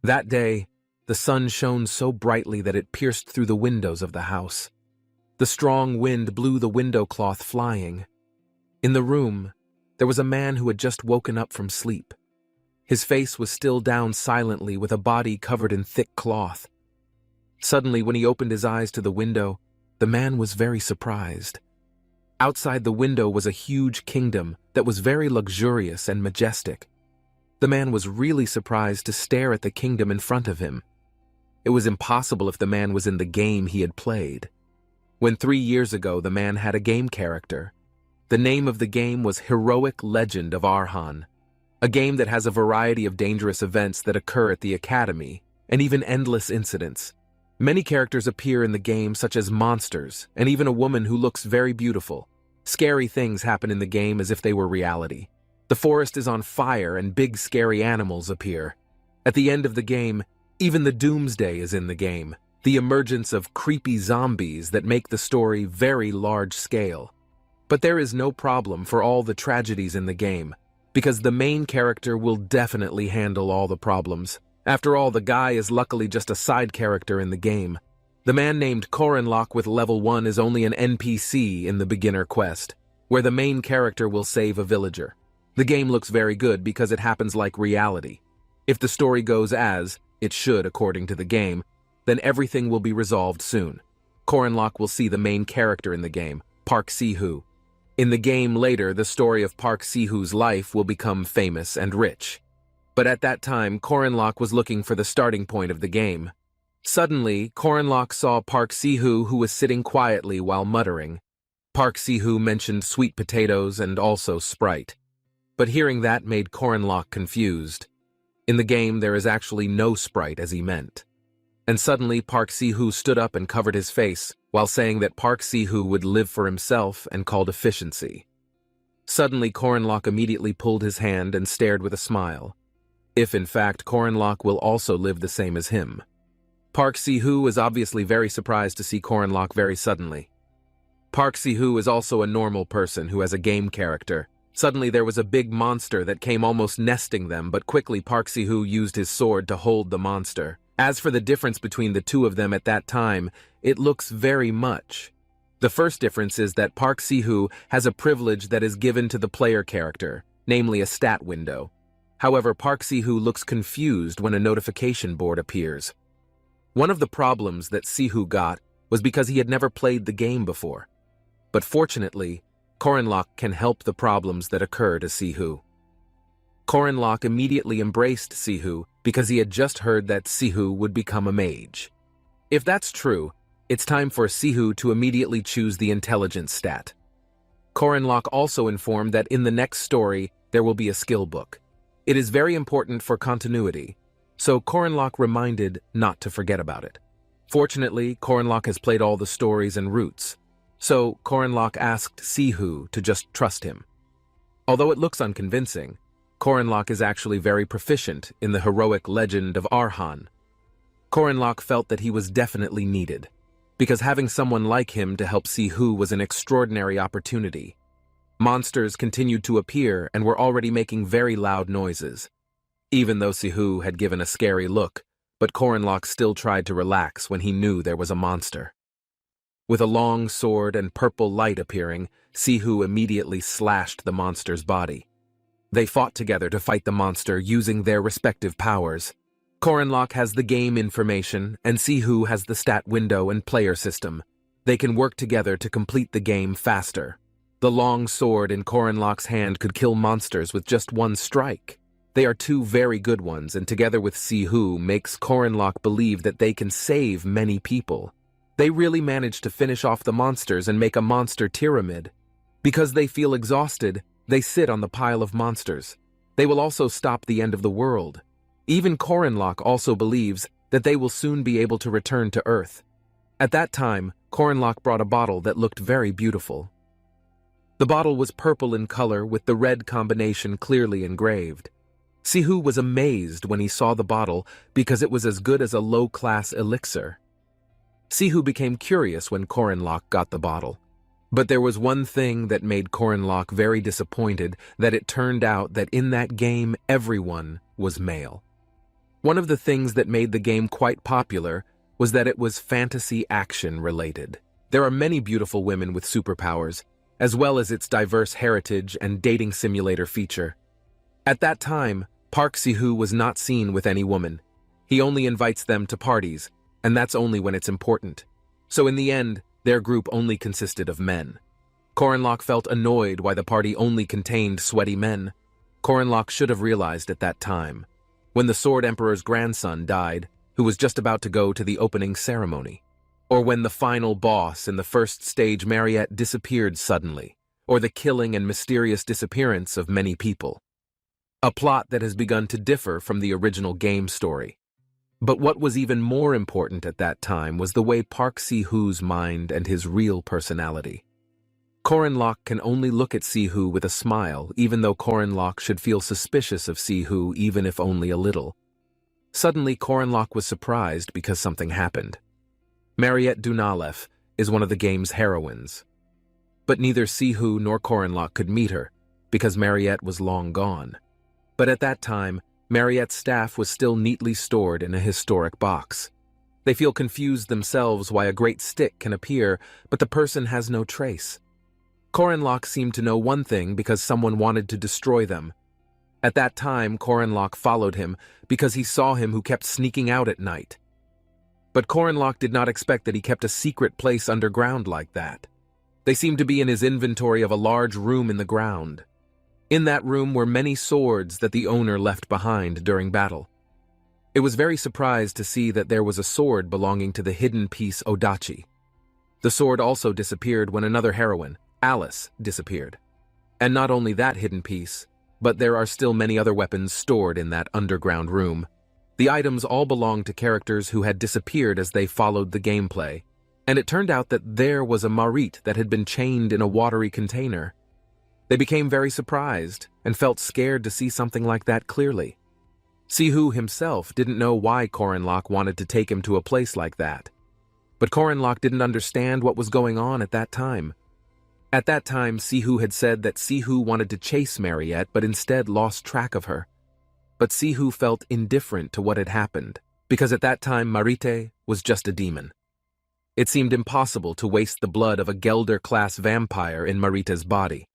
That day, the sun shone so brightly that it pierced through the windows of the house. The strong wind blew the window cloth flying. In the room, there was a man who had just woken up from sleep. His face was still down silently with a body covered in thick cloth. Suddenly, when he opened his eyes to the window, the man was very surprised. Outside the window was a huge kingdom that was very luxurious and majestic. The man was really surprised to stare at the kingdom in front of him. It was impossible if the man was in the game he had played. When 3 years ago the man had a game character. The name of the game was Heroic Legend of Arhan, a game that has a variety of dangerous events that occur at the academy, and even endless incidents. Many characters appear in the game, such as monsters, and even a woman who looks very beautiful. Scary things happen in the game as if they were reality. The forest is on fire and big scary animals appear. At the end of the game, even the doomsday is in the game, the emergence of creepy zombies that make the story very large scale. But there is no problem for all the tragedies in the game, because the main character will definitely handle all the problems. After all, the guy is luckily just a side character in the game. The man named Korenlock with level 1 is only an NPC in the beginner quest, where the main character will save a villager. The game looks very good because it happens like reality. If the story goes as it should according to the game, then everything will be resolved soon. Korenlock will see the main character in the game, Park Si-hoo. In the game later, the story of Park Si-hoo's life will become famous and rich. But at that time, Korenlock was looking for the starting point of the game. Suddenly, Korenlock saw Park Si-hoo, who was sitting quietly while muttering. Park Si-hoo mentioned sweet potatoes and also Sprite. But hearing that made Korenlock confused. In the game, there is actually no Sprite as he meant. And suddenly, Park Si-hoo stood up and covered his face, while saying that Park Si-hoo would live for himself and called efficiency. Suddenly, Korenlock immediately pulled his hand and stared with a smile. If in fact Korenlock will also live the same as him. Park Si-hoo is obviously very surprised to see Korenlock very suddenly. Park Si-hoo is also a normal person who has a game character. Suddenly there was a big monster that came almost nesting them, but quickly Park Si-hoo used his sword to hold the monster. As for the difference between the two of them at that time, it looks very much. The first difference is that Park Si-hoo has a privilege that is given to the player character, namely a stat window. However, Park Si-hoo looks confused when a notification board appears. One of the problems that Si-hoo got was because he had never played the game before. But fortunately, Korenlock can help the problems that occur to Si-hoo. Korenlock immediately embraced Si-hoo because he had just heard that Si-hoo would become a mage. If that's true, it's time for Si-hoo to immediately choose the intelligence stat. Korenlock also informed that in the next story, there will be a skill book. It is very important for continuity, so Korenlock reminded not to forget about it. Fortunately, Korenlock has played all the stories and routes, so Korenlock asked Si-hoo to just trust him. Although it looks unconvincing, Korenlock is actually very proficient in the heroic legend of Arhan. Korenlock felt that he was definitely needed, because having someone like him to help Si-hoo was an extraordinary opportunity. Monsters continued to appear and were already making very loud noises. Even though Si-hoo had given a scary look, but Korenlock still tried to relax when he knew there was a monster. With a long sword and purple light appearing, Si-hoo immediately slashed the monster's body. They fought together to fight the monster using their respective powers. Korenlock has the game information, and Si-hoo has the stat window and player system. They can work together to complete the game faster. The long sword in Korenlock's hand could kill monsters with just one strike. They are two very good ones, and together with Si-hoo makes Korenlock believe that they can save many people. They really managed to finish off the monsters and make a monster pyramid. Because they feel exhausted, they sit on the pile of monsters. They will also stop the end of the world. Even Korenlock also believes that they will soon be able to return to Earth. At that time, Korenlock brought a bottle that looked very beautiful. The bottle was purple in color with the red combination clearly engraved. Si-hoo was amazed when he saw the bottle because it was as good as a low-class elixir. Si-hoo became curious when Korenlock got the bottle. But there was one thing that made Korenlock very disappointed, that it turned out that in that game everyone was male. One of the things that made the game quite popular was that it was fantasy action related. There are many beautiful women with superpowers, as well as its diverse heritage and dating simulator feature. At that time, Park Si-hoo was not seen with any woman. He only invites them to parties, and that's only when it's important. So in the end, their group only consisted of men. Korenlok felt annoyed why the party only contained sweaty men. Korenlok should have realized at that time, when the Sword Emperor's grandson died, who was just about to go to the opening ceremony. Or when the final boss in the first stage Mariette disappeared suddenly, or the killing and mysterious disappearance of many people. A plot that has begun to differ from the original game story. But what was even more important at that time was the way Park Si-hoo's mind and his real personality. Korenlok can only look at Si-hoo with a smile, even though Korenlok should feel suspicious of Si-hoo even if only a little. Suddenly, Korenlok was surprised because something happened. Mariette Dunalev is one of the game's heroines. But neither Si-hoo nor Korenlok could meet her, because Mariette was long gone. But at that time, Mariette's staff was still neatly stored in a historic box. They feel confused themselves why a great stick can appear, but the person has no trace. Korenlok seemed to know one thing because someone wanted to destroy them. At that time, Korenlok followed him because he saw him who kept sneaking out at night. But Korenlok did not expect that he kept a secret place underground like that. They seemed to be in his inventory of a large room in the ground. In that room were many swords that the owner left behind during battle. It was very surprised to see that there was a sword belonging to the hidden piece Odachi. The sword also disappeared when another heroine, Alice, disappeared. And not only that hidden piece, but there are still many other weapons stored in that underground room. The items all belonged to characters who had disappeared as they followed the gameplay, and it turned out that there was a Marit that had been chained in a watery container. They became very surprised and felt scared to see something like that clearly. Si-hoo himself didn't know why Korenlok wanted to take him to a place like that. But Korenlok didn't understand what was going on at that time. At that time, Si-hoo had said that Si-hoo wanted to chase Mariette but instead lost track of her. But Si-hoo felt indifferent to what had happened, because at that time Marite was just a demon. It seemed impossible to waste the blood of a Gelder-class vampire in Marite's body.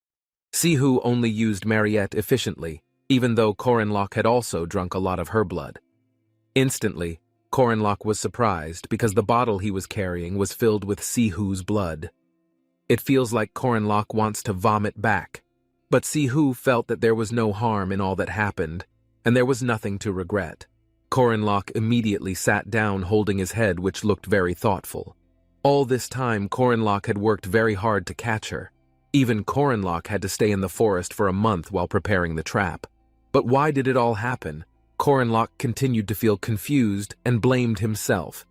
Si-hoo only used Mariette efficiently, even though Korenlok had also drunk a lot of her blood. Instantly, Korenlok was surprised because the bottle he was carrying was filled with Si-hoo's blood. It feels like Korenlok wants to vomit back, but Si-hoo felt that there was no harm in all that happened, and there was nothing to regret. Korenlok immediately sat down holding his head, which looked very thoughtful. All this time, Korenlok had worked very hard to catch her. Even Korenlok had to stay in the forest for a month while preparing the trap. But why did it all happen? Korenlok continued to feel confused and blamed himself.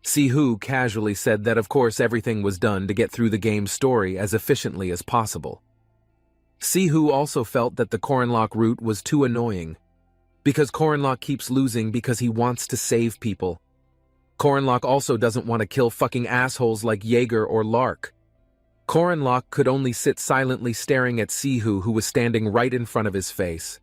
Si-hoo casually said that of course everything was done to get through the game's story as efficiently as possible. Si-hoo also felt that the Korenlok route was too annoying, because Korenlok keeps losing because he wants to save people. Korenlok also doesn't want to kill fucking assholes like Jaeger or Lark. Korenlok could only sit silently staring at Si-hoo, who was standing right in front of his face.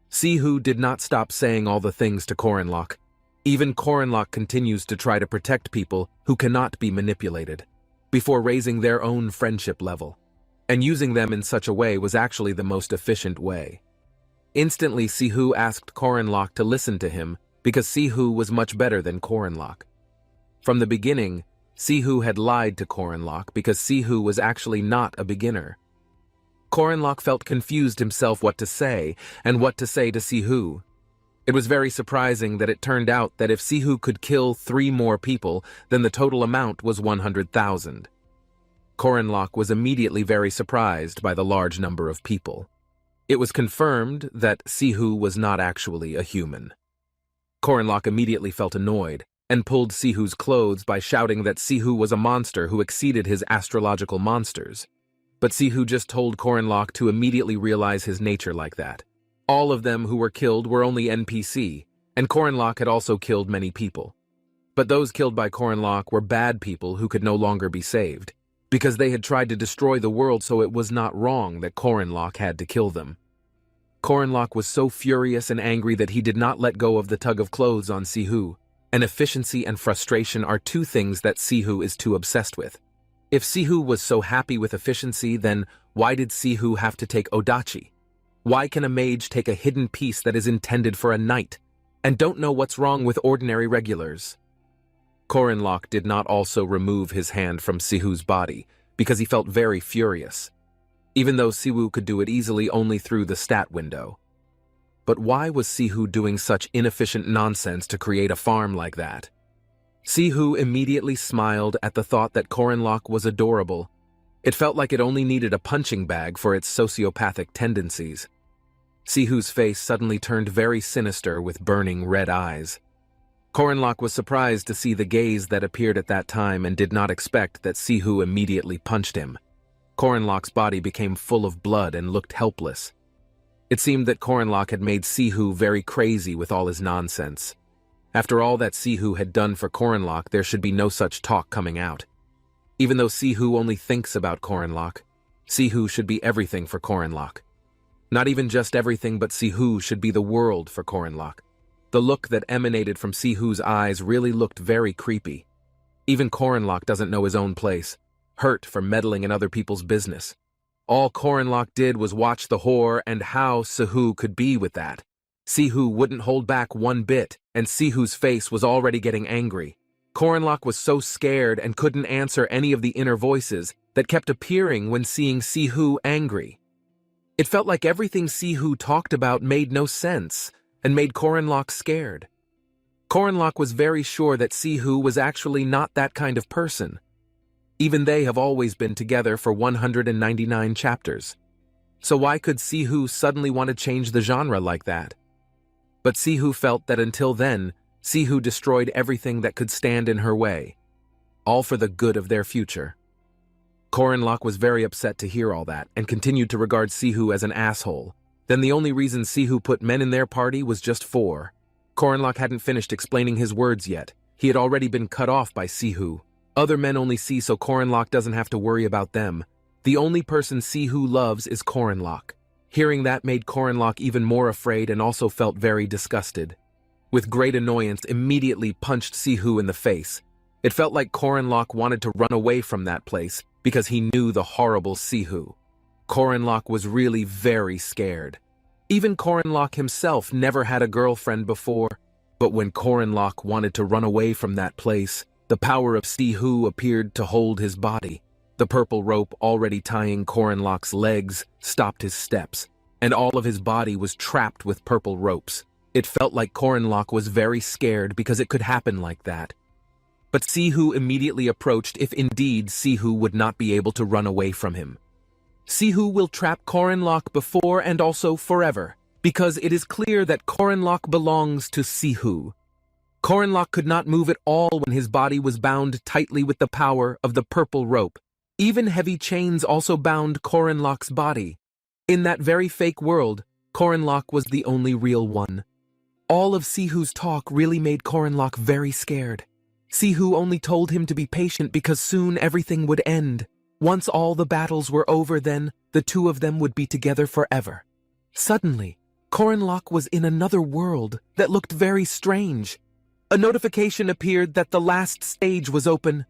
Si-hoo did not stop saying all the things to Korenlok. Even Korenlok continues to try to protect people who cannot be manipulated, before raising their own friendship level. And using them in such a way was actually the most efficient way. Instantly, Si-hoo asked Korenlok to listen to him because Si-hoo was much better than Korenlok. From the beginning, Si-hoo had lied to Korenlok because Si-hoo was actually not a beginner. Korenlok felt confused himself what to say and what to say to Si-hoo. It was very surprising that it turned out that if Si-hoo could kill 3 more people, then the total amount was 100,000. Korenlok was immediately very surprised by the large number of people. It was confirmed that Si-hoo was not actually a human. Korenlok immediately felt annoyed and pulled Si-hoo's clothes by shouting that Si-hoo was a monster who exceeded his astrological monsters. But Si-hoo just told Korenlok to immediately realize his nature like that. All of them who were killed were only NPC, and Korenlok had also killed many people. But those killed by Korenlok were bad people who could no longer be saved, because they had tried to destroy the world, so it was not wrong that Korenlok had to kill them. Korenlock was so furious and angry that he did not let go of the tug of clothes on Sihu, and efficiency and frustration are two things that Sihu is too obsessed with. If Sihu was so happy with efficiency, then why did Sihu have to take Odachi? Why can a mage take a hidden piece that is intended for a knight, and don't know what's wrong with ordinary regulars? Korenlock did not also remove his hand from Sihu's body, because he felt very furious, even though Sihu could do it easily only through the stat window. But why was Sihu doing such inefficient nonsense to create a farm like that? Sihu immediately smiled at the thought that Korenlock was adorable. It felt like it only needed a punching bag for its sociopathic tendencies. Sihu's face suddenly turned very sinister with burning red eyes. Korenlock was surprised to see the gaze that appeared at that time and did not expect that Sihu immediately punched him. Korenlock's body became full of blood and looked helpless. It seemed that Korenlock had made Sihu very crazy with all his nonsense. After all that Sihu had done for Korenlock, there should be no such talk coming out. Even though Sihu only thinks about Korenlock, Sihu should be everything for Korenlock. Not even just everything, but Sihu should be the world for Korenlock. The look that emanated from Sihu's eyes really looked very creepy. Even Korenlock doesn't know his own place, hurt for meddling in other people's business. All Korenlock did was watch the horror and how Sihu could be with that. Sihu wouldn't hold back one bit, and Sihu's face was already getting angry. Korenlock was so scared and couldn't answer any of the inner voices that kept appearing when seeing Sihu angry. It felt like everything Sihu talked about made no sense and made Korenlock scared. Korenlock was very sure that Sihu was actually not that kind of person. Even they have always been together for 199 chapters. So why could Sihu suddenly want to change the genre like that? But Sihu felt that until then, Sihu destroyed everything that could stand in her way, all for the good of their future. Korenlock was very upset to hear all that and continued to regard Sihu as an asshole. Then the only reason Sihu put men in their party was just 4. Korenlock hadn't finished explaining his words yet. He had already been cut off by Sihu. Other men only see so Korenlock doesn't have to worry about them. The only person Sihu loves is Korenlock. Hearing that made Korenlock even more afraid and also felt very disgusted. With great annoyance, immediately punched Sihu in the face. It felt like Korenlock wanted to run away from that place because he knew the horrible Sihu. Korenlock was really very scared. Even Korenlock himself never had a girlfriend before, but when Korenlock wanted to run away from that place, the power of Sihu appeared to hold his body. The purple rope already tying Korenlock's legs stopped his steps, and all of his body was trapped with purple ropes. It felt like Korenlock was very scared because it could happen like that. But Sihu immediately approached if indeed Sihu would not be able to run away from him. Sihu will trap Korenlock before and also forever, because it is clear that Korenlock belongs to Sihu. Korenlock could not move at all when his body was bound tightly with the power of the purple rope. Even heavy chains also bound Korenlock's body. In that very fake world, Korenlock was the only real one. All of Sihu's talk really made Korenlock very scared. Sihu only told him to be patient because soon everything would end. Once all the battles were over, then the two of them would be together forever. Suddenly, Korenlock was in another world that looked very strange. A notification appeared that the last stage was open.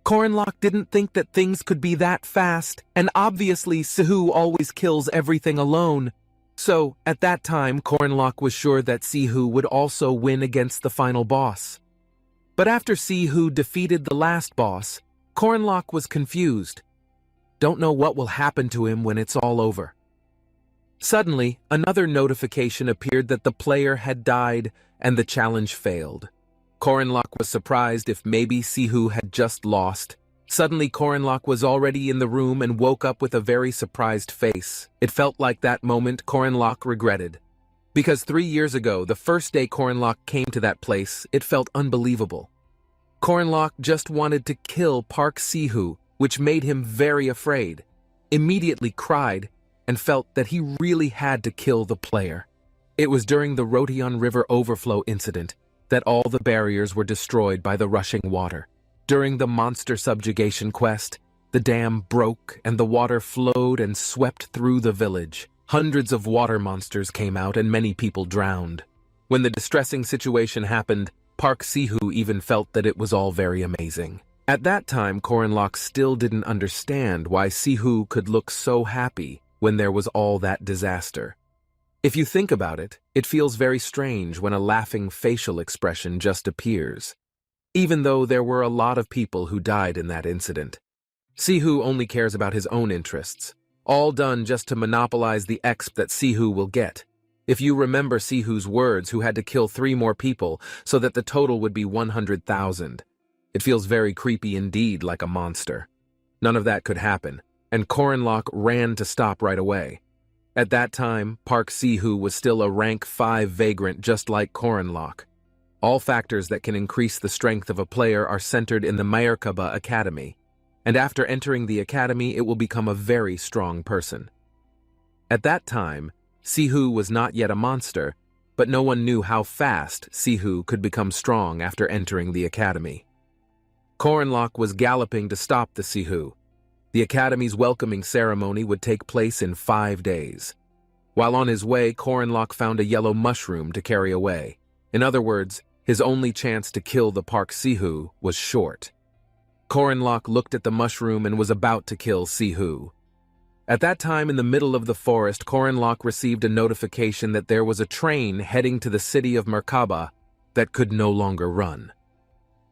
Korenlock didn't think that things could be that fast, and obviously Sihu always kills everything alone. So, at that time, Korenlock was sure that Sihu would also win against the final boss. But after Sihu defeated the last boss, Korenlock was confused. Don't know what will happen to him when it's all over. Suddenly, another notification appeared that the player had died and the challenge failed. Korenlock was surprised if maybe Sihu had just lost. Suddenly, Korenlock was already in the room and woke up with a very surprised face. It felt like that moment Korenlock regretted. Because 3 years ago, the first day Korenlock came to that place, it felt unbelievable. Korenlock just wanted to kill Park Sihu, which made him very afraid, immediately cried, and felt that he really had to kill the player. It was during the Rotion River overflow incident that all the barriers were destroyed by the rushing water. During the monster subjugation quest, the dam broke and the water flowed and swept through the village. Hundreds of water monsters came out and many people drowned. When the distressing situation happened, Park Si-hoo even felt that it was all very amazing. At that time, Korenlok still didn't understand why Si-hoo could look so happy when there was all that disaster. If you think about it, it feels very strange when a laughing facial expression just appears, even though there were a lot of people who died in that incident. Si-hoo only cares about his own interests, all done just to monopolize the exp that Si-hoo will get. If you remember Si-hoo's words, who had to kill 3 more people so that the total would be 100,000. It feels very creepy indeed, like a monster. None of that could happen, and Korenlok ran to stop right away. At that time, Park Si-hoo was still a rank 5 vagrant just like Korenlok. All factors that can increase the strength of a player are centered in the Mayurkaba Academy, and after entering the academy it will become a very strong person. At that time, Si-hoo was not yet a monster, but no one knew how fast Si-hoo could become strong after entering the academy. Korenlok was galloping to stop the Si-hoo. The academy's welcoming ceremony would take place in 5 days. While on his way, Korenlok found a yellow mushroom to carry away. In other words, his only chance to kill the Park Si-hoo was short. Korenlok looked at the mushroom and was about to kill Si-hoo. At that time, in the middle of the forest, Korenlok received a notification that there was a train heading to the city of Merkaba that could no longer run.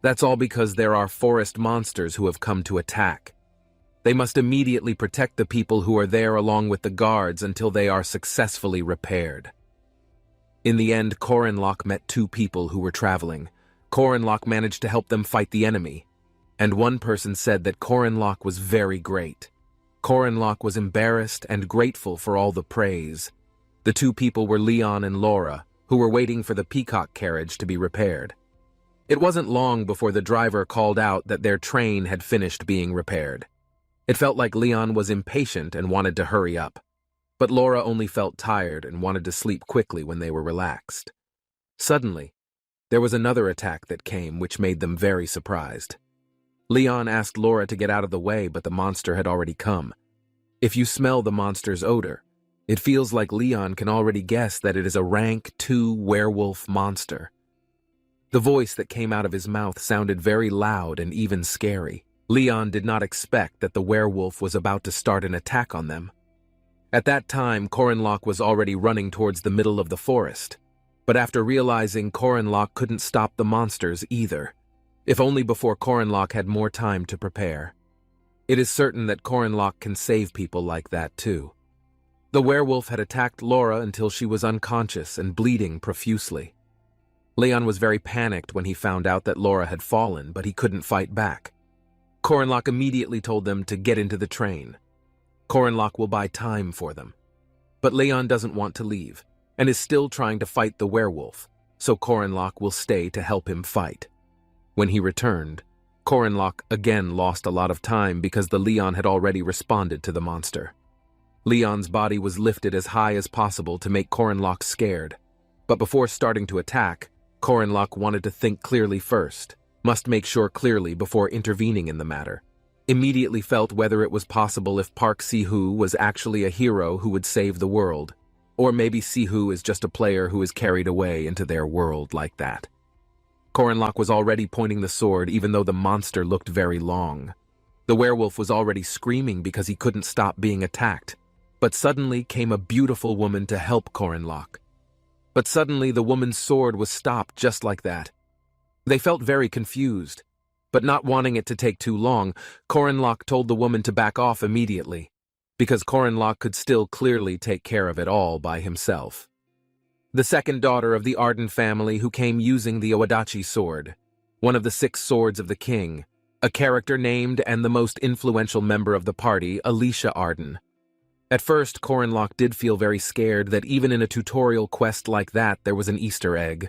That's all because there are forest monsters who have come to attack. They must immediately protect the people who are there along with the guards until they are successfully repaired. In the end, Korenlok met 2 people who were traveling. Korenlok managed to help them fight the enemy, and one person said that Korenlok was very great. Korenlok was embarrassed and grateful for all the praise. The 2 people were Leon and Laura, who were waiting for the peacock carriage to be repaired. It wasn't long before the driver called out that their train had finished being repaired. It felt like Leon was impatient and wanted to hurry up, but Laura only felt tired and wanted to sleep quickly when they were relaxed. Suddenly, there was another attack that came, which made them very surprised. Leon asked Laura to get out of the way, but the monster had already come. If you smell the monster's odor, it feels like Leon can already guess that it is a rank 2 werewolf monster. The voice that came out of his mouth sounded very loud and even scary. Leon did not expect that the werewolf was about to start an attack on them. At that time, Korenlok was already running towards the middle of the forest, but after realizing Korenlok couldn't stop the monsters either. If only before Korenlok had more time to prepare. It is certain that Korenlok can save people like that too. The werewolf had attacked Laura until she was unconscious and bleeding profusely. Leon was very panicked when he found out that Laura had fallen, but he couldn't fight back. Korenlok immediately told them to get into the train. Korenlok will buy time for them. But Leon doesn't want to leave, and is still trying to fight the werewolf, so Korenlok will stay to help him fight. When he returned, Korenlok again lost a lot of time because the Leon had already responded to the monster. Leon's body was lifted as high as possible to make Korenlok scared, but before starting to attack, Korenlok wanted to think clearly first, must make sure clearly before intervening in the matter. Immediately felt whether it was possible if Park Si-hoo was actually a hero who would save the world, or maybe Si-hoo is just a player who is carried away into their world like that. Korenlok was already pointing the sword even though the monster looked very long. The werewolf was already screaming because he couldn't stop being attacked, but suddenly came a beautiful woman to help Korenlok. But suddenly the woman's sword was stopped just like that. They felt very confused, but not wanting it to take too long, Korenlok told the woman to back off immediately, because Korenlok could still clearly take care of it all by himself. The second daughter of the Arden family who came using the Owadachi sword, one of the 6 swords of the king, a character named and the most influential member of the party, Alicia Arden. At first, Korenlok did feel very scared that even in a tutorial quest like that there was an Easter egg.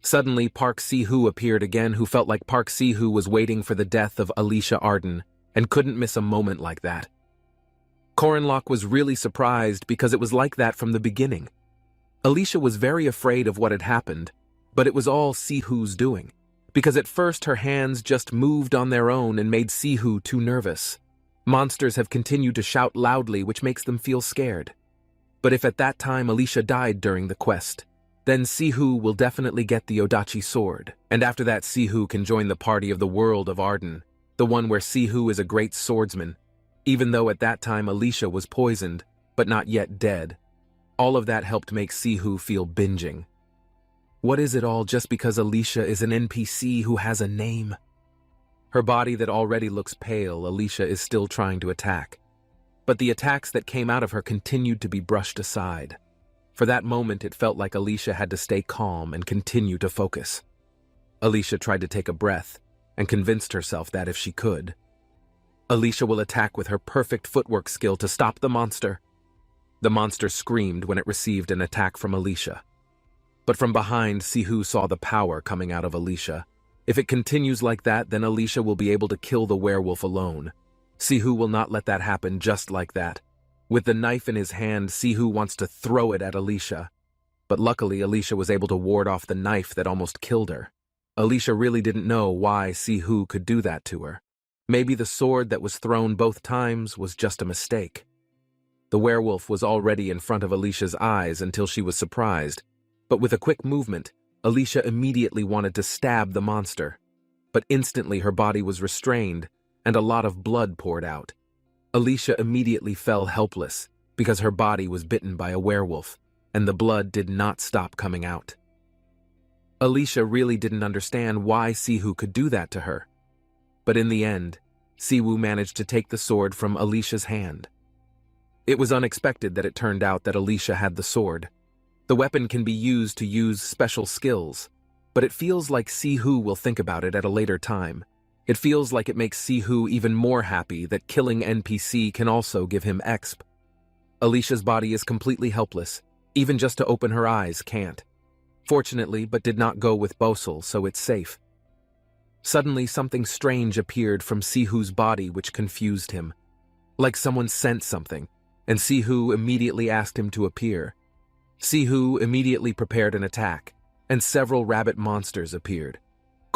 Suddenly, Park Si-hoo appeared again, who felt like Park Si-hoo was waiting for the death of Alicia Arden and couldn't miss a moment like that. Korenlok was really surprised because it was like that from the beginning. Alicia was very afraid of what had happened, but it was all Si-hoo's doing, because at first her hands just moved on their own and made Si-hoo too nervous. Monsters have continued to shout loudly, which makes them feel scared. But if at that time Alicia died during the quest, then Sihu will definitely get the Odachi sword. And after that, Sihu can join the party of the world of Arden, the one where Sihu is a great swordsman, even though at that time Alicia was poisoned, but not yet dead. All of that helped make Sihu feel binging. What is it all just because Alicia is an NPC who has a name? Her body that already looks pale, Alicia is still trying to attack. But the attacks that came out of her continued to be brushed aside. For that moment, it felt like Alicia had to stay calm and continue to focus. Alicia tried to take a breath and convinced herself that if she could, Alicia will attack with her perfect footwork skill to stop the monster. The monster screamed when it received an attack from Alicia. But from behind, Sihu saw the power coming out of Alicia. If it continues like that, then Alicia will be able to kill the werewolf alone. Sihu will not let that happen just like that. With the knife in his hand, Sihu wants to throw it at Alicia. But luckily, Alicia was able to ward off the knife that almost killed her. Alicia really didn't know why Sihu could do that to her. Maybe the sword that was thrown both times was just a mistake. The werewolf was already in front of Alicia's eyes until she was surprised. But with a quick movement, Alicia immediately wanted to stab the monster. But instantly her body was restrained, and a lot of blood poured out. Alicia immediately fell helpless because her body was bitten by a werewolf, and the blood did not stop coming out. Alicia really didn't understand why Sihu could do that to her. But in the end, Siwu managed to take the sword from Alicia's hand. It was unexpected that it turned out that Alicia had the sword. The weapon can be used to use special skills, but it feels like Sihu will think about it at a later time. It feels like it makes Sihu even more happy that killing NPC can also give him exp. Alicia's body is completely helpless, even just to open her eyes can't. Fortunately, but did not go with Bosel, so it's safe. Suddenly, something strange appeared from Sihu's body which confused him. Like someone sent something, and Sihu immediately asked him to appear. Sihu immediately prepared an attack, and several rabbit monsters appeared.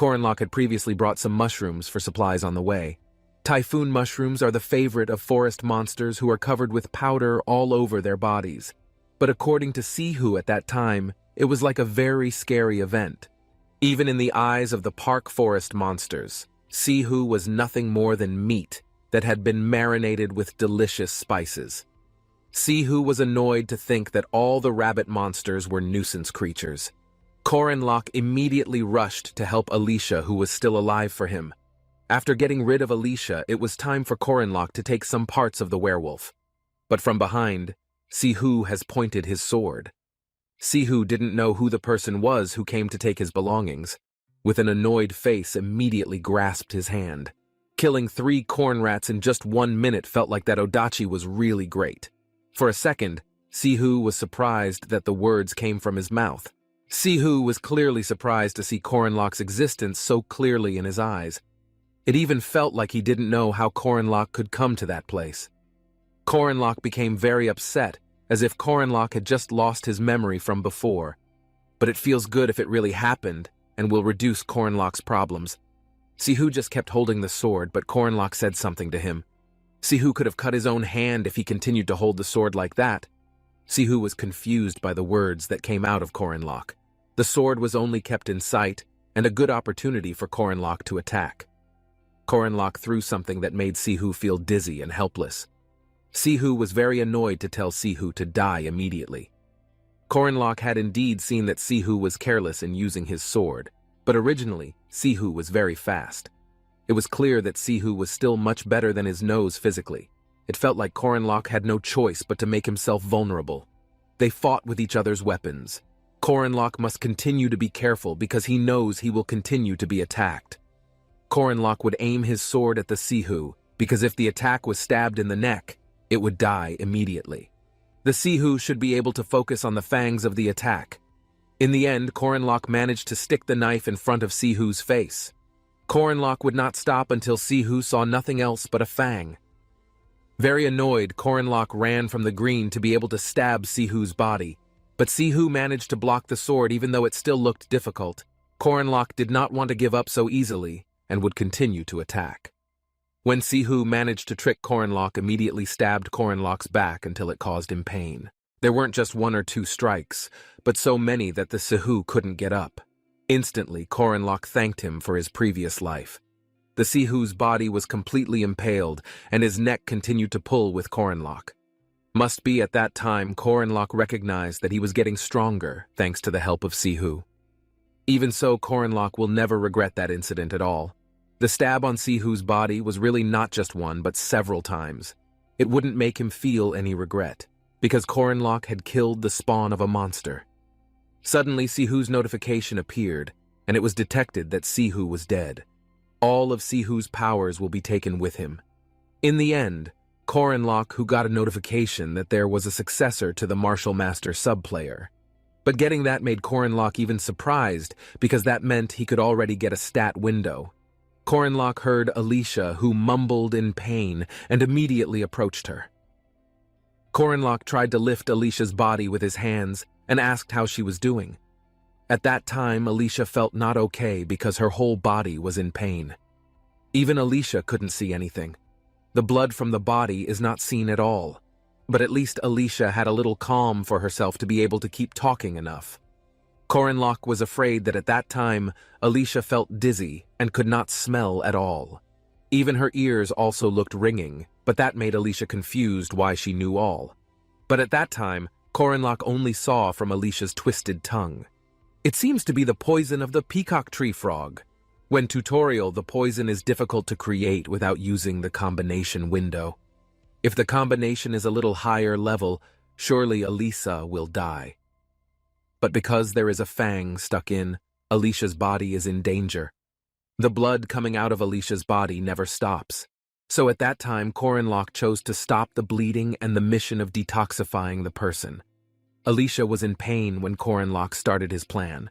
Korenlock had previously brought some mushrooms for supplies on the way. Typhoon mushrooms are the favorite of forest monsters who are covered with powder all over their bodies. But according to Sihu at that time, it was like a very scary event. Even in the eyes of the park forest monsters, Sihu was nothing more than meat that had been marinated with delicious spices. Sihu was annoyed to think that all the rabbit monsters were nuisance creatures. Korenlock immediately rushed to help Alicia, who was still alive for him. After getting rid of Alicia, it was time for Korenlock to take some parts of the werewolf. But from behind, Sihu has pointed his sword. Sihu didn't know who the person was who came to take his belongings. With an annoyed face, immediately grasped his hand. Killing 3 corn rats in just 1 minute felt like that Odachi was really great. For a second, Sihu was surprised that the words came from his mouth. Sihu was clearly surprised to see Korenlock's existence so clearly in his eyes. It even felt like he didn't know how Korenlock could come to that place. Korenlock became very upset, as if Korenlock had just lost his memory from before. But it feels good if it really happened, and will reduce Korenlock's problems. Sihu just kept holding the sword, but Korenlock said something to him. Sihu could have cut his own hand if he continued to hold the sword like that. Sihu was confused by the words that came out of Korenlock. The sword was only kept in sight, and a good opportunity for Korenlock to attack. Korenlock threw something that made Sihu feel dizzy and helpless. Sihu was very annoyed to tell Sihu to die immediately. Korenlock had indeed seen that Sihu was careless in using his sword, but originally, Sihu was very fast. It was clear that Sihu was still much better than his nose physically. It felt like Korenlock had no choice but to make himself vulnerable. They fought with each other's weapons. Korenlock must continue to be careful because he knows he will continue to be attacked. Korenlock would aim his sword at the Sihu, because if the attack was stabbed in the neck, it would die immediately. The Sihu should be able to focus on the fangs of the attack. In the end, Korenlock managed to stick the knife in front of Sihu's face. Korenlock would not stop until Sihu saw nothing else but a fang. Very annoyed, Korenlock ran from the green to be able to stab Sihu's body. But Sihu managed to block the sword even though it still looked difficult. Korenlock did not want to give up so easily and would continue to attack. When Sihu managed to trick Korenlock, immediately stabbed Korenlock's back until it caused him pain. There weren't just one or two strikes, but so many that the Sihu couldn't get up. Instantly, Korenlok thanked him for his previous life. The Sihu's body was completely impaled, and his neck continued to pull with Korenlok. Must be at that time Korenlok recognized that he was getting stronger thanks to the help of Sihu. Even so, Korenlok will never regret that incident at all. The stab on Sihu's body was really not just one, but several times. It wouldn't make him feel any regret, because Korenlok had killed the spawn of a monster. Suddenly, Sihu's notification appeared, and it was detected that Sihu was dead. All of Sihu's powers will be taken with him. In the end, Korenlok, who got a notification that there was a successor to the Martial Master subplayer. But getting that made Korenlok even surprised, because that meant he could already get a stat window. Korenlok heard Alicia, who mumbled in pain, and immediately approached her. Korenlok tried to lift Alicia's body with his hands and asked how she was doing. At that time, Alicia felt not okay because her whole body was in pain. Even Alicia couldn't see anything. The blood from the body is not seen at all, but at least Alicia had a little calm for herself to be able to keep talking enough. Korenlok was afraid that at that time, Alicia felt dizzy and could not smell at all. Even her ears also looked ringing, but that made Alicia confused why she knew all. But at that time, Korenlok only saw from Alicia's twisted tongue. It seems to be the poison of the peacock tree frog. When tutorial, the poison is difficult to create without using the combination window. If the combination is a little higher level, surely Alicia will die. But because there is a fang stuck in, Alicia's body is in danger. The blood coming out of Alicia's body never stops. So at that time, Korenlok chose to stop the bleeding and the mission of detoxifying the person. Alicia was in pain when Korenlok started his plan.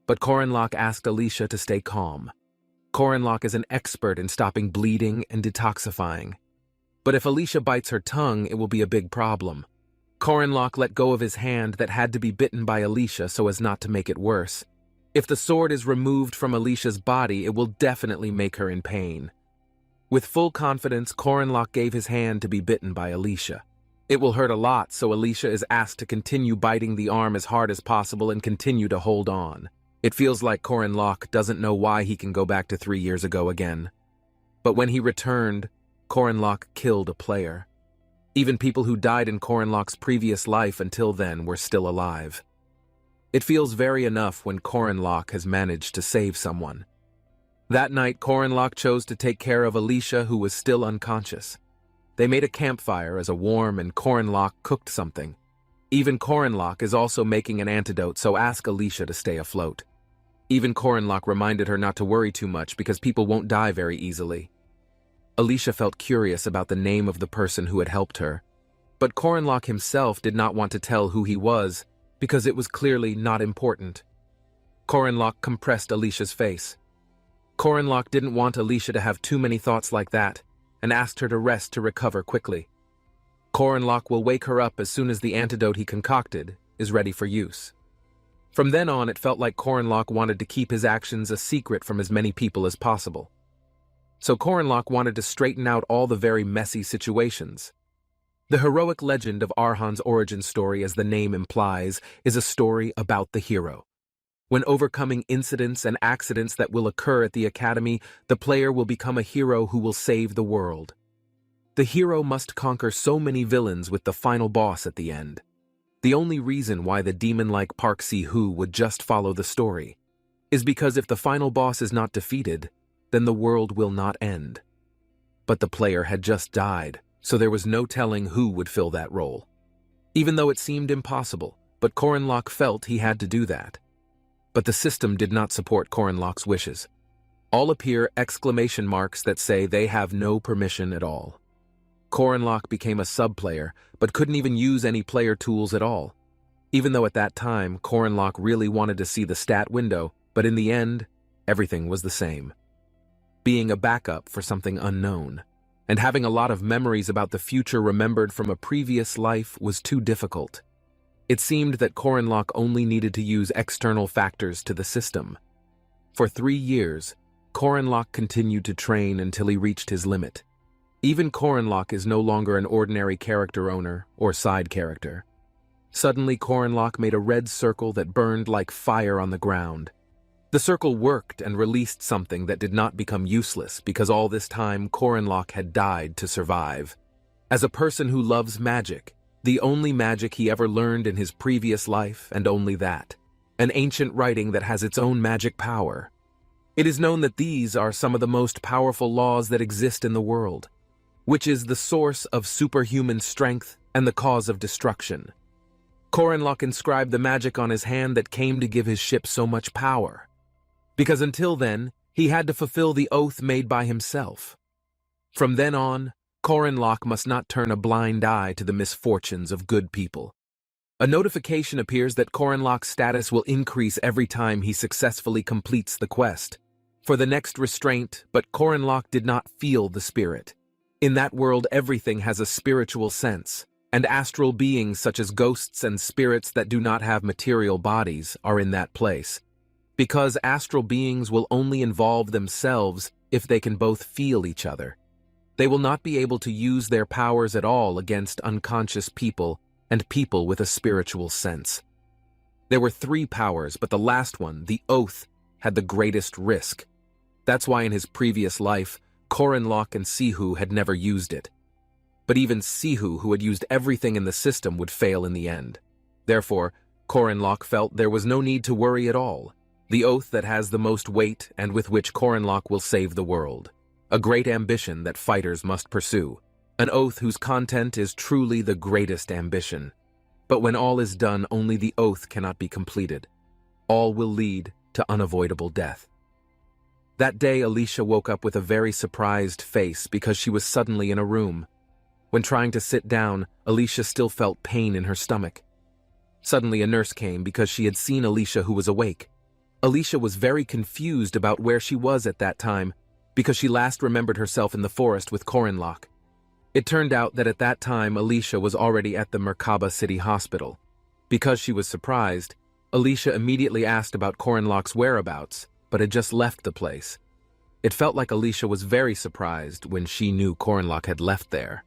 But Korenlok asked Alicia to stay calm. Korenlok is an expert in stopping bleeding and detoxifying. But if Alicia bites her tongue, it will be a big problem. Korenlok let go of his hand that had to be bitten by Alicia so as not to make it worse. If the sword is removed from Alicia's body, it will definitely make her in pain. With full confidence, Korenlok gave his hand to be bitten by Alicia. It will hurt a lot, so Alicia is asked to continue biting the arm as hard as possible and continue to hold on. It feels like Korenlok doesn't know why he can go back to 3 years ago again. But when he returned, Korenlok killed a player. Even people who died in Korenlok's previous life until then were still alive. It feels very enough when Korenlok has managed to save someone. That night, Korenlok chose to take care of Alicia, who was still unconscious. They made a campfire as a warm, and Korenlok cooked something. Even Korenlok is also making an antidote, so ask Alicia to stay afloat. Even Korenlok reminded her not to worry too much because people won't die very easily. Alicia felt curious about the name of the person who had helped her, but Korenlok himself did not want to tell who he was because it was clearly not important. Korenlok compressed Alicia's face. Korenlok didn't want Alicia to have too many thoughts like that and asked her to rest to recover quickly. Korenlok will wake her up as soon as the antidote he concocted is ready for use. From then on, it felt like Korenlok wanted to keep his actions a secret from as many people as possible. So Korenlok wanted to straighten out all the very messy situations. The heroic legend of Arhan's origin story, as the name implies, is a story about the hero. When overcoming incidents and accidents that will occur at the academy, the player will become a hero who will save the world. The hero must conquer so many villains with the final boss at the end. The only reason why the demon-like Park Si-hoo would just follow the story is because if the final boss is not defeated, then the world will not end. But the player had just died, so there was no telling who would fill that role. Even though it seemed impossible, but Korenlok felt he had to do that. But the system did not support Korenlok's wishes. All appear exclamation marks that say they have no permission at all. Korenlok became a sub-player, but couldn't even use any player tools at all. Even though at that time, Korenlok really wanted to see the stat window, but in the end, everything was the same. Being a backup for something unknown, and having a lot of memories about the future remembered from a previous life was too difficult. It seemed that Korenlok only needed to use external factors to the system. For 3 years, Korenlok continued to train until he reached his limit. Even Korenlok is no longer an ordinary character owner or side character. Suddenly, Corinlock made a red circle that burned like fire on the ground. The circle worked and released something that did not become useless because all this time Corinlock had died to survive. As a person who loves magic, the only magic he ever learned in his previous life, and only that, an ancient writing that has its own magic power. It is known that these are some of the most powerful laws that exist in the world, which is the source of superhuman strength and the cause of destruction. Corinlock inscribed the magic on his hand that came to give his ship so much power, because until then, he had to fulfill the oath made by himself. From then on, Corinlock must not turn a blind eye to the misfortunes of good people. A notification appears that Corinlock's status will increase every time he successfully completes the quest for the next restraint, but Corinlock did not feel the spirit. In that world, everything has a spiritual sense, and astral beings such as ghosts and spirits that do not have material bodies are in that place. Because astral beings will only involve themselves if they can both feel each other. They will not be able to use their powers at all against unconscious people and people with a spiritual sense. There were 3 powers, but the last one, the oath, had the greatest risk. That's why in his previous life, Corinlock and Sihu had never used it. But even Sihu, who had used everything in the system, would fail in the end. Therefore, Corinlock felt there was no need to worry at all. The oath that has the most weight and with which Corinlock will save the world. A great ambition that fighters must pursue. An oath whose content is truly the greatest ambition. But when all is done, only the oath cannot be completed. All will lead to unavoidable death. That day, Alicia woke up with a very surprised face because she was suddenly in a room. When trying to sit down, Alicia still felt pain in her stomach. Suddenly, a nurse came because she had seen Alicia, who was awake. Alicia was very confused about where she was at that time because she last remembered herself in the forest with Corinlock. It turned out that at that time, Alicia was already at the Merkaba City Hospital. Because she was surprised, Alicia immediately asked about Corinlock's whereabouts, but had just left the place. It felt like Alicia was very surprised when she knew Corinlock had left there.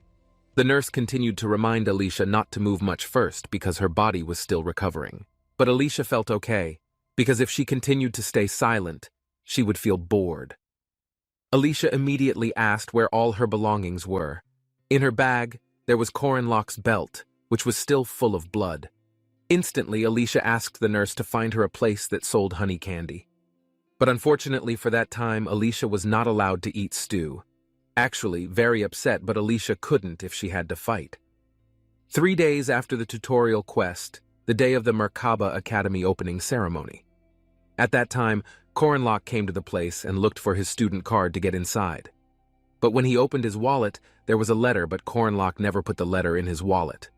The nurse continued to remind Alicia not to move much first because her body was still recovering. But Alicia felt okay, because if she continued to stay silent, she would feel bored. Alicia immediately asked where all her belongings were. In her bag, there was Corinlock's belt, which was still full of blood. Instantly, Alicia asked the nurse to find her a place that sold honey candy. But unfortunately for that time, Alicia was not allowed to eat stew. Actually, very upset, but Alicia couldn't if she had to fight. 3 days after the tutorial quest, the day of the Merkaba Academy opening ceremony. At that time, Corinlock came to the place and looked for his student card to get inside. But when he opened his wallet, there was a letter, but Corinlock never put the letter in his wallet.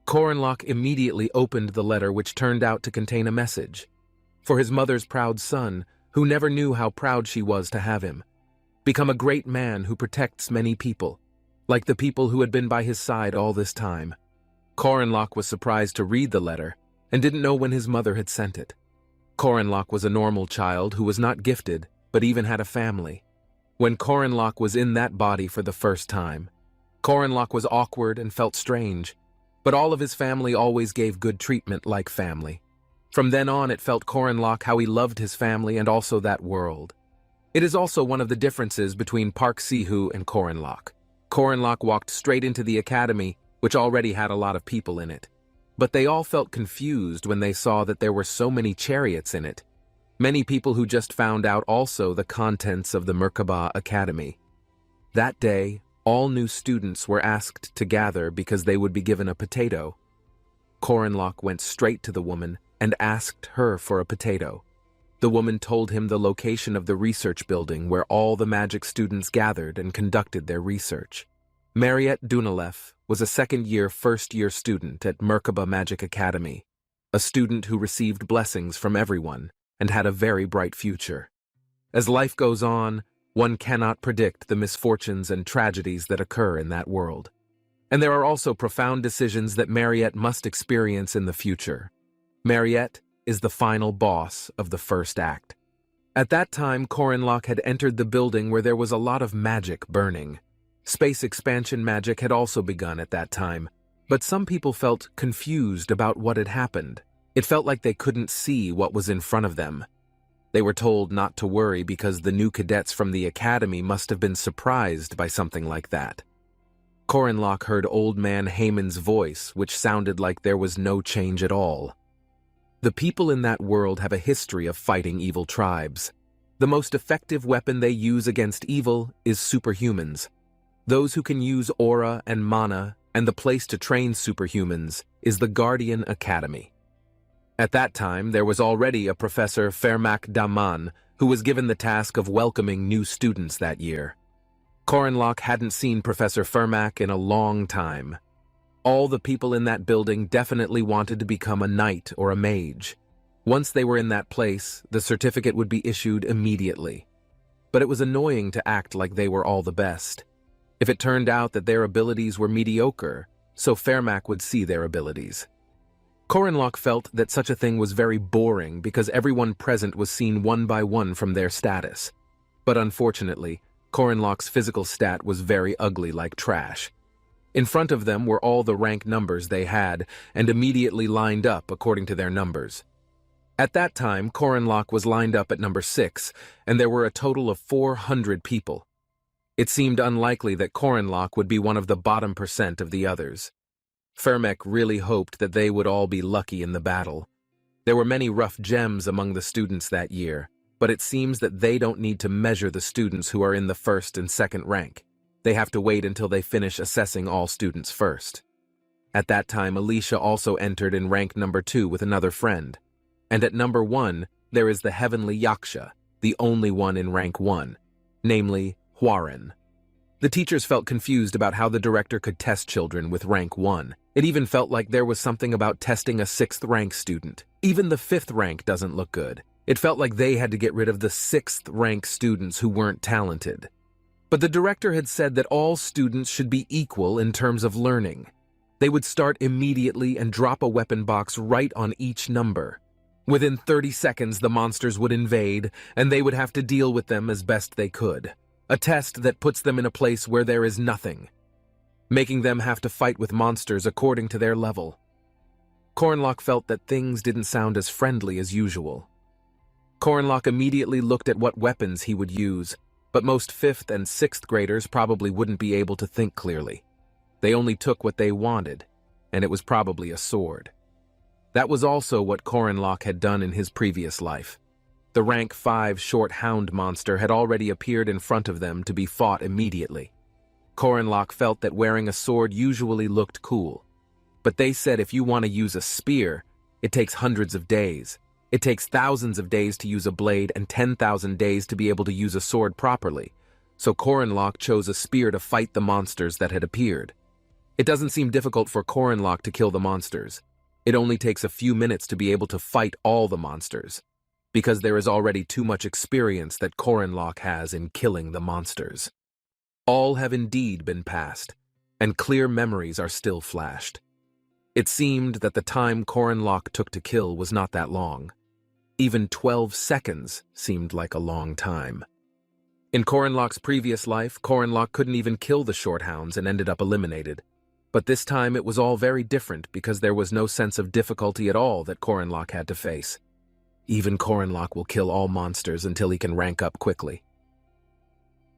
Corinlock immediately opened the letter, which turned out to contain a message. For his mother's proud son, who never knew how proud she was to have him. Become a great man who protects many people, like the people who had been by his side all this time. Corinlock was surprised to read the letter and didn't know when his mother had sent it. Corinlock was a normal child who was not gifted, but even had a family. When Corinlock was in that body for the first time, Corinlock was awkward and felt strange, but all of his family always gave good treatment like family. From then on, it felt Corinlock how he loved his family and also that world. It is also one of the differences between Park Sihu and Corinlock. Corinlock walked straight into the academy, which already had a lot of people in it. But they all felt confused when they saw that there were so many chariots in it. Many people who just found out also the contents of the Merkaba Academy. That day, all new students were asked to gather because they would be given a potato. Corinlock went straight to the woman and asked her for a potato. The woman told him the location of the research building where all the magic students gathered and conducted their research. Mariette Dunaleff was a second-year, first-year student at Merkaba Magic Academy, a student who received blessings from everyone and had a very bright future. As life goes on, one cannot predict the misfortunes and tragedies that occur in that world. And there are also profound decisions that Mariette must experience in the future. Mariette is the final boss of the first act. At that time, Corinlock had entered the building where there was a lot of magic burning. Space expansion magic had also begun at that time, But some people felt confused about what had happened. It felt like they couldn't see what was in front of them. They were told not to worry because the new cadets from the academy must have been surprised by something like that. Corinlock heard Old Man Haemon's voice, which sounded like there was no change at all. The people in that world have a history of fighting evil tribes. The most effective weapon they use against evil is superhumans. Those who can use aura and mana, and the place to train superhumans is the Guardian Academy. At that time, there was already a Professor Fermac Daman who was given the task of welcoming new students that year. Corinlock hadn't seen Professor Fermac in a long time. All the people in that building definitely wanted to become a knight or a mage. Once they were in that place, the certificate would be issued immediately. But it was annoying to act like they were all the best. If it turned out that their abilities were mediocre, so Fermac would see their abilities. Corinlock felt that such a thing was very boring because everyone present was seen one by one from their status. But unfortunately, Corinlock's physical stat was very ugly like trash. In front of them were all the rank numbers they had, and immediately lined up according to their numbers. At that time, Corinlock was lined up at number 6, and there were a total of 400 people. It seemed unlikely that Corinlock would be one of the bottom % of the others. Fermac really hoped that they would all be lucky in the battle. There were many rough gems among the students that year, but it seems that they don't need to measure the students who are in the 1st and 2nd rank. They have to wait until they finish assessing all students first. At that time, Alicia also entered in rank number 2 with another friend. And at number 1, there is the Heavenly Yaksha, the only one in rank 1, namely Hwarin. The teachers felt confused about how the director could test children with rank 1. It even felt like there was something about testing a 6th rank student. Even the 5th rank doesn't look good. It felt like they had to get rid of the 6th rank students who weren't talented. But the director had said that all students should be equal in terms of learning. They would start immediately and drop a weapon box right on each number. Within 30 seconds, the monsters would invade, and they would have to deal with them as best they could. A test that puts them in a place where there is nothing, making them have to fight with monsters according to their level. Corinlock felt that things didn't sound as friendly as usual. Corinlock immediately looked at what weapons he would use, but most 5th and 6th graders probably wouldn't be able to think clearly. They only took what they wanted, and it was probably a sword. That was also what Corinlock had done in his previous life. The rank 5 short hound monster had already appeared in front of them to be fought immediately. Corinlock felt that wearing a sword usually looked cool, but they said if you want to use a spear, it takes hundreds of days. It takes thousands of days to use a blade and 10,000 days to be able to use a sword properly, so Corinlock chose a spear to fight the monsters that had appeared. It doesn't seem difficult for Corinlock to kill the monsters. It only takes a few minutes to be able to fight all the monsters, because there is already too much experience that Corinlock has in killing the monsters. All have indeed been passed, and clear memories are still flashed. It seemed that the time Corinlock took to kill was not that long. Even 12 seconds seemed like a long time. In Corinlock's previous life, Corinlock couldn't even kill the shorthounds and ended up eliminated. But this time it was all very different because there was no sense of difficulty at all that Corinlock had to face. Even Corinlock will kill all monsters until he can rank up quickly.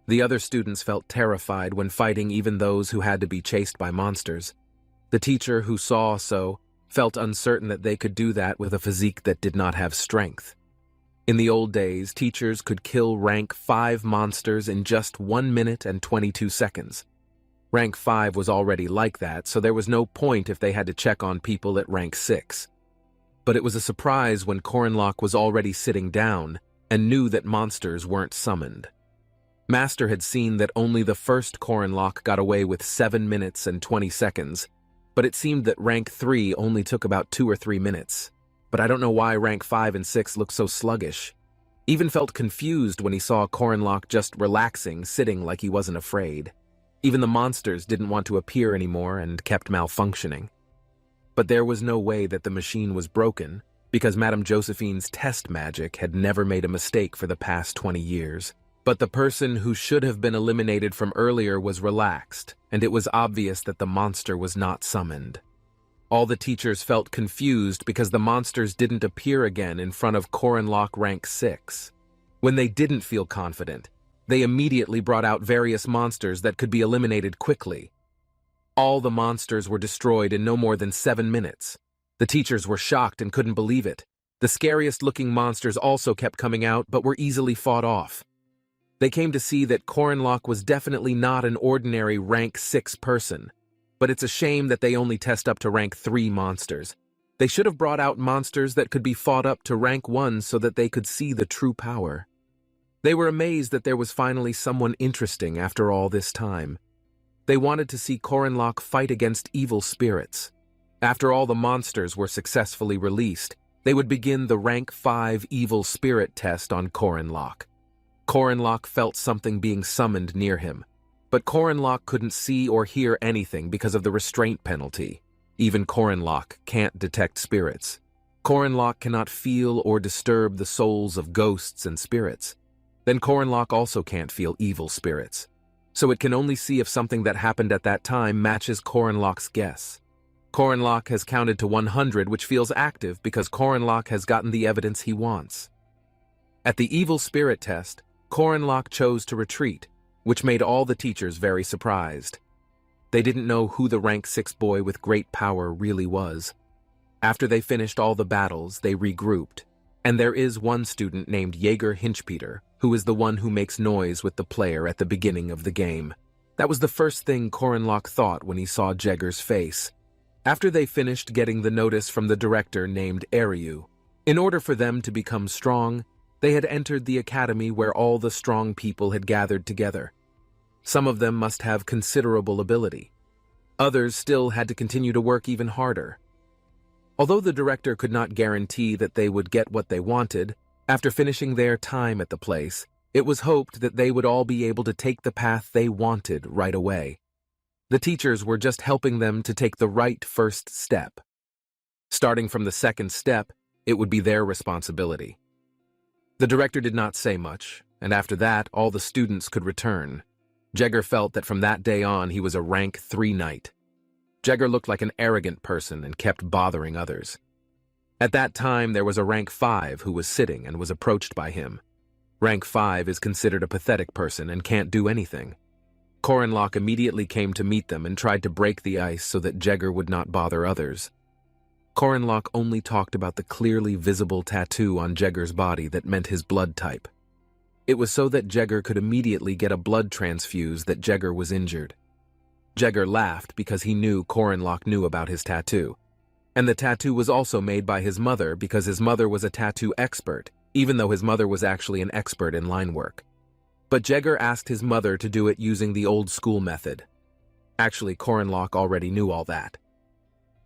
The other students felt terrified when fighting even those who had to be chased by monsters. The teacher who saw so felt uncertain that they could do that with a physique that did not have strength. In the old days, teachers could kill rank 5 monsters in just 1 minute and 22 seconds. Rank 5 was already like that, so there was no point if they had to check on people at rank 6. But it was a surprise when Corinlock was already sitting down and knew that monsters weren't summoned. Master had seen that only the first Corinlock got away with 7 minutes and 20 seconds, but it seemed that rank 3 only took about 2 or 3 minutes. But I don't know why rank 5 and 6 looked so sluggish. Even felt confused when he saw Corinlock just relaxing, sitting like he wasn't afraid. Even the monsters didn't want to appear anymore and kept malfunctioning. But there was no way that the machine was broken, because Madame Josephine's test magic had never made a mistake for the past 20 years. But the person who should have been eliminated from earlier was relaxed, and it was obvious that the monster was not summoned. All the teachers felt confused because the monsters didn't appear again in front of Korenlock rank 6. When they didn't feel confident, they immediately brought out various monsters that could be eliminated quickly. All the monsters were destroyed in no more than 7 minutes. The teachers were shocked and couldn't believe it. The scariest-looking monsters also kept coming out but were easily fought off. They came to see that Korenlock was definitely not an ordinary rank 6 person, but it's a shame that they only test up to rank 3 monsters. They should have brought out monsters that could be fought up to rank 1 so that they could see the true power. They were amazed that there was finally someone interesting after all this time. They wanted to see Korenlock fight against evil spirits. After all the monsters were successfully released, they would begin the rank 5 evil spirit test on Korenlock. Korenlock felt something being summoned near him, but Korenlock couldn't see or hear anything because of the restraint penalty. Even Korenlock can't detect spirits. Korenlock cannot feel or disturb the souls of ghosts and spirits. Then Korenlock also can't feel evil spirits. So it can only see if something that happened at that time matches Korenlock's guess. Korenlock has counted to 100, which feels active because Korenlock has gotten the evidence he wants. At the evil spirit test, Korenlock chose to retreat, which made all the teachers very surprised. They didn't know who the rank 6 boy with great power really was. After they finished all the battles, they regrouped, and there is one student named Jaeger Hinchpeter, who is the one who makes noise with the player at the beginning of the game. That was the first thing Korenlock thought when he saw Jaeger's face. After they finished getting the notice from the director named Ariu, in order for them to become strong, they had entered the academy where all the strong people had gathered together. Some of them must have considerable ability. Others still had to continue to work even harder. Although the director could not guarantee that they would get what they wanted, after finishing their time at the place, it was hoped that they would all be able to take the path they wanted right away. The teachers were just helping them to take the right first step. Starting from the second step, it would be their responsibility. The director did not say much, and after that, all the students could return. Jaeger felt that from that day on, he was a rank 3 knight. Jaeger looked like an arrogant person and kept bothering others. At that time, there was a rank 5 who was sitting and was approached by him. Rank 5 is considered a pathetic person and can't do anything. Korenlock immediately came to meet them and tried to break the ice so that Jaeger would not bother others. Korenlock only talked about the clearly visible tattoo on Jaeger's body that meant his blood type. It was so that Jaeger could immediately get a blood transfuse that Jaeger was injured. Jaeger laughed because he knew Korenlock knew about his tattoo. And the tattoo was also made by his mother because his mother was a tattoo expert, even though his mother was actually an expert in line work. But Jaeger asked his mother to do it using the old school method. Actually, Korenlock already knew all that.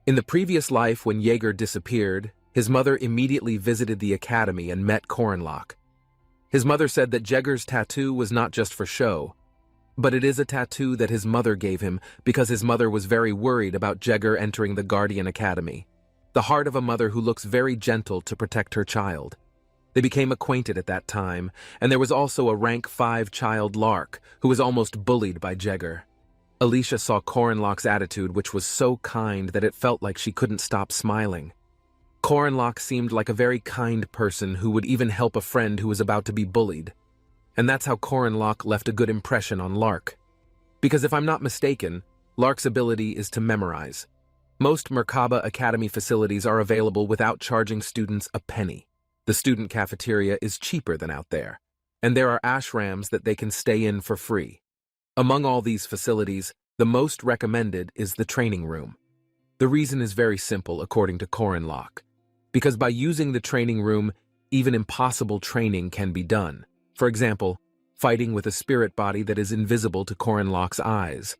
In the previous life, when Jaeger disappeared, his mother immediately visited the academy and met Korenlock. His mother said that Jaeger's tattoo was not just for show, but it is a tattoo that his mother gave him because his mother was very worried about Jaeger entering the Guardian Academy. The heart of a mother who looks very gentle to protect her child. They became acquainted at that time, and there was also a rank 5 child, Lark, who was almost bullied by Jaeger. Alicia saw Korenlock's attitude, which was so kind that it felt like she couldn't stop smiling. Korenlock seemed like a very kind person who would even help a friend who was about to be bullied. And that's how Korenlock left a good impression on Lark. Because if I'm not mistaken, Lark's ability is to memorize. Most Merkaba Academy facilities are available without charging students a penny. The student cafeteria is cheaper than out there, and there are ashrams that they can stay in for free. Among all these facilities, the most recommended is the training room. The reason is very simple according to Korenlock. Because by using the training room, even impossible training can be done. For example, fighting with a spirit body that is invisible to Korenlock's eyes.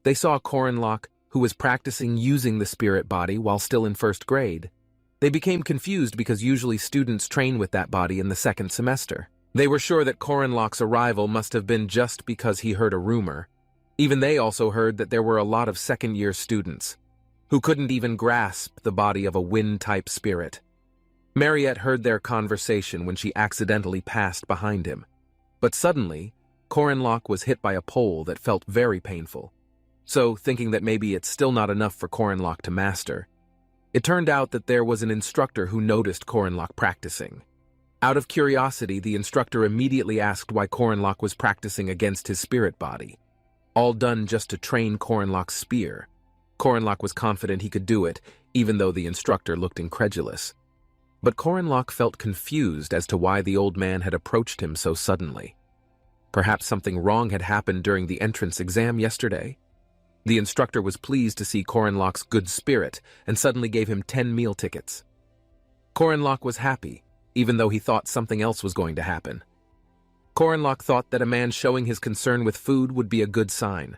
They saw Korenlock, who was practicing using the spirit body while still in first grade. They became confused because usually students train with that body in the second semester. They were sure that Korenlock's arrival must have been just because he heard a rumor. Even they also heard that there were a lot of second-year students who couldn't even grasp the body of a wind-type spirit. Mariette heard their conversation when she accidentally passed behind him. But suddenly, Corinlock was hit by a pole that felt very painful. So, thinking that maybe it's still not enough for Corinlock to master, it turned out that there was an instructor who noticed Corinlock practicing. Out of curiosity, the instructor immediately asked why Corinlock was practicing against his spirit body. All done just to train Corinlock's spear. Corinlock was confident he could do it, even though the instructor looked incredulous. But Corinlock felt confused as to why the old man had approached him so suddenly. Perhaps something wrong had happened during the entrance exam yesterday? The instructor was pleased to see Corinlock's good spirit and suddenly gave him 10 meal tickets. Corinlock was happy, even though he thought something else was going to happen. Corinlock thought that a man showing his concern with food would be a good sign.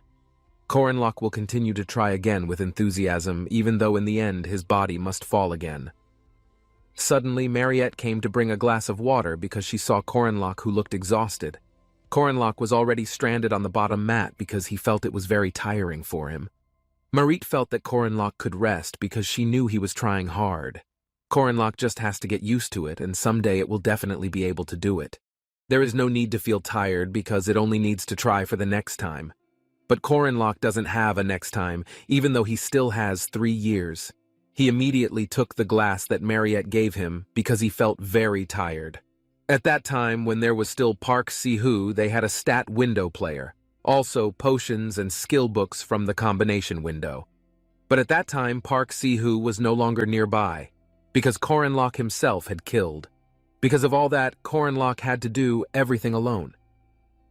Corinlock will continue to try again with enthusiasm, even though in the end his body must fall again. Suddenly, Mariette came to bring a glass of water because she saw Corinlock, who looked exhausted. Corinlock was already stranded on the bottom mat because he felt it was very tiring for him. Mariette felt that Corinlock could rest because she knew he was trying hard. Corinlock just has to get used to it, and someday it will definitely be able to do it. There is no need to feel tired because it only needs to try for the next time. But Corinlock doesn't have a next time, even though he still has 3 years. He immediately took the glass that Mariette gave him because he felt very tired. At that time, when there was still Park Si-hoo, they had a stat window player, also potions and skill books from the combination window. But at that time, Park Si-hoo was no longer nearby, because Corinlock himself had killed. Because of all that, Corinlock had to do everything alone.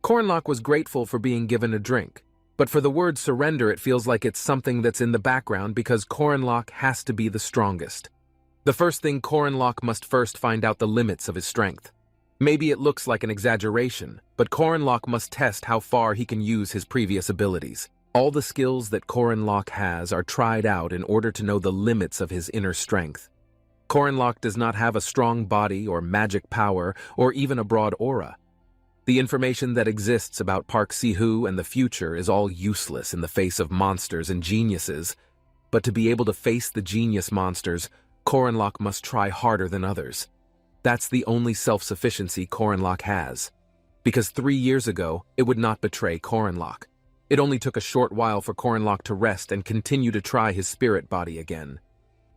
Corinlock was grateful for being given a drink, but for the word surrender it feels like it's something that's in the background because Corinlock has to be the strongest. The first thing, Corinlock must first find out the limits of his strength. Maybe it looks like an exaggeration, but Corinlock must test how far he can use his previous abilities. All the skills that Corinlock has are tried out in order to know the limits of his inner strength. Corinlock does not have a strong body or magic power or even a broad aura. The information that exists about Park Si-hoo and the future is all useless in the face of monsters and geniuses. But to be able to face the genius monsters, Corinlock must try harder than others. That's the only self-sufficiency Corinlock has. Because 3 years ago, it would not betray Corinlock. It only took a short while for Corinlock to rest and continue to try his spirit body again.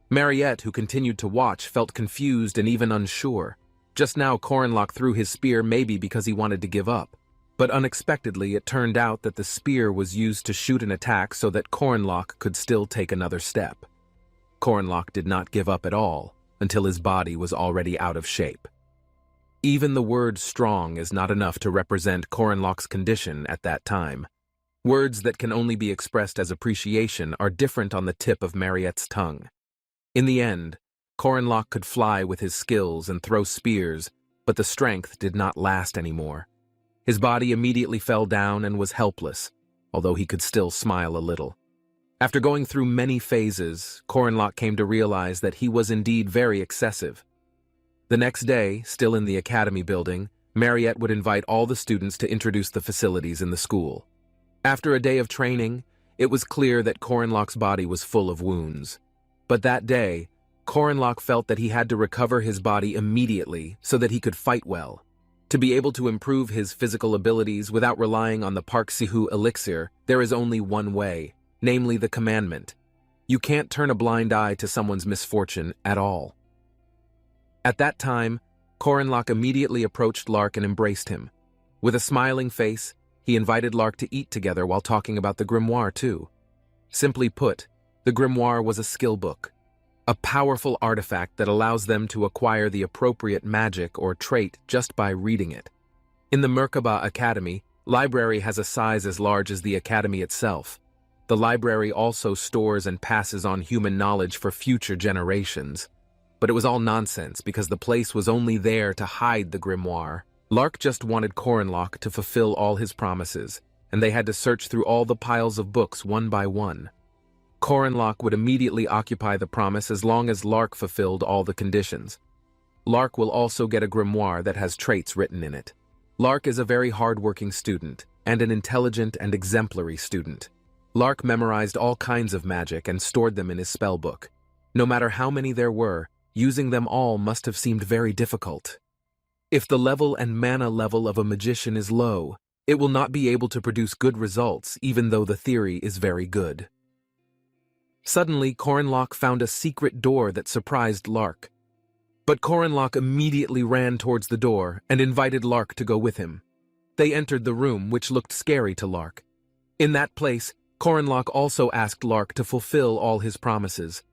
Mariette, who continued to watch, felt confused and even unsure. Just now, Corinlock threw his spear maybe because he wanted to give up. But unexpectedly, it turned out that the spear was used to shoot an attack so that Corinlock could still take another step. Corinlock did not give up at all until his body was already out of shape. Even the word strong is not enough to represent Corinlock's condition at that time. Words that can only be expressed as appreciation are different on the tip of Mariette's tongue. In the end, Corinlock could fly with his skills and throw spears, but the strength did not last anymore. His body immediately fell down and was helpless, although he could still smile a little. After going through many phases, Corinlock came to realize that he was indeed very excessive. The next day, still in the academy building, Mariette would invite all the students to introduce the facilities in the school. After a day of training, it was clear that Corinlock's body was full of wounds. But that day, Corinlock felt that he had to recover his body immediately so that he could fight well. To be able to improve his physical abilities without relying on the Park Si-hoo elixir, there is only one way, namely the commandment. You can't turn a blind eye to someone's misfortune at all. At that time, Corinlock immediately approached Lark and embraced him. With a smiling face, he invited Lark to eat together while talking about the grimoire too. Simply put, the grimoire was a skill book, a powerful artifact that allows them to acquire the appropriate magic or trait just by reading it. In the Merkaba Academy, library has a size as large as the academy itself. The library also stores and passes on human knowledge for future generations. But it was all nonsense because the place was only there to hide the grimoire. Lark just wanted Corinlock to fulfill all his promises, and they had to search through all the piles of books one by one. Corinlock would immediately occupy the promise as long as Lark fulfilled all the conditions. Lark will also get a grimoire that has traits written in it. Lark is a very hard-working student, and an intelligent and exemplary student. Lark memorized all kinds of magic and stored them in his spellbook. No matter how many there were, using them all must have seemed very difficult. If the level and mana level of a magician is low, it will not be able to produce good results even though the theory is very good. Suddenly, Corinlock found a secret door that surprised Lark. But Corinlock immediately ran towards the door and invited Lark to go with him. They entered the room, which looked scary to Lark. In that place, Corinlock also asked Lark to fulfill all his promises.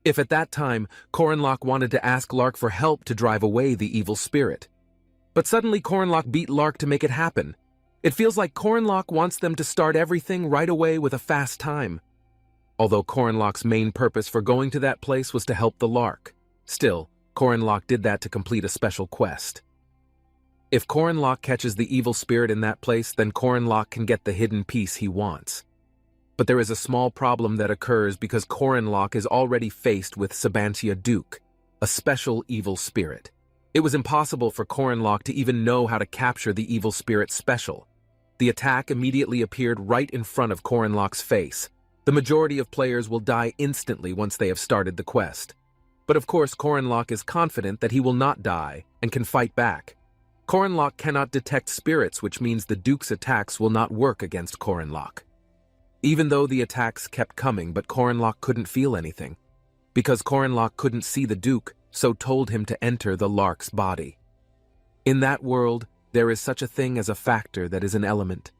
If at that time, Corinlock wanted to ask Lark for help to drive away the evil spirit. But suddenly Corinlock beat Lark to make it happen. It feels like Corinlock wants them to start everything right away with a fast time. Although Corinlock's main purpose for going to that place was to help the Lark, still, Corinlock did that to complete a special quest. If Corinlock catches the evil spirit in that place, then Corinlock can get the hidden piece he wants. But there is a small problem that occurs because Corinlock is already faced with Sabantia Duke, a special evil spirit. It was impossible for Corinlock to even know how to capture the evil spirit's special. The attack immediately appeared right in front of Corinlock's face. The majority of players will die instantly once they have started the quest. But of course Corinlock is confident that he will not die and can fight back. Corinlock cannot detect spirits, which means the Duke's attacks will not work against Corinlock. Even though the attacks kept coming, but Corinlock couldn't feel anything. Because Corinlock couldn't see the Duke, so told him to enter the Lark's body. In that world, there is such a thing as a factor that is an element.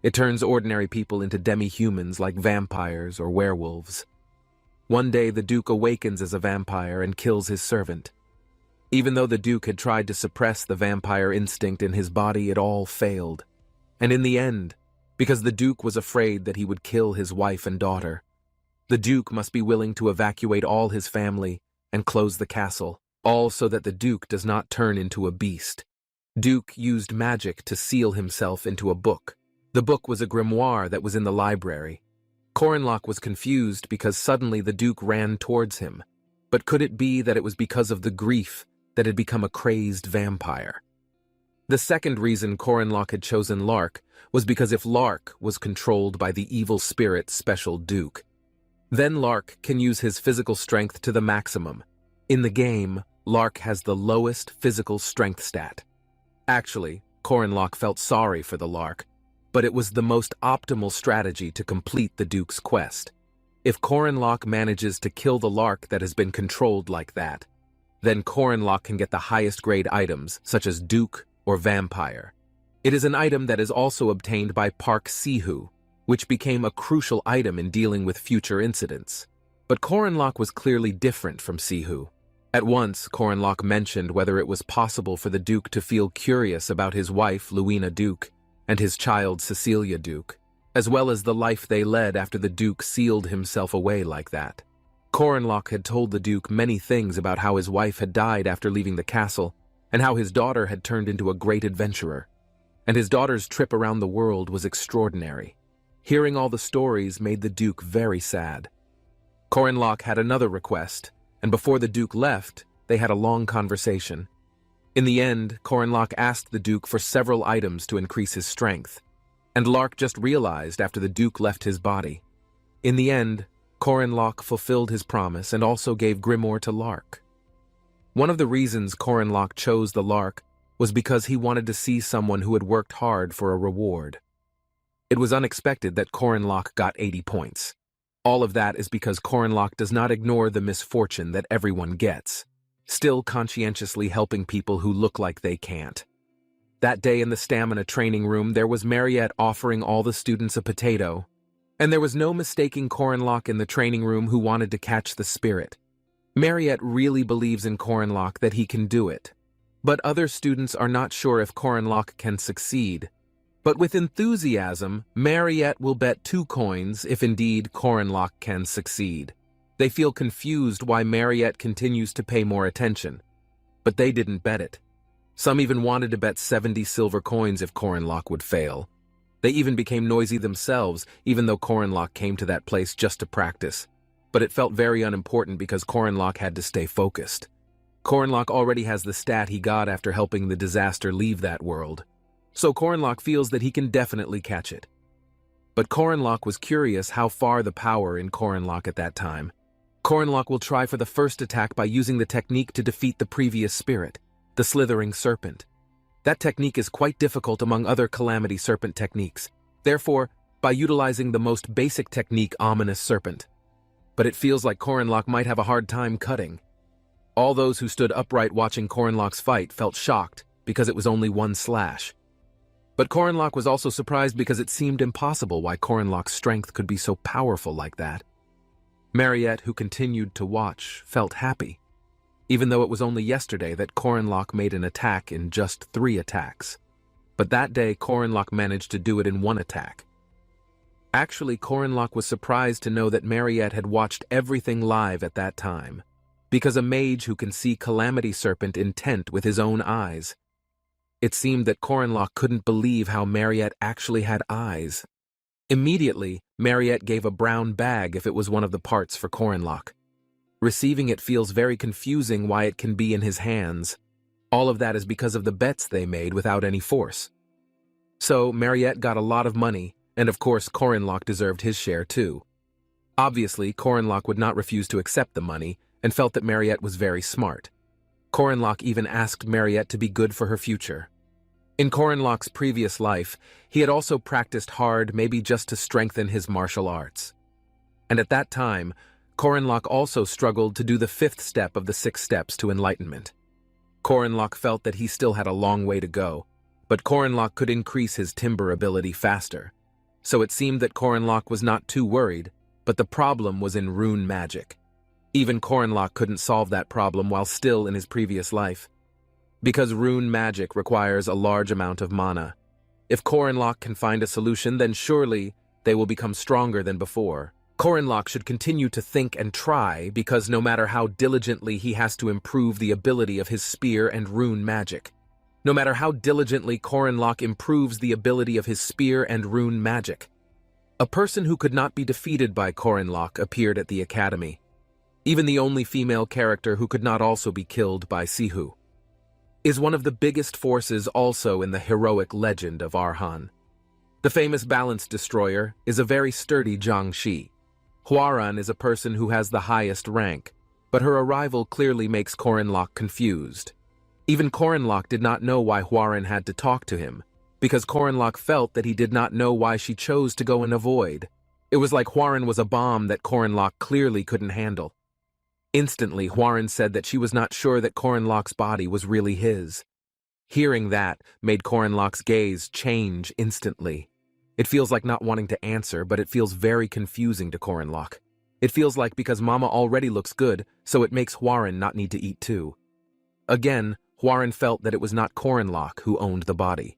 It turns ordinary people into demi-humans like vampires or werewolves. One day the Duke awakens as a vampire and kills his servant. Even though the Duke had tried to suppress the vampire instinct in his body, it all failed. And in the end, because the Duke was afraid that he would kill his wife and daughter, the Duke must be willing to evacuate all his family and close the castle, all so that the Duke does not turn into a beast. Duke used magic to seal himself into a book. The book was a grimoire that was in the library. Corinlock was confused because suddenly the Duke ran towards him. But could it be that it was because of the grief that had become a crazed vampire? The second reason Corinlock had chosen Lark was because if Lark was controlled by the evil spirit Special Duke, then Lark can use his physical strength to the maximum. In the game, Lark has the lowest physical strength stat. Actually, Corinlock felt sorry for the Lark, but it was the most optimal strategy to complete the Duke's quest. If Corinlock manages to kill the Lark that has been controlled like that, then Corinlock can get the highest grade items, such as Duke or Vampire. It is an item that is also obtained by Park Sihu, which became a crucial item in dealing with future incidents. But Corinlock was clearly different from Sihu. At once, Corinlock mentioned whether it was possible for the Duke to feel curious about his wife, Luina Duke, and his child, Cecilia Duke, as well as the life they led after the Duke sealed himself away like that. Corinlock had told the Duke many things about how his wife had died after leaving the castle, and how his daughter had turned into a great adventurer. And his daughter's trip around the world was extraordinary. Hearing all the stories made the Duke very sad. Corinlock had another request, and before the Duke left, they had a long conversation. In the end, Corinlock asked the Duke for several items to increase his strength, and Lark just realized after the Duke left his body. In the end, Corinlock fulfilled his promise and also gave Grimoire to Lark. One of the reasons Corinlock chose the Lark was because he wanted to see someone who had worked hard for a reward. It was unexpected that Corinlock got 80 points. All of that is because Corinlock does not ignore the misfortune that everyone gets, still conscientiously helping people who look like they can't. That day in the stamina training room, there was Mariette offering all the students a potato, and there was no mistaking Corinlock in the training room who wanted to catch the spirit. Mariette really believes in Corinlock that he can do it, but other students are not sure if Corinlock can succeed. But with enthusiasm, Mariette will bet 2 coins if indeed Corinlock can succeed. They feel confused why Mariette continues to pay more attention, but they didn't bet it. Some even wanted to bet 70 silver coins if Corinlock would fail. They even became noisy themselves, even though Corinlock came to that place just to practice. But it felt very unimportant because Corinlock had to stay focused. Corinlock already has the stat he got after helping the disaster leave that world, so Corinlock feels that he can definitely catch it. But Corinlock was curious how far the power in Corinlock at that time. Corinlock will try for the first attack by using the technique to defeat the previous spirit, the slithering serpent. That technique is quite difficult among other calamity serpent techniques. Therefore, by utilizing the most basic technique, ominous serpent. But it feels like Korenlock might have a hard time cutting. All those who stood upright watching Korenlock's fight felt shocked because it was only one slash. But Korenlock was also surprised because it seemed impossible why Korenlock's strength could be so powerful like that. Mariette, who continued to watch, felt happy, even though it was only yesterday that Korenlock made an attack in just 3 attacks. But that day, Korenlock managed to do it in 1 attack. Actually, Korenlock was surprised to know that Mariette had watched everything live at that time, because a mage who can see Calamity Serpent intent with his own eyes. It seemed that Korenlock couldn't believe how Mariette actually had eyes. Immediately, Mariette gave a brown bag if it was one of the parts for Korenlock. Receiving it feels very confusing why it can be in his hands. All of that is because of the bets they made without any force. So, Mariette got a lot of money, and of course Korenlock deserved his share too. Obviously, Korenlock would not refuse to accept the money, and felt that Mariette was very smart. Korenlock even asked Mariette to be good for her future. In Korenlock's previous life, he had also practiced hard, maybe just to strengthen his martial arts. And at that time, Korenlock also struggled to do the 5th step of the 6 steps to enlightenment. Korenlock felt that he still had a long way to go, but Korenlock could increase his timber ability faster. So it seemed that Korenlock was not too worried, but the problem was in rune magic. Even Korenlock couldn't solve that problem while still in his previous life, because rune magic requires a large amount of mana. If Korenlock can find a solution, then surely they will become stronger than before. Korenlock should continue to think and try, because no matter how diligently he has to improve the ability of his spear and rune magic. No matter how diligently Korenlock improves the ability of his spear and rune magic. A person who could not be defeated by Korenlock appeared at the academy. Even the only female character who could not also be killed by Sihu. Is one of the biggest forces also in the heroic legend of Arhan. The famous balance destroyer is a very sturdy Jiangshi. Hwaran is a person who has the highest rank, but her arrival clearly makes Korenlock confused. Even Korenlock did not know why Hwaran had to talk to him, because Korenlock felt that he did not know why she chose to go and avoid. It was like Hwaran was a bomb that Korenlock clearly couldn't handle. Instantly, Hwaran said that she was not sure that Korenlock's body was really his. Hearing that made Korenlock's gaze change instantly. It feels like not wanting to answer, but it feels very confusing to Korenlock. It feels like because Mama already looks good, so it makes Hwaran not need to eat too. Again, Hwaran felt that it was not Korenlock who owned the body.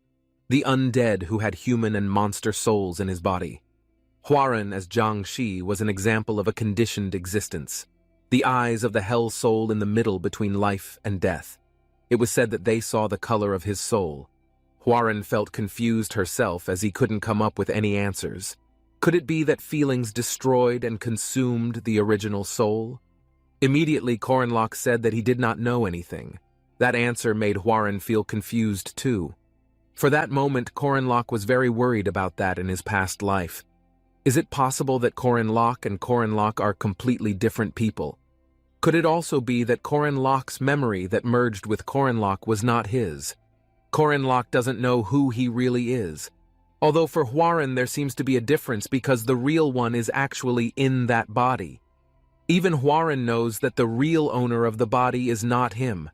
The undead who had human and monster souls in his body. Hwaran as Jiangshi was an example of a conditioned existence. The eyes of the hell soul in the middle between life and death. It was said that they saw the color of his soul. Hwaran felt confused herself as he couldn't come up with any answers. Could it be that feelings destroyed and consumed the original soul? Immediately, Korenlock said that he did not know anything. That answer made Hwaran feel confused too. For that moment, Korenlock was very worried about that in his past life. Is it possible that Korenlock and Korenlock are completely different people? Could it also be that Korenlock's memory that merged with Korenlock was not his? Korenlock doesn't know who he really is. Although for Hwaran there seems to be a difference because the real one is actually in that body. Even Hwaran knows that the real owner of the body is not him.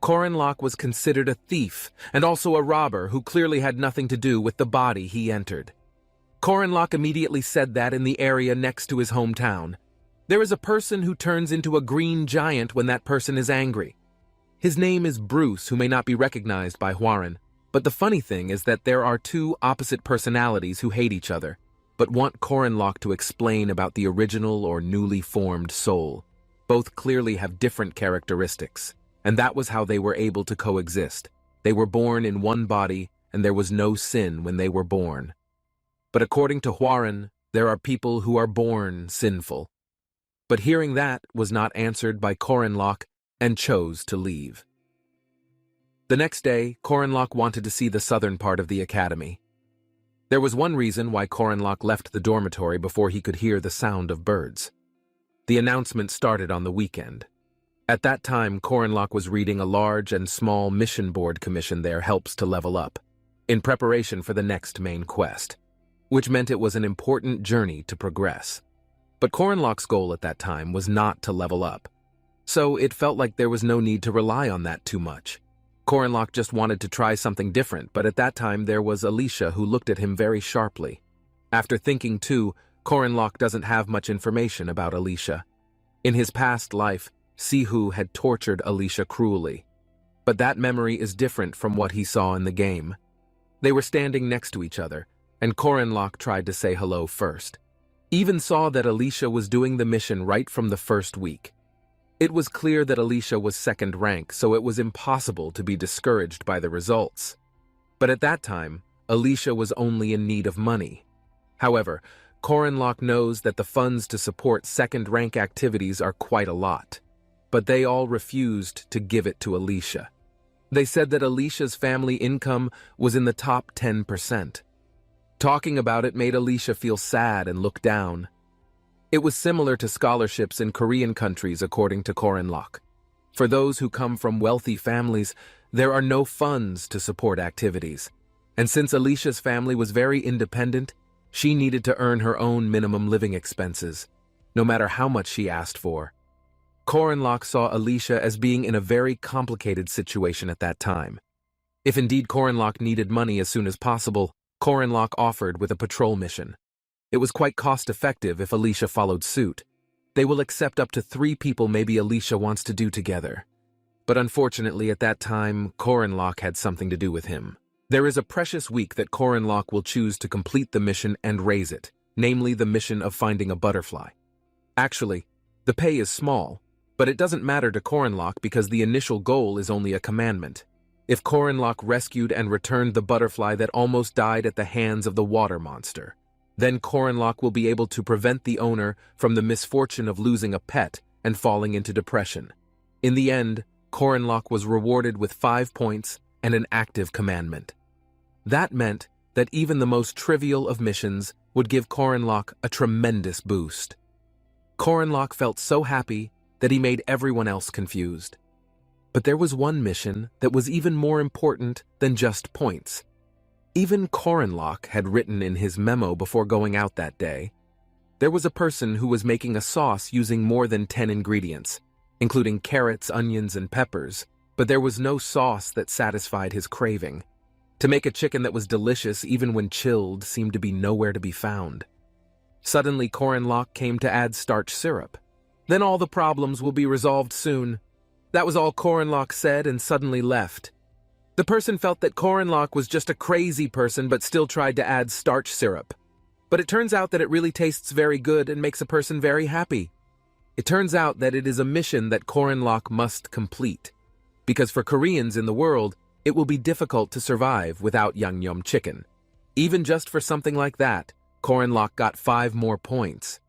Korenlock was considered a thief and also a robber who clearly had nothing to do with the body he entered. Korenlock immediately said that in the area next to his hometown. There is a person who turns into a green giant when that person is angry. His name is Bruce, who may not be recognized by Hwaran. But the funny thing is that there are 2 opposite personalities who hate each other, but want Korenlock to explain about the original or newly formed soul. Both clearly have different characteristics, and that was how they were able to coexist. They were born in one body, and there was no sin when they were born. But according to Hwaran, there are people who are born sinful. But hearing that was not answered by Korenlock and chose to leave. The next day, Korenlock wanted to see the southern part of the academy. There was one reason why Korenlock left the dormitory before he could hear the sound of birds. The announcement started on the weekend. At that time, Corinlock was reading a large and small mission board commission there helps to level up, in preparation for the next main quest, which meant it was an important journey to progress. But Corinlock's goal at that time was not to level up, so it felt like there was no need to rely on that too much. Corinlock just wanted to try something different, but at that time there was Alicia who looked at him very sharply. After thinking too, Corinlock doesn't have much information about Alicia. In his past life, Sihu had tortured Alicia cruelly, but that memory is different from what he saw in the game. They were standing next to each other, and Corinlock tried to say hello first. Even saw that Alicia was doing the mission right from the first week. It was clear that Alicia was second rank, so it was impossible to be discouraged by the results. But at that time, Alicia was only in need of money. However, Corinlock knows that the funds to support second-rank activities are quite a lot, but they all refused to give it to Alicia. They said that Alicia's family income was in the top 10%. Talking about it made Alicia feel sad and look down. It was similar to scholarships in Korean countries, according to Corinlock. For those who come from wealthy families, there are no funds to support activities. And since Alicia's family was very independent, she needed to earn her own minimum living expenses, no matter how much she asked for. Corinlock saw Alicia as being in a very complicated situation at that time. If indeed Corinlock needed money as soon as possible, Corinlock offered with a patrol mission. It was quite cost-effective if Alicia followed suit. They will accept up to 3 people maybe Alicia wants to do together. But unfortunately at that time, Corinlock had something to do with him. There is a precious week that Corinlock will choose to complete the mission and raise it, namely the mission of finding a butterfly. Actually, the pay is small, but it doesn't matter to Corinlock because the initial goal is only a commandment. If Corinlock rescued and returned the butterfly that almost died at the hands of the water monster, then Corinlock will be able to prevent the owner from the misfortune of losing a pet and falling into depression. In the end, Corinlock was rewarded with 5 points and an active commandment. That meant that even the most trivial of missions would give Corinlock a tremendous boost. Corinlock felt so happy that he made everyone else confused. But there was one mission that was even more important than just points. Even Corinlock had written in his memo before going out that day, there was a person who was making a sauce using more than 10 ingredients, including carrots, onions, and peppers, but there was no sauce that satisfied his craving. To make a chicken that was delicious even when chilled seemed to be nowhere to be found. Suddenly Corinlock came to add starch syrup. Then all the problems will be resolved soon. That was all Corinlock said and suddenly left. The person felt that Corinlock was just a crazy person but still tried to add starch syrup. But it turns out that it really tastes very good and makes a person very happy. It turns out that it is a mission that Corinlock must complete. Because for Koreans in the world, it will be difficult to survive without Yangnyeom chicken. Even just for something like that, Corinlock got 5 more points.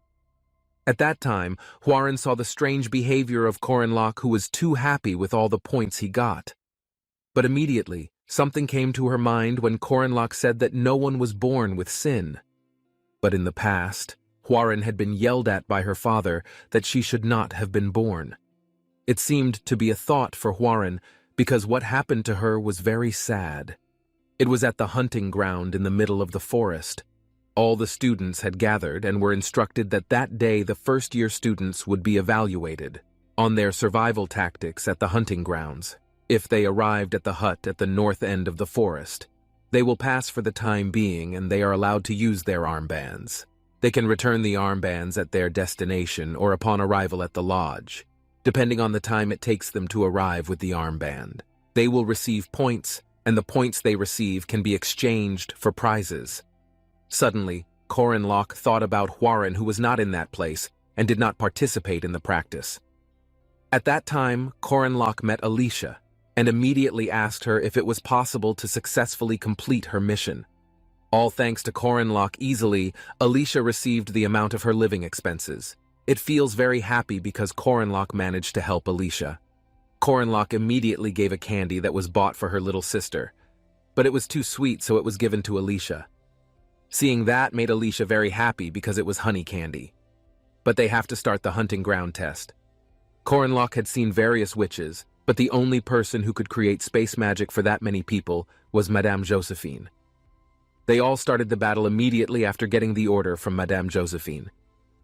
At that time, Hwarin saw the strange behavior of Corinlock, who was too happy with all the points he got. But immediately, something came to her mind when Corinlock said that no one was born with sin. But in the past, Hwarin had been yelled at by her father that she should not have been born. It seemed to be a thought for Hwarin because what happened to her was very sad. It was at the hunting ground in the middle of the forest. All the students had gathered and were instructed that that day the first-year students would be evaluated on their survival tactics at the hunting grounds. If they arrived at the hut at the north end of the forest, they will pass for the time being and they are allowed to use their armbands. They can return the armbands at their destination or upon arrival at the lodge, depending on the time it takes them to arrive with the armband. They will receive points, and the points they receive can be exchanged for prizes. Suddenly, Corinlock thought about Hwarin, who was not in that place and did not participate in the practice. At that time, Corinlock met Alicia and immediately asked her if it was possible to successfully complete her mission. All thanks to Corinlock easily, Alicia received the amount of her living expenses. It feels very happy because Corinlock managed to help Alicia. Corinlock immediately gave a candy that was bought for her little sister, but it was too sweet, so it was given to Alicia. Seeing that made Alicia very happy because it was honey candy. But they have to start the hunting ground test. Corinlock had seen various witches, but the only person who could create space magic for that many people was Madame Josephine. They all started the battle immediately after getting the order from Madame Josephine.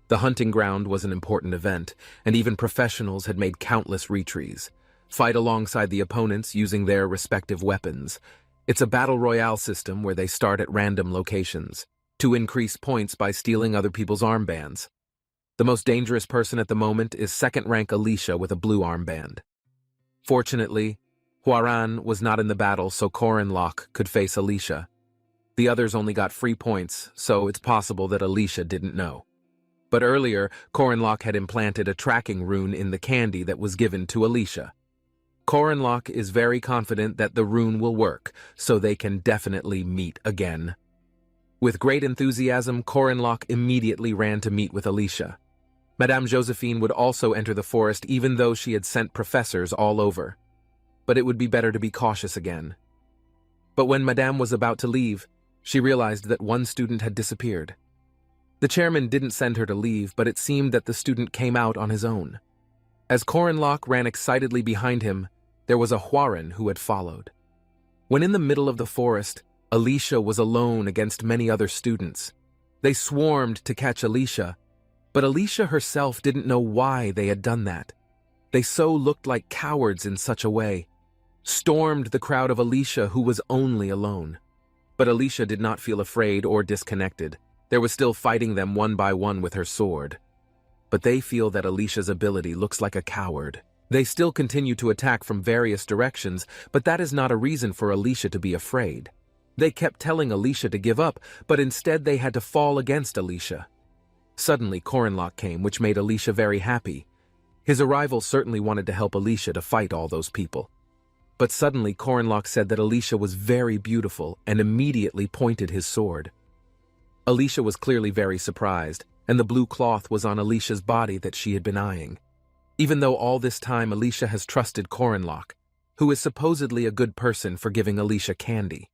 The hunting ground was an important event, and even professionals had made countless retreats. Fight alongside the opponents using their respective weapons. It's a battle royale system where they start at random locations, to increase points by stealing other people's armbands. The most dangerous person at the moment is second-rank Alicia with a blue armband. Fortunately, Huaran was not in the battle, so Corinlock could face Alicia. The others only got free points, so it's possible that Alicia didn't know. But earlier, Corinlock had implanted a tracking rune in the candy that was given to Alicia. Corinlock is very confident that the rune will work, so they can definitely meet again. With great enthusiasm, Corinlock immediately ran to meet with Alicia. Madame Josephine would also enter the forest even though she had sent professors all over. But it would be better to be cautious again. But when Madame was about to leave, she realized that one student had disappeared. The chairman didn't send her to leave, but it seemed that the student came out on his own. As Corinlock ran excitedly behind him, there was a Huaran who had followed. When in the middle of the forest, Alicia was alone against many other students. They swarmed to catch Alicia, but Alicia herself didn't know why they had done that. They so looked like cowards in such a way. Stormed the crowd of Alicia, who was only alone. But Alicia did not feel afraid or disconnected. There was still fighting them one by one with her sword. But they feel that Alicia's ability looks like a coward. They still continue to attack from various directions, but that is not a reason for Alicia to be afraid. They kept telling Alicia to give up, but instead they had to fall against Alicia. Suddenly, Corinlock came, which made Alicia very happy. His arrival certainly wanted to help Alicia to fight all those people. But suddenly, Corinlock said that Alicia was very beautiful and immediately pointed his sword. Alicia was clearly very surprised, and the blue cloth was on Alicia's body that she had been eyeing. Even though all this time Alicia has trusted Corinlock, who is supposedly a good person for giving Alicia candy.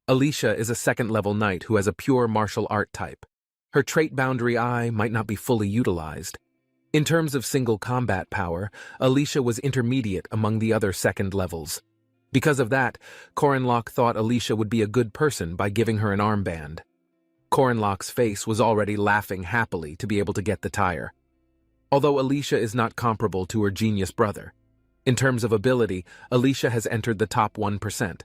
Alicia is a second-level knight who has a pure martial art type. Her trait boundary eye might not be fully utilized. In terms of single combat power, Alicia was intermediate among the other second levels. Because of that, Corinlock thought Alicia would be a good person by giving her an armband. Corinlock's face was already laughing happily to be able to get the tire. Although Alicia is not comparable to her genius brother. In terms of ability, Alicia has entered the top 1%.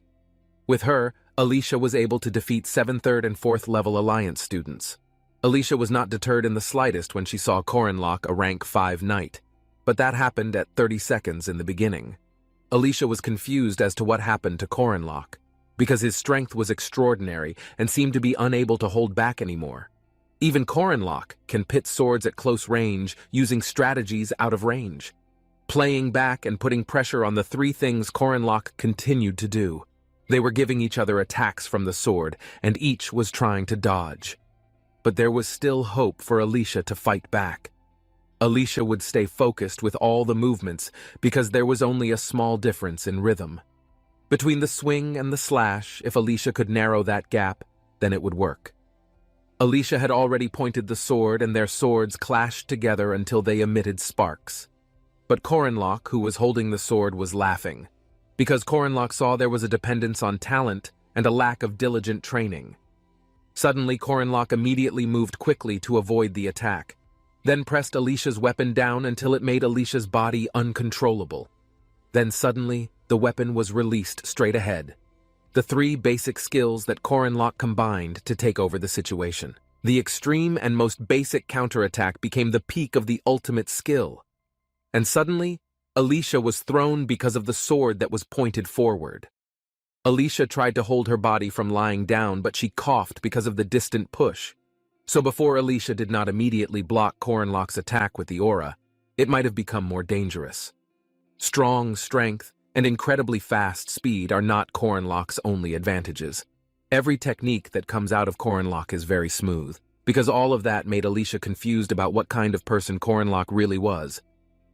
With her, Alicia was able to defeat 7th, 3rd, and 4th level Alliance students. Alicia was not deterred in the slightest when she saw Corinlock, a rank 5 knight, but that happened at 30 seconds in the beginning. Alicia was confused as to what happened to Corinlock, because his strength was extraordinary and seemed to be unable to hold back anymore. Even Corinlock can pit swords at close range using strategies out of range. Playing back and putting pressure on the three things Corinlock continued to do. They were giving each other attacks from the sword, and each was trying to dodge. But there was still hope for Alicia to fight back. Alicia would stay focused with all the movements because there was only a small difference in rhythm. Between the swing and the slash, if Alicia could narrow that gap, then it would work. Alicia had already pointed the sword and their swords clashed together until they emitted sparks. But Corinlock, who was holding the sword, was laughing, because Corinlock saw there was a dependence on talent and a lack of diligent training. Suddenly, Corinlock immediately moved quickly to avoid the attack, then pressed Alicia's weapon down until it made Alicia's body uncontrollable. Then suddenly, the weapon was released straight ahead. The three basic skills that Corinlock combined to take over the situation. The extreme and most basic counterattack became the peak of the ultimate skill. And suddenly, Alicia was thrown because of the sword that was pointed forward. Alicia tried to hold her body from lying down, but she coughed because of the distant push. So before Alicia did not immediately block Corinlock's attack with the aura, it might have become more dangerous. Strong strength and incredibly fast speed are not Corinlock's only advantages. Every technique that comes out of Corinlock is very smooth, because all of that made Alicia confused about what kind of person Corinlock really was.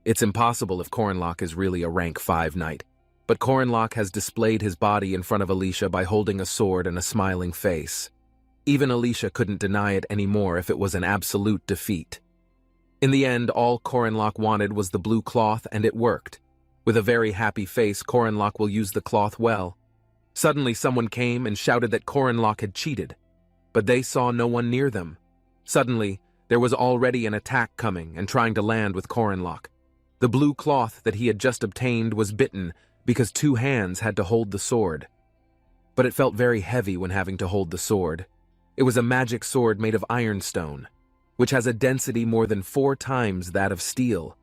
It's impossible if Corinlock is really a rank 5 knight, but Corinlock has displayed his body in front of Alicia by holding a sword and a smiling face. Even Alicia couldn't deny it anymore if it was an absolute defeat. In the end, all Corinlock wanted was the blue cloth, and it worked. With a very happy face, Corinlock will use the cloth well. Suddenly someone came and shouted that Corinlock had cheated, but they saw no one near them. Suddenly, there was already an attack coming and trying to land with Corinlock. The blue cloth that he had just obtained was bitten because 2 hands had to hold the sword. But it felt very heavy when having to hold the sword. It was a magic sword made of ironstone, which has a density more than 4 times that of steel.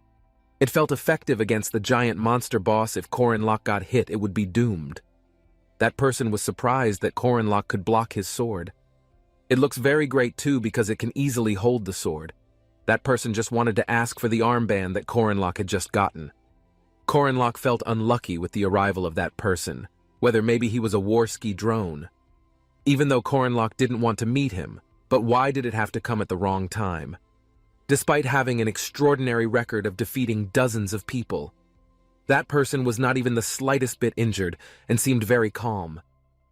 It felt effective against the giant monster boss. If Corinlock got hit, it would be doomed. That person was surprised that Corinlock could block his sword. It looks very great too because it can easily hold the sword. That person just wanted to ask for the armband that Corinlock had just gotten. Corinlock felt unlucky with the arrival of that person, whether maybe he was a Warski drone. Even though Corinlock didn't want to meet him, but why did it have to come at the wrong time? Despite having an extraordinary record of defeating dozens of people, that person was not even the slightest bit injured and seemed very calm.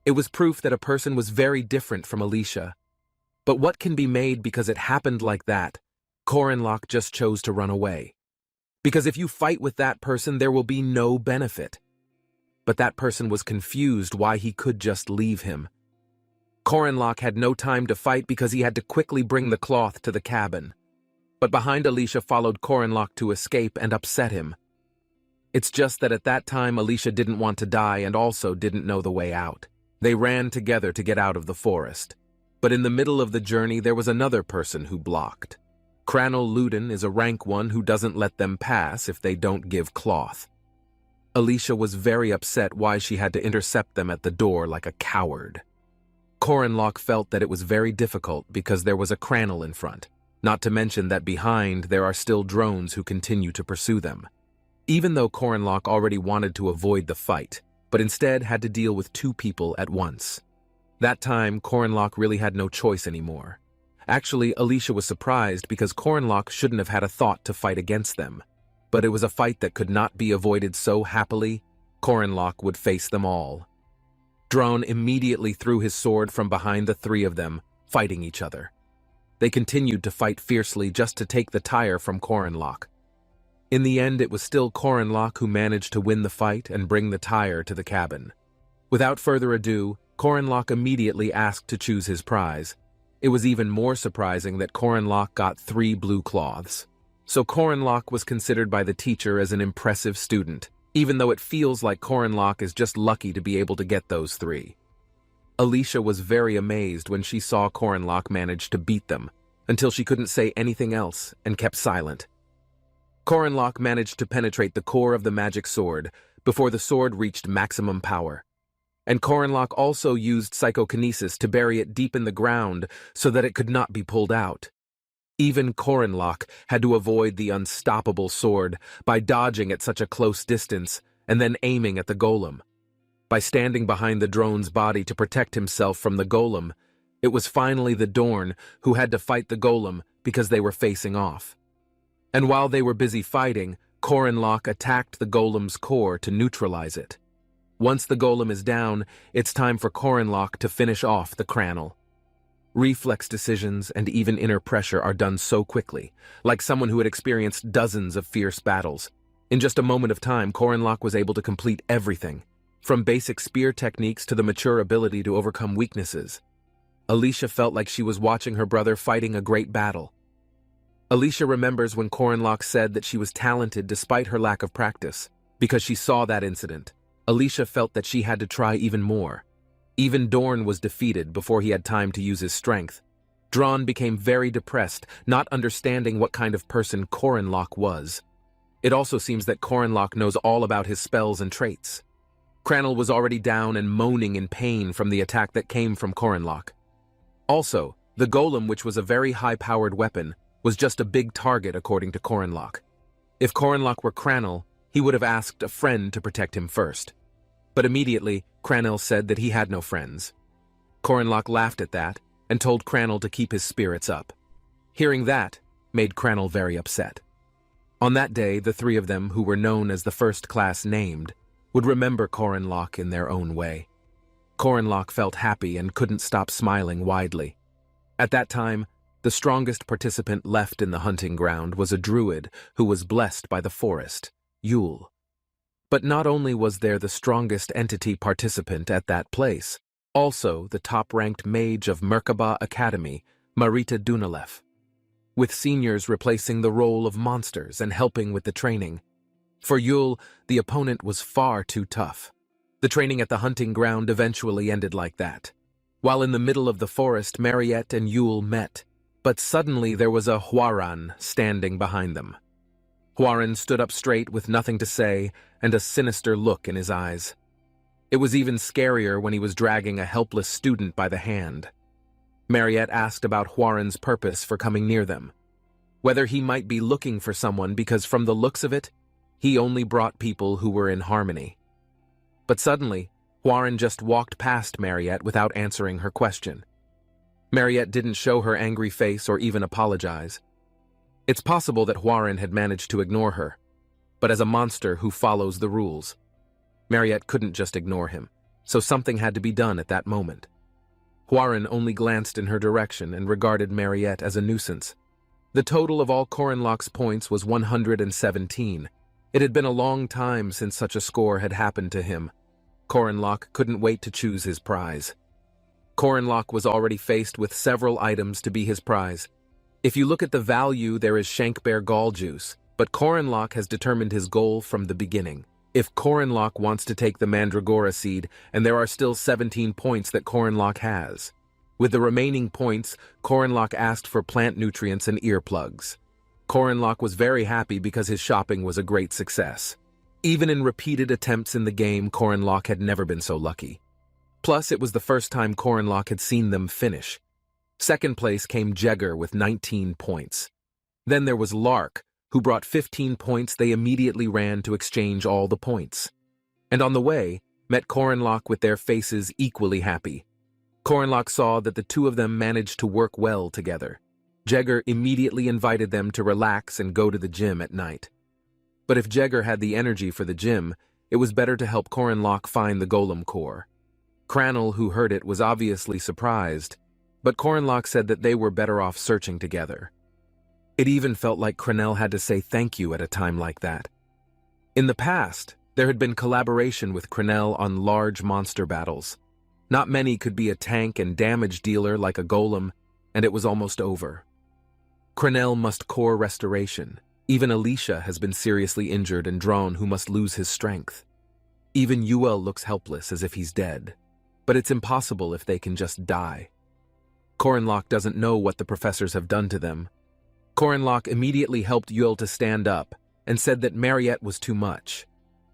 It was proof that a person was very different from Alicia. But what can be made because it happened like that? Corinlock just chose to run away. Because if you fight with that person, there will be no benefit. But that person was confused why he could just leave him. Corinlock had no time to fight because he had to quickly bring the cloth to the cabin. But behind Alicia followed Corinlock to escape and upset him. It's just that at that time Alicia didn't want to die and also didn't know the way out. They ran together to get out of the forest. But in the middle of the journey there was another person who blocked. Cranel Luden is a rank 1 who doesn't let them pass if they don't give cloth. Alicia was very upset why she had to intercept them at the door like a coward. Corinlock felt that it was very difficult because there was a Cranel in front, not to mention that behind there are still drones who continue to pursue them. Even though Corinlock already wanted to avoid the fight, but instead had to deal with 2 people at once. That time, Corinlock really had no choice anymore. Actually, Alicia was surprised because Corinlock shouldn't have had a thought to fight against them. But it was a fight that could not be avoided so happily. Corinlock would face them all. Drone immediately threw his sword from behind the 3 of them, fighting each other. They continued to fight fiercely just to take the tire from Corinlock. In the end, it was still Corinlock who managed to win the fight and bring the tire to the cabin. Without further ado, Corinlock immediately asked to choose his prize. It was even more surprising that Corinlock got 3 blue cloths. So Corinlock was considered by the teacher as an impressive student, even though it feels like Corinlock is just lucky to be able to get those 3. Alicia was very amazed when she saw Corinlock manage to beat them, until she couldn't say anything else and kept silent. Corinlock managed to penetrate the core of the magic sword before the sword reached maximum power. And Corinlock also used psychokinesis to bury it deep in the ground so that it could not be pulled out. Even Corinlock had to avoid the unstoppable sword by dodging at such a close distance and then aiming at the golem. By standing behind the drone's body to protect himself from the golem, it was finally the Dorn who had to fight the golem because they were facing off. And while they were busy fighting, Corinlock attacked the golem's core to neutralize it. Once the golem is down, it's time for Corinlock to finish off the Cranel. Reflex decisions and even inner pressure are done so quickly, like someone who had experienced dozens of fierce battles. In just a moment of time, Corinlock was able to complete everything, from basic spear techniques to the mature ability to overcome weaknesses. Alicia felt like she was watching her brother fighting a great battle. Alicia remembers when Corinlock said that she was talented despite her lack of practice. Because she saw that incident, Alicia felt that she had to try even more. Even Dorn was defeated before he had time to use his strength. Drawn became very depressed, not understanding what kind of person Corinlock was. It also seems that Corinlock knows all about his spells and traits. Cranel was already down and moaning in pain from the attack that came from Corinlock. Also, the golem, which was a very high-powered weapon, was just a big target according to Corinlock. If Corinlock were Cranel, he would have asked a friend to protect him first. But immediately, Cranel said that he had no friends. Corinlock laughed at that and told Cranel to keep his spirits up. Hearing that made Cranel very upset. On that day, the 3 of them, who were known as the first class named, would remember Corinlock in their own way. Corinlock felt happy and couldn't stop smiling widely. At that time, The strongest participant left in the hunting ground was a druid who was blessed by the forest, Yule. But not only was there the strongest entity participant at that place, also the top-ranked mage of Merkaba Academy, Marita Dunalev, with seniors replacing the role of monsters and helping with the training. For Yule, the opponent was far too tough. The training at the hunting ground eventually ended like that. While in the middle of the forest, Mariette and Yule met, but suddenly there was a Huaran standing behind them. Huaran stood up straight with nothing to say and a sinister look in his eyes. It was even scarier when he was dragging a helpless student by the hand. Mariette asked about Huaran's purpose for coming near them. Whether he might be looking for someone because from the looks of it, he only brought people who were in harmony. But suddenly, Huaran just walked past Mariette without answering her question. Mariette didn't show her angry face or even apologize. It's possible that Huaran had managed to ignore her, but as a monster who follows the rules, Mariette couldn't just ignore him, so something had to be done at that moment. Huaran only glanced in her direction and regarded Mariette as a nuisance. The total of all Corinlock's points was 117. It had been a long time since such a score had happened to him. Corinlock couldn't wait to choose his prize. Corinlock was already faced with several items to be his prize. If you look at the value, there is Shankbear Gall Juice, but Corinlock has determined his goal from the beginning. If Corinlock wants to take the Mandragora seed, and there are still 17 points that Corinlock has. With the remaining points, Corinlock asked for plant nutrients and earplugs. Corinlock was very happy because his shopping was a great success. Even in repeated attempts in the game, Corinlock had never been so lucky. Plus, it was the first time Corinlock had seen them finish. Second place came Jegger with 19 points. Then there was Lark, who brought 15 points. They immediately ran to exchange all the points. And on the way, met Corinlock with their faces equally happy. Corinlock saw that the two of them managed to work well together. Jegger immediately invited them to relax and go to the gym at night. But if Jegger had the energy for the gym, it was better to help Corinlock find the golem core. Cranel, who heard it, was obviously surprised, but Corinlock said that they were better off searching together. It even felt like Cranel had to say thank you at a time like that. In the past, there had been collaboration with Cranel on large monster battles. Not many could be a tank and damage dealer like a golem, and it was almost over. Cranel must core restoration. Even Alicia has been seriously injured and Drone, who must lose his strength. Even Yuel looks helpless as if he's dead. But it's impossible if they can just die. Corinlock doesn't know what the professors have done to them. Corinlock immediately helped Yuel to stand up and said that Mariette was too much.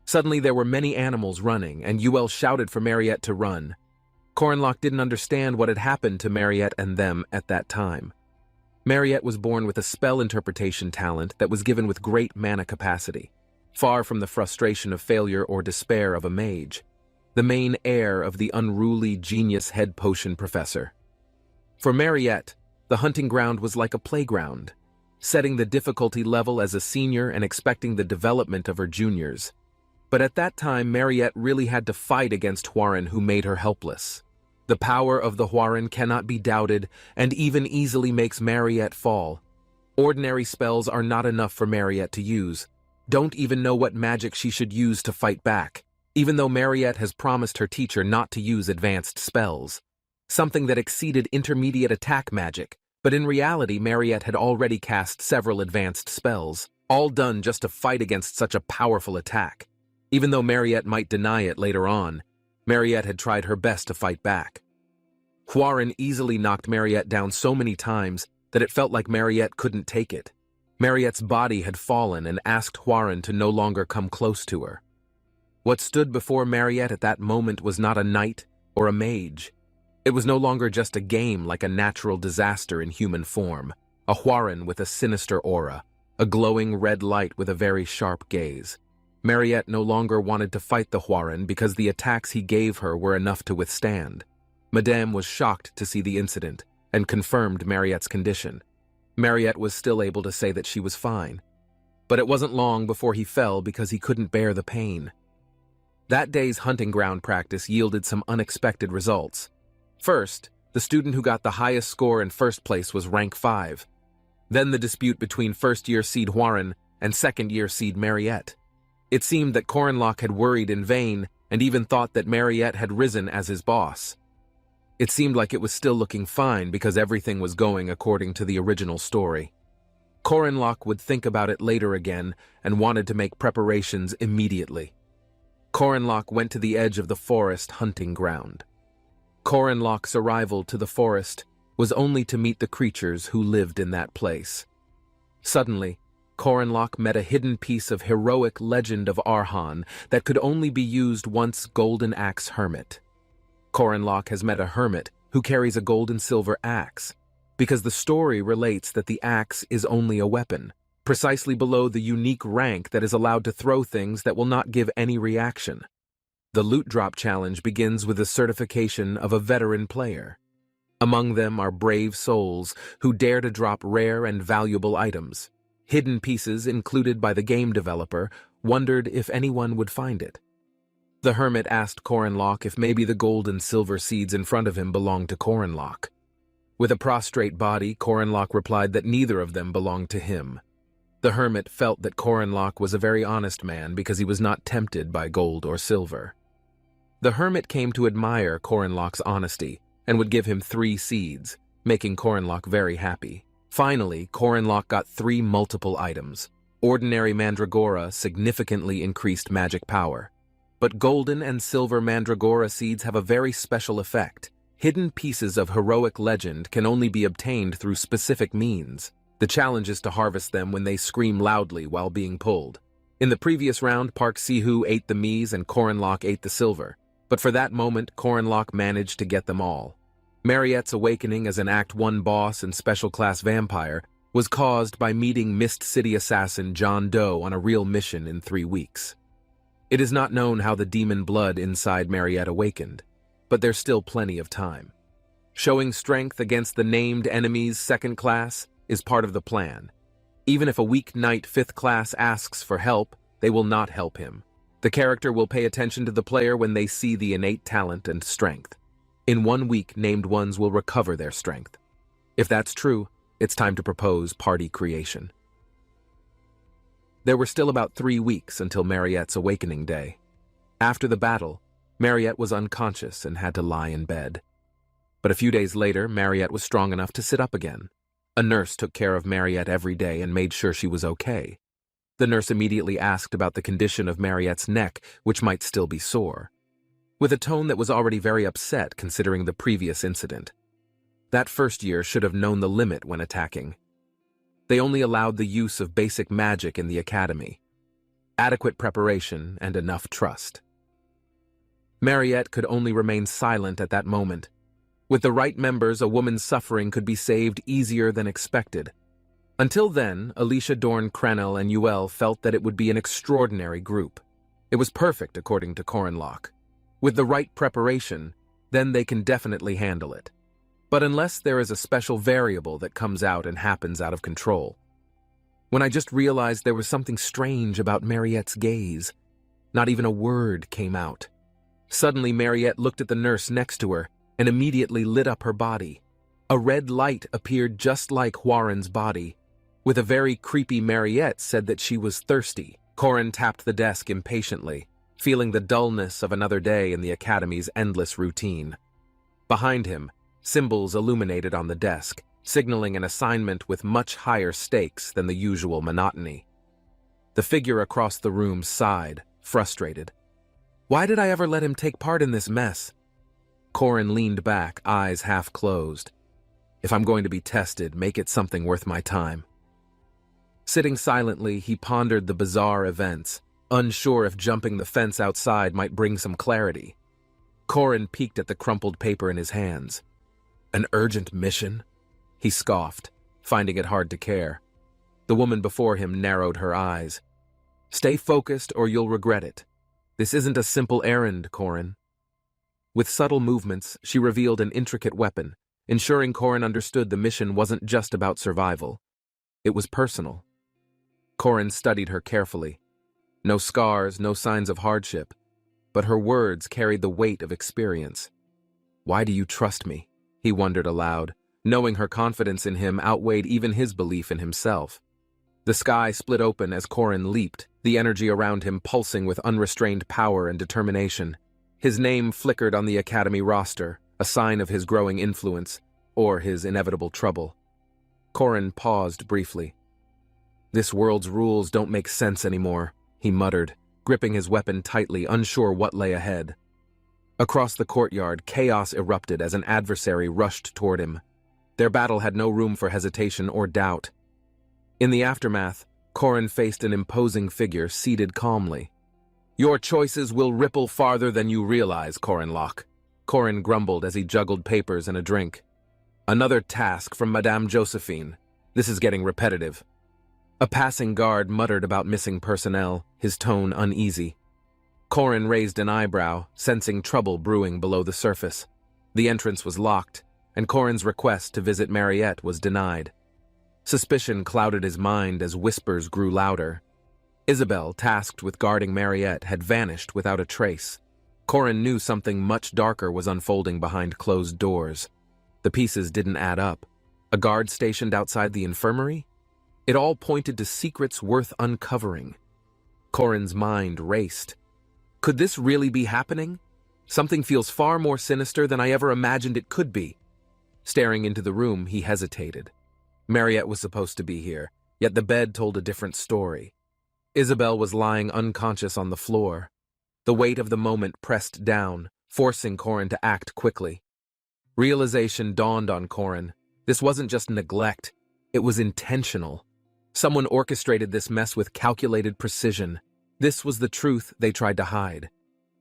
Suddenly there were many animals running, and Yuel shouted for Mariette to run. Corinlock didn't understand what had happened to Mariette and them at that time. Mariette was born with a spell interpretation talent that was given with great mana capacity, far from the frustration of failure or despair of a mage, the main heir of the unruly genius head potion professor. For Mariette, the hunting ground was like a playground, setting the difficulty level as a senior and expecting the development of her juniors. But at that time, Mariette really had to fight against Huaran, who made her helpless. The power of the Huaran cannot be doubted and even easily makes Mariette fall. Ordinary spells are not enough for Mariette to use. Don't even know what magic she should use to fight back, even though Mariette has promised her teacher not to use advanced spells, something that exceeded intermediate attack magic, but in reality Mariette had already cast several advanced spells, all done just to fight against such a powerful attack. Even though Mariette might deny it later on, Mariette had tried her best to fight back. Huaran easily knocked Mariette down so many times that it felt like Mariette couldn't take it. Mariette's body had fallen and asked Huaran to no longer come close to her. What stood before Mariette at that moment was not a knight or a mage. It was no longer just a game like a natural disaster in human form, a Huaran with a sinister aura, a glowing red light with a very sharp gaze. Mariette no longer wanted to fight the Huaran because the attacks he gave her were enough to withstand. Madame was shocked to see the incident and confirmed Mariette's condition. Mariette was still able to say that she was fine. But it wasn't long before he fell because he couldn't bear the pain. That day's hunting ground practice yielded some unexpected results. First, The student who got the highest score in first place was rank 5. Then the dispute between first-year seed Hwarin and second-year seed Mariette. It seemed that Corenlock had worried in vain and even thought that Mariette had risen as his boss. It seemed like it was still looking fine because everything was going according to the original story. Corenlock would think about it later again and wanted to make preparations immediately. Corenlock went to the edge of the forest hunting ground. Corenlock's arrival to the forest was only to meet the creatures who lived in that place. Suddenly, Corenlock met a hidden piece of heroic legend of Arhan that could only be used once Golden Axe Hermit. Corenlock has met a hermit who carries a gold and silver axe, because the story relates that the axe is only a weapon, precisely below the unique rank that is allowed to throw things that will not give any reaction. The loot drop challenge begins with the certification of a veteran player. Among them are brave souls who dare to drop rare and valuable items. Hidden pieces included by the game developer wondered if anyone would find it. The hermit asked Corenlock if maybe the gold and silver seeds in front of him belonged to Corenlock. With a prostrate body, Corenlock replied that neither of them belonged to him. The hermit felt that Corenlock was a very honest man because he was not tempted by gold or silver. The hermit came to admire Corenlock's honesty and would give him 3 seeds, making Corenlock very happy. Finally, Corenlock got 3 multiple items. Ordinary Mandragora significantly increased magic power. But golden and silver Mandragora seeds have a very special effect. Hidden pieces of heroic legend can only be obtained through specific means. The challenge is to harvest them when they scream loudly while being pulled. In the previous round, Park Sihu ate the Mies and Corenlock ate the silver. But for that moment, Corenlock managed to get them all. Mariette's awakening as an Act 1 boss and special class vampire was caused by meeting Mist City assassin John Doe on a real mission in 3 weeks. It is not known how the demon blood inside Mariette awakened, but there's still plenty of time. Showing strength against the named enemy's 2nd class is part of the plan. Even if a weak knight 5th class asks for help, they will not help him. The character will pay attention to the player when they see the innate talent and strength. In 1 week, named ones will recover their strength. If that's true, it's time to propose party creation. There were still about 3 weeks until Mariette's awakening day. After the battle, Mariette was unconscious and had to lie in bed. But a few days later, Mariette was strong enough to sit up again. A nurse took care of Mariette every day and made sure she was okay. The nurse immediately asked about the condition of Mariette's neck, which might still be sore, with a tone that was already very upset considering the previous incident. That first year should have known the limit when attacking. They only allowed the use of basic magic in the academy, adequate preparation, and enough trust. Mariette could only remain silent at that moment. With the right members, a woman's suffering could be saved easier than expected. Until then, Alicia, Dorn, Cranel, and Yuel felt that it would be an extraordinary group. It was perfect according to Corenlock. With the right preparation, then they can definitely handle it. But unless there is a special variable that comes out and happens out of control. When I just realized there was something strange about Mariette's gaze, not even a word came out. Suddenly, Mariette looked at the nurse next to her and immediately lit up her body. A red light appeared just like Hwarin's body. With a very creepy Mariette said that she was thirsty. Coren tapped the desk impatiently, feeling the dullness of another day in the academy's endless routine. Behind him, symbols illuminated on the desk, signaling an assignment with much higher stakes than the usual monotony. The figure across the room sighed, frustrated. Why did I ever let him take part in this mess? Coren leaned back, eyes half closed. If I'm going to be tested, make it something worth my time. Sitting silently, he pondered the bizarre events, unsure if jumping the fence outside might bring some clarity. Coren peeked at the crumpled paper in his hands. An urgent mission? He scoffed, finding it hard to care. The woman before him narrowed her eyes. Stay focused or you'll regret it. This isn't a simple errand, Coren. With subtle movements, she revealed an intricate weapon, ensuring Coren understood the mission wasn't just about survival. It was personal. Coren studied her carefully. No scars, no signs of hardship, but her words carried the weight of experience. Why do you trust me? he wondered aloud, knowing her confidence in him outweighed even his belief in himself. The sky split open as Korin leaped, the energy around him pulsing with unrestrained power and determination. His name flickered on the Academy roster, a sign of his growing influence, or his inevitable trouble. Korin paused briefly. "This world's rules don't make sense anymore," he muttered, gripping his weapon tightly, unsure what lay ahead. Across the courtyard, chaos erupted as an adversary rushed toward him. Their battle had no room for hesitation or doubt. In the aftermath, Korin faced an imposing figure seated calmly. "Your choices will ripple farther than you realize, Korin Locke," Korin grumbled as he juggled papers and a drink. "Another task from Madame Josephine. This is getting repetitive." A passing guard muttered about missing personnel, his tone uneasy. Korin raised an eyebrow, sensing trouble brewing below the surface. The entrance was locked, and Korin's request to visit Mariette was denied. Suspicion clouded his mind as whispers grew louder. Isabel, tasked with guarding Mariette, had vanished without a trace. Korin knew something much darker was unfolding behind closed doors. The pieces didn't add up. A guard stationed outside the infirmary? It all pointed to secrets worth uncovering. Korin's mind raced. Could this really be happening? Something feels far more sinister than I ever imagined it could be. Staring into the room, he hesitated. Mariette was supposed to be here, yet the bed told a different story. Isabel was lying unconscious on the floor. The weight of the moment pressed down, forcing Korin to act quickly. Realization dawned on Korin. This wasn't just neglect, it was intentional. Someone orchestrated this mess with calculated precision. This was the truth they tried to hide.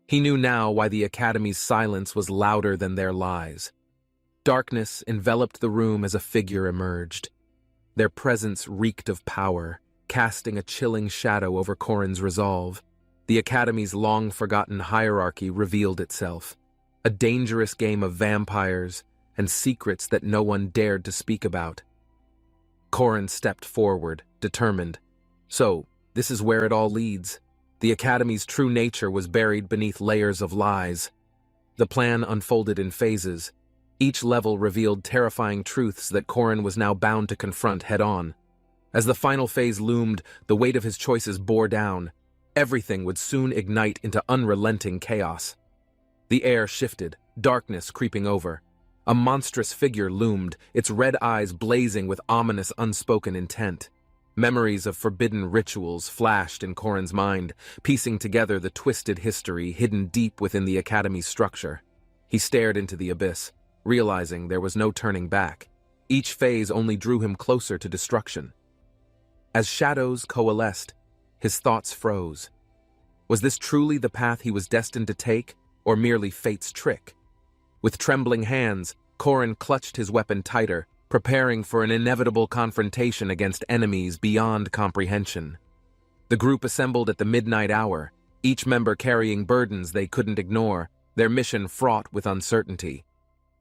He knew now why the Academy's silence was louder than their lies. Darkness enveloped the room as a figure emerged. Their presence reeked of power, casting a chilling shadow over Korin's resolve. The Academy's long-forgotten hierarchy revealed itself. A dangerous game of vampires and secrets that no one dared to speak about. Korin stepped forward, determined. So, this is where it all leads. The Academy's true nature was buried beneath layers of lies. The plan unfolded in phases. Each level revealed terrifying truths that Korin was now bound to confront head-on. As the final phase loomed, the weight of his choices bore down. Everything would soon ignite into unrelenting chaos. The air shifted, darkness creeping over. A monstrous figure loomed, its red eyes blazing with ominous unspoken intent. Memories of forbidden rituals flashed in Korin's mind, piecing together the twisted history hidden deep within the Academy's structure. He stared into the abyss, realizing there was no turning back. Each phase only drew him closer to destruction. As shadows coalesced, his thoughts froze. Was this truly the path he was destined to take, or merely fate's trick? With trembling hands, Korin clutched his weapon tighter, preparing for an inevitable confrontation against enemies beyond comprehension. The group assembled at the midnight hour, each member carrying burdens they couldn't ignore, their mission fraught with uncertainty.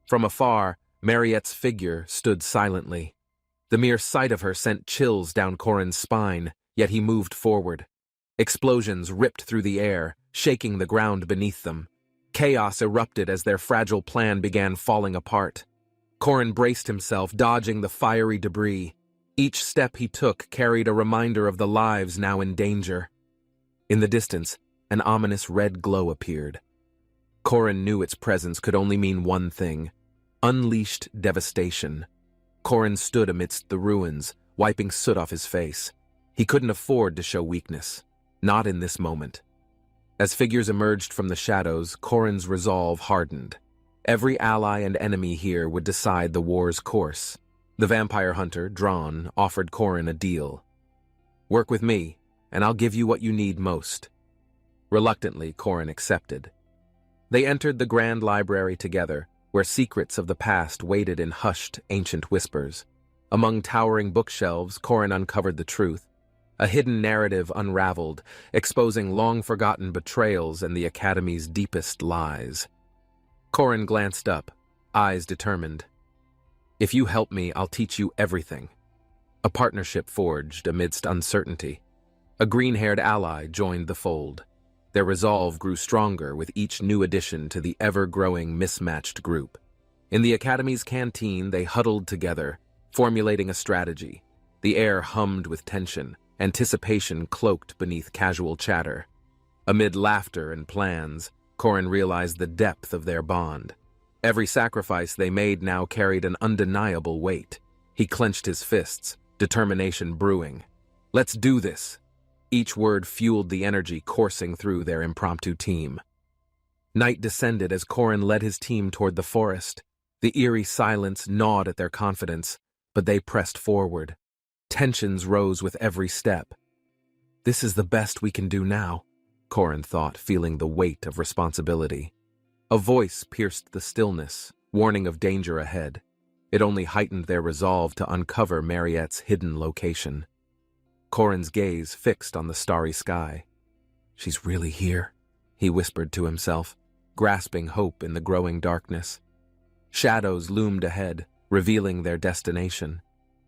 From afar, Mariette's figure stood silently. The mere sight of her sent chills down Korin's spine, yet he moved forward. Explosions ripped through the air, shaking the ground beneath them. Chaos erupted as their fragile plan began falling apart. Korin braced himself, dodging the fiery debris. Each step he took carried a reminder of the lives now in danger. In the distance, an ominous red glow appeared. Korin knew its presence could only mean one thing: unleashed devastation. Korin stood amidst the ruins, wiping soot off his face. He couldn't afford to show weakness. Not in this moment. As figures emerged from the shadows, Korin's resolve hardened. Every ally and enemy here would decide the war's course. The vampire hunter, Drawn, offered Korin a deal. "Work with me, and I'll give you what you need most." Reluctantly, Korin accepted. They entered the grand library together, where secrets of the past waited in hushed, ancient whispers. Among towering bookshelves, Korin uncovered the truth. A hidden narrative unraveled, exposing long-forgotten betrayals and the Academy's deepest lies. Korin glanced up, eyes determined. "If you help me, I'll teach you everything." A partnership forged amidst uncertainty. A green-haired ally joined the fold. Their resolve grew stronger with each new addition to the ever-growing mismatched group. In the Academy's canteen, they huddled together, formulating a strategy. The air hummed with tension, anticipation cloaked beneath casual chatter. Amid laughter and plans, Korin realized the depth of their bond. Every sacrifice they made now carried an undeniable weight. He clenched his fists, determination brewing. "Let's do this!" Each word fueled the energy coursing through their impromptu team. Night descended as Korin led his team toward the forest. The eerie silence gnawed at their confidence, but they pressed forward. Tensions rose with every step. "This is the best we can do now," Korin thought, feeling the weight of responsibility. A voice pierced the stillness, warning of danger ahead. It only heightened their resolve to uncover Mariette's hidden location. Korin's gaze fixed on the starry sky. "She's really here," he whispered to himself, grasping hope in the growing darkness. Shadows loomed ahead, revealing their destination.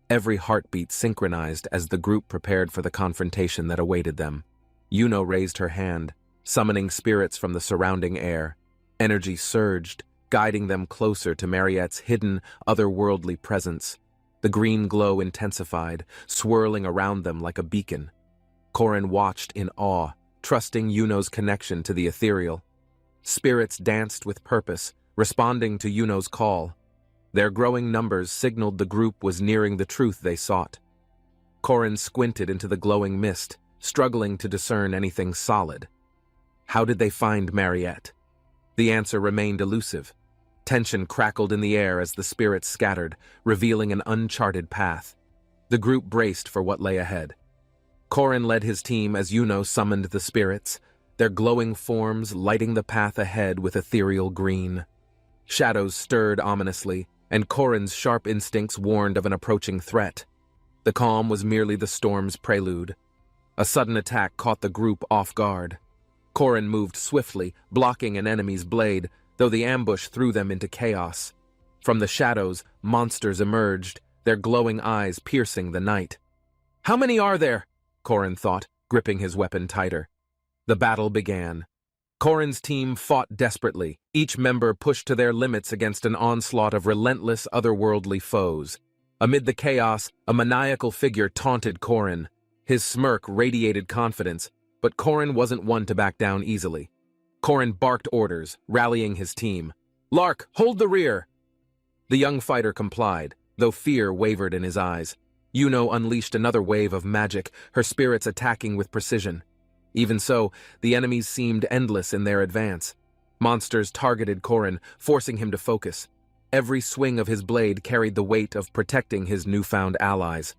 Every heartbeat synchronized as the group prepared for the confrontation that awaited them. Yuno raised her hand, summoning spirits from the surrounding air. Energy surged, guiding them closer to Mariette's hidden, otherworldly presence. The green glow intensified, swirling around them like a beacon. Korin watched in awe, trusting Yuno's connection to the ethereal. Spirits danced with purpose, responding to Yuno's call. Their growing numbers signaled the group was nearing the truth they sought. Korin squinted into the glowing mist, struggling to discern anything solid. How did they find Mariette? The answer remained elusive. Tension crackled in the air as the spirits scattered, revealing an uncharted path. The group braced for what lay ahead. Korin led his team as Yuno summoned the spirits, their glowing forms lighting the path ahead with ethereal green. Shadows stirred ominously, and Korin's sharp instincts warned of an approaching threat. The calm was merely the storm's prelude. A sudden attack caught the group off guard. Korin moved swiftly, blocking an enemy's blade, though the ambush threw them into chaos. From the shadows, monsters emerged, their glowing eyes piercing the night. "How many are there?" Korin thought, gripping his weapon tighter. The battle began. Korin's team fought desperately, each member pushed to their limits against an onslaught of relentless, otherworldly foes. Amid the chaos, a maniacal figure taunted Korin. His smirk radiated confidence, but Korin wasn't one to back down easily. Korin barked orders, rallying his team. "Lark, hold the rear!" The young fighter complied, though fear wavered in his eyes. Yuno unleashed another wave of magic, her spirits attacking with precision. Even so, the enemies seemed endless in their advance. Monsters targeted Korin, forcing him to focus. Every swing of his blade carried the weight of protecting his newfound allies.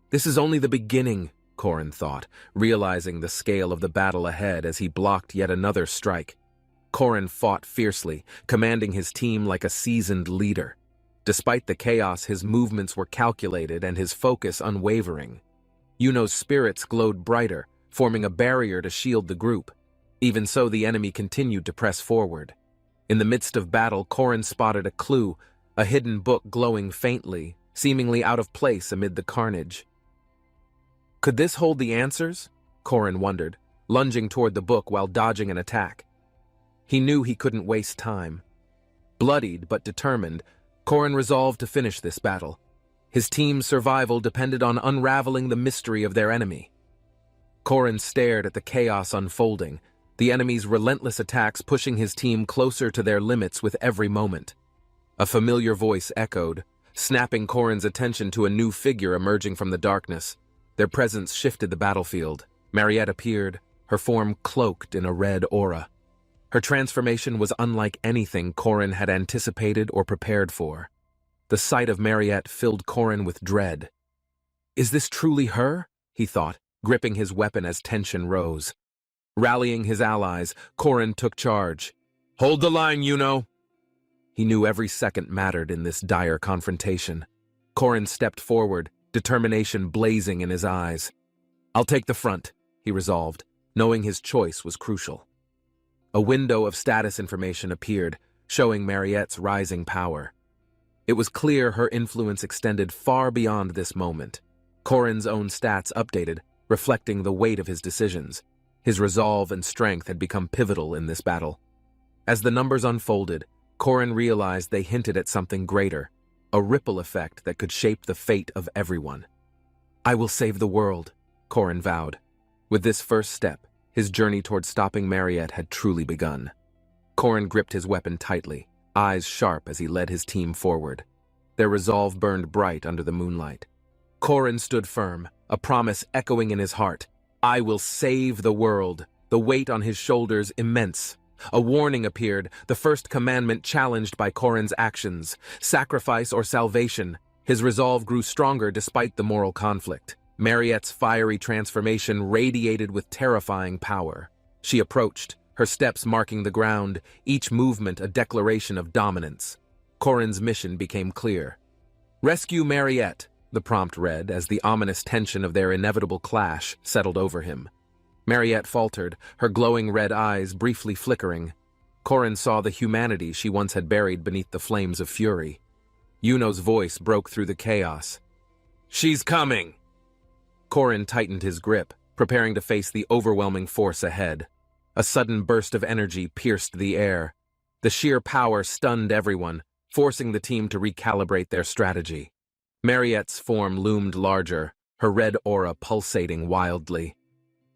This is only the beginning, Korin thought, realizing the scale of the battle ahead as he blocked yet another strike. Korin fought fiercely, commanding his team like a seasoned leader. Despite the chaos, his movements were calculated and his focus unwavering. Yuno's spirits glowed brighter, forming a barrier to shield the group. Even so, the enemy continued to press forward. In the midst of battle, Korin spotted a clue, a hidden book glowing faintly, seemingly out of place amid the carnage. Could this hold the answers? Korin wondered, lunging toward the book while dodging an attack. He knew he couldn't waste time. Bloodied but determined, Korin resolved to finish this battle. His team's survival depended on unraveling the mystery of their enemy. Korin stared at the chaos unfolding, the enemy's relentless attacks pushing his team closer to their limits with every moment. A familiar voice echoed, snapping Korin's attention to a new figure emerging from the darkness. Their presence shifted the battlefield. Mariette appeared, her form cloaked in a red aura. Her transformation was unlike anything Korin had anticipated or prepared for. The sight of Mariette filled Korin with dread. Is this truly her? He thought, gripping his weapon as tension rose. Rallying his allies, Korin took charge. Hold the line, Yuno! He knew every second mattered in this dire confrontation. Korin stepped forward, determination blazing in his eyes. I'll take the front, he resolved, knowing his choice was crucial. A window of status information appeared, showing Mariette's rising power. It was clear her influence extended far beyond this moment. Korin's own stats updated, reflecting the weight of his decisions. His resolve and strength had become pivotal in this battle. As the numbers unfolded, Korin realized they hinted at something greater, a ripple effect that could shape the fate of everyone. "I will save the world," Korin vowed. With this first step, his journey toward stopping Mariette had truly begun. Korin gripped his weapon tightly, eyes sharp as he led his team forward. Their resolve burned bright under the moonlight. Korin stood firm, a promise echoing in his heart. "I will save the world," the weight on his shoulders immense. A warning appeared, the first commandment challenged by Korin's actions: sacrifice or salvation. His resolve grew stronger despite the moral conflict. Mariette's fiery transformation radiated with terrifying power. She approached, her steps marking the ground, each movement a declaration of dominance. Korin's mission became clear. "Rescue Mariette," the prompt read as the ominous tension of their inevitable clash settled over him. Mariette faltered, her glowing red eyes briefly flickering. Korin saw the humanity she once had buried beneath the flames of fury. Yuno's voice broke through the chaos. "She's coming!" Korin tightened his grip, preparing to face the overwhelming force ahead. A sudden burst of energy pierced the air. The sheer power stunned everyone, forcing the team to recalibrate their strategy. Mariette's form loomed larger, her red aura pulsating wildly.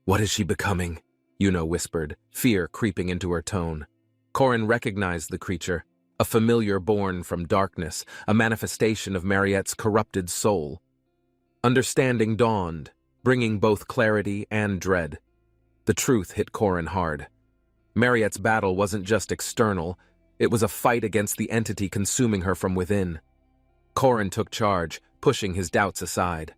"What is she becoming?" Yuno whispered, fear creeping into her tone. Korin recognized the creature, a familiar born from darkness, a manifestation of Mariette's corrupted soul. Understanding dawned, bringing both clarity and dread. The truth hit Korin hard. Mariette's battle wasn't just external, it was a fight against the entity consuming her from within. Korin took charge, pushing his doubts aside.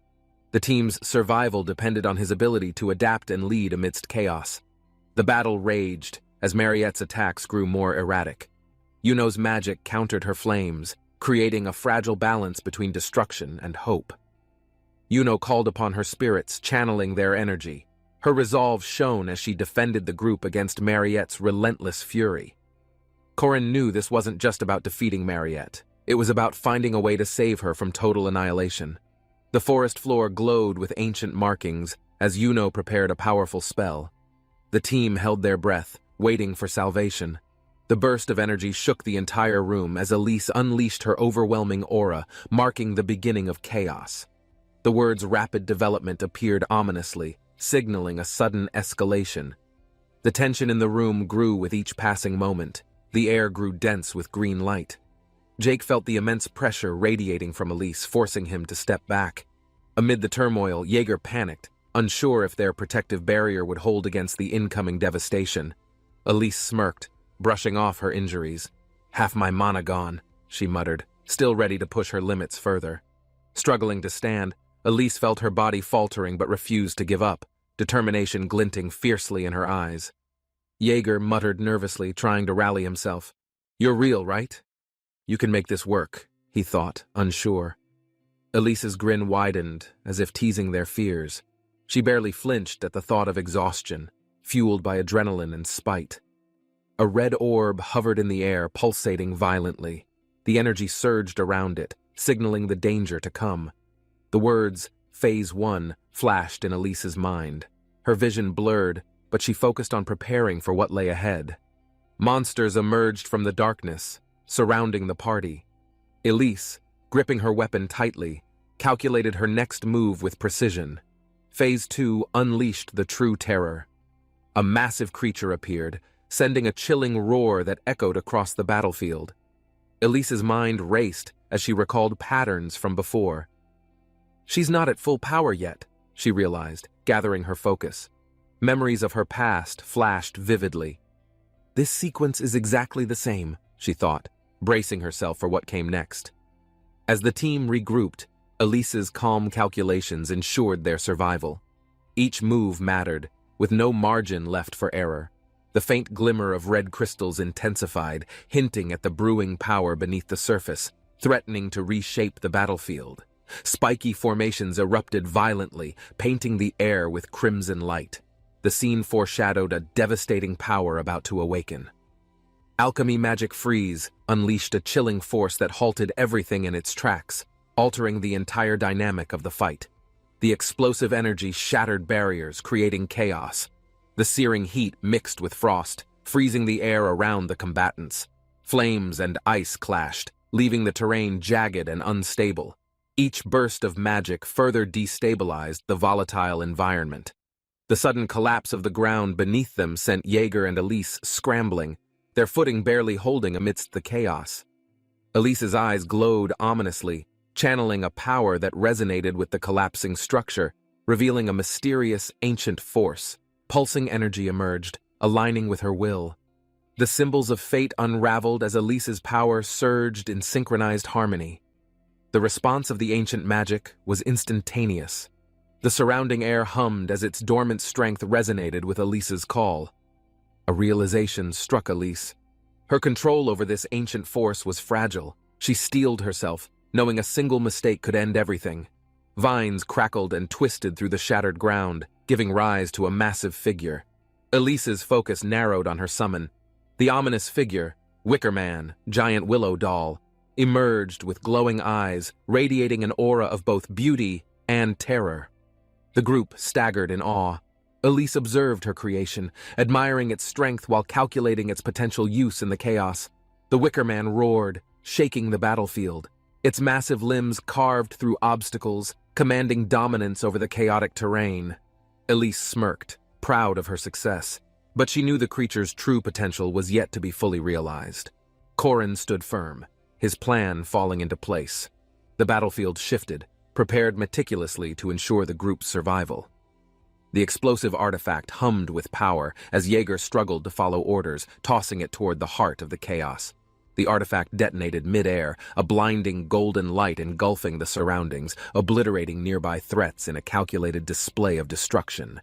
The team's survival depended on his ability to adapt and lead amidst chaos. The battle raged as Mariette's attacks grew more erratic. Yuno's magic countered her flames, creating a fragile balance between destruction and hope. Yuno called upon her spirits, channeling their energy. Her resolve shone as she defended the group against Mariette's relentless fury. Korin knew this wasn't just about defeating Mariette. It was about finding a way to save her from total annihilation. The forest floor glowed with ancient markings as Yuno prepared a powerful spell. The team held their breath, waiting for salvation. The burst of energy shook the entire room as Elise unleashed her overwhelming aura, marking the beginning of chaos. The words "rapid development" appeared ominously, signaling a sudden escalation. The tension in the room grew with each passing moment. The air grew dense with green light. Jake felt the immense pressure radiating from Elise, forcing him to step back. Amid the turmoil, Jaeger panicked, unsure if their protective barrier would hold against the incoming devastation. Elise smirked, brushing off her injuries. "Half my mana gone," she muttered, still ready to push her limits further. Struggling to stand, Elise felt her body faltering but refused to give up, determination glinting fiercely in her eyes. Jaeger muttered nervously, trying to rally himself. "You're real, right?" "You can make this work," he thought, unsure. Elise's grin widened, as if teasing their fears. She barely flinched at the thought of exhaustion, fueled by adrenaline and spite. A red orb hovered in the air, pulsating violently. The energy surged around it, signaling the danger to come. The words, "Phase 1, flashed in Elise's mind. Her vision blurred, but she focused on preparing for what lay ahead. Monsters emerged from the darkness, surrounding the party. Elise, gripping her weapon tightly, calculated her next move with precision. Phase 2 unleashed the true terror. A massive creature appeared, sending a chilling roar that echoed across the battlefield. Elise's mind raced as she recalled patterns from before. She's not at full power yet, she realized, gathering her focus. Memories of her past flashed vividly. This sequence is exactly the same, she thought, bracing herself for what came next. As the team regrouped, Elise's calm calculations ensured their survival. Each move mattered, with no margin left for error. The faint glimmer of red crystals intensified, hinting at the brewing power beneath the surface, threatening to reshape the battlefield. Spiky formations erupted violently, painting the air with crimson light. The scene foreshadowed a devastating power about to awaken. Alchemy Magic Freeze unleashed a chilling force that halted everything in its tracks, altering the entire dynamic of the fight. The explosive energy shattered barriers, creating chaos. The searing heat mixed with frost, freezing the air around the combatants. Flames and ice clashed, leaving the terrain jagged and unstable. Each burst of magic further destabilized the volatile environment. The sudden collapse of the ground beneath them sent Jaeger and Elise scrambling, their footing barely holding amidst the chaos. Elise's eyes glowed ominously, channeling a power that resonated with the collapsing structure, revealing a mysterious, ancient force. Pulsing energy emerged, aligning with her will. The symbols of fate unraveled as Elise's power surged in synchronized harmony. The response of the ancient magic was instantaneous. The surrounding air hummed as its dormant strength resonated with Elise's call. A realization struck Elise. Her control over this ancient force was fragile. She steeled herself, knowing a single mistake could end everything. Vines crackled and twisted through the shattered ground, giving rise to a massive figure. Elise's focus narrowed on her summon. The ominous figure, Wicker Man, giant willow doll, emerged with glowing eyes, radiating an aura of both beauty and terror. The group staggered in awe. Elise observed her creation, admiring its strength while calculating its potential use in the chaos. The Wicker Man roared, shaking the battlefield, its massive limbs carved through obstacles, commanding dominance over the chaotic terrain. Elise smirked, proud of her success, but she knew the creature's true potential was yet to be fully realized. Corin stood firm, his plan falling into place. The battlefield shifted, prepared meticulously to ensure the group's survival. The explosive artifact hummed with power as Jaeger struggled to follow orders, tossing it toward the heart of the chaos. The artifact detonated mid-air, a blinding golden light engulfing the surroundings, obliterating nearby threats in a calculated display of destruction.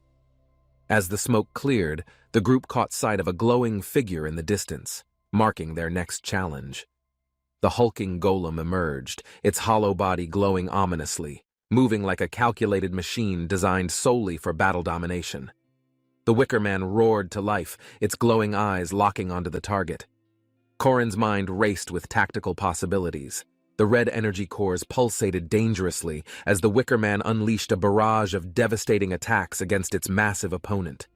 As the smoke cleared, the group caught sight of a glowing figure in the distance, marking their next challenge. The hulking golem emerged, its hollow body glowing ominously, moving like a calculated machine designed solely for battle domination. The Wicker Man roared to life, its glowing eyes locking onto the target. Corin's mind raced with tactical possibilities. The red energy cores pulsated dangerously as the Wicker Man unleashed a barrage of devastating attacks against its massive opponent.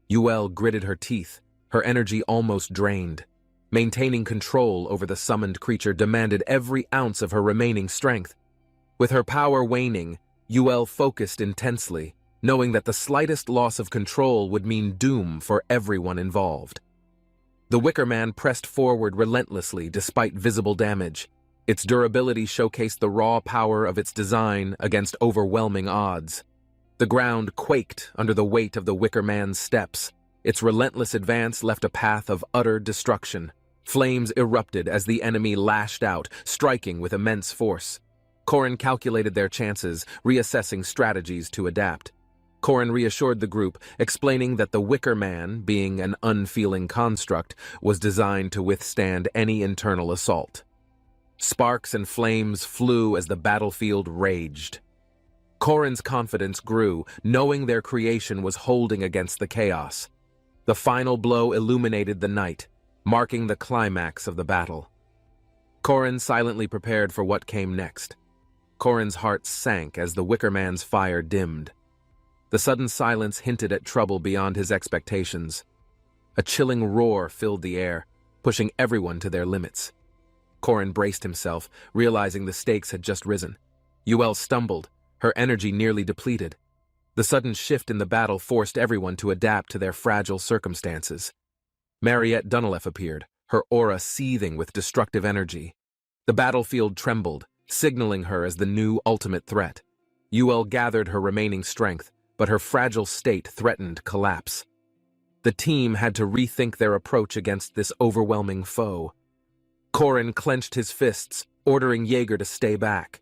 Yuel gritted her teeth, her energy almost drained. Maintaining control over the summoned creature demanded every ounce of her remaining strength. With her power waning, Yuel focused intensely, knowing that the slightest loss of control would mean doom for everyone involved. The Wicker Man pressed forward relentlessly despite visible damage. Its durability showcased the raw power of its design against overwhelming odds. The ground quaked under the weight of the Wicker Man's steps. Its relentless advance left a path of utter destruction. Flames erupted as the enemy lashed out, striking with immense force. Corin calculated their chances, reassessing strategies to adapt. Corin reassured the group, explaining that the Wicker Man, being an unfeeling construct, was designed to withstand any internal assault. Sparks and flames flew as the battlefield raged. Corin's confidence grew, knowing their creation was holding against the chaos. The final blow illuminated the night, marking the climax of the battle. Corin silently prepared for what came next. Corin's heart sank as the Wicker Man's fire dimmed. The sudden silence hinted at trouble beyond his expectations. A chilling roar filled the air, pushing everyone to their limits. Corin braced himself, realizing the stakes had just risen. Yuel stumbled, her energy nearly depleted. The sudden shift in the battle forced everyone to adapt to their fragile circumstances. Mariette Dunilef appeared, her aura seething with destructive energy. The battlefield trembled, signaling her as the new ultimate threat. Yuel gathered her remaining strength, but her fragile state threatened collapse. The team had to rethink their approach against this overwhelming foe. Corin clenched his fists, ordering Jaeger to stay back.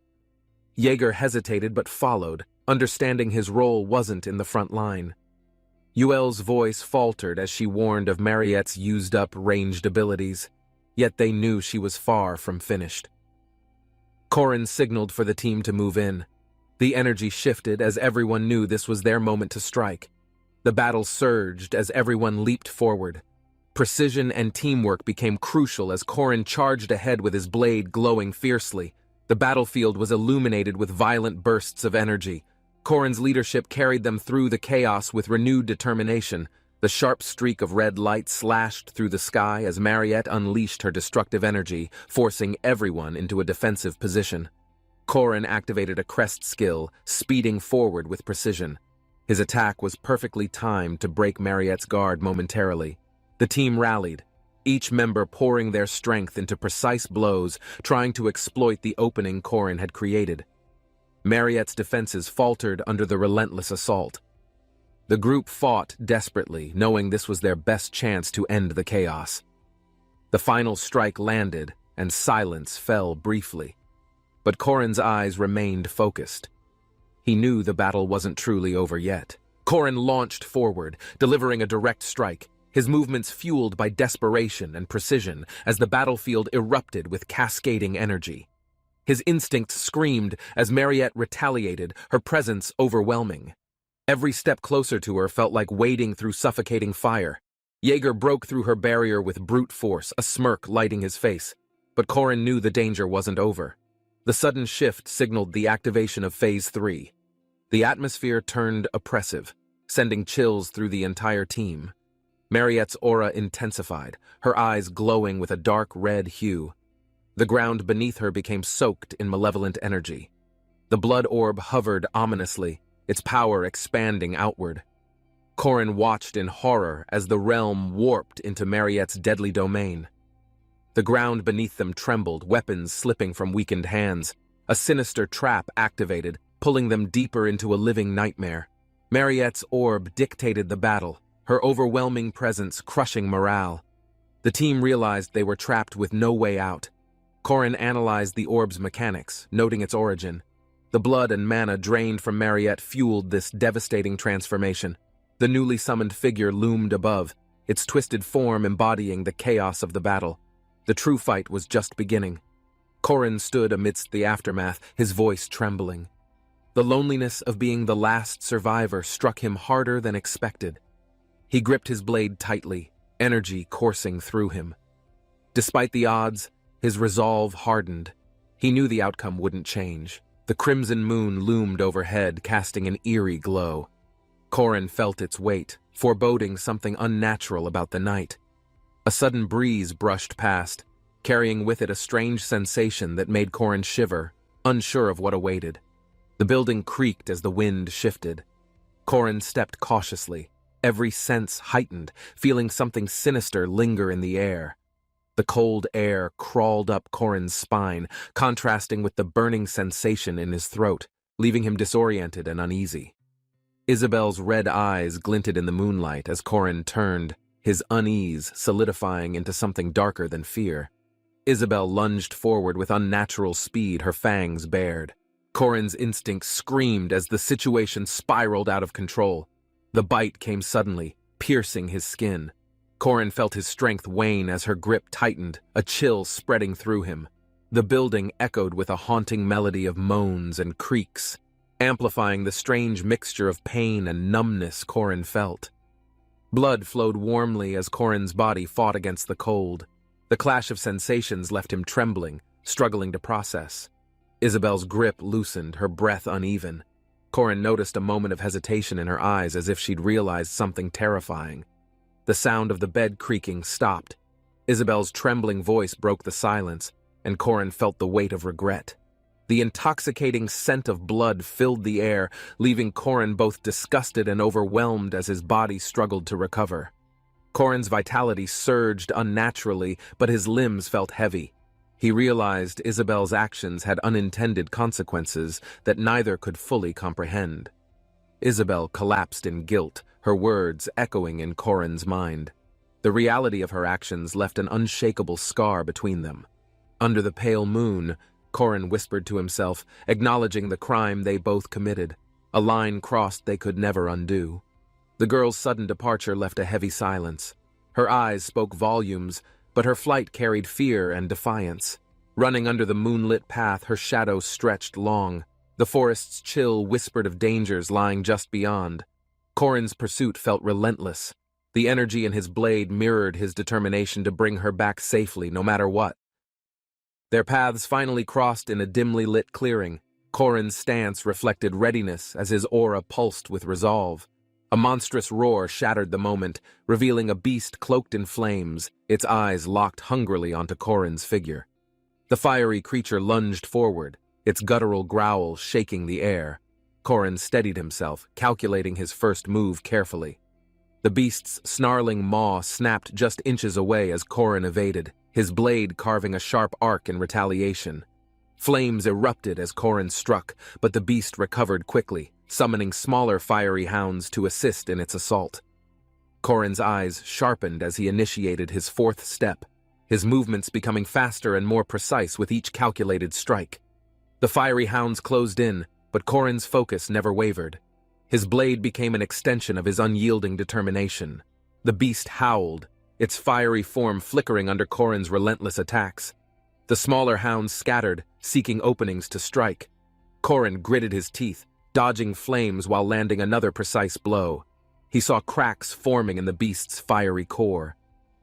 Jaeger hesitated but followed, understanding his role wasn't in the front line. Yuel's voice faltered as she warned of Mariette's used-up ranged abilities, yet they knew she was far from finished. Corin signaled for the team to move in. The energy shifted as everyone knew this was their moment to strike. The battle surged as everyone leaped forward. Precision and teamwork became crucial as Corin charged ahead with his blade glowing fiercely. The battlefield was illuminated with violent bursts of energy. Corin's leadership carried them through the chaos with renewed determination. The sharp streak of red light slashed through the sky as Mariette unleashed her destructive energy, forcing everyone into a defensive position. Korin activated a crest skill, speeding forward with precision. His attack was perfectly timed to break Mariette's guard momentarily. The team rallied, each member pouring their strength into precise blows, trying to exploit the opening Korin had created. Mariette's defenses faltered under the relentless assault. The group fought desperately, knowing this was their best chance to end the chaos. The final strike landed, and silence fell briefly. But Korin's eyes remained focused. He knew the battle wasn't truly over yet. Korin launched forward, delivering a direct strike, his movements fueled by desperation and precision as the battlefield erupted with cascading energy. His instincts screamed as Mariette retaliated, her presence overwhelming. Every step closer to her felt like wading through suffocating fire. Jaeger broke through her barrier with brute force, a smirk lighting his face. But Korin knew the danger wasn't over. The sudden shift signaled the activation of Phase 3. The atmosphere turned oppressive, sending chills through the entire team. Mariette's aura intensified, her eyes glowing with a dark red hue. The ground beneath her became soaked in malevolent energy. The blood orb hovered ominously, its power expanding outward. Korin watched in horror as the realm warped into Mariette's deadly domain. The ground beneath them trembled, weapons slipping from weakened hands. A sinister trap activated, pulling them deeper into a living nightmare. Mariette's orb dictated the battle, her overwhelming presence crushing morale. The team realized they were trapped with no way out. Korin analyzed the orb's mechanics, noting its origin. The blood and mana drained from Mariette fueled this devastating transformation. The newly summoned figure loomed above, its twisted form embodying the chaos of the battle. The true fight was just beginning. Korin stood amidst the aftermath, his voice trembling. The loneliness of being the last survivor struck him harder than expected. He gripped his blade tightly, energy coursing through him. Despite the odds, his resolve hardened. He knew the outcome wouldn't change. The crimson moon loomed overhead, casting an eerie glow. Korin felt its weight, foreboding something unnatural about the night. A sudden breeze brushed past, carrying with it a strange sensation that made Korin shiver, unsure of what awaited. The building creaked as the wind shifted. Korin stepped cautiously, every sense heightened, feeling something sinister linger in the air. The cold air crawled up Korin's spine, contrasting with the burning sensation in his throat, leaving him disoriented and uneasy. Isabel's red eyes glinted in the moonlight as Korin turned, his unease solidifying into something darker than fear. Isabel lunged forward with unnatural speed, her fangs bared. Korin's instincts screamed as the situation spiraled out of control. The bite came suddenly, piercing his skin. Korin felt his strength wane as her grip tightened, a chill spreading through him. The building echoed with a haunting melody of moans and creaks, amplifying the strange mixture of pain and numbness Korin felt. Blood flowed warmly as Korin's body fought against the cold. The clash of sensations left him trembling, struggling to process. Isabel's grip loosened, her breath uneven. Korin noticed a moment of hesitation in her eyes as if she'd realized something terrifying. The sound of the bed creaking stopped. Isabel's trembling voice broke the silence, and Korin felt the weight of regret. The intoxicating scent of blood filled the air, leaving Korin both disgusted and overwhelmed as his body struggled to recover. Korin's vitality surged unnaturally, but his limbs felt heavy. He realized Isabel's actions had unintended consequences that neither could fully comprehend. Isabel collapsed in guilt, her words echoing in Korin's mind. The reality of her actions left an unshakable scar between them. Under the pale moon, Korin whispered to himself, acknowledging the crime they both committed, a line crossed they could never undo. The girl's sudden departure left a heavy silence. Her eyes spoke volumes, but her flight carried fear and defiance. Running under the moonlit path, her shadow stretched long. The forest's chill whispered of dangers lying just beyond. Korin's pursuit felt relentless. The energy in his blade mirrored his determination to bring her back safely, no matter what. Their paths finally crossed in a dimly lit clearing. Korin's stance reflected readiness as his aura pulsed with resolve. A monstrous roar shattered the moment, revealing a beast cloaked in flames, its eyes locked hungrily onto Korin's figure. The fiery creature lunged forward, its guttural growl shaking the air. Korin steadied himself, calculating his first move carefully. The beast's snarling maw snapped just inches away as Korin evaded, his blade carving a sharp arc in retaliation. Flames erupted as Korin struck, but the beast recovered quickly, summoning smaller fiery hounds to assist in its assault. Korin's eyes sharpened as he initiated his fourth step, his movements becoming faster and more precise with each calculated strike. The fiery hounds closed in, but Korin's focus never wavered. His blade became an extension of his unyielding determination. The beast howled, its fiery form flickering under Korin's relentless attacks. The smaller hounds scattered, seeking openings to strike. Korin gritted his teeth, dodging flames while landing another precise blow. He saw cracks forming in the beast's fiery core.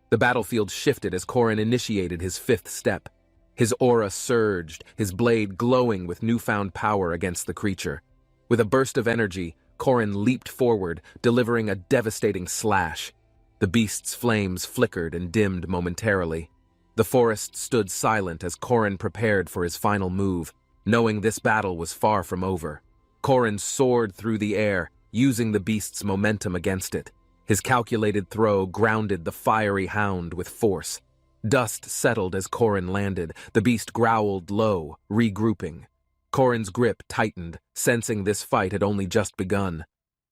The battlefield shifted as Korin initiated his fifth step. His aura surged, his blade glowing with newfound power against the creature. With a burst of energy, Korin leaped forward, delivering a devastating slash. The beast's flames flickered and dimmed momentarily. The forest stood silent as Korin prepared for his final move, knowing this battle was far from over. Korin soared through the air, using the beast's momentum against it. His calculated throw grounded the fiery hound with force. Dust settled as Korin landed. The beast growled low, regrouping. Korin's grip tightened, sensing this fight had only just begun.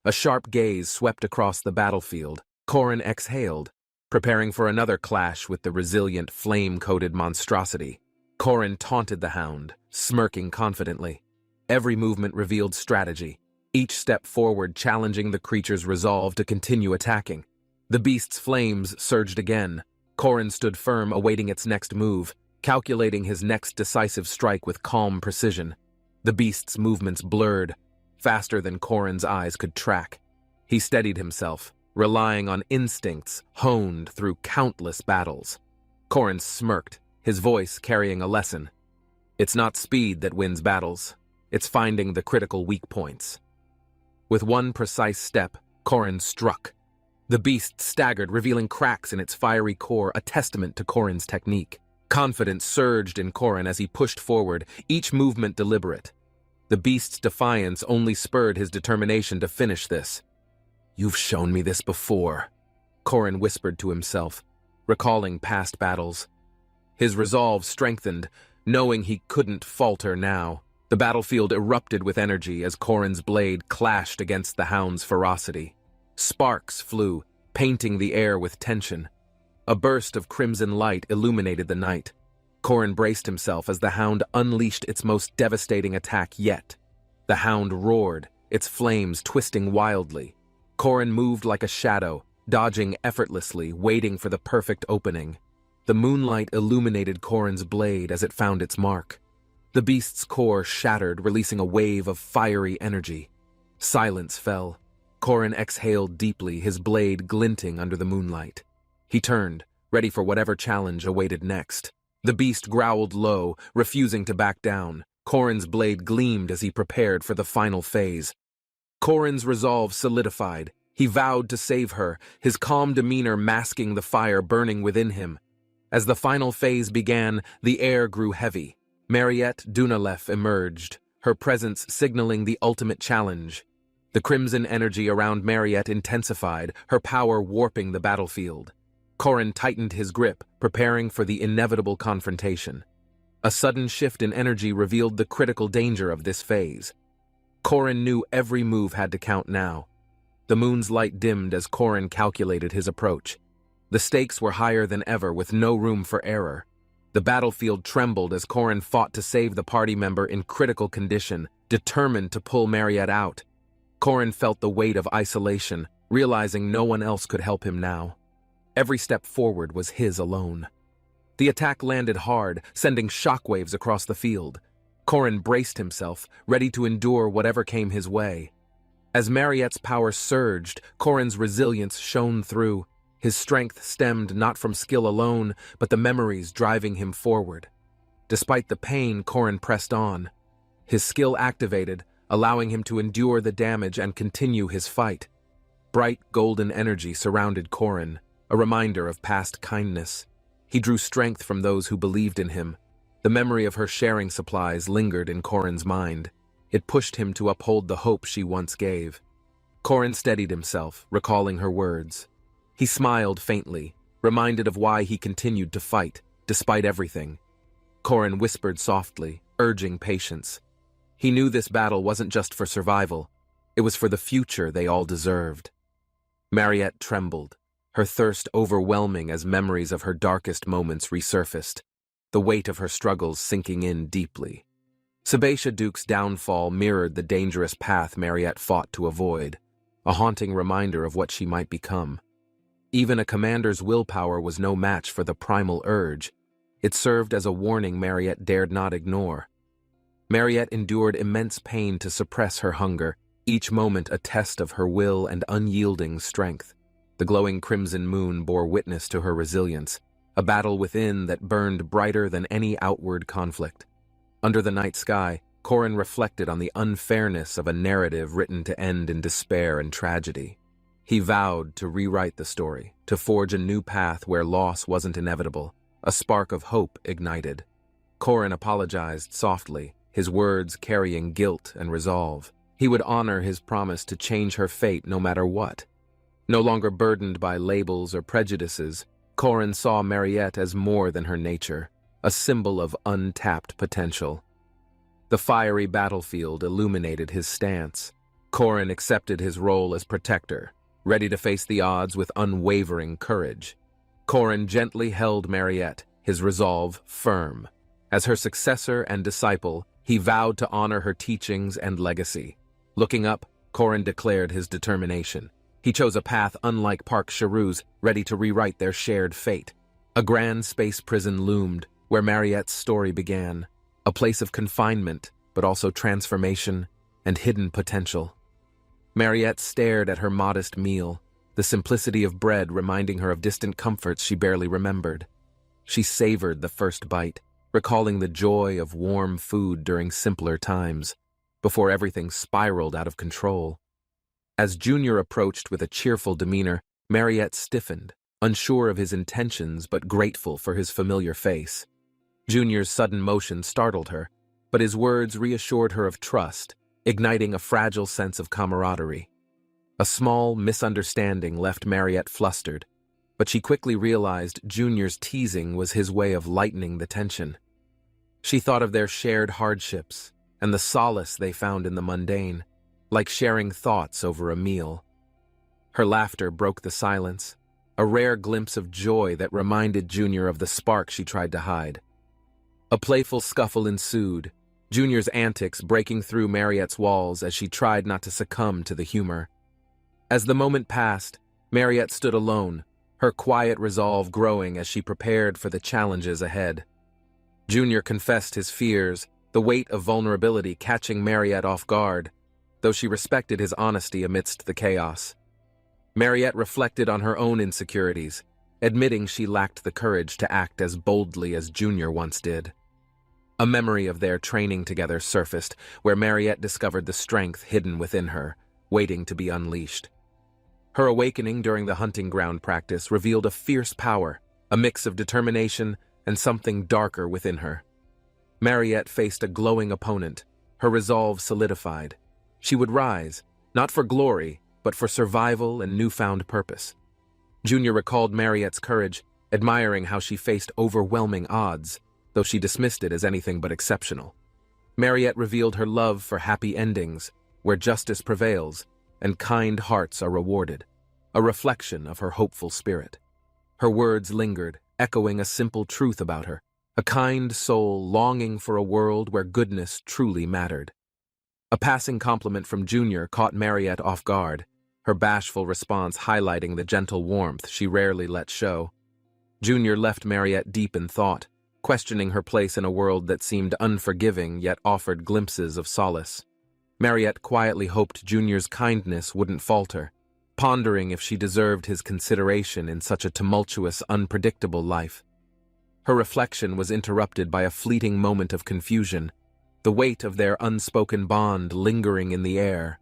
A sharp gaze swept across the battlefield. Korin exhaled, preparing for another clash with the resilient, flame-coated monstrosity. Korin taunted the hound, smirking confidently. Every movement revealed strategy, each step forward challenging the creature's resolve to continue attacking. The beast's flames surged again. Korin stood firm, awaiting its next move, calculating his next decisive strike with calm precision. The beast's movements blurred, faster than Korin's eyes could track. He steadied himself, relying on instincts honed through countless battles. Korin smirked, his voice carrying a lesson. It's not speed that wins battles. It's finding the critical weak points. With one precise step, Korin struck. The beast staggered, revealing cracks in its fiery core, a testament to Korin's technique. Confidence surged in Korin as he pushed forward, each movement deliberate. The beast's defiance only spurred his determination to finish this. "You've shown me this before," Korin whispered to himself, recalling past battles. His resolve strengthened, knowing he couldn't falter now. The battlefield erupted with energy as Korin's blade clashed against the hound's ferocity. Sparks flew, painting the air with tension. A burst of crimson light illuminated the night. Korin braced himself as the hound unleashed its most devastating attack yet. The hound roared, its flames twisting wildly. Korin moved like a shadow, dodging effortlessly, waiting for the perfect opening. The moonlight illuminated Korin's blade as it found its mark. The beast's core shattered, releasing a wave of fiery energy. Silence fell. Korin exhaled deeply, his blade glinting under the moonlight. He turned, ready for whatever challenge awaited next. The beast growled low, refusing to back down. Korin's blade gleamed as he prepared for the final phase. Korin's resolve solidified. He vowed to save her, his calm demeanor masking the fire burning within him. As the final phase began, the air grew heavy. Mariette Dunalef emerged, her presence signaling the ultimate challenge. The crimson energy around Mariette intensified, her power warping the battlefield. Korin tightened his grip, preparing for the inevitable confrontation. A sudden shift in energy revealed the critical danger of this phase. Korin knew every move had to count now. The moon's light dimmed as Korin calculated his approach. The stakes were higher than ever, with no room for error. The battlefield trembled as Korin fought to save the party member in critical condition, determined to pull Mariette out. Korin felt the weight of isolation, realizing no one else could help him now. Every step forward was his alone. The attack landed hard, sending shockwaves across the field. Korin braced himself, ready to endure whatever came his way. As Mariette's power surged, Korin's resilience shone through. His strength stemmed not from skill alone, but the memories driving him forward. Despite the pain, Korin pressed on. His skill activated, allowing him to endure the damage and continue his fight. Bright golden energy surrounded Korin, a reminder of past kindness. He drew strength from those who believed in him. The memory of her sharing supplies lingered in Korin's mind. It pushed him to uphold the hope she once gave. Korin steadied himself, recalling her words. He smiled faintly, reminded of why he continued to fight, despite everything. Korin whispered softly, urging patience. He knew this battle wasn't just for survival. It was for the future they all deserved. Mariette trembled, her thirst overwhelming as memories of her darkest moments resurfaced, the weight of her struggles sinking in deeply. Sebastian Duke's downfall mirrored the dangerous path Mariette fought to avoid, a haunting reminder of what she might become. Even a commander's willpower was no match for the primal urge. It served as a warning Mariette dared not ignore. Mariette endured immense pain to suppress her hunger, each moment a test of her will and unyielding strength. The glowing crimson moon bore witness to her resilience, a battle within that burned brighter than any outward conflict. Under the night sky, Korin reflected on the unfairness of a narrative written to end in despair and tragedy. He vowed to rewrite the story, to forge a new path where loss wasn't inevitable. A spark of hope ignited. Korin apologized softly, his words carrying guilt and resolve. He would honor his promise to change her fate no matter what. No longer burdened by labels or prejudices, Korin saw Mariette as more than her nature, a symbol of untapped potential. The fiery battlefield illuminated his stance. Korin accepted his role as protector, ready to face the odds with unwavering courage. Korin gently held Mariette, his resolve firm. As her successor and disciple, he vowed to honor her teachings and legacy. Looking up, Korin declared his determination. He chose a path unlike Park Charu's, ready to rewrite their shared fate. A grand space prison loomed, where Mariette's story began. A place of confinement, but also transformation and hidden potential. Mariette stared at her modest meal, the simplicity of bread reminding her of distant comforts she barely remembered. She savored the first bite, recalling the joy of warm food during simpler times, before everything spiraled out of control. As Junior approached with a cheerful demeanor, Mariette stiffened, unsure of his intentions but grateful for his familiar face. Junior's sudden motion startled her, but his words reassured her of trust, igniting a fragile sense of camaraderie. A small misunderstanding left Mariette flustered, but she quickly realized Junior's teasing was his way of lightening the tension. She thought of their shared hardships and the solace they found in the mundane, like sharing thoughts over a meal. Her laughter broke the silence, a rare glimpse of joy that reminded Junior of the spark she tried to hide. A playful scuffle ensued, Junior's antics breaking through Mariette's walls as she tried not to succumb to the humor. As the moment passed, Mariette stood alone, her quiet resolve growing as she prepared for the challenges ahead. Junior confessed his fears, the weight of vulnerability catching Mariette off guard, though she respected his honesty amidst the chaos. Mariette reflected on her own insecurities, admitting she lacked the courage to act as boldly as Junior once did. A memory of their training together surfaced, where Mariette discovered the strength hidden within her, waiting to be unleashed. Her awakening during the hunting ground practice revealed a fierce power, a mix of determination and something darker within her. Mariette faced a glowing opponent, her resolve solidified. She would rise, not for glory, but for survival and newfound purpose. Junior recalled Mariette's courage, admiring how she faced overwhelming odds, though she dismissed it as anything but exceptional. Mariette revealed her love for happy endings, where justice prevails and kind hearts are rewarded, a reflection of her hopeful spirit. Her words lingered, echoing a simple truth about her, a kind soul longing for a world where goodness truly mattered. A passing compliment from Junior caught Mariette off guard, her bashful response highlighting the gentle warmth she rarely let show. Junior left Mariette deep in thought, questioning her place in a world that seemed unforgiving yet offered glimpses of solace. Mariette quietly hoped Junior's kindness wouldn't falter, pondering if she deserved his consideration in such a tumultuous, unpredictable life. Her reflection was interrupted by a fleeting moment of confusion, the weight of their unspoken bond lingering in the air.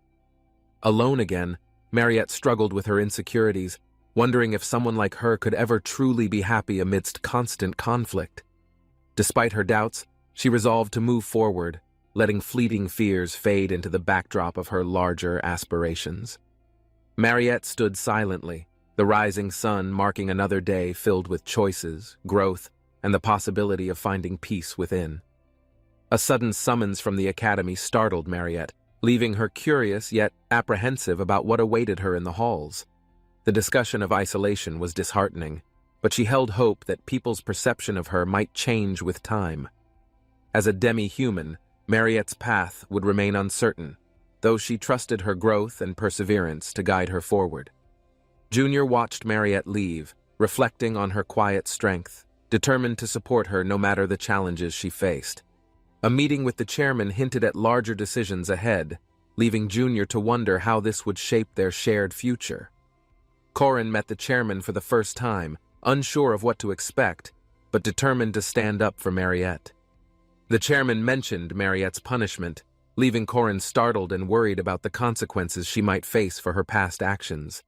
Alone again, Mariette struggled with her insecurities, wondering if someone like her could ever truly be happy amidst constant conflict. Despite her doubts, she resolved to move forward, letting fleeting fears fade into the backdrop of her larger aspirations. Mariette stood silently, the rising sun marking another day filled with choices, growth, and the possibility of finding peace within. A sudden summons from the academy startled Mariette, leaving her curious yet apprehensive about what awaited her in the halls. The discussion of isolation was disheartening, but she held hope that people's perception of her might change with time. As a demi-human, Mariette's path would remain uncertain, though she trusted her growth and perseverance to guide her forward. Junior watched Mariette leave, reflecting on her quiet strength, determined to support her no matter the challenges she faced. A meeting with the chairman hinted at larger decisions ahead, leaving Junior to wonder how this would shape their shared future. Corin met the chairman for the first time, unsure of what to expect, but determined to stand up for Mariette. The chairman mentioned Mariette's punishment, leaving Corin startled and worried about the consequences she might face for her past actions.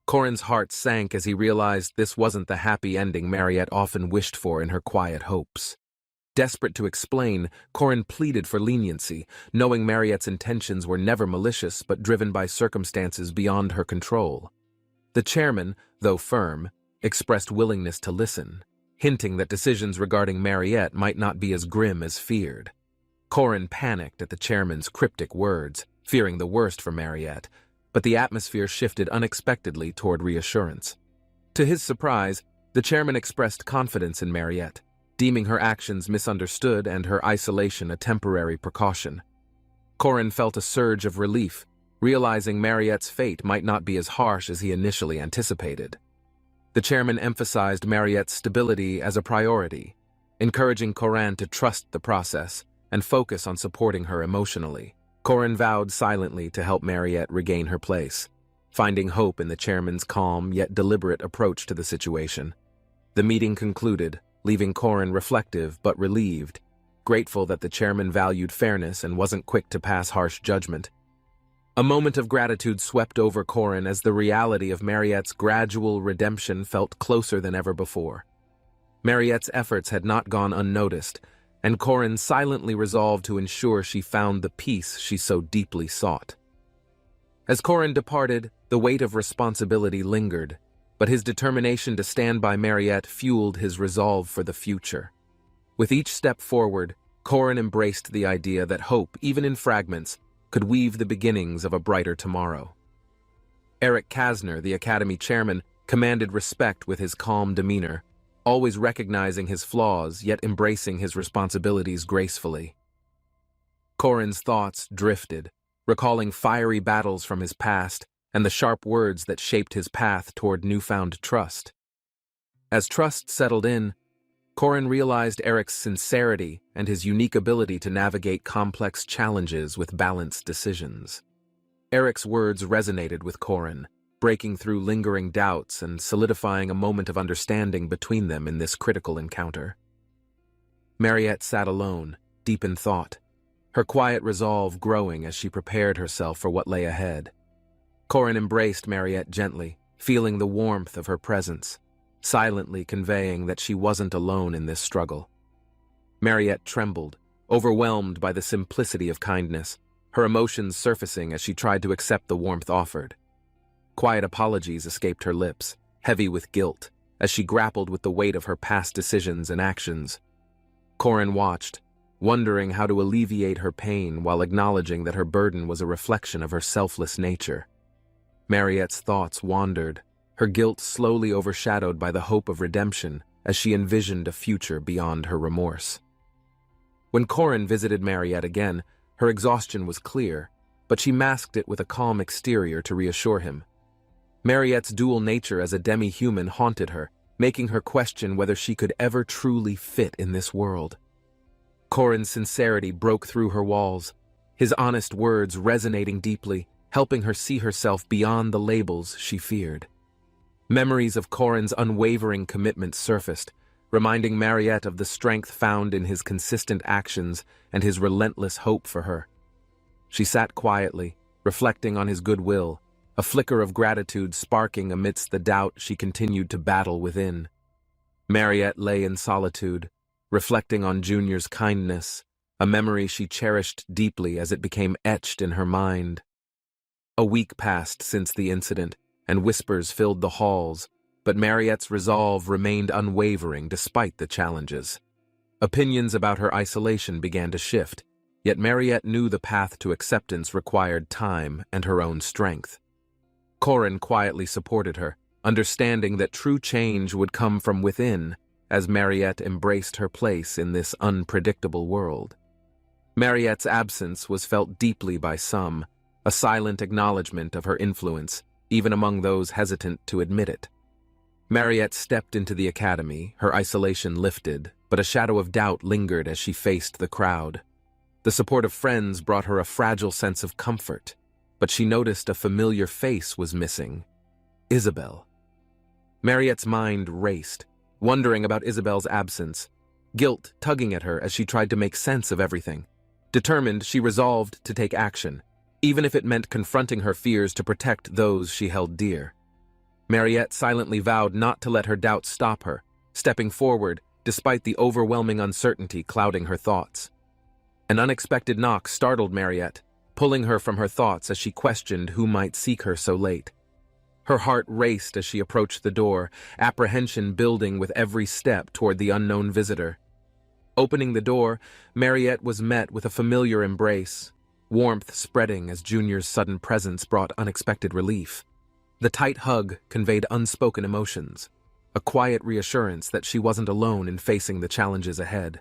Corin's heart sank as he realized this wasn't the happy ending Mariette often wished for in her quiet hopes. Desperate to explain, Corin pleaded for leniency, knowing Mariette's intentions were never malicious but driven by circumstances beyond her control. The chairman, though firm, expressed willingness to listen, hinting that decisions regarding Mariette might not be as grim as feared. Corin panicked at the chairman's cryptic words, fearing the worst for Mariette, but the atmosphere shifted unexpectedly toward reassurance. To his surprise, the chairman expressed confidence in Mariette, deeming her actions misunderstood and her isolation a temporary precaution. Corin felt a surge of relief, realizing Mariette's fate might not be as harsh as he initially anticipated. The chairman emphasized Mariette's stability as a priority, encouraging Corin to trust the process and focus on supporting her emotionally. Corin vowed silently to help Mariette regain her place, finding hope in the chairman's calm yet deliberate approach to the situation. The meeting concluded, leaving Corin reflective but relieved, grateful that the chairman valued fairness and wasn't quick to pass harsh judgment. A moment of gratitude swept over Corin as the reality of Mariette's gradual redemption felt closer than ever before. Mariette's efforts had not gone unnoticed, and Corin silently resolved to ensure she found the peace she so deeply sought. As Corin departed, the weight of responsibility lingered, but his determination to stand by Mariette fueled his resolve for the future. With each step forward, Corin embraced the idea that hope, even in fragments, could weave the beginnings of a brighter tomorrow. Eric Kasner, the Academy chairman, commanded respect with his calm demeanor, always recognizing his flaws yet embracing his responsibilities gracefully. Corin's thoughts drifted, recalling fiery battles from his past and the sharp words that shaped his path toward newfound trust. As trust settled in, Corin realized Eric's sincerity and his unique ability to navigate complex challenges with balanced decisions. Eric's words resonated with Corin, breaking through lingering doubts and solidifying a moment of understanding between them in this critical encounter. Mariette sat alone, deep in thought, her quiet resolve growing as she prepared herself for what lay ahead. Corin embraced Mariette gently, feeling the warmth of her presence, silently conveying that she wasn't alone in this struggle. Mariette trembled, overwhelmed by the simplicity of kindness, her emotions surfacing as she tried to accept the warmth offered. Quiet apologies escaped her lips, heavy with guilt, as she grappled with the weight of her past decisions and actions. Corin watched, wondering how to alleviate her pain while acknowledging that her burden was a reflection of her selfless nature. Mariette's thoughts wandered, her guilt slowly overshadowed by the hope of redemption as she envisioned a future beyond her remorse. When Corin visited Mariette again, her exhaustion was clear, but she masked it with a calm exterior to reassure him. Mariette's dual nature as a demi-human haunted her, making her question whether she could ever truly fit in this world. Corin's sincerity broke through her walls, his honest words resonating deeply, helping her see herself beyond the labels she feared. Memories of Corin's unwavering commitment surfaced, reminding Mariette of the strength found in his consistent actions and his relentless hope for her. She sat quietly, reflecting on his goodwill, a flicker of gratitude sparking amidst the doubt she continued to battle within. Mariette lay in solitude, reflecting on Junior's kindness, a memory she cherished deeply as it became etched in her mind. A week passed since the incident, and whispers filled the halls, but Mariette's resolve remained unwavering despite the challenges. Opinions about her isolation began to shift, yet Mariette knew the path to acceptance required time and her own strength. Corin quietly supported her, understanding that true change would come from within as Mariette embraced her place in this unpredictable world. Mariette's absence was felt deeply by some, a silent acknowledgement of her influence, even among those hesitant to admit it. Mariette stepped into the academy, her isolation lifted, but a shadow of doubt lingered as she faced the crowd. The support of friends brought her a fragile sense of comfort, but she noticed a familiar face was missing: Isabelle. Mariette's mind raced, wondering about Isabelle's absence, guilt tugging at her as she tried to make sense of everything. Determined, she resolved to take action, even if it meant confronting her fears to protect those she held dear. Mariette silently vowed not to let her doubts stop her, stepping forward despite the overwhelming uncertainty clouding her thoughts. An unexpected knock startled Mariette, pulling her from her thoughts as she questioned who might seek her so late. Her heart raced as she approached the door, apprehension building with every step toward the unknown visitor. Opening the door, Mariette was met with a familiar embrace, warmth spreading as Junior's sudden presence brought unexpected relief. The tight hug conveyed unspoken emotions, a quiet reassurance that she wasn't alone in facing the challenges ahead.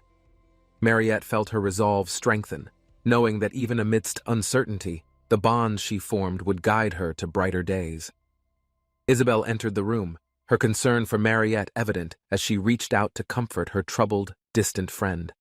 Mariette felt her resolve strengthen, knowing that even amidst uncertainty, the bonds she formed would guide her to brighter days. Isabelle entered the room, her concern for Mariette evident as she reached out to comfort her troubled, distant friend.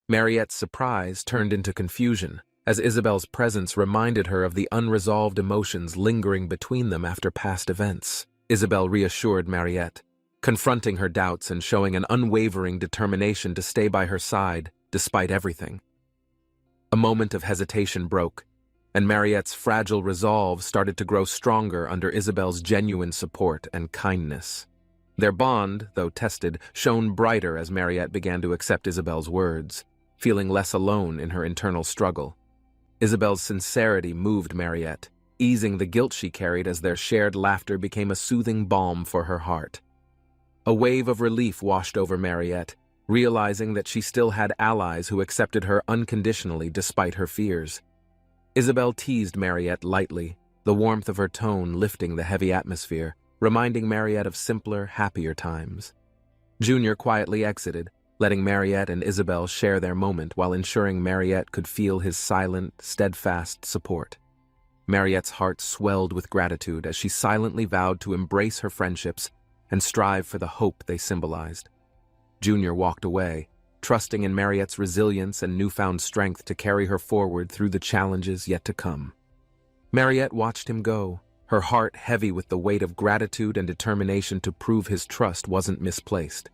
Mariette's surprise turned into confusion, as Isabelle's presence reminded her of the unresolved emotions lingering between them after past events. Isabelle reassured Mariette, confronting her doubts and showing an unwavering determination to stay by her side despite everything. A moment of hesitation broke, and Mariette's fragile resolve started to grow stronger under Isabelle's genuine support and kindness. Their bond, though tested, shone brighter as Mariette began to accept Isabelle's words, feeling less alone in her internal struggle. Isabelle's sincerity moved Mariette, easing the guilt she carried as their shared laughter became a soothing balm for her heart. A wave of relief washed over Mariette, realizing that she still had allies who accepted her unconditionally despite her fears. Isabelle teased Mariette lightly, the warmth of her tone lifting the heavy atmosphere, reminding Mariette of simpler, happier times. Junior quietly exited, letting Mariette and Isabelle share their moment while ensuring Mariette could feel his silent, steadfast support. Mariette's heart swelled with gratitude as she silently vowed to embrace her friendships and strive for the hope they symbolized. Junior walked away, trusting in Mariette's resilience and newfound strength to carry her forward through the challenges yet to come. Mariette watched him go, her heart heavy with the weight of gratitude and determination to prove his trust wasn't misplaced.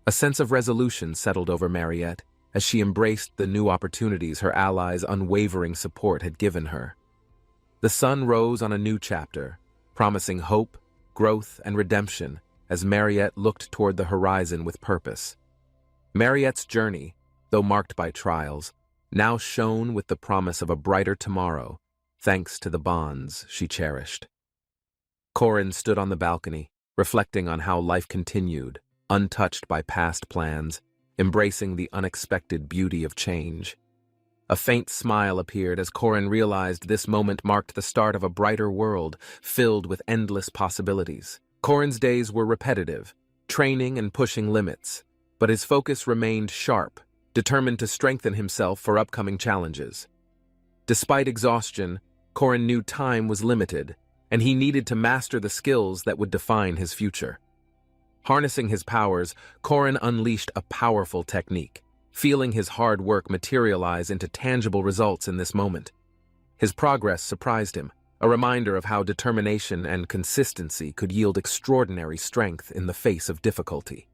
A sense of resolution settled over Mariette as she embraced the new opportunities her allies' unwavering support had given her. The sun rose on a new chapter, promising hope, growth, and redemption as Mariette looked toward the horizon with purpose. Mariette's journey, though marked by trials, now shone with the promise of a brighter tomorrow, thanks to the bonds she cherished. Corin stood on the balcony, reflecting on how life continued, untouched by past plans, embracing the unexpected beauty of change. A faint smile appeared as Corin realized this moment marked the start of a brighter world, filled with endless possibilities. Corin's days were repetitive, training and pushing limits, but his focus remained sharp, determined to strengthen himself for upcoming challenges. Despite exhaustion, Corin knew time was limited, and he needed to master the skills that would define his future. Harnessing his powers, Corin unleashed a powerful technique, feeling his hard work materialize into tangible results in this moment. His progress surprised him, a reminder of how determination and consistency could yield extraordinary strength in the face of difficulty.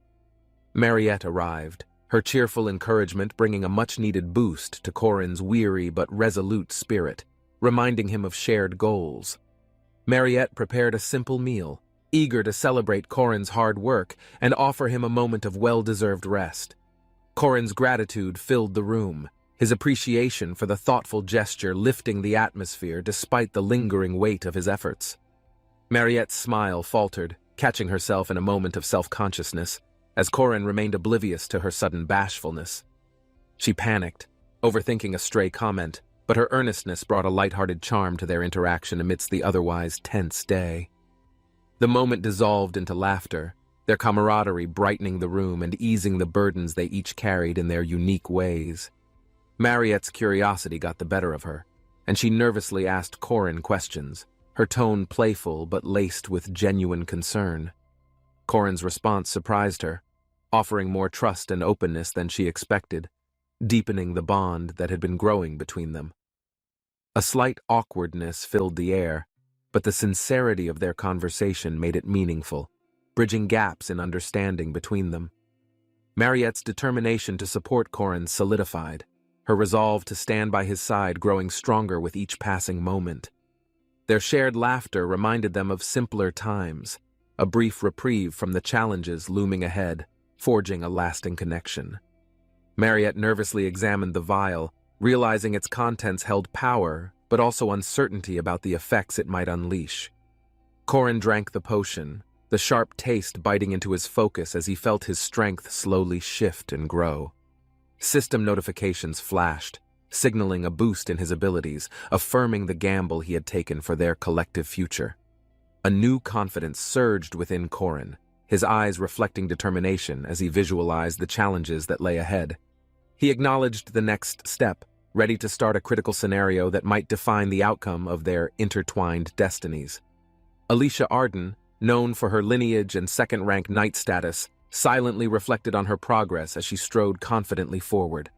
Mariette arrived, her cheerful encouragement bringing a much-needed boost to Corin's weary but resolute spirit, reminding him of shared goals. Mariette prepared a simple meal, eager to celebrate Corin's hard work and offer him a moment of well-deserved rest. Corin's gratitude filled the room, his appreciation for the thoughtful gesture lifting the atmosphere despite the lingering weight of his efforts. Mariette's smile faltered, catching herself in a moment of self-consciousness, as Corin remained oblivious to her sudden bashfulness. She panicked, overthinking a stray comment, but her earnestness brought a light-hearted charm to their interaction amidst the otherwise tense day. The moment dissolved into laughter, their camaraderie brightening the room and easing the burdens they each carried in their unique ways. Mariette's curiosity got the better of her, and she nervously asked Corin questions, her tone playful but laced with genuine concern. Corin's response surprised her, offering more trust and openness than she expected, deepening the bond that had been growing between them. A slight awkwardness filled the air, but the sincerity of their conversation made it meaningful, bridging gaps in understanding between them. Mariette's determination to support Corin solidified, her resolve to stand by his side growing stronger with each passing moment. Their shared laughter reminded them of simpler times, a brief reprieve from the challenges looming ahead, forging a lasting connection. Mariette nervously examined the vial, realizing its contents held power, but also uncertainty about the effects it might unleash. Corin drank the potion, the sharp taste biting into his focus as he felt his strength slowly shift and grow. System notifications flashed, signaling a boost in his abilities, affirming the gamble he had taken for their collective future. A new confidence surged within Corin, his eyes reflecting determination as he visualized the challenges that lay ahead. He acknowledged the next step, ready to start a critical scenario that might define the outcome of their intertwined destinies. Alicia Arden, known for her lineage and second-rank knight status, silently reflected on her progress as she strode confidently forward.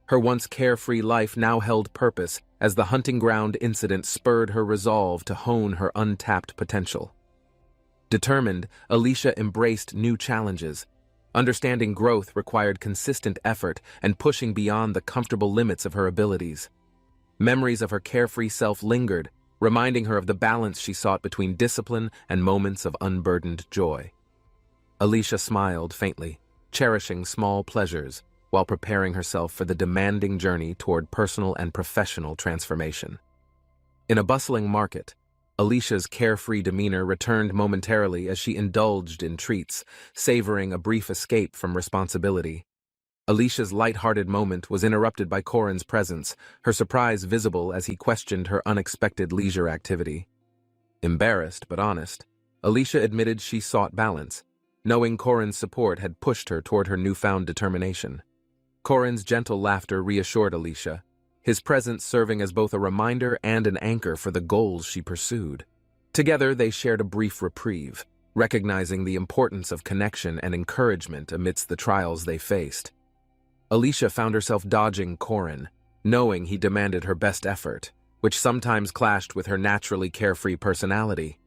Her once carefree life now held purpose as the hunting ground incident spurred her resolve to hone her untapped potential. Determined, Alicia embraced new challenges. Understanding growth required consistent effort and pushing beyond the comfortable limits of her abilities. Memories of her carefree self lingered, reminding her of the balance she sought between discipline and moments of unburdened joy. Alicia smiled faintly, cherishing small pleasures while preparing herself for the demanding journey toward personal and professional transformation. In a bustling market, Alicia's carefree demeanor returned momentarily as she indulged in treats, savoring a brief escape from responsibility. Alicia's light-hearted moment was interrupted by Corin's presence, her surprise visible as he questioned her unexpected leisure activity. Embarrassed but honest, Alicia admitted she sought balance, knowing Corin's support had pushed her toward her newfound determination. Corin's gentle laughter reassured Alicia, his presence serving as both a reminder and an anchor for the goals she pursued. Together, they shared a brief reprieve, recognizing the importance of connection and encouragement amidst the trials they faced. Alicia found herself dodging Corin, knowing he demanded her best effort, which sometimes clashed with her naturally carefree personality.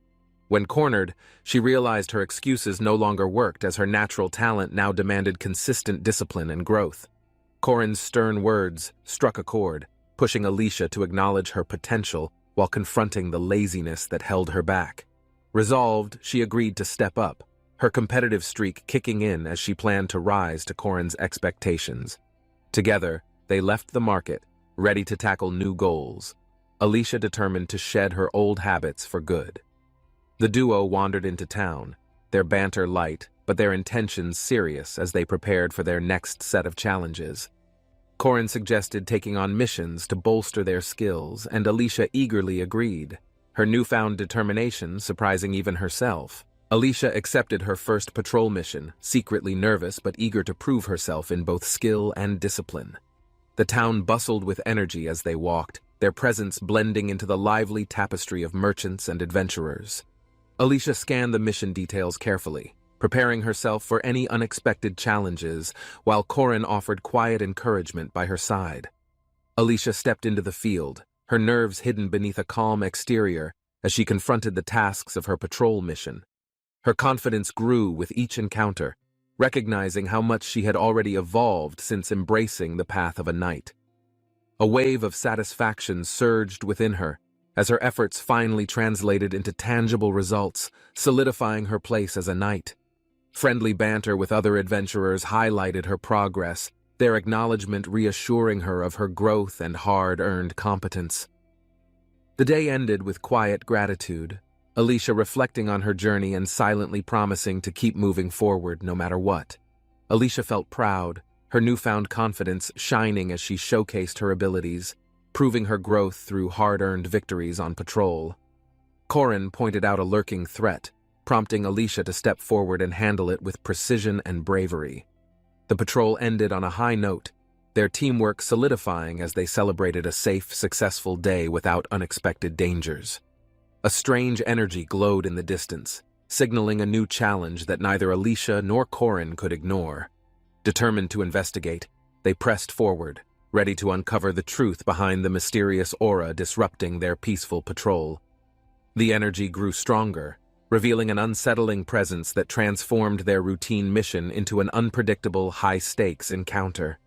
When cornered, she realized her excuses no longer worked as her natural talent now demanded consistent discipline and growth. Corin's stern words struck a chord, pushing Alicia to acknowledge her potential while confronting the laziness that held her back. Resolved, she agreed to step up, her competitive streak kicking in as she planned to rise to Corin's expectations. Together, they left the market, ready to tackle new goals, Alicia determined to shed her old habits for good. The duo wandered into town, their banter light, but their intentions serious as they prepared for their next set of challenges. Corin suggested taking on missions to bolster their skills, and Alicia eagerly agreed, her newfound determination surprising even herself. Alicia accepted her first patrol mission, secretly nervous but eager to prove herself in both skill and discipline. The town bustled with energy as they walked, their presence blending into the lively tapestry of merchants and adventurers. Alicia scanned the mission details carefully, preparing herself for any unexpected challenges, while Corin offered quiet encouragement by her side. Alicia stepped into the field, her nerves hidden beneath a calm exterior as she confronted the tasks of her patrol mission. Her confidence grew with each encounter, recognizing how much she had already evolved since embracing the path of a knight. A wave of satisfaction surged within her as her efforts finally translated into tangible results, solidifying her place as a knight. Friendly banter with other adventurers highlighted her progress, their acknowledgement reassuring her of her growth and hard-earned competence. The day ended with quiet gratitude, Alicia reflecting on her journey and silently promising to keep moving forward no matter what. Alicia felt proud, her newfound confidence shining as she showcased her abilities, proving her growth through hard-earned victories on patrol. Corin pointed out a lurking threat, prompting Alicia to step forward and handle it with precision and bravery. The patrol ended on a high note, their teamwork solidifying as they celebrated a safe, successful day without unexpected dangers. A strange energy glowed in the distance, signaling a new challenge that neither Alicia nor Corin could ignore. Determined to investigate, they pressed forward, ready to uncover the truth behind the mysterious aura disrupting their peaceful patrol. The energy grew stronger, revealing an unsettling presence that transformed their routine mission into an unpredictable, high-stakes encounter.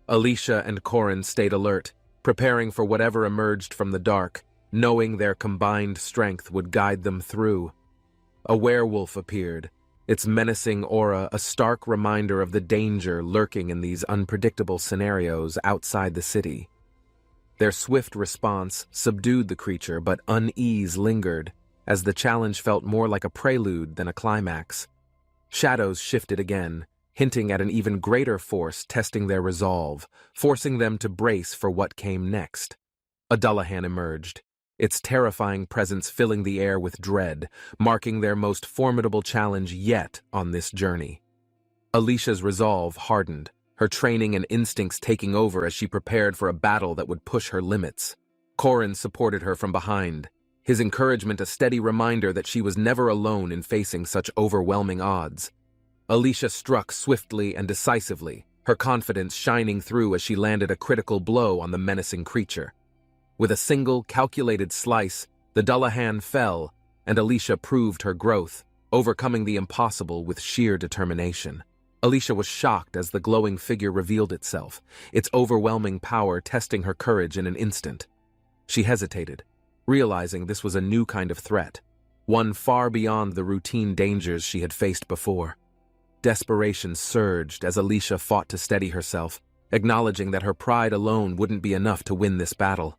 Alicia and Corin stayed alert, preparing for whatever emerged from the dark, knowing their combined strength would guide them through. A werewolf appeared, its menacing aura a stark reminder of the danger lurking in these unpredictable scenarios outside the city. Their swift response subdued the creature, but unease lingered, as the challenge felt more like a prelude than a climax. Shadows shifted again, hinting at an even greater force testing their resolve, forcing them to brace for what came next. A Dullahan emerged, its terrifying presence filling the air with dread, marking their most formidable challenge yet on this journey. Alicia's resolve hardened, her training and instincts taking over as she prepared for a battle that would push her limits. Corin supported her from behind, his encouragement a steady reminder that she was never alone in facing such overwhelming odds. Alicia struck swiftly and decisively, her confidence shining through as she landed a critical blow on the menacing creature. With a single, calculated slice, the Dullahan fell, and Alicia proved her growth, overcoming the impossible with sheer determination. Alicia was shocked as the glowing figure revealed itself, its overwhelming power testing her courage in an instant. She hesitated, realizing this was a new kind of threat, one far beyond the routine dangers she had faced before. Desperation surged as Alicia fought to steady herself, acknowledging that her pride alone wouldn't be enough to win this battle.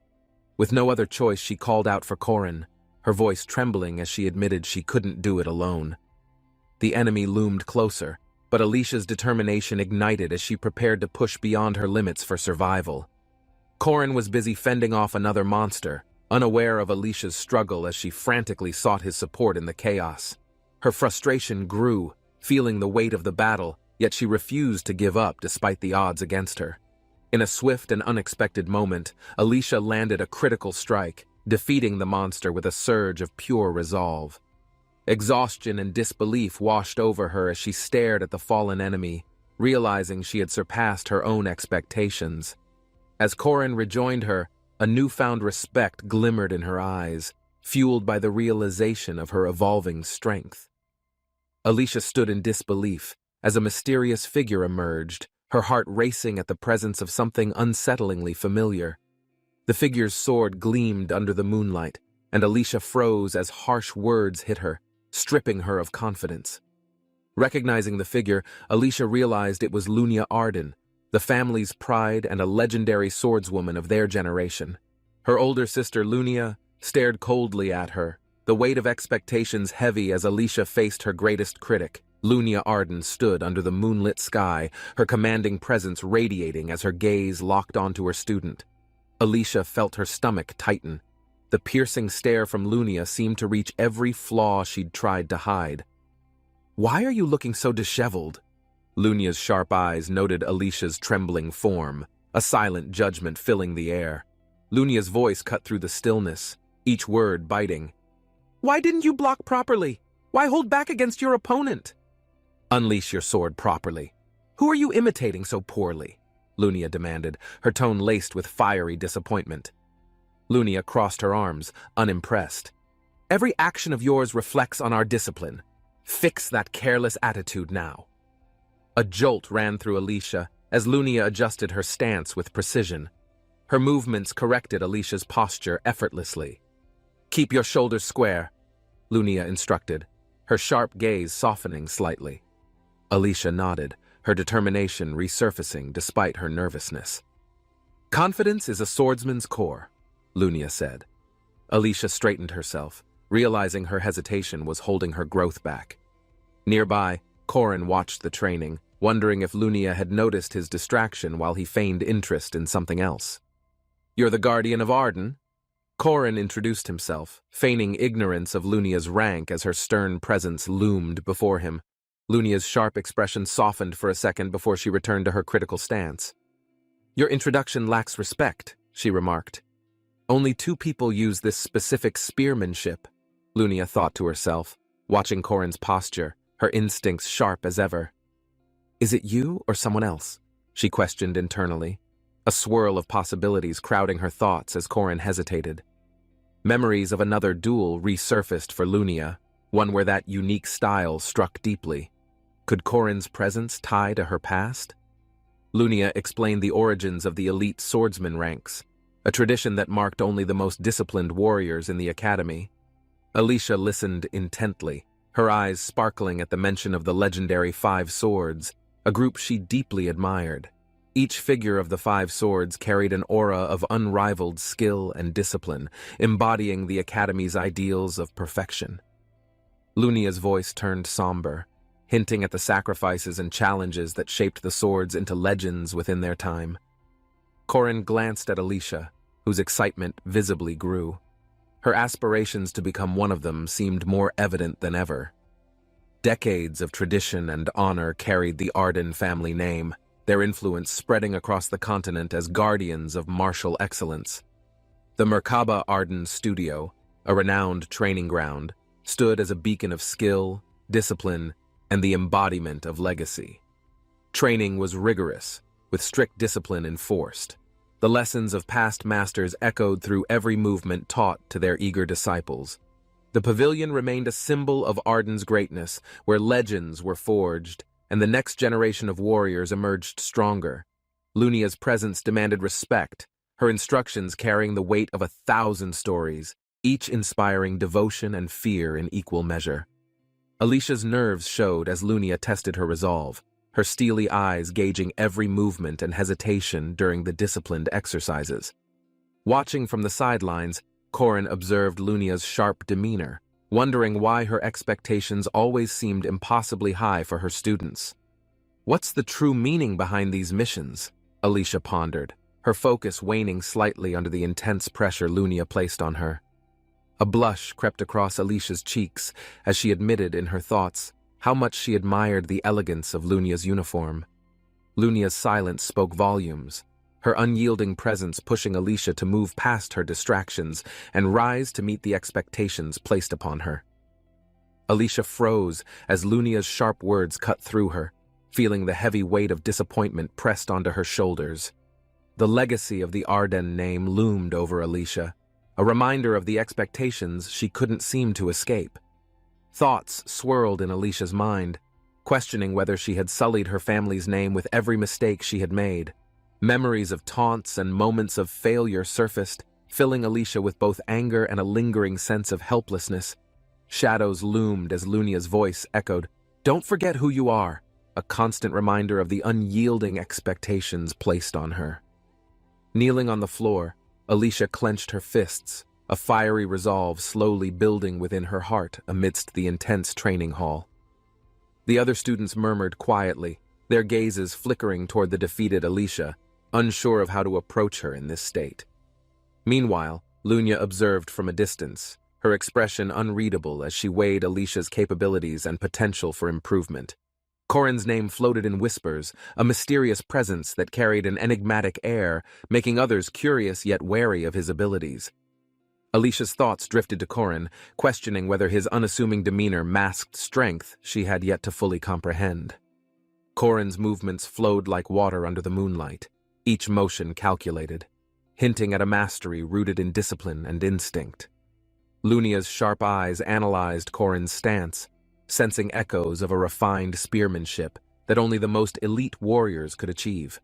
With no other choice, she called out for Corin, her voice trembling as she admitted she couldn't do it alone. The enemy loomed closer, but Alicia's determination ignited as she prepared to push beyond her limits for survival. Corin was busy fending off another monster, unaware of Alicia's struggle as she frantically sought his support in the chaos. Her frustration grew, feeling the weight of the battle, yet she refused to give up despite the odds against her. In a swift and unexpected moment, Alicia landed a critical strike, defeating the monster with a surge of pure resolve. Exhaustion and disbelief washed over her as she stared at the fallen enemy, realizing she had surpassed her own expectations. As Corin rejoined her, a newfound respect glimmered in her eyes, fueled by the realization of her evolving strength. Alicia stood in disbelief as a mysterious figure emerged, her heart racing at the presence of something unsettlingly familiar. The figure's sword gleamed under the moonlight, and Alicia froze as harsh words hit her, stripping her of confidence. Recognizing the figure, Alicia realized it was Lunia Arden, the family's pride and a legendary swordswoman of their generation. Her older sister Lunia stared coldly at her, the weight of expectations heavy as Alicia faced her greatest critic. Lunia Arden stood under the moonlit sky, her commanding presence radiating as her gaze locked onto her student. Alicia felt her stomach tighten. The piercing stare from Lunia seemed to reach every flaw she'd tried to hide. "Why are you looking so disheveled?" Lunia's sharp eyes noted Alicia's trembling form, a silent judgment filling the air. Lunia's voice cut through the stillness, each word biting. "Why didn't you block properly? Why hold back against your opponent?" "Unleash your sword properly. Who are you imitating so poorly?" Lunia demanded, her tone laced with fiery disappointment. Lunia crossed her arms, unimpressed. "Every action of yours reflects on our discipline. Fix that careless attitude now." A jolt ran through Alicia as Lunia adjusted her stance with precision. Her movements corrected Alicia's posture effortlessly, Keep your shoulders square, Lunia instructed, her sharp gaze softening slightly. Alicia nodded, her determination resurfacing despite her nervousness. Confidence is a swordsman's core, Lunia said. Alicia straightened herself, realizing her hesitation was holding her growth back. Nearby, Corin watched the training, wondering if Lunia had noticed his distraction while he feigned interest in something else. You're the guardian of Arden? Corin introduced himself, feigning ignorance of Lunia's rank as her stern presence loomed before him. Lunia's sharp expression softened for a second before she returned to her critical stance. Your introduction lacks respect, she remarked. Only 2 people use this specific spearmanship, Lunia thought to herself, watching Corin's posture, her instincts sharp as ever. Is it you or someone else? She questioned internally, a swirl of possibilities crowding her thoughts as Corin hesitated. Memories of another duel resurfaced for Lunia, one where that unique style struck deeply. Could Corin's presence tie to her past? Lunia explained the origins of the elite swordsman ranks, a tradition that marked only the most disciplined warriors in the academy. Alicia listened intently, her eyes sparkling at the mention of the legendary 5 swords, a group she deeply admired. Each figure of the 5 swords carried an aura of unrivaled skill and discipline, embodying the academy's ideals of perfection. Lunia's voice turned somber, hinting at the sacrifices and challenges that shaped the swords into legends within their time. Corin glanced at Alicia, whose excitement visibly grew. Her aspirations to become one of them seemed more evident than ever. Decades of tradition and honor carried the Arden family name, their influence spreading across the continent as guardians of martial excellence. The Merkaba Arden Studio, a renowned training ground, stood as a beacon of skill, discipline, and the embodiment of legacy. Training was rigorous, with strict discipline enforced. The lessons of past masters echoed through every movement taught to their eager disciples. The pavilion remained a symbol of Arden's greatness, where legends were forged, and the next generation of warriors emerged stronger. Lunia's presence demanded respect, her instructions carrying the weight of 1,000 stories, each inspiring devotion and fear in equal measure. Alicia's nerves showed as Lunia tested her resolve, her steely eyes gauging every movement and hesitation during the disciplined exercises. Watching from the sidelines, Corin observed Lunia's sharp demeanor, wondering why her expectations always seemed impossibly high for her students. What's the true meaning behind these missions? Alicia pondered, her focus waning slightly under the intense pressure Lunia placed on her. A blush crept across Alicia's cheeks as she admitted in her thoughts how much she admired the elegance of Lunia's uniform. Lunia's silence spoke volumes, her unyielding presence pushing Alicia to move past her distractions and rise to meet the expectations placed upon her. Alicia froze as Lunia's sharp words cut through her, feeling the heavy weight of disappointment pressed onto her shoulders. The legacy of the Arden name loomed over Alicia, a reminder of the expectations she couldn't seem to escape. Thoughts swirled in Alicia's mind, questioning whether she had sullied her family's name with every mistake she had made. Memories of taunts and moments of failure surfaced, filling Alicia with both anger and a lingering sense of helplessness. Shadows loomed as Lunia's voice echoed, "Don't forget who you are," a constant reminder of the unyielding expectations placed on her. Kneeling on the floor, Alicia clenched her fists, a fiery resolve slowly building within her heart amidst the intense training hall. The other students murmured quietly, their gazes flickering toward the defeated Alicia, unsure of how to approach her in this state. Meanwhile, Lunia observed from a distance, her expression unreadable as she weighed Alicia's capabilities and potential for improvement. Corin's name floated in whispers, a mysterious presence that carried an enigmatic air, making others curious yet wary of his abilities. Alicia's thoughts drifted to Corin, questioning whether his unassuming demeanor masked strength she had yet to fully comprehend. Corin's movements flowed like water under the moonlight, each motion calculated, hinting at a mastery rooted in discipline and instinct. Lunia's sharp eyes analyzed Corin's stance, sensing echoes of a refined spearmanship that only the most elite warriors could achieve.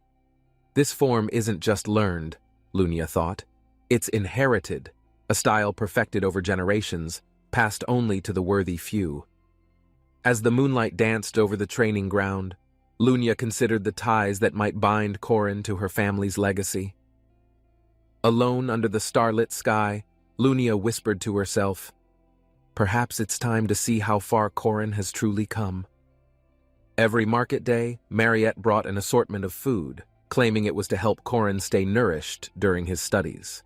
This form isn't just learned, Lunia thought. It's inherited, a style perfected over generations, passed only to the worthy few. As the moonlight danced over the training ground, Lunya considered the ties that might bind Corin to her family's legacy. Alone under the starlit sky, Lunya whispered to herself, "Perhaps it's time to see how far Corin has truly come." Every market day, Mariette brought an assortment of food, claiming it was to help Corin stay nourished during his studies.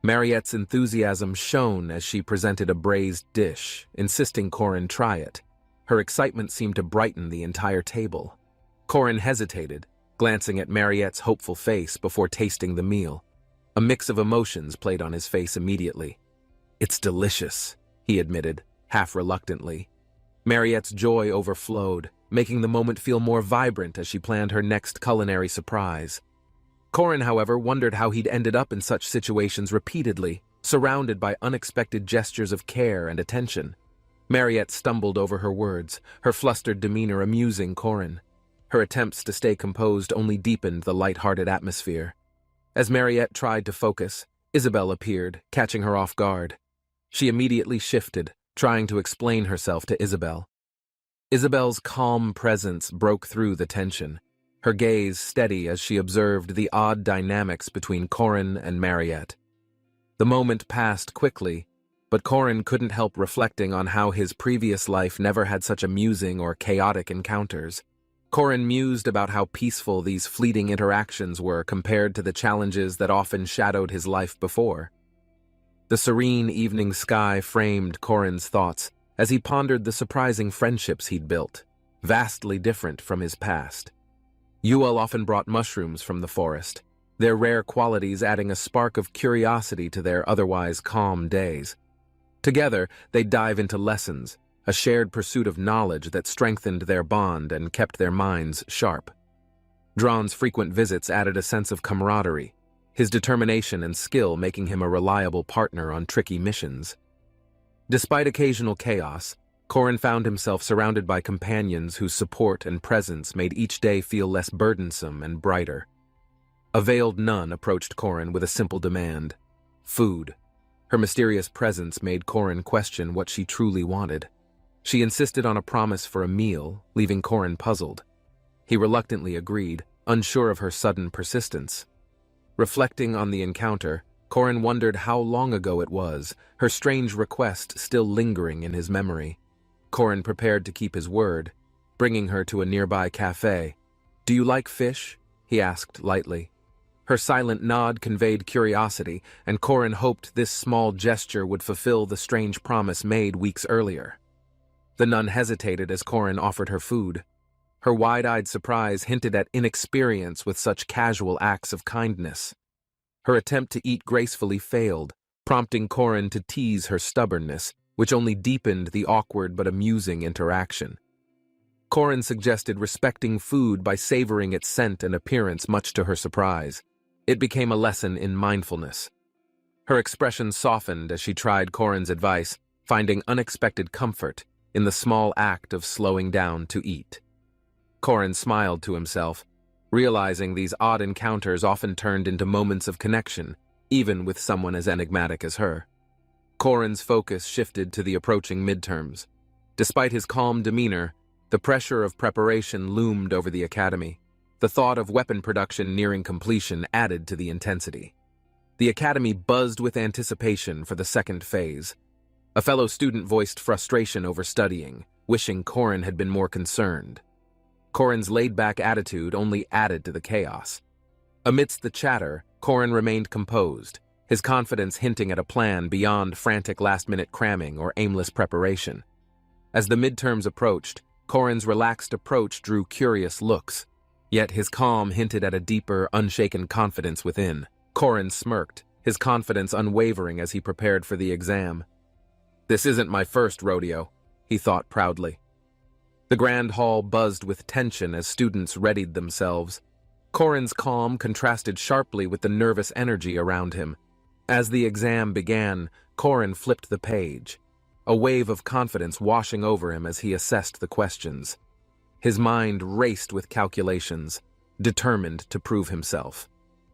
Mariette's enthusiasm shone as she presented a braised dish, insisting Corin try it. Her excitement seemed to brighten the entire table. Corin hesitated, glancing at Mariette's hopeful face before tasting the meal. A mix of emotions played on his face immediately. "It's delicious," he admitted, half reluctantly. Mariette's joy overflowed, making the moment feel more vibrant as she planned her next culinary surprise. Corin, however, wondered how he'd ended up in such situations repeatedly, surrounded by unexpected gestures of care and attention. Mariette stumbled over her words, her flustered demeanor amusing Corin. Her attempts to stay composed only deepened the light-hearted atmosphere. As Mariette tried to focus, Isabelle appeared, catching her off guard. She immediately shifted, trying to explain herself to Isabelle. Isabelle's calm presence broke through the tension, her gaze steady as she observed the odd dynamics between Corin and Mariette. The moment passed quickly, but Corin couldn't help reflecting on how his previous life never had such amusing or chaotic encounters. Corin mused about how peaceful these fleeting interactions were compared to the challenges that often shadowed his life before. The serene evening sky framed Corin's thoughts as he pondered the surprising friendships he'd built, vastly different from his past. Yuel often brought mushrooms from the forest, their rare qualities adding a spark of curiosity to their otherwise calm days. Together, they'd dive into lessons, a shared pursuit of knowledge that strengthened their bond and kept their minds sharp. Dron's frequent visits added a sense of camaraderie, his determination and skill making him a reliable partner on tricky missions. Despite occasional chaos, Corin found himself surrounded by companions whose support and presence made each day feel less burdensome and brighter. A veiled nun approached Corin with a simple demand: food. Her mysterious presence made Corin question what she truly wanted. She insisted on a promise for a meal, leaving Corin puzzled. He reluctantly agreed, unsure of her sudden persistence. Reflecting on the encounter, Corin wondered how long ago it was, her strange request still lingering in his memory. Corin prepared to keep his word, bringing her to a nearby cafe. "Do you like fish?" he asked lightly. Her silent nod conveyed curiosity, and Corin hoped this small gesture would fulfill the strange promise made weeks earlier. The nun hesitated as Corin offered her food. Her wide-eyed surprise hinted at inexperience with such casual acts of kindness. Her attempt to eat gracefully failed, prompting Corin to tease her stubbornness, which only deepened the awkward but amusing interaction. Corin suggested respecting food by savoring its scent and appearance, much to her surprise. It became a lesson in mindfulness. Her expression softened as she tried Corin's advice, finding unexpected comfort in the small act of slowing down to eat. Corin smiled to himself, realizing these odd encounters often turned into moments of connection, even with someone as enigmatic as her. Corin's focus shifted to the approaching midterms. Despite his calm demeanor, the pressure of preparation loomed over the academy. The thought of weapon production nearing completion added to the intensity. The academy buzzed with anticipation for the second phase. A fellow student voiced frustration over studying, wishing Corin had been more concerned. Corin's laid-back attitude only added to the chaos. Amidst the chatter, Corin remained composed, his confidence hinting at a plan beyond frantic last-minute cramming or aimless preparation. As the midterms approached, Corin's relaxed approach drew curious looks, yet his calm hinted at a deeper, unshaken confidence within. Corin smirked, his confidence unwavering as he prepared for the exam. "This isn't my first rodeo," he thought proudly. The grand hall buzzed with tension as students readied themselves. Corin's calm contrasted sharply with the nervous energy around him. As the exam began, Corin flipped the page, a wave of confidence washing over him as he assessed the questions. His mind raced with calculations, determined to prove himself.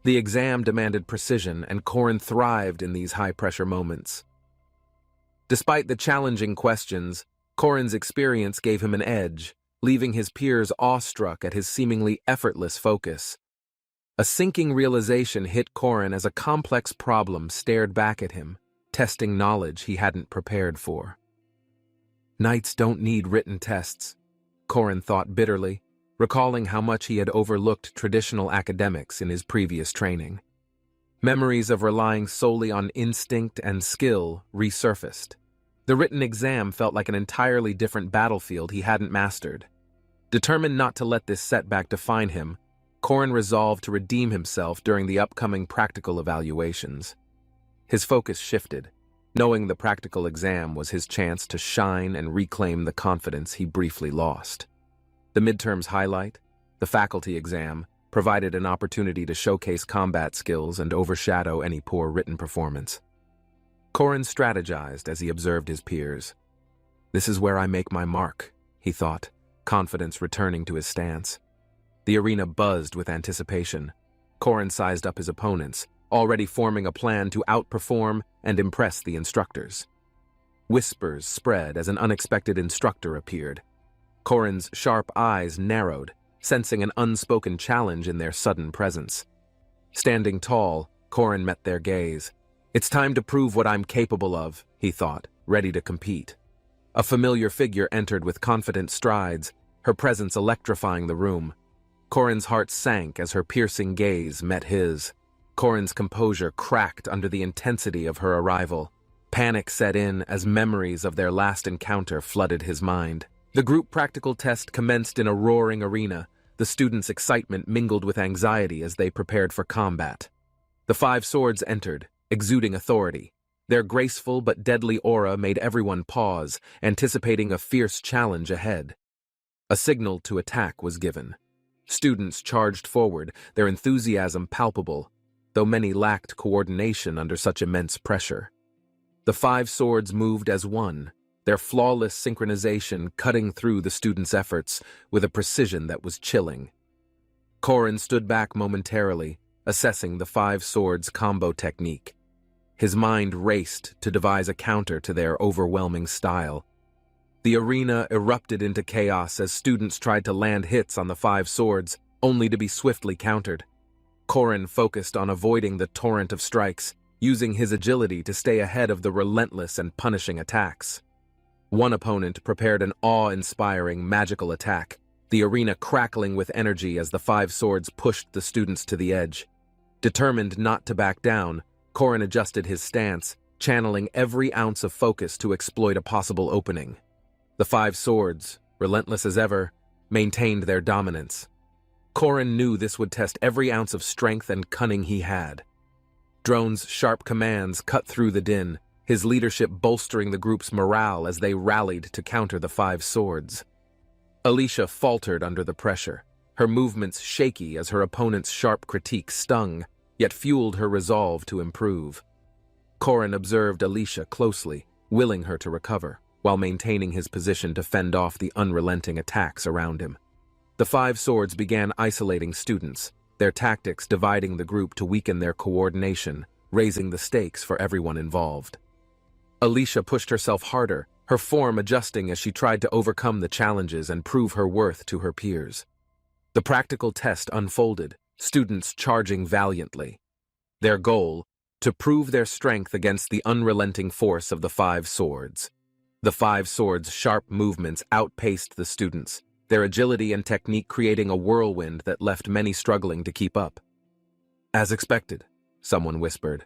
The exam demanded precision, and Korin thrived in these high-pressure moments. Despite the challenging questions, Korin's experience gave him an edge, leaving his peers awestruck at his seemingly effortless focus. A sinking realization hit Korin as a complex problem stared back at him, testing knowledge he hadn't prepared for. Knights don't need written tests, Korin thought bitterly, recalling how much he had overlooked traditional academics in his previous training. Memories of relying solely on instinct and skill resurfaced. The written exam felt like an entirely different battlefield he hadn't mastered. Determined not to let this setback define him, Korin resolved to redeem himself during the upcoming practical evaluations. His focus shifted, knowing the practical exam was his chance to shine and reclaim the confidence he briefly lost. The midterm's highlight, the faculty exam, provided an opportunity to showcase combat skills and overshadow any poor written performance. Korin strategized as he observed his peers. "This is where I make my mark," he thought, confidence returning to his stance. The arena buzzed with anticipation. Korin sized up his opponents, already forming a plan to outperform and impress the instructors. Whispers spread as an unexpected instructor appeared. Korin's sharp eyes narrowed, sensing an unspoken challenge in their sudden presence. Standing tall, Korin met their gaze. "It's time to prove what I'm capable of," he thought, ready to compete. A familiar figure entered with confident strides, her presence electrifying the room. Korin's heart sank as her piercing gaze met his. Korin's composure cracked under the intensity of her arrival. Panic set in as memories of their last encounter flooded his mind. The group practical test commenced in a roaring arena, the students' excitement mingled with anxiety as they prepared for combat. The 5 swords entered, exuding authority. Their graceful but deadly aura made everyone pause, anticipating a fierce challenge ahead. A signal to attack was given. Students charged forward, their enthusiasm palpable, though many lacked coordination under such immense pressure. The 5 swords moved as one, their flawless synchronization cutting through the students' efforts with a precision that was chilling. Korin stood back momentarily, assessing the 5 swords combo technique. His mind raced to devise a counter to their overwhelming style. The arena erupted into chaos as students tried to land hits on the 5 swords, only to be swiftly countered. Korin focused on avoiding the torrent of strikes, using his agility to stay ahead of the relentless and punishing attacks. One opponent prepared an awe-inspiring magical attack, the arena crackling with energy as the 5 swords pushed the students to the edge. Determined not to back down, Korin adjusted his stance, channeling every ounce of focus to exploit a possible opening. The 5 swords, relentless as ever, maintained their dominance. Korin knew this would test every ounce of strength and cunning he had. Drone's sharp commands cut through the din, his leadership bolstering the group's morale as they rallied to counter the 5 swords. Alicia faltered under the pressure, her movements shaky as her opponent's sharp critique stung, yet fueled her resolve to improve. Korin observed Alicia closely, willing her to recover, while maintaining his position to fend off the unrelenting attacks around him. The 5 swords began isolating students, their tactics dividing the group to weaken their coordination, raising the stakes for everyone involved. Alicia pushed herself harder, her form adjusting as she tried to overcome the challenges and prove her worth to her peers. The practical test unfolded, students charging valiantly. Their goal, to prove their strength against the unrelenting force of the 5 swords. The 5 swords' sharp movements outpaced the students, their agility and technique creating a whirlwind that left many struggling to keep up. "As expected," someone whispered.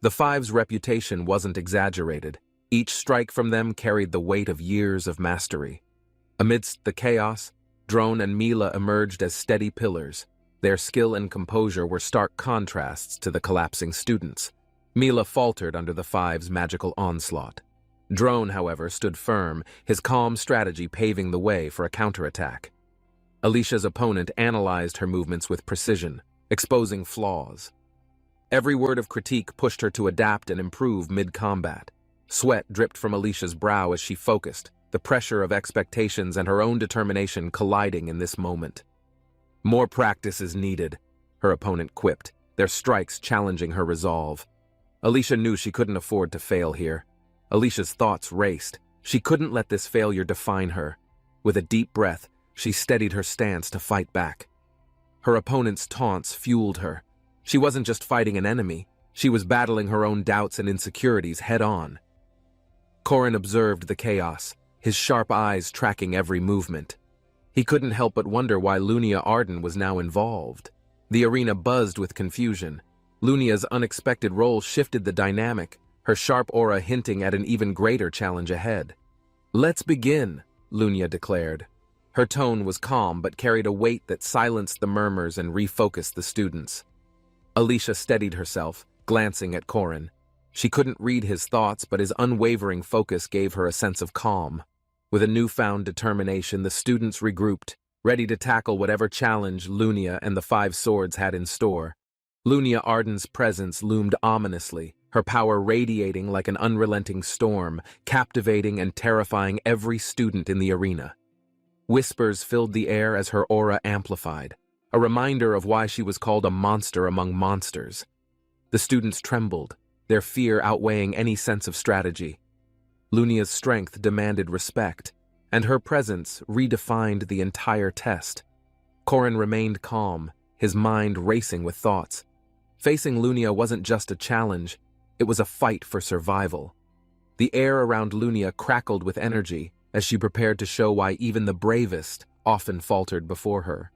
The 5's reputation wasn't exaggerated. Each strike from them carried the weight of years of mastery. Amidst the chaos, Drone and Mila emerged as steady pillars. Their skill and composure were stark contrasts to the collapsing students. Mila faltered under the 5's magical onslaught. Drone, however, stood firm, his calm strategy paving the way for a counterattack. Alicia's opponent analyzed her movements with precision, exposing flaws. Every word of critique pushed her to adapt and improve mid-combat. Sweat dripped from Alicia's brow as she focused, the pressure of expectations and her own determination colliding in this moment. "More practice is needed," her opponent quipped, their strikes challenging her resolve. Alicia knew she couldn't afford to fail here. Alicia's thoughts raced. She couldn't let this failure define her. With a deep breath, she steadied her stance to fight back. Her opponent's taunts fueled her. She wasn't just fighting an enemy, she was battling her own doubts and insecurities head-on. Corin observed the chaos, his sharp eyes tracking every movement. He couldn't help but wonder why Lunia Arden was now involved. The arena buzzed with confusion. Lunia's unexpected role shifted the dynamic, her sharp aura hinting at an even greater challenge ahead. "Let's begin," Lunia declared. Her tone was calm but carried a weight that silenced the murmurs and refocused the students. Alicia steadied herself, glancing at Corin. She couldn't read his thoughts, but his unwavering focus gave her a sense of calm. With a newfound determination, the students regrouped, ready to tackle whatever challenge Lunia and the Five Swords had in store. Lunia Arden's presence loomed ominously, her power radiating like an unrelenting storm, captivating and terrifying every student in the arena. Whispers filled the air as her aura amplified, a reminder of why she was called a monster among monsters. The students trembled, their fear outweighing any sense of strategy. Lunia's strength demanded respect, and her presence redefined the entire test. Corin remained calm, his mind racing with thoughts. Facing Lunia wasn't just a challenge, it was a fight for survival. The air around Lunia crackled with energy as she prepared to show why even the bravest often faltered before her.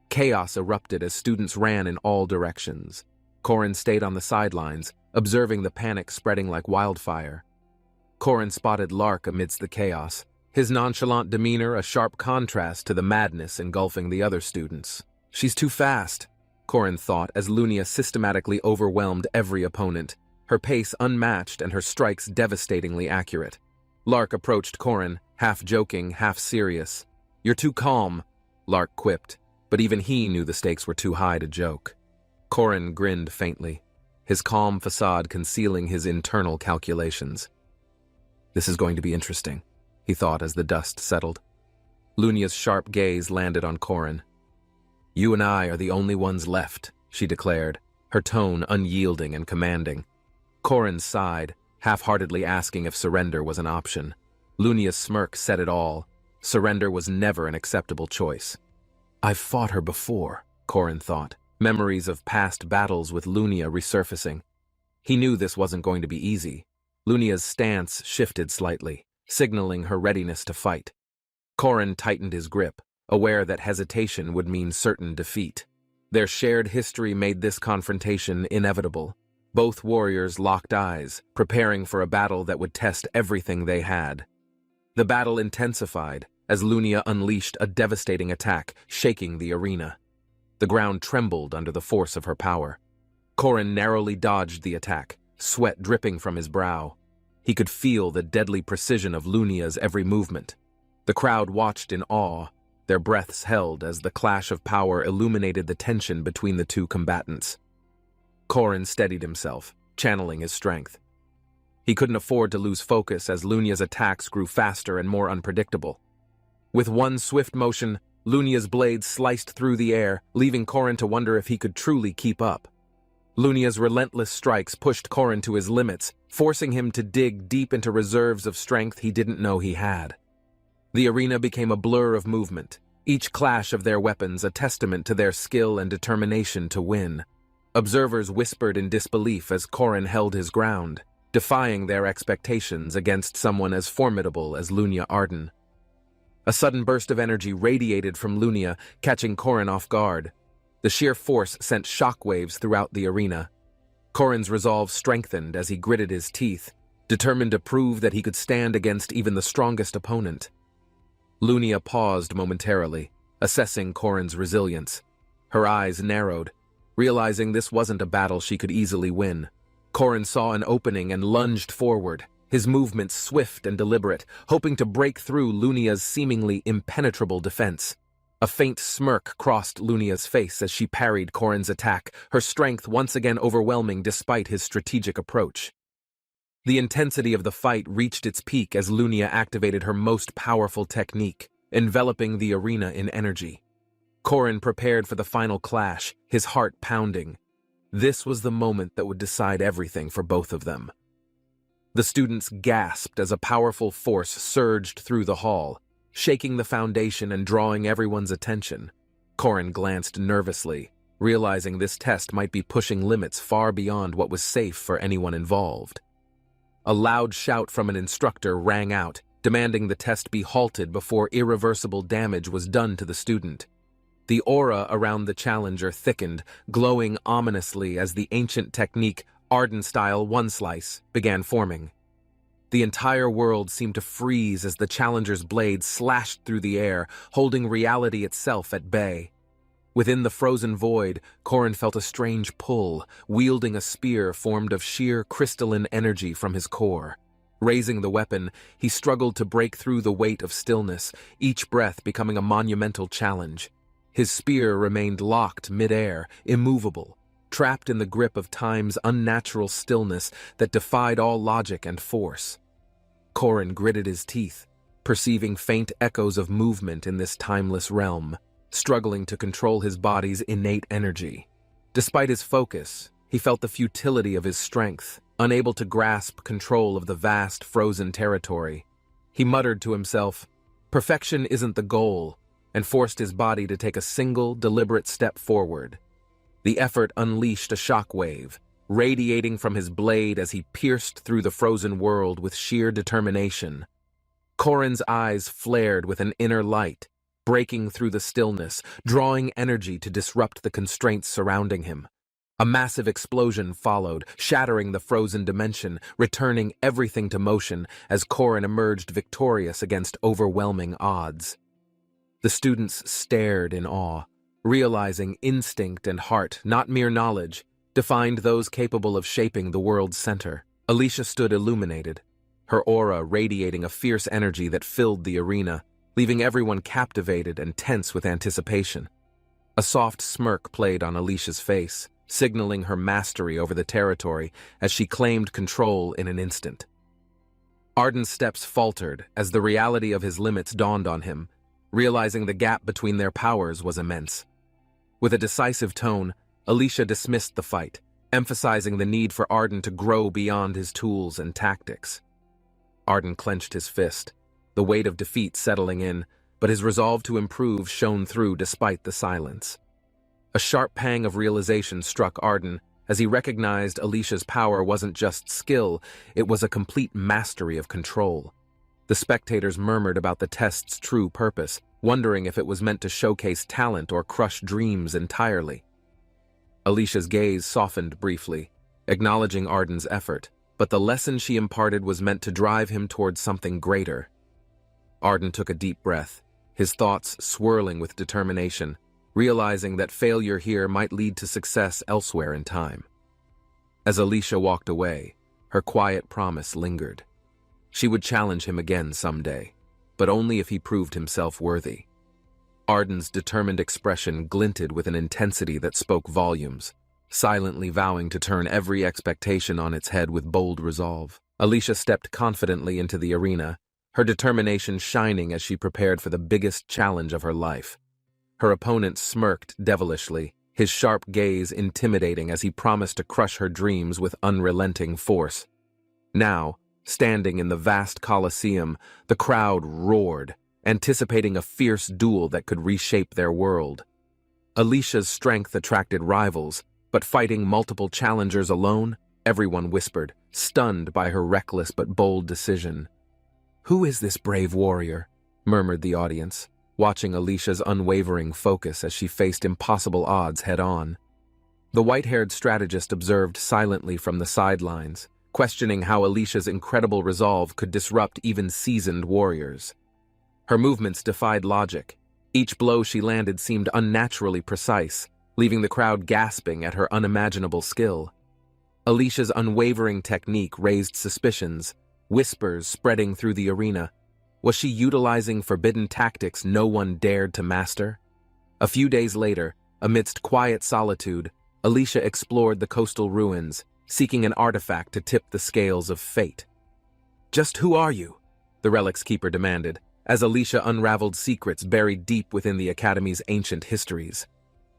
Chaos erupted as students ran in all directions. Corin stayed on the sidelines, observing the panic spreading like wildfire. Corin spotted Lark amidst the chaos, his nonchalant demeanor a sharp contrast to the madness engulfing the other students. "She's too fast," Corin thought as Lunia systematically overwhelmed every opponent, her pace unmatched and her strikes devastatingly accurate. Lark approached Corin, half joking, half serious. "You're too calm," Lark quipped, but even he knew the stakes were too high to joke. Corin grinned faintly, his calm facade concealing his internal calculations. "This is going to be interesting," he thought as the dust settled. Lunia's sharp gaze landed on Corin. "You and I are the only ones left," she declared, her tone unyielding and commanding. Corin sighed, half-heartedly asking if surrender was an option. Lunia's smirk said it all. Surrender was never an acceptable choice. "I've fought her before," Corin thought, memories of past battles with Lunia resurfacing. He knew this wasn't going to be easy. Lunia's stance shifted slightly, signaling her readiness to fight. Corin tightened his grip, aware that hesitation would mean certain defeat. Their shared history made this confrontation inevitable. Both warriors locked eyes, preparing for a battle that would test everything they had. The battle intensified as Lunia unleashed a devastating attack, shaking the arena. The ground trembled under the force of her power. Corin narrowly dodged the attack, sweat dripping from his brow. He could feel the deadly precision of Lunia's every movement. The crowd watched in awe, their breaths held as the clash of power illuminated the tension between the two combatants. Corin steadied himself, channeling his strength. He couldn't afford to lose focus as Lunia's attacks grew faster and more unpredictable. With one swift motion, Lunia's blade sliced through the air, leaving Corin to wonder if he could truly keep up. Lunia's relentless strikes pushed Corin to his limits, forcing him to dig deep into reserves of strength he didn't know he had. The arena became a blur of movement, each clash of their weapons a testament to their skill and determination to win. Observers whispered in disbelief as Corin held his ground, defying their expectations against someone as formidable as Lunia Arden. A sudden burst of energy radiated from Lunia, catching Corin off guard. The sheer force sent shockwaves throughout the arena. Corin's resolve strengthened as he gritted his teeth, determined to prove that he could stand against even the strongest opponent. Lunia paused momentarily, assessing Corin's resilience. Her eyes narrowed, realizing this wasn't a battle she could easily win. Corin saw an opening and lunged forward, his movements swift and deliberate, hoping to break through Lunia's seemingly impenetrable defense. A faint smirk crossed Lunia's face as she parried Corin's attack, her strength once again overwhelming despite his strategic approach. The intensity of the fight reached its peak as Lunia activated her most powerful technique, enveloping the arena in energy. Corin prepared for the final clash, his heart pounding. This was the moment that would decide everything for both of them. The students gasped as a powerful force surged through the hall, shaking the foundation and drawing everyone's attention. Corin glanced nervously, realizing this test might be pushing limits far beyond what was safe for anyone involved. A loud shout from an instructor rang out, demanding the test be halted before irreversible damage was done to the student. The aura around the challenger thickened, glowing ominously as the ancient technique Arden-style one-slice began forming. The entire world seemed to freeze as the challenger's blade slashed through the air, holding reality itself at bay. Within the frozen void, Corin felt a strange pull, wielding a spear formed of sheer crystalline energy from his core. Raising the weapon, he struggled to break through the weight of stillness, each breath becoming a monumental challenge. His spear remained locked mid-air, immovable, trapped in the grip of time's unnatural stillness that defied all logic and force. Corin gritted his teeth, perceiving faint echoes of movement in this timeless realm, struggling to control his body's innate energy. Despite his focus, he felt the futility of his strength, unable to grasp control of the vast frozen territory. He muttered to himself, "Perfection isn't the goal," and forced his body to take a single, deliberate step forward. The effort unleashed a shockwave, radiating from his blade as he pierced through the frozen world with sheer determination. Corin's eyes flared with an inner light, breaking through the stillness, drawing energy to disrupt the constraints surrounding him. A massive explosion followed, shattering the frozen dimension, returning everything to motion as Corin emerged victorious against overwhelming odds. The students stared in awe, realizing instinct and heart, not mere knowledge, defined those capable of shaping the world's center. Alicia stood illuminated, her aura radiating a fierce energy that filled the arena, leaving everyone captivated and tense with anticipation. A soft smirk played on Alicia's face, signaling her mastery over the territory as she claimed control in an instant. Arden's steps faltered as the reality of his limits dawned on him, realizing the gap between their powers was immense. With a decisive tone, Alicia dismissed the fight, emphasizing the need for Arden to grow beyond his tools and tactics. Arden clenched his fist, the weight of defeat settling in, but his resolve to improve shone through despite the silence. A sharp pang of realization struck Arden as he recognized Alicia's power wasn't just skill, it was a complete mastery of control. The spectators murmured about the test's true purpose, wondering if it was meant to showcase talent or crush dreams entirely. Alicia's gaze softened briefly, acknowledging Arden's effort, but the lesson she imparted was meant to drive him towards something greater. Arden took a deep breath, his thoughts swirling with determination, realizing that failure here might lead to success elsewhere in time. As Alicia walked away, her quiet promise lingered. She would challenge him again someday, but only if he proved himself worthy. Arden's determined expression glinted with an intensity that spoke volumes, silently vowing to turn every expectation on its head with bold resolve. Alicia stepped confidently into the arena, her determination shining as she prepared for the biggest challenge of her life. Her opponent smirked devilishly, his sharp gaze intimidating as he promised to crush her dreams with unrelenting force. Now, standing in the vast coliseum, the crowd roared, anticipating a fierce duel that could reshape their world. Alicia's strength attracted rivals, but fighting multiple challengers alone, everyone whispered, stunned by her reckless but bold decision. "Who is this brave warrior?" murmured the audience, watching Alicia's unwavering focus as she faced impossible odds head-on. The white-haired strategist observed silently from the sidelines, questioning how Alicia's incredible resolve could disrupt even seasoned warriors. Her movements defied logic. Each blow she landed seemed unnaturally precise, leaving the crowd gasping at her unimaginable skill. Alicia's unwavering technique raised suspicions, whispers spreading through the arena. Was she utilizing forbidden tactics no one dared to master? A few days later, amidst quiet solitude, Alicia explored the coastal ruins, seeking an artifact to tip the scales of fate. "Just who are you?" the Relic's Keeper demanded, as Alicia unraveled secrets buried deep within the Academy's ancient histories.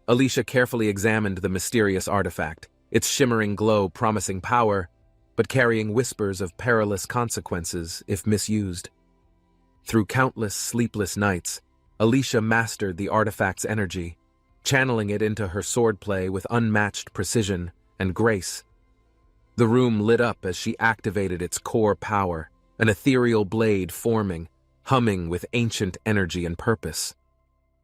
Alicia carefully examined the mysterious artifact, its shimmering glow promising power, but carrying whispers of perilous consequences if misused. Through countless sleepless nights, Alicia mastered the artifact's energy, channeling it into her swordplay with unmatched precision and grace. The room lit up as she activated its core power, an ethereal blade forming, humming with ancient energy and purpose.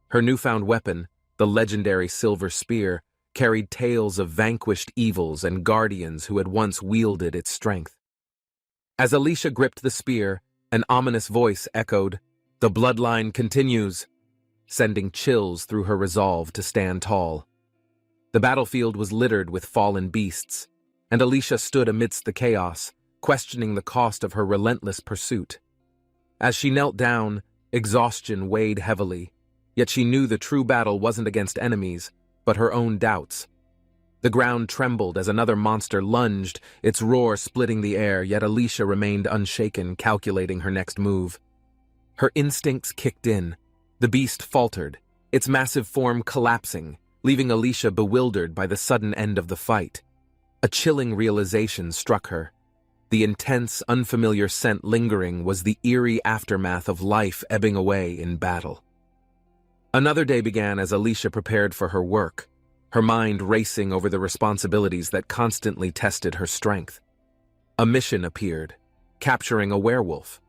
Her newfound weapon, the legendary silver spear, carried tales of vanquished evils and guardians who had once wielded its strength. As Alicia gripped the spear, an ominous voice echoed, "The bloodline continues," sending chills through her resolve to stand tall. The battlefield was littered with fallen beasts, and Alicia stood amidst the chaos, questioning the cost of her relentless pursuit. As she knelt down, exhaustion weighed heavily, yet she knew the true battle wasn't against enemies, but her own doubts. The ground trembled as another monster lunged, its roar splitting the air, yet Alicia remained unshaken, calculating her next move. Her instincts kicked in. The beast faltered, its massive form collapsing, leaving Alicia bewildered by the sudden end of the fight. A chilling realization struck her. The intense, unfamiliar scent lingering was the eerie aftermath of life ebbing away in battle. Another day began as Alicia prepared for her work, her mind racing over the responsibilities that constantly tested her strength. A mission appeared, capturing a werewolf.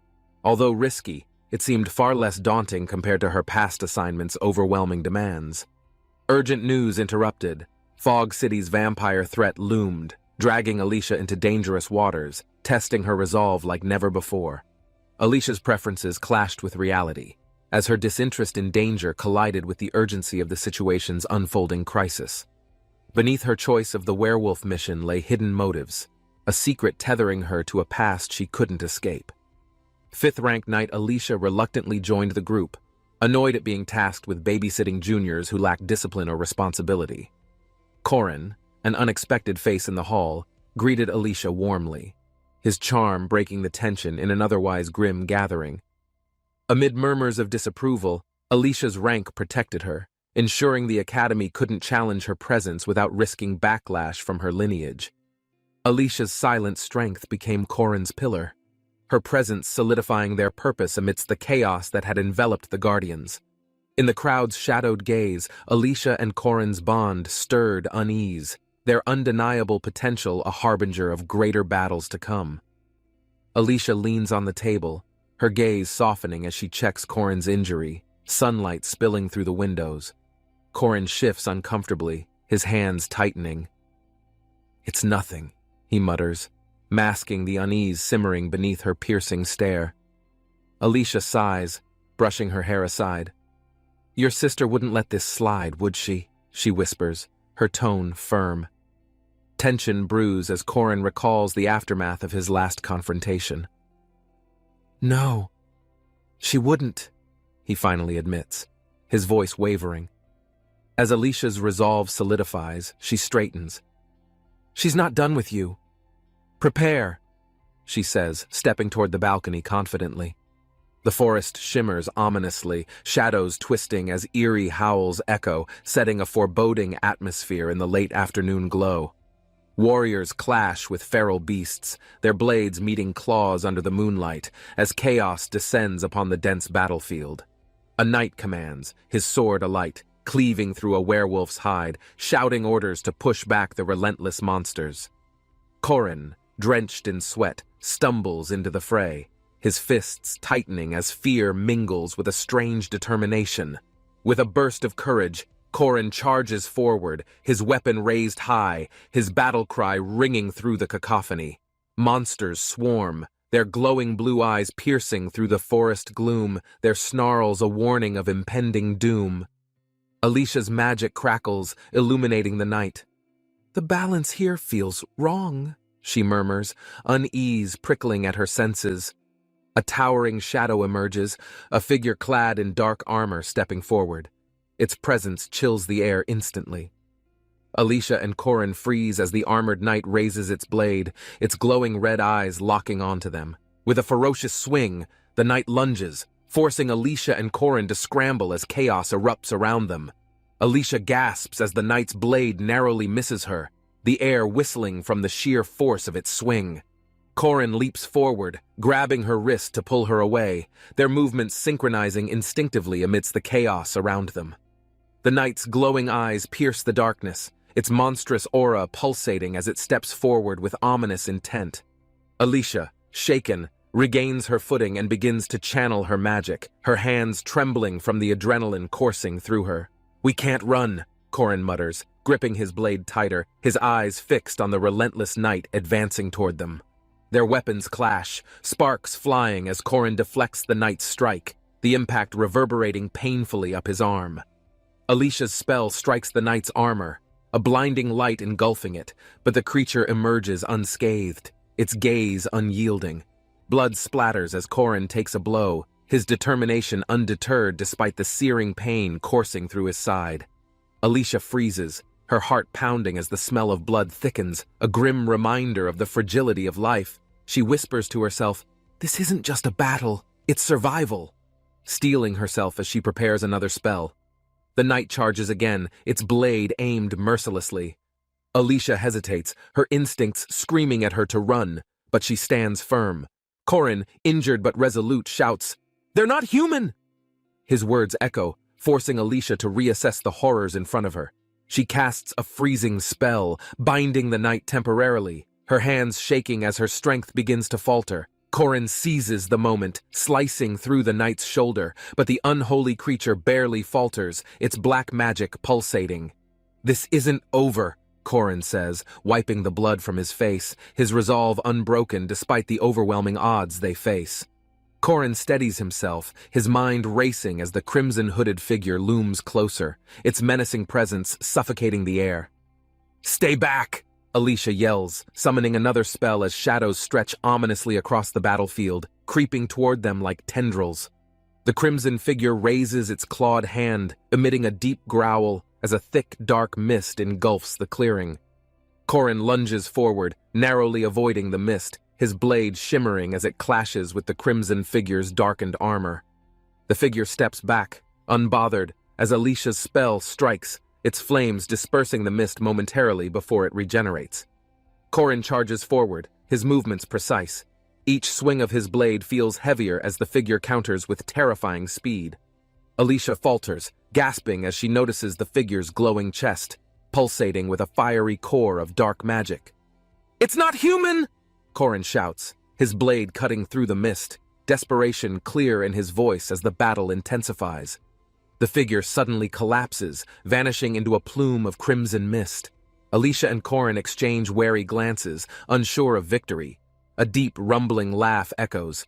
Although risky, it seemed far less daunting compared to her past assignment's overwhelming demands. Urgent news interrupted. Fog City's vampire threat loomed, dragging Alicia into dangerous waters, testing her resolve like never before. Alicia's preferences clashed with reality, as her disinterest in danger collided with the urgency of the situation's unfolding crisis. Beneath her choice of the werewolf mission lay hidden motives, a secret tethering her to a past she couldn't escape. Fifth-ranked Knight Alicia reluctantly joined the group, annoyed at being tasked with babysitting juniors who lacked discipline or responsibility. Corin, an unexpected face in the hall, greeted Alicia warmly, his charm breaking the tension in an otherwise grim gathering. Amid murmurs of disapproval, Alicia's rank protected her, ensuring the academy couldn't challenge her presence without risking backlash from her lineage. Alicia's silent strength became Corin's pillar, her presence solidifying their purpose amidst the chaos that had enveloped the Guardians. In the crowd's shadowed gaze, Alicia and Corin's bond stirred unease, their undeniable potential a harbinger of greater battles to come. Alicia leans on the table, her gaze softening as she checks Corin's injury, sunlight spilling through the windows. Corin shifts uncomfortably, his hands tightening. "It's nothing," he mutters, masking the unease simmering beneath her piercing stare. Alicia sighs, brushing her hair aside. "Your sister wouldn't let this slide, would she?" she whispers, her tone firm. Tension brews as Corin recalls the aftermath of his last confrontation. "No, she wouldn't," he finally admits, his voice wavering. As Alicia's resolve solidifies, she straightens. "She's not done with you. Prepare," she says, stepping toward the balcony confidently. The forest shimmers ominously, shadows twisting as eerie howls echo, setting a foreboding atmosphere in the late afternoon glow. Warriors clash with feral beasts, their blades meeting claws under the moonlight, as chaos descends upon the dense battlefield. A knight commands, his sword alight, cleaving through a werewolf's hide, shouting orders to push back the relentless monsters. Corin, drenched in sweat, stumbles into the fray, his fists tightening as fear mingles with a strange determination. With a burst of courage, Corin charges forward, his weapon raised high, his battle cry ringing through the cacophony. Monsters swarm, their glowing blue eyes piercing through the forest gloom, their snarls a warning of impending doom. Alicia's magic crackles, illuminating the night. "The balance here feels wrong," she murmurs, unease prickling at her senses. A towering shadow emerges, a figure clad in dark armor stepping forward. Its presence chills the air instantly. Alicia and Corin freeze as the armored knight raises its blade, its glowing red eyes locking onto them. With a ferocious swing, the knight lunges, forcing Alicia and Corin to scramble as chaos erupts around them. Alicia gasps as the knight's blade narrowly misses her, the air whistling from the sheer force of its swing. Corin leaps forward, grabbing her wrist to pull her away, their movements synchronizing instinctively amidst the chaos around them. The knight's glowing eyes pierce the darkness, its monstrous aura pulsating as it steps forward with ominous intent. Alicia, shaken, regains her footing and begins to channel her magic, her hands trembling from the adrenaline coursing through her. "We can't run," Corin mutters, gripping his blade tighter, his eyes fixed on the relentless knight advancing toward them. Their weapons clash, sparks flying as Corin deflects the knight's strike, the impact reverberating painfully up his arm. Alicia's spell strikes the knight's armor, a blinding light engulfing it, but the creature emerges unscathed, its gaze unyielding. Blood splatters as Corin takes a blow, his determination undeterred despite the searing pain coursing through his side. Alicia freezes, her heart pounding as the smell of blood thickens, a grim reminder of the fragility of life. She whispers to herself, "This isn't just a battle, it's survival," steeling herself as she prepares another spell. The knight charges again, its blade aimed mercilessly. Alicia hesitates, her instincts screaming at her to run, but she stands firm. Corin, injured but resolute, shouts, "They're not human!" His words echo, forcing Alicia to reassess the horrors in front of her. She casts a freezing spell, binding the knight temporarily, her hands shaking as her strength begins to falter. Corin seizes the moment, slicing through the knight's shoulder, but the unholy creature barely falters, its black magic pulsating. "This isn't over," Corin says, wiping the blood from his face, his resolve unbroken despite the overwhelming odds they face. Corin steadies himself, his mind racing as the crimson-hooded figure looms closer, its menacing presence suffocating the air. "Stay back!" Alicia yells, summoning another spell as shadows stretch ominously across the battlefield, creeping toward them like tendrils. The crimson figure raises its clawed hand, emitting a deep growl as a thick, dark mist engulfs the clearing. Corin lunges forward, narrowly avoiding the mist, his blade shimmering as it clashes with the crimson figure's darkened armor. The figure steps back, unbothered, as Alicia's spell strikes, its flames dispersing the mist momentarily before it regenerates. Corin charges forward, his movements precise. Each swing of his blade feels heavier as the figure counters with terrifying speed. Alicia falters, gasping as she notices the figure's glowing chest, pulsating with a fiery core of dark magic. "It's not human!" Corin shouts, his blade cutting through the mist, desperation clear in his voice as the battle intensifies. The figure suddenly collapses, vanishing into a plume of crimson mist. Alicia and Corin exchange wary glances, unsure of victory. A deep, rumbling laugh echoes.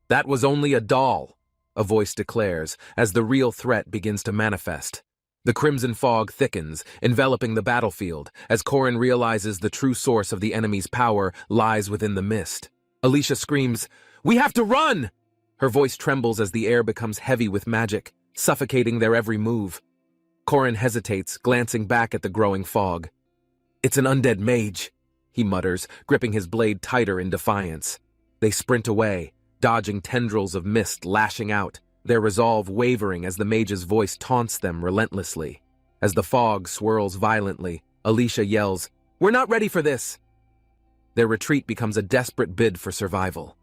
"That was only a doll," a voice declares, as the real threat begins to manifest. The crimson fog thickens, enveloping the battlefield, as Corin realizes the true source of the enemy's power lies within the mist. Alicia screams, "We have to run!" Her voice trembles as the air becomes heavy with magic, suffocating their every move. Corin hesitates, glancing back at the growing fog. "It's an undead mage," he mutters, gripping his blade tighter in defiance. They sprint away, dodging tendrils of mist lashing out, their resolve wavering as the mage's voice taunts them relentlessly. As the fog swirls violently, Alicia yells, "We're not ready for this!" Their retreat becomes a desperate bid for survival.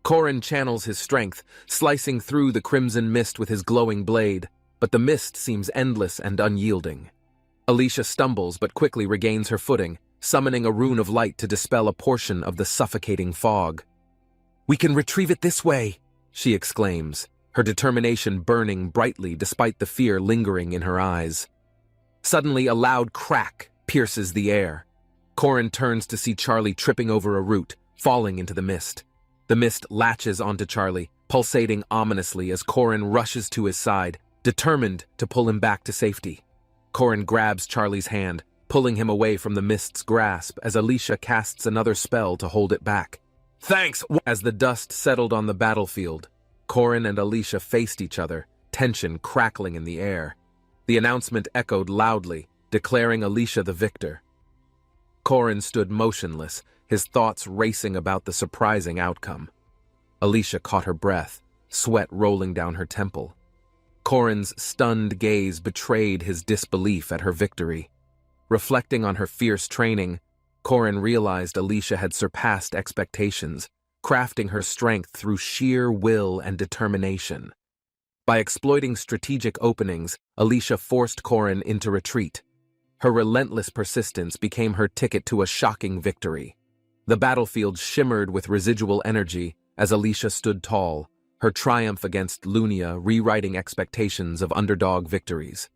Corin channels his strength, slicing through the crimson mist with his glowing blade, but the mist seems endless and unyielding. Alicia stumbles but quickly regains her footing, summoning a rune of light to dispel a portion of the suffocating fog. "We can retrieve it this way," she exclaims, her determination burning brightly despite the fear lingering in her eyes. Suddenly, a loud crack pierces the air. Corin turns to see Charlie tripping over a root, falling into the mist. The mist latches onto Charlie, pulsating ominously as Corin rushes to his side, determined to pull him back to safety. Corin grabs Charlie's hand, pulling him away from the mist's grasp as Alicia casts another spell to hold it back. "Thanks!" As the dust settled on the battlefield, Corin and Alicia faced each other, tension crackling in the air. The announcement echoed loudly, declaring Alicia the victor. Corin stood motionless, his thoughts racing about the surprising outcome. Alicia caught her breath, sweat rolling down her temple. Corin's stunned gaze betrayed his disbelief at her victory. Reflecting on her fierce training, Corin realized Alicia had surpassed expectations, crafting her strength through sheer will and determination. By exploiting strategic openings, Alicia forced Corin into retreat. Her relentless persistence became her ticket to a shocking victory. The battlefield shimmered with residual energy as Alicia stood tall, her triumph against Lunia rewriting expectations of underdog victories.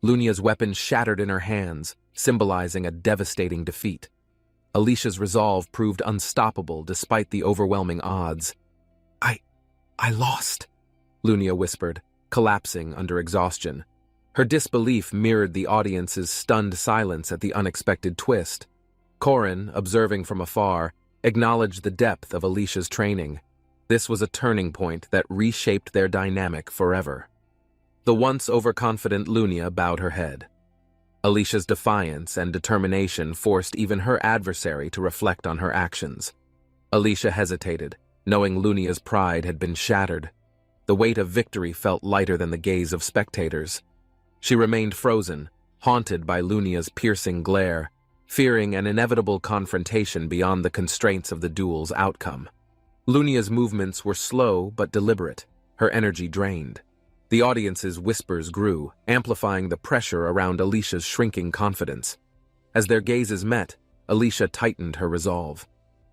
Lunia's weapon shattered in her hands, symbolizing a devastating defeat. Alicia's resolve proved unstoppable despite the overwhelming odds. I lost," Lunia whispered, collapsing under exhaustion. Her disbelief mirrored the audience's stunned silence at the unexpected twist. Corin, observing from afar, acknowledged the depth of Alicia's training. This was a turning point that reshaped their dynamic forever. The once overconfident Lunia bowed her head. Alicia's defiance and determination forced even her adversary to reflect on her actions. Alicia hesitated, knowing Lunia's pride had been shattered. The weight of victory felt lighter than the gaze of spectators. She remained frozen, haunted by Lunia's piercing glare, fearing an inevitable confrontation beyond the constraints of the duel's outcome. Lunia's movements were slow but deliberate, her energy drained. The audience's whispers grew, amplifying the pressure around Alicia's shrinking confidence. As their gazes met, Alicia tightened her resolve.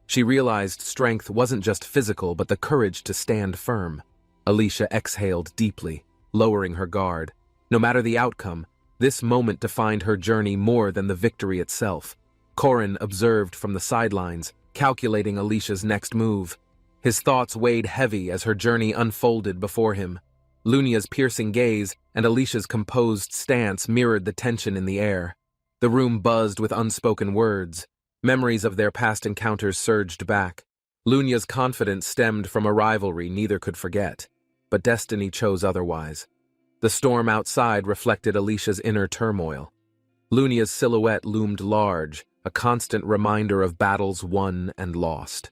She realized strength wasn't just physical but the courage to stand firm. Alicia exhaled deeply, lowering her guard. No matter the outcome, this moment defined her journey more than the victory itself. Corin observed from the sidelines, calculating Alicia's next move. His thoughts weighed heavy as her journey unfolded before him. Lunia's piercing gaze and Alicia's composed stance mirrored the tension in the air. The room buzzed with unspoken words. Memories of their past encounters surged back. Lunia's confidence stemmed from a rivalry neither could forget, but destiny chose otherwise. The storm outside reflected Alicia's inner turmoil. Lunia's silhouette loomed large, a constant reminder of battles won and lost.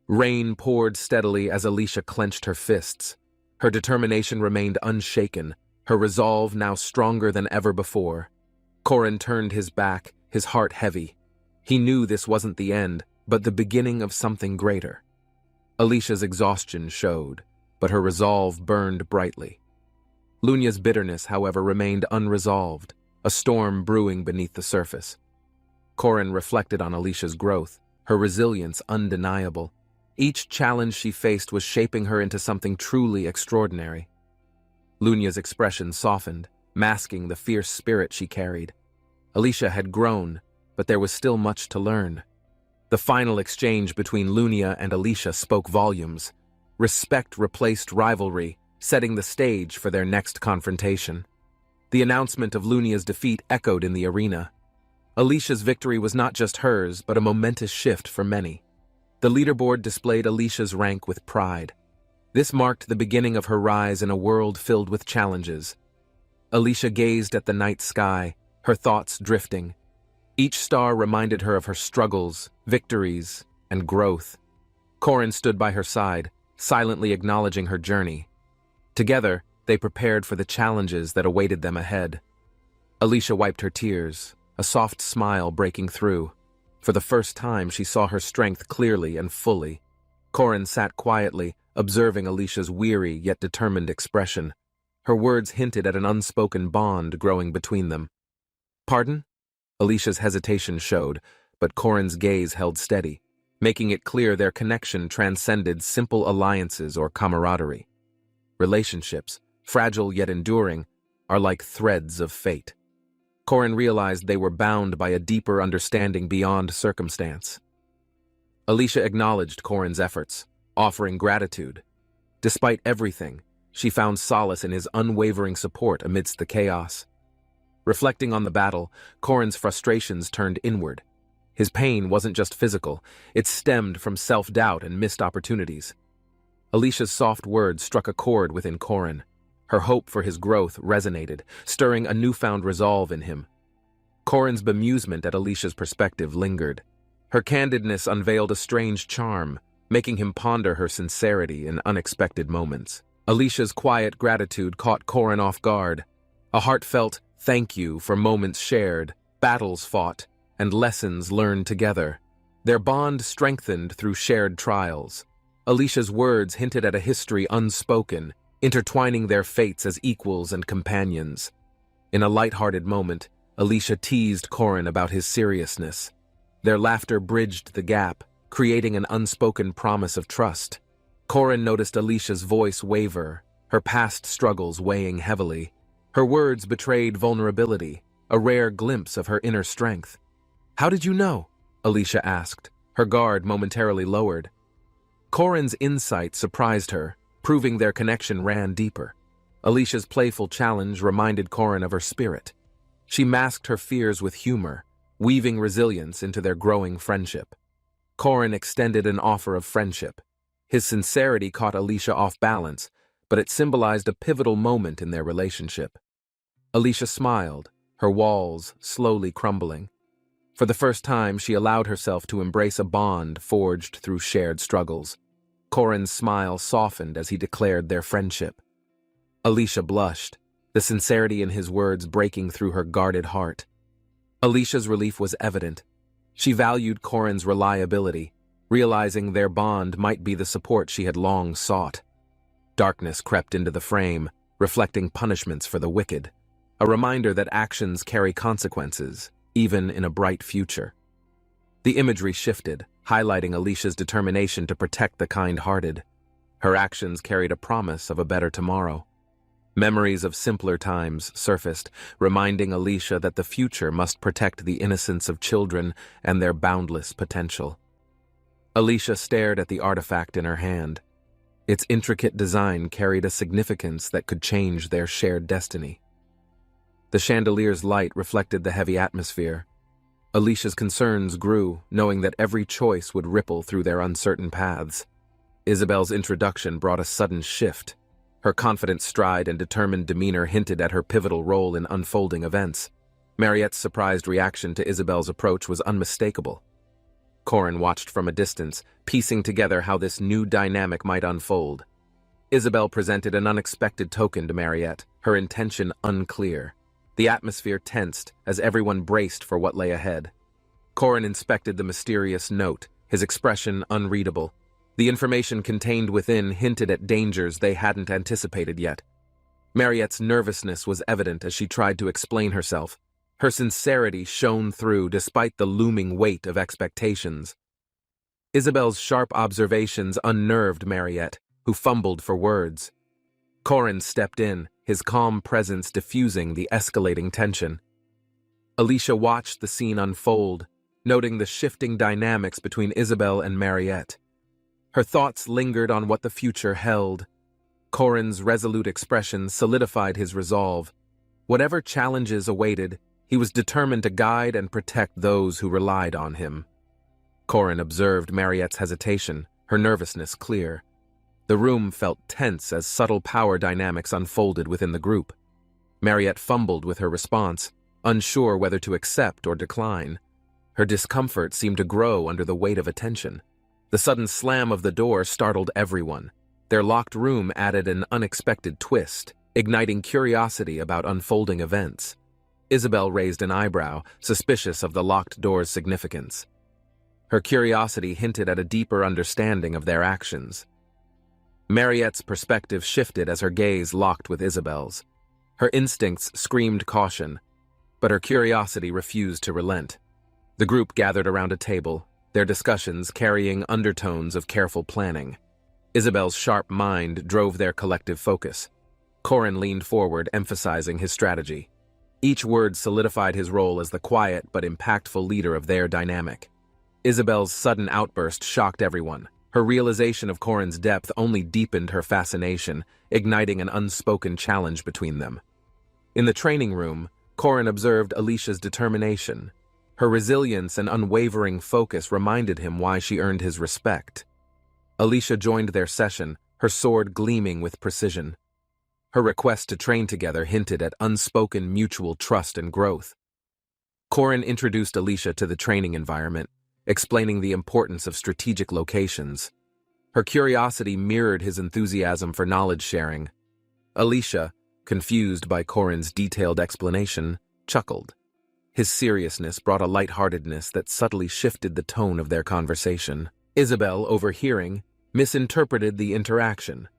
Rain poured steadily as Alicia clenched her fists. Her determination remained unshaken, her resolve now stronger than ever before. Corin turned his back, his heart heavy. He knew this wasn't the end, but the beginning of something greater. Alicia's exhaustion showed, but her resolve burned brightly. Lunia's bitterness, however, remained unresolved, a storm brewing beneath the surface. Corin reflected on Alicia's growth, her resilience undeniable. Each challenge she faced was shaping her into something truly extraordinary. Lunia's expression softened, masking the fierce spirit she carried. Alicia had grown, but there was still much to learn. The final exchange between Lunia and Alicia spoke volumes. Respect replaced rivalry, setting the stage for their next confrontation. The announcement of Lunia's defeat echoed in the arena. Alicia's victory was not just hers, but a momentous shift for many. The leaderboard displayed Alicia's rank with pride. This marked the beginning of her rise in a world filled with challenges. Alicia gazed at the night sky, her thoughts drifting. Each star reminded her of her struggles, victories, and growth. Corin stood by her side, silently acknowledging her journey. Together, they prepared for the challenges that awaited them ahead. Alicia wiped her tears, a soft smile breaking through. For the first time, she saw her strength clearly and fully. Corin sat quietly, observing Alicia's weary yet determined expression. Her words hinted at an unspoken bond growing between them. "Pardon?" Alicia's hesitation showed, but Corin's gaze held steady, making it clear their connection transcended simple alliances or camaraderie. Relationships, fragile yet enduring, are like threads of fate. Corin realized they were bound by a deeper understanding beyond circumstance. Alicia acknowledged Corin's efforts, offering gratitude. Despite everything, she found solace in his unwavering support amidst the chaos. Reflecting on the battle, Corin's frustrations turned inward. His pain wasn't just physical, it stemmed from self-doubt and missed opportunities. Alicia's soft words struck a chord within Corin. Her hope for his growth resonated, stirring a newfound resolve in him. Corin's bemusement at Alicia's perspective lingered. Her candidness unveiled a strange charm, making him ponder her sincerity in unexpected moments. Alicia's quiet gratitude caught Corin off guard. A heartfelt "thank you" for moments shared, battles fought, and lessons learned together. Their bond strengthened through shared trials. Alicia's words hinted at a history unspoken, intertwining their fates as equals and companions. In a light-hearted moment, Alicia teased Corin about his seriousness. Their laughter bridged the gap, creating an unspoken promise of trust. Corin noticed Alicia's voice waver, her past struggles weighing heavily. Her words betrayed vulnerability, a rare glimpse of her inner strength. "How did you know?" Alicia asked, her guard momentarily lowered. Corin's insight surprised her, proving their connection ran deeper. Alicia's playful challenge reminded Corin of her spirit. She masked her fears with humor, weaving resilience into their growing friendship. Corin extended an offer of friendship. His sincerity caught Alicia off balance, but it symbolized a pivotal moment in their relationship. Alicia smiled, her walls slowly crumbling. For the first time, she allowed herself to embrace a bond forged through shared struggles. Corin's smile softened as he declared their friendship. Alicia blushed, the sincerity in his words breaking through her guarded heart. Alicia's relief was evident. She valued Corin's reliability, realizing their bond might be the support she had long sought. Darkness crept into the frame, reflecting punishments for the wicked, a reminder that actions carry consequences, even in a bright future. The imagery shifted, highlighting Alicia's determination to protect the kind-hearted. Her actions carried a promise of a better tomorrow. Memories of simpler times surfaced, reminding Alicia that the future must protect the innocence of children and their boundless potential. Alicia stared at the artifact in her hand. Its intricate design carried a significance that could change their shared destiny. The chandelier's light reflected the heavy atmosphere. Alicia's concerns grew, knowing that every choice would ripple through their uncertain paths. Isabel's introduction brought a sudden shift. Her confident stride and determined demeanor hinted at her pivotal role in unfolding events. Mariette's surprised reaction to Isabel's approach was unmistakable. Corin watched from a distance, piecing together how this new dynamic might unfold. Isabel presented an unexpected token to Mariette, her intention unclear. The atmosphere tensed as everyone braced for what lay ahead. Corin inspected the mysterious note, his expression unreadable. The information contained within hinted at dangers they hadn't anticipated yet. Mariette's nervousness was evident as she tried to explain herself. Her sincerity shone through despite the looming weight of expectations. Isabel's sharp observations unnerved Mariette, who fumbled for words. Corin stepped in, his calm presence diffusing the escalating tension. Alicia watched the scene unfold, noting the shifting dynamics between Isabel and Mariette. Her thoughts lingered on what the future held. Corin's resolute expression solidified his resolve. Whatever challenges awaited, he was determined to guide and protect those who relied on him. Corin observed Mariette's hesitation, her nervousness clear. The room felt tense as subtle power dynamics unfolded within the group. Mariette fumbled with her response, unsure whether to accept or decline. Her discomfort seemed to grow under the weight of attention. The sudden slam of the door startled everyone. Their locked room added an unexpected twist, igniting curiosity about unfolding events. Isabel raised an eyebrow, suspicious of the locked door's significance. Her curiosity hinted at a deeper understanding of their actions. Mariette's perspective shifted as her gaze locked with Isabel's. Her instincts screamed caution, but her curiosity refused to relent. The group gathered around a table, their discussions carrying undertones of careful planning. Isabel's sharp mind drove their collective focus. Corin leaned forward, emphasizing his strategy. Each word solidified his role as the quiet but impactful leader of their dynamic. Isabel's sudden outburst shocked everyone. Her realization of Corin's depth only deepened her fascination, igniting an unspoken challenge between them. In the training room, Corin observed Alicia's determination. Her resilience and unwavering focus reminded him why she earned his respect. Alicia joined their session, her sword gleaming with precision. Her request to train together hinted at unspoken mutual trust and growth. Corin introduced Alicia to the training environment, explaining the importance of strategic locations. Her curiosity mirrored his enthusiasm for knowledge sharing. Alicia, confused by Corin's detailed explanation, chuckled. His seriousness brought a lightheartedness that subtly shifted the tone of their conversation. Isabel, overhearing, misinterpreted the interaction.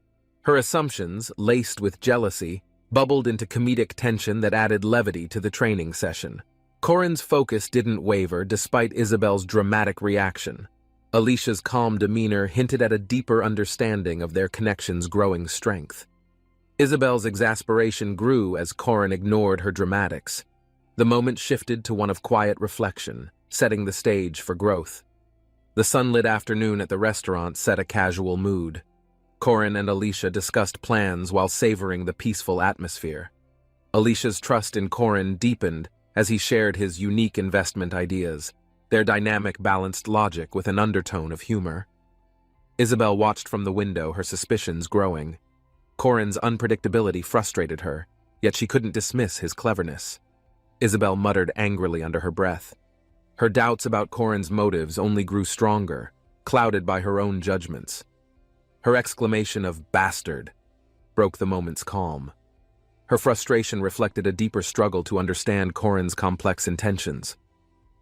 Her assumptions, laced with jealousy, bubbled into comedic tension that added levity to the training session. Corin's focus didn't waver despite Isabel's dramatic reaction. Alicia's calm demeanor hinted at a deeper understanding of their connection's growing strength. Isabel's exasperation grew as Corin ignored her dramatics. The moment shifted to one of quiet reflection, setting the stage for growth. The sunlit afternoon at the restaurant set a casual mood. Corin and Alicia discussed plans while savoring the peaceful atmosphere. Alicia's trust in Corin deepened as he shared his unique investment ideas. Their dynamic balanced logic with an undertone of humor. Isabel watched from the window, her suspicions growing. Corin's unpredictability frustrated her, yet she couldn't dismiss his cleverness. Isabel muttered angrily under her breath. Her doubts about Corin's motives only grew stronger, clouded by her own judgments. Her exclamation of "bastard" broke the moment's calm. Her frustration reflected a deeper struggle to understand Corin's complex intentions.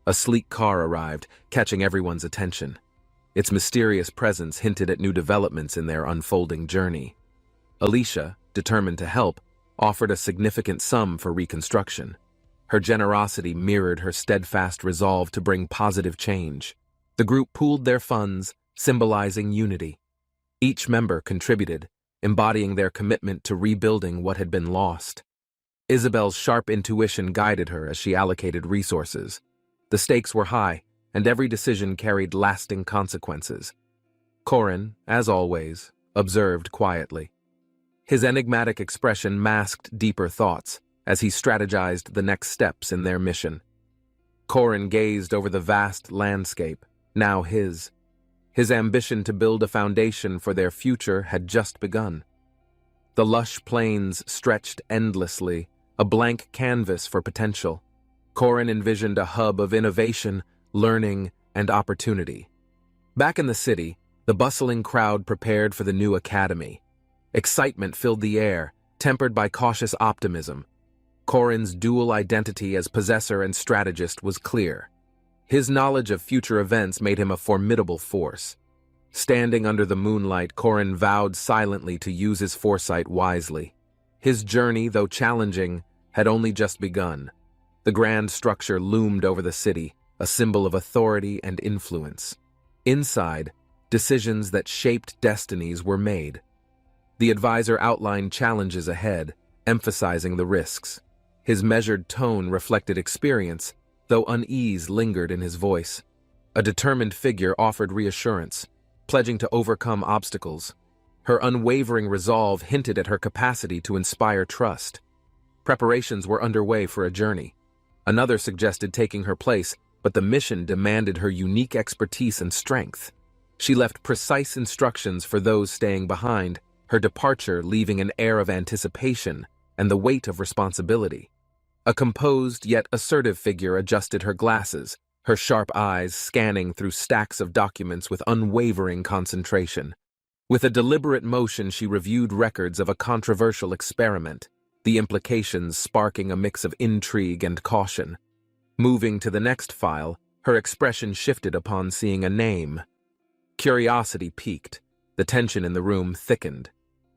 A sleek car arrived, catching everyone's attention. Its mysterious presence hinted at new developments in their unfolding journey. Alicia, determined to help, offered a significant sum for reconstruction. Her generosity mirrored her steadfast resolve to bring positive change. The group pooled their funds, symbolizing unity. Each member contributed, embodying their commitment to rebuilding what had been lost. Isabel's sharp intuition guided her as she allocated resources. The stakes were high, and every decision carried lasting consequences. Corin, as always, observed quietly. His enigmatic expression masked deeper thoughts as he strategized the next steps in their mission. Corin gazed over the vast landscape, now his. His ambition to build a foundation for their future had just begun. The lush plains stretched endlessly, a blank canvas for potential. Corin envisioned a hub of innovation, learning, and opportunity. Back in the city, the bustling crowd prepared for the new academy. Excitement filled the air, tempered by cautious optimism. Corin's dual identity as possessor and strategist was clear. His knowledge of future events made him a formidable force. Standing under the moonlight, Corin vowed silently to use his foresight wisely. His journey, though challenging, had only just begun. The grand structure loomed over the city, a symbol of authority and influence. Inside, decisions that shaped destinies were made. The advisor outlined challenges ahead, emphasizing the risks. His measured tone reflected experience, though unease lingered in his voice. A determined figure offered reassurance, pledging to overcome obstacles. Her unwavering resolve hinted at her capacity to inspire trust. Preparations were underway for a journey. Another suggested taking her place, but the mission demanded her unique expertise and strength. She left precise instructions for those staying behind, her departure leaving an air of anticipation and the weight of responsibility. A composed yet assertive figure adjusted her glasses, her sharp eyes scanning through stacks of documents with unwavering concentration. With a deliberate motion, she reviewed records of a controversial experiment, the implications sparking a mix of intrigue and caution. Moving to the next file, her expression shifted upon seeing a name. Curiosity piqued. The tension in the room thickened.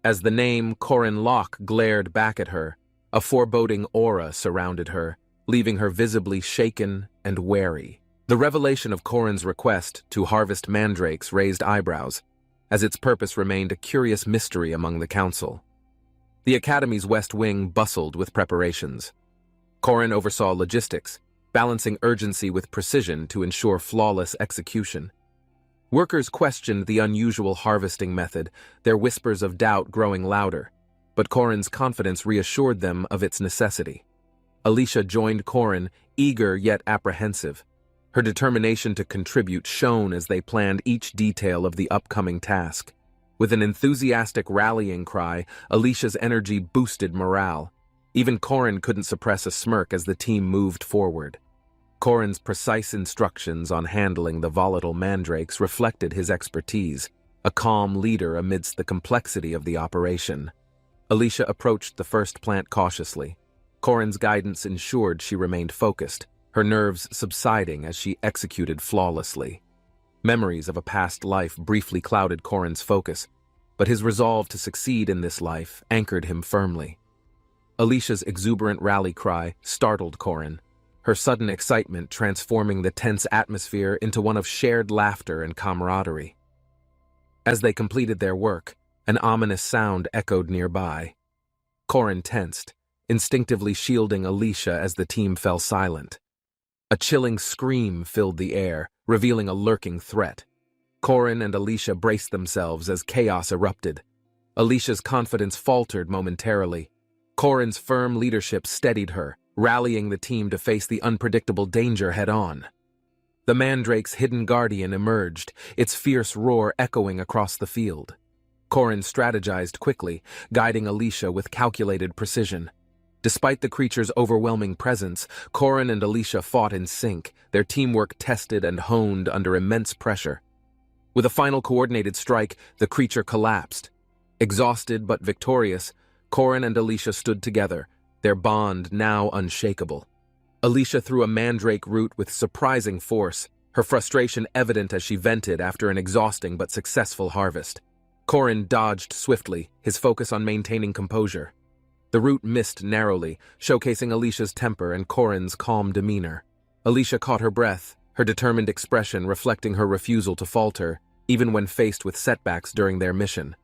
As the name Corin Locke glared back at her, a foreboding aura surrounded her, leaving her visibly shaken and wary. The revelation of Corin's request to harvest mandrakes raised eyebrows, as its purpose remained a curious mystery among the council. The Academy's West Wing bustled with preparations. Corin oversaw logistics, balancing urgency with precision to ensure flawless execution. Workers questioned the unusual harvesting method, their whispers of doubt growing louder, but Corin's confidence reassured them of its necessity. Alicia joined Corin, eager yet apprehensive. Her determination to contribute shone as they planned each detail of the upcoming task. With an enthusiastic rallying cry, Alicia's energy boosted morale. Even Corin couldn't suppress a smirk as the team moved forward. Corin's precise instructions on handling the volatile mandrakes reflected his expertise, a calm leader amidst the complexity of the operation. Alicia approached the first plant cautiously. Corin's guidance ensured she remained focused, her nerves subsiding as she executed flawlessly. Memories of a past life briefly clouded Corin's focus, but his resolve to succeed in this life anchored him firmly. Alicia's exuberant rally cry startled Corin, her sudden excitement transforming the tense atmosphere into one of shared laughter and camaraderie. As they completed their work, an ominous sound echoed nearby. Corin tensed, instinctively shielding Alicia as the team fell silent. A chilling scream filled the air, revealing a lurking threat. Corin and Alicia braced themselves as chaos erupted. Alicia's confidence faltered momentarily. Corin's firm leadership steadied her, rallying the team to face the unpredictable danger head-on. The mandrake's hidden guardian emerged, its fierce roar echoing across the field. Corin strategized quickly, guiding Alicia with calculated precision. Despite the creature's overwhelming presence, Corin and Alicia fought in sync, their teamwork tested and honed under immense pressure. With a final coordinated strike, the creature collapsed. Exhausted but victorious, Corin and Alicia stood together, their bond now unshakable. Alicia threw a mandrake root with surprising force, her frustration evident as she vented after an exhausting but successful harvest. Corin dodged swiftly, his focus on maintaining composure. The root missed narrowly, showcasing Alicia's temper and Corin's calm demeanor. Alicia caught her breath, her determined expression reflecting her refusal to falter, even when faced with setbacks during their mission.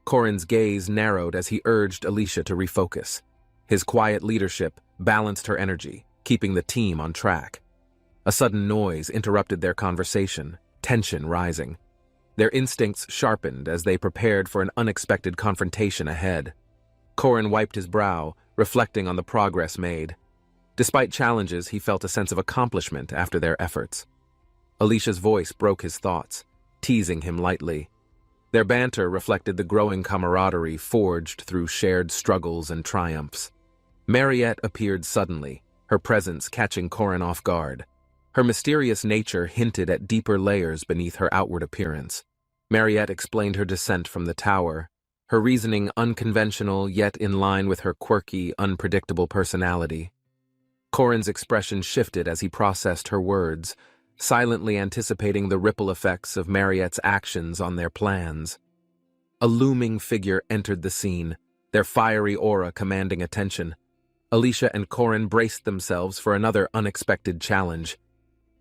Corin's gaze narrowed as he urged Alicia to refocus. His quiet leadership balanced her energy, keeping the team on track. A sudden noise interrupted their conversation, tension rising. Their instincts sharpened as they prepared for an unexpected confrontation ahead. Corin wiped his brow, reflecting on the progress made. Despite challenges, he felt a sense of accomplishment after their efforts. Alicia's voice broke his thoughts, teasing him lightly. Their banter reflected the growing camaraderie forged through shared struggles and triumphs. Mariette appeared suddenly, her presence catching Corin off guard. Her mysterious nature hinted at deeper layers beneath her outward appearance. Mariette explained her descent from the tower, her reasoning unconventional yet in line with her quirky, unpredictable personality. Corin's expression shifted as he processed her words, silently anticipating the ripple effects of Mariette's actions on their plans. A looming figure entered the scene, their fiery aura commanding attention. Alicia and Corin braced themselves for another unexpected challenge.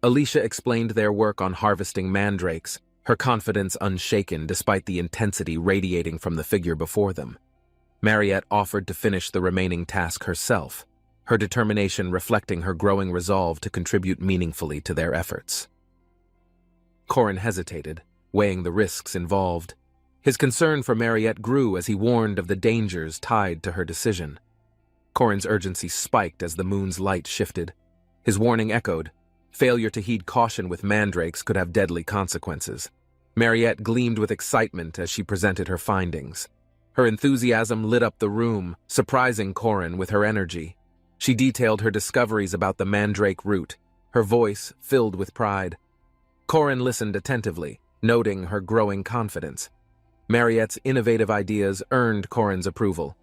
Alicia explained their work on harvesting mandrakes, her confidence unshaken despite the intensity radiating from the figure before them. Mariette offered to finish the remaining task herself, her determination reflecting her growing resolve to contribute meaningfully to their efforts. Corin hesitated, weighing the risks involved. His concern for Mariette grew as he warned of the dangers tied to her decision. Corin's urgency spiked as the moon's light shifted. His warning echoed. Failure to heed caution with mandrakes could have deadly consequences. Mariette gleamed with excitement as she presented her findings. Her enthusiasm lit up the room, surprising Corin with her energy. She detailed her discoveries about the mandrake root, her voice filled with pride. Corin listened attentively, noting her growing confidence. Mariette's innovative ideas earned Corin's approval.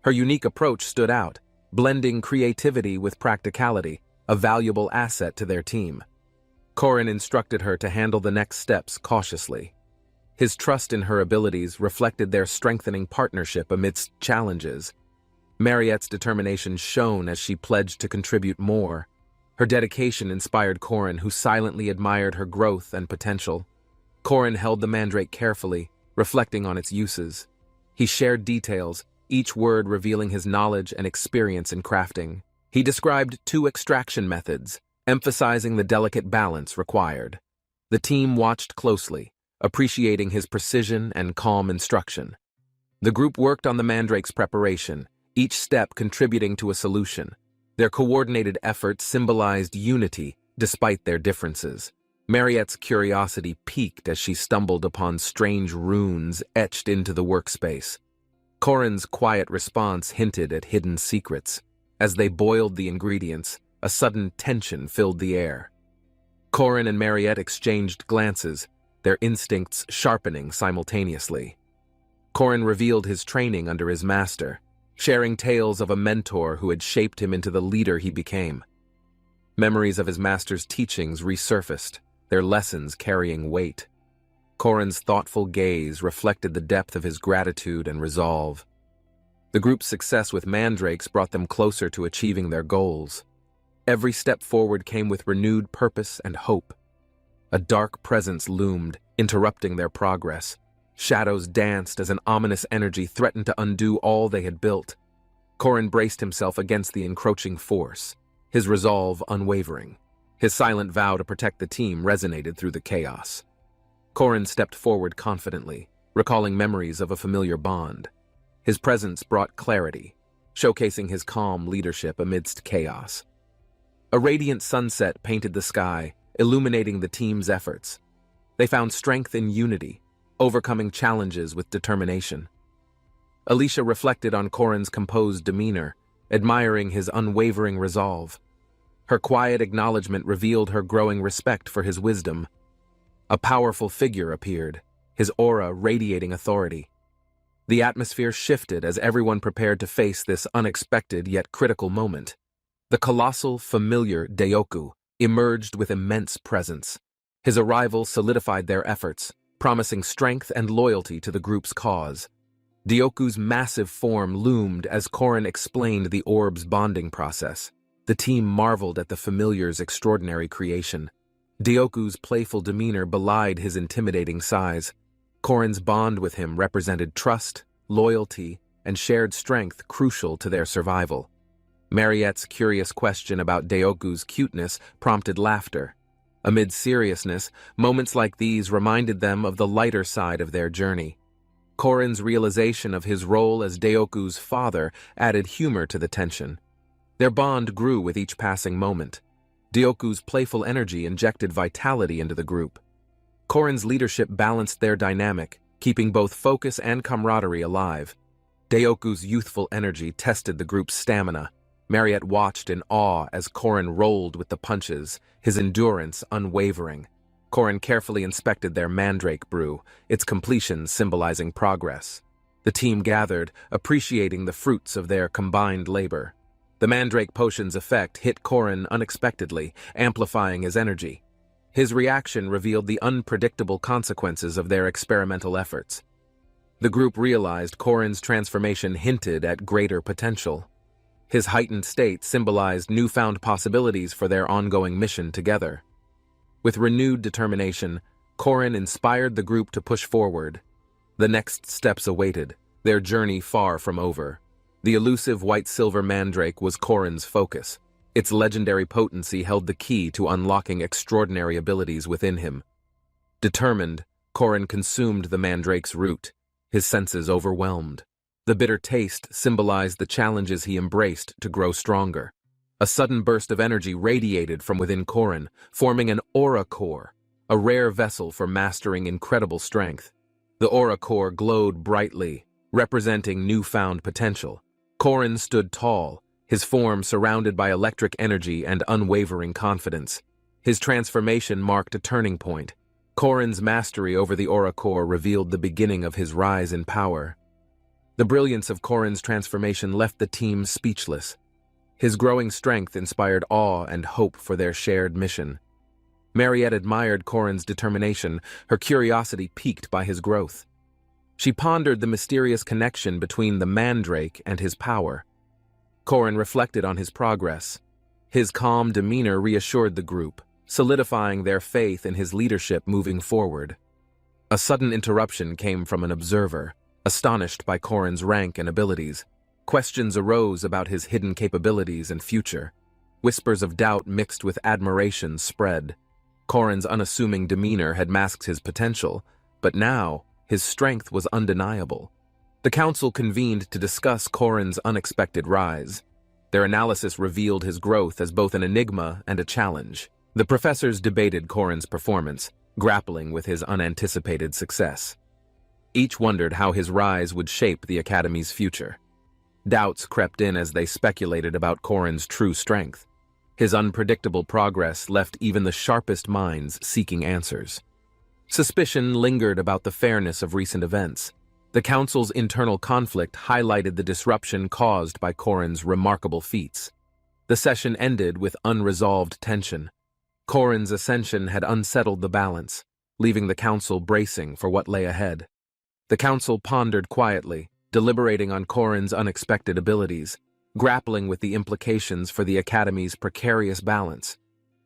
Her unique approach stood out, blending creativity with practicality, a valuable asset to their team. Corin instructed her to handle the next steps cautiously. His trust in her abilities reflected their strengthening partnership amidst challenges. Mariette's determination shone as she pledged to contribute more. Her dedication inspired Corin, who silently admired her growth and potential. Corin held the mandrake carefully, reflecting on its uses. He shared details, each word revealing his knowledge and experience in crafting. He described 2 extraction methods, emphasizing the delicate balance required. The team watched closely, appreciating his precision and calm instruction. The group worked on the mandrake's preparation, each step contributing to a solution. Their coordinated efforts symbolized unity despite their differences. Mariette's curiosity piqued as she stumbled upon strange runes etched into the workspace. Corin's quiet response hinted at hidden secrets. As they boiled the ingredients, a sudden tension filled the air. Corin and Mariette exchanged glances, their instincts sharpening simultaneously. Corin revealed his training under his master, sharing tales of a mentor who had shaped him into the leader he became. Memories of his master's teachings resurfaced, their lessons carrying weight. Korin's thoughtful gaze reflected the depth of his gratitude and resolve. The group's success with mandrakes brought them closer to achieving their goals. Every step forward came with renewed purpose and hope. A dark presence loomed, interrupting their progress. Shadows danced as an ominous energy threatened to undo all they had built. Korin braced himself against the encroaching force, his resolve unwavering. His silent vow to protect the team resonated through the chaos. Korin stepped forward confidently, recalling memories of a familiar bond. His presence brought clarity, showcasing his calm leadership amidst chaos. A radiant sunset painted the sky, illuminating the team's efforts. They found strength in unity, overcoming challenges with determination. Alicia reflected on Korin's composed demeanor, admiring his unwavering resolve. Her quiet acknowledgement revealed her growing respect for his wisdom. A powerful figure appeared, his aura radiating authority. The atmosphere shifted as everyone prepared to face this unexpected yet critical moment. The colossal, familiar Deoku emerged with immense presence. His arrival solidified their efforts, promising strength and loyalty to the group's cause. Deoku's massive form loomed as Korin explained the orb's bonding process. The team marveled at the familiar's extraordinary creation. Deoku's playful demeanor belied his intimidating size. Korin's bond with him represented trust, loyalty, and shared strength crucial to their survival. Mariette's curious question about Deoku's cuteness prompted laughter. Amid seriousness, moments like these reminded them of the lighter side of their journey. Korin's realization of his role as Deoku's father added humor to the tension. Their bond grew with each passing moment. Deoku's playful energy injected vitality into the group. Korin's leadership balanced their dynamic, keeping both focus and camaraderie alive. Deoku's youthful energy tested the group's stamina. Mariette watched in awe as Korin rolled with the punches, his endurance unwavering. Korin carefully inspected their mandrake brew, its completion symbolizing progress. The team gathered, appreciating the fruits of their combined labor. The mandrake potion's effect hit Korin unexpectedly, amplifying his energy. His reaction revealed the unpredictable consequences of their experimental efforts. The group realized Korin's transformation hinted at greater potential. His heightened state symbolized newfound possibilities for their ongoing mission together. With renewed determination, Korin inspired the group to push forward. The next steps awaited, their journey far from over. The elusive white-silver mandrake was Korin's focus. Its legendary potency held the key to unlocking extraordinary abilities within him. Determined, Korin consumed the mandrake's root, his senses overwhelmed. The bitter taste symbolized the challenges he embraced to grow stronger. A sudden burst of energy radiated from within Korin, forming an aura core, a rare vessel for mastering incredible strength. The aura core glowed brightly, representing newfound potential. Korin stood tall, his form surrounded by electric energy and unwavering confidence. His transformation marked a turning point. Korin's mastery over the aura core revealed the beginning of his rise in power. The brilliance of Korin's transformation left the team speechless. His growing strength inspired awe and hope for their shared mission. Mariette admired Korin's determination, her curiosity piqued by his growth. She pondered the mysterious connection between the mandrake and his power. Korin reflected on his progress. His calm demeanor reassured the group, solidifying their faith in his leadership moving forward. A sudden interruption came from an observer, astonished by Korin's rank and abilities. Questions arose about his hidden capabilities and future. Whispers of doubt mixed with admiration spread. Korin's unassuming demeanor had masked his potential, but now his strength was undeniable. The council convened to discuss Korin's unexpected rise. Their analysis revealed his growth as both an enigma and a challenge. The professors debated Korin's performance, grappling with his unanticipated success. Each wondered how his rise would shape the Academy's future. Doubts crept in as they speculated about Korin's true strength. His unpredictable progress left even the sharpest minds seeking answers. Suspicion lingered about the fairness of recent events. The council's internal conflict highlighted the disruption caused by Korin's remarkable feats. The session ended with unresolved tension. Korin's ascension had unsettled the balance, leaving the council bracing for what lay ahead. The council pondered quietly, deliberating on Korin's unexpected abilities, grappling with the implications for the Academy's precarious balance.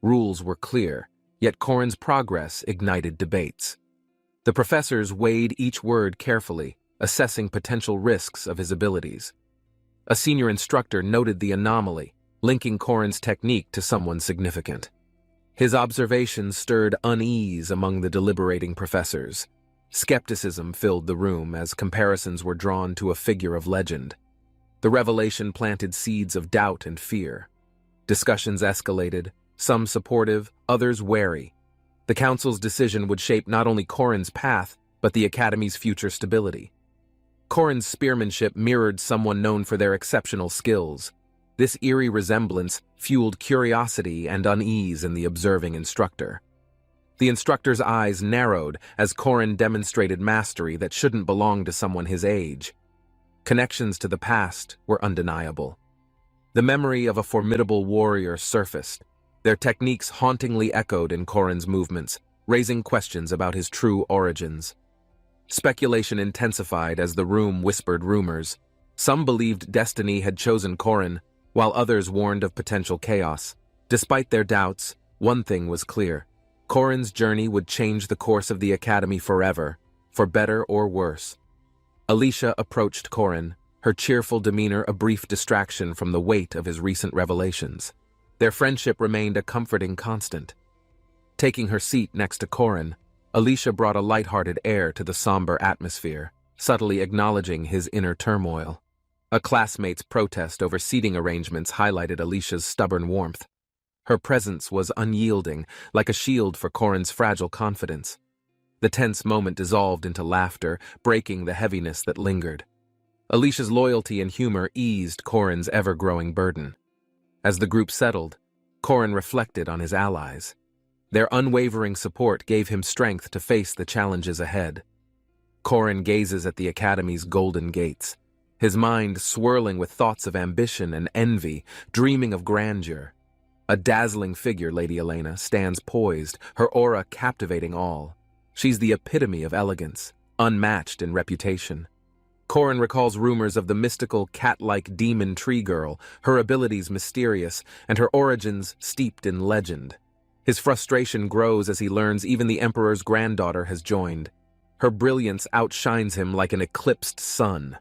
Rules were clear, yet Korin's progress ignited debates. The professors weighed each word carefully, assessing potential risks of his abilities. A senior instructor noted the anomaly, linking Korin's technique to someone significant. His observations stirred unease among the deliberating professors. Skepticism filled the room as comparisons were drawn to a figure of legend. The revelation planted seeds of doubt and fear. Discussions escalated, some supportive, others wary. The council's decision would shape not only Korin's path, but the Academy's future stability. Korin's spearmanship mirrored someone known for their exceptional skills. This eerie resemblance fueled curiosity and unease in the observing instructor. The instructor's eyes narrowed as Korin demonstrated mastery that shouldn't belong to someone his age. Connections to the past were undeniable. The memory of a formidable warrior surfaced. Their techniques hauntingly echoed in Korin's movements, raising questions about his true origins. Speculation intensified as the room whispered rumors. Some believed destiny had chosen Korin, while others warned of potential chaos. Despite their doubts, one thing was clear. Korin's journey would change the course of the Academy forever, for better or worse. Alicia approached Korin, her cheerful demeanor a brief distraction from the weight of his recent revelations. Their friendship remained a comforting constant. Taking her seat next to Korin, Alicia brought a lighthearted air to the somber atmosphere, subtly acknowledging his inner turmoil. A classmate's protest over seating arrangements highlighted Alicia's stubborn warmth. Her presence was unyielding, like a shield for Korin's fragile confidence. The tense moment dissolved into laughter, breaking the heaviness that lingered. Alicia's loyalty and humor eased Korin's ever-growing burden. As the group settled, Korin reflected on his allies. Their unwavering support gave him strength to face the challenges ahead. Korin gazes at the Academy's golden gates, his mind swirling with thoughts of ambition and envy, dreaming of grandeur. A dazzling figure, Lady Elena, stands poised, her aura captivating all. She's the epitome of elegance, unmatched in reputation. Korin recalls rumors of the mystical, cat-like demon tree girl, her abilities mysterious, and her origins steeped in legend. His frustration grows as he learns even the Emperor's granddaughter has joined. Her brilliance outshines him like an eclipsed sun.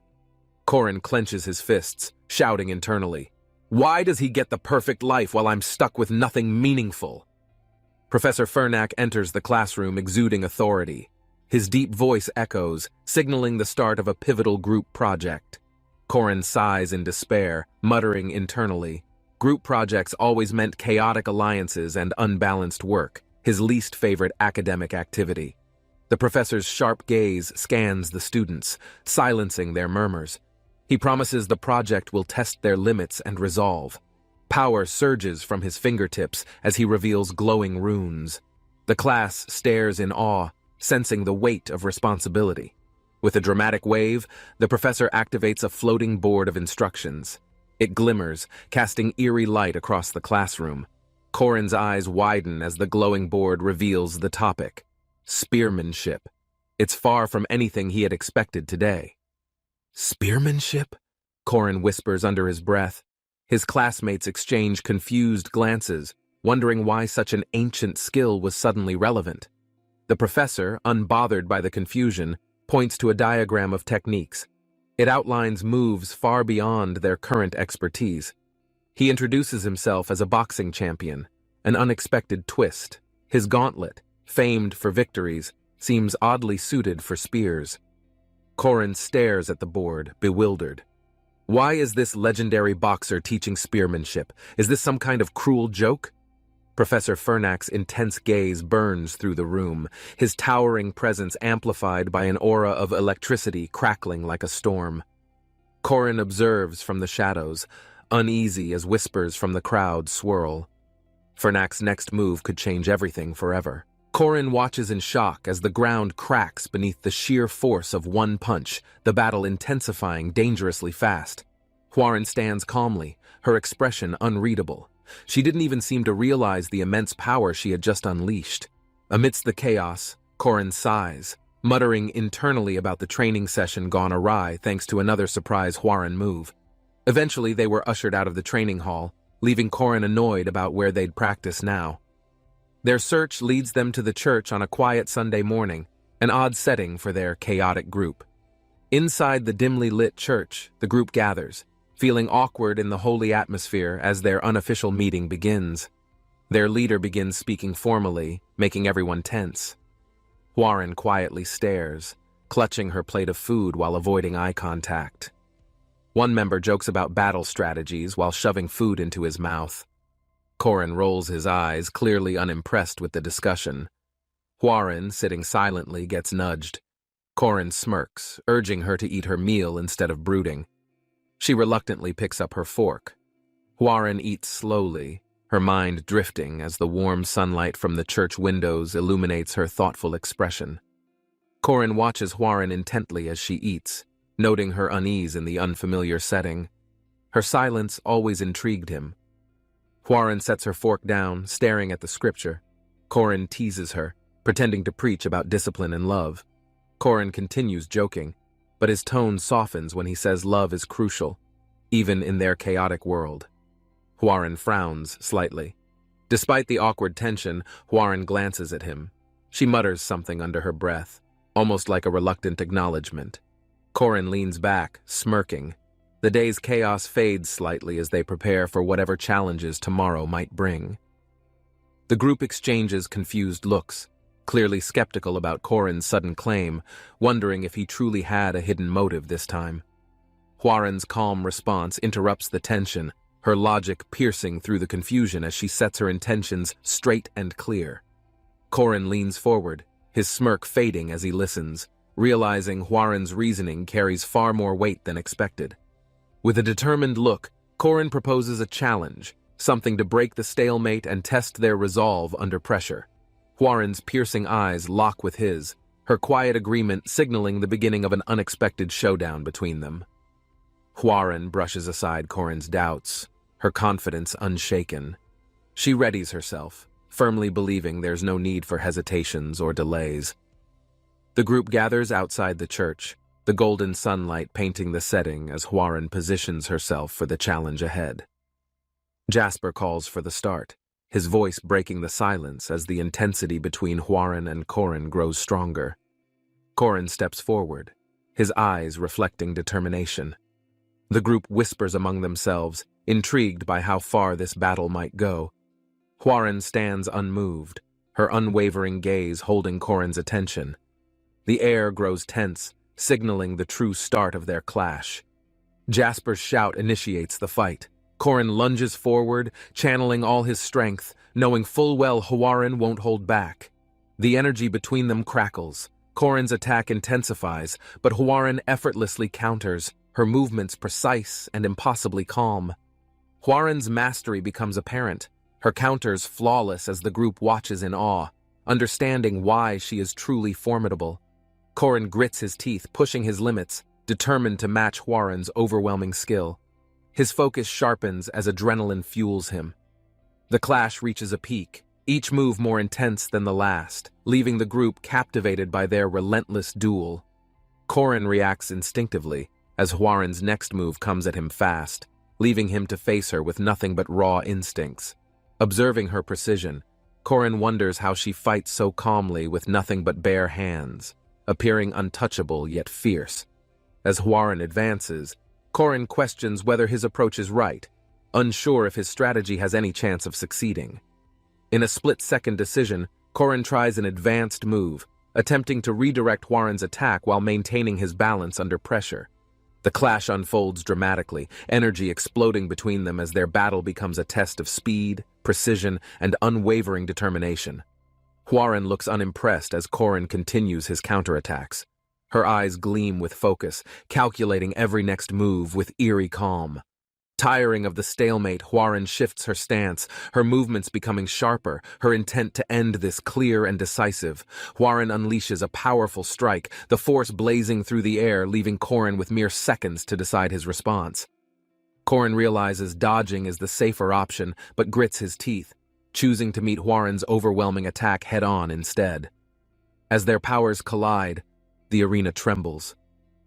Korin clenches his fists, shouting internally, "Why does he get the perfect life while I'm stuck with nothing meaningful?" Professor Fernac enters the classroom exuding authority. His deep voice echoes, signaling the start of a pivotal group project. Korin sighs in despair, muttering internally. Group projects always meant chaotic alliances and unbalanced work, his least favorite academic activity. The professor's sharp gaze scans the students, silencing their murmurs. He promises the project will test their limits and resolve. Power surges from his fingertips as he reveals glowing runes. The class stares in awe, sensing the weight of responsibility. With a dramatic wave, the professor activates a floating board of instructions. It glimmers, casting eerie light across the classroom. Korin's eyes widen as the glowing board reveals the topic: spearmanship. It's far from anything he had expected today. Spearmanship? Korin whispers under his breath. His classmates exchange confused glances, wondering why such an ancient skill was suddenly relevant. The professor, unbothered by the confusion, points to a diagram of techniques. It outlines moves far beyond their current expertise. He introduces himself as a boxing champion, an unexpected twist. His gauntlet, famed for victories, seems oddly suited for spears. Korin stares at the board, bewildered. Why is this legendary boxer teaching spearmanship? Is this some kind of cruel joke? Professor Fernac's intense gaze burns through the room, his towering presence amplified by an aura of electricity crackling like a storm. Korin observes from the shadows, uneasy as whispers from the crowd swirl. Fernac's next move could change everything forever. Korin watches in shock as the ground cracks beneath the sheer force of one punch, the battle intensifying dangerously fast. Hwoaran stands calmly, her expression unreadable. She didn't even seem to realize the immense power she had just unleashed. Amidst the chaos, Corrin sighs, muttering internally about the training session gone awry thanks to another surprise Hwoaran move. Eventually, they were ushered out of the training hall, leaving Corrin annoyed about where they'd practice now. Their search leads them to the church on a quiet Sunday morning, an odd setting for their chaotic group. Inside the dimly lit church, the group gathers, feeling awkward in the holy atmosphere as their unofficial meeting begins. Their leader begins speaking formally, making everyone tense. Hwoaran quietly stares, clutching her plate of food while avoiding eye contact. One member jokes about battle strategies while shoving food into his mouth. Corrin rolls his eyes, clearly unimpressed with the discussion. Hwoaran, sitting silently, gets nudged. Corrin smirks, urging her to eat her meal instead of brooding. She reluctantly picks up her fork. Hwoaran eats slowly, her mind drifting as the warm sunlight from the church windows illuminates her thoughtful expression. Corrin watches Hwoaran intently as she eats, noting her unease in the unfamiliar setting. Her silence always intrigued him. Hwoaran sets her fork down, staring at the scripture. Corrin teases her, pretending to preach about discipline and love. Corrin continues joking, but his tone softens when he says love is crucial, even in their chaotic world. Hwoaran frowns slightly. Despite the awkward tension, Hwoaran glances at him. She mutters something under her breath, almost like a reluctant acknowledgement. Corrin leans back, smirking. The day's chaos fades slightly as they prepare for whatever challenges tomorrow might bring. The group exchanges confused looks, clearly skeptical about Corrin's sudden claim, wondering if he truly had a hidden motive this time. Hwoaran's calm response interrupts the tension, her logic piercing through the confusion as she sets her intentions straight and clear. Corrin leans forward, his smirk fading as he listens, realizing Hwoaran's reasoning carries far more weight than expected. With a determined look, Corrin proposes a challenge, something to break the stalemate and test their resolve under pressure. Hwoaran's piercing eyes lock with his, her quiet agreement signaling the beginning of an unexpected showdown between them. Hwoaran brushes aside Corrin's doubts, her confidence unshaken. She readies herself, firmly believing there's no need for hesitations or delays. The group gathers outside the church, the golden sunlight painting the setting as Hwoaran positions herself for the challenge ahead. Jasper calls for the start, his voice breaking the silence as the intensity between Hwoaran and Corrin grows stronger. Corrin steps forward, his eyes reflecting determination. The group whispers among themselves, intrigued by how far this battle might go. Hwoaran stands unmoved, her unwavering gaze holding Corrin's attention. The air grows tense, signaling the true start of their clash. Jasper's shout initiates the fight. Corrin lunges forward, channeling all his strength, knowing full well Hwoaran won't hold back. The energy between them crackles. Corrin's attack intensifies, but Hwoaran effortlessly counters, her movements precise and impossibly calm. Hwoaran's mastery becomes apparent, her counters flawless as the group watches in awe, understanding why she is truly formidable. Corrin grits his teeth, pushing his limits, determined to match Hwoaran's overwhelming skill. His focus sharpens as adrenaline fuels him. The clash reaches a peak, each move more intense than the last, leaving the group captivated by their relentless duel. Corrin reacts instinctively, as Hwoaran's next move comes at him fast, leaving him to face her with nothing but raw instincts. Observing her precision, Corrin wonders how she fights so calmly with nothing but bare hands, appearing untouchable yet fierce. As Hwoaran advances, Corrin questions whether his approach is right, unsure if his strategy has any chance of succeeding. In a split-second decision, Corrin tries an advanced move, attempting to redirect Hwoaran's attack while maintaining his balance under pressure. The clash unfolds dramatically, energy exploding between them as their battle becomes a test of speed, precision, and unwavering determination. Hwoaran looks unimpressed as Corrin continues his counterattacks. Her eyes gleam with focus, calculating every next move with eerie calm. Tiring of the stalemate, Hwoaran shifts her stance, her movements becoming sharper, her intent to end this clear and decisive. Hwoaran unleashes a powerful strike, the force blazing through the air, leaving Corrin with mere seconds to decide his response. Korin realizes dodging is the safer option, but grits his teeth, choosing to meet Hwarin's overwhelming attack head-on instead. As their powers collide, the arena trembles.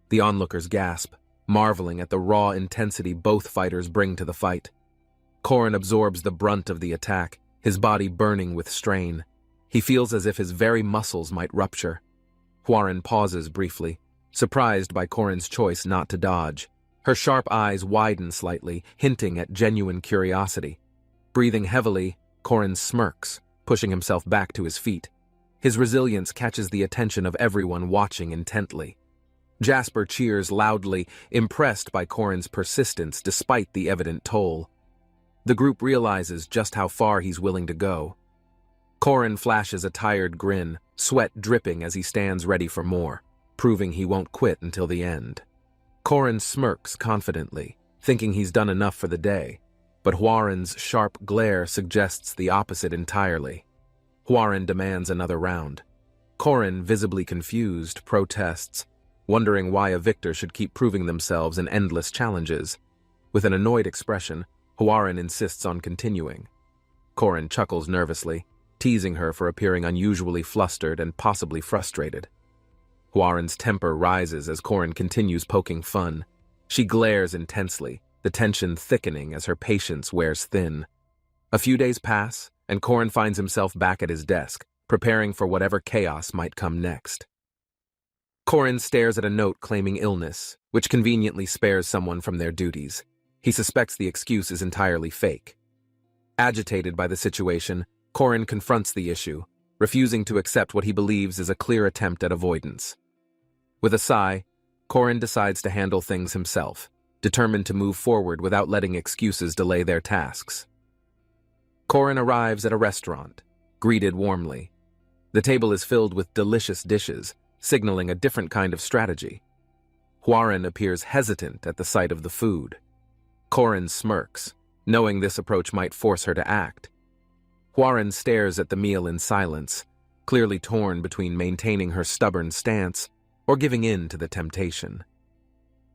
The onlookers gasp, marveling at the raw intensity both fighters bring to the fight. Korin absorbs the brunt of the attack, his body burning with strain. He feels as if his very muscles might rupture. Hwarin pauses briefly, surprised by Korin's choice not to dodge. Her sharp eyes widen slightly, hinting at genuine curiosity. Breathing heavily, Korin smirks, pushing himself back to his feet. His resilience catches the attention of everyone watching intently. Jasper cheers loudly, impressed by Korin's persistence despite the evident toll. The group realizes just how far he's willing to go. Korin flashes a tired grin, sweat dripping as he stands ready for more, proving he won't quit until the end. Korin smirks confidently, thinking he's done enough for the day, but Hwarin's sharp glare suggests the opposite entirely. Hwarin demands another round. Korin, visibly confused, protests, wondering why a victor should keep proving themselves in endless challenges. With an annoyed expression, Hwarin insists on continuing. Korin chuckles nervously, teasing her for appearing unusually flustered and possibly frustrated. Hwarin's temper rises as Korin continues poking fun. She glares intensely, the tension thickening as her patience wears thin. A few days pass, and Korin finds himself back at his desk, preparing for whatever chaos might come next. Korin stares at a note claiming illness, which conveniently spares someone from their duties. He suspects the excuse is entirely fake. Agitated by the situation, Korin confronts the issue, refusing to accept what he believes is a clear attempt at avoidance. With a sigh, Korin decides to handle things himself, determined to move forward without letting excuses delay their tasks. Korin arrives at a restaurant, greeted warmly. The table is filled with delicious dishes, signaling a different kind of strategy. Hwarin appears hesitant at the sight of the food. Korin smirks, knowing this approach might force her to act. Hwarin stares at the meal in silence, clearly torn between maintaining her stubborn stance or giving in to the temptation.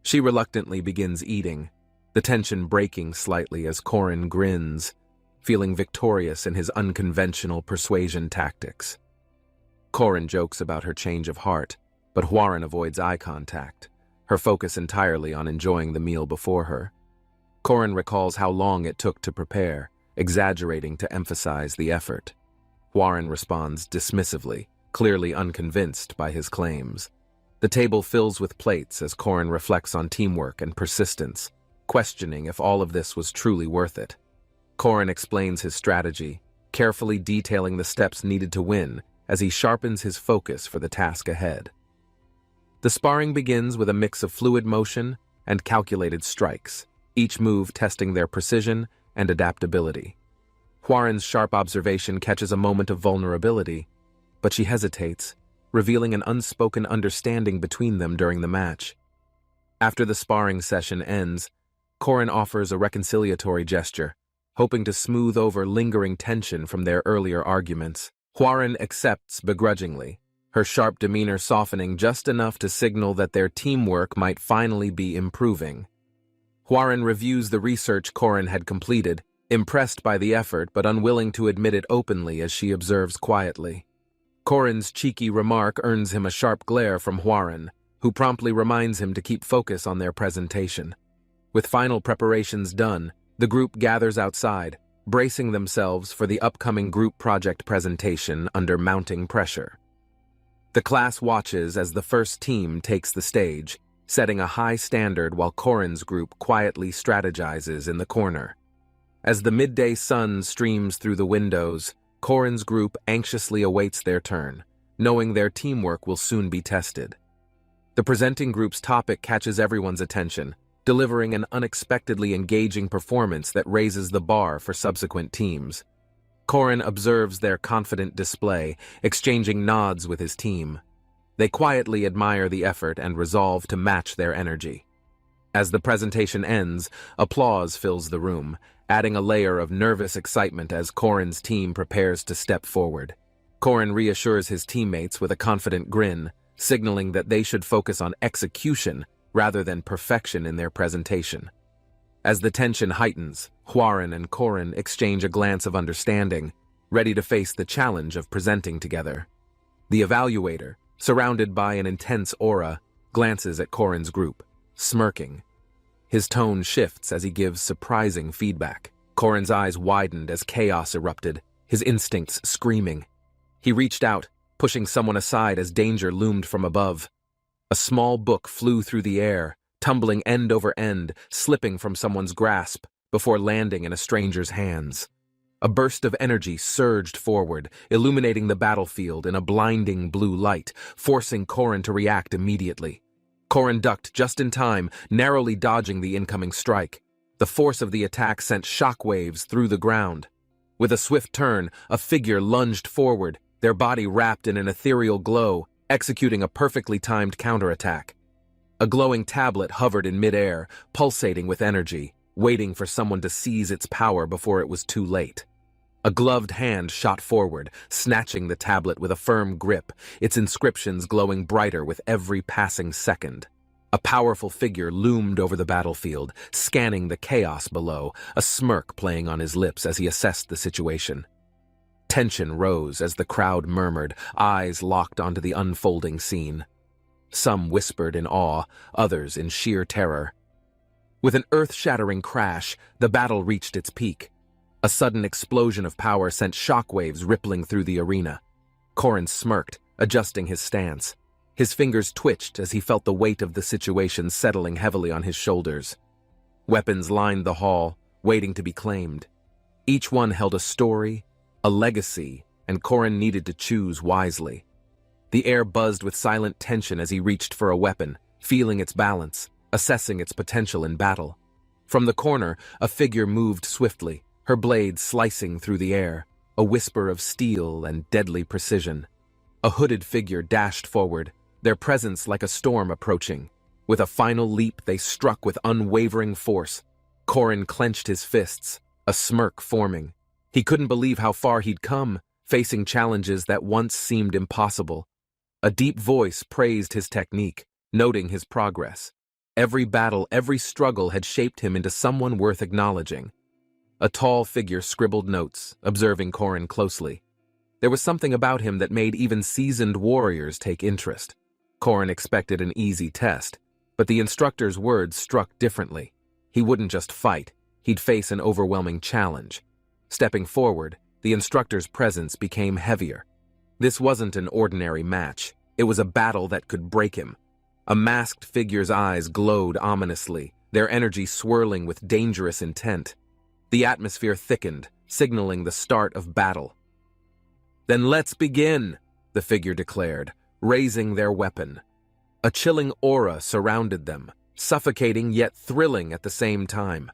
She reluctantly begins eating, the tension breaking slightly as Korin grins, feeling victorious in his unconventional persuasion tactics. Korin jokes about her change of heart, but Hwarin avoids eye contact, her focus entirely on enjoying the meal before her. Korin recalls how long it took to prepare, exaggerating to emphasize the effort. Hwarin responds dismissively, clearly unconvinced by his claims. The table fills with plates as Korin reflects on teamwork and persistence, questioning if all of this was truly worth it. Korin explains his strategy, carefully detailing the steps needed to win as he sharpens his focus for the task ahead. The sparring begins with a mix of fluid motion and calculated strikes, each move testing their precision and adaptability. Hwarin's sharp observation catches a moment of vulnerability, but she hesitates, revealing an unspoken understanding between them during the match. After the sparring session ends, Korin offers a reconciliatory gesture, hoping to smooth over lingering tension from their earlier arguments. Hwarin accepts begrudgingly, her sharp demeanor softening just enough to signal that their teamwork might finally be improving. Hwarin reviews the research Korin had completed, impressed by the effort but unwilling to admit it openly as she observes quietly. Korin's cheeky remark earns him a sharp glare from Hwarin, who promptly reminds him to keep focus on their presentation. With final preparations done, the group gathers outside, bracing themselves for the upcoming group project presentation under mounting pressure. The class watches as the first team takes the stage, setting a high standard while Korin's group quietly strategizes in the corner. As the midday sun streams through the windows, Korin's group anxiously awaits their turn, knowing their teamwork will soon be tested. The presenting group's topic catches everyone's attention, delivering an unexpectedly engaging performance that raises the bar for subsequent teams. Korin observes their confident display, exchanging nods with his team. They quietly admire the effort and resolve to match their energy. As the presentation ends, applause fills the room, adding a layer of nervous excitement as Korin's team prepares to step forward. Korin reassures his teammates with a confident grin, signaling that they should focus on execution rather than perfection in their presentation. As the tension heightens, Hwarin and Korin exchange a glance of understanding, ready to face the challenge of presenting together. The evaluator, surrounded by an intense aura, glances at Korin's group, smirking. His tone shifts as he gives surprising feedback. Korin's eyes widened as chaos erupted, his instincts screaming. He reached out, pushing someone aside as danger loomed from above. A small book flew through the air, tumbling end over end, slipping from someone's grasp before landing in a stranger's hands. A burst of energy surged forward, illuminating the battlefield in a blinding blue light, forcing Korin to react immediately. Korin ducked just in time, narrowly dodging the incoming strike. The force of the attack sent shockwaves through the ground. With a swift turn, a figure lunged forward, their body wrapped in an ethereal glow, executing a perfectly timed counterattack. A glowing tablet hovered in midair, pulsating with energy, waiting for someone to seize its power before it was too late. A gloved hand shot forward, snatching the tablet with a firm grip, its inscriptions glowing brighter with every passing second. A powerful figure loomed over the battlefield, scanning the chaos below, a smirk playing on his lips as he assessed the situation. Tension rose as the crowd murmured, eyes locked onto the unfolding scene. Some whispered in awe, others in sheer terror. With an earth-shattering crash, the battle reached its peak. A sudden explosion of power sent shockwaves rippling through the arena. Korin smirked, adjusting his stance. His fingers twitched as he felt the weight of the situation settling heavily on his shoulders. Weapons lined the hall, waiting to be claimed. Each one held a story, a legacy, and Korin needed to choose wisely. The air buzzed with silent tension as he reached for a weapon, feeling its balance, assessing its potential in battle. From the corner, a figure moved swiftly, her blade slicing through the air, a whisper of steel and deadly precision. A hooded figure dashed forward, their presence like a storm approaching. With a final leap, they struck with unwavering force. Korin clenched his fists, a smirk forming. He couldn't believe how far he'd come, facing challenges that once seemed impossible. A deep voice praised his technique, noting his progress. Every battle, every struggle had shaped him into someone worth acknowledging. A tall figure scribbled notes, observing Korin closely. There was something about him that made even seasoned warriors take interest. Korin expected an easy test, but the instructor's words struck differently. He wouldn't just fight, he'd face an overwhelming challenge. Stepping forward, the instructor's presence became heavier. This wasn't an ordinary match. It was a battle that could break him. A masked figure's eyes glowed ominously, their energy swirling with dangerous intent. The atmosphere thickened, signaling the start of battle. "Then let's begin," the figure declared, raising their weapon. A chilling aura surrounded them, suffocating yet thrilling at the same time.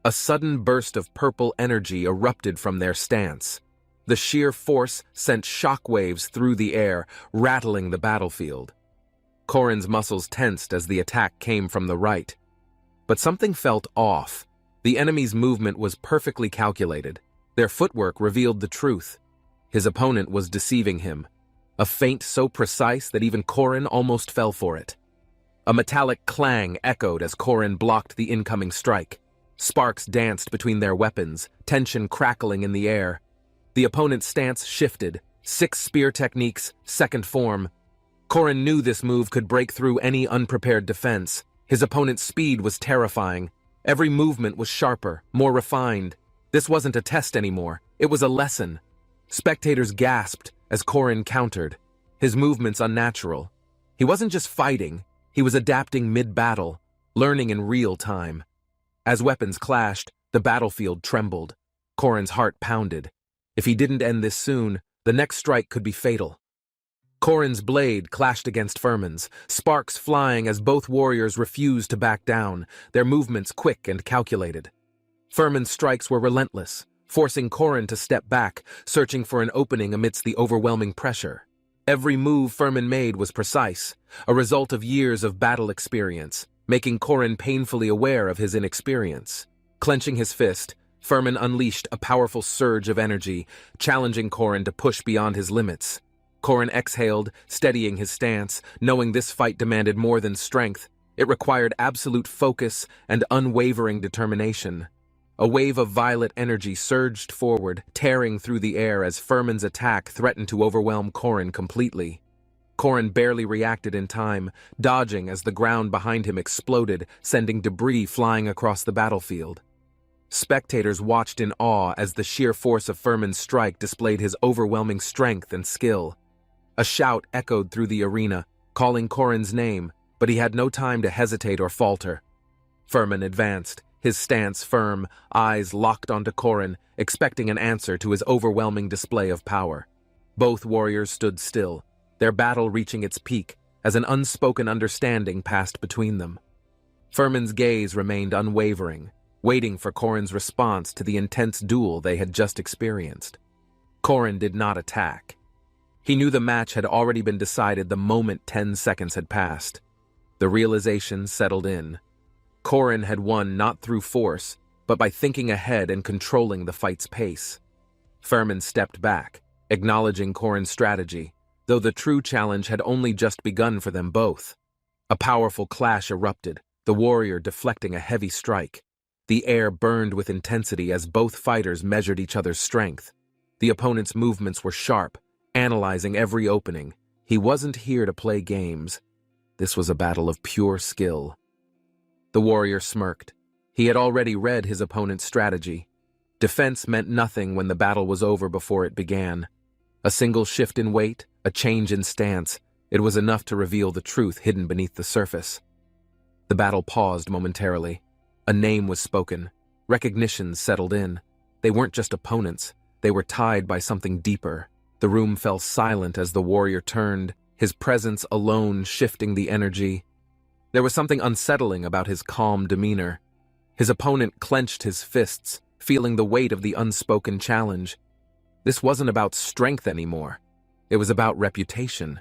A sudden burst of purple energy erupted from their stance. The sheer force sent shockwaves through the air, rattling the battlefield. Korin's muscles tensed as the attack came from the right. But something felt off. The enemy's movement was perfectly calculated. Their footwork revealed the truth. His opponent was deceiving him. A feint so precise that even Korin almost fell for it. A metallic clang echoed as Korin blocked the incoming strike. Sparks danced between their weapons, tension crackling in the air. The opponent's stance shifted. 6 spear techniques, second form. Korin knew this move could break through any unprepared defense. His opponent's speed was terrifying. Every movement was sharper, more refined. This wasn't a test anymore. It was a lesson. Spectators gasped as Korin countered, his movements unnatural. He wasn't just fighting, he was adapting mid-battle, learning in real time. As weapons clashed, the battlefield trembled. Korin's heart pounded. If he didn't end this soon, the next strike could be fatal. Korin's blade clashed against Furman's, sparks flying as both warriors refused to back down, their movements quick and calculated. Furman's strikes were relentless, forcing Korin to step back, searching for an opening amidst the overwhelming pressure. Every move Furman made was precise, a result of years of battle experience, making Korin painfully aware of his inexperience. Clenching his fist, Furman unleashed a powerful surge of energy, challenging Korin to push beyond his limits. Korin exhaled, steadying his stance, knowing this fight demanded more than strength. It required absolute focus and unwavering determination. A wave of violet energy surged forward, tearing through the air as Furman's attack threatened to overwhelm Corrin completely. Corrin barely reacted in time, dodging as the ground behind him exploded, sending debris flying across the battlefield. Spectators watched in awe as the sheer force of Furman's strike displayed his overwhelming strength and skill. A shout echoed through the arena, calling Corrin's name, but he had no time to hesitate or falter. Furman advanced, his stance firm, eyes locked onto Corrin, expecting an answer to his overwhelming display of power. Both warriors stood still, their battle reaching its peak as an unspoken understanding passed between them. Furman's gaze remained unwavering, waiting for Corrin's response to the intense duel they had just experienced. Corrin did not attack. He knew the match had already been decided the moment 10 seconds had passed. The realization settled in. Corrin had won not through force, but by thinking ahead and controlling the fight's pace. Furman stepped back, acknowledging Corrin's strategy, though the true challenge had only just begun for them both. A powerful clash erupted, the warrior deflecting a heavy strike. The air burned with intensity as both fighters measured each other's strength. The opponent's movements were sharp, analyzing every opening. He wasn't here to play games. This was a battle of pure skill. The warrior smirked. He had already read his opponent's strategy. Defense meant nothing when the battle was over before it began. A single shift in weight, a change in stance, it was enough to reveal the truth hidden beneath the surface. The battle paused momentarily. A name was spoken. Recognition settled in. They weren't just opponents. They were tied by something deeper. The room fell silent as the warrior turned, his presence alone shifting the energy. There was something unsettling about his calm demeanor. His opponent clenched his fists, feeling the weight of the unspoken challenge. This wasn't about strength anymore. It was about reputation.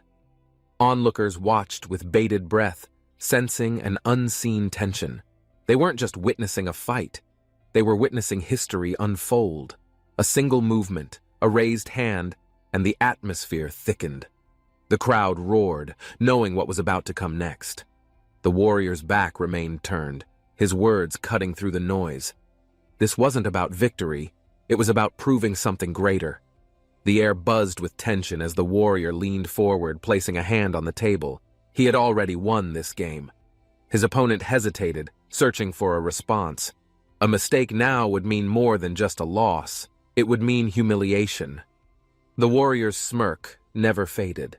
Onlookers watched with bated breath, sensing an unseen tension. They weren't just witnessing a fight. They were witnessing history unfold. A single movement, a raised hand, and the atmosphere thickened. The crowd roared, knowing what was about to come next. The warrior's back remained turned, his words cutting through the noise. This wasn't about victory, it was about proving something greater. The air buzzed with tension as the warrior leaned forward, placing a hand on the table. He had already won this game. His opponent hesitated, searching for a response. A mistake now would mean more than just a loss. It would mean humiliation. The warrior's smirk never faded.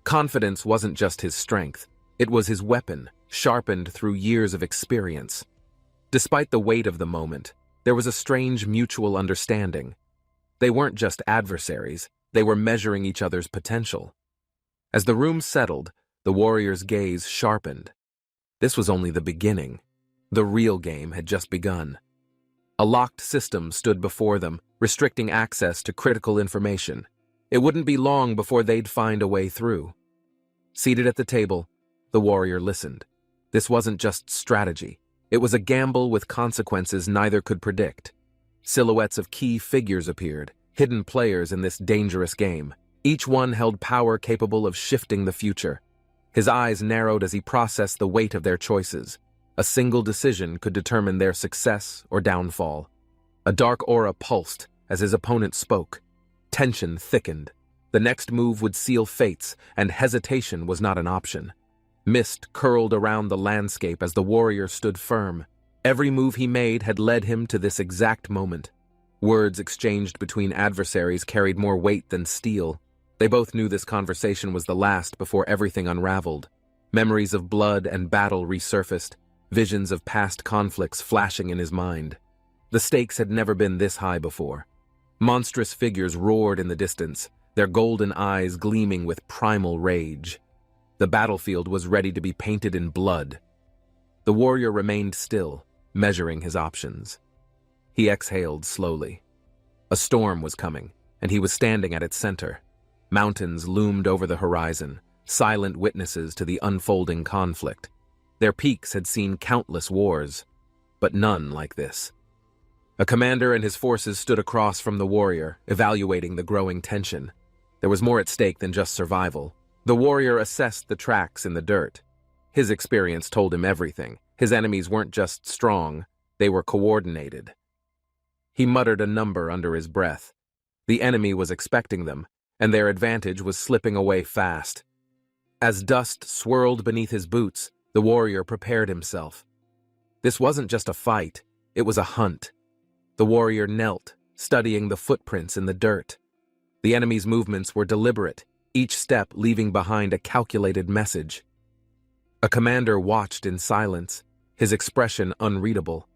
Confidence wasn't just his strength. It was his weapon, sharpened through years of experience. Despite the weight of the moment, there was a strange mutual understanding. They weren't just adversaries, they were measuring each other's potential. As the room settled, the warrior's gaze sharpened. This was only the beginning. The real game had just begun. A locked system stood before them, restricting access to critical information. It wouldn't be long before they'd find a way through. Seated at the table, the warrior listened. This wasn't just strategy. It was a gamble with consequences neither could predict. Silhouettes of key figures appeared, hidden players in this dangerous game. Each one held power capable of shifting the future. His eyes narrowed as he processed the weight of their choices. A single decision could determine their success or downfall. A dark aura pulsed as his opponent spoke. Tension thickened. The next move would seal fates, and hesitation was not an option. Mist curled around the landscape as the warrior stood firm. Every move he made had led him to this exact moment. Words exchanged between adversaries carried more weight than steel. They both knew this conversation was the last before everything unraveled. Memories of blood and battle resurfaced, visions of past conflicts flashing in his mind. The stakes had never been this high before. Monstrous figures roared in the distance, their golden eyes gleaming with primal rage. The battlefield was ready to be painted in blood. The warrior remained still, measuring his options. He exhaled slowly. A storm was coming, and he was standing at its center. Mountains loomed over the horizon, silent witnesses to the unfolding conflict. Their peaks had seen countless wars, but none like this. A commander and his forces stood across from the warrior, evaluating the growing tension. There was more at stake than just survival. The warrior assessed the tracks in the dirt. His experience told him everything. His enemies weren't just strong, they were coordinated. He muttered a number under his breath. The enemy was expecting them, and their advantage was slipping away fast. As dust swirled beneath his boots, the warrior prepared himself. This wasn't just a fight, it was a hunt. The warrior knelt, studying the footprints in the dirt. The enemy's movements were deliberate, each step leaving behind a calculated message. A commander watched in silence, his expression unreadable.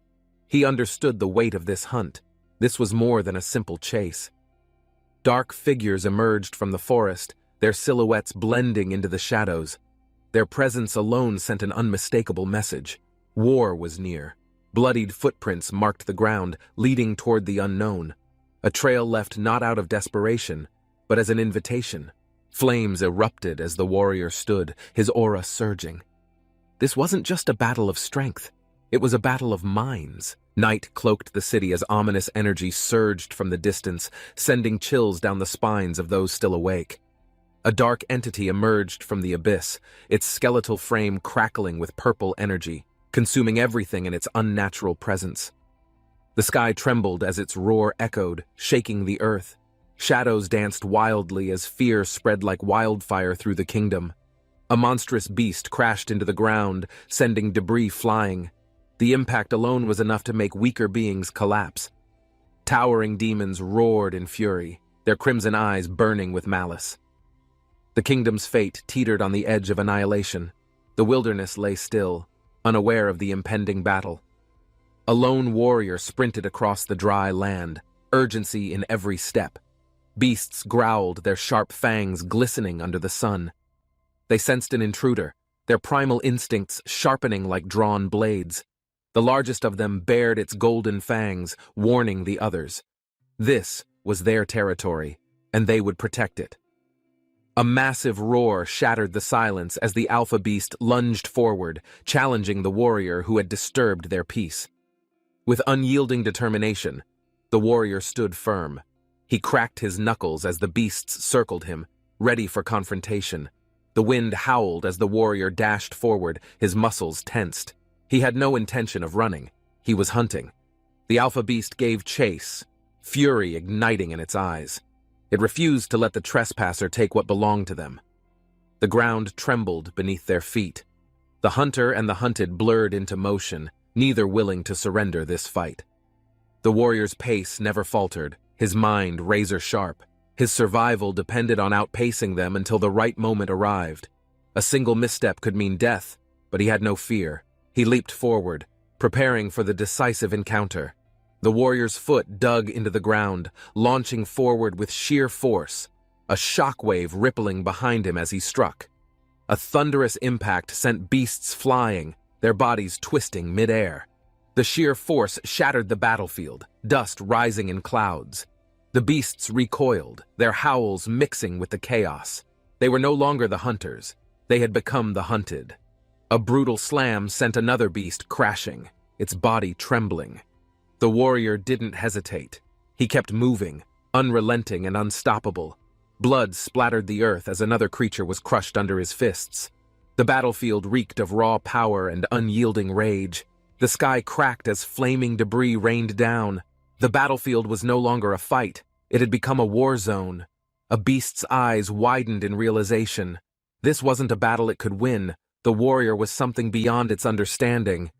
He understood the weight of this hunt. This was more than a simple chase. Dark figures emerged from the forest, their silhouettes blending into the shadows. Their presence alone sent an unmistakable message. War was near. Bloodied footprints marked the ground, leading toward the unknown. A trail left not out of desperation, but as an invitation. Flames erupted as the warrior stood, his aura surging. This wasn't just a battle of strength. It was a battle of minds. Night cloaked the city as ominous energy surged from the distance, sending chills down the spines of those still awake. A dark entity emerged from the abyss, its skeletal frame crackling with purple energy, consuming everything in its unnatural presence. The sky trembled as its roar echoed, shaking the earth. Shadows danced wildly as fear spread like wildfire through the kingdom. A monstrous beast crashed into the ground, sending debris flying. The impact alone was enough to make weaker beings collapse. Towering demons roared in fury, their crimson eyes burning with malice. The kingdom's fate teetered on the edge of annihilation. The wilderness lay still, unaware of the impending battle. A lone warrior sprinted across the dry land, urgency in every step. Beasts growled, their sharp fangs glistening under the sun. They sensed an intruder, their primal instincts sharpening like drawn blades. The largest of them bared its golden fangs, warning the others. This was their territory, and they would protect it. A massive roar shattered the silence as the alpha beast lunged forward, challenging the warrior who had disturbed their peace. With unyielding determination, the warrior stood firm. He cracked his knuckles as the beasts circled him, ready for confrontation. The wind howled as the warrior dashed forward, his muscles tensed. He had no intention of running. He was hunting. The alpha beast gave chase, fury igniting in its eyes. It refused to let the trespasser take what belonged to them. The ground trembled beneath their feet. The hunter and the hunted blurred into motion, neither willing to surrender this fight. The warrior's pace never faltered, his mind razor-sharp. His survival depended on outpacing them until the right moment arrived. A single misstep could mean death, but he had no fear. He leaped forward, preparing for the decisive encounter. The warrior's foot dug into the ground, launching forward with sheer force, a shockwave rippling behind him as he struck. A thunderous impact sent beasts flying, their bodies twisting mid-air. The sheer force shattered the battlefield, dust rising in clouds. The beasts recoiled, their howls mixing with the chaos. They were no longer the hunters. They had become the hunted. A brutal slam sent another beast crashing, its body trembling. The warrior didn't hesitate. He kept moving, unrelenting and unstoppable. Blood splattered the earth as another creature was crushed under his fists. The battlefield reeked of raw power and unyielding rage. The sky cracked as flaming debris rained down. The battlefield was no longer a fight. It had become a war zone. A beast's eyes widened in realization. This wasn't a battle it could win. The warrior was something beyond its understanding.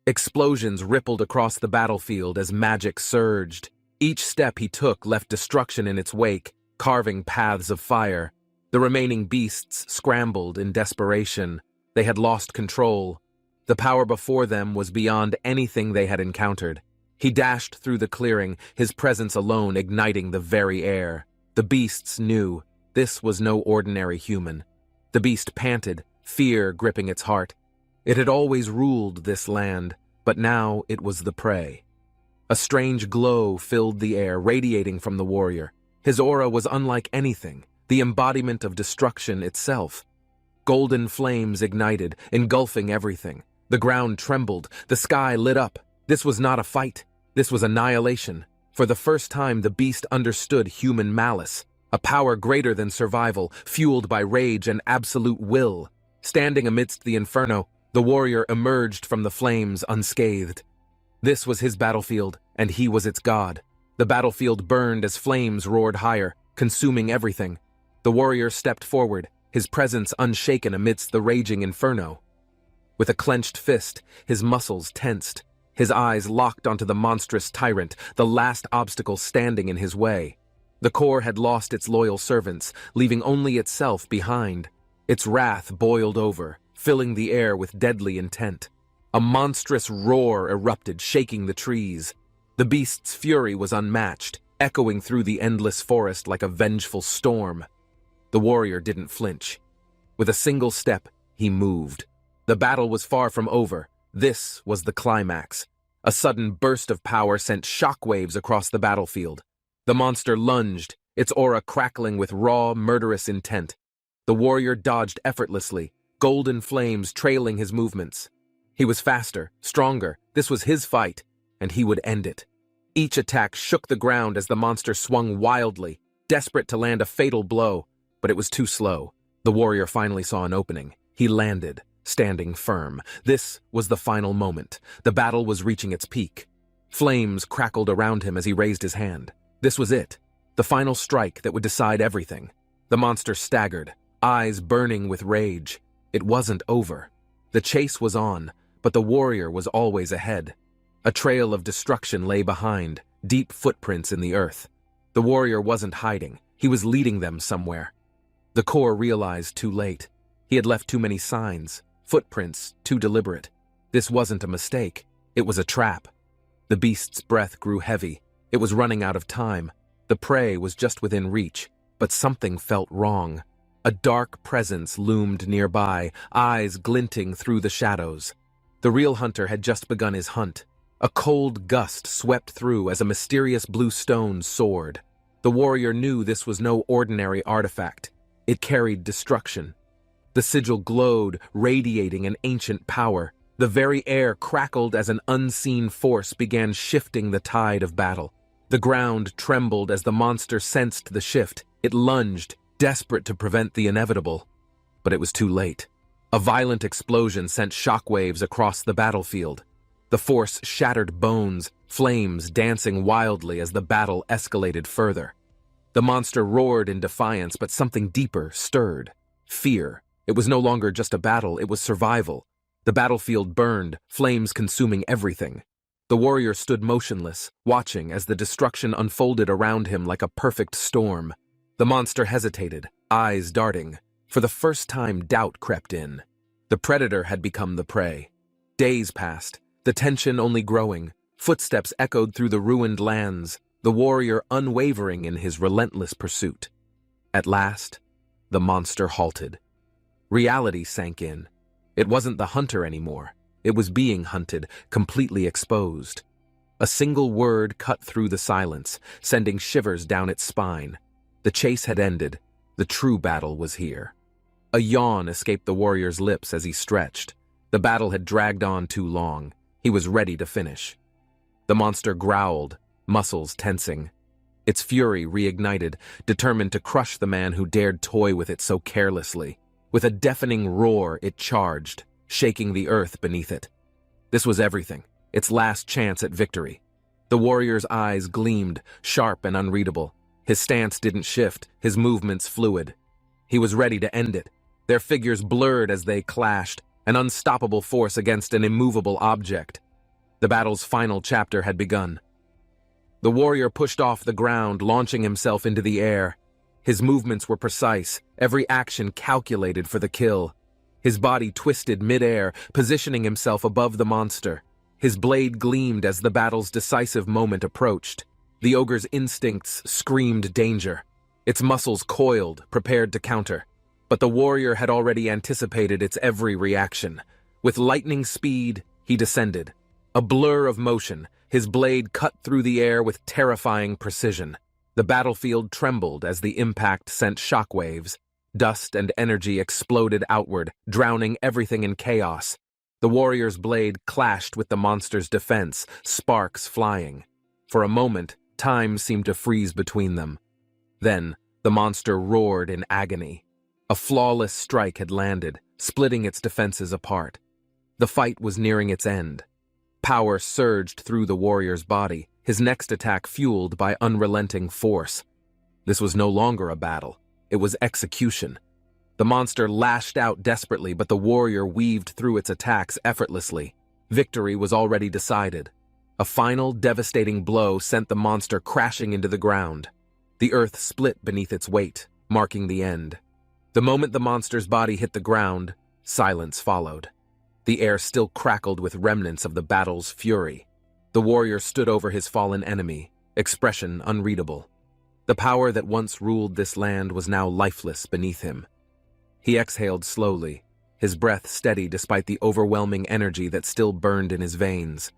Explosions rippled across the battlefield as magic surged. Each step he took left destruction in its wake, carving paths of fire. The remaining beasts scrambled in desperation. They had lost control. The power before them was beyond anything they had encountered. He dashed through the clearing, his presence alone igniting the very air. The beasts knew this was no ordinary human. The beast panted, fear gripping its heart. It had always ruled this land, but now it was the prey. A strange glow filled the air, radiating from the warrior. His aura was unlike anything, the embodiment of destruction itself. Golden flames ignited, engulfing everything. The ground trembled, the sky lit up. This was not a fight. This was annihilation. For the first time, the beast understood human malice, a power greater than survival, fueled by rage and absolute will. Standing amidst the inferno, the warrior emerged from the flames unscathed. This was his battlefield, and he was its god. The battlefield burned as flames roared higher, consuming everything. The warrior stepped forward, his presence unshaken amidst the raging inferno. With a clenched fist, his muscles tensed, his eyes locked onto the monstrous tyrant, the last obstacle standing in his way. The core had lost its loyal servants, leaving only itself behind. Its wrath boiled over, filling the air with deadly intent. A monstrous roar erupted, shaking the trees. The beast's fury was unmatched, echoing through the endless forest like a vengeful storm. The warrior didn't flinch. With a single step, he moved. The battle was far from over. This was the climax. A sudden burst of power sent shockwaves across the battlefield. The monster lunged, its aura crackling with raw, murderous intent. The warrior dodged effortlessly, golden flames trailing his movements. He was faster, stronger. This was his fight, and he would end it. Each attack shook the ground as the monster swung wildly, desperate to land a fatal blow, but it was too slow. The warrior finally saw an opening. He landed, standing firm. This was the final moment. The battle was reaching its peak. Flames crackled around him as he raised his hand. This was it, the final strike that would decide everything. The monster staggered, eyes burning with rage. It wasn't over. The chase was on, but the warrior was always ahead. A trail of destruction lay behind, deep footprints in the earth. The warrior wasn't hiding. He was leading them somewhere. The core realized too late. He had left too many signs, footprints too deliberate. This wasn't a mistake. It was a trap. The beast's breath grew heavy. It was running out of time. The prey was just within reach, but something felt wrong. A dark presence loomed nearby, eyes glinting through the shadows. The real hunter had just begun his hunt. A cold gust swept through as a mysterious blue stone soared. The warrior knew this was no ordinary artifact. It carried destruction. The sigil glowed, radiating an ancient power. The very air crackled as an unseen force began shifting the tide of battle. The ground trembled as the monster sensed the shift. It lunged, desperate to prevent the inevitable. But it was too late. A violent explosion sent shockwaves across the battlefield. The force shattered bones, flames dancing wildly as the battle escalated further. The monster roared in defiance, but something deeper stirred. Fear. It was no longer just a battle, it was survival. The battlefield burned, flames consuming everything. The warrior stood motionless, watching as the destruction unfolded around him like a perfect storm. The monster hesitated, eyes darting. For the first time, doubt crept in. The predator had become the prey. Days passed, the tension only growing. Footsteps echoed through the ruined lands, the warrior unwavering in his relentless pursuit. At last, the monster halted. Reality sank in. It wasn't the hunter anymore. It was being hunted, completely exposed. A single word cut through the silence, sending shivers down its spine. The chase had ended. The true battle was here. A yawn escaped the warrior's lips as he stretched. The battle had dragged on too long. He was ready to finish. The monster growled, muscles tensing. Its fury reignited, determined to crush the man who dared toy with it so carelessly. With a deafening roar, it charged, shaking the earth beneath it. This was everything, its last chance at victory. The warrior's eyes gleamed, sharp and unreadable. His stance didn't shift, his movements fluid. He was ready to end it. Their figures blurred as they clashed, an unstoppable force against an immovable object. The battle's final chapter had begun. The warrior pushed off the ground, launching himself into the air. His movements were precise, every action calculated for the kill. His body twisted mid-air, positioning himself above the monster. His blade gleamed as the battle's decisive moment approached. The ogre's instincts screamed danger. Its muscles coiled, prepared to counter. But the warrior had already anticipated its every reaction. With lightning speed, he descended. A blur of motion, his blade cut through the air with terrifying precision. The battlefield trembled as the impact sent shockwaves. Dust and energy exploded outward, drowning everything in chaos. The warrior's blade clashed with the monster's defense, sparks flying. For a moment, time seemed to freeze between them. Then, the monster roared in agony. A flawless strike had landed, splitting its defenses apart. The fight was nearing its end. Power surged through the warrior's body, his next attack fueled by unrelenting force. This was no longer a battle. It was execution. The monster lashed out desperately, but the warrior weaved through its attacks effortlessly. Victory was already decided. A final, devastating blow sent the monster crashing into the ground. The earth split beneath its weight, marking the end. The moment the monster's body hit the ground, silence followed. The air still crackled with remnants of the battle's fury. The warrior stood over his fallen enemy, expression unreadable. The power that once ruled this land was now lifeless beneath him. He exhaled slowly, his breath steady despite the overwhelming energy that still burned in his veins.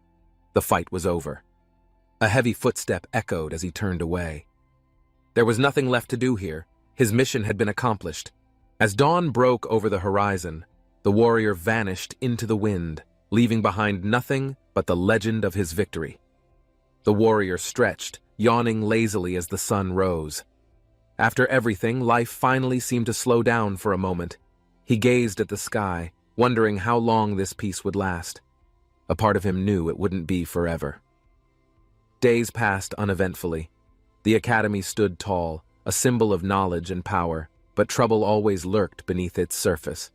The fight was over. A heavy footstep echoed as he turned away. There was nothing left to do here. His mission had been accomplished. As dawn broke over the horizon, the warrior vanished into the wind, leaving behind nothing but the legend of his victory. The warrior stretched, yawning lazily as the sun rose. After everything, life finally seemed to slow down for a moment. He gazed at the sky, wondering how long this peace would last. A part of him knew it wouldn't be forever. Days passed uneventfully. The academy stood tall, a symbol of knowledge and power, but trouble always lurked beneath its surface.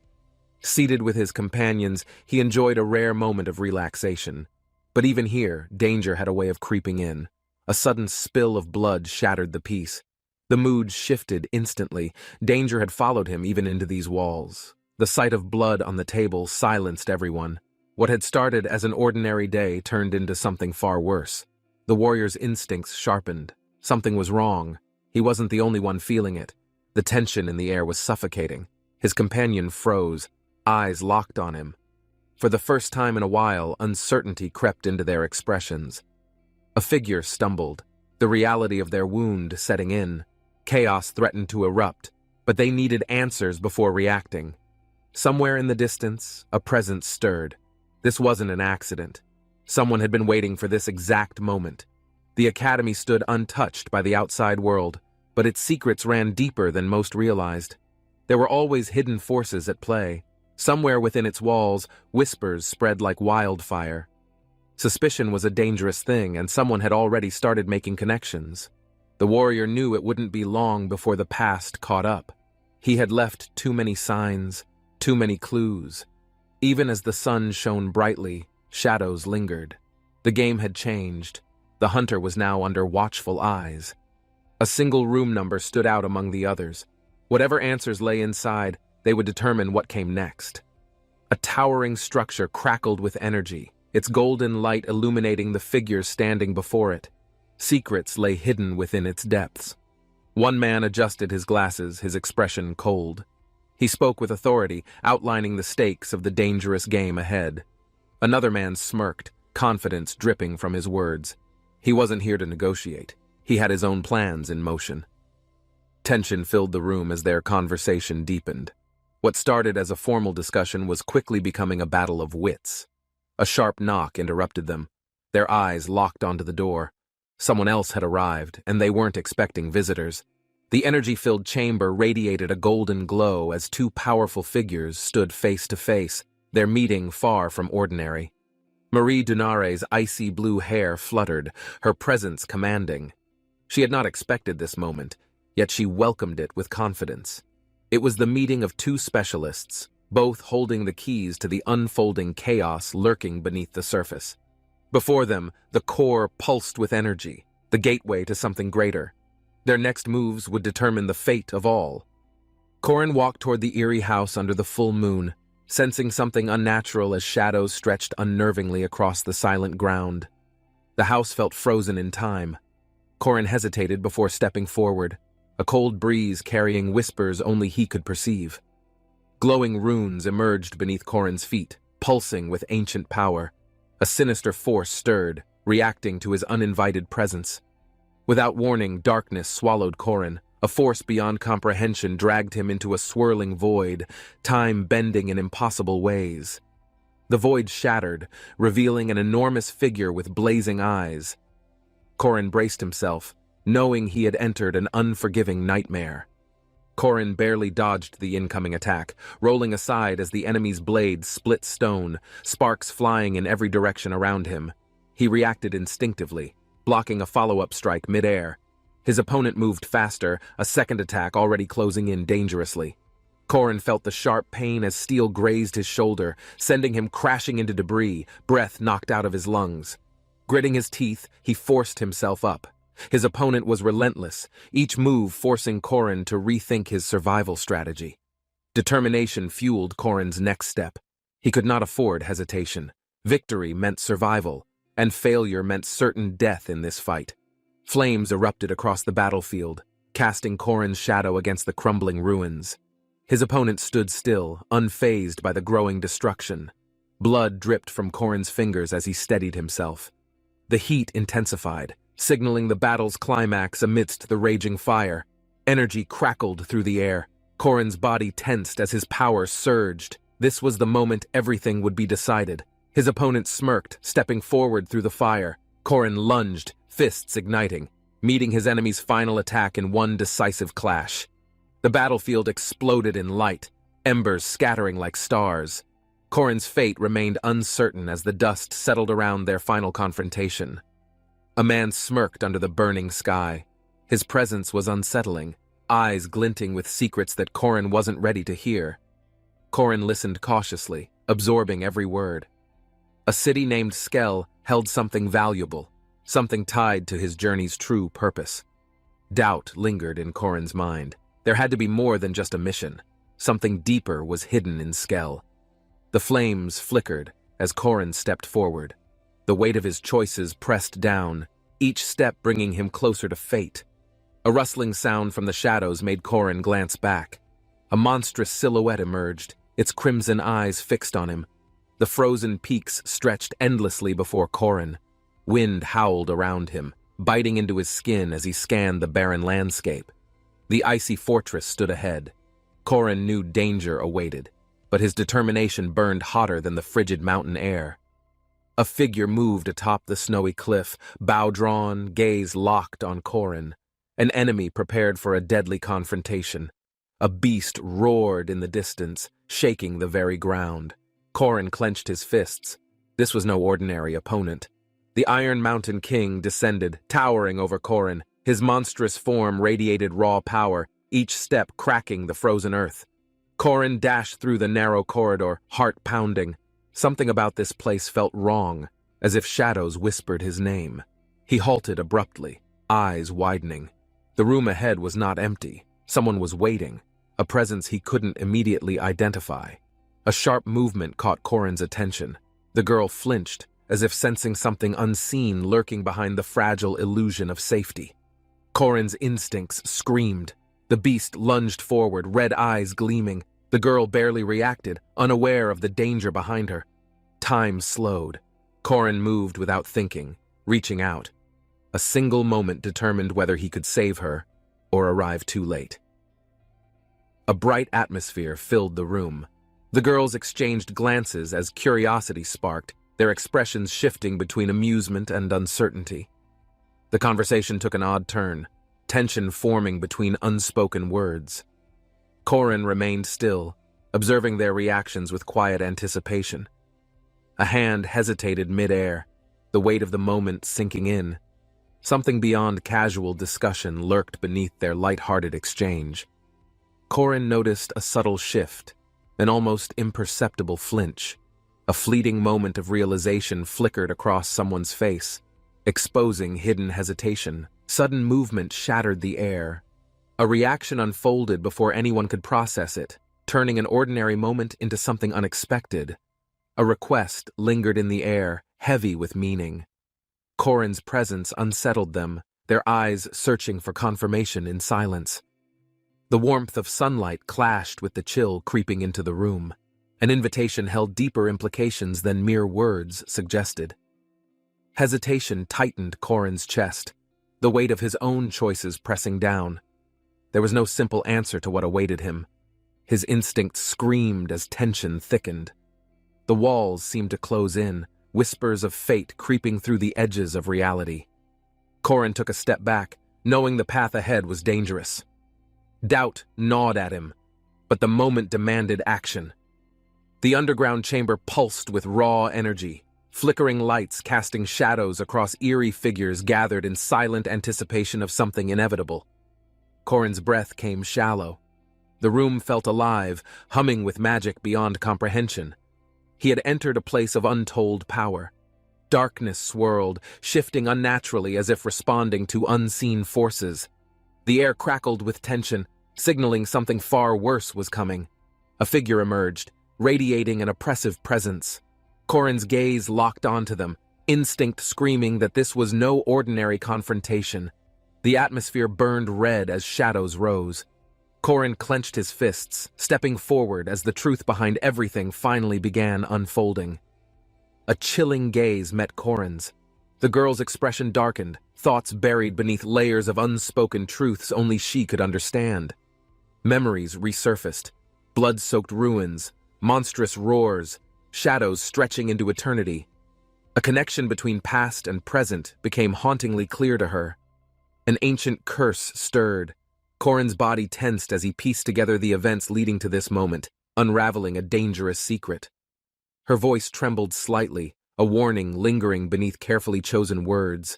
Seated with his companions, he enjoyed a rare moment of relaxation. But even here, danger had a way of creeping in. A sudden spill of blood shattered the peace. The mood shifted instantly. Danger had followed him even into these walls. The sight of blood on the table silenced everyone. What had started as an ordinary day turned into something far worse. The warrior's instincts sharpened. Something was wrong. He wasn't the only one feeling it. The tension in the air was suffocating. His companion froze, eyes locked on him. For the first time in a while, uncertainty crept into their expressions. A figure stumbled, the reality of their wound setting in. Chaos threatened to erupt, but they needed answers before reacting. Somewhere in the distance, a presence stirred. This wasn't an accident. Someone had been waiting for this exact moment. The academy stood untouched by the outside world, but its secrets ran deeper than most realized. There were always hidden forces at play. Somewhere within its walls, whispers spread like wildfire. Suspicion was a dangerous thing, and someone had already started making connections. The warrior knew it wouldn't be long before the past caught up. He had left too many signs, too many clues. Even as the sun shone brightly, shadows lingered. The game had changed. The hunter was now under watchful eyes. A single room number stood out among the others. Whatever answers lay inside, they would determine what came next. A towering structure crackled with energy, its golden light illuminating the figures standing before it. Secrets lay hidden within its depths. One man adjusted his glasses, his expression cold. He spoke with authority, outlining the stakes of the dangerous game ahead. Another man smirked, confidence dripping from his words. He wasn't here to negotiate. He had his own plans in motion. Tension filled the room as their conversation deepened. What started as a formal discussion was quickly becoming a battle of wits. A sharp knock interrupted them. Their eyes locked onto the door. Someone else had arrived, and they weren't expecting visitors. The energy-filled chamber radiated a golden glow as two powerful figures stood face to face, their meeting far from ordinary. Marie Dunare's icy blue hair fluttered, her presence commanding. She had not expected this moment, yet she welcomed it with confidence. It was the meeting of two specialists, both holding the keys to the unfolding chaos lurking beneath the surface. Before them, the core pulsed with energy, the gateway to something greater. Their next moves would determine the fate of all. Corin walked toward the eerie house under the full moon, sensing something unnatural as shadows stretched unnervingly across the silent ground. The house felt frozen in time. Corin hesitated before stepping forward, a cold breeze carrying whispers only he could perceive. Glowing runes emerged beneath Corin's feet, pulsing with ancient power. A sinister force stirred, reacting to his uninvited presence. Without warning, darkness swallowed Corin. A force beyond comprehension dragged him into a swirling void, time bending in impossible ways. The void shattered, revealing an enormous figure with blazing eyes. Corin braced himself, knowing he had entered an unforgiving nightmare. Korin barely dodged the incoming attack, rolling aside as the enemy's blade split stone, sparks flying in every direction around him. He reacted instinctively, blocking a follow-up strike mid-air. His opponent moved faster, a second attack already closing in dangerously. Korin felt the sharp pain as steel grazed his shoulder, sending him crashing into debris, breath knocked out of his lungs. Gritting his teeth, he forced himself up. His opponent was relentless, each move forcing Korin to rethink his survival strategy. Determination fueled Korin's next step. He could not afford hesitation. Victory meant survival, and failure meant certain death in this fight. Flames erupted across the battlefield, casting Korin's shadow against the crumbling ruins. His opponent stood still, unfazed by the growing destruction. Blood dripped from Korin's fingers as he steadied himself. The heat intensified, signaling the battle's climax amidst the raging fire. Energy crackled through the air. Korin's body tensed as his power surged. This was the moment everything would be decided. His opponent smirked, stepping forward through the fire. Korin lunged, fists igniting, meeting his enemy's final attack in one decisive clash. The battlefield exploded in light, embers scattering like stars. Korin's fate remained uncertain as the dust settled around their final confrontation. A man smirked under the burning sky. His presence was unsettling, eyes glinting with secrets that Korin wasn't ready to hear. Korin listened cautiously, absorbing every word. A city named Skell held something valuable, something tied to his journey's true purpose. Doubt lingered in Korin's mind. There had to be more than just a mission. Something deeper was hidden in Skell. The flames flickered as Korin stepped forward. The weight of his choices pressed down, each step bringing him closer to fate. A rustling sound from the shadows made Korin glance back. A monstrous silhouette emerged, its crimson eyes fixed on him. The frozen peaks stretched endlessly before Korin. Wind howled around him, biting into his skin as he scanned the barren landscape. The icy fortress stood ahead. Korin knew danger awaited, but his determination burned hotter than the frigid mountain air. A figure moved atop the snowy cliff, bow drawn, gaze locked on Korin. An enemy prepared for a deadly confrontation. A beast roared in the distance, shaking the very ground. Korin clenched his fists. This was no ordinary opponent. The Iron Mountain King descended, towering over Korin. His monstrous form radiated raw power, each step cracking the frozen earth. Korin dashed through the narrow corridor, heart pounding. Something about this place felt wrong, as if shadows whispered his name. He halted abruptly, eyes widening. The room ahead was not empty. Someone was waiting, a presence he couldn't immediately identify. A sharp movement caught Korin's attention. The girl flinched, as if sensing something unseen lurking behind the fragile illusion of safety. Korin's instincts screamed. The beast lunged forward, red eyes gleaming. The girl barely reacted, unaware of the danger behind her. Time slowed. Korin moved without thinking, reaching out. A single moment determined whether he could save her or arrive too late. A bright atmosphere filled the room. The girls exchanged glances as curiosity sparked, their expressions shifting between amusement and uncertainty. The conversation took an odd turn, tension forming between unspoken words. Korin remained still, observing their reactions with quiet anticipation. A hand hesitated mid-air, the weight of the moment sinking in. Something beyond casual discussion lurked beneath their light-hearted exchange. Korin noticed a subtle shift, an almost imperceptible flinch. A fleeting moment of realization flickered across someone's face, exposing hidden hesitation. Sudden movement shattered the air. A reaction unfolded before anyone could process it, turning an ordinary moment into something unexpected. A request lingered in the air, heavy with meaning. Korin's presence unsettled them, their eyes searching for confirmation in silence. The warmth of sunlight clashed with the chill creeping into the room. An invitation held deeper implications than mere words suggested. Hesitation tightened Korin's chest, the weight of his own choices pressing down. There was no simple answer to what awaited him. His instincts screamed as tension thickened. The walls seemed to close in, whispers of fate creeping through the edges of reality. Korin took a step back, knowing the path ahead was dangerous. Doubt gnawed at him, but the moment demanded action. The underground chamber pulsed with raw energy, flickering lights casting shadows across eerie figures gathered in silent anticipation of something inevitable. Corin's breath came shallow. The room felt alive, humming with magic beyond comprehension. He had entered a place of untold power. Darkness swirled, shifting unnaturally as if responding to unseen forces. The air crackled with tension, signaling something far worse was coming. A figure emerged, radiating an oppressive presence. Corin's gaze locked onto them, instinct screaming that this was no ordinary confrontation. The atmosphere burned red as shadows rose. Corin clenched his fists, stepping forward as the truth behind everything finally began unfolding. A chilling gaze met Corin's. The girl's expression darkened, thoughts buried beneath layers of unspoken truths only she could understand. Memories resurfaced, blood-soaked ruins, monstrous roars, shadows stretching into eternity. A connection between past and present became hauntingly clear to her. An ancient curse stirred. Corin's body tensed as he pieced together the events leading to this moment, unraveling a dangerous secret. Her voice trembled slightly, a warning lingering beneath carefully chosen words.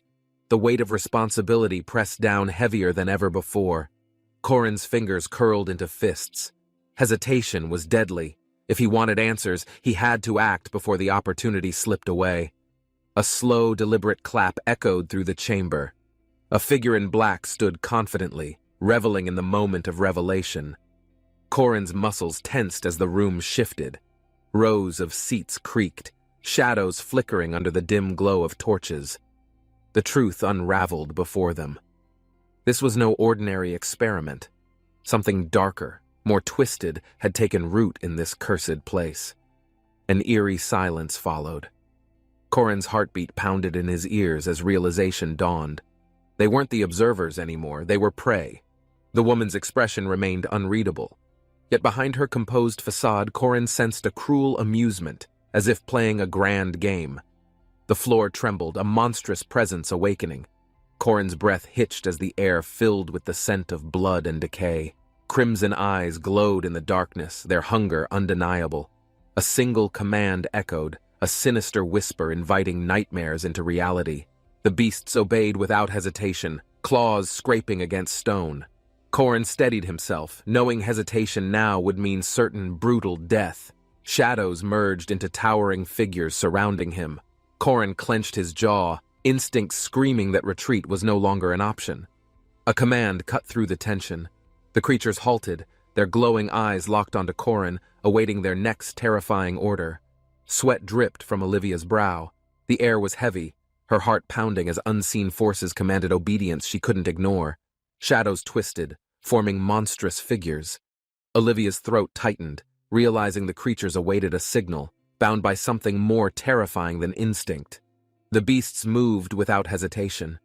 The weight of responsibility pressed down heavier than ever before. Corin's fingers curled into fists. Hesitation was deadly. If he wanted answers, he had to act before the opportunity slipped away. A slow, deliberate clap echoed through the chamber. A figure in black stood confidently, reveling in the moment of revelation. Corin's muscles tensed as the room shifted. Rows of seats creaked, shadows flickering under the dim glow of torches. The truth unraveled before them. This was no ordinary experiment. Something darker, more twisted, had taken root in this cursed place. An eerie silence followed. Corin's heartbeat pounded in his ears as realization dawned. They weren't the observers anymore, they were prey. The woman's expression remained unreadable. Yet behind her composed facade, Corin sensed a cruel amusement, as if playing a grand game. The floor trembled, a monstrous presence awakening. Corin's breath hitched as the air filled with the scent of blood and decay. Crimson eyes glowed in the darkness, their hunger undeniable. A single command echoed, a sinister whisper inviting nightmares into reality. The beasts obeyed without hesitation, claws scraping against stone. Corin steadied himself, knowing hesitation now would mean certain brutal death. Shadows merged into towering figures surrounding him. Corin clenched his jaw, instinct screaming that retreat was no longer an option. A command cut through the tension. The creatures halted, their glowing eyes locked onto Corin, awaiting their next terrifying order. Sweat dripped from Olivia's brow. The air was heavy, her heart pounding as unseen forces commanded obedience she couldn't ignore. Shadows twisted, forming monstrous figures. Olivia's throat tightened, realizing the creatures awaited a signal, bound by something more terrifying than instinct. The beasts moved without hesitation.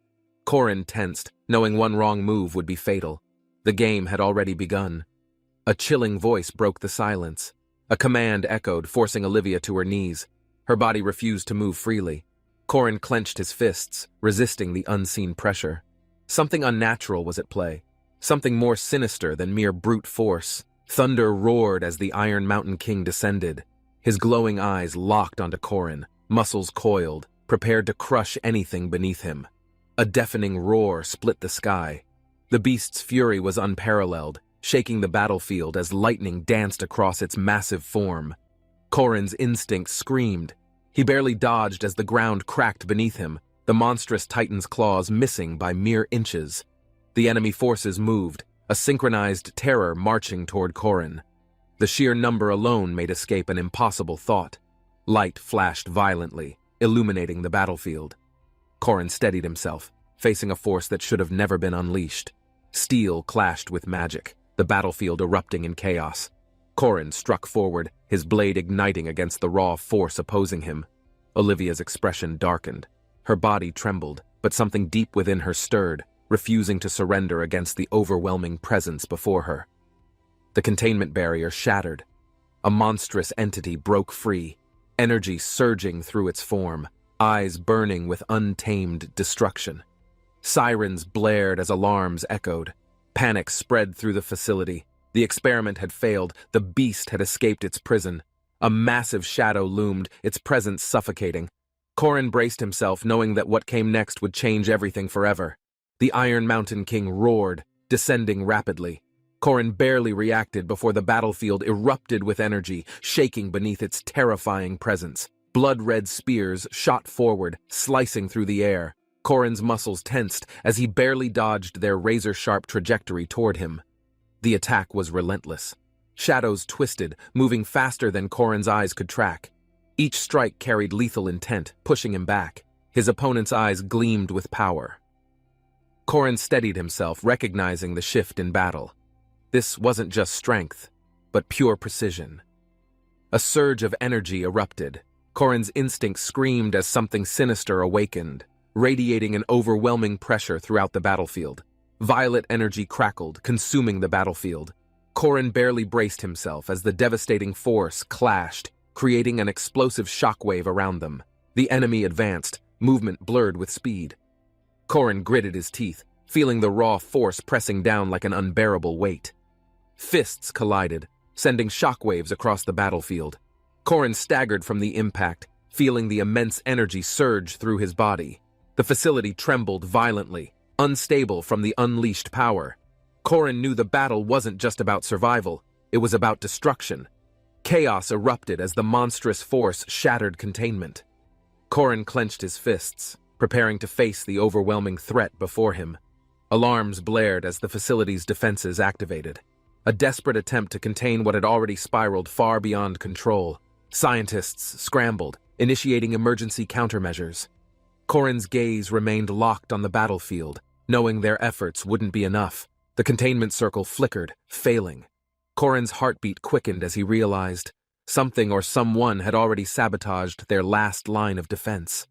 Corin tensed, knowing one wrong move would be fatal. The game had already begun. A chilling voice broke the silence. A command echoed, forcing Olivia to her knees. Her body refused to move freely. Corin clenched his fists, resisting the unseen pressure. Something unnatural was at play, something more sinister than mere brute force. Thunder roared as the Iron Mountain King descended. His glowing eyes locked onto Corin, muscles coiled, prepared to crush anything beneath him. A deafening roar split the sky. The beast's fury was unparalleled, shaking the battlefield as lightning danced across its massive form. Corin's instinct screamed. He barely dodged as the ground cracked beneath him, the monstrous titan's claws missing by mere inches. The enemy forces moved, a synchronized terror marching toward Corin. The sheer number alone made escape an impossible thought. Light flashed violently, illuminating the battlefield. Corin steadied himself, facing a force that should have never been unleashed. Steel clashed with magic, the battlefield erupting in chaos. Corin struck forward, his blade igniting against the raw force opposing him. Olivia's expression darkened. Her body trembled, but something deep within her stirred, refusing to surrender against the overwhelming presence before her. The containment barrier shattered. A monstrous entity broke free, energy surging through its form, eyes burning with untamed destruction. Sirens blared as alarms echoed. Panic spread through the facility. The experiment had failed. The beast had escaped its prison. A massive shadow loomed, its presence suffocating. Korin braced himself, knowing that what came next would change everything forever. The Iron Mountain King roared, descending rapidly. Korin barely reacted before the battlefield erupted with energy, shaking beneath its terrifying presence. Blood-red spears shot forward, slicing through the air. Korin's muscles tensed as he barely dodged their razor-sharp trajectory toward him. The attack was relentless. Shadows twisted, moving faster than Korin's eyes could track. Each strike carried lethal intent, pushing him back. His opponent's eyes gleamed with power. Korin steadied himself, recognizing the shift in battle. This wasn't just strength, but pure precision. A surge of energy erupted. Korin's instinct screamed as something sinister awakened, radiating an overwhelming pressure throughout the battlefield. Violet energy crackled, consuming the battlefield. Korin barely braced himself as the devastating force clashed, creating an explosive shockwave around them. The enemy advanced, movement blurred with speed. Korin gritted his teeth, feeling the raw force pressing down like an unbearable weight. Fists collided, sending shockwaves across the battlefield. Korin staggered from the impact, feeling the immense energy surge through his body. The facility trembled violently, unstable from the unleashed power. Korin knew the battle wasn't just about survival, it was about destruction. Chaos erupted as the monstrous force shattered containment. Korin clenched his fists, preparing to face the overwhelming threat before him. Alarms blared as the facility's defenses activated. A desperate attempt to contain what had already spiraled far beyond control. Scientists scrambled, initiating emergency countermeasures. Korin's gaze remained locked on the battlefield, knowing their efforts wouldn't be enough. The containment circle flickered, failing. Korin's heartbeat quickened as he realized something or someone had already sabotaged their last line of defense.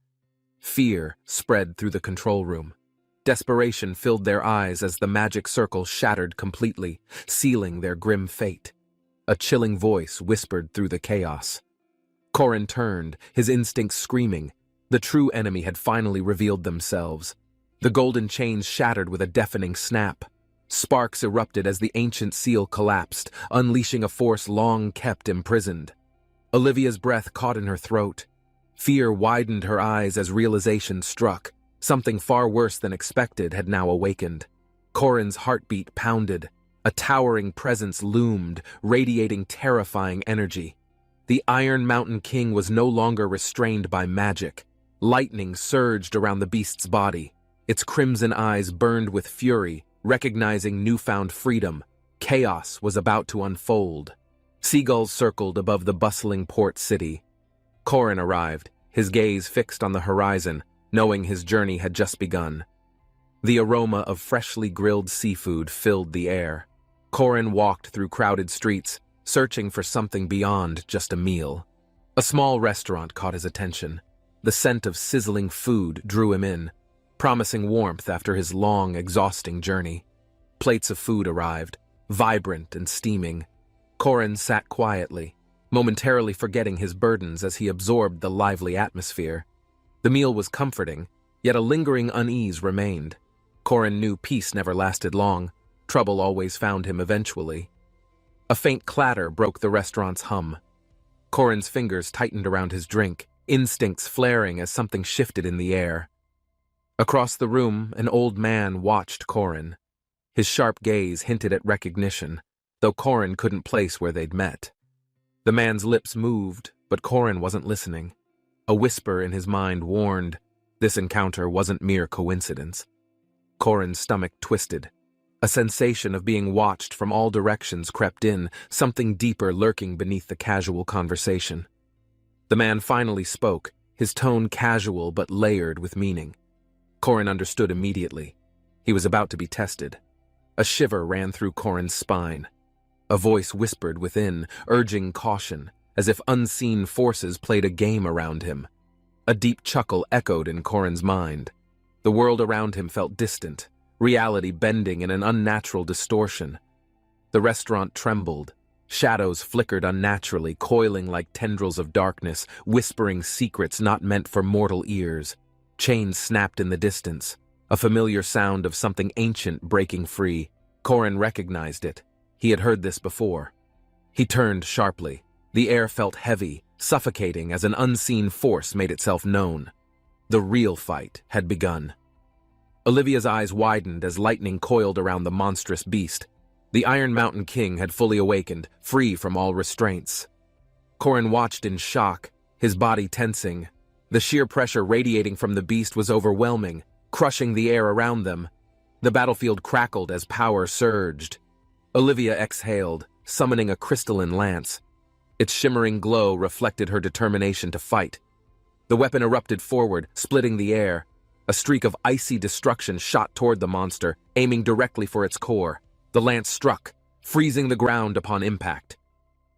Fear spread through the control room. Desperation filled their eyes as the magic circle shattered completely, sealing their grim fate. A chilling voice whispered through the chaos. Korin turned, his instincts screaming. The true enemy had finally revealed themselves. The golden chains shattered with a deafening snap. Sparks erupted as the ancient seal collapsed, unleashing a force long kept imprisoned. Olivia's breath caught in her throat. Fear widened her eyes as realization struck. Something far worse than expected had now awakened. Korin's heartbeat pounded. A towering presence loomed, radiating terrifying energy. The Iron Mountain King was no longer restrained by magic. Lightning surged around the beast's body. Its crimson eyes burned with fury, recognizing newfound freedom. Chaos was about to unfold. Seagulls circled above the bustling port city. Korin arrived, his gaze fixed on the horizon, knowing his journey had just begun. The aroma of freshly grilled seafood filled the air. Korin walked through crowded streets, searching for something beyond just a meal. A small restaurant caught his attention. The scent of sizzling food drew him in, promising warmth after his long, exhausting journey. Plates of food arrived, vibrant and steaming. Korin sat quietly, momentarily forgetting his burdens as he absorbed the lively atmosphere. The meal was comforting, yet a lingering unease remained. Korin knew peace never lasted long. Trouble always found him eventually. A faint clatter broke the restaurant's hum. Korin's fingers tightened around his drink, instincts flaring as something shifted in the air. Across the room, an old man watched Korin. His sharp gaze hinted at recognition, though Korin couldn't place where they'd met. The man's lips moved, but Korin wasn't listening. A whisper in his mind warned this encounter wasn't mere coincidence. Korin's stomach twisted. A sensation of being watched from all directions crept in, something deeper lurking beneath the casual conversation. The man finally spoke, his tone casual but layered with meaning. Korin understood immediately. He was about to be tested. A shiver ran through Korin's spine. A voice whispered within, urging caution, as if unseen forces played a game around him. A deep chuckle echoed in Korin's mind. The world around him felt distant, reality bending in an unnatural distortion. The restaurant trembled. Shadows flickered unnaturally, coiling like tendrils of darkness, whispering secrets not meant for mortal ears. Chains snapped in the distance, a familiar sound of something ancient breaking free. Korin recognized it. He had heard this before. He turned sharply. The air felt heavy, suffocating as an unseen force made itself known. The real fight had begun. Olivia's eyes widened as lightning coiled around the monstrous beast. The Iron Mountain King had fully awakened, free from all restraints. Korin watched in shock, his body tensing. The sheer pressure radiating from the beast was overwhelming, crushing the air around them. The battlefield crackled as power surged. Olivia exhaled, summoning a crystalline lance. Its shimmering glow reflected her determination to fight. The weapon erupted forward, splitting the air. A streak of icy destruction shot toward the monster, aiming directly for its core. The lance struck, freezing the ground upon impact.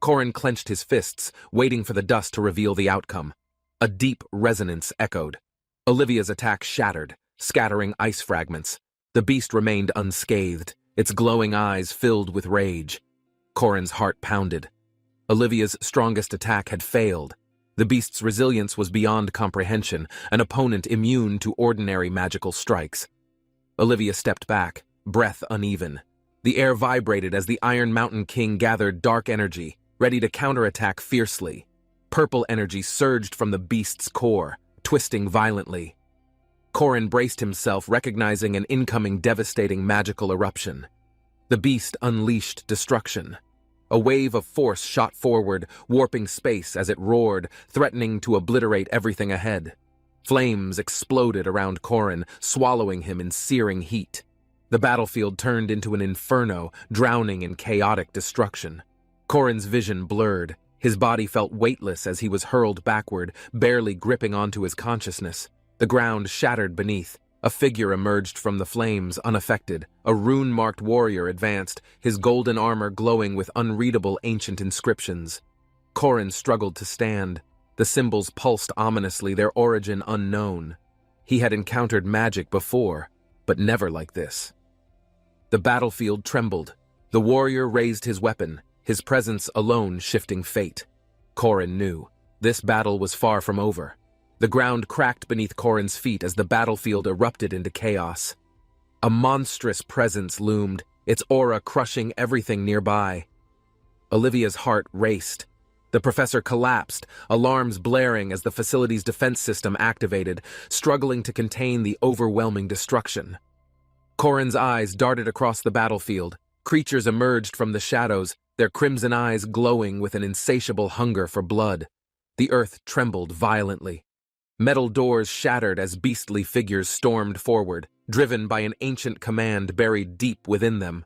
Korin clenched his fists, waiting for the dust to reveal the outcome. A deep resonance echoed. Olivia's attack shattered, scattering ice fragments. The beast remained unscathed, its glowing eyes filled with rage. Korin's heart pounded. Olivia's strongest attack had failed. The beast's resilience was beyond comprehension, an opponent immune to ordinary magical strikes. Olivia stepped back, breath uneven. The air vibrated as the Iron Mountain King gathered dark energy, ready to counterattack fiercely. Purple energy surged from the beast's core, twisting violently. Korin braced himself, recognizing an incoming devastating magical eruption. The beast unleashed destruction. A wave of force shot forward, warping space as it roared, threatening to obliterate everything ahead. Flames exploded around Korin, swallowing him in searing heat. The battlefield turned into an inferno, drowning in chaotic destruction. Korin's vision blurred. His body felt weightless as he was hurled backward, barely gripping onto his consciousness. The ground shattered beneath. A figure emerged from the flames, unaffected. A rune-marked warrior advanced, his golden armor glowing with unreadable ancient inscriptions. Korin struggled to stand. The symbols pulsed ominously, their origin unknown. He had encountered magic before, but never like this. The battlefield trembled. The warrior raised his weapon, his presence alone shifting fate. Korin knew. This battle was far from over. The ground cracked beneath Korin's feet as the battlefield erupted into chaos. A monstrous presence loomed, its aura crushing everything nearby. Olivia's heart raced. The professor collapsed, alarms blaring as the facility's defense system activated, struggling to contain the overwhelming destruction. Korin's eyes darted across the battlefield. Creatures emerged from the shadows, their crimson eyes glowing with an insatiable hunger for blood. The earth trembled violently. Metal doors shattered as beastly figures stormed forward, driven by an ancient command buried deep within them.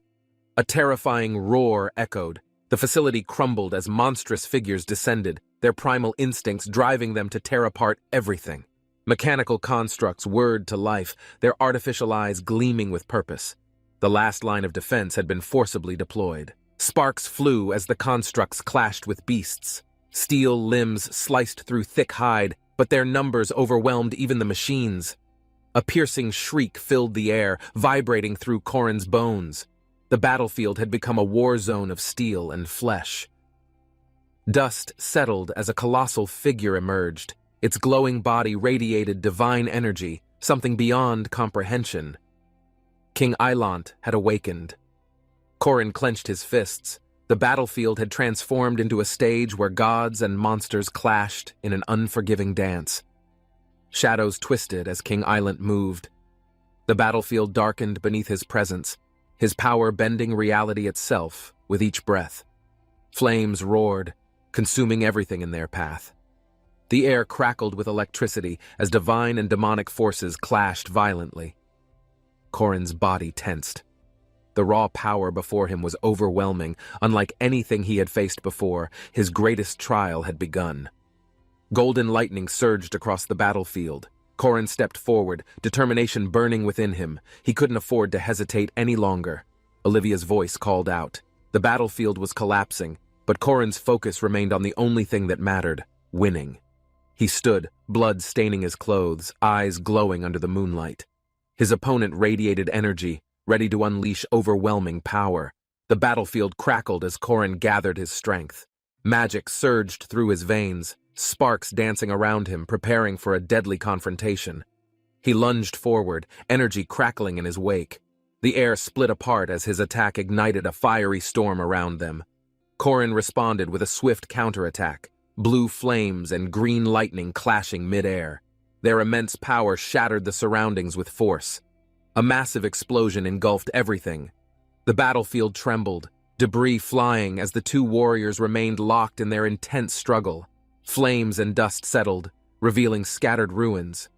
A terrifying roar echoed. The facility crumbled as monstrous figures descended, their primal instincts driving them to tear apart everything. Mechanical constructs whirred to life, their artificial eyes gleaming with purpose. The last line of defense had been forcibly deployed. Sparks flew as the constructs clashed with beasts. Steel limbs sliced through thick hide, but their numbers overwhelmed even the machines. A piercing shriek filled the air, vibrating through Korin's bones. The battlefield had become a war zone of steel and flesh. Dust settled as a colossal figure emerged. Its glowing body radiated divine energy, something beyond comprehension. King Eilant had awakened. Korin clenched his fists. The battlefield had transformed into a stage where gods and monsters clashed in an unforgiving dance. Shadows twisted as King Eilant moved. The battlefield darkened beneath his presence, his power bending reality itself with each breath. Flames roared, consuming everything in their path. The air crackled with electricity as divine and demonic forces clashed violently. Korin's body tensed. The raw power before him was overwhelming. Unlike anything he had faced before, his greatest trial had begun. Golden lightning surged across the battlefield. Korin stepped forward, determination burning within him. He couldn't afford to hesitate any longer. Olivia's voice called out. The battlefield was collapsing, but Korin's focus remained on the only thing that mattered: winning. He stood, blood staining his clothes, eyes glowing under the moonlight. His opponent radiated energy, ready to unleash overwhelming power. The battlefield crackled as Korin gathered his strength. Magic surged through his veins, sparks dancing around him, preparing for a deadly confrontation. He lunged forward, energy crackling in his wake. The air split apart as his attack ignited a fiery storm around them. Korin responded with a swift counterattack, blue flames and green lightning clashing mid-air. Their immense power shattered the surroundings with force. A massive explosion engulfed everything. The battlefield trembled, debris flying as the two warriors remained locked in their intense struggle. Flames and dust settled, revealing scattered ruins.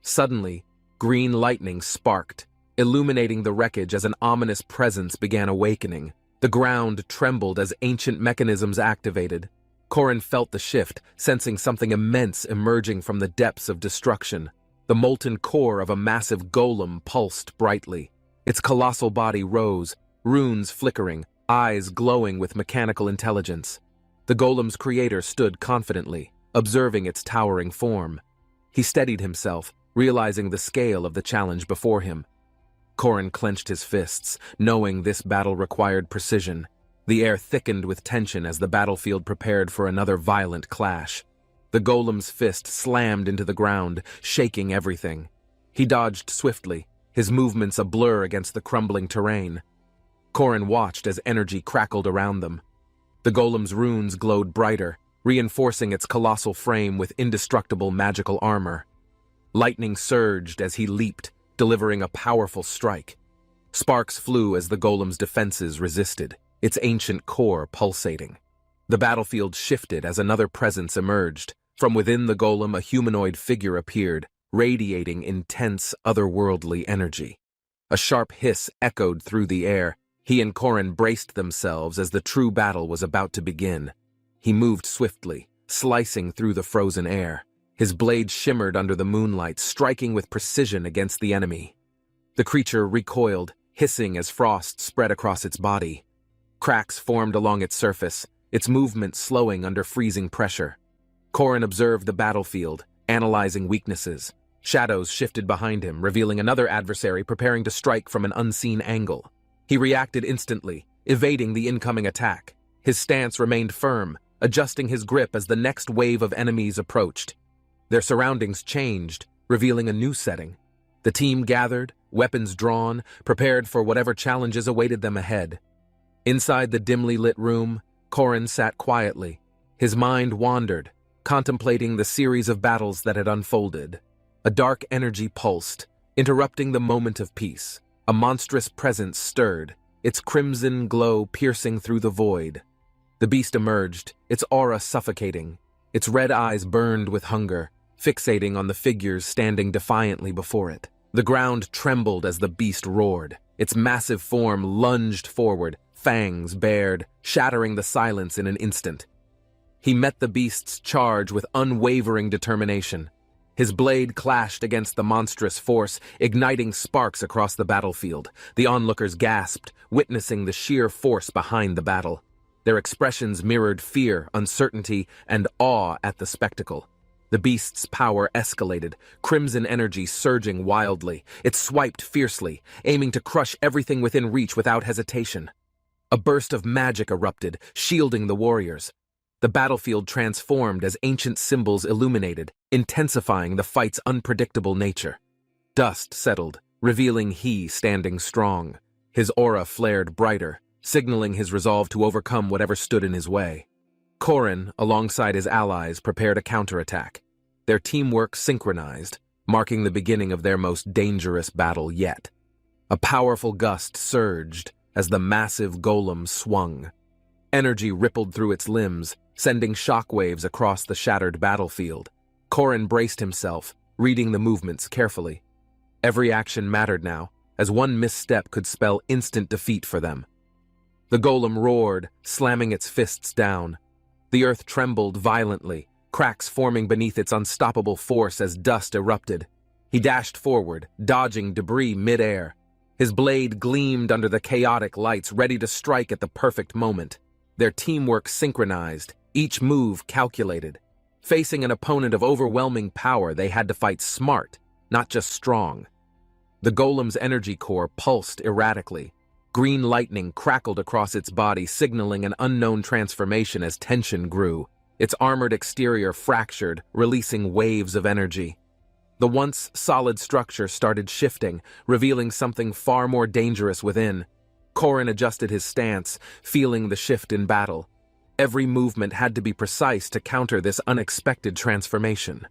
Suddenly, green lightning sparked, illuminating the wreckage as an ominous presence began awakening. The ground trembled as ancient mechanisms activated. Korin felt the shift, sensing something immense emerging from the depths of destruction. The molten core of a massive golem pulsed brightly. Its colossal body rose, runes flickering, eyes glowing with mechanical intelligence. The golem's creator stood confidently, observing its towering form. He steadied himself, realizing the scale of the challenge before him. Korin clenched his fists, knowing this battle required precision. The air thickened with tension as the battlefield prepared for another violent clash. The golem's fist slammed into the ground, shaking everything. He dodged swiftly, his movements a blur against the crumbling terrain. Korin watched as energy crackled around them. The golem's runes glowed brighter, reinforcing its colossal frame with indestructible magical armor. Lightning surged as he leaped, delivering a powerful strike. Sparks flew as the golem's defenses resisted, its ancient core pulsating. The battlefield shifted as another presence emerged. From within the golem, a humanoid figure appeared, radiating intense, otherworldly energy. A sharp hiss echoed through the air. He and Korin braced themselves as the true battle was about to begin. He moved swiftly, slicing through the frozen air. His blade shimmered under the moonlight, striking with precision against the enemy. The creature recoiled, hissing as frost spread across its body. Cracks formed along its surface, its movement slowing under freezing pressure. Korin observed the battlefield, analyzing weaknesses. Shadows shifted behind him, revealing another adversary preparing to strike from an unseen angle. He reacted instantly, evading the incoming attack. His stance remained firm, adjusting his grip as the next wave of enemies approached. Their surroundings changed, revealing a new setting. The team gathered, weapons drawn, prepared for whatever challenges awaited them ahead. Inside the dimly lit room, Korin sat quietly. His mind wandered, contemplating the series of battles that had unfolded. A dark energy pulsed, interrupting the moment of peace. A monstrous presence stirred, its crimson glow piercing through the void. The beast emerged, its aura suffocating. Its red eyes burned with hunger, fixating on the figures standing defiantly before it. The ground trembled as the beast roared. Its massive form lunged forward, fangs bared, shattering the silence in an instant. He met the beast's charge with unwavering determination. His blade clashed against the monstrous force, igniting sparks across the battlefield. The onlookers gasped, witnessing the sheer force behind the battle. Their expressions mirrored fear, uncertainty, and awe at the spectacle. The beast's power escalated, crimson energy surging wildly. It swiped fiercely, aiming to crush everything within reach without hesitation. A burst of magic erupted, shielding the warriors. The battlefield transformed as ancient symbols illuminated, intensifying the fight's unpredictable nature. Dust settled, revealing he standing strong. His aura flared brighter, signaling his resolve to overcome whatever stood in his way. Korin, alongside his allies, prepared a counterattack. Their teamwork synchronized, marking the beginning of their most dangerous battle yet. A powerful gust surged as the massive golem swung. Energy rippled through its limbs, sending shockwaves across the shattered battlefield. Korin braced himself, reading the movements carefully. Every action mattered now, as one misstep could spell instant defeat for them. The golem roared, slamming its fists down. The earth trembled violently, cracks forming beneath its unstoppable force as dust erupted. He dashed forward, dodging debris mid-air. His blade gleamed under the chaotic lights, ready to strike at the perfect moment. Their teamwork synchronized, each move calculated. Facing an opponent of overwhelming power, they had to fight smart, not just strong. The golem's energy core pulsed erratically. Green lightning crackled across its body, signaling an unknown transformation as tension grew. Its armored exterior fractured, releasing waves of energy. The once solid structure started shifting, revealing something far more dangerous within. Korin adjusted his stance, feeling the shift in battle. Every movement had to be precise to counter this unexpected transformation.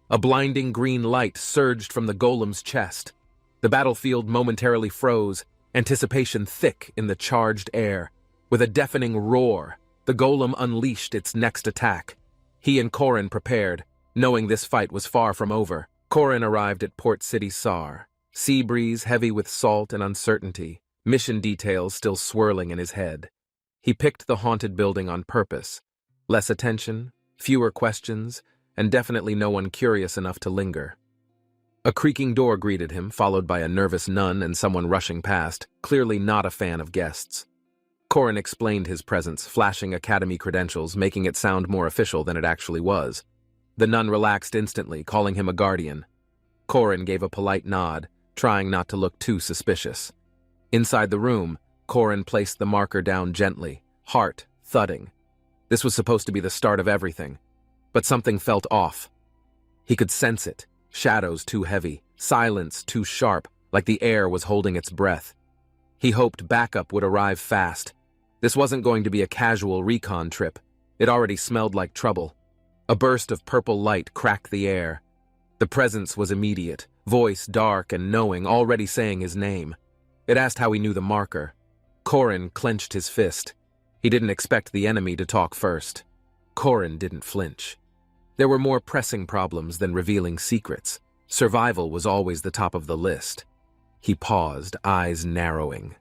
A blinding green light surged from the golem's chest. The battlefield momentarily froze, anticipation thick in the charged air. With a deafening roar, the golem unleashed its next attack. He and Korin prepared, knowing this fight was far from over. Korin arrived at Port City Sar, sea breeze heavy with salt and uncertainty, mission details still swirling in his head. He picked the haunted building on purpose. Less attention, fewer questions, and definitely no one curious enough to linger. A creaking door greeted him, followed by a nervous nun and someone rushing past, clearly not a fan of guests. Korin explained his presence, flashing academy credentials, making it sound more official than it actually was. The nun relaxed instantly, calling him a guardian. Korin gave a polite nod, trying not to look too suspicious. Inside the room, Korin placed the marker down gently, heart thudding. This was supposed to be the start of everything, but something felt off. He could sense it, shadows too heavy, silence too sharp, like the air was holding its breath. He hoped backup would arrive fast. This wasn't going to be a casual recon trip. It already smelled like trouble. A burst of purple light cracked the air. The presence was immediate, voice dark and knowing, already saying his name. It asked how he knew the marker. Korin clenched his fist. He didn't expect the enemy to talk first. Korin didn't flinch. There were more pressing problems than revealing secrets. Survival was always the top of the list. He paused, eyes narrowing.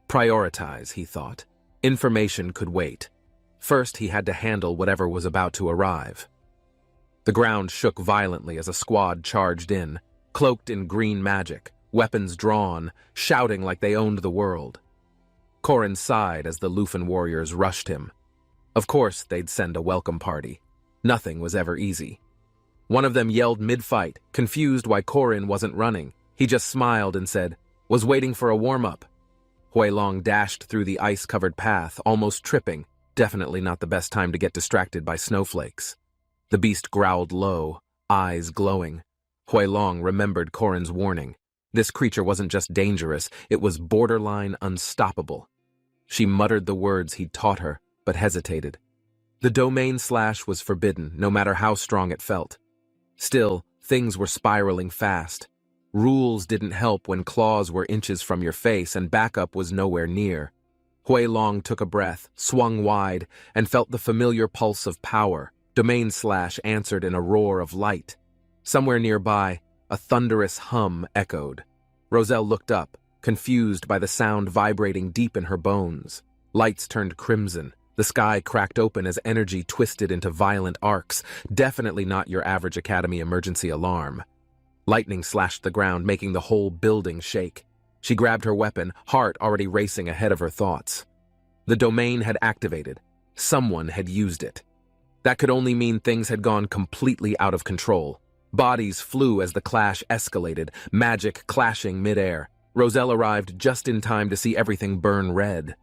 Prioritize, he thought. Information could wait. First, he had to handle whatever was about to arrive. The ground shook violently as a squad charged in, cloaked in green magic, weapons drawn, shouting like they owned the world. Korin sighed as the Lufin warriors rushed him. Of course, they'd send a welcome party. Nothing was ever easy. One of them yelled mid-fight, confused why Korin wasn't running. He just smiled and said, "Was waiting for a warm-up." Huilong dashed through the ice-covered path, almost tripping. Definitely not the best time to get distracted by snowflakes. The beast growled low, eyes glowing. Huilong remembered Korin's warning. This creature wasn't just dangerous, it was borderline unstoppable. She muttered the words he'd taught her, but hesitated. The domain slash was forbidden, no matter how strong it felt. Still, things were spiraling fast. Rules didn't help when claws were inches from your face and backup was nowhere near. Huilong took a breath, swung wide, and felt the familiar pulse of power. Domain slash answered in a roar of light. Somewhere nearby, a thunderous hum echoed. Roselle looked up, confused by the sound vibrating deep in her bones. Lights turned crimson. The sky cracked open as energy twisted into violent arcs, definitely not your average academy emergency alarm. Lightning slashed the ground, making the whole building shake. She grabbed her weapon, heart already racing ahead of her thoughts. The domain had activated. Someone had used it. That could only mean things had gone completely out of control. Bodies flew as the clash escalated, magic clashing midair. Roselle arrived just in time to see everything burn red.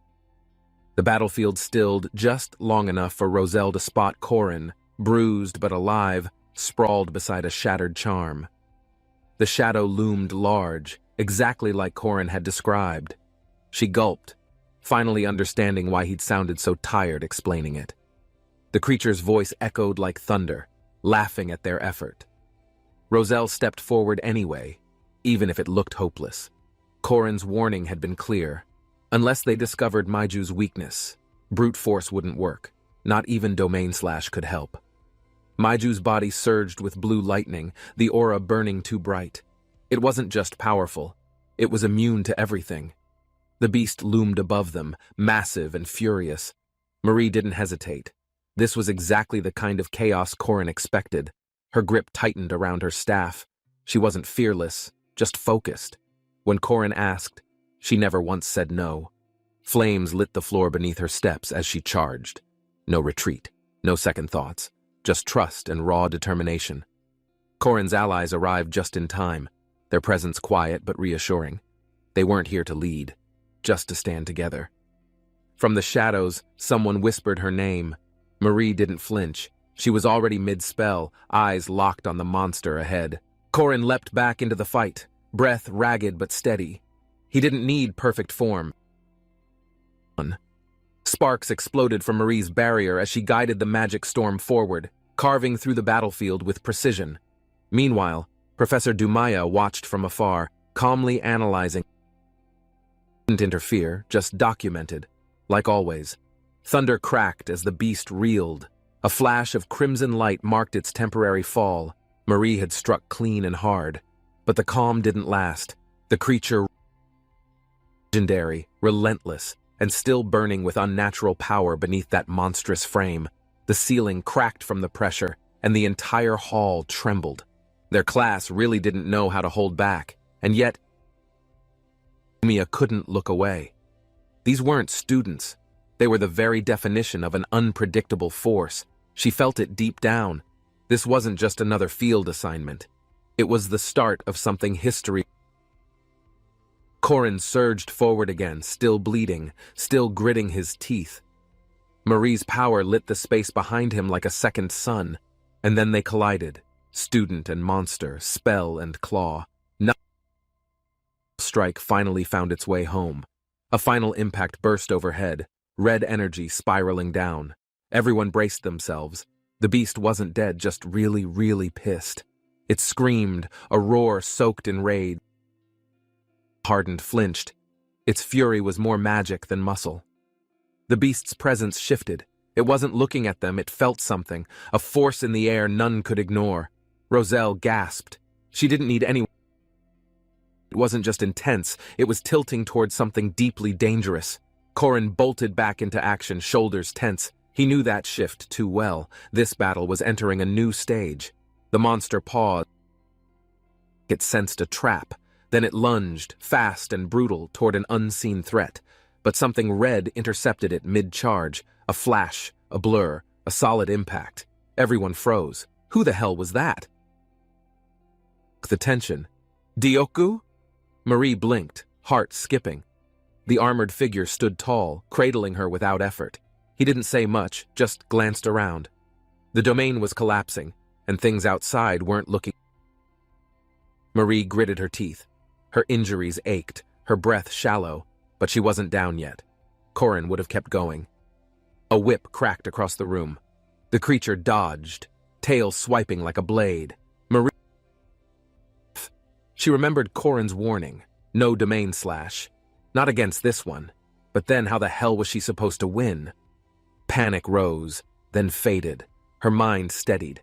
The battlefield stilled just long enough for Roselle to spot Korin, bruised but alive, sprawled beside a shattered charm. The shadow loomed large, exactly like Korin had described. She gulped, finally understanding why he'd sounded so tired explaining it. The creature's voice echoed like thunder, laughing at their effort. Roselle stepped forward anyway, even if it looked hopeless. Korin's warning had been clear. Unless they discovered Maiju's weakness, brute force wouldn't work. Not even domain slash could help. Maiju's body surged with blue lightning, the aura burning too bright. It wasn't just powerful, it was immune to everything. The beast loomed above them, massive and furious. Marie didn't hesitate. This was exactly the kind of chaos Korin expected. Her grip tightened around her staff. She wasn't fearless, just focused. When Korin asked, she never once said no. Flames lit the floor beneath her steps as she charged. No retreat, no second thoughts, just trust and raw determination. Korin's allies arrived just in time, their presence quiet but reassuring. They weren't here to lead, just to stand together. From the shadows, someone whispered her name. Marie didn't flinch. She was already mid-spell, eyes locked on the monster ahead. Corin leapt back into the fight, breath ragged but steady. He didn't need perfect form. Sparks exploded from Marie's barrier as she guided the magic storm forward, carving through the battlefield with precision. Meanwhile, Professor Dumaya watched from afar, calmly analyzing. Didn't interfere, just documented. Like always. Thunder cracked as the beast reeled. A flash of crimson light marked its temporary fall. Marie had struck clean and hard. But the calm didn't last. The creature, legendary, relentless, and still burning with unnatural power beneath that monstrous frame. The ceiling cracked from the pressure, and the entire hall trembled. Their class really didn't know how to hold back, and yet Mia couldn't look away. These weren't students. They were the very definition of an unpredictable force. She felt it deep down. This wasn't just another field assignment. It was the start of something history. Corin surged forward again, still bleeding, still gritting his teeth. Marie's power lit the space behind him like a second sun, and then they collided. Student and monster, spell and claw. No strike finally found its way home. A final impact burst overhead, red energy spiraling down. Everyone braced themselves. The beast wasn't dead, just really, really pissed. It screamed, a roar soaked in rage. Hardened flinched. Its fury was more magic than muscle. The beast's presence shifted. It wasn't looking at them, it felt something, a force in the air none could ignore. Roselle gasped. She didn't need anyone. It wasn't just intense, it was tilting towards something deeply dangerous. Corin bolted back into action, shoulders tense. He knew that shift too well. This battle was entering a new stage. The monster paused. It sensed a trap. Then it lunged, fast and brutal, toward an unseen threat. But something red intercepted it mid-charge. A flash, a blur, a solid impact. Everyone froze. Who the hell was that? The tension. Dioku? Marie blinked, heart skipping. The armored figure stood tall, cradling her without effort. He didn't say much, just glanced around. The domain was collapsing, and things outside weren't looking. Marie gritted her teeth. Her injuries ached, her breath shallow, but she wasn't down yet. Corin would have kept going. A whip cracked across the room. The creature dodged, tail swiping like a blade. Marie. She remembered Corin's warning, no domain slash. Not against this one, but then how the hell was she supposed to win? Panic rose, then faded. Her mind steadied.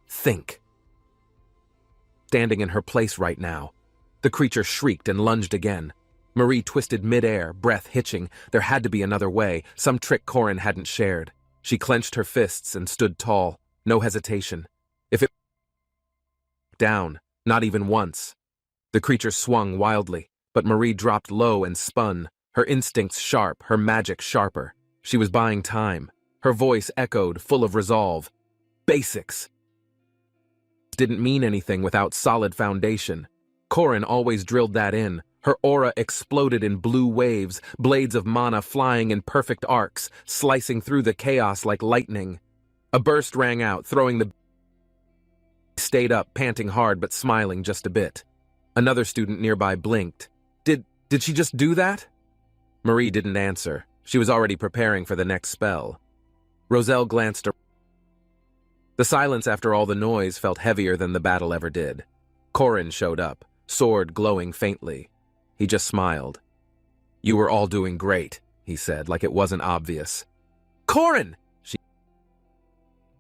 Think. Standing in her place right now. The creature shrieked and lunged again. Marie twisted mid-air, breath hitching. There had to be another way, some trick Corin hadn't shared. She clenched her fists and stood tall, no hesitation. If it down, not even once. The creature swung wildly, but Marie dropped low and spun, her instincts sharp, her magic sharper. She was buying time. Her voice echoed, full of resolve. Basics. Didn't mean anything without solid foundation. Corin always drilled that in. Her aura exploded in blue waves, blades of mana flying in perfect arcs, slicing through the chaos like lightning. A burst rang out, throwing the stayed up, panting hard but smiling just a bit. Another student nearby blinked. Did she just do that? Marie didn't answer. She was already preparing for the next spell. Roselle glanced around. The silence after all the noise felt heavier than the battle ever did. Corin showed up, sword glowing faintly. He just smiled. You were all doing great, he said, like it wasn't obvious. Corin! She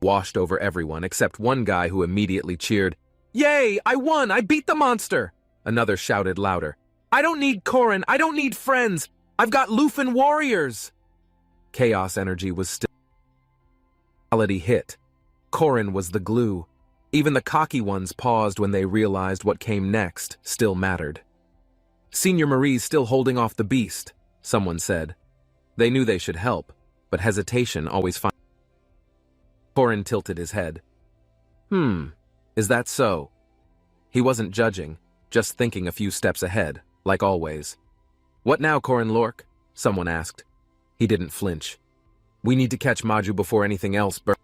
washed over everyone except one guy who immediately cheered. Yay! I won! I beat the monster! Another shouted louder. I don't need Corin! I don't need friends! I've got Lufin warriors! Chaos energy was still. Reality hit. Corin was the glue. Even the cocky ones paused when they realized what came next still mattered. Senior Marie's still holding off the beast, someone said. They knew they should help, but hesitation always finds. Corin tilted his head. Is that so? He wasn't judging, just thinking a few steps ahead, like always. What now, Corin Lork? Someone asked. He didn't flinch. We need to catch Maju before anything else burns.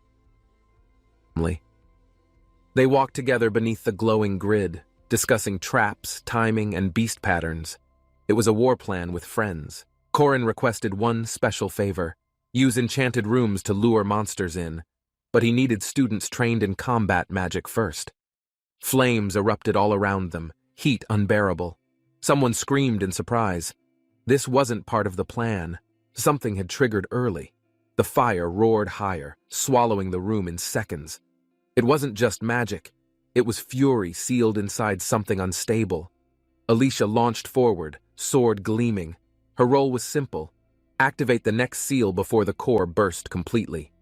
They walked together beneath the glowing grid, discussing traps, timing, and beast patterns. It was a war plan with friends. Korin requested one special favor: use enchanted rooms to lure monsters in, but he needed students trained in combat magic first. Flames erupted all around them, heat unbearable. Someone screamed in surprise. This wasn't part of the plan. Something had triggered early. The fire roared higher, swallowing the room in seconds. It wasn't just magic. It was fury sealed inside something unstable. Alicia launched forward, sword gleaming. Her role was simple: activate the next seal before the core burst completely.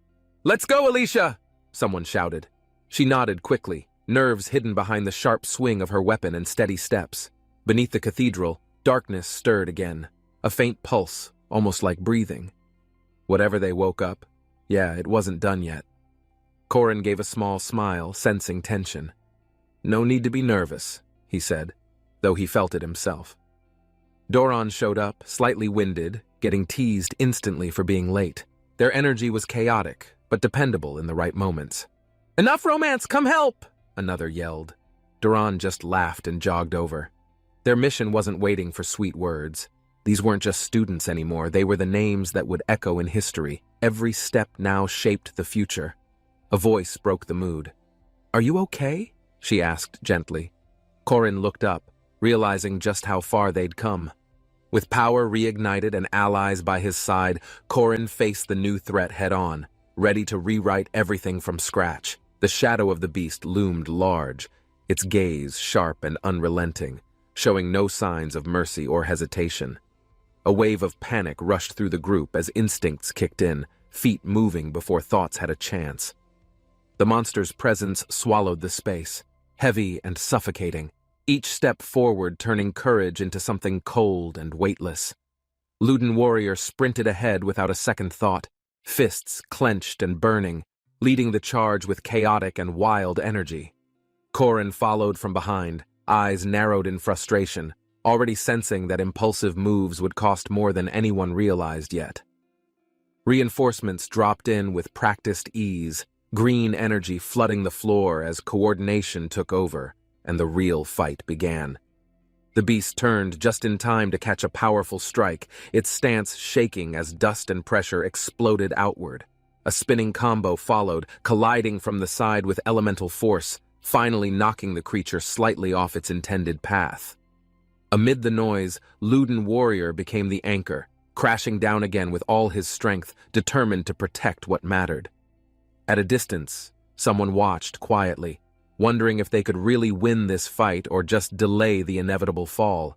"Let's go, Alicia!" someone shouted. She nodded quickly, nerves hidden behind the sharp swing of her weapon and steady steps. Beneath the cathedral, darkness stirred again, a faint pulse, almost like breathing. Whatever they woke up, it wasn't done yet. Korin gave a small smile, sensing tension. "No need to be nervous," he said, though he felt it himself. Doron showed up, slightly winded, getting teased instantly for being late. Their energy was chaotic, but dependable in the right moments. "Enough romance, come help!" another yelled. Doron just laughed and jogged over. Their mission wasn't waiting for sweet words. These weren't just students anymore, they were the names that would echo in history. Every step now shaped the future. A voice broke the mood. "Are you okay?" she asked gently. Korin looked up, realizing just how far they'd come. With power reignited and allies by his side, Korin faced the new threat head-on, ready to rewrite everything from scratch. The shadow of the beast loomed large, its gaze sharp and unrelenting, showing no signs of mercy or hesitation. A wave of panic rushed through the group as instincts kicked in, feet moving before thoughts had a chance. The monster's presence swallowed the space, heavy and suffocating, each step forward turning courage into something cold and weightless. Luden Warrior sprinted ahead without a second thought, fists clenched and burning, leading the charge with chaotic and wild energy. Korin followed from behind, eyes narrowed in frustration, already sensing that impulsive moves would cost more than anyone realized yet. Reinforcements dropped in with practiced ease, green energy flooding the floor as coordination took over, and the real fight began. The beast turned just in time to catch a powerful strike, its stance shaking as dust and pressure exploded outward. A spinning combo followed, colliding from the side with elemental force, finally knocking the creature slightly off its intended path. Amid the noise, Luden Warrior became the anchor, crashing down again with all his strength, determined to protect what mattered. At a distance, someone watched quietly, wondering if they could really win this fight or just delay the inevitable fall.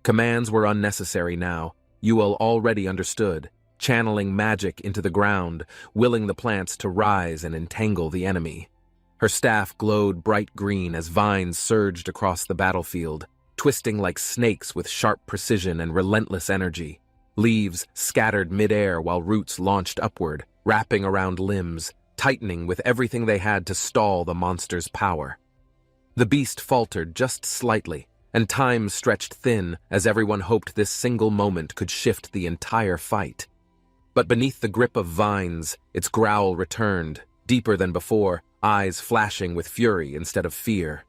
Commands were unnecessary now. Yuel already understood, channeling magic into the ground, willing the plants to rise and entangle the enemy. Her staff glowed bright green as vines surged across the battlefield, twisting like snakes with sharp precision and relentless energy. Leaves scattered midair while roots launched upward, wrapping around limbs, tightening with everything they had to stall the monster's power. The beast faltered just slightly, and time stretched thin as everyone hoped this single moment could shift the entire fight. But beneath the grip of vines, its growl returned, deeper than before, eyes flashing with fury instead of fear.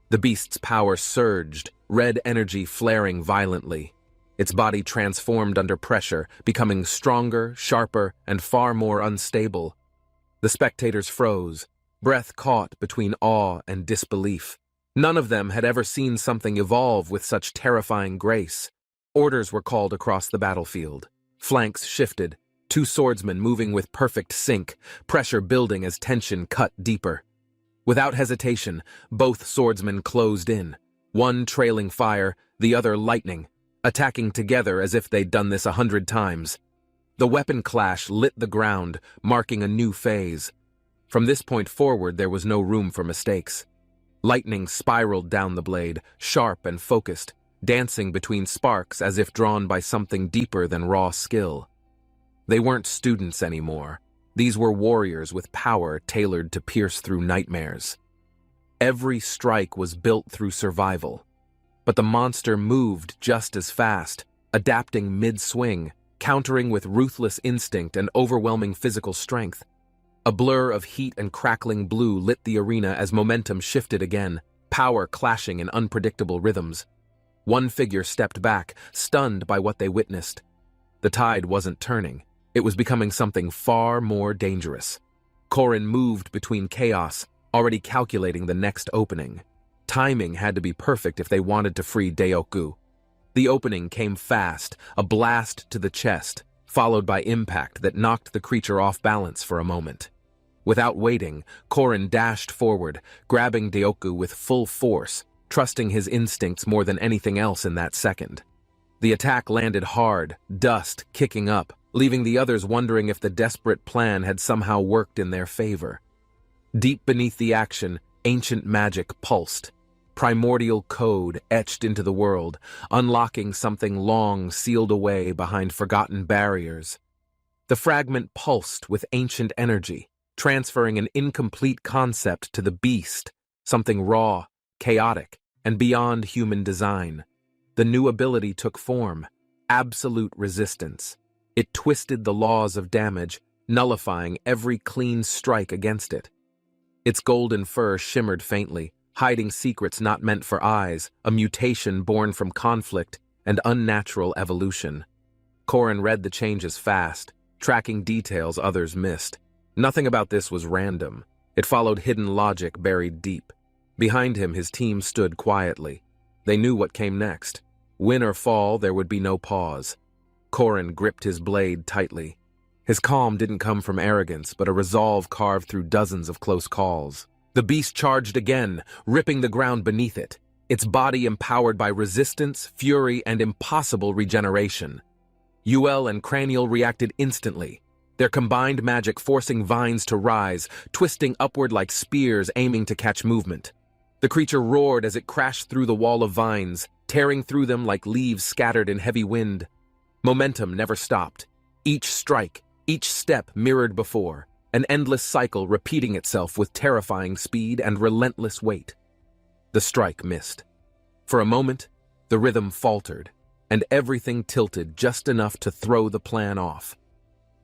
The beast's power surged, red energy flaring violently. Its body transformed under pressure, becoming stronger, sharper, and far more unstable. The spectators froze, breath caught between awe and disbelief. None of them had ever seen something evolve with such terrifying grace. Orders were called across the battlefield. Flanks shifted, two swordsmen moving with perfect sync, pressure building as tension cut deeper. Without hesitation, both swordsmen closed in, one trailing fire, the other lightning, attacking together as if they'd done this 100 times. The weapon clash lit the ground, marking a new phase. From this point forward, there was no room for mistakes. Lightning spiraled down the blade, sharp and focused, dancing between sparks as if drawn by something deeper than raw skill. They weren't students anymore. These were warriors with power tailored to pierce through nightmares. Every strike was built through survival. But the monster moved just as fast, adapting mid-swing, countering with ruthless instinct and overwhelming physical strength. A blur of heat and crackling blue lit the arena as momentum shifted again. power clashing in unpredictable rhythms. One figure stepped back, stunned by what they witnessed. The tide wasn't turning. It was becoming something far more dangerous. Korin moved between chaos, already calculating the next opening. Timing had to be perfect if they wanted to free Deoku. The opening came fast, a blast to the chest, followed by impact that knocked the creature off balance for a moment. Without waiting, Korin dashed forward, grabbing Deoku with full force, trusting his instincts more than anything else in that second. The attack landed hard, dust kicking up, leaving the others wondering if the desperate plan had somehow worked in their favor. Deep beneath the action, ancient magic pulsed. Primordial code etched into the world, unlocking something long sealed away behind forgotten barriers. The fragment pulsed with ancient energy, transferring an incomplete concept to the beast, something raw, chaotic, and beyond human design. The new ability took form, absolute resistance. It twisted the laws of damage, nullifying every clean strike against it. Its golden fur shimmered faintly, hiding secrets not meant for eyes, a mutation born from conflict and unnatural evolution. Korin read the changes fast, tracking details others missed. Nothing about this was random. It followed hidden logic buried deep. Behind him, his team stood quietly. They knew what came next. Win or fall, there would be no pause. Korin gripped his blade tightly. His calm didn't come from arrogance, but a resolve carved through dozens of close calls. The beast charged again, ripping the ground beneath it, its body empowered by resistance, fury, and impossible regeneration. Uel and Cranial reacted instantly, their combined magic forcing vines to rise, twisting upward like spears aiming to catch movement. The creature roared as it crashed through the wall of vines, tearing through them like leaves scattered in heavy wind. Momentum never stopped. Each strike, each step mirrored before, an endless cycle repeating itself with terrifying speed and relentless weight. The strike missed. For a moment, the rhythm faltered, and everything tilted just enough to throw the plan off.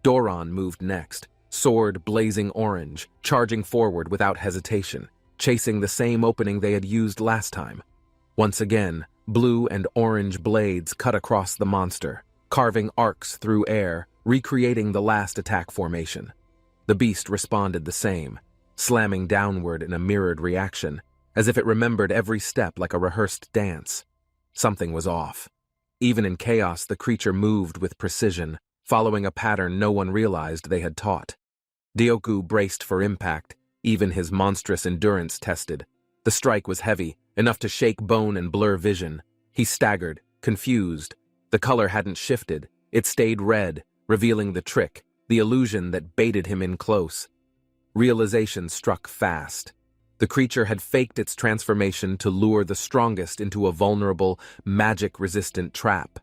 Doron moved next, sword blazing orange, charging forward without hesitation, chasing the same opening they had used last time. Once again, blue and orange blades cut across the monster, carving arcs through air, recreating the last attack formation. The beast responded the same, slamming downward in a mirrored reaction, as if it remembered every step like a rehearsed dance. Something was off. Even in chaos, the creature moved with precision, following a pattern no one realized they had taught. Deoku braced for impact, even his monstrous endurance tested. The strike was heavy, enough to shake bone and blur vision. He staggered, confused. The color hadn't shifted. It stayed red, revealing the trick, the illusion that baited him in close. Realization struck fast. The creature had faked its transformation to lure the strongest into a vulnerable, magic-resistant trap.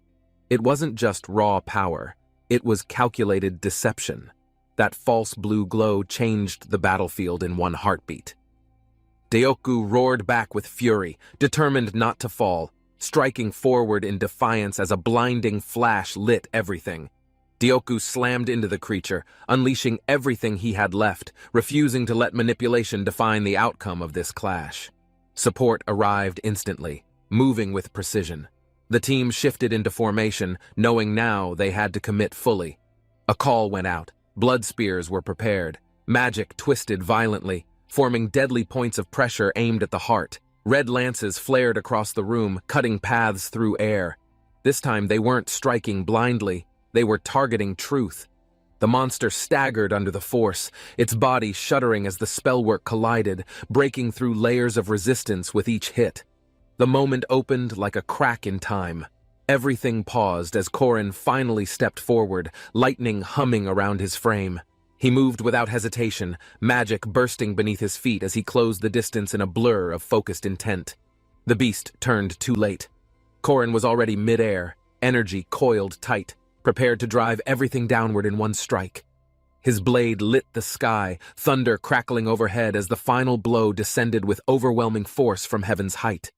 It wasn't just raw power. It was calculated deception. That false blue glow changed the battlefield in one heartbeat. Deoku roared back with fury, determined not to fall, striking forward in defiance as a blinding flash lit everything. Deoku slammed into the creature, unleashing everything he had left, refusing to let manipulation define the outcome of this clash. Support arrived instantly, moving with precision. The team shifted into formation, knowing now they had to commit fully. A call went out. Blood spears were prepared. Magic twisted violently, forming deadly points of pressure aimed at the heart. Red lances flared across the room, cutting paths through air. This time they weren't striking blindly. They were targeting truth. The monster staggered under the force, its body shuddering as the spellwork collided, breaking through layers of resistance with each hit. The moment opened like a crack in time. Everything paused as Korin finally stepped forward, lightning humming around his frame. He moved without hesitation, magic bursting beneath his feet as he closed the distance in a blur of focused intent. The beast turned too late. Korin was already mid-air, energy coiled tight, prepared to drive everything downward in one strike. His blade lit the sky, thunder crackling overhead as the final blow descended with overwhelming force from heaven's height.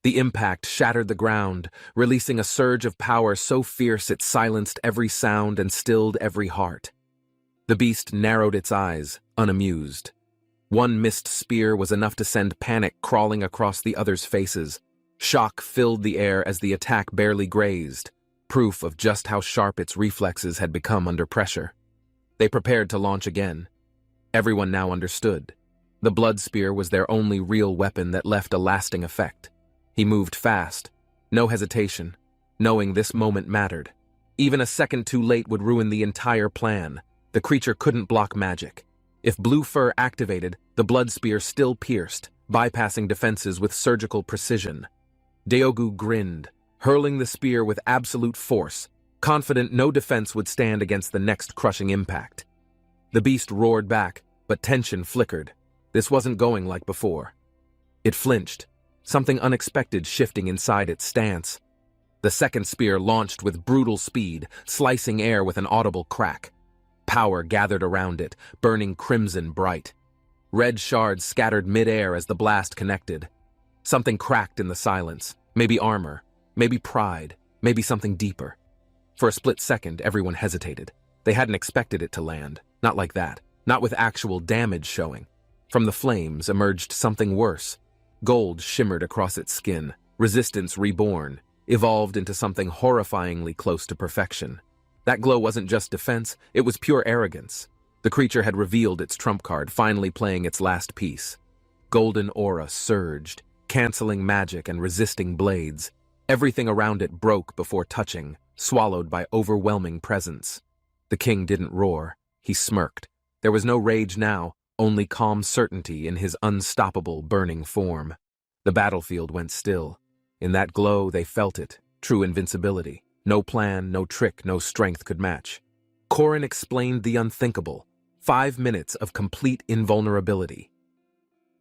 The impact shattered the ground, releasing a surge of power so fierce it silenced every sound and stilled every heart. The beast narrowed its eyes, unamused. One missed spear was enough to send panic crawling across the others' faces. Shock filled the air as the attack barely grazed, proof of just how sharp its reflexes had become under pressure. They prepared to launch again. Everyone now understood. The blood spear was their only real weapon that left a lasting effect. He moved fast, no hesitation, knowing this moment mattered. Even a second too late would ruin the entire plan. The creature couldn't block magic. If blue fur activated, the blood spear still pierced, bypassing defenses with surgical precision. Deogu grinned, hurling the spear with absolute force, confident no defense would stand against the next crushing impact. The beast roared back, but tension flickered. This wasn't going like before. It flinched, something unexpected shifting inside its stance. The second spear launched with brutal speed, slicing air with an audible crack. Power gathered around it, burning crimson bright. Red shards scattered mid-air as the blast connected. Something cracked in the silence. Maybe armor, maybe pride, maybe something deeper. For a split second, everyone hesitated. They hadn't expected it to land. Not like that. Not with actual damage showing. From the flames emerged something worse. Gold shimmered across its skin. Resistance reborn, evolved into something horrifyingly close to perfection. That glow wasn't just defense, it was pure arrogance. The creature had revealed its trump card, finally playing its last piece. Golden aura surged, canceling magic and resisting blades. Everything around it broke before touching, swallowed by overwhelming presence. The king didn't roar. He smirked. There was no rage now, only calm certainty in his unstoppable, burning form. The battlefield went still. In that glow, they felt it, true invincibility. No plan, no trick, no strength could match. Corrin explained the unthinkable. 5 minutes of complete invulnerability.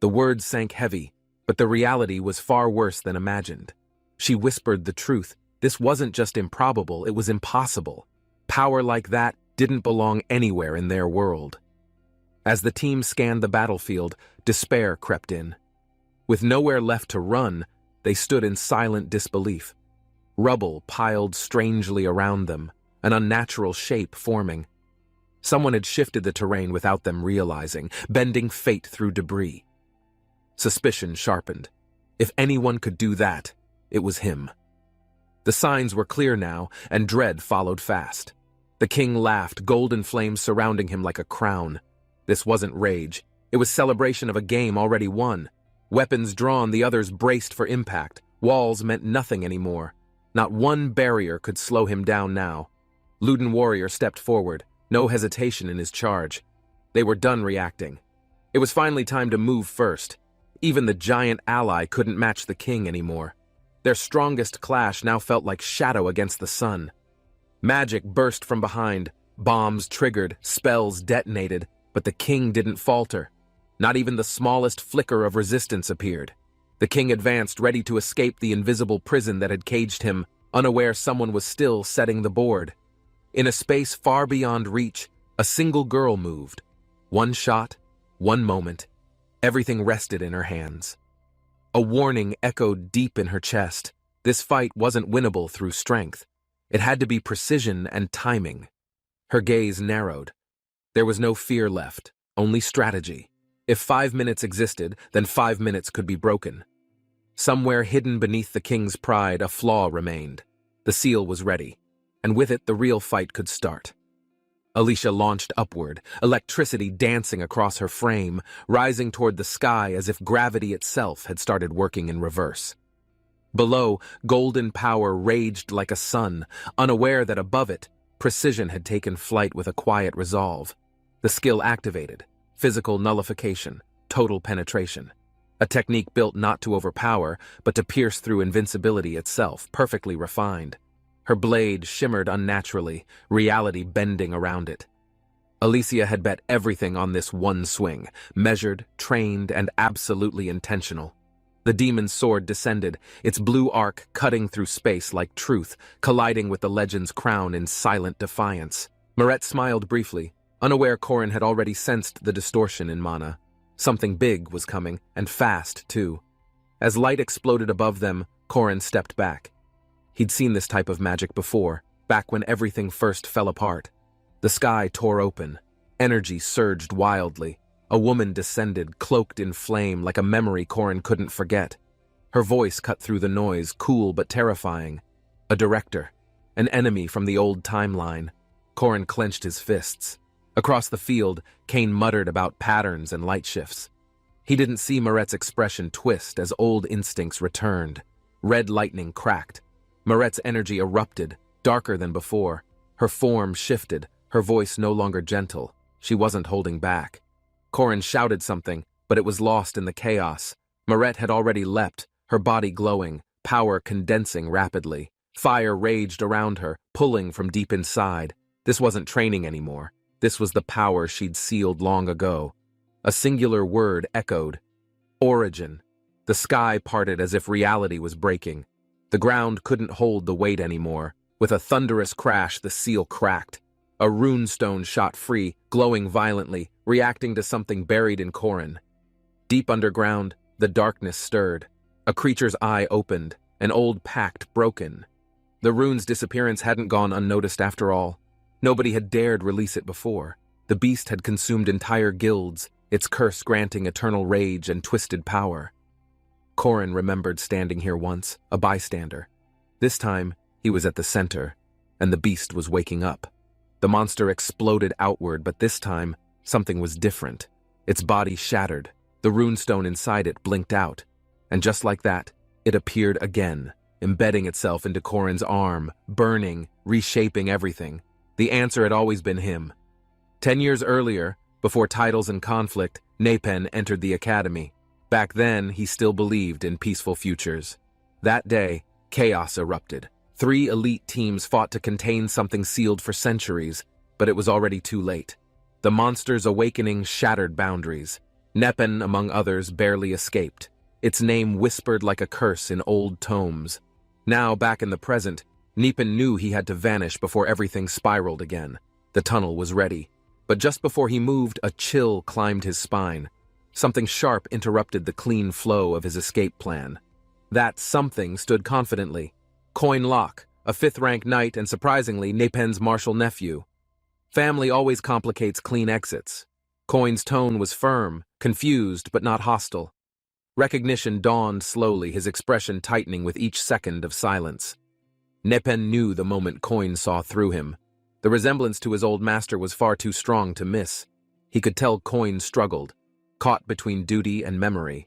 The words sank heavy, but the reality was far worse than imagined. She whispered the truth. This wasn't just improbable, it was impossible. Power like that didn't belong anywhere in their world. As the team scanned the battlefield, despair crept in. With nowhere left to run, they stood in silent disbelief. Rubble piled strangely around them, an unnatural shape forming. Someone had shifted the terrain without them realizing, bending fate through debris. Suspicion sharpened. If anyone could do that, it was him. The signs were clear now, and dread followed fast. The king laughed, golden flames surrounding him like a crown. This wasn't rage. It was celebration of a game already won. Weapons drawn, the others braced for impact. Walls meant nothing anymore. Not one barrier could slow him down now. Luden Warrior stepped forward, no hesitation in his charge. They were done reacting. It was finally time to move first. Even the giant ally couldn't match the king anymore. Their strongest clash now felt like shadow against the sun. Magic burst from behind, bombs triggered, spells detonated, but the king didn't falter. Not even the smallest flicker of resistance appeared. The king advanced, ready to escape the invisible prison that had caged him, unaware someone was still setting the board. In a space far beyond reach, a single girl moved. One shot, one moment. Everything rested in her hands. A warning echoed deep in her chest. This fight wasn't winnable through strength. It had to be precision and timing. Her gaze narrowed. There was no fear left, only strategy. If 5 minutes existed, then 5 minutes could be broken. Somewhere hidden beneath the king's pride, a flaw remained. The seal was ready, and with it the real fight could start. Alicia launched upward, electricity dancing across her frame, rising toward the sky as if gravity itself had started working in reverse. Below, golden power raged like a sun, unaware that above it, precision had taken flight with a quiet resolve. The skill activated, physical nullification, total penetration. A technique built not to overpower, but to pierce through invincibility itself, perfectly refined. Her blade shimmered unnaturally, reality bending around it. Alicia had bet everything on this one swing, measured, trained, and absolutely intentional. The demon's sword descended, its blue arc cutting through space like truth, colliding with the legend's crown in silent defiance. Moret smiled briefly. Unaware, Corrin had already sensed the distortion in Mana. Something big was coming, and fast, too. As light exploded above them, Corrin stepped back. He'd seen this type of magic before, back when everything first fell apart. The sky tore open. Energy surged wildly. A woman descended, cloaked in flame like a memory Korin couldn't forget. Her voice cut through the noise, cool but terrifying. A director. An enemy from the old timeline. Korin clenched his fists. Across the field, Kane muttered about patterns and light shifts. He didn't see Moret's expression twist as old instincts returned. Red lightning cracked. Moret's energy erupted, darker than before. Her form shifted, her voice no longer gentle. She wasn't holding back. Korin shouted something, but it was lost in the chaos. Moret had already leapt, her body glowing, power condensing rapidly. Fire raged around her, pulling from deep inside. This wasn't training anymore. This was the power she'd sealed long ago. A singular word echoed. Origin. The sky parted as if reality was breaking. The ground couldn't hold the weight anymore. With a thunderous crash, the seal cracked. A runestone shot free, glowing violently, reacting to something buried in Korin. Deep underground, the darkness stirred. A creature's eye opened, an old pact broken. The rune's disappearance hadn't gone unnoticed after all. Nobody had dared release it before. The beast had consumed entire guilds, its curse granting eternal rage and twisted power. Korin remembered standing here once, a bystander. This time, he was at the center, and the beast was waking up. The monster exploded outward, but this time, something was different. Its body shattered. The runestone inside it blinked out. And just like that, it appeared again, embedding itself into Korin's arm, burning, reshaping everything. The answer had always been him. 10 years earlier, before titles and conflict, Nepen entered the academy. Back then, he still believed in peaceful futures. That day, chaos erupted. 3 elite teams fought to contain something sealed for centuries, but it was already too late. The monster's awakening shattered boundaries. Nepen, among others, barely escaped. Its name whispered like a curse in old tomes. Now, back in the present, Nepen knew he had to vanish before everything spiraled again. The tunnel was ready. But just before he moved, a chill climbed his spine. Something sharp interrupted the clean flow of his escape plan. That something stood confidently. Coin Locke, a 5th-rank knight and surprisingly Nepen's martial nephew. Family always complicates clean exits. Coin's tone was firm, confused but not hostile. Recognition dawned slowly, his expression tightening with each second of silence. Nepen knew the moment Coin saw through him. The resemblance to his old master was far too strong to miss. He could tell Coin struggled, caught between duty and memory.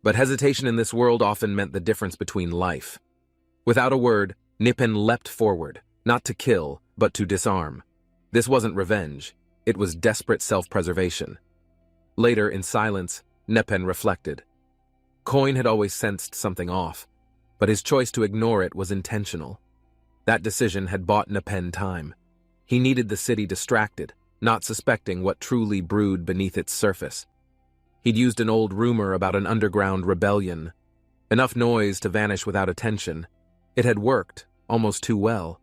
But hesitation in this world often meant the difference between life. Without a word, Nepen leapt forward, not to kill, but to disarm. This wasn't revenge. It was desperate self-preservation. Later, in silence, Nepen reflected. Coin had always sensed something off, but his choice to ignore it was intentional. That decision had bought Nepen time. He needed the city distracted, not suspecting what truly brewed beneath its surface. He'd used an old rumor about an underground rebellion. Enough noise to vanish without attention. It had worked, almost too well.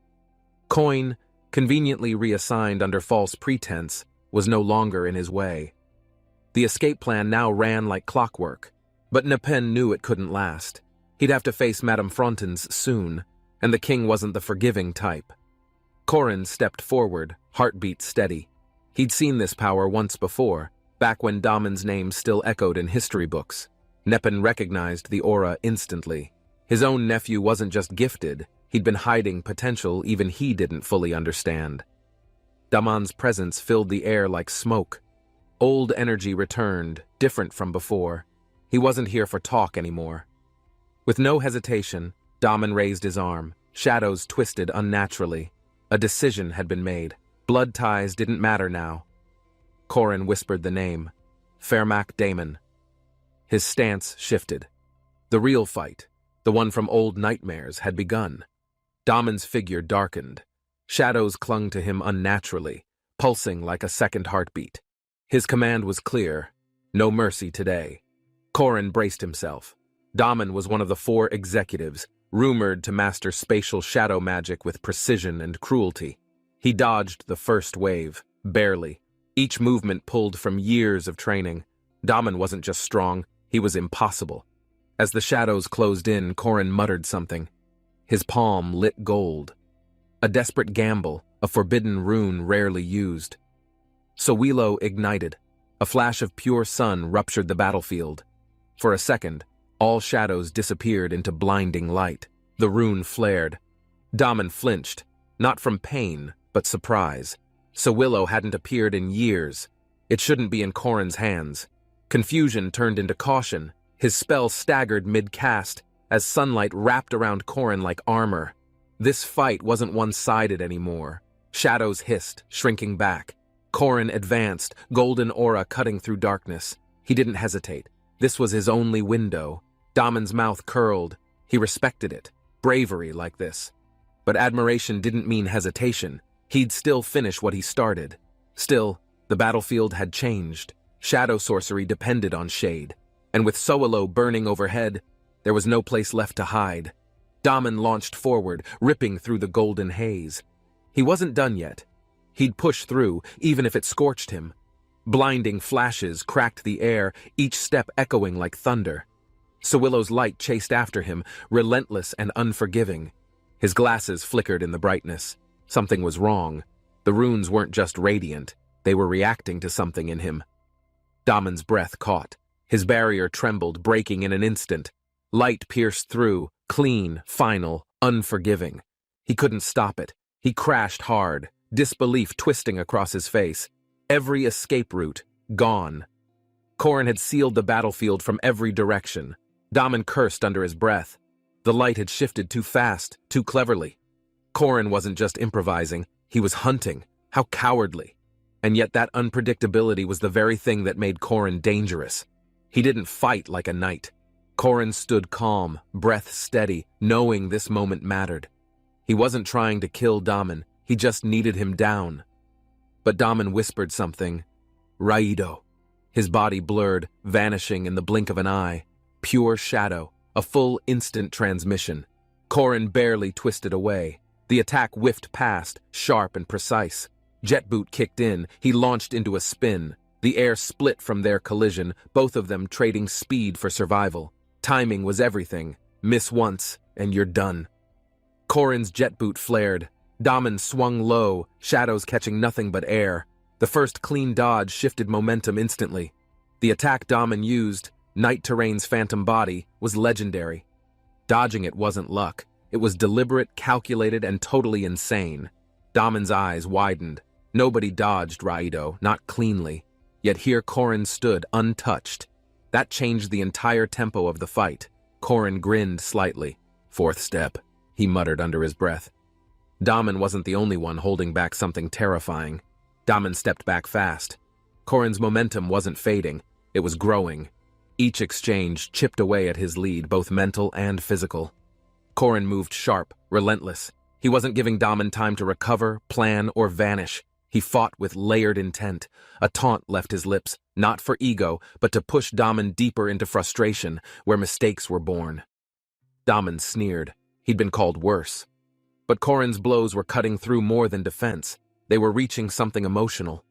Coin, conveniently reassigned under false pretense, was no longer in his way. The escape plan now ran like clockwork, but Nepen knew it couldn't last. He'd have to face Madame Fronten's soon, and the king wasn't the forgiving type. Korin stepped forward, heartbeat steady. He'd seen this power once before, back when Damon's name still echoed in history books. Nepen recognized the aura instantly. His own nephew wasn't just gifted, he'd been hiding potential even he didn't fully understand. Damon's presence filled the air like smoke. Old energy returned, different from before. He wasn't here for talk anymore. With no hesitation, Damon raised his arm. Shadows twisted unnaturally. A decision had been made. Blood ties didn't matter now. Korin whispered the name. Fermac Damon. His stance shifted. The real fight, the one from old nightmares, had begun. Damon's figure darkened. Shadows clung to him unnaturally, pulsing like a second heartbeat. His command was clear. No mercy today. Korin braced himself. Damon was one of the 4 executives, rumored to master spatial shadow magic with precision and cruelty. He dodged the first wave, barely. Each movement pulled from years of training. Damon wasn't just strong, he was impossible. As the shadows closed in, Korin muttered something. His palm lit gold. A desperate gamble, a forbidden rune rarely used. Sowilo ignited. A flash of pure sun ruptured the battlefield. For a second, all shadows disappeared into blinding light. The rune flared. Daman flinched, not from pain, but surprise. Sawillo hadn't appeared in years. It shouldn't be in Corrin's hands. Confusion turned into caution. His spell staggered mid-cast as sunlight wrapped around Corrin like armor. This fight wasn't one-sided anymore. Shadows hissed, shrinking back. Corrin advanced, golden aura cutting through darkness. He didn't hesitate. This was his only window. Damon's mouth curled. He respected it. Bravery like this. But admiration didn't mean hesitation. He'd still finish what he started. Still, the battlefield had changed. Shadow sorcery depended on shade. And with Sawillo burning overhead, there was no place left to hide. Daman launched forward, ripping through the golden haze. He wasn't done yet. He'd push through, even if it scorched him. Blinding flashes cracked the air, each step echoing like thunder. Sawillo's light chased after him, relentless and unforgiving. His glasses flickered in the brightness. Something was wrong. The runes weren't just radiant. They were reacting to something in him. Damon's breath caught. His barrier trembled, breaking in an instant. Light pierced through, clean, final, unforgiving. He couldn't stop it. He crashed hard, disbelief twisting across his face. Every escape route, gone. Corrin had sealed the battlefield from every direction. Daman cursed under his breath. The light had shifted too fast, too cleverly. Corrin wasn't just improvising, he was hunting. How cowardly. And yet that unpredictability was the very thing that made Corrin dangerous. He didn't fight like a knight. Corrin stood calm, breath steady, knowing this moment mattered. He wasn't trying to kill Daman, he just needed him down. But Daman whispered something. Raido. His body blurred, vanishing in the blink of an eye. Pure shadow, a full instant transmission. Corrin barely twisted away. The attack whiffed past, sharp and precise. Jet boot kicked in, he launched into a spin. The air split from their collision, both of them trading speed for survival. Timing was everything. Miss once, and you're done. Corrin's jet boot flared. Daman swung low, shadows catching nothing but air. The first clean dodge shifted momentum instantly. The attack Daman used, Night Terrain's phantom body, was legendary. Dodging it wasn't luck. It was deliberate, calculated, and totally insane. Daman's eyes widened. Nobody dodged Raido, not cleanly. Yet here Corrin stood, untouched. That changed the entire tempo of the fight. Corrin grinned slightly. Fourth step, he muttered under his breath. Daman wasn't the only one holding back something terrifying. Daman stepped back fast. Corrin's momentum wasn't fading. It was growing. Each exchange chipped away at his lead, both mental and physical. Corrin moved sharp, relentless. He wasn't giving Daman time to recover, plan, or vanish. He fought with layered intent. A taunt left his lips, not for ego, but to push Daman deeper into frustration, where mistakes were born. Daman sneered. He'd been called worse. But Corrin's blows were cutting through more than defense. They were reaching something emotional.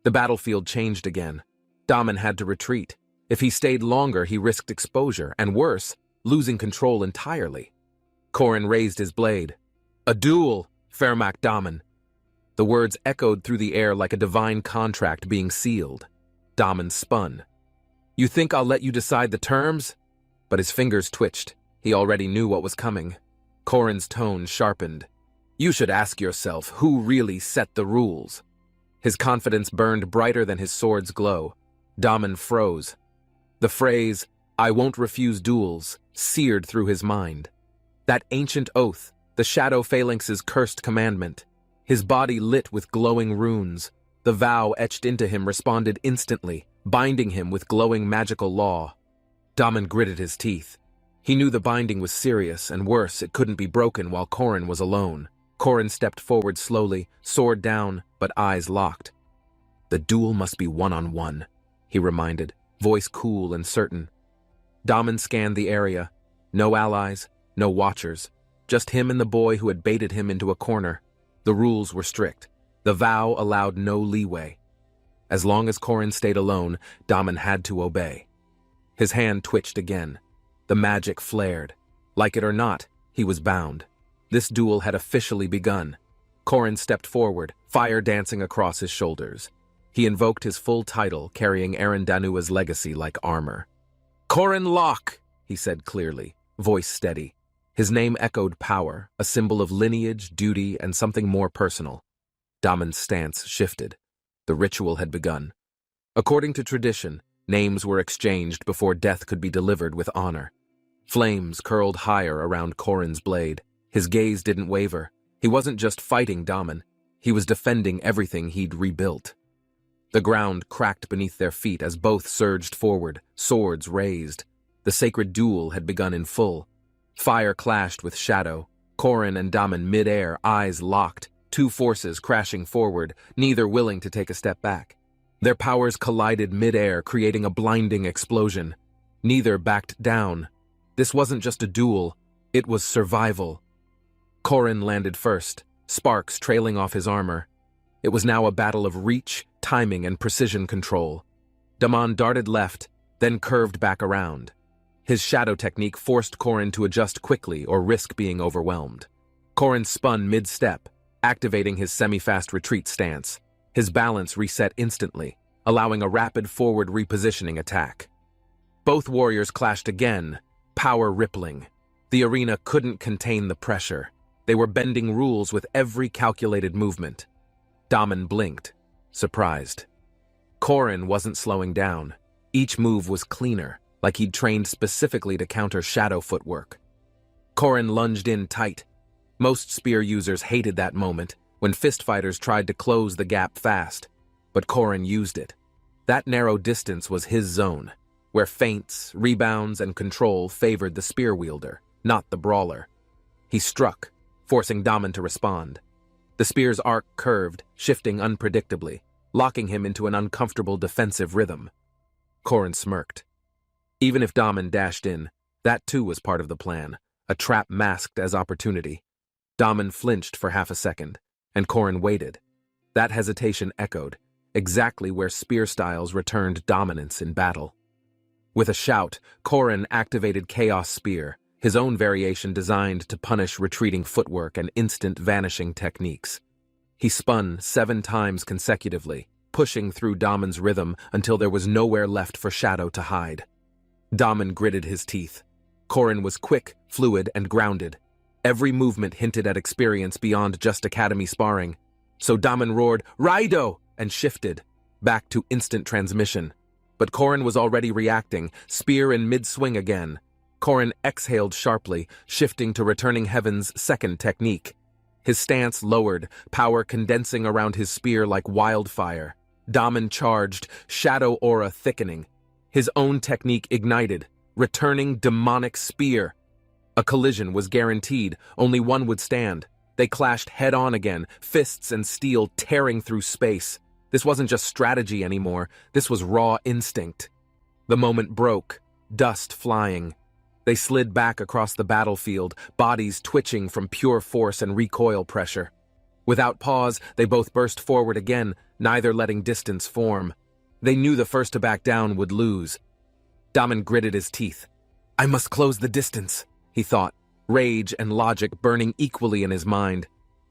The battlefield changed again. Daman had to retreat. If he stayed longer, he risked exposure, and worse, losing control entirely. Corrin raised his blade. A duel, Fermac Daman. The words echoed through the air like a divine contract being sealed. Daman spun. You think I'll let you decide the terms? But his fingers twitched. He already knew what was coming. Corrin's tone sharpened. You should ask yourself who really set the rules. His confidence burned brighter than his sword's glow. Daman froze. The phrase, I won't refuse duels, seared through his mind. That ancient oath, the Shadow Phalanx's cursed commandment. His body lit with glowing runes. The vow etched into him responded instantly, binding him with glowing magical law. Daman gritted his teeth. He knew the binding was serious, and worse, it couldn't be broken while Corrin was alone. Corrin stepped forward slowly, sword down, but eyes locked. The duel must be one-on-one, he reminded, voice cool and certain. Daman scanned the area. No allies, no watchers. Just him and the boy who had baited him into a corner. The rules were strict. The vow allowed no leeway. As long as Corrin stayed alone, Daman had to obey. His hand twitched again. The magic flared. Like it or not, he was bound. This duel had officially begun. Corrin stepped forward, fire dancing across his shoulders. He invoked his full title, carrying Aaron Danua's legacy like armor. "Korin Locke," he said clearly, voice steady. His name echoed power, a symbol of lineage, duty, and something more personal. Damon's stance shifted. The ritual had begun. According to tradition, names were exchanged before death could be delivered with honor. Flames curled higher around Korin's blade. His gaze didn't waver. He wasn't just fighting Damon. He was defending everything he'd rebuilt. The ground cracked beneath their feet as both surged forward, swords raised. The sacred duel had begun in full. Fire clashed with shadow. Korin and Damon mid-air, eyes locked, two forces crashing forward, neither willing to take a step back. Their powers collided mid-air, creating a blinding explosion. Neither backed down. This wasn't just a duel, it was survival. Korin landed first, sparks trailing off his armor. It was now a battle of reach, timing, and precision control. Damon darted left, then curved back around. His shadow technique forced Korin to adjust quickly or risk being overwhelmed. Korin spun mid-step, activating his semi-fast retreat stance. His balance reset instantly, allowing a rapid forward repositioning attack. Both warriors clashed again, power rippling. The arena couldn't contain the pressure. They were bending rules with every calculated movement. Damon blinked, surprised. Korin wasn't slowing down. Each move was cleaner, like he'd trained specifically to counter shadow footwork. Korin lunged in tight. Most spear users hated that moment, when fistfighters tried to close the gap fast. But Korin used it. That narrow distance was his zone, where feints, rebounds, and control favored the spear wielder, not the brawler. He struck, forcing Damon to respond. The spear's arc curved, shifting unpredictably, locking him into an uncomfortable defensive rhythm. Korin smirked. Even if Damon dashed in, that too was part of the plan, a trap masked as opportunity. Damon flinched for half a second, and Korin waited. That hesitation echoed, exactly where spear styles returned dominance in battle. With a shout, Korin activated Chaos Spear, his own variation designed to punish retreating footwork and instant vanishing techniques. He spun 7 times consecutively, pushing through Damon's rhythm until there was nowhere left for shadow to hide. Damon gritted his teeth. Korin was quick, fluid, and grounded. Every movement hinted at experience beyond just academy sparring. So Damon roared, "Raido!" and shifted, back to instant transmission. But Korin was already reacting, spear in mid-swing again. Korin exhaled sharply, shifting to Returning Heaven's second technique. His stance lowered, power condensing around his spear like wildfire. Damon charged, shadow aura thickening. His own technique ignited, Returning Demonic Spear. A collision was guaranteed, only one would stand. They clashed head-on again, fists and steel tearing through space. This wasn't just strategy anymore, this was raw instinct. The moment broke, dust flying. They slid back across the battlefield, bodies twitching from pure force and recoil pressure. Without pause, they both burst forward again, neither letting distance form. They knew the first to back down would lose. Damon gritted his teeth. "I must close the distance," he thought, rage and logic burning equally in his mind.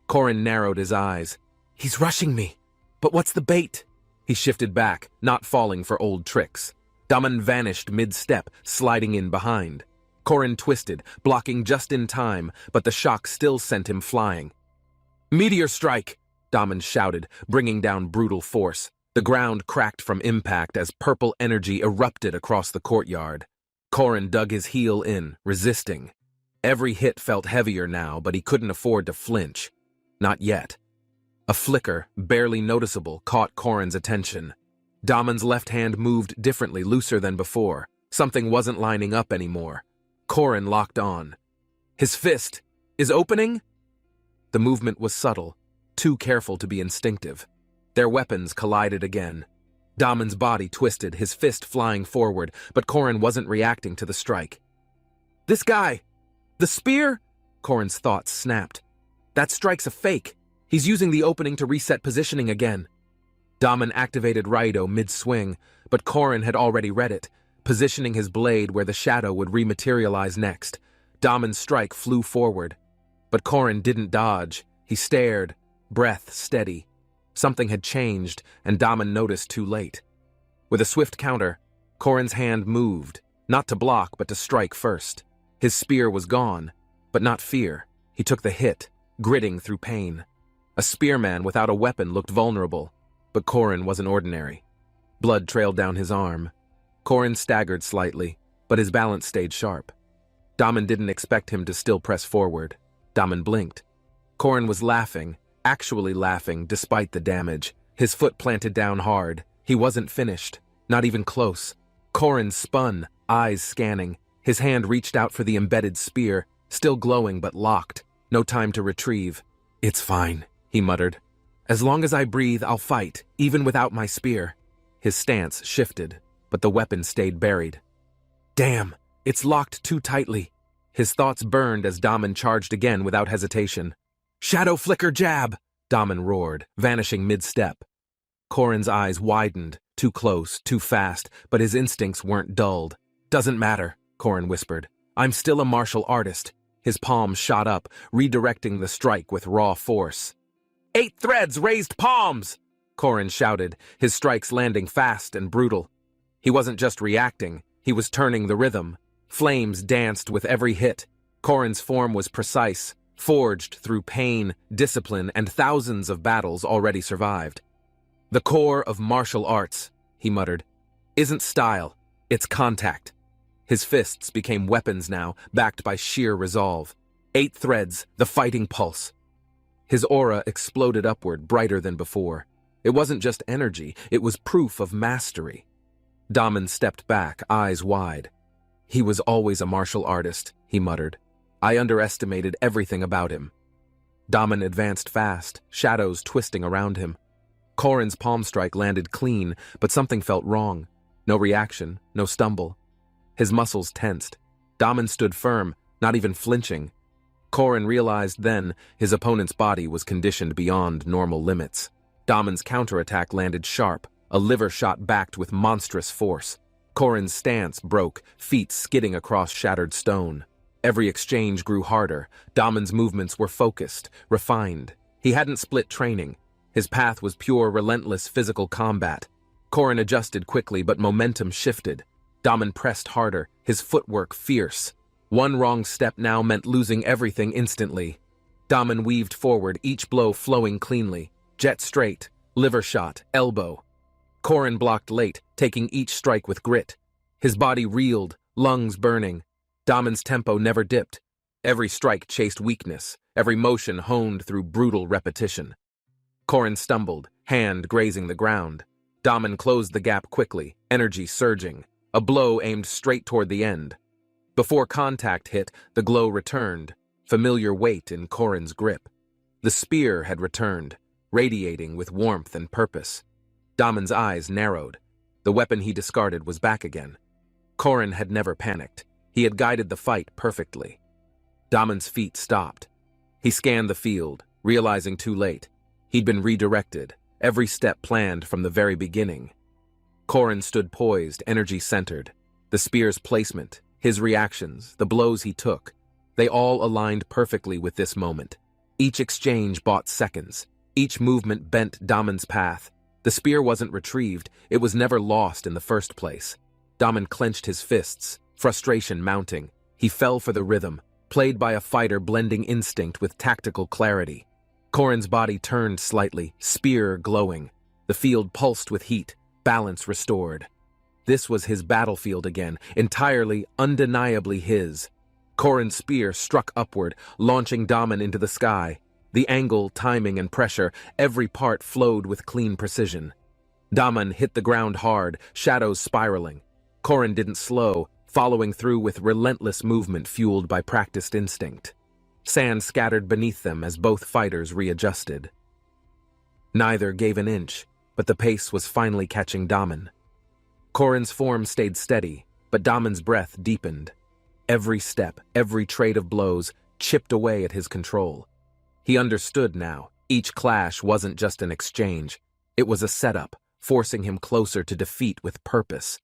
Korin narrowed his eyes. "He's rushing me. But what's the bait?" He shifted back, not falling for old tricks. Damon vanished mid-step, sliding in behind. Korin twisted, blocking just in time, but the shock still sent him flying. "Meteor strike!" Damon shouted, bringing down brutal force. The ground cracked from impact as purple energy erupted across the courtyard. Korin dug his heel in, resisting. Every hit felt heavier now, but he couldn't afford to flinch. Not yet. A flicker, barely noticeable, caught Korin's attention. Damon's left hand moved differently, looser than before. Something wasn't lining up anymore. Korin locked on. His fist is opening? The movement was subtle, too careful to be instinctive. Their weapons collided again. Damon's body twisted, his fist flying forward, but Korin wasn't reacting to the strike. "This guy! The spear?" Korin's thoughts snapped. "That strike's a fake. He's using the opening to reset positioning again." Damon activated Raido mid-swing, but Korin had already read it, positioning his blade where the shadow would rematerialize next. Damon's strike flew forward. But Korin didn't dodge. He stared, breath steady. Something had changed, and Daman noticed too late. With a swift counter, Korin's hand moved, not to block but to strike first. His spear was gone, but not fear. He took the hit, gritting through pain. A spearman without a weapon looked vulnerable, but Korin wasn't ordinary. Blood trailed down his arm. Korin staggered slightly, but his balance stayed sharp. Daman didn't expect him to still press forward. Daman blinked. Korin was laughing, actually laughing, despite the damage. His foot planted down hard. He wasn't finished, not even close. Korin spun, eyes scanning. His hand reached out for the embedded spear, still glowing but locked. No time to retrieve. "It's fine," he muttered. "As long as I breathe, I'll fight, even without my spear." His stance shifted, but the weapon stayed buried. "Damn, it's locked too tightly." His thoughts burned as Daman charged again without hesitation. "Shadow flicker jab!" Daman roared, vanishing mid-step. Korin's eyes widened, too close, too fast, but his instincts weren't dulled. "Doesn't matter," Korin whispered. "I'm still a martial artist." His palm shot up, redirecting the strike with raw force. "8 threads, raised palms!" Korin shouted, his strikes landing fast and brutal. He wasn't just reacting, he was turning the rhythm. Flames danced with every hit. Korin's form was precise, forged through pain, discipline, and thousands of battles already survived. "The core of martial arts," he muttered, "isn't style, it's contact." His fists became weapons now, backed by sheer resolve. 8 threads, the fighting pulse. His aura exploded upward, brighter than before. It wasn't just energy, it was proof of mastery. Daman stepped back, eyes wide. "He was always a martial artist," he muttered. "I underestimated everything about him." Daman advanced fast, shadows twisting around him. Korin's palm strike landed clean, but something felt wrong. No reaction, no stumble. His muscles tensed. Daman stood firm, not even flinching. Korin realized then his opponent's body was conditioned beyond normal limits. Daman's counterattack landed sharp, a liver shot backed with monstrous force. Korin's stance broke, feet skidding across shattered stone. Every exchange grew harder. Daman's movements were focused, refined. He hadn't split training. His path was pure, relentless physical combat. Korin adjusted quickly, but momentum shifted. Daman pressed harder, his footwork fierce. One wrong step now meant losing everything instantly. Daman weaved forward, each blow flowing cleanly. Jet straight, liver shot, elbow. Korin blocked late, taking each strike with grit. His body reeled, lungs burning. Daman's tempo never dipped. Every strike chased weakness, every motion honed through brutal repetition. Korin stumbled, hand grazing the ground. Daman closed the gap quickly, energy surging. A blow aimed straight toward the end. Before contact hit, the glow returned, familiar weight in Korin's grip. The spear had returned, radiating with warmth and purpose. Daman's eyes narrowed. The weapon he discarded was back again. Korin had never panicked. He had guided the fight perfectly. Daman's feet stopped. He scanned the field, realizing too late. He'd been redirected, every step planned from the very beginning. Korin stood poised, energy centered. The spear's placement, his reactions, the blows he took, they all aligned perfectly with this moment. Each exchange bought seconds. Each movement bent Daman's path. The spear wasn't retrieved, it was never lost in the first place. Daman clenched his fists, frustration mounting. He fell for the rhythm, played by a fighter blending instinct with tactical clarity. Korin's body turned slightly, spear glowing. The field pulsed with heat, balance restored. This was his battlefield again, entirely, undeniably his. Korin's spear struck upward, launching Daman into the sky. The angle, timing, and pressure, every part flowed with clean precision. Daman hit the ground hard, shadows spiraling. Korin didn't slow, following through with relentless movement fueled by practiced instinct. Sand scattered beneath them as both fighters readjusted. Neither gave an inch, but the pace was finally catching Daman. Korin's form stayed steady, but Daman's breath deepened. Every step, every trade of blows, chipped away at his control. He understood now, each clash wasn't just an exchange. It was a setup, forcing him closer to defeat with purpose.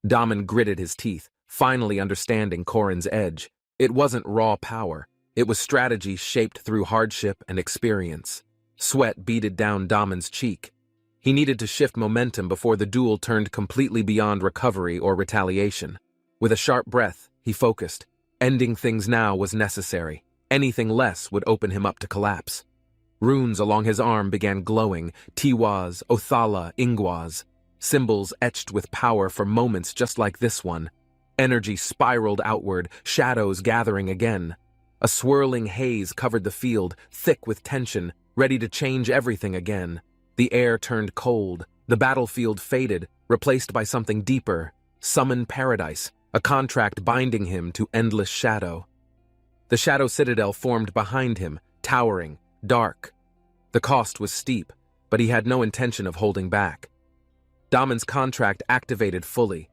Daman gritted his teeth, finally understanding Korin's edge. It wasn't raw power. It was strategy shaped through hardship and experience. Sweat beaded down Damon's cheek. He needed to shift momentum before the duel turned completely beyond recovery or retaliation. With a sharp breath, he focused. Ending things now was necessary. Anything less would open him up to collapse. Runes along his arm began glowing, Tiwaz, Othala, Ingwaz, symbols etched with power for moments just like this one. Energy spiraled outward, shadows gathering again. A swirling haze covered the field, thick with tension, ready to change everything again. The air turned cold, the battlefield faded, replaced by something deeper, summon paradise, a contract binding him to endless shadow. The shadow citadel formed behind him, towering, dark. The cost was steep, but he had no intention of holding back. Damon's contract activated fully.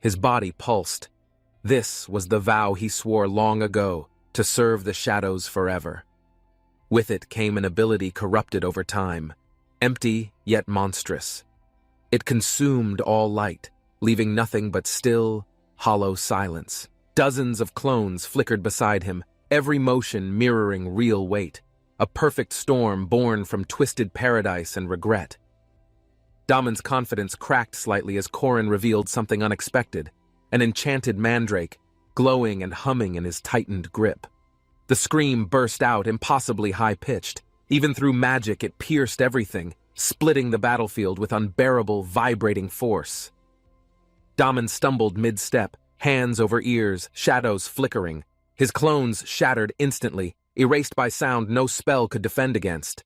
His body pulsed. This was the vow he swore long ago, to serve the shadows forever. With it came an ability corrupted over time, empty yet monstrous. It consumed all light, leaving nothing but still, hollow silence. Dozens of clones flickered beside him, every motion mirroring real weight, a perfect storm born from twisted paradise and regret. Damon's confidence cracked slightly as Korin revealed something unexpected, an enchanted mandrake, glowing and humming in his tightened grip. The scream burst out, impossibly high-pitched. Even through magic, it pierced everything, splitting the battlefield with unbearable, vibrating force. Damon stumbled mid-step, hands over ears, shadows flickering. His clones shattered instantly, erased by sound no spell could defend against.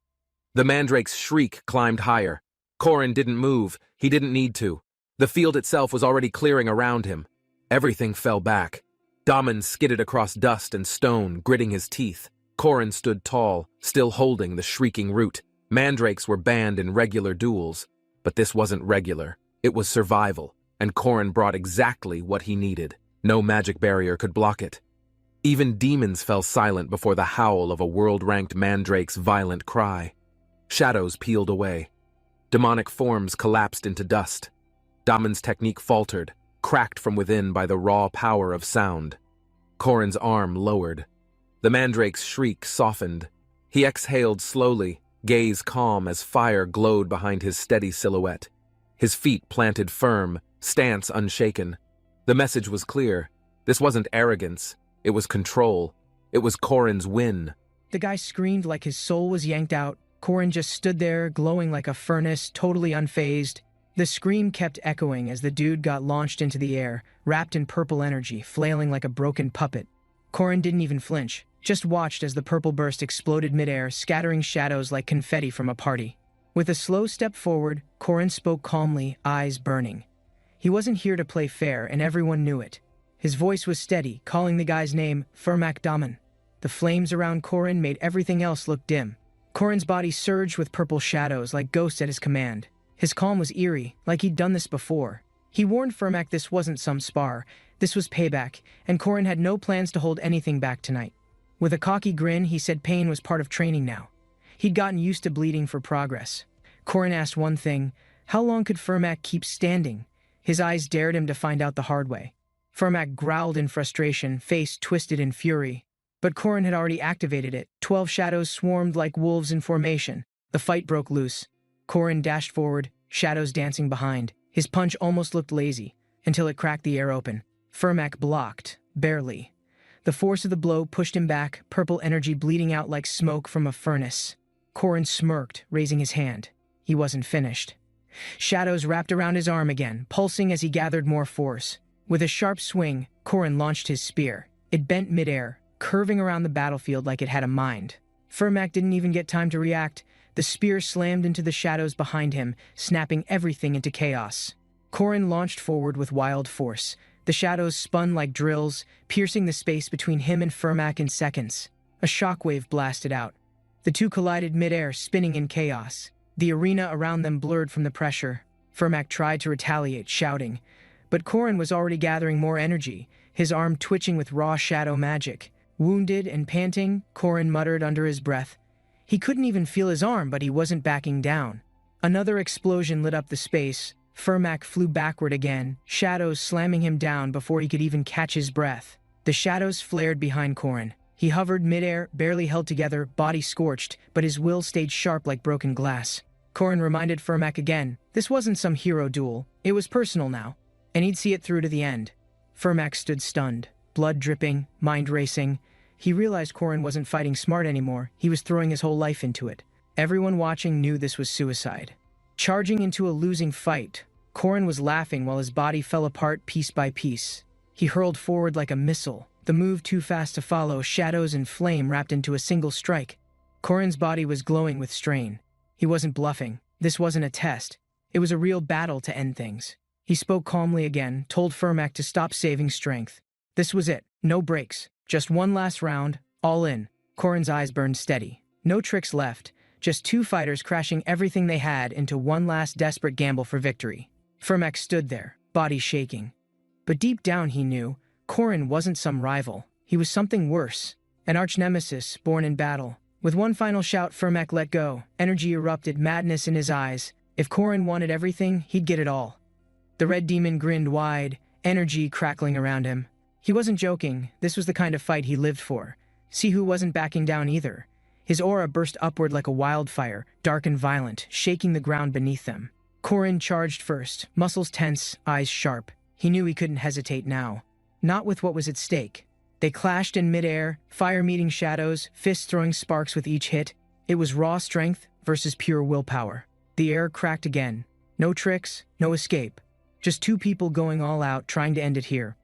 The mandrake's shriek climbed higher. Korin didn't move, he didn't need to. The field itself was already clearing around him. Everything fell back. Damon skidded across dust and stone, gritting his teeth. Korin stood tall, still holding the shrieking root. Mandrakes were banned in regular duels, but this wasn't regular. It was survival, and Korin brought exactly what he needed. No magic barrier could block it. Even demons fell silent before the howl of a world-ranked mandrake's violent cry. Shadows peeled away. Demonic forms collapsed into dust. Damon's technique faltered, cracked from within by the raw power of sound. Korin's arm lowered. The mandrake's shriek softened. He exhaled slowly, gaze calm as fire glowed behind his steady silhouette. His feet planted firm, stance unshaken. The message was clear. This wasn't arrogance. It was control. It was Korin's win. The guy screamed like his soul was yanked out. Korin just stood there, glowing like a furnace, totally unfazed. The scream kept echoing as the dude got launched into the air, wrapped in purple energy, flailing like a broken puppet. Korin didn't even flinch, just watched as the purple burst exploded midair, scattering shadows like confetti from a party. With a slow step forward, Korin spoke calmly, eyes burning. He wasn't here to play fair, and everyone knew it. His voice was steady, calling the guy's name, Firmak Damon. The flames around Korin made everything else look dim. Korin's body surged with purple shadows like ghosts at his command. His calm was eerie, like he'd done this before. He warned Firmak this wasn't some spar, this was payback, and Korin had no plans to hold anything back tonight. With a cocky grin, he said pain was part of training now. He'd gotten used to bleeding for progress. Korin asked one thing, how long could Firmak keep standing? His eyes dared him to find out the hard way. Firmak growled in frustration, face twisted in fury. But Korin had already activated it. 12 shadows swarmed like wolves in formation. The fight broke loose. Korin dashed forward, shadows dancing behind. His punch almost looked lazy, until it cracked the air open. Firmak blocked, barely. The force of the blow pushed him back, purple energy bleeding out like smoke from a furnace. Korin smirked, raising his hand. He wasn't finished. Shadows wrapped around his arm again, pulsing as he gathered more force. With a sharp swing, Korin launched his spear. It bent midair, curving around the battlefield like it had a mind. Firmak didn't even get time to react. The spear slammed into the shadows behind him, snapping everything into chaos. Korin launched forward with wild force. The shadows spun like drills, piercing the space between him and Firmak in seconds. A shockwave blasted out. The two collided midair, spinning in chaos. The arena around them blurred from the pressure. Firmak tried to retaliate, shouting. But Korin was already gathering more energy, his arm twitching with raw shadow magic. Wounded and panting, Korin muttered under his breath. He couldn't even feel his arm, but he wasn't backing down. Another explosion lit up the space. Firmak flew backward again, shadows slamming him down before he could even catch his breath. The shadows flared behind Korin. He hovered midair, barely held together, body scorched, but his will stayed sharp like broken glass. Korin reminded Firmak again, this wasn't some hero duel, it was personal now, and he'd see it through to the end. Firmak stood stunned, blood dripping, mind racing. He realized Korin wasn't fighting smart anymore, he was throwing his whole life into it. Everyone watching knew this was suicide. Charging into a losing fight, Korin was laughing while his body fell apart piece by piece. He hurled forward like a missile, the move too fast to follow, shadows and flame wrapped into a single strike. Korin's body was glowing with strain. He wasn't bluffing. This wasn't a test. It was a real battle to end things. He spoke calmly again, told Firmak to stop saving strength. This was it. No breaks. Just one last round, all in. Korin's eyes burned steady. No tricks left. Just two fighters crashing everything they had into one last desperate gamble for victory. Firmak stood there, body shaking. But deep down he knew, Korin wasn't some rival. He was something worse. An arch-nemesis born in battle. With one final shout, Firmak let go. Energy erupted, madness in his eyes. If Korin wanted everything, he'd get it all. The red demon grinned wide, energy crackling around him. He wasn't joking. This was the kind of fight he lived for. Sihu wasn't backing down either. His aura burst upward like a wildfire, dark and violent, shaking the ground beneath them. Korin charged first, muscles tense, eyes sharp. He knew he couldn't hesitate now. Not with what was at stake. They clashed in midair, fire meeting shadows, fists throwing sparks with each hit. It was raw strength versus pure willpower. The air cracked again. No tricks, no escape. Just two people going all out, trying to end it here.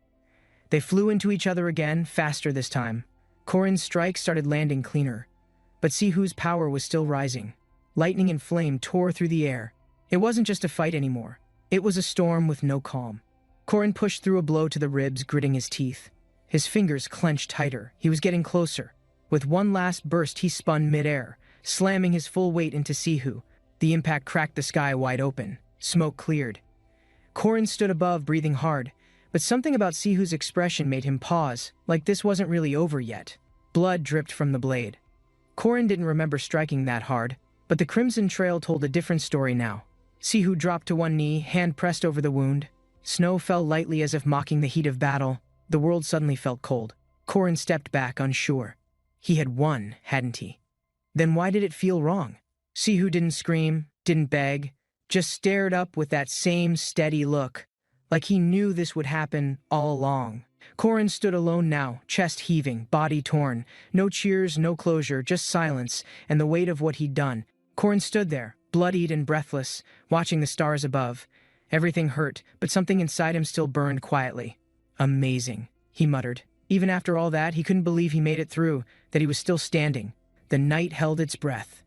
They flew into each other again, faster this time. Korin's strike started landing cleaner. But Sihu's power was still rising. Lightning and flame tore through the air. It wasn't just a fight anymore. It was a storm with no calm. Korin pushed through a blow to the ribs, gritting his teeth. His fingers clenched tighter. He was getting closer. With one last burst, he spun midair, slamming his full weight into Sihu. The impact cracked the sky wide open. Smoke cleared. Korin stood above, breathing hard, but something about Sihu's expression made him pause, like this wasn't really over yet. Blood dripped from the blade. Korin didn't remember striking that hard, but the crimson trail told a different story now. Sihu dropped to one knee, hand pressed over the wound. Snow fell lightly as if mocking the heat of battle. The world suddenly felt cold. Korin stepped back, unsure. He had won, hadn't he? Then why did it feel wrong? Sihu didn't scream, didn't beg, just stared up with that same steady look, like he knew this would happen all along. Korin stood alone now, chest heaving, body torn. No cheers, no closure, just silence and the weight of what he'd done. Korin stood there, bloodied and breathless, watching the stars above. Everything hurt, but something inside him still burned quietly. Amazing, he muttered. Even after all that, he couldn't believe he made it through, that he was still standing. The night held its breath.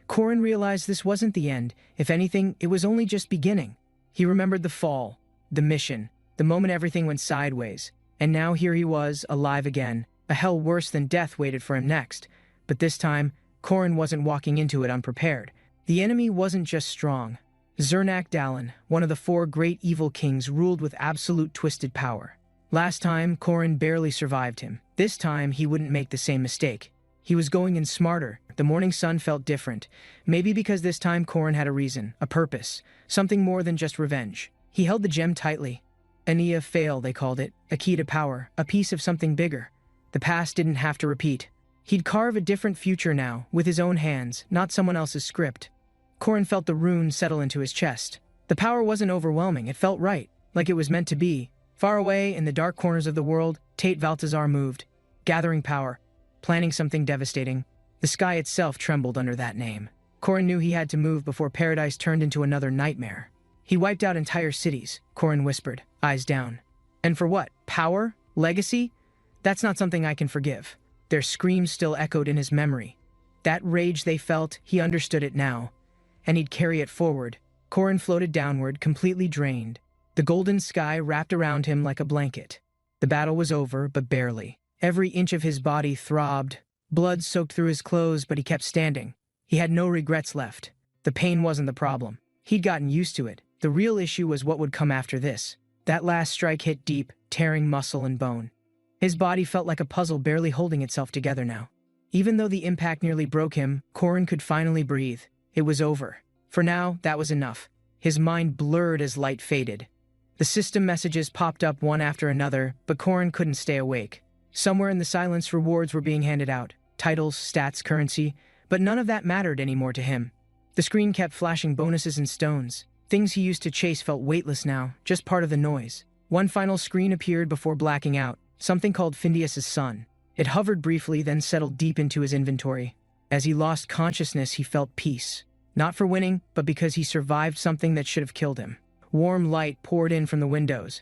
Korin realized this wasn't the end. If anything, it was only just beginning. He remembered the fall, the mission, the moment everything went sideways. And now here he was, alive again. A hell worse than death waited for him next. But this time, Korin wasn't walking into it unprepared. The enemy wasn't just strong. Zernak Dallin, one of the four great evil kings, ruled with absolute twisted power. Last time, Korin barely survived him. This time, he wouldn't make the same mistake. He was going in smarter. The morning sun felt different. Maybe because this time Korin had a reason, a purpose, something more than just revenge. He held the gem tightly. Ania Fail, they called it, a key to power, a piece of something bigger. The past didn't have to repeat. He'd carve a different future now, with his own hands, not someone else's script. Korin felt the rune settle into his chest. The power wasn't overwhelming, it felt right, like it was meant to be. Far away, in the dark corners of the world, Tate Valtazar moved, gathering power, planning something devastating. The sky itself trembled under that name. Korin knew he had to move before paradise turned into another nightmare. He wiped out entire cities, Korin whispered, eyes down. And for what? Power? Legacy? That's not something I can forgive. Their screams still echoed in his memory. That rage they felt, he understood it now. And he'd carry it forward. Korin floated downward, completely drained. The golden sky wrapped around him like a blanket. The battle was over, but barely. Every inch of his body throbbed. Blood soaked through his clothes, but he kept standing. He had no regrets left. The pain wasn't the problem. He'd gotten used to it. The real issue was what would come after this. That last strike hit deep, tearing muscle and bone. His body felt like a puzzle barely holding itself together now. Even though the impact nearly broke him, Korin could finally breathe. It was over. For now, that was enough. His mind blurred as light faded. The system messages popped up one after another, but Korin couldn't stay awake. Somewhere in the silence, rewards were being handed out. Titles, stats, currency, but none of that mattered anymore to him. The screen kept flashing bonuses and stones. Things he used to chase felt weightless now, just part of the noise. One final screen appeared before blacking out, something called Phineas's Son. It hovered briefly, then settled deep into his inventory. As he lost consciousness, he felt peace. Not for winning, but because he survived something that should have killed him. Warm light poured in from the windows.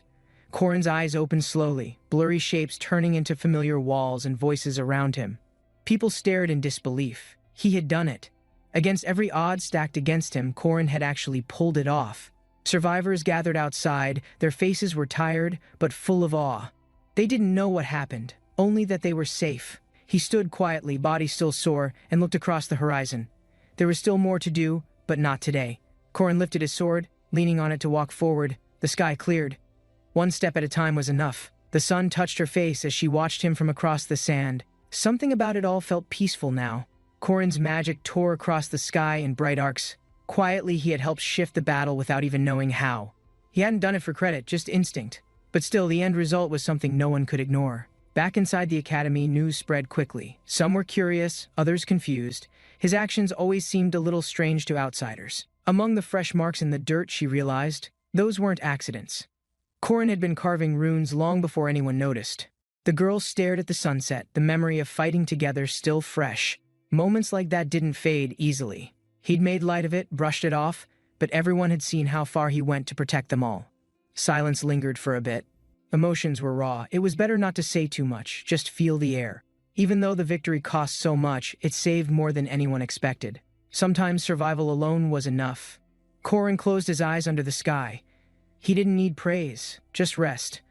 Corin's eyes opened slowly, blurry shapes turning into familiar walls and voices around him. People stared in disbelief. He had done it. Against every odd stacked against him, Corin had actually pulled it off. Survivors gathered outside, their faces were tired, but full of awe. They didn't know what happened, only that they were safe. He stood quietly, body still sore, and looked across the horizon. There was still more to do, but not today. Corin lifted his sword, leaning on it to walk forward. The sky cleared. One step at a time was enough. The sun touched her face as she watched him from across the sand. Something about it all felt peaceful now. Corin's magic tore across the sky in bright arcs. Quietly, he had helped shift the battle without even knowing how. He hadn't done it for credit, just instinct. But still, the end result was something no one could ignore. Back inside the academy, news spread quickly. Some were curious, others confused. His actions always seemed a little strange to outsiders. Among the fresh marks in the dirt, she realized, those weren't accidents. Corin had been carving runes long before anyone noticed. The girls stared at the sunset, the memory of fighting together still fresh. Moments like that didn't fade easily. He'd made light of it, brushed it off, but everyone had seen how far he went to protect them all. Silence lingered for a bit. Emotions were raw. It was better not to say too much, just feel the air. Even though the victory cost so much, it saved more than anyone expected. Sometimes survival alone was enough. Corin closed his eyes under the sky. He didn't need praise, just rest.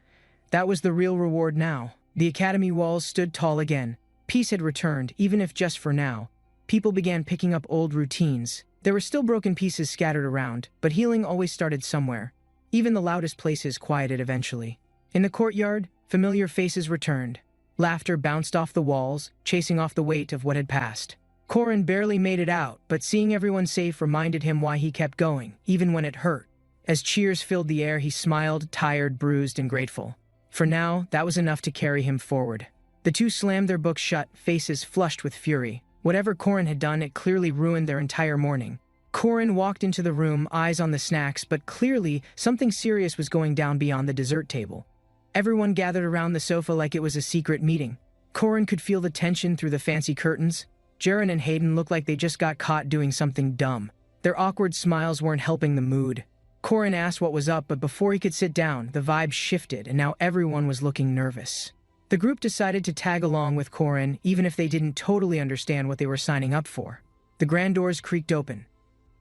That was the real reward now. The academy walls stood tall again. Peace had returned, even if just for now. People began picking up old routines. There were still broken pieces scattered around, but healing always started somewhere. Even the loudest places quieted eventually. In the courtyard, familiar faces returned. Laughter bounced off the walls, chasing off the weight of what had passed. Corin barely made it out, but seeing everyone safe reminded him why he kept going, even when it hurt. As cheers filled the air, he smiled, tired, bruised, and grateful. For now, that was enough to carry him forward. The two slammed their books shut, faces flushed with fury. Whatever Corin had done, it clearly ruined their entire morning. Corin walked into the room, eyes on the snacks, but clearly something serious was going down beyond the dessert table. Everyone gathered around the sofa like it was a secret meeting. Corin could feel the tension through the fancy curtains. Jaren and Hayden looked like they just got caught doing something dumb. Their awkward smiles weren't helping the mood. Corin asked what was up, but before he could sit down, the vibe shifted, and now everyone was looking nervous. The group decided to tag along with Corin, even if they didn't totally understand what they were signing up for. The grand doors creaked open.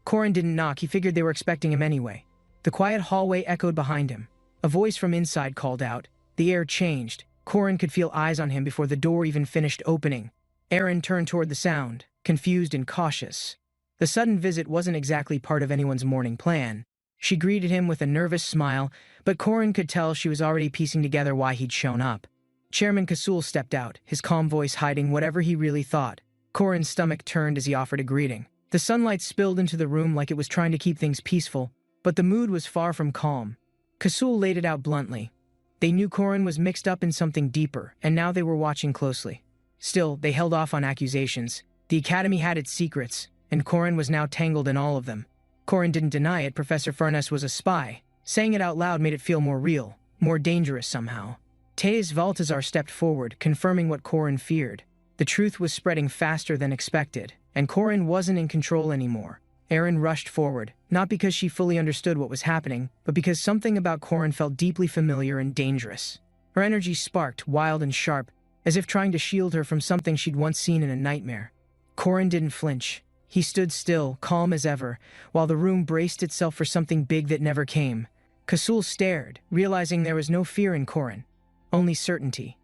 Corin didn't knock, he figured they were expecting him anyway. The quiet hallway echoed behind him. A voice from inside called out. The air changed. Corin could feel eyes on him before the door even finished opening. Aaron turned toward the sound, confused and cautious. The sudden visit wasn't exactly part of anyone's morning plan. She greeted him with a nervous smile, but Corin could tell she was already piecing together why he'd shown up. Chairman Kasul stepped out, his calm voice hiding whatever he really thought. Corin's stomach turned as he offered a greeting. The sunlight spilled into the room like it was trying to keep things peaceful, but the mood was far from calm. Kasul laid it out bluntly. They knew Corin was mixed up in something deeper, and now they were watching closely. Still, they held off on accusations. The academy had its secrets, and Corin was now tangled in all of them. Corin didn't deny it. Professor Furness was a spy. Saying it out loud made it feel more real, more dangerous somehow. Tejas Valtazar stepped forward, confirming what Corin feared. The truth was spreading faster than expected, and Corin wasn't in control anymore. Erin rushed forward, not because she fully understood what was happening, but because something about Corin felt deeply familiar and dangerous. Her energy sparked, wild and sharp, as if trying to shield her from something she'd once seen in a nightmare. Corin didn't flinch. He stood still, calm as ever, while the room braced itself for something big that never came. Kasul stared, realizing there was no fear in Corin, only certainty.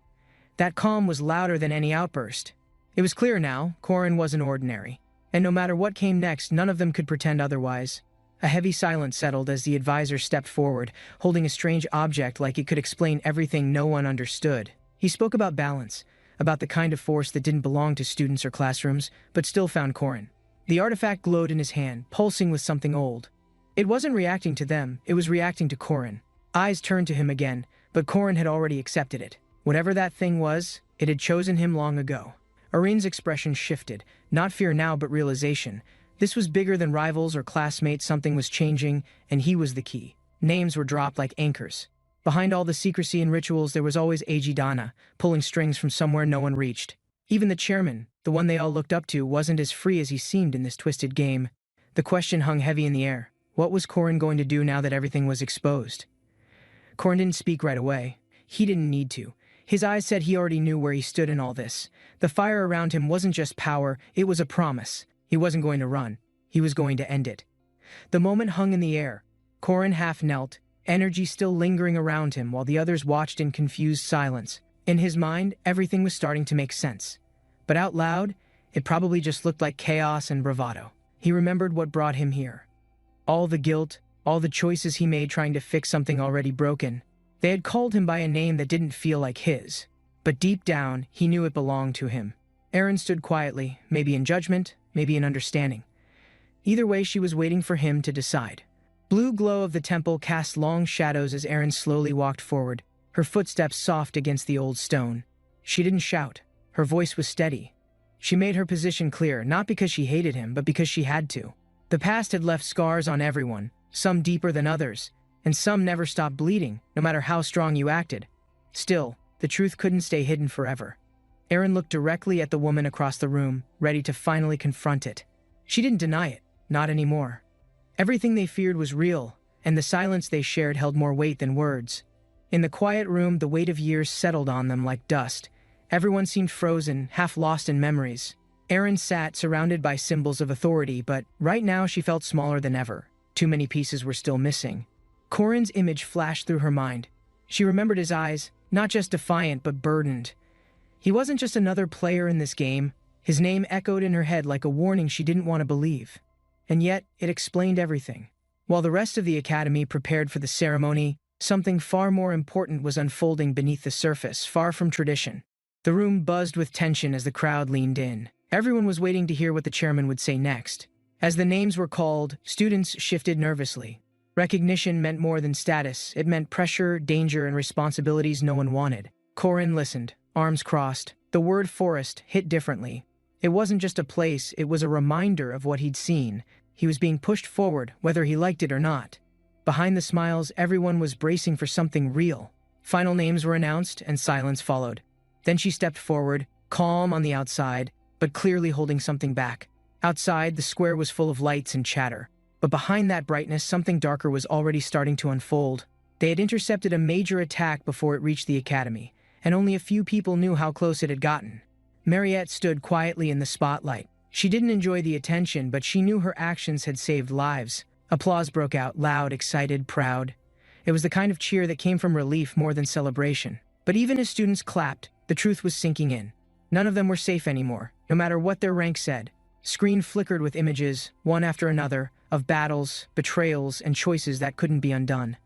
That calm was louder than any outburst. It was clear now, Corin wasn't ordinary. And no matter what came next, none of them could pretend otherwise. A heavy silence settled as the advisor stepped forward, holding a strange object like it could explain everything no one understood. He spoke about balance, about the kind of force that didn't belong to students or classrooms, but still found Corin. The artifact glowed in his hand, pulsing with something old. It wasn't reacting to them, it was reacting to Corin. Eyes turned to him again, but Corin had already accepted it. Whatever that thing was, It had chosen him long ago. Irene's expression shifted, not fear now but realization. This was bigger than rivals or classmates, something was changing, and he was the key. Names were dropped like anchors. Behind all the secrecy and rituals there was always Dana, pulling strings from somewhere no one reached. Even the chairman, the one they all looked up to, wasn't as free as he seemed in this twisted game. The question hung heavy in the air. What was Corin going to do now that everything was exposed? Corin didn't speak right away. He didn't need to. His eyes said he already knew where he stood in all this. The fire around him wasn't just power, it was a promise. He wasn't going to run. He was going to end it. The moment hung in the air. Corin half knelt, energy still lingering around him while the others watched in confused silence. In his mind, everything was starting to make sense. But out loud, it probably just looked like chaos and bravado. He remembered what brought him here. All the guilt, all the choices he made trying to fix something already broken. They had called him by a name that didn't feel like his. But deep down, he knew it belonged to him. Erin stood quietly, maybe in judgment, maybe in understanding. Either way, she was waiting for him to decide. Blue glow of the temple cast long shadows as Erin slowly walked forward, her footsteps soft against the old stone. She didn't shout. Her voice was steady. She made her position clear, not because she hated him, but because she had to. The past had left scars on everyone, some deeper than others, and some never stopped bleeding, no matter how strong you acted. Still, the truth couldn't stay hidden forever. Erin looked directly at the woman across the room, ready to finally confront it. She didn't deny it, not anymore. Everything they feared was real, and the silence they shared held more weight than words. In the quiet room, the weight of years settled on them like dust. Everyone seemed frozen, half lost in memories. Erin sat surrounded by symbols of authority, but right now she felt smaller than ever. Too many pieces were still missing. Corin's image flashed through her mind. She remembered his eyes, not just defiant but burdened. He wasn't just another player in this game. His name echoed in her head like a warning she didn't want to believe. And yet, it explained everything. While the rest of the academy prepared for the ceremony, something far more important was unfolding beneath the surface, far from tradition. The room buzzed with tension as the crowd leaned in. Everyone was waiting to hear what the chairman would say next. As the names were called, students shifted nervously. Recognition meant more than status. It meant pressure, danger, and responsibilities no one wanted. Corin listened, arms crossed. The word forest hit differently. It wasn't just a place, it was a reminder of what he'd seen. He was being pushed forward, whether he liked it or not. Behind the smiles, everyone was bracing for something real. Final names were announced, and silence followed. Then she stepped forward, calm on the outside, but clearly holding something back. Outside, the square was full of lights and chatter. But behind that brightness, something darker was already starting to unfold. They had intercepted a major attack before it reached the academy, and only a few people knew how close it had gotten. Mariette stood quietly in the spotlight. She didn't enjoy the attention, but she knew her actions had saved lives. Applause broke out, loud, excited, proud. It was the kind of cheer that came from relief more than celebration. But even as students clapped, the truth was sinking in. None of them were safe anymore, no matter what their rank said. Screen flickered with images, one after another, of battles, betrayals, and choices that couldn't be undone.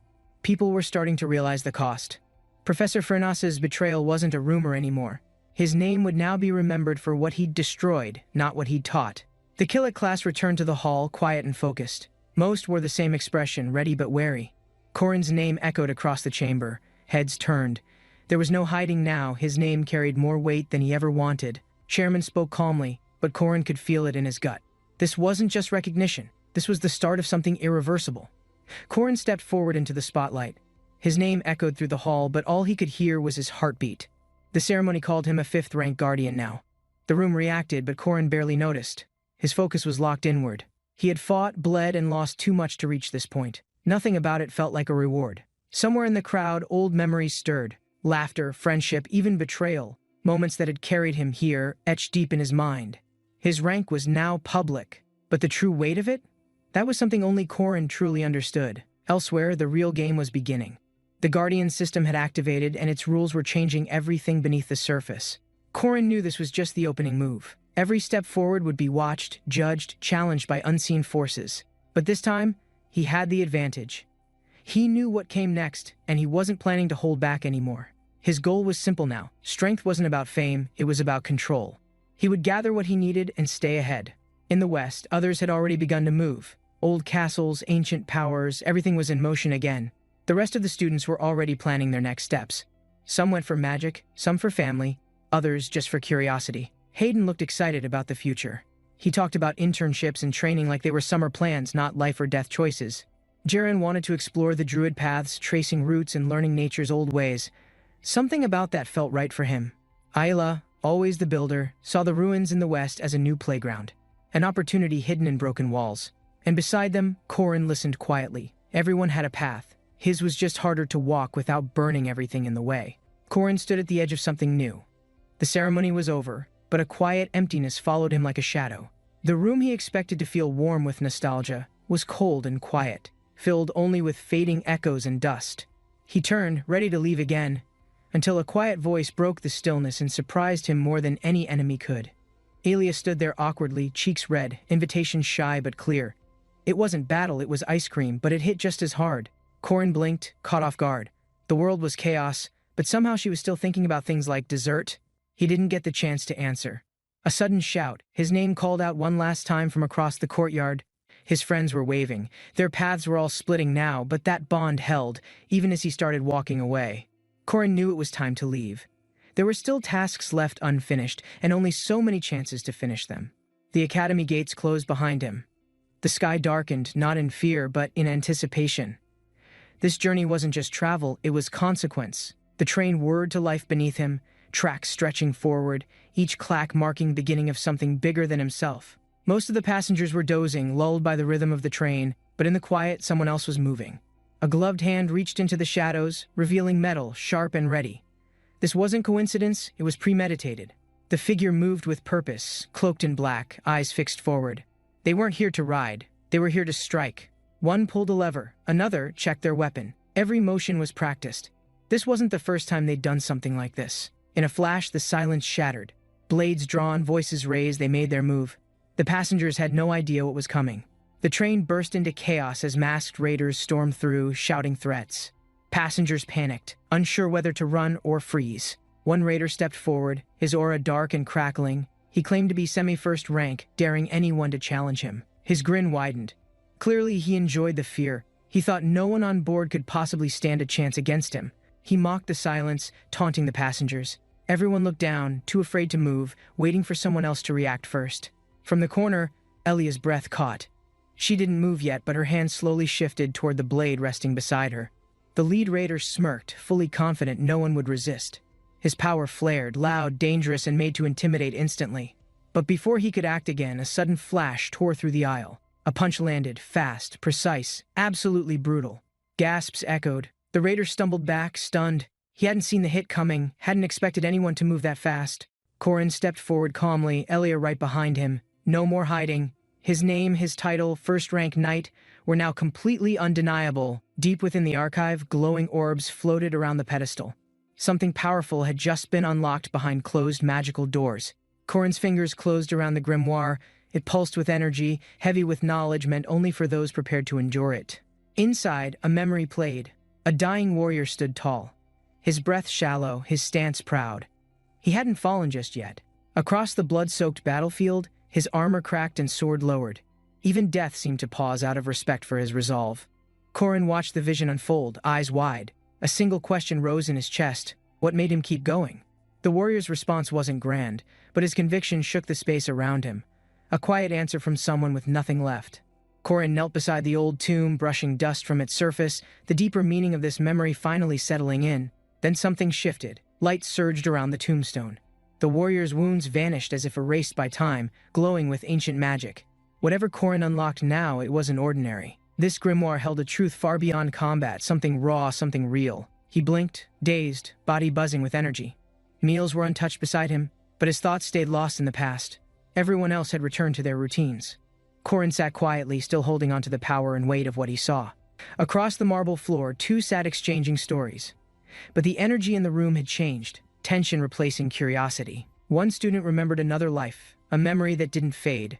People were starting to realize the cost. Professor Furnas's betrayal wasn't a rumor anymore. His name would now be remembered for what he'd destroyed, not what he'd taught. The Killick class returned to the hall, quiet and focused. Most wore the same expression, ready but wary. Corin's name echoed across the chamber. Heads turned. There was no hiding now. His name carried more weight than he ever wanted. Chairman spoke calmly, but Corin could feel it in his gut. This wasn't just recognition. This was the start of something irreversible. Corin stepped forward into the spotlight. His name echoed through the hall, but all he could hear was his heartbeat. The ceremony called him a fifth-rank guardian now. The room reacted, but Corin barely noticed. His focus was locked inward. He had fought, bled, and lost too much to reach this point. Nothing about it felt like a reward. Somewhere in the crowd, old memories stirred. Laughter, friendship, even betrayal. Moments that had carried him here, etched deep in his mind. His rank was now public. But the true weight of it? That was something only Corin truly understood. Elsewhere, the real game was beginning. The Guardian system had activated, and its rules were changing everything beneath the surface. Corin knew this was just the opening move. Every step forward would be watched, judged, challenged by unseen forces. But this time, he had the advantage. He knew what came next, and he wasn't planning to hold back anymore. His goal was simple now. Strength wasn't about fame, it was about control. He would gather what he needed and stay ahead. In the West, others had already begun to move. Old castles, ancient powers, everything was in motion again. The rest of the students were already planning their next steps. Some went for magic, some for family, others just for curiosity. Hayden looked excited about the future. He talked about internships and training like they were summer plans, not life or death choices. Jaren wanted to explore the druid paths, tracing roots and learning nature's old ways. Something about that felt right for him. Ayla, always the builder, saw the ruins in the west as a new playground, an opportunity hidden in broken walls. And beside them, Corin listened quietly. Everyone had a path. His was just harder to walk without burning everything in the way. Corin stood at the edge of something new. The ceremony was over, but a quiet emptiness followed him like a shadow. The room he expected to feel warm with nostalgia was cold and quiet, filled only with fading echoes and dust. He turned, ready to leave again, until a quiet voice broke the stillness and surprised him more than any enemy could. Alia stood there awkwardly, cheeks red, invitation shy but clear. It wasn't battle, it was ice cream, but it hit just as hard. Corin blinked, caught off guard. The world was chaos, but somehow she was still thinking about things like dessert. He didn't get the chance to answer. A sudden shout, his name called out one last time from across the courtyard. His friends were waving. Their paths were all splitting now, but that bond held, even as he started walking away. Corin knew it was time to leave. There were still tasks left unfinished, and only so many chances to finish them. The academy gates closed behind him. The sky darkened, not in fear, but in anticipation. This journey wasn't just travel, it was consequence. The train whirred to life beneath him, tracks stretching forward, each clack marking the beginning of something bigger than himself. Most of the passengers were dozing, lulled by the rhythm of the train, but in the quiet, someone else was moving. A gloved hand reached into the shadows, revealing metal, sharp and ready. This wasn't coincidence, it was premeditated. The figure moved with purpose, cloaked in black, eyes fixed forward. They weren't here to ride, they were here to strike. One pulled a lever, another checked their weapon. Every motion was practiced. This wasn't the first time they'd done something like this. In a flash, the silence shattered. Blades drawn, voices raised, they made their move. The passengers had no idea what was coming. The train burst into chaos as masked raiders stormed through, shouting threats. Passengers panicked, unsure whether to run or freeze. One raider stepped forward, his aura dark and crackling. He claimed to be semi-first rank, daring anyone to challenge him. His grin widened. Clearly, he enjoyed the fear. He thought no one on board could possibly stand a chance against him. He mocked the silence, taunting the passengers. Everyone looked down, too afraid to move, waiting for someone else to react first. From the corner, Elia's breath caught. She didn't move yet, but her hand slowly shifted toward the blade resting beside her. The lead raider smirked, fully confident no one would resist. His power flared, loud, dangerous, and made to intimidate instantly. But before he could act again, a sudden flash tore through the aisle. A punch landed, fast, precise, absolutely brutal. Gasps echoed. The raider stumbled back, stunned. He hadn't seen the hit coming, hadn't expected anyone to move that fast. Corin stepped forward calmly, Elia right behind him. No more hiding. His name, his title, first-rank knight, were now completely undeniable. Deep within the archive, glowing orbs floated around the pedestal. Something powerful had just been unlocked behind closed magical doors. Corin's fingers closed around the grimoire. It pulsed with energy, heavy with knowledge meant only for those prepared to endure it. Inside, a memory played. A dying warrior stood tall. His breath shallow, his stance proud. He hadn't fallen just yet. Across the blood-soaked battlefield, his armor cracked and sword lowered. Even death seemed to pause out of respect for his resolve. Corin watched the vision unfold, eyes wide. A single question rose in his chest. What made him keep going? The warrior's response wasn't grand, but his conviction shook the space around him. A quiet answer from someone with nothing left. Corin knelt beside the old tomb, brushing dust from its surface, the deeper meaning of this memory finally settling in. Then something shifted. Light surged around the tombstone. The warrior's wounds vanished as if erased by time, glowing with ancient magic. Whatever Corin unlocked now, it wasn't ordinary. This grimoire held a truth far beyond combat, something raw, something real. He blinked, dazed, body buzzing with energy. Meals were untouched beside him, but his thoughts stayed lost in the past. Everyone else had returned to their routines. Corin sat quietly, still holding onto the power and weight of what he saw. Across the marble floor, two sat exchanging stories. But the energy in the room had changed, tension replacing curiosity. One student remembered another life, a memory that didn't fade.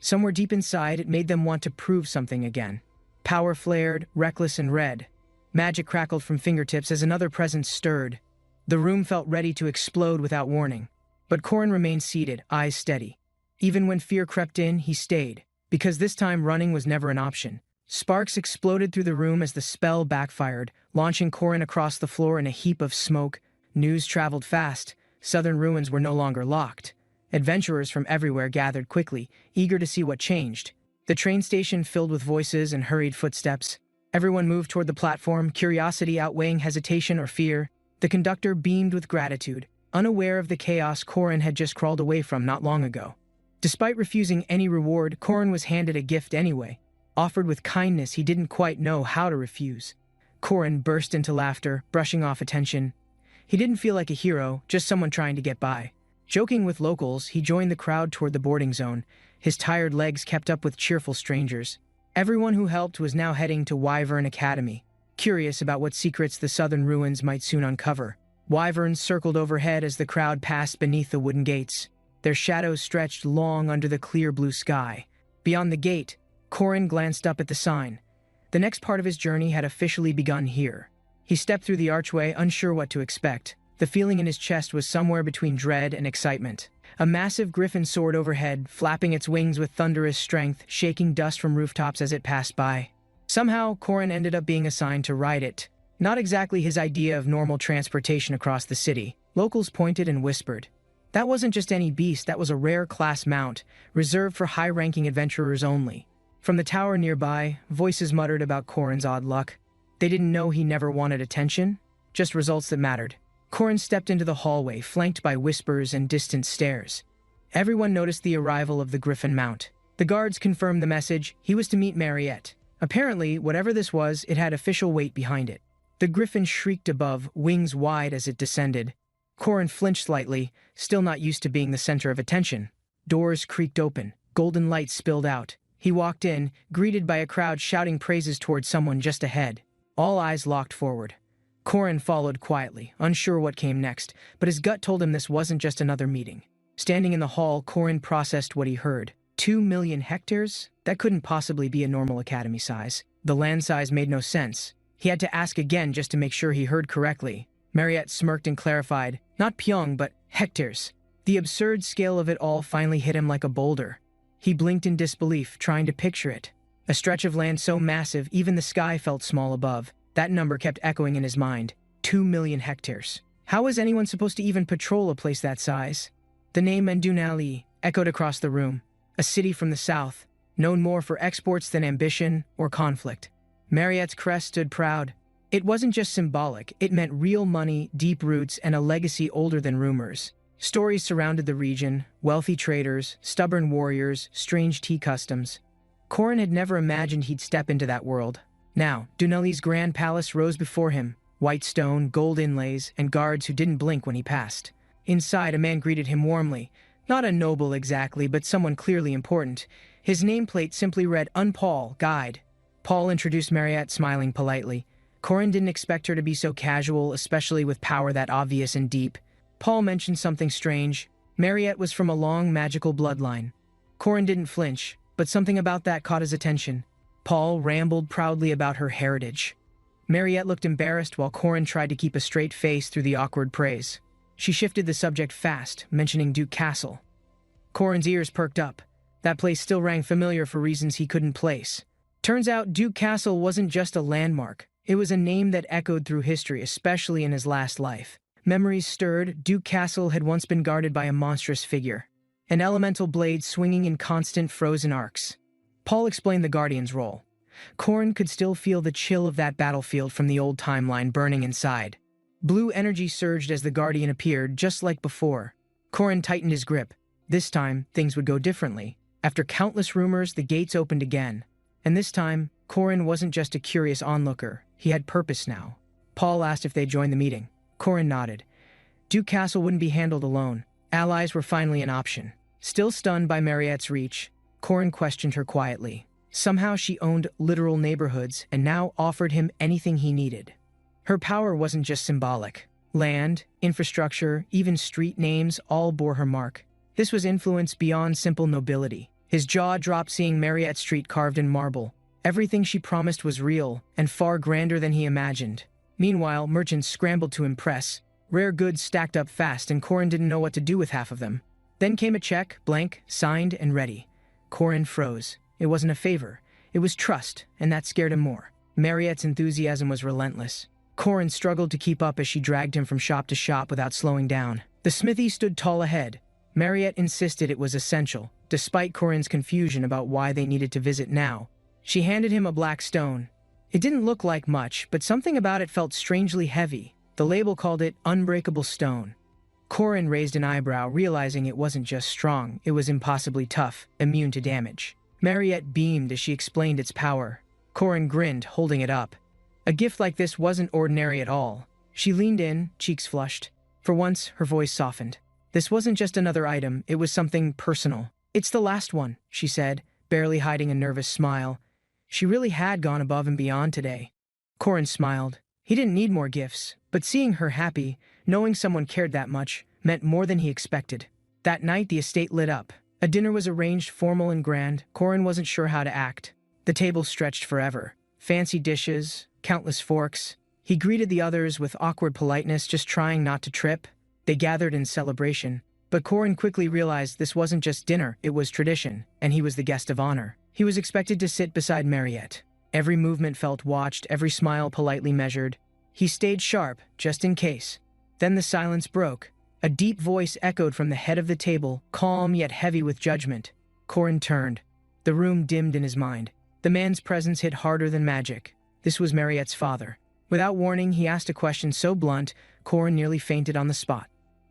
Somewhere deep inside, it made them want to prove something again. Power flared, reckless and red. Magic crackled from fingertips as another presence stirred. The room felt ready to explode without warning. But Corin remained seated, eyes steady. Even when fear crept in, he stayed, because this time running was never an option. Sparks exploded through the room as the spell backfired, launching Corin across the floor in a heap of smoke. News traveled fast. Southern ruins were no longer locked. Adventurers from everywhere gathered quickly, eager to see what changed. The train station filled with voices and hurried footsteps. Everyone moved toward the platform, curiosity outweighing hesitation or fear. The conductor beamed with gratitude, unaware of the chaos Corin had just crawled away from not long ago. Despite refusing any reward, Corin was handed a gift anyway, offered with kindness he didn't quite know how to refuse. Corin burst into laughter, brushing off attention. He didn't feel like a hero, just someone trying to get by. Joking with locals, he joined the crowd toward the boarding zone. His tired legs kept up with cheerful strangers. Everyone who helped was now heading to Wyvern Academy, curious about what secrets the southern ruins might soon uncover. Wyverns circled overhead as the crowd passed beneath the wooden gates. Their shadows stretched long under the clear blue sky. Beyond the gate, Corin glanced up at the sign. The next part of his journey had officially begun here. He stepped through the archway, unsure what to expect. The feeling in his chest was somewhere between dread and excitement. A massive griffin soared overhead, flapping its wings with thunderous strength, shaking dust from rooftops as it passed by. Somehow, Corin ended up being assigned to ride it. Not exactly his idea of normal transportation across the city. Locals pointed and whispered. That wasn't just any beast, that was a rare class mount, reserved for high-ranking adventurers only. From the tower nearby, voices muttered about Corin's odd luck. They didn't know he never wanted attention, just results that mattered. Corin stepped into the hallway, flanked by whispers and distant stares. Everyone noticed the arrival of the Griffin mount. The guards confirmed the message. He was to meet Mariette. Apparently, whatever this was, it had official weight behind it. The Griffin shrieked above, wings wide as it descended. Corin flinched slightly, still not used to being the center of attention. Doors creaked open. Golden light spilled out. He walked in, greeted by a crowd shouting praises toward someone just ahead. All eyes locked forward. Corin followed quietly, unsure what came next, but his gut told him this wasn't just another meeting. Standing in the hall, Corin processed what he heard. 2 million hectares? That couldn't possibly be a normal academy size. The land size made no sense. He had to ask again just to make sure he heard correctly. Mariette smirked and clarified, not pyong, but hectares. The absurd scale of it all finally hit him like a boulder. He blinked in disbelief, trying to picture it. A stretch of land so massive, even the sky felt small above. That number kept echoing in his mind. 2 million hectares. How was anyone supposed to even patrol a place that size? The name Mendunali echoed across the room. A city from the south, known more for exports than ambition or conflict. Mariette's crest stood proud. It wasn't just symbolic, it meant real money, deep roots, and a legacy older than rumors. Stories surrounded the region, wealthy traders, stubborn warriors, strange tea customs. Corin had never imagined he'd step into that world. Now, Dunali's grand palace rose before him, white stone, gold inlays, and guards who didn't blink when he passed. Inside, a man greeted him warmly. Not a noble exactly, but someone clearly important. His nameplate simply read, Unpaul, Guide. Paul introduced Mariette, smiling politely. Corin didn't expect her to be so casual, especially with power that obvious and deep. Paul mentioned something strange. Mariette was from a long, magical bloodline. Corin didn't flinch, but something about that caught his attention. Paul rambled proudly about her heritage. Mariette looked embarrassed while Corin tried to keep a straight face through the awkward praise. She shifted the subject fast, mentioning Duke Castle. Corin's ears perked up. That place still rang familiar for reasons he couldn't place. Turns out Duke Castle wasn't just a landmark. It was a name that echoed through history, especially in his last life. Memories stirred. Duke Castle had once been guarded by a monstrous figure. An elemental blade swinging in constant frozen arcs. Paul explained the Guardian's role. Corin could still feel the chill of that battlefield from the old timeline burning inside. Blue energy surged as the Guardian appeared, just like before. Corin tightened his grip. This time, things would go differently. After countless rumors, the gates opened again. And this time, Corin wasn't just a curious onlooker. He had purpose now. Paul asked if they'd join the meeting. Corin nodded. Duke Castle wouldn't be handled alone. Allies were finally an option. Still stunned by Mariette's reach, Corin questioned her quietly. Somehow she owned literal neighborhoods and now offered him anything he needed. Her power wasn't just symbolic. Land, infrastructure, even street names all bore her mark. This was influence beyond simple nobility. His jaw dropped seeing Mariette Street carved in marble. Everything she promised was real and far grander than he imagined. Meanwhile, merchants scrambled to impress. Rare goods stacked up fast and Corin didn't know what to do with half of them. Then came a check, blank, signed, and ready. Corin froze. It wasn't a favor. It was trust, and that scared him more. Mariette's enthusiasm was relentless. Corin struggled to keep up as she dragged him from shop to shop without slowing down. The smithy stood tall ahead. Mariette insisted it was essential, despite Corin's confusion about why they needed to visit now. She handed him a black stone. It didn't look like much, but something about it felt strangely heavy. The label called it unbreakable stone. Corin raised an eyebrow, realizing it wasn't just strong, it was impossibly tough, immune to damage. Mariette beamed as she explained its power. Corin grinned, holding it up. A gift like this wasn't ordinary at all. She leaned in, cheeks flushed. For once, her voice softened. This wasn't just another item, it was something personal. "It's the last one," she said, barely hiding a nervous smile. She really had gone above and beyond today. Corin smiled. He didn't need more gifts, but seeing her happy, knowing someone cared that much, meant more than he expected. That night, the estate lit up. A dinner was arranged, formal and grand. Corin wasn't sure how to act. The table stretched forever. Fancy dishes, countless forks. He greeted the others with awkward politeness, just trying not to trip. They gathered in celebration. But Corin quickly realized this wasn't just dinner, it was tradition, and he was the guest of honor. He was expected to sit beside Mariette. Every movement felt watched, every smile politely measured. He stayed sharp, just in case. Then the silence broke. A deep voice echoed from the head of the table, calm yet heavy with judgment. Corin turned. The room dimmed in his mind. The man's presence hit harder than magic. This was Mariette's father. Without warning, he asked a question so blunt, Corin nearly fainted on the spot.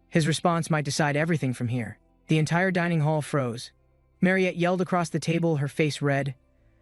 His response might decide everything from here. The entire dining hall froze. Mariette yelled across the table, her face red.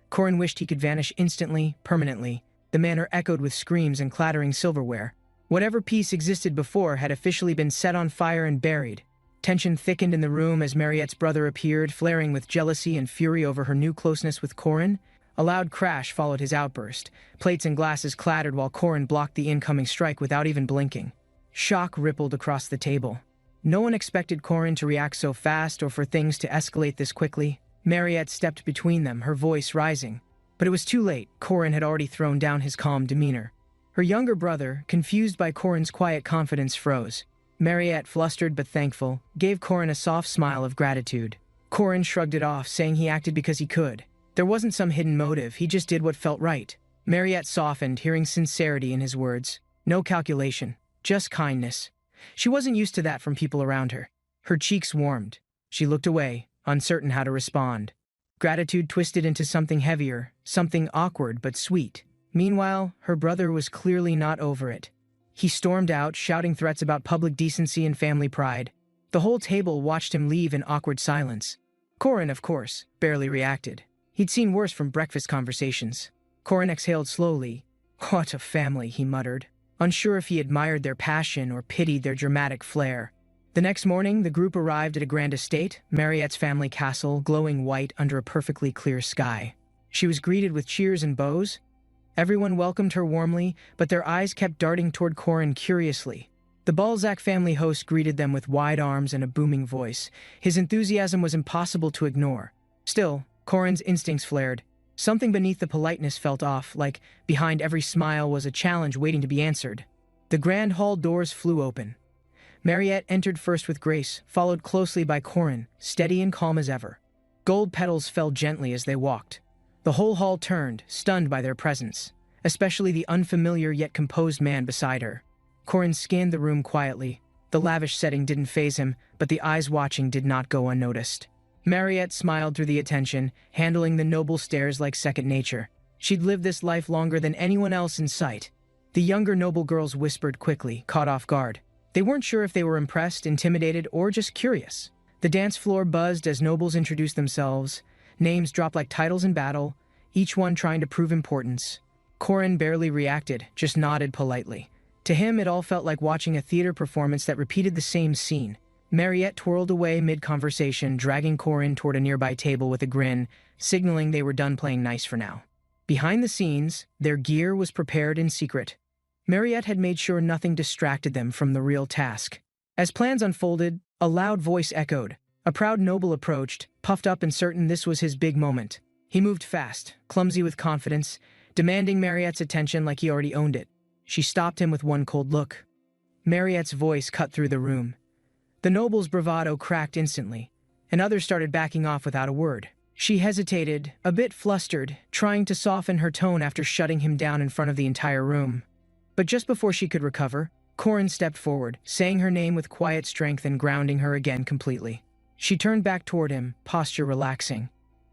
Corin wished he could vanish instantly, permanently. The manor echoed with screams and clattering silverware. Whatever peace existed before had officially been set on fire and buried. Tension thickened in the room as Mariette's brother appeared, flaring with jealousy and fury over her new closeness with Corin. A loud crash followed his outburst. Plates and glasses clattered while Corin blocked the incoming strike without even blinking. Shock rippled across the table. No one expected Corin to react so fast or for things to escalate this quickly. Mariette stepped between them, her voice rising. But it was too late. Corin had already thrown down his calm demeanor. Her younger brother, confused by Corin's quiet confidence, froze. Mariette, flustered but thankful, gave Corin a soft smile of gratitude. Corin shrugged it off, saying he acted because he could. There wasn't some hidden motive, he just did what felt right. Mariette softened, hearing sincerity in his words. No calculation, just kindness. She wasn't used to that from people around her. Her cheeks warmed. She looked away, uncertain how to respond. Gratitude twisted into something heavier, something awkward but sweet. Meanwhile, her brother was clearly not over it. He stormed out, shouting threats about public decency and family pride. The whole table watched him leave in awkward silence. Corin, of course, barely reacted. He'd seen worse from breakfast conversations. Corin exhaled slowly. "What a family," he muttered, unsure if he admired their passion or pitied their dramatic flair. The next morning, the group arrived at a grand estate, Mariette's family castle, glowing white under a perfectly clear sky. She was greeted with cheers and bows. Everyone welcomed her warmly, but their eyes kept darting toward Corin curiously. The Balzac family host greeted them with wide arms and a booming voice. His enthusiasm was impossible to ignore. Still, Corin's instincts flared. Something beneath the politeness felt off, like behind every smile was a challenge waiting to be answered. The grand hall doors flew open. Mariette entered first with grace, followed closely by Corin, steady and calm as ever. Gold petals fell gently as they walked. The whole hall turned, stunned by their presence, especially the unfamiliar yet composed man beside her. Corin scanned the room quietly. The lavish setting didn't faze him, but the eyes watching did not go unnoticed. Mariette smiled through the attention, handling the noble stares like second nature. She'd lived this life longer than anyone else in sight. The younger noble girls whispered quickly, caught off guard. They weren't sure if they were impressed, intimidated, or just curious. The dance floor buzzed as nobles introduced themselves. Names dropped like titles in battle, each one trying to prove importance. Corin barely reacted, just nodded politely. To him, it all felt like watching a theater performance that repeated the same scene. Mariette twirled away mid-conversation, dragging Corin toward a nearby table with a grin, signaling they were done playing nice for now. Behind the scenes, their gear was prepared in secret. Mariette had made sure nothing distracted them from the real task. As plans unfolded, a loud voice echoed. A proud noble approached, puffed up and certain this was his big moment. He moved fast, clumsy with confidence, demanding Mariette's attention like he already owned it. She stopped him with one cold look. Mariette's voice cut through the room. The noble's bravado cracked instantly, and others started backing off without a word. She hesitated, a bit flustered, trying to soften her tone after shutting him down in front of the entire room. But just before she could recover, Corin stepped forward, saying her name with quiet strength and grounding her again completely. She turned back toward him, posture relaxing.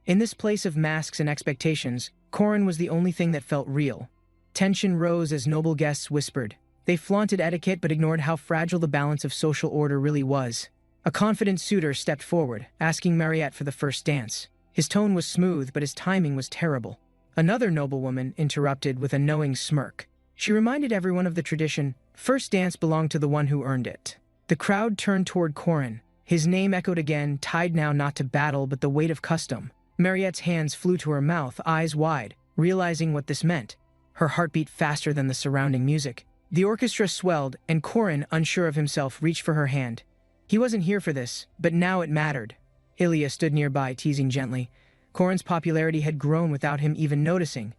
In this place of masks and expectations, Corin was the only thing that felt real. Tension rose as noble guests whispered. They flaunted etiquette but ignored how fragile the balance of social order really was. A confident suitor stepped forward, asking Mariette for the first dance. His tone was smooth, but his timing was terrible. Another noblewoman interrupted with a knowing smirk. She reminded everyone of the tradition, first dance belonged to the one who earned it. The crowd turned toward Corin. His name echoed again, tied now not to battle but the weight of custom. Mariette's hands flew to her mouth, eyes wide, realizing what this meant. Her heart beat faster than the surrounding music. The orchestra swelled, and Corin, unsure of himself, reached for her hand. He wasn't here for this, but now it mattered. Ilya stood nearby, teasing gently. Corin's popularity had grown without him even noticing.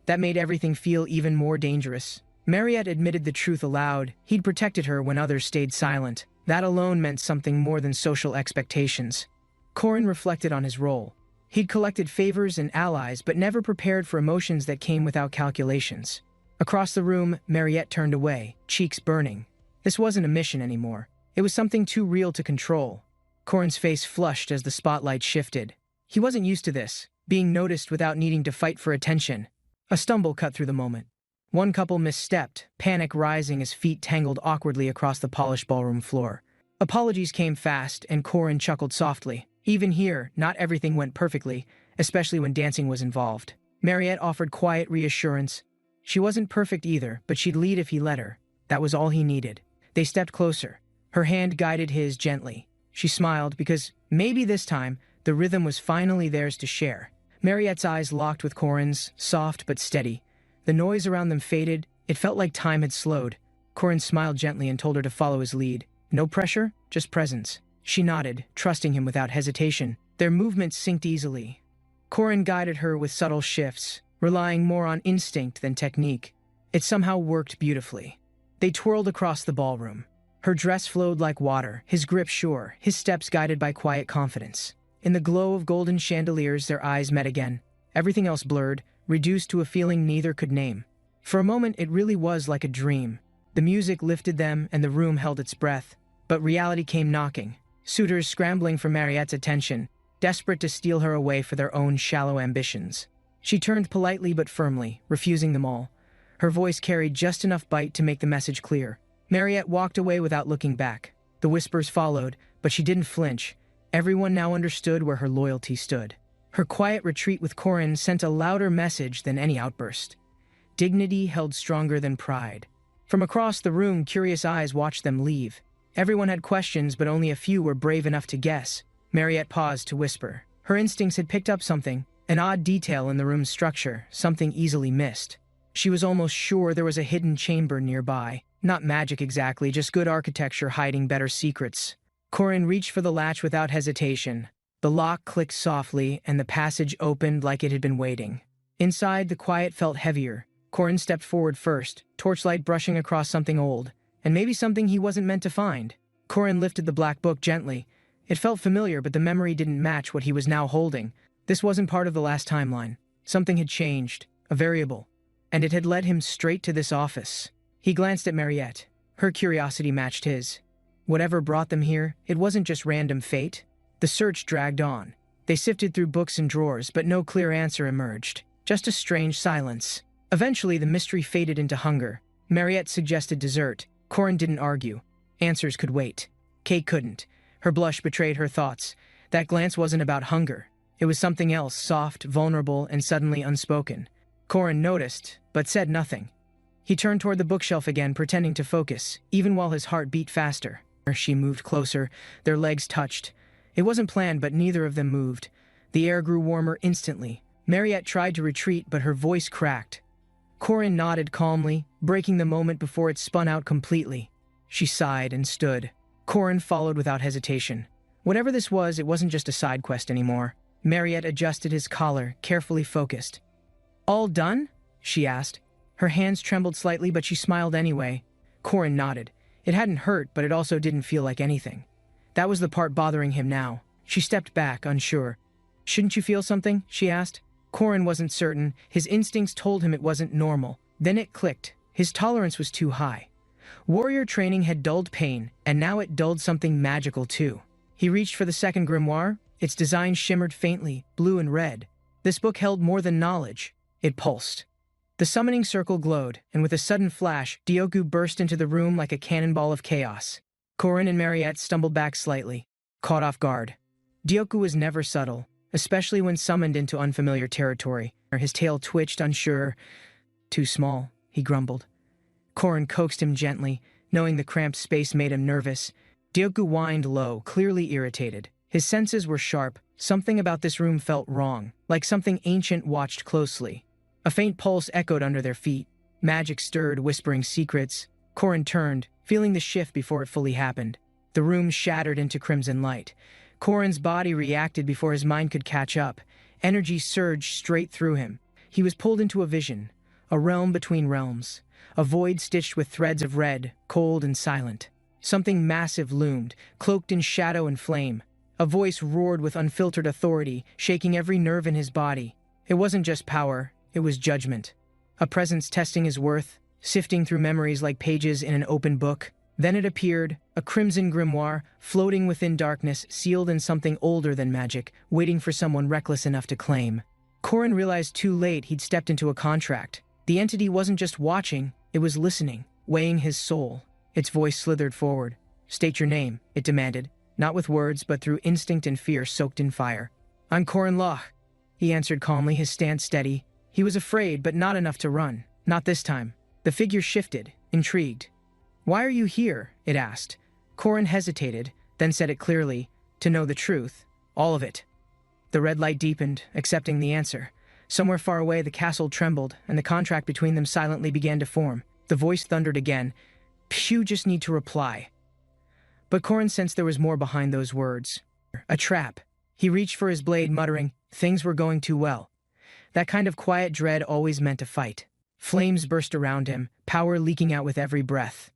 That made everything feel even more dangerous. Mariette admitted the truth aloud. He'd protected her when others stayed silent. That alone meant something more than social expectations. Corin reflected on his role. He'd collected favors and allies, but never prepared for emotions that came without calculations. Across the room, Mariette turned away, cheeks burning. This wasn't a mission anymore. It was something too real to control. Corin's face flushed as the spotlight shifted. He wasn't used to this, being noticed without needing to fight for attention. A stumble cut through the moment. One couple misstepped, panic rising as feet tangled awkwardly across the polished ballroom floor. Apologies came fast, and Corin chuckled softly. Even here, not everything went perfectly, especially when dancing was involved. Mariette offered quiet reassurance. She wasn't perfect either, but she'd lead if he let her. That was all he needed. They stepped closer. Her hand guided his gently. She smiled because, maybe this time, the rhythm was finally theirs to share. Mariette's eyes locked with Corin's, soft but steady. The noise around them faded. It felt like time had slowed. Corin smiled gently and told her to follow his lead. No pressure, just presence. She nodded, trusting him without hesitation. Their movements synced easily. Corin guided her with subtle shifts, relying more on instinct than technique. It somehow worked beautifully. They twirled across the ballroom. Her dress flowed like water, his grip sure, his steps guided by quiet confidence. In the glow of golden chandeliers, their eyes met again. Everything else blurred, reduced to a feeling neither could name. For a moment, it really was like a dream. The music lifted them, and the room held its breath. But reality came knocking. Suitors scrambling for Mariette's attention, desperate to steal her away for their own shallow ambitions. She turned politely but firmly, refusing them all. Her voice carried just enough bite to make the message clear. Mariette walked away without looking back. The whispers followed, but she didn't flinch. Everyone now understood where her loyalty stood. Her quiet retreat with Corin sent a louder message than any outburst. Dignity held stronger than pride. From across the room, curious eyes watched them leave. Everyone had questions, but only a few were brave enough to guess. Mariette paused to whisper. Her instincts had picked up something, an odd detail in the room's structure, something easily missed. She was almost sure there was a hidden chamber nearby. Not magic exactly, just good architecture hiding better secrets. Corin reached for the latch without hesitation. The lock clicked softly, and the passage opened like it had been waiting. Inside, the quiet felt heavier. Corin stepped forward first, torchlight brushing across something old, and maybe something he wasn't meant to find. Corin lifted the black book gently. It felt familiar, but the memory didn't match what he was now holding. This wasn't part of the last timeline. Something had changed, a variable, and it had led him straight to this office. He glanced at Mariette. Her curiosity matched his. Whatever brought them here, it wasn't just random fate. The search dragged on. They sifted through books and drawers, but no clear answer emerged. Just a strange silence. Eventually, the mystery faded into hunger. Mariette suggested dessert. Corin didn't argue. Answers could wait. Kate couldn't. Her blush betrayed her thoughts. That glance wasn't about hunger. It was something else, soft, vulnerable, and suddenly unspoken. Corin noticed, but said nothing. He turned toward the bookshelf again, pretending to focus, even while his heart beat faster. She moved closer. Their legs touched. It wasn't planned, but neither of them moved. The air grew warmer instantly. Mariette tried to retreat, but her voice cracked. Corin nodded calmly, breaking the moment before it spun out completely. She sighed and stood. Corin followed without hesitation. Whatever this was, it wasn't just a side quest anymore. Mariette adjusted his collar, carefully focused. "All done?" she asked. Her hands trembled slightly, but she smiled anyway. Corin nodded. It hadn't hurt, but it also didn't feel like anything. That was the part bothering him now. She stepped back, unsure. "Shouldn't you feel something?" she asked. Corin wasn't certain. His instincts told him it wasn't normal. Then it clicked. His tolerance was too high. Warrior training had dulled pain, and now it dulled something magical too. He reached for the second grimoire. Its design shimmered faintly, blue and red. This book held more than knowledge. It pulsed. The summoning circle glowed, and with a sudden flash, Dioku burst into the room like a cannonball of chaos. Korin and Mariette stumbled back slightly, caught off guard. Dioku was never subtle, especially when summoned into unfamiliar territory. His tail twitched, unsure. "Too small," he grumbled. Korin coaxed him gently, knowing the cramped space made him nervous. Dioku whined low, clearly irritated. His senses were sharp. Something about this room felt wrong, like something ancient watched closely. A faint pulse echoed under their feet. Magic stirred, whispering secrets. Korin turned, feeling the shift before it fully happened. The room shattered into crimson light. Korin's body reacted before his mind could catch up. Energy surged straight through him. He was pulled into a vision, a realm between realms, a void stitched with threads of red, cold and silent. Something massive loomed, cloaked in shadow and flame. A voice roared with unfiltered authority, shaking every nerve in his body. It wasn't just power, it was judgment. A presence testing his worth, sifting through memories like pages in an open book. Then it appeared, a crimson grimoire, floating within darkness, sealed in something older than magic, waiting for someone reckless enough to claim. Korin realized too late he'd stepped into a contract. The entity wasn't just watching, it was listening, weighing his soul. Its voice slithered forward. "State your name," it demanded, not with words but through instinct and fear soaked in fire. "I'm Korin Loch," he answered calmly, his stance steady. He was afraid, but not enough to run. Not this time. The figure shifted, intrigued. "Why are you here?" it asked. Korin hesitated, then said it clearly, "To know the truth. All of it." The red light deepened, accepting the answer. Somewhere far away the castle trembled, and the contract between them silently began to form. The voice thundered again. "You just need to reply." But Korin sensed there was more behind those words. A trap. He reached for his blade, muttering, "Things were going too well." That kind of quiet dread always meant a fight. Flames burst around him, power leaking out with every breath.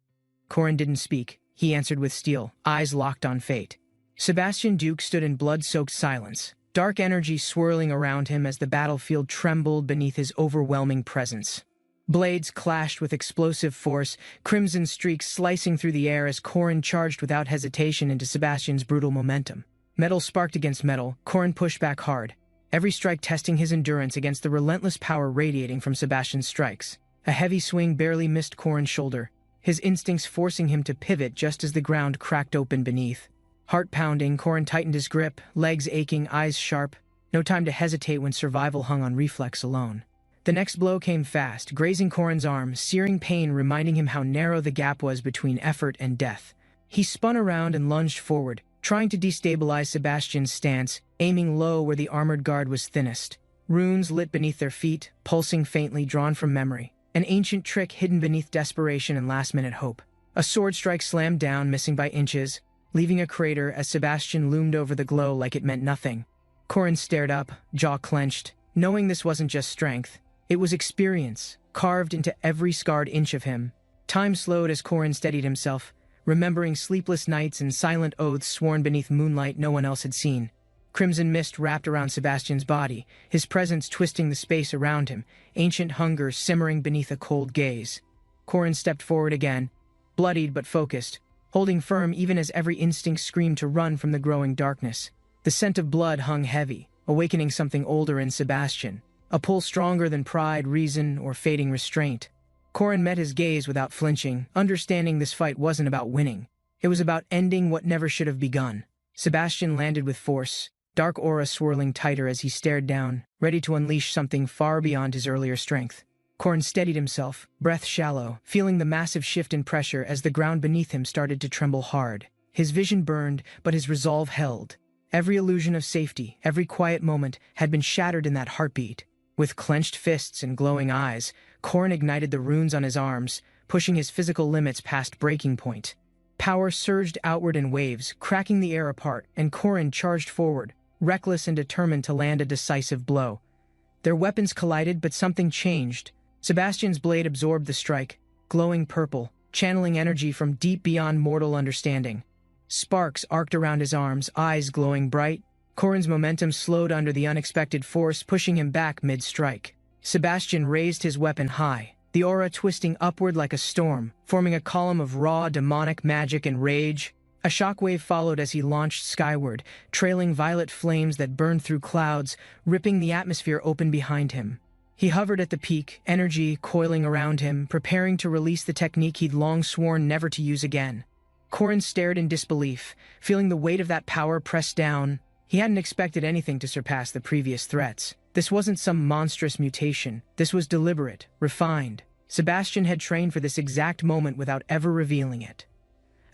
Korin didn't speak. He answered with steel, eyes locked on fate. Sebastian Duke stood in blood-soaked silence, dark energy swirling around him as the battlefield trembled beneath his overwhelming presence. Blades clashed with explosive force, crimson streaks slicing through the air as Korin charged without hesitation into Sebastian's brutal momentum. Metal sparked against metal, Korin pushed back hard, every strike testing his endurance against the relentless power radiating from Sebastian's strikes. A heavy swing barely missed Korin's shoulder, his instincts forcing him to pivot just as the ground cracked open beneath. Heart pounding, Korin tightened his grip, legs aching, eyes sharp. No time to hesitate when survival hung on reflex alone. The next blow came fast, grazing Korin's arm, searing pain reminding him how narrow the gap was between effort and death. He spun around and lunged forward, trying to destabilize Sebastian's stance, aiming low where the armored guard was thinnest. Runes lit beneath their feet, pulsing faintly, drawn from memory. An ancient trick hidden beneath desperation and last-minute hope. A sword strike slammed down, missing by inches, leaving a crater as Sebastian loomed over the glow like it meant nothing. Korin stared up, jaw clenched, knowing this wasn't just strength. It was experience, carved into every scarred inch of him. Time slowed as Korin steadied himself, remembering sleepless nights and silent oaths sworn beneath moonlight no one else had seen. Crimson mist wrapped around Sebastian's body, his presence twisting the space around him, ancient hunger simmering beneath a cold gaze. Korin stepped forward again, bloodied but focused, holding firm even as every instinct screamed to run from the growing darkness. The scent of blood hung heavy, awakening something older in Sebastian, a pull stronger than pride, reason, or fading restraint. Korin met his gaze without flinching, understanding this fight wasn't about winning. It was about ending what never should have begun. Sebastian landed with force, dark aura swirling tighter as he stared down, ready to unleash something far beyond his earlier strength. Korin steadied himself, breath shallow, feeling the massive shift in pressure as the ground beneath him started to tremble hard. His vision burned, but his resolve held. Every illusion of safety, every quiet moment, had been shattered in that heartbeat. With clenched fists and glowing eyes, Korin ignited the runes on his arms, pushing his physical limits past breaking point. Power surged outward in waves, cracking the air apart, and Korin charged forward, reckless and determined to land a decisive blow. Their weapons collided, but something changed. Sebastian's blade absorbed the strike, glowing purple, channeling energy from deep beyond mortal understanding. Sparks arced around his arms, eyes glowing bright. Korin's momentum slowed under the unexpected force, pushing him back mid-strike. Sebastian raised his weapon high, the aura twisting upward like a storm, forming a column of raw demonic magic and rage. A shockwave followed as he launched skyward, trailing violet flames that burned through clouds, ripping the atmosphere open behind him. He hovered at the peak, energy coiling around him, preparing to release the technique he'd long sworn never to use again. Korin stared in disbelief, feeling the weight of that power press down. He hadn't expected anything to surpass the previous threats. This wasn't some monstrous mutation. This was deliberate, refined. Sebastian had trained for this exact moment without ever revealing it.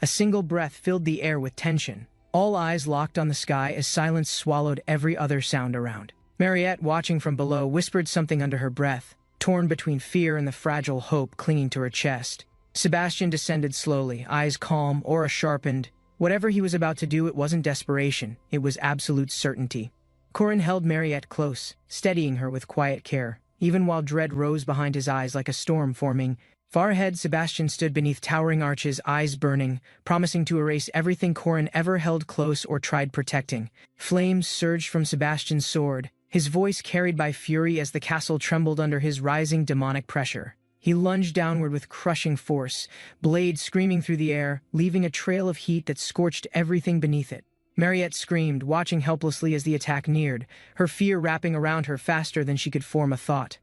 A single breath filled the air with tension. All eyes locked on the sky as silence swallowed every other sound around. Mariette, watching from below, whispered something under her breath, torn between fear and the fragile hope clinging to her chest. Sebastian descended slowly, eyes calm, aura sharpened. Whatever he was about to do, it wasn't desperation, it was absolute certainty. Korin held Mariette close, steadying her with quiet care, even while dread rose behind his eyes like a storm forming. Far ahead, Sebastian stood beneath towering arches, eyes burning, promising to erase everything Korin ever held close or tried protecting. Flames surged from Sebastian's sword, his voice carried by fury as the castle trembled under his rising demonic pressure. He lunged downward with crushing force, blade screaming through the air, leaving a trail of heat that scorched everything beneath it. Mariette screamed, watching helplessly as the attack neared, her fear wrapping around her faster than she could form a thought.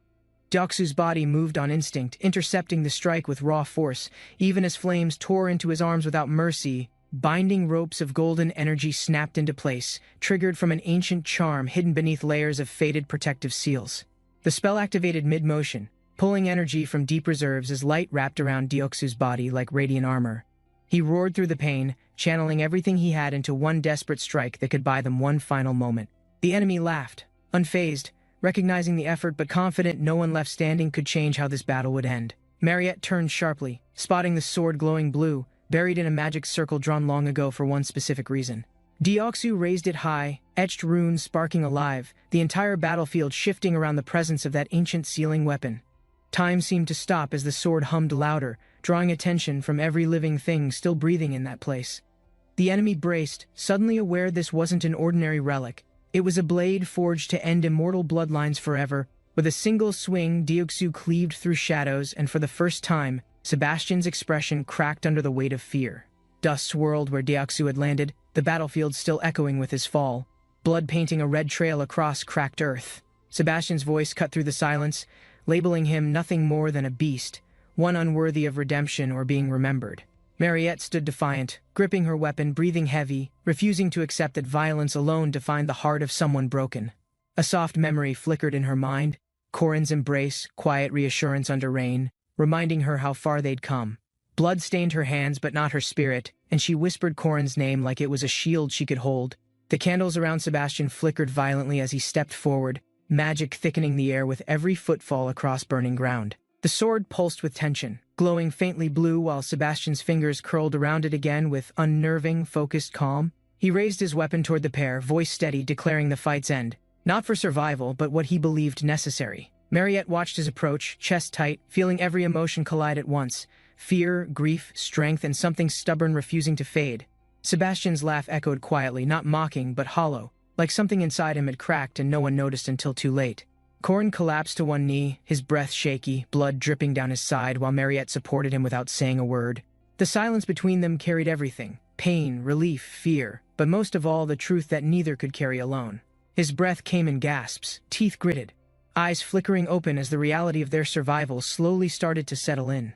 Deoksu's body moved on instinct, intercepting the strike with raw force, even as flames tore into his arms without mercy. Binding ropes of golden energy snapped into place, triggered from an ancient charm hidden beneath layers of faded protective seals. The spell activated mid-motion, pulling energy from deep reserves as light wrapped around Deoksu's body like radiant armor. He roared through the pain, channeling everything he had into one desperate strike that could buy them one final moment. The enemy laughed, unfazed, recognizing the effort but confident no one left standing could change how this battle would end. Mariette turned sharply, spotting the sword glowing blue, buried in a magic circle drawn long ago for one specific reason. Deoksu raised it high, etched runes sparking alive, the entire battlefield shifting around the presence of that ancient sealing weapon. Time seemed to stop as the sword hummed louder, drawing attention from every living thing still breathing in that place. The enemy braced, suddenly aware this wasn't an ordinary relic. It was a blade forged to end immortal bloodlines forever. With a single swing, Deoksu cleaved through shadows, and for the first time, Sebastian's expression cracked under the weight of fear. Dust swirled where Deoksu had landed, the battlefield still echoing with his fall, blood painting a red trail across cracked earth. Sebastian's voice cut through the silence, labeling him nothing more than a beast, one unworthy of redemption or being remembered. Mariette stood defiant, gripping her weapon, breathing heavy, refusing to accept that violence alone defined the heart of someone broken. A soft memory flickered in her mind, Korin's embrace, quiet reassurance under rain, reminding her how far they'd come. Blood stained her hands but not her spirit, and she whispered Korin's name like it was a shield she could hold. The candles around Sebastian flickered violently as he stepped forward, magic thickening the air with every footfall across burning ground. The sword pulsed with tension, glowing faintly blue while Sebastian's fingers curled around it again with unnerving, focused calm. He raised his weapon toward the pair, voice steady, declaring the fight's end. Not for survival, but what he believed necessary. Mariette watched his approach, chest tight, feeling every emotion collide at once. Fear, grief, strength, and something stubborn refusing to fade. Sebastian's laugh echoed quietly, not mocking, but hollow, like something inside him had cracked and no one noticed until too late. Korin collapsed to one knee, his breath shaky, blood dripping down his side while Mariette supported him without saying a word. The silence between them carried everything: pain, relief, fear, but most of all the truth that neither could carry alone. His breath came in gasps, teeth gritted, eyes flickering open as the reality of their survival slowly started to settle in.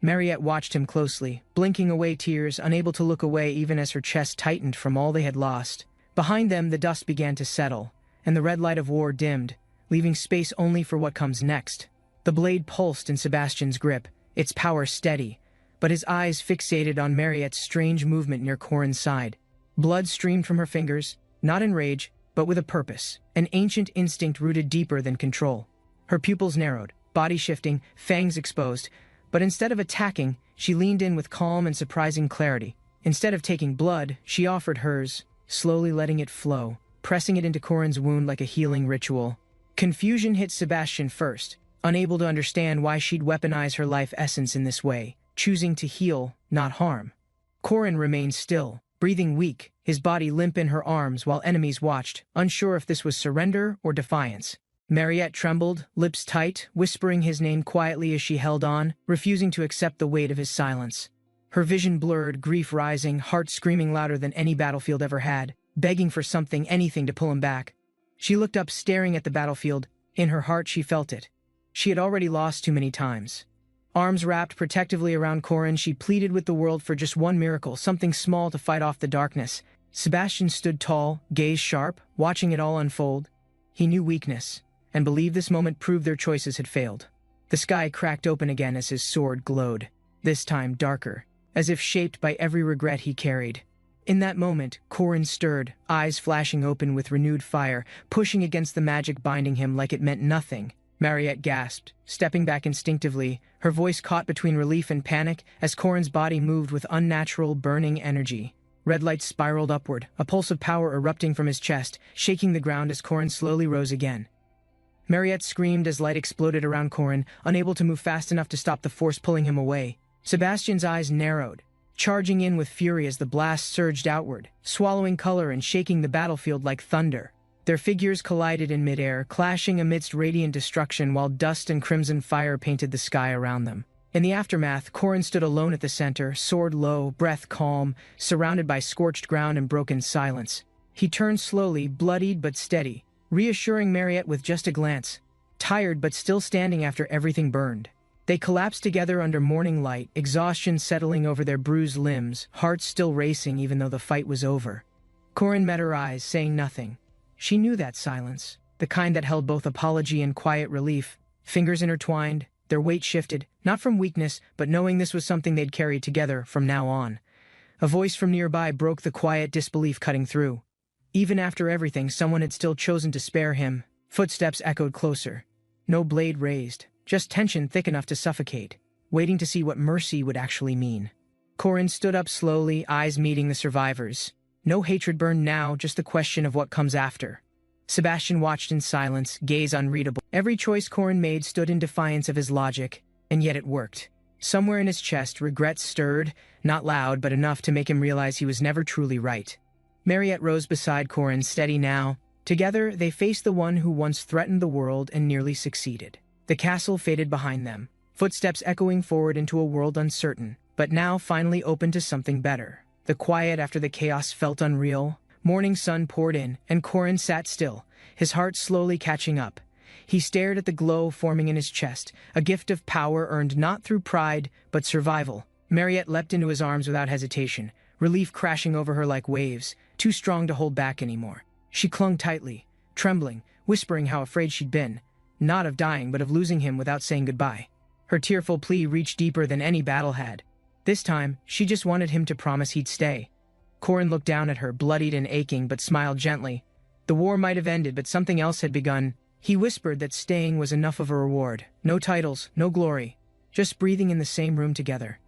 Mariette watched him closely, blinking away tears, unable to look away even as her chest tightened from all they had lost. Behind them, the dust began to settle, and the red light of war dimmed, leaving space only for what comes next. The blade pulsed in Sebastian's grip, its power steady, but his eyes fixated on Mariette's strange movement near Korin's side. Blood streamed from her fingers, not in rage, but with a purpose, an ancient instinct rooted deeper than control. Her pupils narrowed, body shifting, fangs exposed, but instead of attacking, she leaned in with calm and surprising clarity. Instead of taking blood, she offered hers, slowly letting it flow, pressing it into Korin's wound like a healing ritual. Confusion hit Sebastian first, unable to understand why she'd weaponize her life essence in this way, choosing to heal, not harm. Korin remained still, breathing weak, his body limp in her arms while enemies watched, unsure if this was surrender or defiance. Mariette trembled, lips tight, whispering his name quietly as she held on, refusing to accept the weight of his silence. Her vision blurred, grief rising, heart screaming louder than any battlefield ever had, begging for something, anything to pull him back. She looked up, staring at the battlefield. In her heart, she felt it. She had already lost too many times. Arms wrapped protectively around Corin, she pleaded with the world for just one miracle, something small to fight off the darkness. Sebastian stood tall, gaze sharp, watching it all unfold. He knew weakness, and believed this moment proved their choices had failed. The sky cracked open again as his sword glowed, this time darker, as if shaped by every regret he carried. In that moment, Corin stirred, eyes flashing open with renewed fire, pushing against the magic binding him like it meant nothing. Mariette gasped, stepping back instinctively, her voice caught between relief and panic as Corin's body moved with unnatural, burning energy. Red light spiraled upward, a pulse of power erupting from his chest, shaking the ground as Corin slowly rose again. Mariette screamed as light exploded around Corin, unable to move fast enough to stop the force pulling him away. Sebastian's eyes narrowed, charging in with fury as the blast surged outward, swallowing color and shaking the battlefield like thunder. Their figures collided in midair, clashing amidst radiant destruction while dust and crimson fire painted the sky around them. In the aftermath, Corin stood alone at the center, sword low, breath calm, surrounded by scorched ground and broken silence. He turned slowly, bloodied but steady, reassuring Mariette with just a glance, tired but still standing after everything burned. They collapsed together under morning light, exhaustion settling over their bruised limbs, hearts still racing even though the fight was over. Corin met her eyes, saying nothing. She knew that silence, the kind that held both apology and quiet relief. Fingers intertwined, their weight shifted, not from weakness, but knowing this was something they'd carry together from now on. A voice from nearby broke the quiet disbelief cutting through. Even after everything, someone had still chosen to spare him. Footsteps echoed closer. No blade raised, just tension thick enough to suffocate, waiting to see what mercy would actually mean. Corin stood up slowly, eyes meeting the survivors. No hatred burned now, just the question of what comes after. Sebastian watched in silence, gaze unreadable. Every choice Corin made stood in defiance of his logic, and yet it worked. Somewhere in his chest, regret stirred, not loud but enough to make him realize he was never truly right. Mariette rose beside Corin, steady now. Together, they faced the one who once threatened the world and nearly succeeded. The castle faded behind them, footsteps echoing forward into a world uncertain, but now finally open to something better. The quiet after the chaos felt unreal. Morning sun poured in, and Corin sat still, his heart slowly catching up. He stared at the glow forming in his chest, a gift of power earned not through pride, but survival. Mariette leapt into his arms without hesitation, relief crashing over her like waves, too strong to hold back anymore. She clung tightly, trembling, whispering how afraid she'd been, not of dying but of losing him without saying goodbye. Her tearful plea reached deeper than any battle had. This time, she just wanted him to promise he'd stay. Corin looked down at her, bloodied and aching, but smiled gently. The war might have ended, but something else had begun. He whispered that staying was enough of a reward. No titles, no glory, just breathing in the same room together.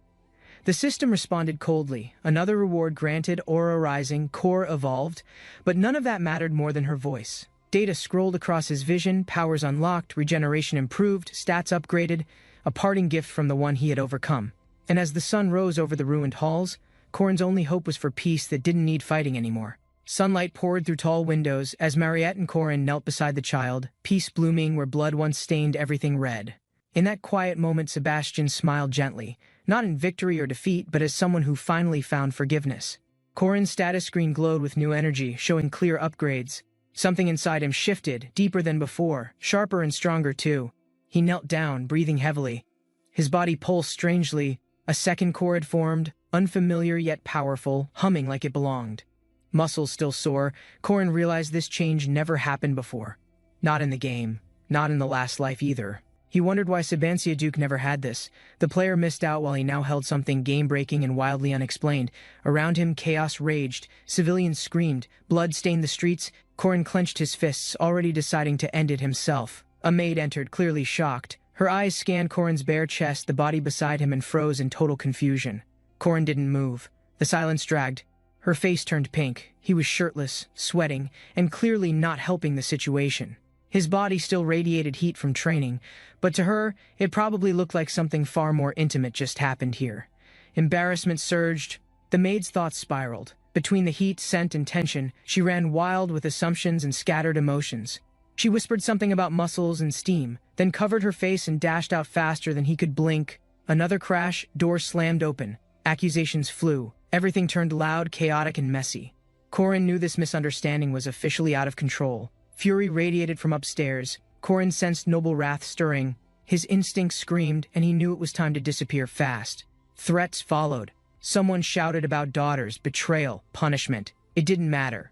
The system responded coldly. Another reward granted, aura rising, core evolved, but none of that mattered more than her voice. Data scrolled across his vision, powers unlocked, regeneration improved, stats upgraded, a parting gift from the one he had overcome. And as the sun rose over the ruined halls, Corin's only hope was for peace that didn't need fighting anymore. Sunlight poured through tall windows as Mariette and Corin knelt beside the child, peace blooming where blood once stained everything red. In that quiet moment, Sebastian smiled gently, not in victory or defeat, but as someone who finally found forgiveness. Corin's status screen glowed with new energy, showing clear upgrades. Something inside him shifted, deeper than before, sharper and stronger too. He knelt down, breathing heavily. His body pulsed strangely. A second core had formed, unfamiliar yet powerful, humming like it belonged. Muscles still sore, Corin realized this change never happened before. Not in the game, not in the last life either. He wondered why Sabancia Duke never had this. The player missed out while he now held something game-breaking and wildly unexplained. Around him, chaos raged. Civilians screamed. Blood stained the streets. Corin clenched his fists, already deciding to end it himself. A maid entered, clearly shocked. Her eyes scanned Corin's bare chest, the body beside him, and froze in total confusion. Corin didn't move. The silence dragged. Her face turned pink. He was shirtless, sweating, and clearly not helping the situation. His body still radiated heat from training, but to her, it probably looked like something far more intimate just happened here. Embarrassment surged. The maid's thoughts spiraled. Between the heat, scent, and tension, she ran wild with assumptions and scattered emotions. She whispered something about muscles and steam, then covered her face and dashed out faster than he could blink. Another crash, doors slammed open. Accusations flew. Everything turned loud, chaotic, and messy. Corin knew this misunderstanding was officially out of control. Fury radiated from upstairs. Corin sensed noble wrath stirring. His instincts screamed, and he knew it was time to disappear fast. Threats followed. Someone shouted about daughters, betrayal, punishment. It didn't matter.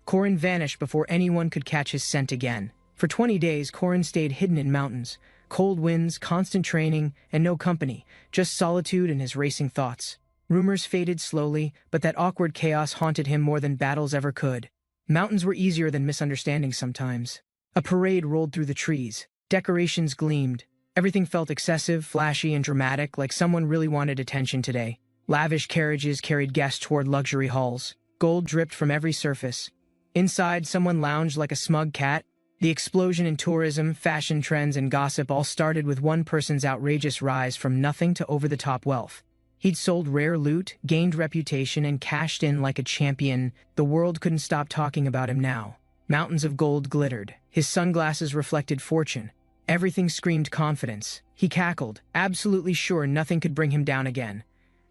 Corin vanished before anyone could catch his scent again. For 20 days, Corin stayed hidden in mountains. Cold winds, constant training, and no company, just solitude and his racing thoughts. Rumors faded slowly, but that awkward chaos haunted him more than battles ever could. Mountains were easier than misunderstandings sometimes. A parade rolled through the trees. Decorations gleamed. Everything felt excessive, flashy, and dramatic, like someone really wanted attention today. Lavish carriages carried guests toward luxury halls. Gold dripped from every surface. Inside, someone lounged like a smug cat. The explosion in tourism, fashion trends, and gossip all started with one person's outrageous rise from nothing to over-the-top wealth. He'd sold rare loot, gained reputation, and cashed in like a champion. The world couldn't stop talking about him now. Mountains of gold glittered. His sunglasses reflected fortune. Everything screamed confidence. He cackled, absolutely sure nothing could bring him down again.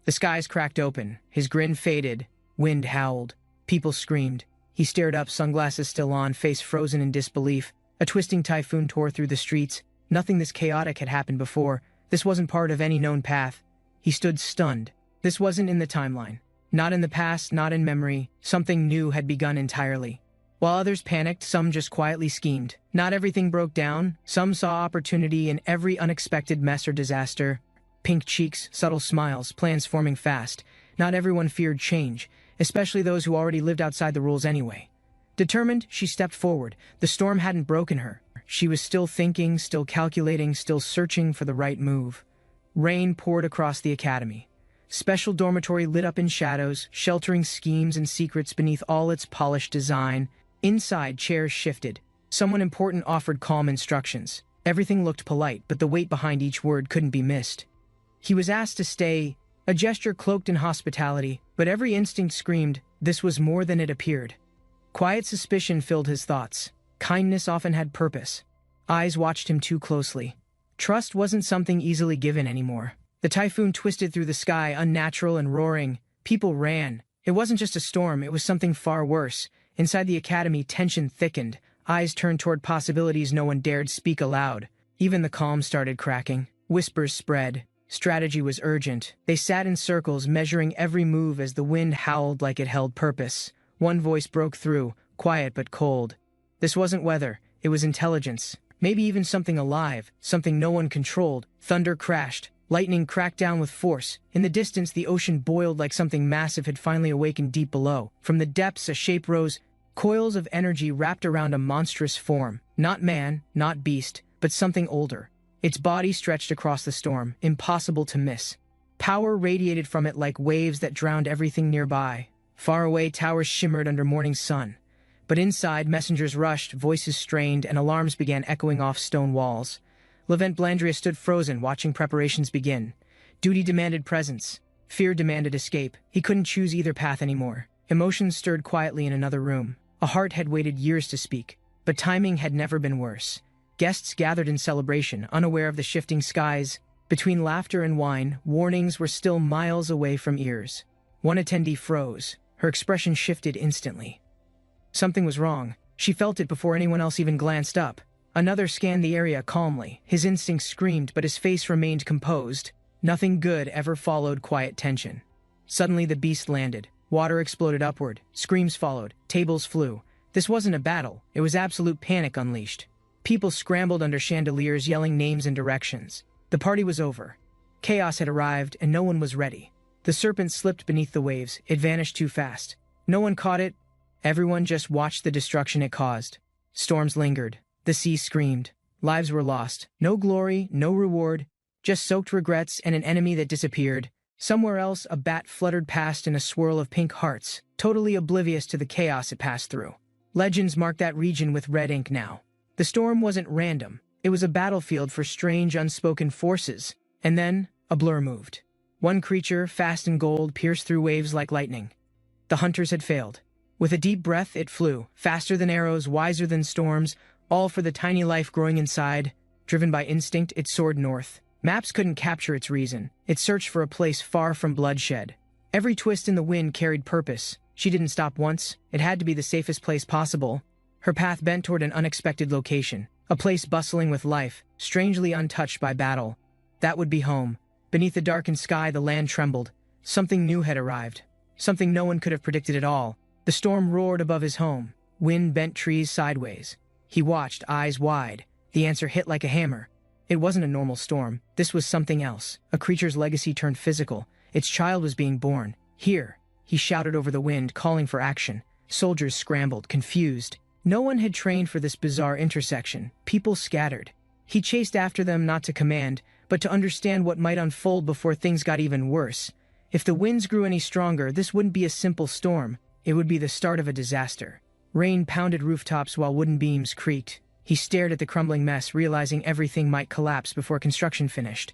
The skies cracked open. His grin faded. Wind howled. People screamed. He stared up, sunglasses still on, face frozen in disbelief. A twisting typhoon tore through the streets. Nothing this chaotic had happened before. This wasn't part of any known path. He stood stunned. This wasn't in the timeline. Not in the past, not in memory. Something new had begun entirely. While others panicked, some just quietly schemed. Not everything broke down. Some saw opportunity in every unexpected mess or disaster. Pink cheeks, subtle smiles, plans forming fast. Not everyone feared change, especially those who already lived outside the rules anyway. Determined, she stepped forward. The storm hadn't broken her. She was still thinking, still calculating, still searching for the right move. Rain poured across the academy. Special dormitory lit up in shadows, sheltering schemes and secrets beneath all its polished design. Inside, chairs shifted. Someone important offered calm instructions. Everything looked polite, but the weight behind each word couldn't be missed. He was asked to stay, a gesture cloaked in hospitality, but every instinct screamed, this was more than it appeared. Quiet suspicion filled his thoughts. Kindness often had purpose. Eyes watched him too closely. Trust wasn't something easily given anymore. The typhoon twisted through the sky, unnatural and roaring. People ran. It wasn't just a storm, it was something far worse. Inside the academy, tension thickened. Eyes turned toward possibilities no one dared speak aloud. Even the calm started cracking. Whispers spread. Strategy was urgent. They sat in circles, measuring every move as the wind howled like it held purpose. One voice broke through, quiet but cold. This wasn't weather, it was intelligence. Maybe even something alive, something no one controlled. Thunder crashed. Lightning cracked down with force. In the distance, the ocean boiled like something massive had finally awakened deep below. From the depths, a shape rose, coils of energy wrapped around a monstrous form. Not man, not beast, but something older. Its body stretched across the storm, impossible to miss. Power radiated from it like waves that drowned everything nearby. Far away, towers shimmered under morning sun. But inside, messengers rushed, voices strained, and alarms began echoing off stone walls. Levent Blandria stood frozen, watching preparations begin. Duty demanded presence. Fear demanded escape. He couldn't choose either path anymore. Emotions stirred quietly in another room. A heart had waited years to speak, but timing had never been worse. Guests gathered in celebration, unaware of the shifting skies. Between laughter and wine, warnings were still miles away from ears. One attendee froze. Her expression shifted instantly. Something was wrong. She felt it before anyone else even glanced up. Another scanned the area calmly. His instincts screamed, but his face remained composed. Nothing good ever followed quiet tension. Suddenly the beast landed. Water exploded upward. Screams followed. Tables flew. This wasn't a battle. It was absolute panic unleashed. People scrambled under chandeliers, yelling names and directions. The party was over. Chaos had arrived, and no one was ready. The serpent slipped beneath the waves. It vanished too fast. No one caught it. Everyone just watched the destruction it caused. Storms lingered. The sea screamed. Lives were lost. No glory, no reward, just soaked regrets and an enemy that disappeared. Somewhere else, a bat fluttered past in a swirl of pink hearts, totally oblivious to the chaos it passed through. Legends marked that region with red ink now. The storm wasn't random. It was a battlefield for strange, unspoken forces. And then, a blur moved. One creature, fast in gold, pierced through waves like lightning. The hunters had failed. With a deep breath, it flew, faster than arrows, wiser than storms, all for the tiny life growing inside. Driven by instinct, it soared north. Maps couldn't capture its reason. It searched for a place far from bloodshed. Every twist in the wind carried purpose. She didn't stop once. It had to be the safest place possible. Her path bent toward an unexpected location, a place bustling with life, strangely untouched by battle. That would be home. Beneath the darkened sky, the land trembled. Something new had arrived. Something no one could have predicted at all. The storm roared above his home. Wind bent trees sideways. He watched, eyes wide. The answer hit like a hammer. It wasn't a normal storm. This was something else. A creature's legacy turned physical. Its child was being born. Here, he shouted over the wind, calling for action. Soldiers scrambled, confused. No one had trained for this bizarre intersection. People scattered. He chased after them not to command, but to understand what might unfold before things got even worse. If the winds grew any stronger, this wouldn't be a simple storm. It would be the start of a disaster. Rain pounded rooftops while wooden beams creaked. He stared at the crumbling mess, realizing everything might collapse before construction finished.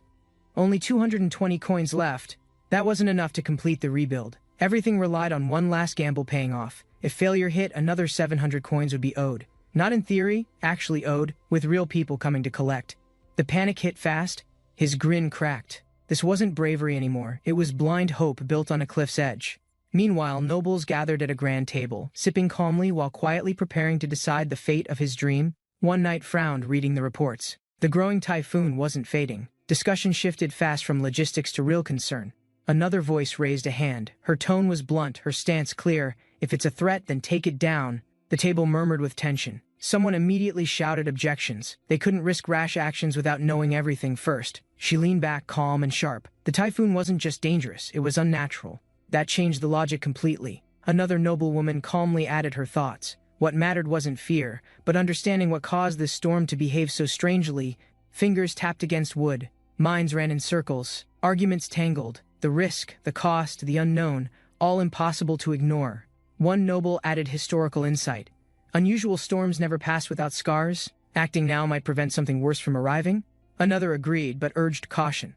Only 220 coins left. That wasn't enough to complete the rebuild. Everything relied on one last gamble paying off. If failure hit, another 700 coins would be owed. Not in theory, actually owed, with real people coming to collect. The panic hit fast. His grin cracked. This wasn't bravery anymore. It was blind hope built on a cliff's edge. Meanwhile, nobles gathered at a grand table, sipping calmly while quietly preparing to decide the fate of his dream. One knight frowned, reading the reports. The growing typhoon wasn't fading. Discussion shifted fast from logistics to real concern. Another voice raised a hand. Her tone was blunt, her stance clear. If it's a threat, then take it down. The table murmured with tension. Someone immediately shouted objections. They couldn't risk rash actions without knowing everything first. She leaned back, calm and sharp. The typhoon wasn't just dangerous, it was unnatural. That changed the logic completely. Another noblewoman calmly added her thoughts. What mattered wasn't fear, but understanding what caused this storm to behave so strangely. Fingers tapped against wood. Minds ran in circles. Arguments tangled. The risk, the cost, the unknown, all impossible to ignore. One noble added historical insight. Unusual storms never pass without scars. Acting now might prevent something worse from arriving. Another agreed, but urged caution.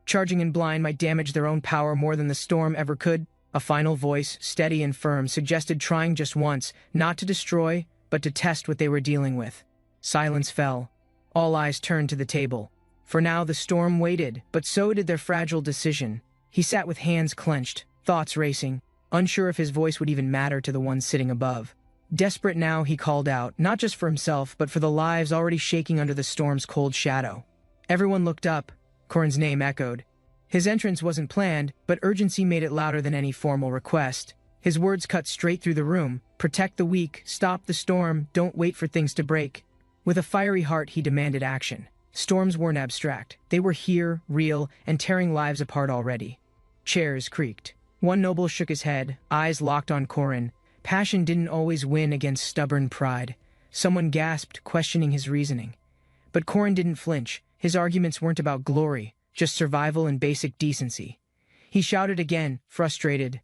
Charging in blind might damage their own power more than the storm ever could. A final voice, steady and firm, suggested trying just once, not to destroy, but to test what they were dealing with. Silence fell. All eyes turned to the table. For now the storm waited, but so did their fragile decision. He sat with hands clenched, thoughts racing, unsure if his voice would even matter to the ones sitting above. Desperate now, he called out, not just for himself, but for the lives already shaking under the storm's cold shadow. Everyone looked up. Corin's name echoed. His entrance wasn't planned, but urgency made it louder than any formal request. His words cut straight through the room. Protect the weak, stop the storm, don't wait for things to break. With a fiery heart, he demanded action. Storms weren't abstract. They were here, real, and tearing lives apart already. Chairs creaked. One noble shook his head, eyes locked on Corin. Passion didn't always win against stubborn pride. Someone gasped, questioning his reasoning. But Corin didn't flinch. His arguments weren't about glory, just survival and basic decency. He shouted again, frustrated.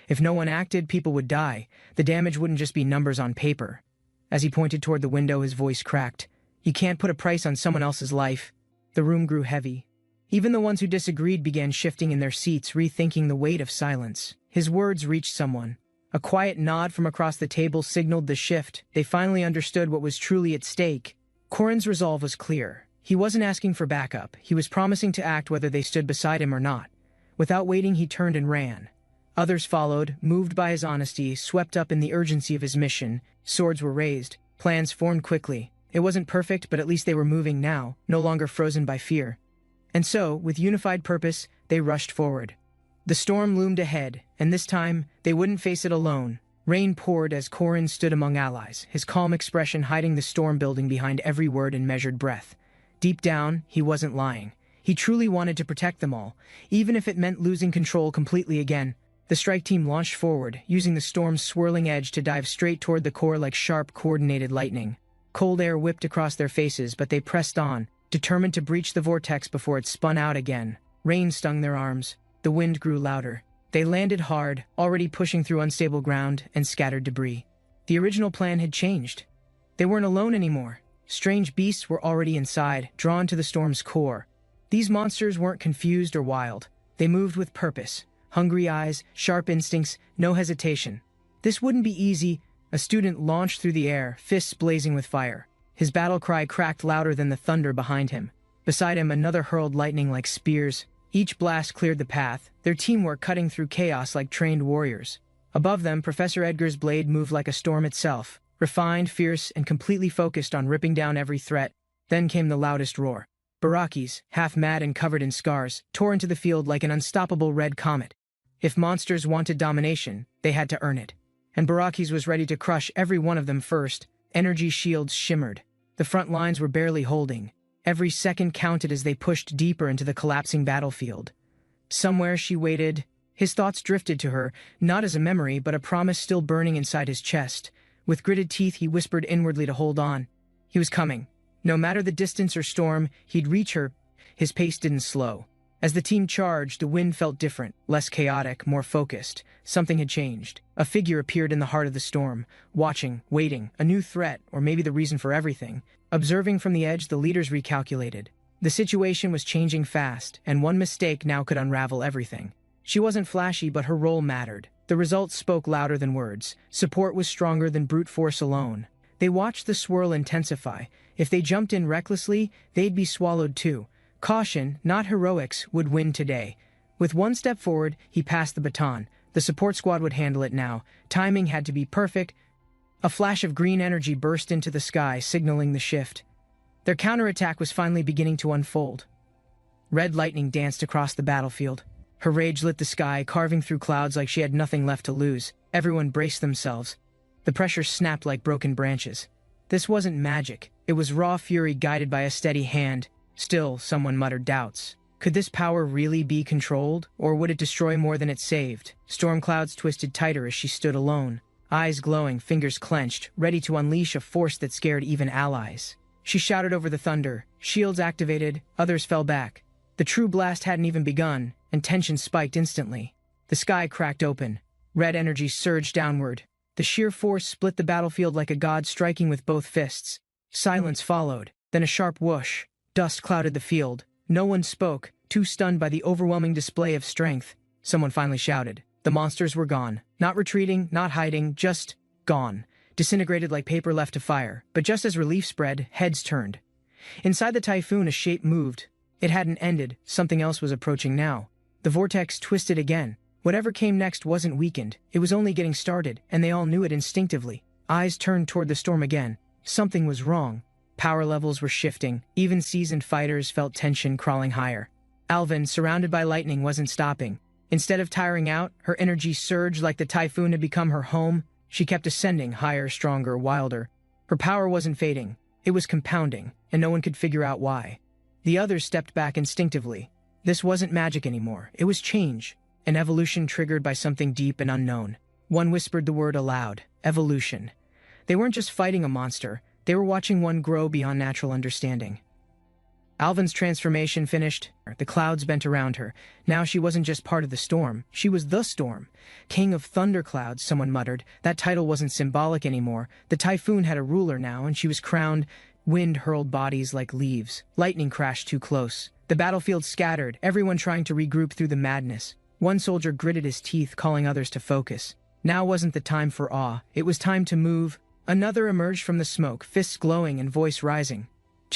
If no one acted, people would die. The damage wouldn't just be numbers on paper. As he pointed toward the window, his voice cracked. You can't put a price on someone else's life. The room grew heavy. Even the ones who disagreed began shifting in their seats, rethinking the weight of silence. His words reached someone. A quiet nod from across the table signaled the shift. They finally understood what was truly at stake. Corin's resolve was clear. He wasn't asking for backup. He was promising to act whether they stood beside him or not. Without waiting, he turned and ran. Others followed, moved by his honesty, swept up in the urgency of his mission. Swords were raised. Plans formed quickly. It wasn't perfect, but at least they were moving now, no longer frozen by fear. And so, with unified purpose, they rushed forward. The storm loomed ahead, and this time, they wouldn't face it alone. Rain poured as Corin stood among allies, his calm expression hiding the storm building behind every word and measured breath. Deep down, he wasn't lying. He truly wanted to protect them all, even if it meant losing control completely again. The strike team launched forward, using the storm's swirling edge to dive straight toward the core like sharp, coordinated lightning. Cold air whipped across their faces, but they pressed on, determined to breach the vortex before it spun out again. Rain stung their arms. The wind grew louder. They landed hard, already pushing through unstable ground and scattered debris. The original plan had changed. They weren't alone anymore. Strange beasts were already inside, drawn to the storm's core. These monsters weren't confused or wild. They moved with purpose. Hungry eyes, sharp instincts, no hesitation. This wouldn't be easy. A student launched through the air, fists blazing with fire. His battle cry cracked louder than the thunder behind him. Beside him, another hurled lightning like spears. Each blast cleared the path, their teamwork cutting through chaos like trained warriors. Above them, Professor Edgar's blade moved like a storm itself, refined, fierce, and completely focused on ripping down every threat. Then came the loudest roar. Barakis, half mad and covered in scars, tore into the field like an unstoppable red comet. If monsters wanted domination, they had to earn it. And Barakis was ready to crush every one of them first. Energy shields shimmered. The front lines were barely holding. Every second counted as they pushed deeper into the collapsing battlefield. Somewhere she waited. His thoughts drifted to her, not as a memory, but a promise still burning inside his chest. With gritted teeth, he whispered inwardly to hold on. He was coming. No matter the distance or storm, he'd reach her. His pace didn't slow. As the team charged, the wind felt different, less chaotic, more focused. Something had changed. A figure appeared in the heart of the storm, watching, waiting, a new threat, or maybe the reason for everything. Observing from the edge, the leaders recalculated. The situation was changing fast, and one mistake now could unravel everything. She wasn't flashy, but her role mattered. The results spoke louder than words. Support was stronger than brute force alone. They watched the swirl intensify. If they jumped in recklessly, they'd be swallowed too. Caution, not heroics, would win today. With one step forward, he passed the baton. The support squad would handle it now. Timing had to be perfect. A flash of green energy burst into the sky, signaling the shift. Their counterattack was finally beginning to unfold. Red lightning danced across the battlefield. Her rage lit the sky, carving through clouds like she had nothing left to lose. Everyone braced themselves. The pressure snapped like broken branches. This wasn't magic. It was raw fury guided by a steady hand. Still, someone muttered doubts. Could this power really be controlled, or would it destroy more than it saved? Storm clouds twisted tighter as she stood alone. Eyes glowing, fingers clenched, ready to unleash a force that scared even allies. She shouted over the thunder. Shields activated, others fell back. The true blast hadn't even begun, and tension spiked instantly. The sky cracked open. Red energy surged downward. The sheer force split the battlefield like a god striking with both fists. Silence followed, then a sharp whoosh. Dust clouded the field. No one spoke, too stunned by the overwhelming display of strength. Someone finally shouted. The monsters were gone. Not retreating, not hiding, just gone. Disintegrated like paper left to fire. But just as relief spread, heads turned. Inside the typhoon, a shape moved. It hadn't ended. Something else was approaching now. The vortex twisted again. Whatever came next wasn't weakened. It was only getting started, and they all knew it instinctively. Eyes turned toward the storm again. Something was wrong. Power levels were shifting. Even seasoned fighters felt tension crawling higher. Alvin, surrounded by lightning, wasn't stopping. Instead of tiring out, her energy surged like the typhoon had become her home. She kept ascending, higher, stronger, wilder. Her power wasn't fading. It was compounding, and no one could figure out why. The others stepped back instinctively. This wasn't magic anymore. It was change, an evolution triggered by something deep and unknown. One whispered the word aloud. Evolution. They weren't just fighting a monster. They were watching one grow beyond natural understanding. Alvin's transformation finished. The clouds bent around her. Now she wasn't just part of the storm. She was the storm. King of thunderclouds, someone muttered. That title wasn't symbolic anymore. The typhoon had a ruler now, and she was crowned. Wind hurled bodies like leaves. Lightning crashed too close. The battlefield scattered, everyone trying to regroup through the madness. One soldier gritted his teeth, calling others to focus. Now wasn't the time for awe. It was time to move. Another emerged from the smoke, fists glowing and voice rising.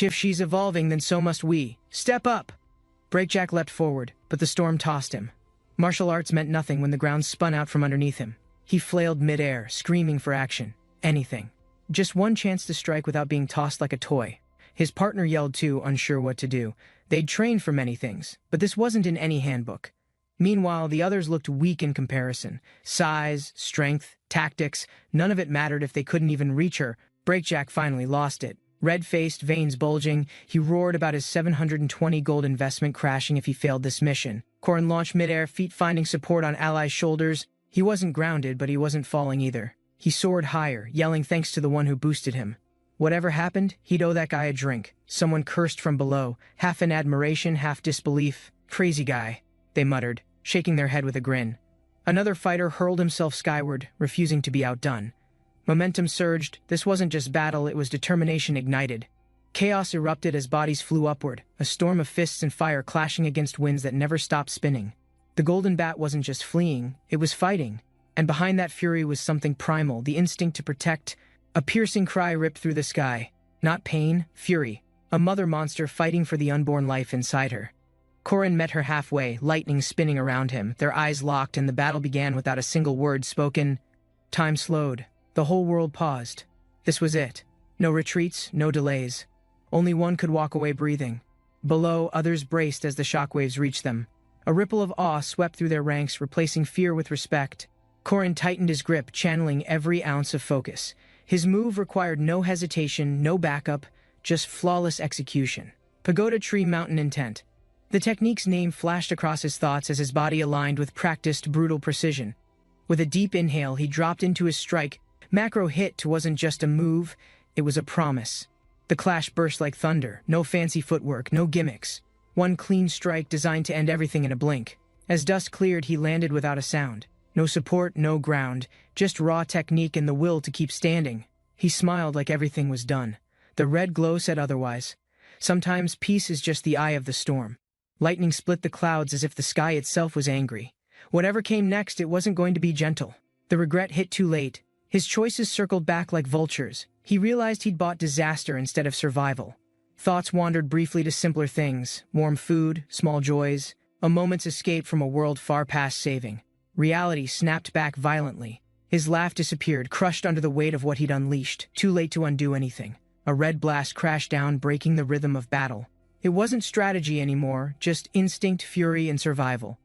If she's evolving, then so must we. Step up! Breakjack leapt forward, but the storm tossed him. Martial arts meant nothing when the ground spun out from underneath him. He flailed midair, screaming for action. Anything. Just one chance to strike without being tossed like a toy. His partner yelled too, unsure what to do. They'd trained for many things, but this wasn't in any handbook. Meanwhile, the others looked weak in comparison. Size, strength, tactics, none of it mattered if they couldn't even reach her. Breakjack finally lost it. Red-faced, veins bulging, he roared about his 720 gold investment crashing if he failed this mission. Korin launched midair, feet finding support on allies' shoulders. He wasn't grounded, but he wasn't falling either. He soared higher, yelling thanks to the one who boosted him. Whatever happened, he'd owe that guy a drink. Someone cursed from below, half in admiration, half disbelief. Crazy guy, they muttered, shaking their head with a grin. Another fighter hurled himself skyward, refusing to be outdone. Momentum surged. This wasn't just battle, it was determination ignited. Chaos erupted as bodies flew upward, a storm of fists and fire clashing against winds that never stopped spinning. The golden bat wasn't just fleeing, it was fighting. And behind that fury was something primal, the instinct to protect. A piercing cry ripped through the sky. Not pain, fury. A mother monster fighting for the unborn life inside her. Korin met her halfway, lightning spinning around him, their eyes locked, and the battle began without a single word spoken. Time slowed. The whole world paused. This was it. No retreats, no delays. Only one could walk away breathing. Below, others braced as the shockwaves reached them. A ripple of awe swept through their ranks, replacing fear with respect. Korin tightened his grip, channeling every ounce of focus. His move required no hesitation, no backup, just flawless execution. Pagoda Tree Mountain Intent. The technique's name flashed across his thoughts as his body aligned with practiced, brutal precision. With a deep inhale, he dropped into his strike. Macro hit wasn't just a move, it was a promise. The clash burst like thunder, no fancy footwork, no gimmicks. One clean strike designed to end everything in a blink. As dust cleared, he landed without a sound. No support, no ground, just raw technique and the will to keep standing. He smiled like everything was done. The red glow said otherwise. Sometimes peace is just the eye of the storm. Lightning split the clouds as if the sky itself was angry. Whatever came next, it wasn't going to be gentle. The regret hit too late. His choices circled back like vultures. He realized he'd bought disaster instead of survival. Thoughts wandered briefly to simpler things, warm food, small joys, a moment's escape from a world far past saving. Reality snapped back violently. His laugh disappeared, crushed under the weight of what he'd unleashed, too late to undo anything. A red blast crashed down, breaking the rhythm of battle. It wasn't strategy anymore, just instinct, fury, and survival.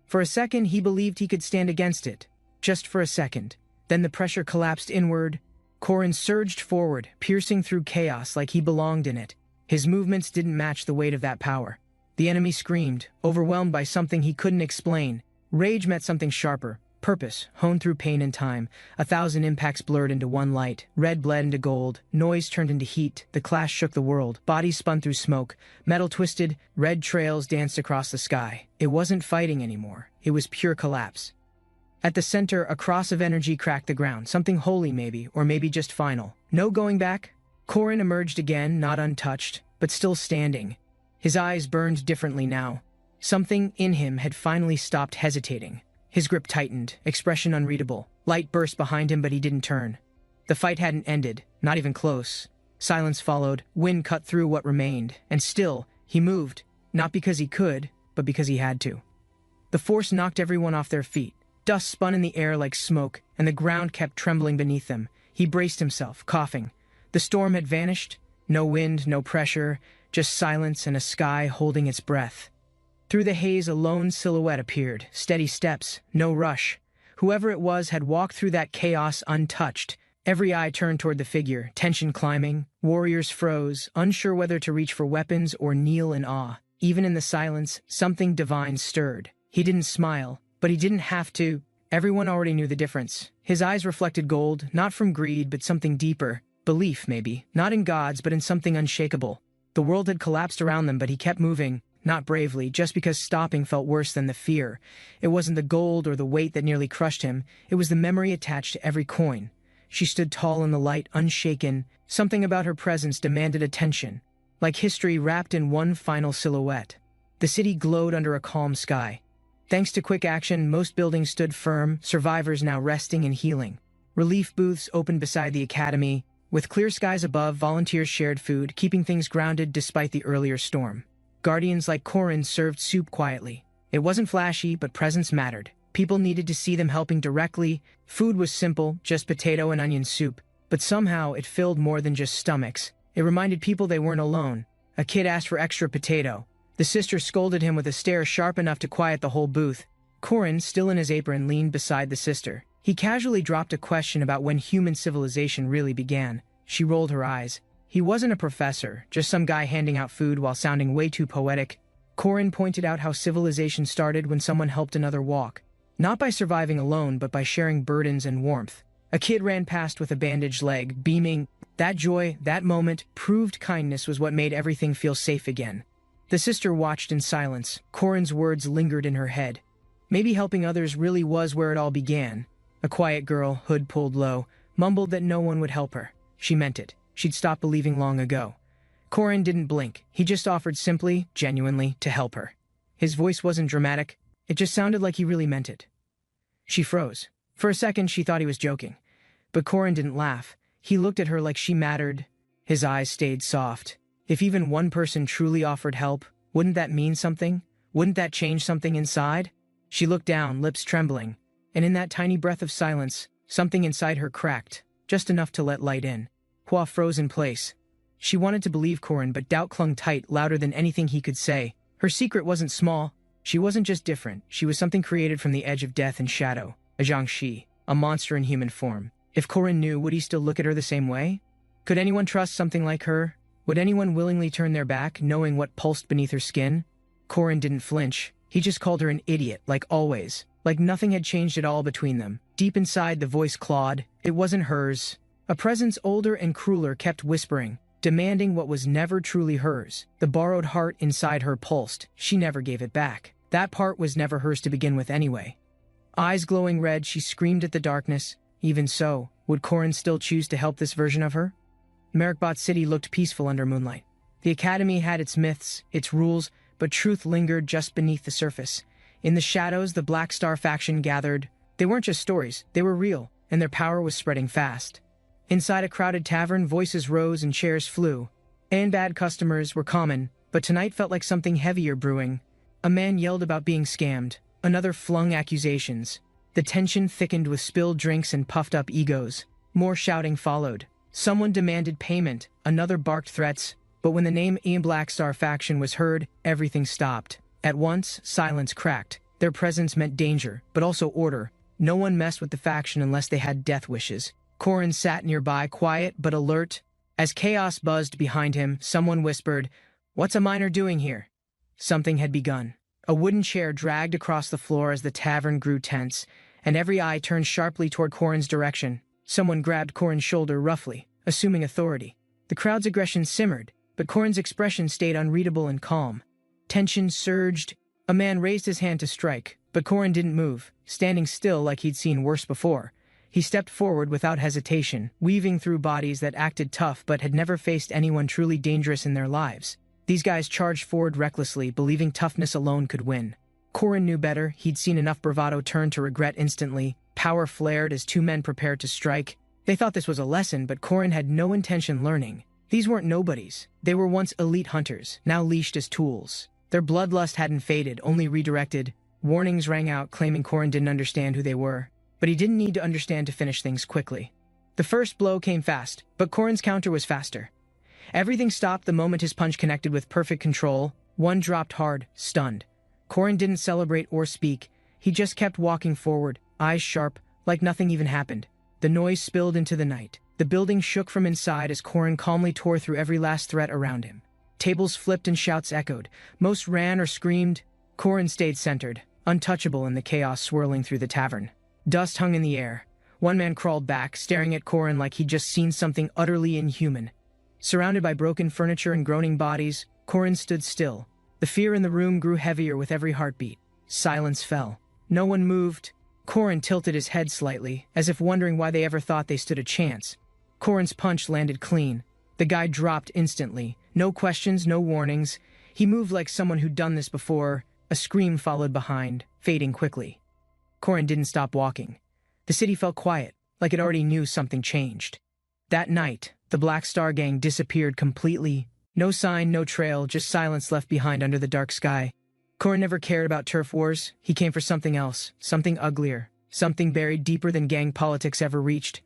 For a second, he believed he could stand against it. Just for a second. Then the pressure collapsed inward. Korin surged forward, piercing through chaos like he belonged in it. His movements didn't match the weight of that power. The enemy screamed, overwhelmed by something he couldn't explain. Rage met something sharper. Purpose, honed through pain and time. 1,000 impacts blurred into one light. Red bled into gold. Noise turned into heat. The clash shook the world. Bodies spun through smoke. Metal twisted. Red trails danced across the sky. It wasn't fighting anymore. It was pure collapse. At the center, a cross of energy cracked the ground. Something holy maybe, or maybe just final. No going back. Korin emerged again, not untouched, but still standing. His eyes burned differently now. Something in him had finally stopped hesitating. His grip tightened, expression unreadable. Light burst behind him, but he didn't turn. The fight hadn't ended, not even close. Silence followed, wind cut through what remained, and still, he moved, not because he could, but because he had to. The force knocked everyone off their feet. Dust spun in the air like smoke, and the ground kept trembling beneath them. He braced himself, coughing. The storm had vanished. No wind, no pressure, just silence and a sky holding its breath. Through the haze, a lone silhouette appeared, steady steps, no rush. Whoever it was had walked through that chaos untouched. Every eye turned toward the figure, tension climbing. Warriors froze, unsure whether to reach for weapons or kneel in awe. Even in the silence, something divine stirred. He didn't smile, but he didn't have to. Everyone already knew the difference. His eyes reflected gold, not from greed, but something deeper. Belief, maybe. Not in gods, but in something unshakable. The world had collapsed around them, but he kept moving. Not bravely, just because stopping felt worse than the fear. It wasn't the gold or the weight that nearly crushed him. It was the memory attached to every coin. She stood tall in the light, unshaken. Something about her presence demanded attention. Like history wrapped in one final silhouette. The city glowed under a calm sky. Thanks to quick action, most buildings stood firm, survivors now resting and healing. Relief booths opened beside the academy. With clear skies above, volunteers shared food, keeping things grounded despite the earlier storm. Guardians like Korin served soup quietly. It wasn't flashy, but presence mattered. People needed to see them helping directly. Food was simple, just potato and onion soup. But somehow it filled more than just stomachs. It reminded people they weren't alone. A kid asked for extra potato. The sister scolded him with a stare sharp enough to quiet the whole booth. Korin, still in his apron, leaned beside the sister. He casually dropped a question about when human civilization really began. She rolled her eyes. He wasn't a professor, just some guy handing out food while sounding way too poetic. Korin pointed out how civilization started when someone helped another walk. Not by surviving alone, but by sharing burdens and warmth. A kid ran past with a bandaged leg, beaming. That joy, that moment, proved kindness was what made everything feel safe again. The sister watched in silence. Korin's words lingered in her head. Maybe helping others really was where it all began. A quiet girl, hood pulled low, mumbled that no one would help her. She meant it. She'd stopped believing long ago. Korin didn't blink. He just offered simply, genuinely, to help her. His voice wasn't dramatic. It just sounded like he really meant it. She froze. For a second, she thought he was joking. But Korin didn't laugh. He looked at her like she mattered. His eyes stayed soft. If even one person truly offered help, wouldn't that mean something? Wouldn't that change something inside? She looked down, lips trembling, and in that tiny breath of silence, something inside her cracked, just enough to let light in. Hua froze in place. She wanted to believe Corin, but doubt clung tight, louder than anything he could say. Her secret wasn't small. She wasn't just different. She was something created from the edge of death and shadow. A Jiangshi, a monster in human form. If Corin knew, would he still look at her the same way? Could anyone trust something like her? Would anyone willingly turn their back, knowing what pulsed beneath her skin? Corin didn't flinch. He just called her an idiot, like always. Like nothing had changed at all between them. Deep inside, the voice clawed. It wasn't hers. A presence older and crueler kept whispering, demanding what was never truly hers. The borrowed heart inside her pulsed. She never gave it back. That part was never hers to begin with anyway. Eyes glowing red, she screamed at the darkness. Even so, would Corin still choose to help this version of her? Merikbot City looked peaceful under moonlight. The academy had its myths, its rules, but truth lingered just beneath the surface. In the shadows, the Black Star faction gathered. They weren't just stories, they were real, and their power was spreading fast. Inside a crowded tavern, voices rose and chairs flew. And bad customers were common, but tonight felt like something heavier brewing. A man yelled about being scammed. Another flung accusations. The tension thickened with spilled drinks and puffed-up egos. More shouting followed. Someone demanded payment, another barked threats. But when the name Ian Black Star faction was heard, everything stopped. At once, silence cracked. Their presence meant danger, but also order. No one messed with the faction unless they had death wishes. Corin sat nearby, quiet but alert. As chaos buzzed behind him, someone whispered, "What's a miner doing here?" Something had begun. A wooden chair dragged across the floor as the tavern grew tense, and every eye turned sharply toward Corin's direction. Someone grabbed Corin's shoulder roughly, assuming authority. The crowd's aggression simmered, but Corin's expression stayed unreadable and calm. Tension surged. A man raised his hand to strike, but Corin didn't move, standing still like he'd seen worse before. He stepped forward without hesitation, weaving through bodies that acted tough but had never faced anyone truly dangerous in their lives. These guys charged forward recklessly, believing toughness alone could win. Corin knew better. He'd seen enough bravado turn to regret instantly. Power flared as two men prepared to strike. They thought this was a lesson, but Corin had no intention learning. These weren't nobodies. They were once elite hunters, now leashed as tools. Their bloodlust hadn't faded, only redirected. Warnings rang out, claiming Corin didn't understand who they were. But he didn't need to understand to finish things quickly. The first blow came fast, but Corin's counter was faster. Everything stopped the moment his punch connected with perfect control. One dropped hard, stunned. Corin didn't celebrate or speak. He just kept walking forward, eyes sharp, like nothing even happened. The noise spilled into the night. The building shook from inside as Corin calmly tore through every last threat around him. Tables flipped and shouts echoed. Most ran or screamed. Corin stayed centered, untouchable in the chaos swirling through the tavern. Dust hung in the air. One man crawled back, staring at Corin like he'd just seen something utterly inhuman. Surrounded by broken furniture and groaning bodies, Corin stood still. The fear in the room grew heavier with every heartbeat. Silence fell. No one moved. Corin tilted his head slightly, as if wondering why they ever thought they stood a chance. Corin's punch landed clean. The guy dropped instantly. No questions, no warnings. He moved like someone who'd done this before. A scream followed behind, fading quickly. Corin didn't stop walking. The city felt quiet, like it already knew something changed. That night, the Black Star gang disappeared completely. No sign, no trail, just silence left behind under the dark sky. Corin never cared about turf wars. He came for something else, something uglier, something buried deeper than gang politics ever reached.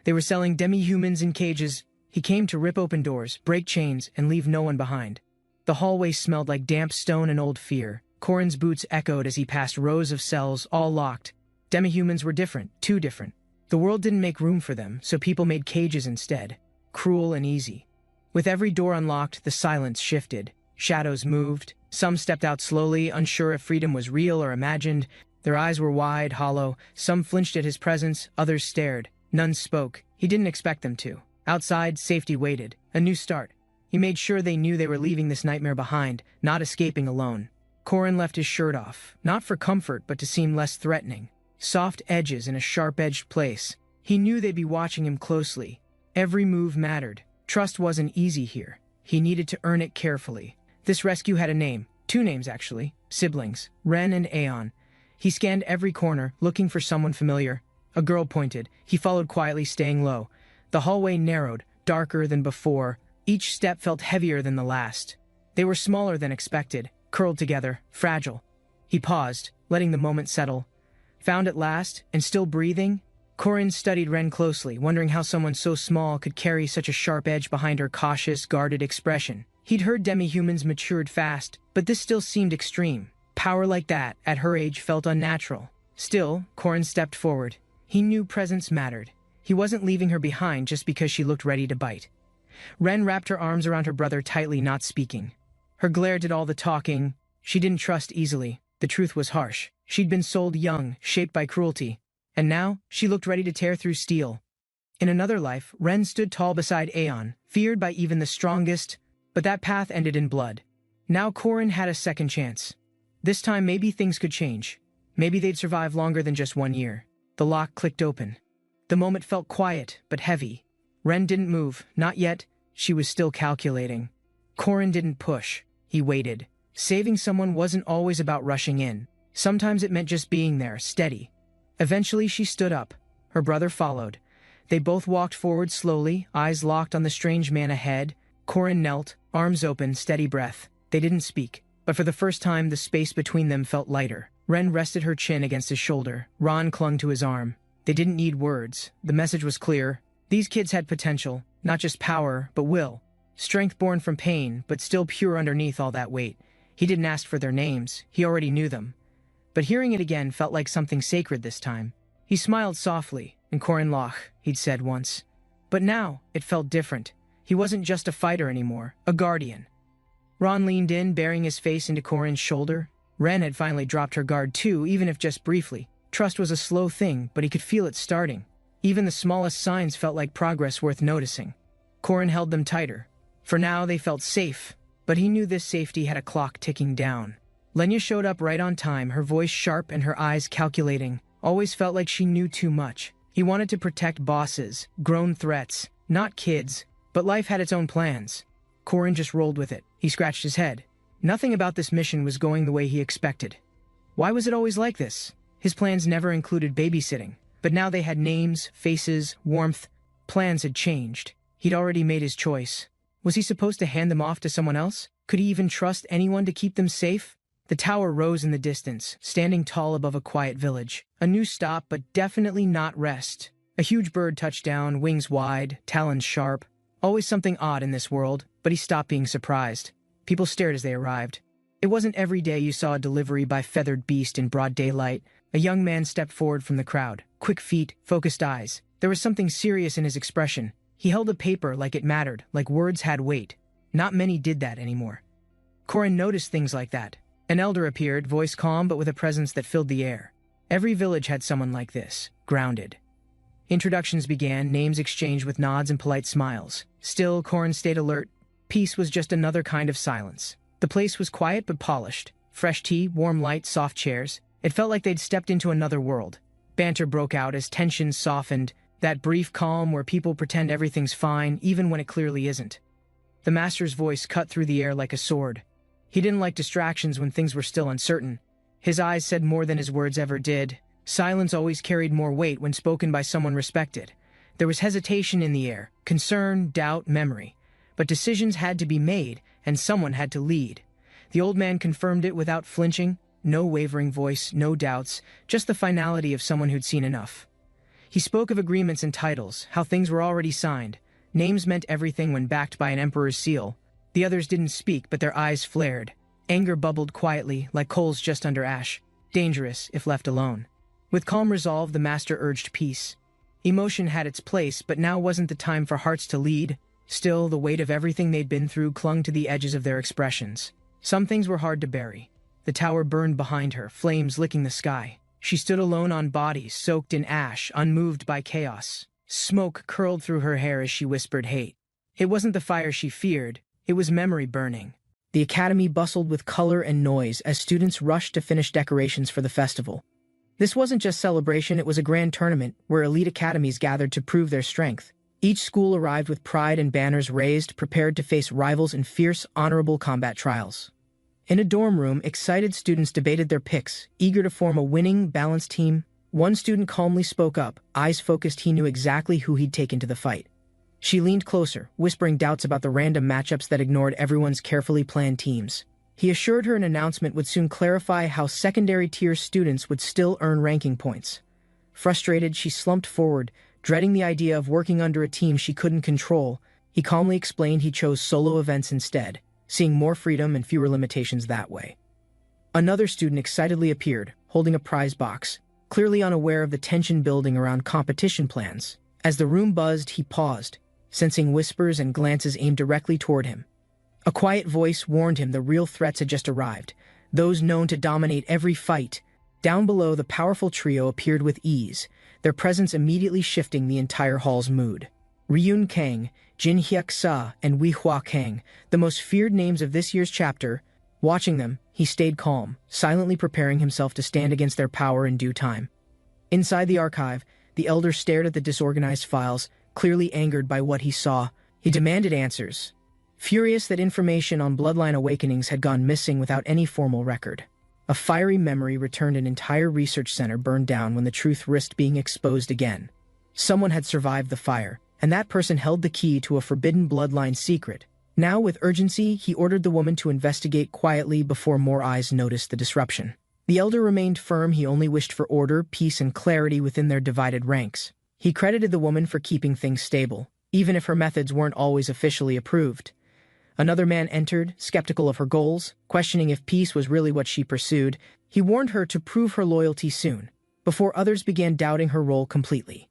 They were selling demi-humans in cages. He came to rip open doors, break chains, and leave no one behind. The hallway smelled like damp stone and old fear. Corin's boots echoed as he passed rows of cells, all locked. Demi-humans were different, too different. The world didn't make room for them, so people made cages instead. Cruel and easy. With every door unlocked, the silence shifted. Shadows moved. Some stepped out slowly, unsure if freedom was real or imagined. Their eyes were wide, hollow. Some flinched at his presence, others stared. None spoke. He didn't expect them to. Outside, safety waited. A new start. He made sure they knew they were leaving this nightmare behind, not escaping alone. Corin left his shirt off, not for comfort but to seem less threatening. Soft edges in a sharp-edged place. He knew they'd be watching him closely. Every move mattered. Trust wasn't easy here. He needed to earn it carefully. This rescue had a name. Two names, actually. Siblings. Ren and Aeon. He scanned every corner, looking for someone familiar. A girl pointed. He followed quietly, staying low. The hallway narrowed, darker than before. Each step felt heavier than the last. They were smaller than expected, curled together, fragile. He paused, letting the moment settle. Found at last, and still breathing, Corin studied Ren closely, wondering how someone so small could carry such a sharp edge behind her cautious, guarded expression. He'd heard demi-humans matured fast, but this still seemed extreme. Power like that, at her age, felt unnatural. Still, Corin stepped forward. He knew presence mattered. He wasn't leaving her behind just because she looked ready to bite. Ren wrapped her arms around her brother tightly, not speaking. Her glare did all the talking. She didn't trust easily. The truth was harsh. She'd been sold young, shaped by cruelty. And now, she looked ready to tear through steel. In another life, Ren stood tall beside Aeon, feared by even the strongest, but that path ended in blood. Now Corin had a second chance. This time maybe things could change. Maybe they'd survive longer than just 1 year. The lock clicked open. The moment felt quiet, but heavy. Ren didn't move, not yet. She was still calculating. Corin didn't push. He waited. Saving someone wasn't always about rushing in. Sometimes it meant just being there, steady. Eventually she stood up. Her brother followed. They both walked forward slowly, eyes locked on the strange man ahead. Corin knelt, arms open, steady breath. They didn't speak, but for the first time the space between them felt lighter. Ren rested her chin against his shoulder. Ron clung to his arm. They didn't need words. The message was clear. These kids had potential, not just power, but will. Strength born from pain, but still pure underneath all that weight. He didn't ask for their names. He already knew them. But hearing it again felt like something sacred this time. He smiled softly, in Corin Loch, he'd said once. But now, it felt different. He wasn't just a fighter anymore, a guardian. Ron leaned in, burying his face into Corin's shoulder. Ren had finally dropped her guard too, even if just briefly. Trust was a slow thing, but he could feel it starting. Even the smallest signs felt like progress worth noticing. Corin held them tighter. For now, they felt safe, but he knew this safety had a clock ticking down. Lenya showed up right on time, her voice sharp and her eyes calculating. Always felt like she knew too much. He wanted to protect bosses, grown threats, not kids, but life had its own plans. Corin just rolled with it. He scratched his head. Nothing about this mission was going the way he expected. Why was it always like this? His plans never included babysitting, but now they had names, faces, warmth. Plans had changed. He'd already made his choice. Was he supposed to hand them off to someone else? Could he even trust anyone to keep them safe? The tower rose in the distance, standing tall above a quiet village. A new stop, but definitely not rest. A huge bird touched down, wings wide, talons sharp. Always something odd in this world, but he stopped being surprised. People stared as they arrived. It wasn't every day you saw a delivery by feathered beast in broad daylight. A young man stepped forward from the crowd. Quick feet, focused eyes. There was something serious in his expression. He held a paper like it mattered, like words had weight. Not many did that anymore. Corin noticed things like that. An elder appeared, voice calm but with a presence that filled the air. Every village had someone like this, grounded. Introductions began, names exchanged with nods and polite smiles. Still, Corin stayed alert. Peace was just another kind of silence. The place was quiet but polished. Fresh tea, warm light, soft chairs. It felt like they'd stepped into another world. Banter broke out as tensions softened, that brief calm where people pretend everything's fine even when it clearly isn't. The master's voice cut through the air like a sword. He didn't like distractions when things were still uncertain. His eyes said more than his words ever did. Silence always carried more weight when spoken by someone respected. There was hesitation in the air, concern, doubt, memory. But decisions had to be made, and someone had to lead. The old man confirmed it without flinching. No wavering voice, no doubts, just the finality of someone who'd seen enough. He spoke of agreements and titles, how things were already signed. Names meant everything when backed by an emperor's seal. The others didn't speak, but their eyes flared. Anger bubbled quietly, like coals just under ash. Dangerous, if left alone. With calm resolve, the master urged peace. Emotion had its place, but now wasn't the time for hearts to lead. Still, the weight of everything they'd been through clung to the edges of their expressions. Some things were hard to bury. The tower burned behind her, flames licking the sky. She stood alone on bodies, soaked in ash, unmoved by chaos. Smoke curled through her hair as she whispered hate. It wasn't the fire she feared. It was memory burning. The academy bustled with color and noise as students rushed to finish decorations for the festival. This wasn't just celebration, it was a grand tournament where elite academies gathered to prove their strength. Each school arrived with pride and banners raised, prepared to face rivals in fierce, honorable combat trials. In a dorm room, excited students debated their picks, eager to form a winning, balanced team. One student calmly spoke up, eyes focused. He knew exactly who he'd take into the fight. She leaned closer, whispering doubts about the random matchups that ignored everyone's carefully planned teams. He assured her an announcement would soon clarify how secondary-tier students would still earn ranking points. Frustrated, she slumped forward, dreading the idea of working under a team she couldn't control. He calmly explained he chose solo events instead, seeing more freedom and fewer limitations that way. Another student excitedly appeared, holding a prize box, clearly unaware of the tension building around competition plans. As the room buzzed, he paused, sensing whispers and glances aimed directly toward him. A quiet voice warned him the real threats had just arrived, those known to dominate every fight. Down below, the powerful trio appeared with ease, their presence immediately shifting the entire hall's mood. Ryun Kang, Jin Hyuk-sa, and Wei Hua Kang, the most feared names of this year's chapter. Watching them, he stayed calm, silently preparing himself to stand against their power in due time. Inside the archive, the elder stared at the disorganized files, clearly angered by what he saw. He demanded answers, furious that information on bloodline awakenings had gone missing without any formal record. A fiery memory returned. An entire research center burned down when the truth risked being exposed again. Someone had survived the fire, and that person held the key to a forbidden bloodline secret. Now, with urgency, he ordered the woman to investigate quietly before more eyes noticed the disruption. The elder remained firm. He only wished for order, peace, and clarity within their divided ranks. He credited the woman for keeping things stable, even if her methods weren't always officially approved. Another man entered, skeptical of her goals, questioning if peace was really what she pursued. He warned her to prove her loyalty soon, before others began doubting her role completely.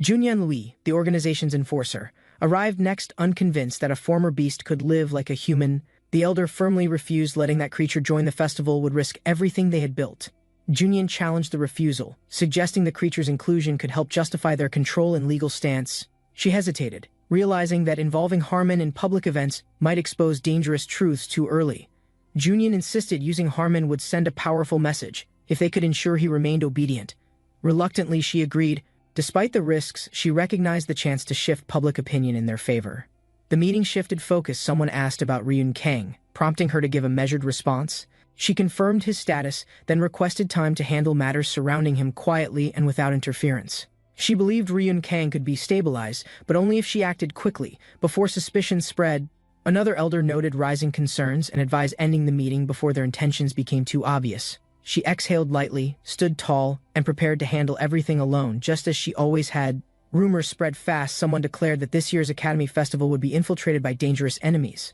Junyan Lui, the organization's enforcer, arrived next, unconvinced that a former beast could live like a human. The elder firmly refused letting that creature join the festival would risk everything they had built. Junyan challenged the refusal, suggesting the creature's inclusion could help justify their control and legal stance. She hesitated, realizing that involving Harmon in public events might expose dangerous truths too early. Junyan insisted using Harmon would send a powerful message, if they could ensure he remained obedient. Reluctantly, she agreed. Despite the risks, she recognized the chance to shift public opinion in their favor. The meeting shifted focus. Someone asked about Ryun Kang, prompting her to give a measured response. She confirmed his status, then requested time to handle matters surrounding him quietly and without interference. She believed Ryun Kang could be stabilized, but only if she acted quickly, before suspicion spread. Another elder noted rising concerns and advised ending the meeting before their intentions became too obvious. She exhaled lightly, stood tall, and prepared to handle everything alone, just as she always had. Rumors spread fast. Someone declared that this year's Academy Festival would be infiltrated by dangerous enemies.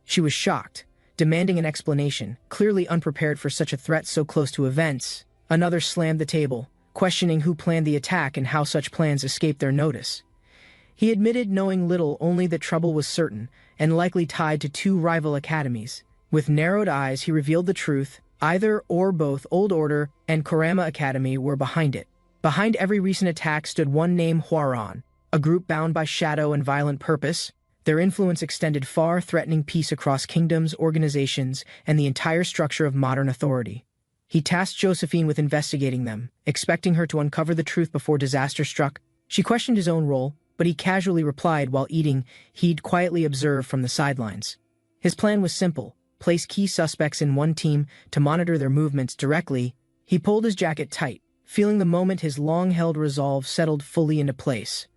She was shocked, demanding an explanation, clearly unprepared for such a threat so close to events. Another slammed the table, questioning who planned the attack and how such plans escaped their notice. He admitted knowing little, only that trouble was certain, and likely tied to two rival academies. With narrowed eyes, he revealed the truth. Either or both Old Order and Kurama Academy were behind it. Behind every recent attack stood one name, Hwaran, a group bound by shadow and violent purpose. Their influence extended far, threatening peace across kingdoms, organizations, and the entire structure of modern authority. He tasked Josephine with investigating them, expecting her to uncover the truth before disaster struck. She questioned his own role, but he casually replied while eating. He'd quietly observe from the sidelines. His plan was simple: place key suspects in one team to monitor their movements directly. He pulled his jacket tight, feeling the moment his long-held resolve settled fully into place.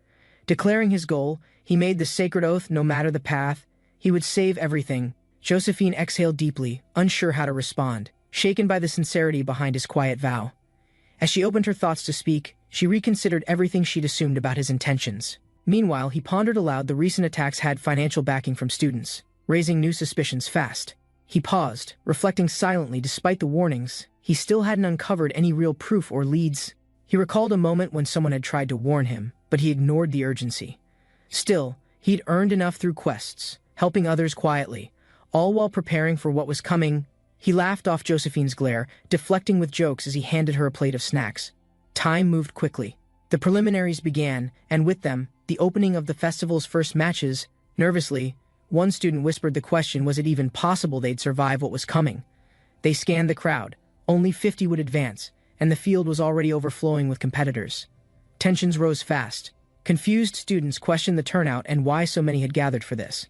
Declaring his goal, he made the sacred oath: no matter the path, he would save everything. Josephine exhaled deeply, unsure how to respond, shaken by the sincerity behind his quiet vow. As she opened her thoughts to speak, she reconsidered everything she'd assumed about his intentions. Meanwhile, he pondered aloud. The recent attacks had financial backing from students, raising new suspicions fast. He paused, reflecting silently. Despite the warnings, he still hadn't uncovered any real proof or leads. He recalled a moment when someone had tried to warn him, but he ignored the urgency. Still, he'd earned enough through quests, helping others quietly, all while preparing for what was coming. He laughed off Josephine's glare, deflecting with jokes as he handed her a plate of snacks. Time moved quickly. The preliminaries began, and with them, the opening of the festival's first matches. Nervously, one student whispered the question: was it even possible they'd survive what was coming? They scanned the crowd. Only 50 would advance, and the field was already overflowing with competitors. Tensions rose fast. Confused students questioned the turnout and why so many had gathered for this.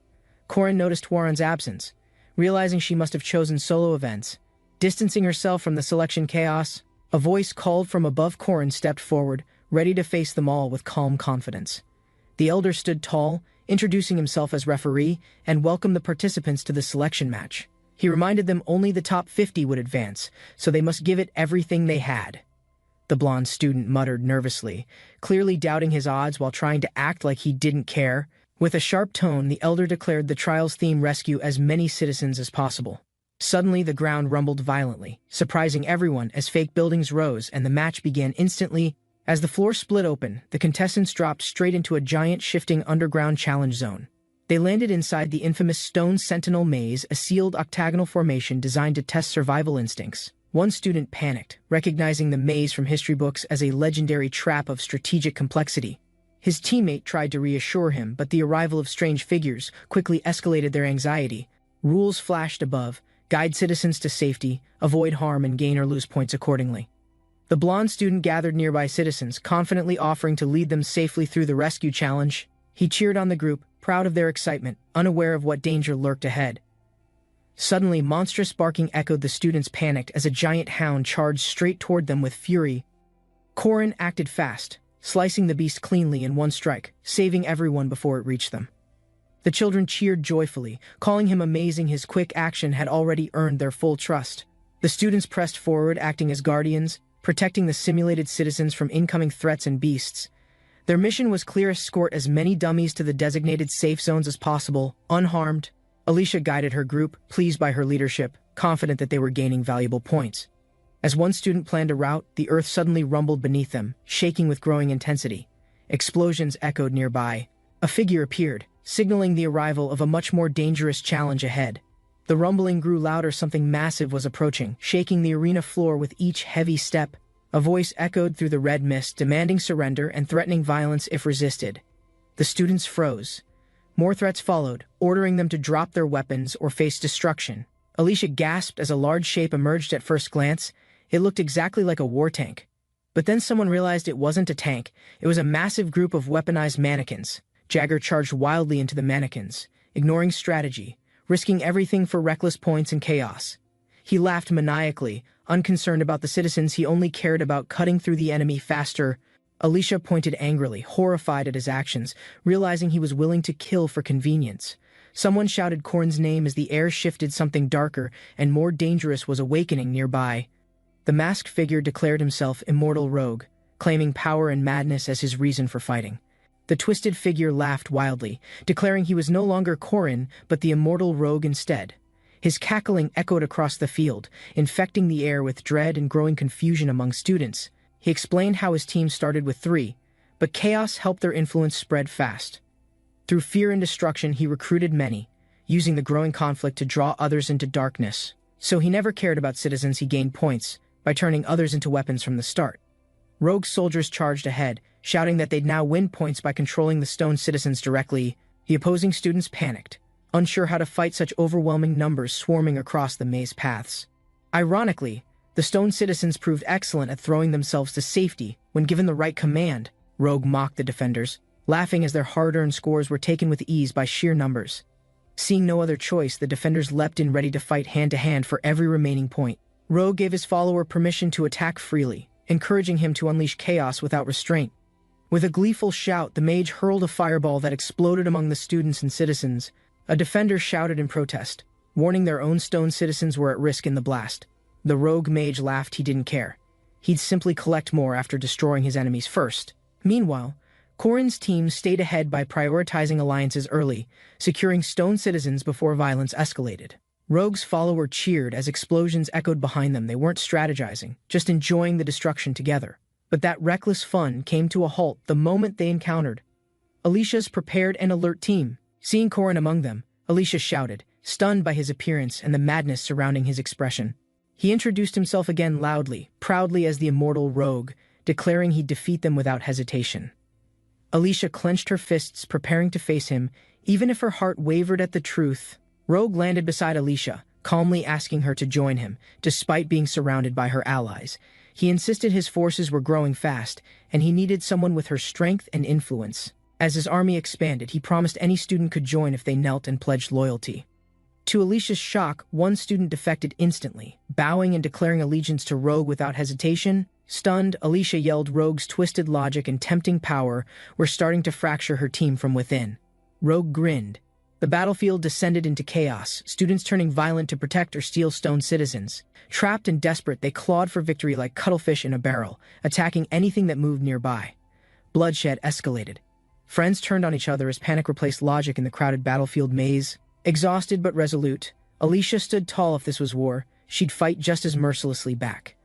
Corin noticed Warren's absence, realizing she must have chosen solo events. Distancing herself from the selection chaos, a voice called from above. Corin stepped forward, ready to face them all with calm confidence. The elder stood tall, introducing himself as referee, and welcomed the participants to the selection match. He reminded them only the top 50 would advance, so they must give it everything they had. The blonde student muttered nervously, clearly doubting his odds while trying to act like he didn't care. With a sharp tone, the elder declared the trial's theme: rescue as many citizens as possible. Suddenly, the ground rumbled violently, surprising everyone as fake buildings rose and the match began instantly. As the floor split open, the contestants dropped straight into a giant shifting underground challenge zone. They landed inside the infamous Stone Sentinel Maze, a sealed octagonal formation designed to test survival instincts. One student panicked, recognizing the maze from history books as a legendary trap of strategic complexity. His teammate tried to reassure him, but the arrival of strange figures quickly escalated their anxiety. Rules flashed above: guide citizens to safety, avoid harm, and gain or lose points accordingly. The blonde student gathered nearby citizens, confidently offering to lead them safely through the rescue challenge. He cheered on the group, proud of their excitement, unaware of what danger lurked ahead. Suddenly, monstrous barking echoed. The students panicked as a giant hound charged straight toward them with fury. Korin acted fast, slicing the beast cleanly in one strike, saving everyone before it reached them. The children cheered joyfully, calling him amazing. His quick action had already earned their full trust. The students pressed forward, acting as guardians, protecting the simulated citizens from incoming threats and beasts. Their mission was clear: escort as many dummies to the designated safe zones as possible, unharmed. Alicia guided her group, pleased by her leadership, confident that they were gaining valuable points. As one student planned a route, the earth suddenly rumbled beneath them, shaking with growing intensity. Explosions echoed nearby. A figure appeared, signaling the arrival of a much more dangerous challenge ahead. The rumbling grew louder. Something massive was approaching, shaking the arena floor with each heavy step. A voice echoed through the red mist, demanding surrender and threatening violence if resisted. The students froze. More threats followed, ordering them to drop their weapons or face destruction. Alicia gasped as a large shape emerged. At first glance, it looked exactly like a war tank. But then someone realized it wasn't a tank. It was a massive group of weaponized mannequins. Jagger charged wildly into the mannequins, ignoring strategy, risking everything for reckless points and chaos. He laughed maniacally, unconcerned about the citizens. He only cared about cutting through the enemy faster. Alicia pointed angrily, horrified at his actions, realizing he was willing to kill for convenience. Someone shouted Korn's name as the air shifted. Something darker and more dangerous was awakening nearby. The masked figure declared himself Immortal Rogue, claiming power and madness as his reason for fighting. The twisted figure laughed wildly, declaring he was no longer Korin, but the Immortal Rogue instead. His cackling echoed across the field, infecting the air with dread and growing confusion among students. He explained how his team started with 3, but chaos helped their influence spread fast. Through fear and destruction, he recruited many, using the growing conflict to draw others into darkness. So he never cared about citizens. He gained points by turning others into weapons from the start. Rogue soldiers charged ahead, shouting that they'd now win points by controlling the stone citizens directly. The opposing students panicked, unsure how to fight such overwhelming numbers swarming across the maze paths. Ironically, the stone citizens proved excellent at throwing themselves to safety when given the right command. Rogue mocked the defenders, laughing as their hard-earned scores were taken with ease by sheer numbers. Seeing no other choice, the defenders leapt in, ready to fight hand-to-hand for every remaining point. Rogue gave his follower permission to attack freely, encouraging him to unleash chaos without restraint. With a gleeful shout, the mage hurled a fireball that exploded among the students and citizens. A defender shouted in protest, warning their own stone citizens were at risk in the blast. The rogue mage laughed. He didn't care. He'd simply collect more after destroying his enemies first. Meanwhile, Korin's team stayed ahead by prioritizing alliances early, securing stone citizens before violence escalated. Rogue's follower cheered as explosions echoed behind them. They weren't strategizing, just enjoying the destruction together. But that reckless fun came to a halt the moment they encountered Alicia's prepared and alert team. Seeing Korin among them, Alicia shouted, stunned by his appearance and the madness surrounding his expression. He introduced himself again loudly, proudly as the Immortal Rogue, declaring he'd defeat them without hesitation. Alicia clenched her fists, preparing to face him, even if her heart wavered at the truth. Rogue landed beside Alicia, calmly asking her to join him, despite being surrounded by her allies. He insisted his forces were growing fast, and he needed someone with her strength and influence. As his army expanded, he promised any student could join if they knelt and pledged loyalty. To Alicia's shock, one student defected instantly, bowing and declaring allegiance to Rogue without hesitation. Stunned, Alicia yelled Rogue's twisted logic and tempting power were starting to fracture her team from within. Rogue grinned. The battlefield descended into chaos, students turning violent to protect or steal stone citizens. Trapped and desperate, they clawed for victory like cuttlefish in a barrel, attacking anything that moved nearby. Bloodshed escalated. Friends turned on each other as panic replaced logic in the crowded battlefield maze. Exhausted but resolute, Alicia stood tall. If this was war, she'd fight just as mercilessly back.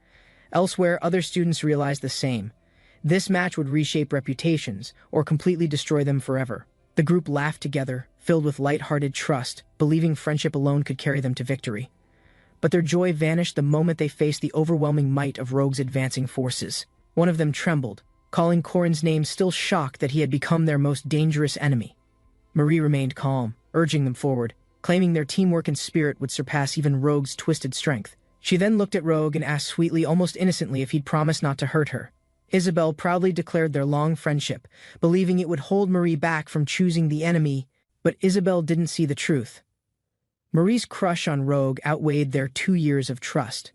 Elsewhere, other students realized the same. This match would reshape reputations, or completely destroy them forever. The group laughed together, filled with light-hearted trust, believing friendship alone could carry them to victory. But their joy vanished the moment they faced the overwhelming might of Rogue's advancing forces. One of them trembled, calling Corin's name, still shocked that he had become their most dangerous enemy. Marie remained calm, urging them forward, claiming their teamwork and spirit would surpass even Rogue's twisted strength. She then looked at Rogue and asked sweetly, almost innocently, if he'd promised not to hurt her. Isabel proudly declared their long friendship, believing it would hold Marie back from choosing the enemy, but Isabel didn't see the truth. Marie's crush on Rogue outweighed their 2 years of trust.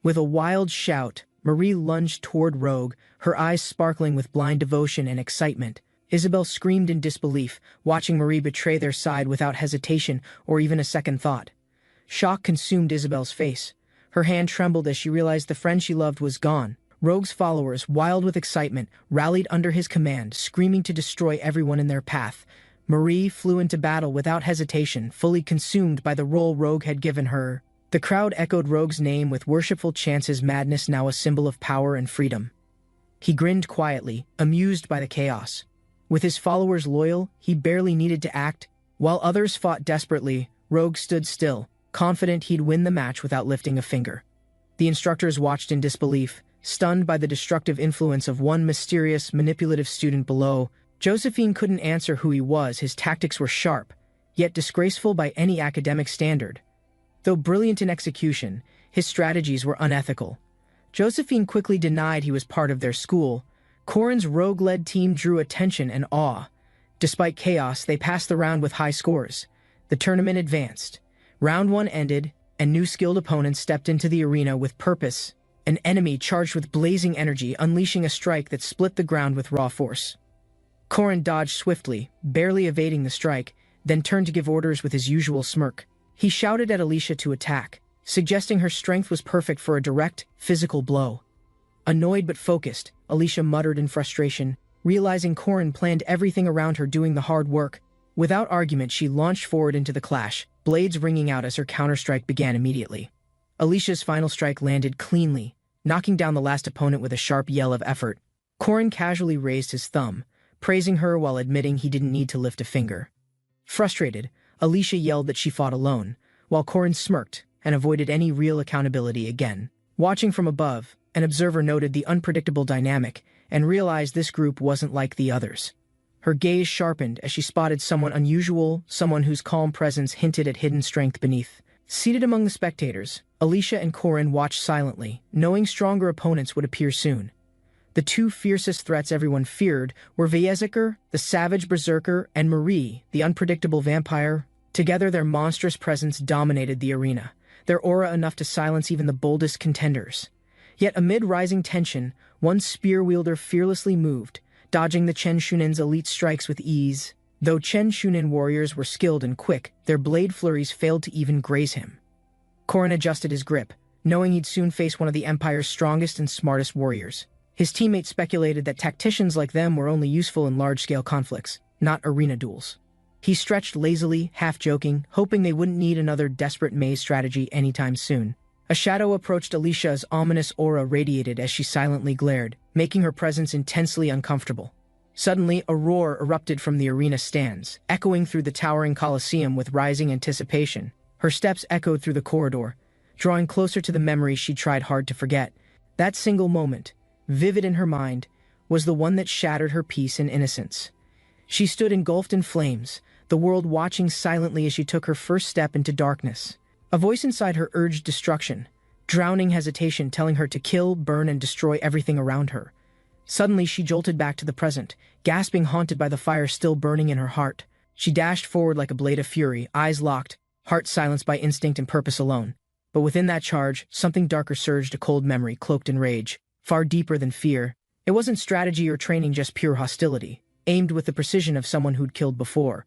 With a wild shout, Marie lunged toward Rogue, her eyes sparkling with blind devotion and excitement. Isabel screamed in disbelief, watching Marie betray their side without hesitation or even a second thought. Shock consumed Isabel's face. Her hand trembled as she realized the friend she loved was gone. Rogue's followers, wild with excitement, rallied under his command, screaming to destroy everyone in their path. Marie flew into battle without hesitation, fully consumed by the role Rogue had given her. The crowd echoed Rogue's name with worshipful chants, his madness now a symbol of power and freedom. He grinned quietly, amused by the chaos. With his followers loyal, he barely needed to act. While others fought desperately, Rogue stood still, confident he'd win the match without lifting a finger. The instructors watched in disbelief, stunned by the destructive influence of one mysterious, manipulative student below. Josephine couldn't answer who he was. His tactics were sharp, yet disgraceful by any academic standard. Though brilliant in execution, his strategies were unethical. Josephine quickly denied he was part of their school. Corin's rogue-led team drew attention and awe. Despite chaos, they passed the round with high scores. The tournament advanced. Round 1 ended, and new skilled opponents stepped into the arena with purpose. An enemy charged with blazing energy, unleashing a strike that split the ground with raw force. Corin dodged swiftly, barely evading the strike, then turned to give orders with his usual smirk. He shouted at Alicia to attack, suggesting her strength was perfect for a direct, physical blow. Annoyed but focused, Alicia muttered in frustration, realizing Corin planned everything around her doing the hard work. Without argument, she launched forward into the clash, blades ringing out as her counterstrike began immediately. Alicia's final strike landed cleanly, knocking down the last opponent with a sharp yell of effort. Corin casually raised his thumb, praising her while admitting he didn't need to lift a finger. Frustrated, Alicia yelled that she fought alone, while Corin smirked and avoided any real accountability again. Watching from above, an observer noted the unpredictable dynamic and realized this group wasn't like the others. Her gaze sharpened as she spotted someone unusual, someone whose calm presence hinted at hidden strength beneath. Seated among the spectators, Alicia and Corin watched silently, knowing stronger opponents would appear soon. The two fiercest threats everyone feared were Vayeziker, the savage berserker, and Marie, the unpredictable vampire. Together, their monstrous presence dominated the arena, their aura enough to silence even the boldest contenders. Yet amid rising tension, one spear wielder fearlessly moved, dodging the Chen Shunin's elite strikes with ease. Though Chen Shunin warriors were skilled and quick, their blade flurries failed to even graze him. Corin adjusted his grip, knowing he'd soon face one of the Empire's strongest and smartest warriors. His teammates speculated that tacticians like them were only useful in large-scale conflicts, not arena duels. He stretched lazily, half-joking, hoping they wouldn't need another desperate maze strategy anytime soon. A shadow approached Alicia's ominous aura radiated as she silently glared, making her presence intensely uncomfortable. Suddenly, a roar erupted from the arena stands, echoing through the towering Colosseum with rising anticipation. Her steps echoed through the corridor, drawing closer to the memory she tried hard to forget. That single moment, vivid in her mind, was the one that shattered her peace and innocence. She stood engulfed in flames, the world watching silently as she took her first step into darkness. A voice inside her urged destruction, drowning hesitation telling her to kill, burn, and destroy everything around her. Suddenly, she jolted back to the present, gasping, haunted by the fire still burning in her heart. She dashed forward like a blade of fury, eyes locked, heart silenced by instinct and purpose alone. But within that charge, something darker surged, a cold memory cloaked in rage. far deeper than fear. It wasn't strategy or training, just pure hostility, aimed with the precision of someone who'd killed before.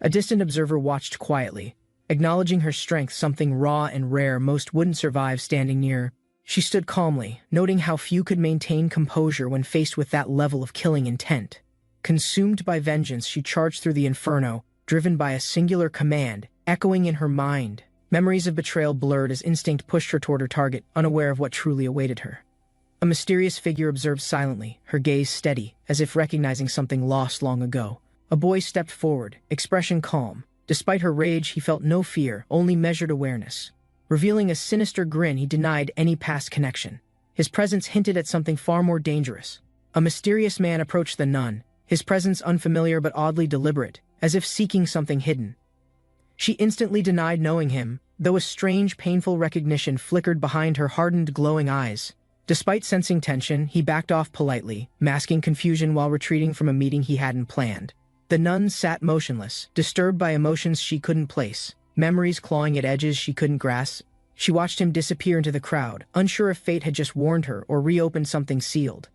A distant observer watched quietly, acknowledging her strength, something raw and rare most wouldn't survive standing near. She stood calmly, noting how few could maintain composure when faced with that level of killing intent. Consumed by vengeance, she charged through the inferno, driven by a singular command, echoing in her mind. Memories of betrayal blurred as instinct pushed her toward her target, unaware of what truly awaited her. A mysterious figure observed silently, her gaze steady, as if recognizing something lost long ago. A boy stepped forward, expression calm. Despite her rage, he felt no fear, only measured awareness. Revealing a sinister grin, he denied any past connection. His presence hinted at something far more dangerous. A mysterious man approached the nun, his presence unfamiliar but oddly deliberate, as if seeking something hidden. She instantly denied knowing him, though a strange, painful recognition flickered behind her hardened, glowing eyes. Despite sensing tension, he backed off politely, masking confusion while retreating from a meeting he hadn't planned. The nun sat motionless, disturbed by emotions she couldn't place, memories clawing at edges she couldn't grasp. She watched him disappear into the crowd, unsure if fate had just warned her or reopened something sealed.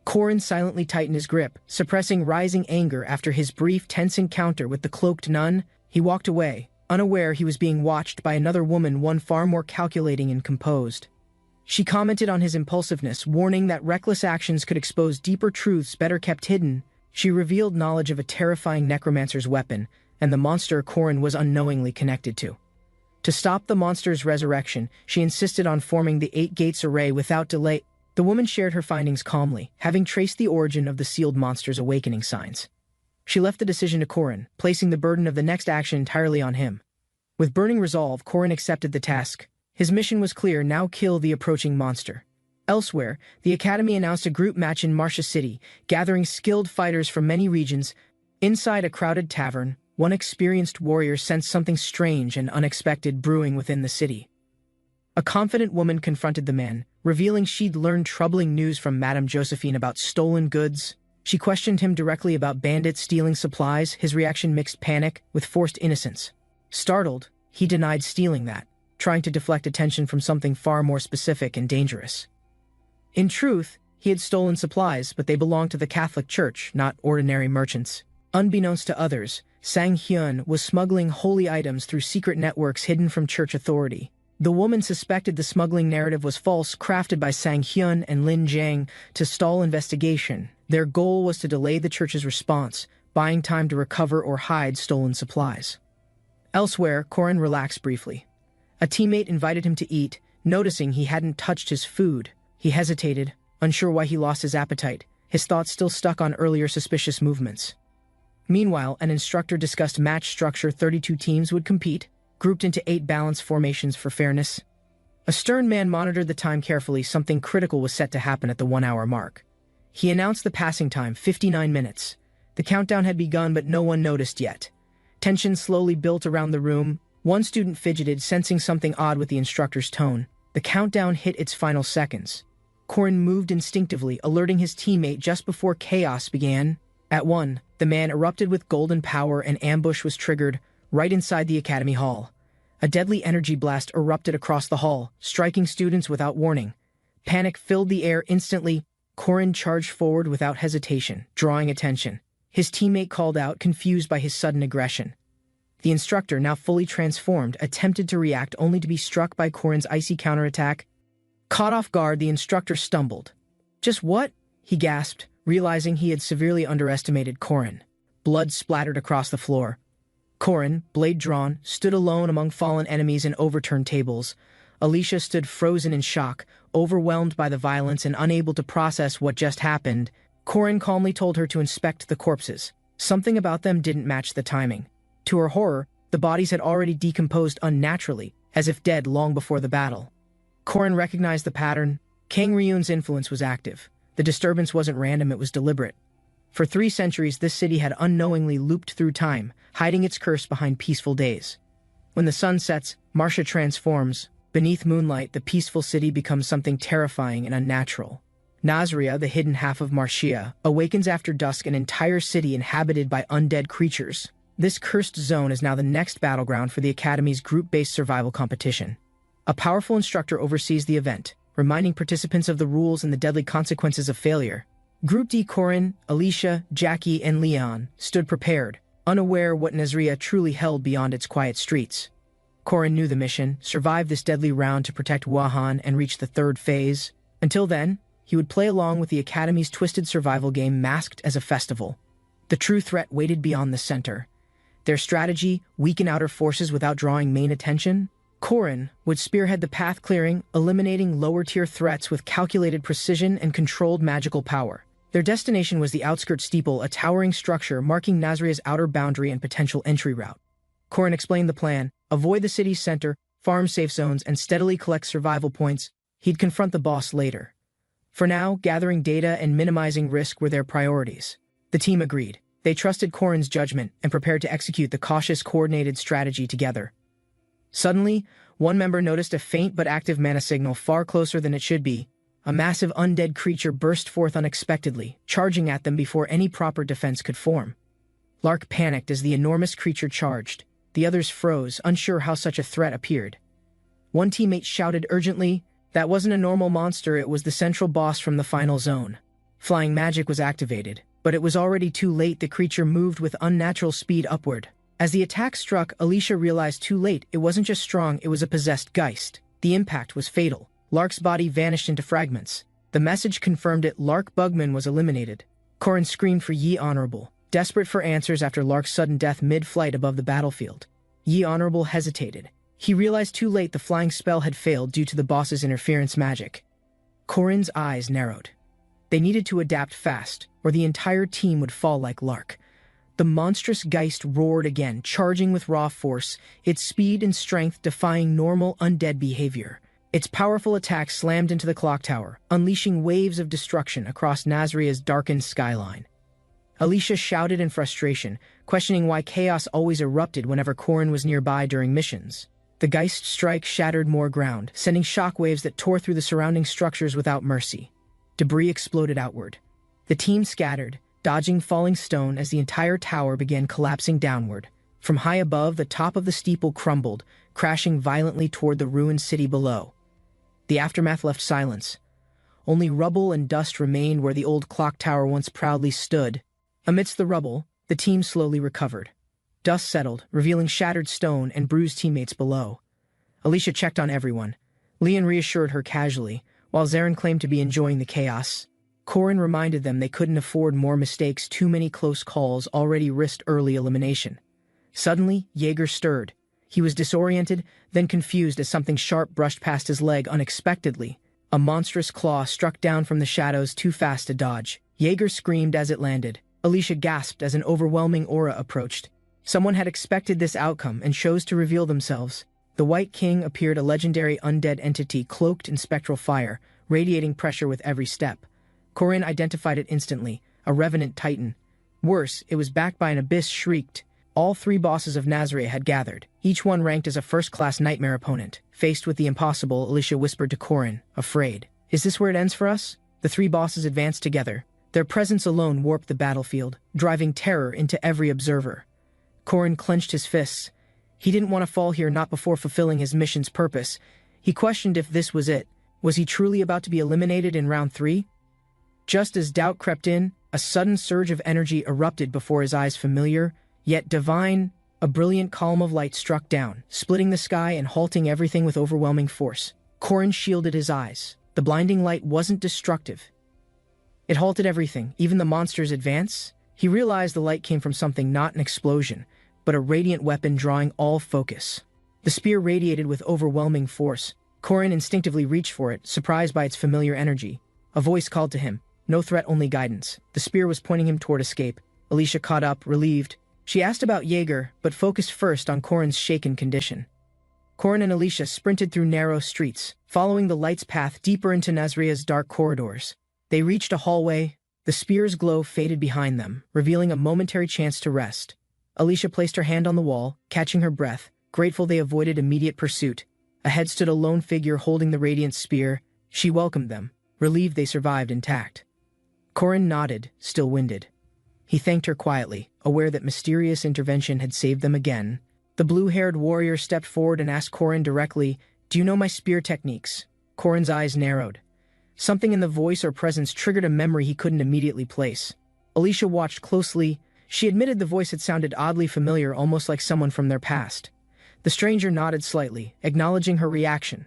Corin silently tightened his grip, suppressing rising anger after his brief, tense encounter with the cloaked nun. He walked away, unaware he was being watched by another woman, one far more calculating and composed. She commented on his impulsiveness, warning that reckless actions could expose deeper truths better kept hidden. She revealed knowledge of a terrifying necromancer's weapon, and the monster Corin was unknowingly connected to. To stop the monster's resurrection, she insisted on forming the 8 Gates array without delay. The woman shared her findings calmly, having traced the origin of the sealed monster's awakening signs. She left the decision to Corin, placing the burden of the next action entirely on him. With burning resolve, Corin accepted the task. His mission was clear: now kill the approaching monster. Elsewhere, the Academy announced a group match in Marcia City, gathering skilled fighters from many regions. Inside a crowded tavern, one experienced warrior sensed something strange and unexpected brewing within the city. A confident woman confronted the man, revealing she'd learned troubling news from Madame Josephine about stolen goods. She questioned him directly about bandits stealing supplies, his reaction mixed panic with forced innocence. Startled, he denied stealing that, trying to deflect attention from something far more specific and dangerous. In truth, he had stolen supplies, but they belonged to the Catholic Church, not ordinary merchants. Unbeknownst to others, Sang Hyun was smuggling holy items through secret networks hidden from church authority. The woman suspected the smuggling narrative was false, crafted by Sang Hyun and Lin Jiang to stall investigation. Their goal was to delay the church's response, buying time to recover or hide stolen supplies. Elsewhere, Corin relaxed briefly. A teammate invited him to eat, noticing he hadn't touched his food. He hesitated, unsure why he lost his appetite, his thoughts still stuck on earlier suspicious movements. Meanwhile, an instructor discussed match structure. 32 teams would compete, grouped into 8 balanced formations for fairness. A stern man monitored the time carefully. Something critical was set to happen at the 1-hour mark. He announced the passing time, 59 minutes. The countdown had begun, but no one noticed yet. Tension slowly built around the room. One student fidgeted, sensing something odd with the instructor's tone. The countdown hit its final seconds. Corin moved instinctively, alerting his teammate just before chaos began. At 1, the man erupted with golden power. An ambush was triggered right inside the academy hall. A deadly energy blast erupted across the hall, striking students without warning. Panic filled the air instantly. Corin charged forward without hesitation, drawing attention. His teammate called out, confused by his sudden aggression. The instructor, now fully transformed, attempted to react only to be struck by Corin's icy counterattack. Caught off guard, the instructor stumbled. "Just what?" he gasped, realizing he had severely underestimated Corin. Blood splattered across the floor. Corin, blade drawn, stood alone among fallen enemies and overturned tables. Alicia stood frozen in shock, overwhelmed by the violence and unable to process what just happened. Corin calmly told her to inspect the corpses. Something about them didn't match the timing. To her horror, the bodies had already decomposed unnaturally, as if dead long before the battle. Corin recognized the pattern. Kang Ryun's influence was active. The disturbance wasn't random, it was deliberate. For 3 centuries, this city had unknowingly looped through time, hiding its curse behind peaceful days. When the sun sets, Marcia transforms. Beneath moonlight, the peaceful city becomes something terrifying and unnatural. Nazria, the hidden half of Marcia, awakens after dusk, an entire city inhabited by undead creatures. This cursed zone is now the next battleground for the Academy's group-based survival competition. A powerful instructor oversees the event, reminding participants of the rules and the deadly consequences of failure. Group D Corin, Alicia, Jackie, and Leon stood prepared, unaware what Nazria truly held beyond its quiet streets. Corin knew the mission: survive this deadly round to protect Wahan and reach the third phase. Until then, he would play along with the Academy's twisted survival game masked as a festival. The true threat waited beyond the center. Their strategy: weaken outer forces without drawing main attention. Corin would spearhead the path clearing, eliminating lower-tier threats with calculated precision and controlled magical power. Their destination was the outskirt steeple, a towering structure marking Nazria's outer boundary and potential entry route. Corin explained the plan: avoid the city's center, farm safe zones, and steadily collect survival points. He'd confront the boss later. For now, gathering data and minimizing risk were their priorities. The team agreed. They trusted Corin's judgment and prepared to execute the cautious, coordinated strategy together. Suddenly, one member noticed a faint but active mana signal far closer than it should be. A massive undead creature burst forth unexpectedly, charging at them before any proper defense could form. Lark panicked as the enormous creature charged. The others froze, unsure how such a threat appeared. One teammate shouted urgently, "That wasn't a normal monster, it was the central boss from the final zone." Flying magic was activated, but it was already too late. The creature moved with unnatural speed upward. As the attack struck, Alicia realized too late it wasn't just strong, it was a possessed geist. The impact was fatal. Lark's body vanished into fragments. The message confirmed it: Lark Bugman was eliminated. Corin screamed for Ye Honorable, desperate for answers after Lark's sudden death mid-flight above the battlefield. Ye Honorable hesitated. He realized too late the flying spell had failed due to the boss's interference magic. Corin's eyes narrowed. They needed to adapt fast, or the entire team would fall like Lark. The monstrous geist roared again, charging with raw force, its speed and strength defying normal undead behavior. Its powerful attack slammed into the clock tower, unleashing waves of destruction across Nazria's darkened skyline. Alicia shouted in frustration, questioning why chaos always erupted whenever Corin was nearby during missions. The geist strike shattered more ground, sending shockwaves that tore through the surrounding structures without mercy. Debris exploded outward. The team scattered, dodging falling stone as the entire tower began collapsing downward. From high above, the top of the steeple crumbled, crashing violently toward the ruined city below. The aftermath left silence. Only rubble and dust remained where the old clock tower once proudly stood. Amidst the rubble, the team slowly recovered. Dust settled, revealing shattered stone and bruised teammates below. Alicia checked on everyone. Leon reassured her casually, while Zarin claimed to be enjoying the chaos. Corin reminded them they couldn't afford more mistakes. Too many close calls already risked early elimination. Suddenly, Jaeger stirred. He was disoriented, then confused as something sharp brushed past his leg unexpectedly. A monstrous claw struck down from the shadows, too fast to dodge. Jaeger screamed as it landed. Alicia gasped as an overwhelming aura approached. Someone had expected this outcome and chose to reveal themselves. The White King appeared, a legendary undead entity cloaked in spectral fire, radiating pressure with every step. Corin identified it instantly, a revenant titan. Worse, it was backed by an abyss. Shrieked. All three bosses of Nazria had gathered, each one ranked as a first-class nightmare opponent. Faced with the impossible, Alicia whispered to Corin, afraid. "Is this where it ends for us?" The three bosses advanced together. Their presence alone warped the battlefield, driving terror into every observer. Corin clenched his fists. He didn't want to fall here, not before fulfilling his mission's purpose. He questioned if this was it. Was he truly about to be eliminated in round 3? Just as doubt crept in, a sudden surge of energy erupted before his eyes. Familiar, yet divine. A brilliant column of light struck down, splitting the sky and halting everything with overwhelming force. Corin shielded his eyes. The blinding light wasn't destructive. It halted everything, even the monster's advance. He realized the light came from something, not an explosion, but a radiant weapon drawing all focus. The spear radiated with overwhelming force. Corin instinctively reached for it, surprised by its familiar energy. A voice called to him. No threat, only guidance. The spear was pointing him toward escape. Alicia caught up, relieved. She asked about Jaeger, but focused first on Corin's shaken condition. Corin and Alicia sprinted through narrow streets, following the light's path deeper into Nazria's dark corridors. They reached a hallway. The spear's glow faded behind them, revealing a momentary chance to rest. Alicia placed her hand on the wall, catching her breath, grateful they avoided immediate pursuit. Ahead stood a lone figure holding the radiant spear. She welcomed them, relieved they survived intact. Corin nodded, still winded. He thanked her quietly, aware that mysterious intervention had saved them again. The blue-haired warrior stepped forward and asked Corin directly, "Do you know my spear techniques?" Corin's eyes narrowed. Something in the voice or presence triggered a memory he couldn't immediately place. Alicia watched closely. She admitted the voice had sounded oddly familiar, almost like someone from their past. The stranger nodded slightly, acknowledging her reaction.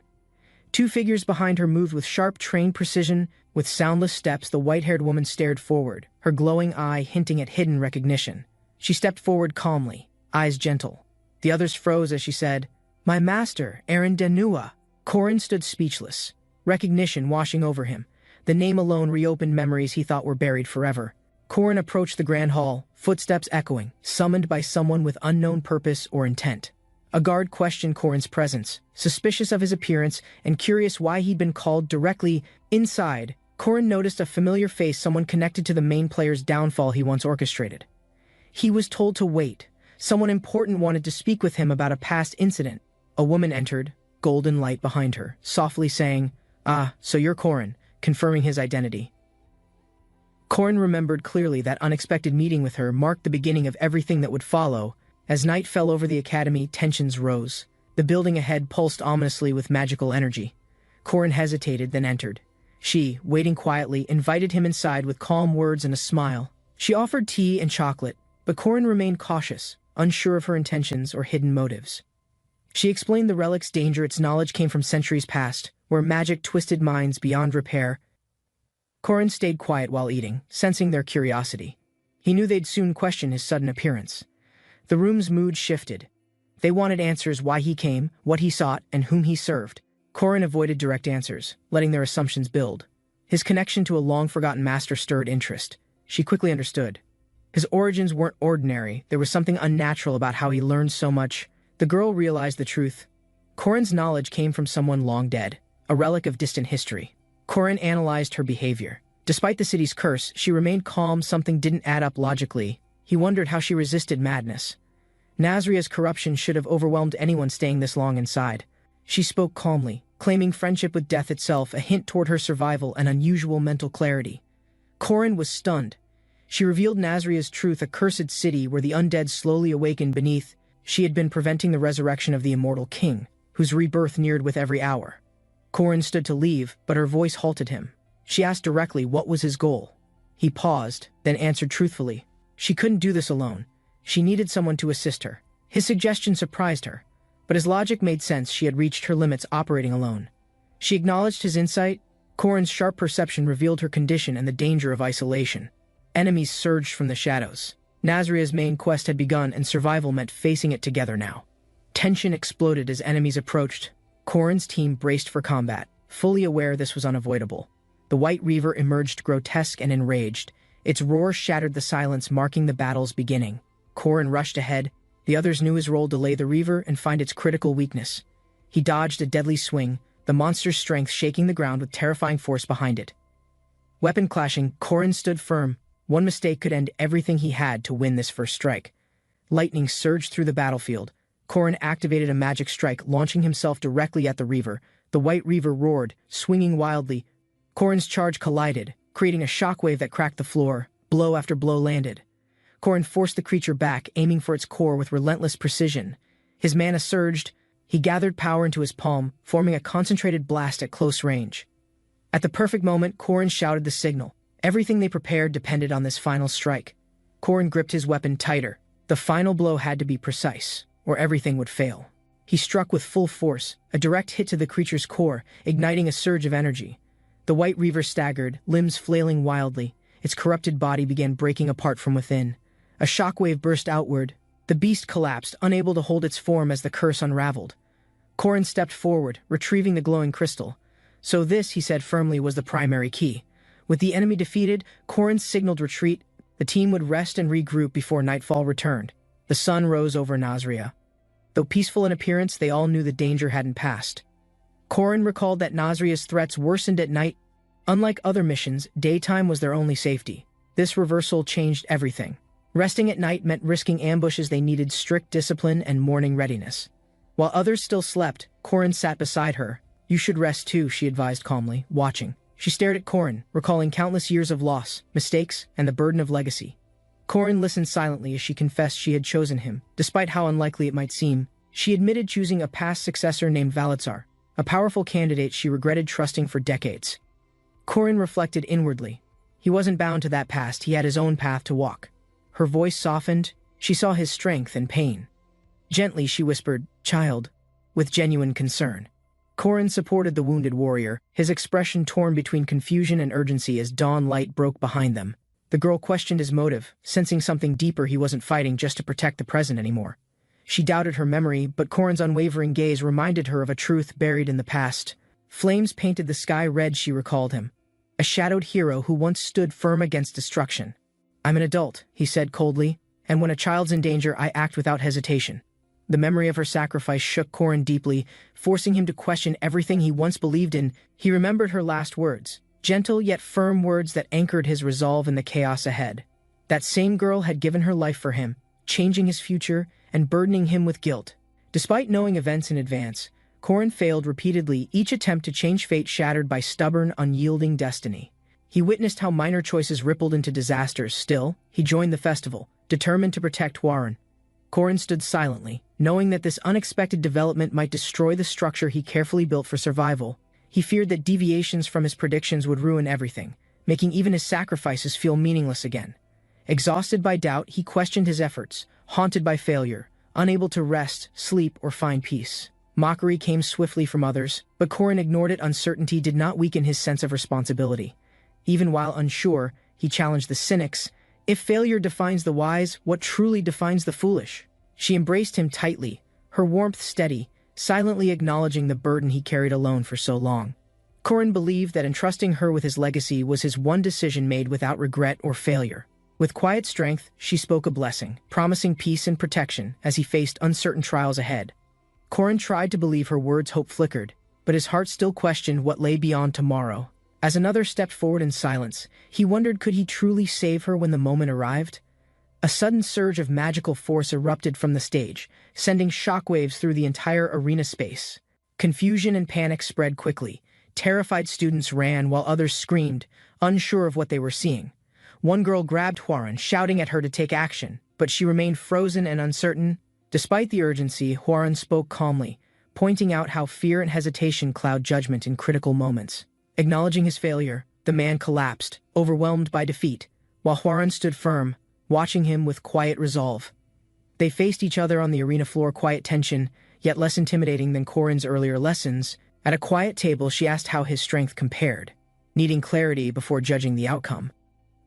Two figures behind her moved with sharp, trained precision. With soundless steps, the white-haired woman stared forward, her glowing eye hinting at hidden recognition. She stepped forward calmly, eyes gentle. The others froze as she said, "My master, Aaron Denua." Corin stood speechless, recognition washing over him. The name alone reopened memories he thought were buried forever. Corin approached the grand hall, footsteps echoing, summoned by someone with unknown purpose or intent. A guard questioned Corin's presence, suspicious of his appearance and curious why he'd been called directly. Inside, Corin noticed a familiar face, someone connected to the main player's downfall he once orchestrated. He was told to wait. Someone important wanted to speak with him about a past incident. A woman entered, golden light behind her, softly saying, "Ah, so you're Corin," confirming his identity. Corin remembered clearly that unexpected meeting with her marked the beginning of everything that would follow. As night fell over the academy, tensions rose. The building ahead pulsed ominously with magical energy. Corin hesitated, then entered. She, waiting quietly, invited him inside with calm words and a smile. She offered tea and chocolate, but Corin remained cautious, unsure of her intentions or hidden motives. She explained the relic's danger. Its knowledge came from centuries past, where magic twisted minds beyond repair. Corin stayed quiet while eating, sensing their curiosity. He knew they'd soon question his sudden appearance. The room's mood shifted. They wanted answers: why he came, what he sought, and whom he served. Corin avoided direct answers, letting their assumptions build. His connection to a long-forgotten master stirred interest. She quickly understood. His origins weren't ordinary. There was something unnatural about how he learned so much. The girl realized the truth. Corin's knowledge came from someone long dead, a relic of distant history. Corin analyzed her behavior. Despite the city's curse, she remained calm. Something didn't add up logically. He wondered how she resisted madness. Nazria's corruption should have overwhelmed anyone staying this long inside. She spoke calmly, claiming friendship with death itself, a hint toward her survival and unusual mental clarity. Corin was stunned. She revealed Nazria's truth, a cursed city where the undead slowly awakened beneath. She had been preventing the resurrection of the immortal king, whose rebirth neared with every hour. Corin stood to leave, but her voice halted him. She asked directly what was his goal. He paused, then answered truthfully. She couldn't do this alone. She needed someone to assist her. His suggestion surprised her, but his logic made sense. She had reached her limits operating alone. She acknowledged his insight. Corin's sharp perception revealed her condition and the danger of isolation. Enemies surged from the shadows. Nazria's main quest had begun, and survival meant facing it together now. Tension exploded as enemies approached. Corin's team braced for combat, fully aware this was unavoidable. The White Reaver emerged grotesque and enraged. Its roar shattered the silence, marking the battle's beginning. Corin rushed ahead. The others knew his role: delay the Reaver and find its critical weakness. He dodged a deadly swing, the monster's strength shaking the ground with terrifying force behind it. Weapon clashing, Corin stood firm. One mistake could end everything he had to win this first strike. Lightning surged through the battlefield. Corin activated a magic strike, launching himself directly at the Reaver. The White Reaver roared, swinging wildly. Corin's charge collided, creating a shockwave that cracked the floor. Blow after blow landed. Corin forced the creature back, aiming for its core with relentless precision. His mana surged. He gathered power into his palm, forming a concentrated blast at close range. At the perfect moment, Corin shouted the signal. Everything they prepared depended on this final strike. Corin gripped his weapon tighter. The final blow had to be precise, or everything would fail. He struck with full force, a direct hit to the creature's core, igniting a surge of energy. The White Reaver staggered, limbs flailing wildly. Its corrupted body began breaking apart from within. A shockwave burst outward. The beast collapsed, unable to hold its form as the curse unraveled. Corin stepped forward, retrieving the glowing crystal. So this, he said firmly, was the primary key. With the enemy defeated, Corin signaled retreat. The team would rest and regroup before nightfall returned. The sun rose over Nazria. Though peaceful in appearance, they all knew the danger hadn't passed. Corin recalled that Nazria's threats worsened at night. Unlike other missions, daytime was their only safety. This reversal changed everything. Resting at night meant risking ambushes. They needed strict discipline and morning readiness. While others still slept, Corin sat beside her. "You should rest too," she advised calmly, watching. She stared at Corin, recalling countless years of loss, mistakes, and the burden of legacy. Corin listened silently as she confessed she had chosen him, despite how unlikely it might seem. She admitted choosing a past successor named Valitzar. A powerful candidate she regretted trusting for decades. Corin reflected inwardly. He wasn't bound to that past, he had his own path to walk. Her voice softened, she saw his strength and pain. Gently she whispered, "Child," with genuine concern. Corin supported the wounded warrior, his expression torn between confusion and urgency as dawn light broke behind them. The girl questioned his motive, sensing something deeper. He wasn't fighting just to protect the present anymore. She doubted her memory, but Corin's unwavering gaze reminded her of a truth buried in the past. Flames painted the sky red, she recalled him. A shadowed hero who once stood firm against destruction. "I'm an adult," he said coldly, "and when a child's in danger, I act without hesitation." The memory of her sacrifice shook Corin deeply, forcing him to question everything he once believed in. He remembered her last words, gentle yet firm words that anchored his resolve in the chaos ahead. That same girl had given her life for him, changing his future and burdening him with guilt. Despite knowing events in advance, Corin failed repeatedly, each attempt to change fate shattered by stubborn, unyielding destiny. He witnessed how minor choices rippled into disasters. Still, he joined the festival, determined to protect Hwoarang. Corin stood silently, knowing that this unexpected development might destroy the structure he carefully built for survival. He feared that deviations from his predictions would ruin everything, making even his sacrifices feel meaningless again. Exhausted by doubt, he questioned his efforts, haunted by failure, unable to rest, sleep, or find peace. Mockery came swiftly from others, but Corin ignored it. Uncertainty did not weaken his sense of responsibility. Even while unsure, he challenged the cynics. If failure defines the wise, what truly defines the foolish? She embraced him tightly, her warmth steady, silently acknowledging the burden he carried alone for so long. Corin believed that entrusting her with his legacy was his one decision made without regret or failure. With quiet strength, she spoke a blessing, promising peace and protection as he faced uncertain trials ahead. Corin tried to believe her words. Hope flickered, but his heart still questioned what lay beyond tomorrow. As another stepped forward in silence, he wondered, could he truly save her when the moment arrived? A sudden surge of magical force erupted from the stage, sending shockwaves through the entire arena space. Confusion and panic spread quickly. Terrified students ran while others screamed, unsure of what they were seeing. One girl grabbed Hwoarang, shouting at her to take action, but she remained frozen and uncertain. Despite the urgency, Hwoarang spoke calmly, pointing out how fear and hesitation cloud judgment in critical moments. Acknowledging his failure, the man collapsed, overwhelmed by defeat, while Hwoarang stood firm, watching him with quiet resolve. They faced each other on the arena floor, quiet tension, yet less intimidating than Corin's earlier lessons. At a quiet table, she asked how his strength compared, needing clarity before judging the outcome.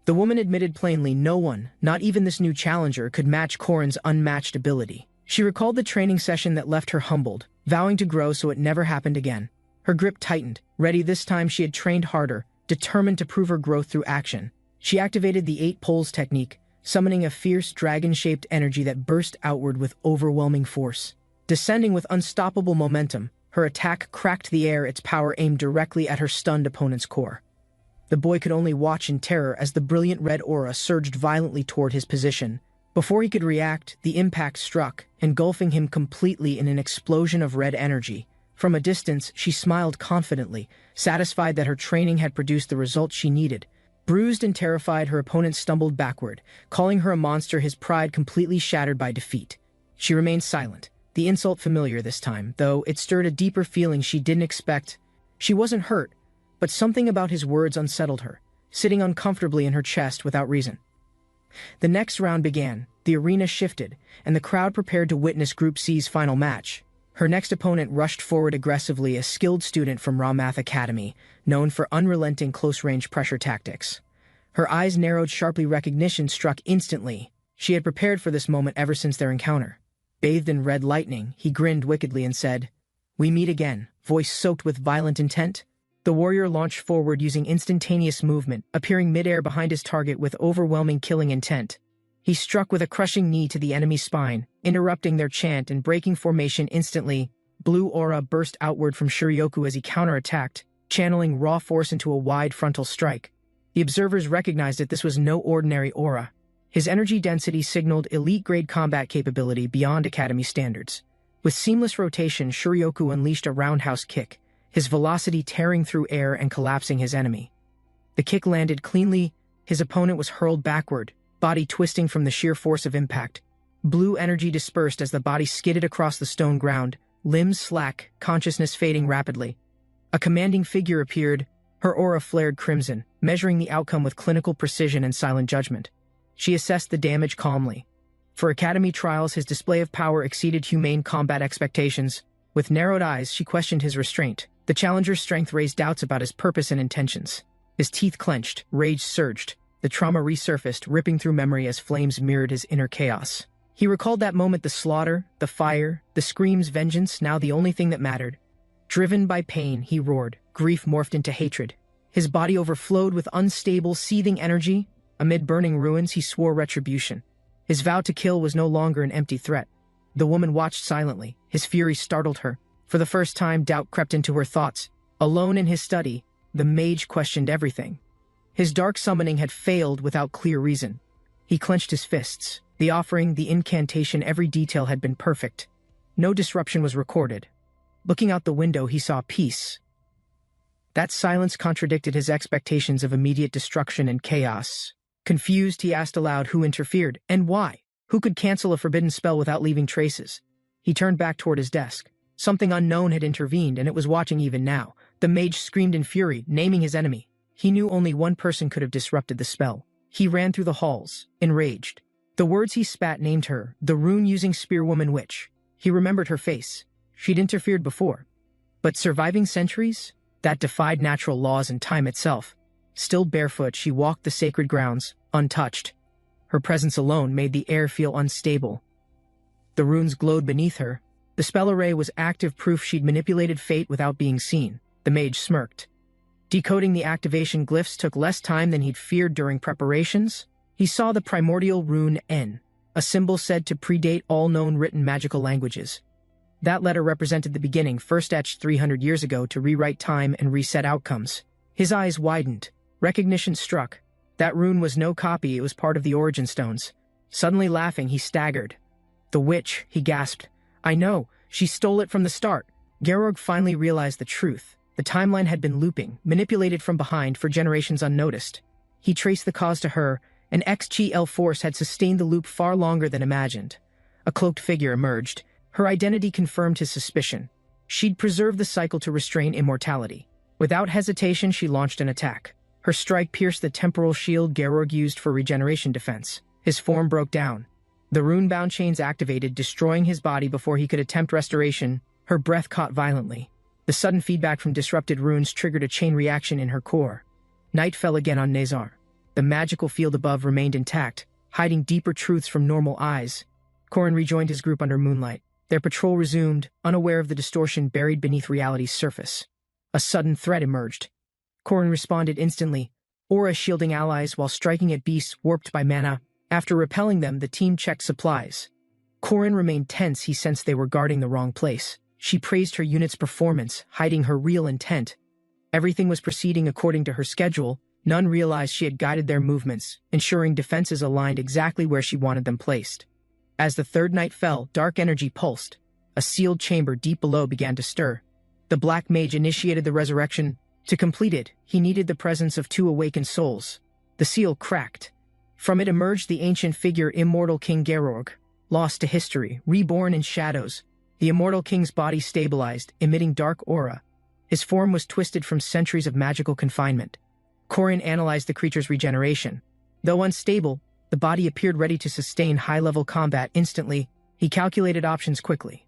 The woman admitted plainly no one, not even this new challenger, could match Corin's unmatched ability. She recalled the training session that left her humbled, vowing to grow so it never happened again. Her grip tightened, ready this time. She had trained harder, determined to prove her growth through action. She activated the 8 poles technique, summoning a fierce dragon-shaped energy that burst outward with overwhelming force. Descending with unstoppable momentum, her attack cracked the air, its power aimed directly at her stunned opponent's core. The boy could only watch in terror as the brilliant red aura surged violently toward his position. Before he could react, the impact struck, engulfing him completely in an explosion of red energy. From a distance, she smiled confidently, satisfied that her training had produced the results she needed. Bruised and terrified, her opponent stumbled backward, calling her a monster, his pride completely shattered by defeat. She remained silent, the insult familiar this time, though it stirred a deeper feeling she didn't expect. She wasn't hurt, but something about his words unsettled her, sitting uncomfortably in her chest without reason. The next round began, the arena shifted, and the crowd prepared to witness Group C's final match. Her next opponent rushed forward aggressively, a skilled student from Ramath Academy, known for unrelenting close-range pressure tactics. Her eyes narrowed sharply, recognition struck instantly. She had prepared for this moment ever since their encounter. Bathed in red lightning, he grinned wickedly and said, "We meet again," voice soaked with violent intent. The warrior launched forward using instantaneous movement, appearing midair behind his target with overwhelming killing intent. He struck with a crushing knee to the enemy's spine, interrupting their chant and breaking formation instantly. Blue aura burst outward from Shiryoku as he counterattacked, channeling raw force into a wide frontal strike. The observers recognized that this was no ordinary aura. His energy density signaled elite-grade combat capability beyond academy standards. With seamless rotation, Shiryoku unleashed a roundhouse kick, his velocity tearing through air and collapsing his enemy. The kick landed cleanly, his opponent was hurled backward, body twisting from the sheer force of impact. Blue energy dispersed as the body skidded across the stone ground, limbs slack, consciousness fading rapidly. A commanding figure appeared, her aura flared crimson, measuring the outcome with clinical precision and silent judgment. She assessed the damage calmly. For Academy trials, his display of power exceeded humane combat expectations. With narrowed eyes, she questioned his restraint. The challenger's strength raised doubts about his purpose and intentions. His teeth clenched, rage surged. The trauma resurfaced, ripping through memory as flames mirrored his inner chaos. He recalled that moment, the slaughter, the fire, the screams, vengeance, now the only thing that mattered. Driven by pain, he roared. Grief morphed into hatred. His body overflowed with unstable, seething energy. Amid burning ruins, he swore retribution. His vow to kill was no longer an empty threat. The woman watched silently. His fury startled her. For the first time, doubt crept into her thoughts. Alone in his study, the mage questioned everything. His dark summoning had failed without clear reason. He clenched his fists. The offering, the incantation, every detail had been perfect. No disruption was recorded. Looking out the window, he saw peace. That silence contradicted his expectations of immediate destruction and chaos. Confused, he asked aloud who interfered, and why. Who could cancel a forbidden spell without leaving traces? He turned back toward his desk. Something unknown had intervened, and it was watching even now. The mage screamed in fury, naming his enemy. He knew only one person could have disrupted the spell. He ran through the halls, enraged. The words he spat named her, the rune-using spearwoman witch. He remembered her face. She'd interfered before. But surviving centuries? That defied natural laws and time itself. Still barefoot, she walked the sacred grounds, untouched. Her presence alone made the air feel unstable. The runes glowed beneath her. The spell array was active proof she'd manipulated fate without being seen. The mage smirked. Decoding the activation glyphs took less time than he'd feared during preparations. He saw the primordial rune N, a symbol said to predate all known written magical languages. That letter represented the beginning, first etched 300 years ago to rewrite time and reset outcomes. His eyes widened. Recognition struck. That rune was no copy, it was part of the origin stones. Suddenly laughing, he staggered. The witch, he gasped. I know, she stole it from the start. Georg finally realized the truth. The timeline had been looping, manipulated from behind for generations unnoticed. He traced the cause to her. An XGL force had sustained the loop far longer than imagined. A cloaked figure emerged. Her identity confirmed his suspicion. She'd preserved the cycle to restrain immortality. Without hesitation, she launched an attack. Her strike pierced the temporal shield Georg used for regeneration defense. His form broke down. The rune-bound chains activated, destroying his body before he could attempt restoration. Her breath caught violently. The sudden feedback from disrupted runes triggered a chain reaction in her core. Night fell again on Nazar. The magical field above remained intact, hiding deeper truths from normal eyes. Corin rejoined his group under moonlight. Their patrol resumed, unaware of the distortion buried beneath reality's surface. A sudden threat emerged. Corin responded instantly, aura shielding allies while striking at beasts warped by mana. After repelling them, the team checked supplies. Corin remained tense. He sensed they were guarding the wrong place. She praised her unit's performance, hiding her real intent. Everything was proceeding according to her schedule. None realized she had guided their movements, ensuring defenses aligned exactly where she wanted them placed. As the third night fell, dark energy pulsed. A sealed chamber deep below began to stir. The black mage initiated the resurrection. To complete it, he needed the presence of 2 awakened souls. The seal cracked. From it emerged the ancient figure immortal King Georg, lost to history, reborn in shadows. The immortal king's body stabilized, emitting dark aura. His form was twisted from centuries of magical confinement. Corin analyzed the creature's regeneration. Though unstable, the body appeared ready to sustain high-level combat instantly. He calculated options quickly.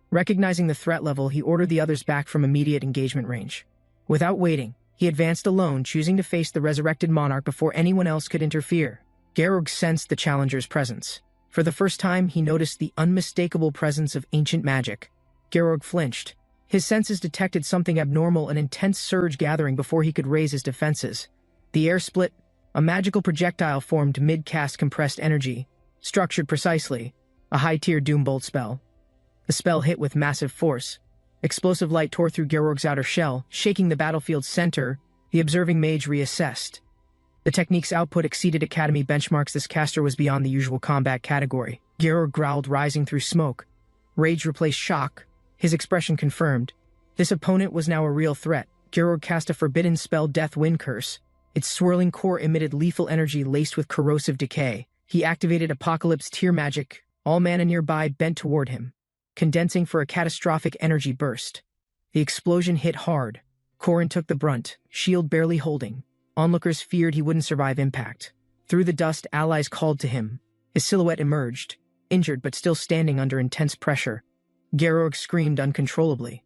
Recognizing the threat level, he ordered the others back from immediate engagement range. Without waiting, he advanced alone, choosing to face the resurrected monarch before anyone else could interfere. Georg sensed the challenger's presence. For the first time, he noticed the unmistakable presence of ancient magic. Georg flinched. His senses detected something abnormal, an intense surge gathering before he could raise his defenses. The air split. A magical projectile formed mid-cast compressed energy, structured precisely, a high-tier Doombolt spell. The spell hit with massive force. Explosive light tore through Georg's outer shell, shaking the battlefield's center. The observing mage reassessed. The technique's output exceeded Academy benchmarks. This caster was beyond the usual combat category. Georg growled, rising through smoke. Rage replaced shock. His expression confirmed. This opponent was now a real threat. Georg cast a forbidden spell, Death Wind Curse. Its swirling core emitted lethal energy laced with corrosive decay. He activated Apocalypse tier magic. All mana nearby bent toward him. condensing for a catastrophic energy burst. The explosion hit hard. Korin took the brunt, shield barely holding. Onlookers feared he wouldn't survive impact. Through the dust, allies called to him. His silhouette emerged, injured but still standing under intense pressure. Georg screamed uncontrollably.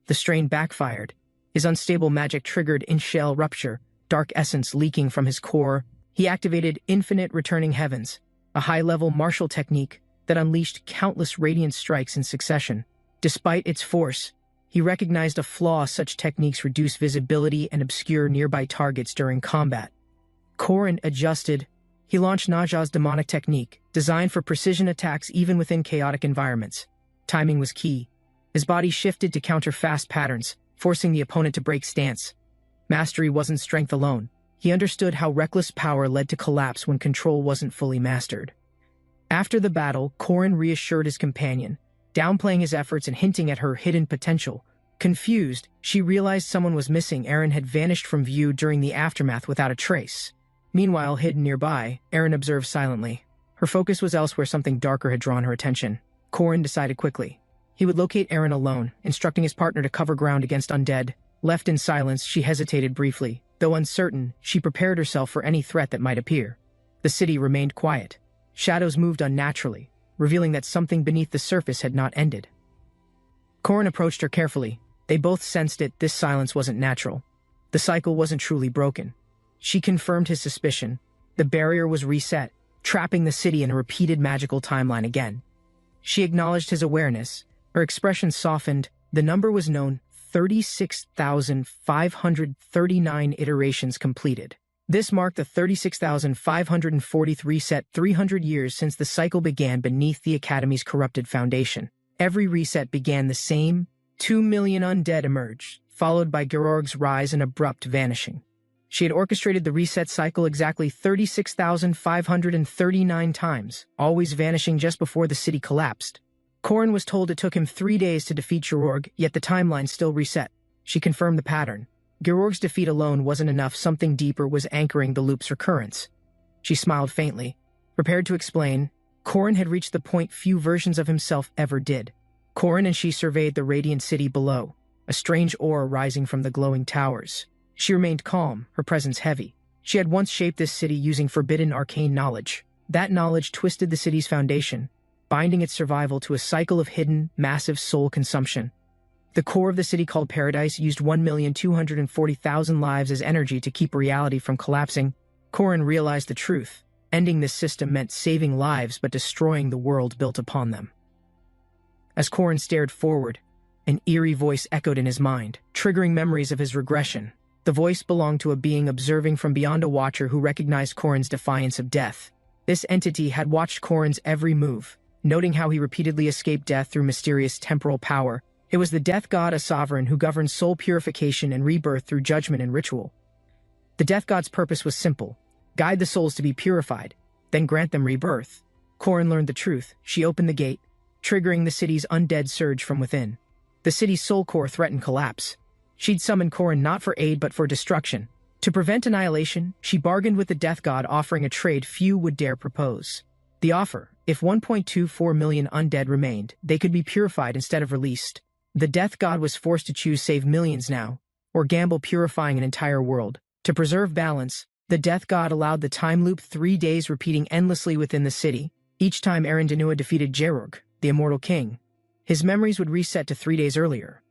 The strain backfired. His unstable magic triggered in-shell rupture, dark essence leaking from his core. He activated Infinite Returning Heavens, a high-level martial technique that unleashed countless radiant strikes in succession. Despite its force, he recognized a flaw: such techniques reduce visibility and obscure nearby targets during combat. Korin adjusted. He launched Naja's demonic technique, designed for precision attacks even within chaotic environments. Timing was key. His body shifted to counter fast patterns, forcing the opponent to break stance. Mastery wasn't strength alone. He understood how reckless power led to collapse when control wasn't fully mastered. After the battle, Korin reassured his companion, downplaying his efforts and hinting at her hidden potential. Confused, she realized someone was missing. Eren had vanished from view during the aftermath without a trace. Meanwhile, hidden nearby, Eren observed silently. Her focus was elsewhere. Something darker had drawn her attention. Korin decided quickly. He would locate Eren alone, instructing his partner to cover ground against undead. Left in silence, she hesitated briefly. Though uncertain, she prepared herself for any threat that might appear. The city remained quiet. Shadows moved unnaturally, revealing that something beneath the surface had not ended. Korin approached her carefully. They both sensed it. This silence wasn't natural. The cycle wasn't truly broken. She confirmed his suspicion. The barrier was reset, trapping the city in a repeated magical timeline again. She acknowledged his awareness. Her expression softened. The number was known: 36,539 iterations completed. This marked the 36,543th reset, 300 years since the cycle began beneath the Academy's corrupted foundation. Every reset began the same. 2 million undead emerged, followed by Georg's rise and abrupt vanishing. She had orchestrated the reset cycle exactly 36,539 times, always vanishing just before the city collapsed. Korin was told it took him 3 days to defeat Georg, yet the timeline still reset. She confirmed the pattern. Georg's defeat alone wasn't enough. Something deeper was anchoring the loop's recurrence. She smiled faintly, prepared to explain. Korin had reached the point few versions of himself ever did. Korin and she surveyed the radiant city below, a strange aura rising from the glowing towers. She remained calm, her presence heavy. She had once shaped this city using forbidden arcane knowledge. That knowledge twisted the city's foundation, binding its survival to a cycle of hidden, massive soul consumption. The core of the city, called Paradise, used 1,240,000 lives as energy to keep reality from collapsing. Korin realized the truth. Ending this system meant saving lives but destroying the world built upon them. As Korin stared forward, an eerie voice echoed in his mind, triggering memories of his regression. The voice belonged to a being observing from beyond, a watcher who recognized Korin's defiance of death. This entity had watched Korin's every move, noting how he repeatedly escaped death through mysterious temporal power. It was the death god, a sovereign who governed soul purification and rebirth through judgment and ritual. The death god's purpose was simple: guide the souls to be purified, then grant them rebirth. Korin learned the truth. She opened the gate, triggering the city's undead surge from within. The city's soul core threatened collapse. She'd summoned Korin not for aid but for destruction. To prevent annihilation, she bargained with the death god, offering a trade few would dare propose. The offer: if 1.24 million undead remained, they could be purified instead of released. The death god was forced to choose: save millions now, or gamble purifying an entire world. To preserve balance, the death god allowed the time loop, 3 days repeating endlessly within the city. Each time Eren Danua defeated Georg, the immortal king, his memories would reset to 3 days earlier.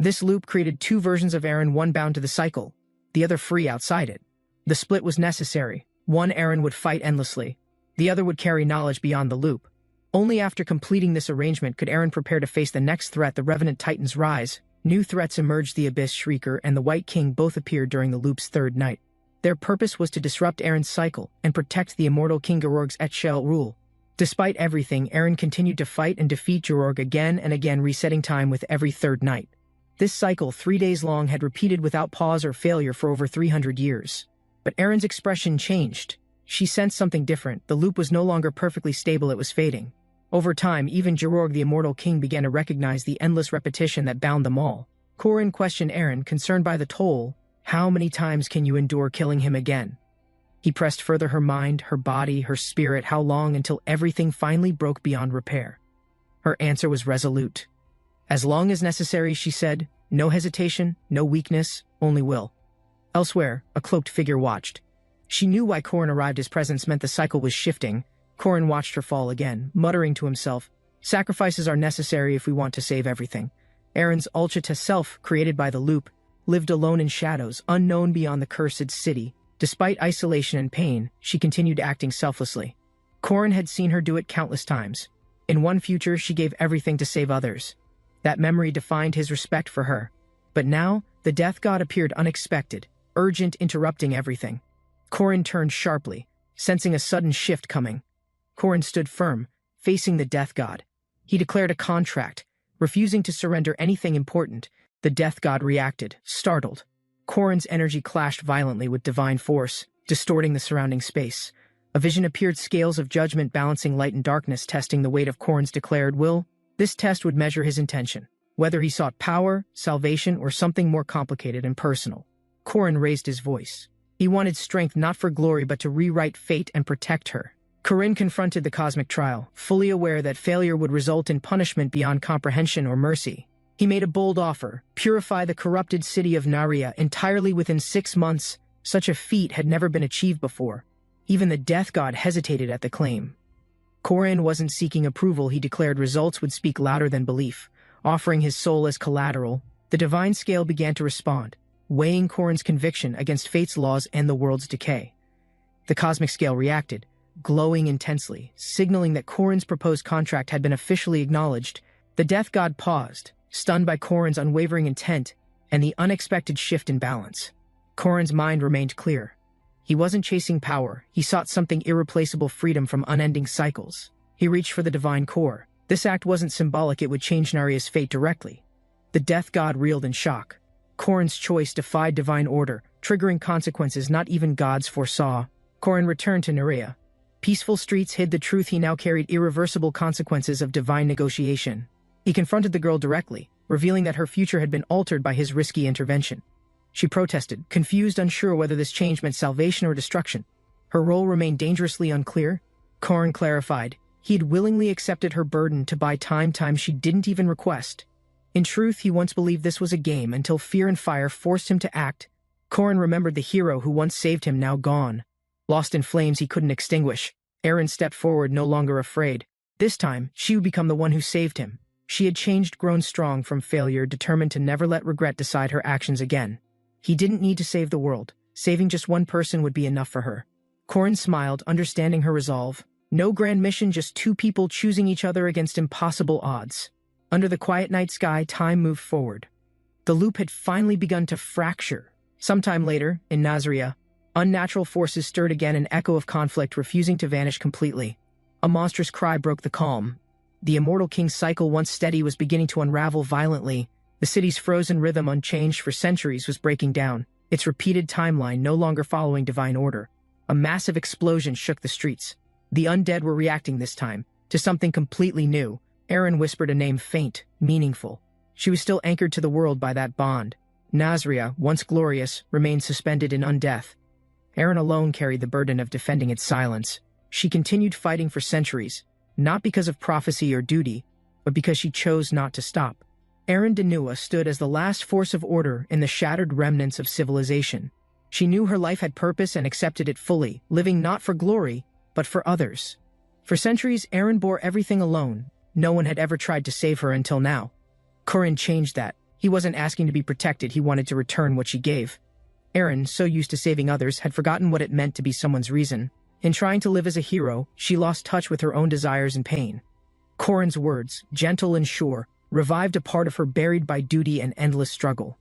This loop created 2 versions of Eren, one bound to the cycle, the other free outside it. The split was necessary. One Eren would fight endlessly, the other would carry knowledge beyond the loop. Only after completing this arrangement could Eren prepare to face the next threat: the Revenant Titan's rise. New threats emerged: the Abyss Shrieker and the White King both appeared during the loop's 3rd night. Their purpose was to disrupt Eren's cycle and protect the immortal King Georg's Etchel rule. Despite everything, Eren continued to fight and defeat Georg again and again, resetting time with every 3rd night. This cycle, 3 days long, had repeated without pause or failure for over 300 years. But Eren's expression changed. She sensed something different. The loop was no longer perfectly stable, it was fading. Over time, even Georg, the immortal king, began to recognize the endless repetition that bound them all. Korin questioned Eren, concerned by the toll. How many times can you endure killing him again? He pressed further: her mind, her body, her spirit. How long, until everything finally broke beyond repair? Her answer was resolute. As long as necessary, she said. No hesitation, no weakness, only will. Elsewhere, a cloaked figure watched. She knew why Korin arrived. His presence meant the cycle was shifting. Korin watched her fall again, muttering to himself, "Sacrifices are necessary if we want to save everything." Erin's Ulchita self, created by the loop, lived alone in shadows, unknown beyond the cursed city. Despite isolation and pain, she continued acting selflessly. Korin had seen her do it countless times. In one future, she gave everything to save others. That memory defined his respect for her. But now, the death god appeared unexpected, urgent, interrupting everything. Korin turned sharply, sensing a sudden shift coming. Korin stood firm, facing the death god. He declared a contract, refusing to surrender anything important. The death god reacted, startled. Korin's energy clashed violently with divine force, distorting the surrounding space. A vision appeared, scales of judgment balancing light and darkness, testing the weight of Korin's declared will. This test would measure his intention, whether he sought power, salvation, or something more complicated and personal. Korin raised his voice. He wanted strength not for glory but to rewrite fate and protect her. Korin confronted the cosmic trial, fully aware that failure would result in punishment beyond comprehension or mercy. He made a bold offer: purify the corrupted city of Naria entirely within 6 months. Such a feat had never been achieved before. Even the death god hesitated at the claim. Korin wasn't seeking approval. He declared results would speak louder than belief. Offering his soul as collateral, the divine scale began to respond, weighing Korin's conviction against fate's laws and the world's decay. The cosmic scale reacted, glowing intensely, signaling that Korin's proposed contract had been officially acknowledged. The death god paused, stunned by Korin's unwavering intent and the unexpected shift in balance. Korin's mind remained clear. He wasn't chasing power. He sought something irreplaceable: freedom from unending cycles. He reached for the divine core. This act wasn't symbolic. It would change Naria's fate directly. The death god reeled in shock. Korin's choice defied divine order, triggering consequences not even gods foresaw. Korin returned to Naria. Peaceful streets hid the truth. He now carried irreversible consequences of divine negotiation. He confronted the girl directly, revealing that her future had been altered by his risky intervention. She protested, confused, unsure whether this change meant salvation or destruction. Her role remained dangerously unclear. Korin clarified. He had willingly accepted her burden to buy time she didn't even request. In truth, he once believed this was a game until fear and fire forced him to act. Korin remembered the hero who once saved him, now gone. Lost in flames he couldn't extinguish. Erin stepped forward, no longer afraid. This time, she would become the one who saved him. She had changed, grown strong from failure, determined to never let regret decide her actions again. He didn't need to save the world. Saving just one person would be enough for her. Korin smiled, understanding her resolve. No grand mission, just 2 people choosing each other against impossible odds. Under the quiet night sky, time moved forward. The loop had finally begun to fracture. Sometime later, in Nazria, unnatural forces stirred again, an echo of conflict refusing to vanish completely. A monstrous cry broke the calm. The immortal king's cycle, once steady, was beginning to unravel violently. The city's frozen rhythm, unchanged for centuries, was breaking down, its repeated timeline no longer following divine order. A massive explosion shook the streets. The undead were reacting this time to something completely new. Erin whispered a name, faint, meaningful. She was still anchored to the world by that bond. Nazria, once glorious, remained suspended in undeath. Erin alone carried the burden of defending its silence. She continued fighting for centuries, not because of prophecy or duty, but because she chose not to stop. Erin Denua stood as the last force of order in the shattered remnants of civilization. She knew her life had purpose and accepted it fully, living not for glory, but for others. For centuries, Erin bore everything alone. No one had ever tried to save her until now. Korin changed that. He wasn't asking to be protected, he wanted to return what she gave. Erin, so used to saving others, had forgotten what it meant to be someone's reason. In trying to live as a hero, she lost touch with her own desires and pain. Korin's words, gentle and sure, revived a part of her buried by duty and endless struggle.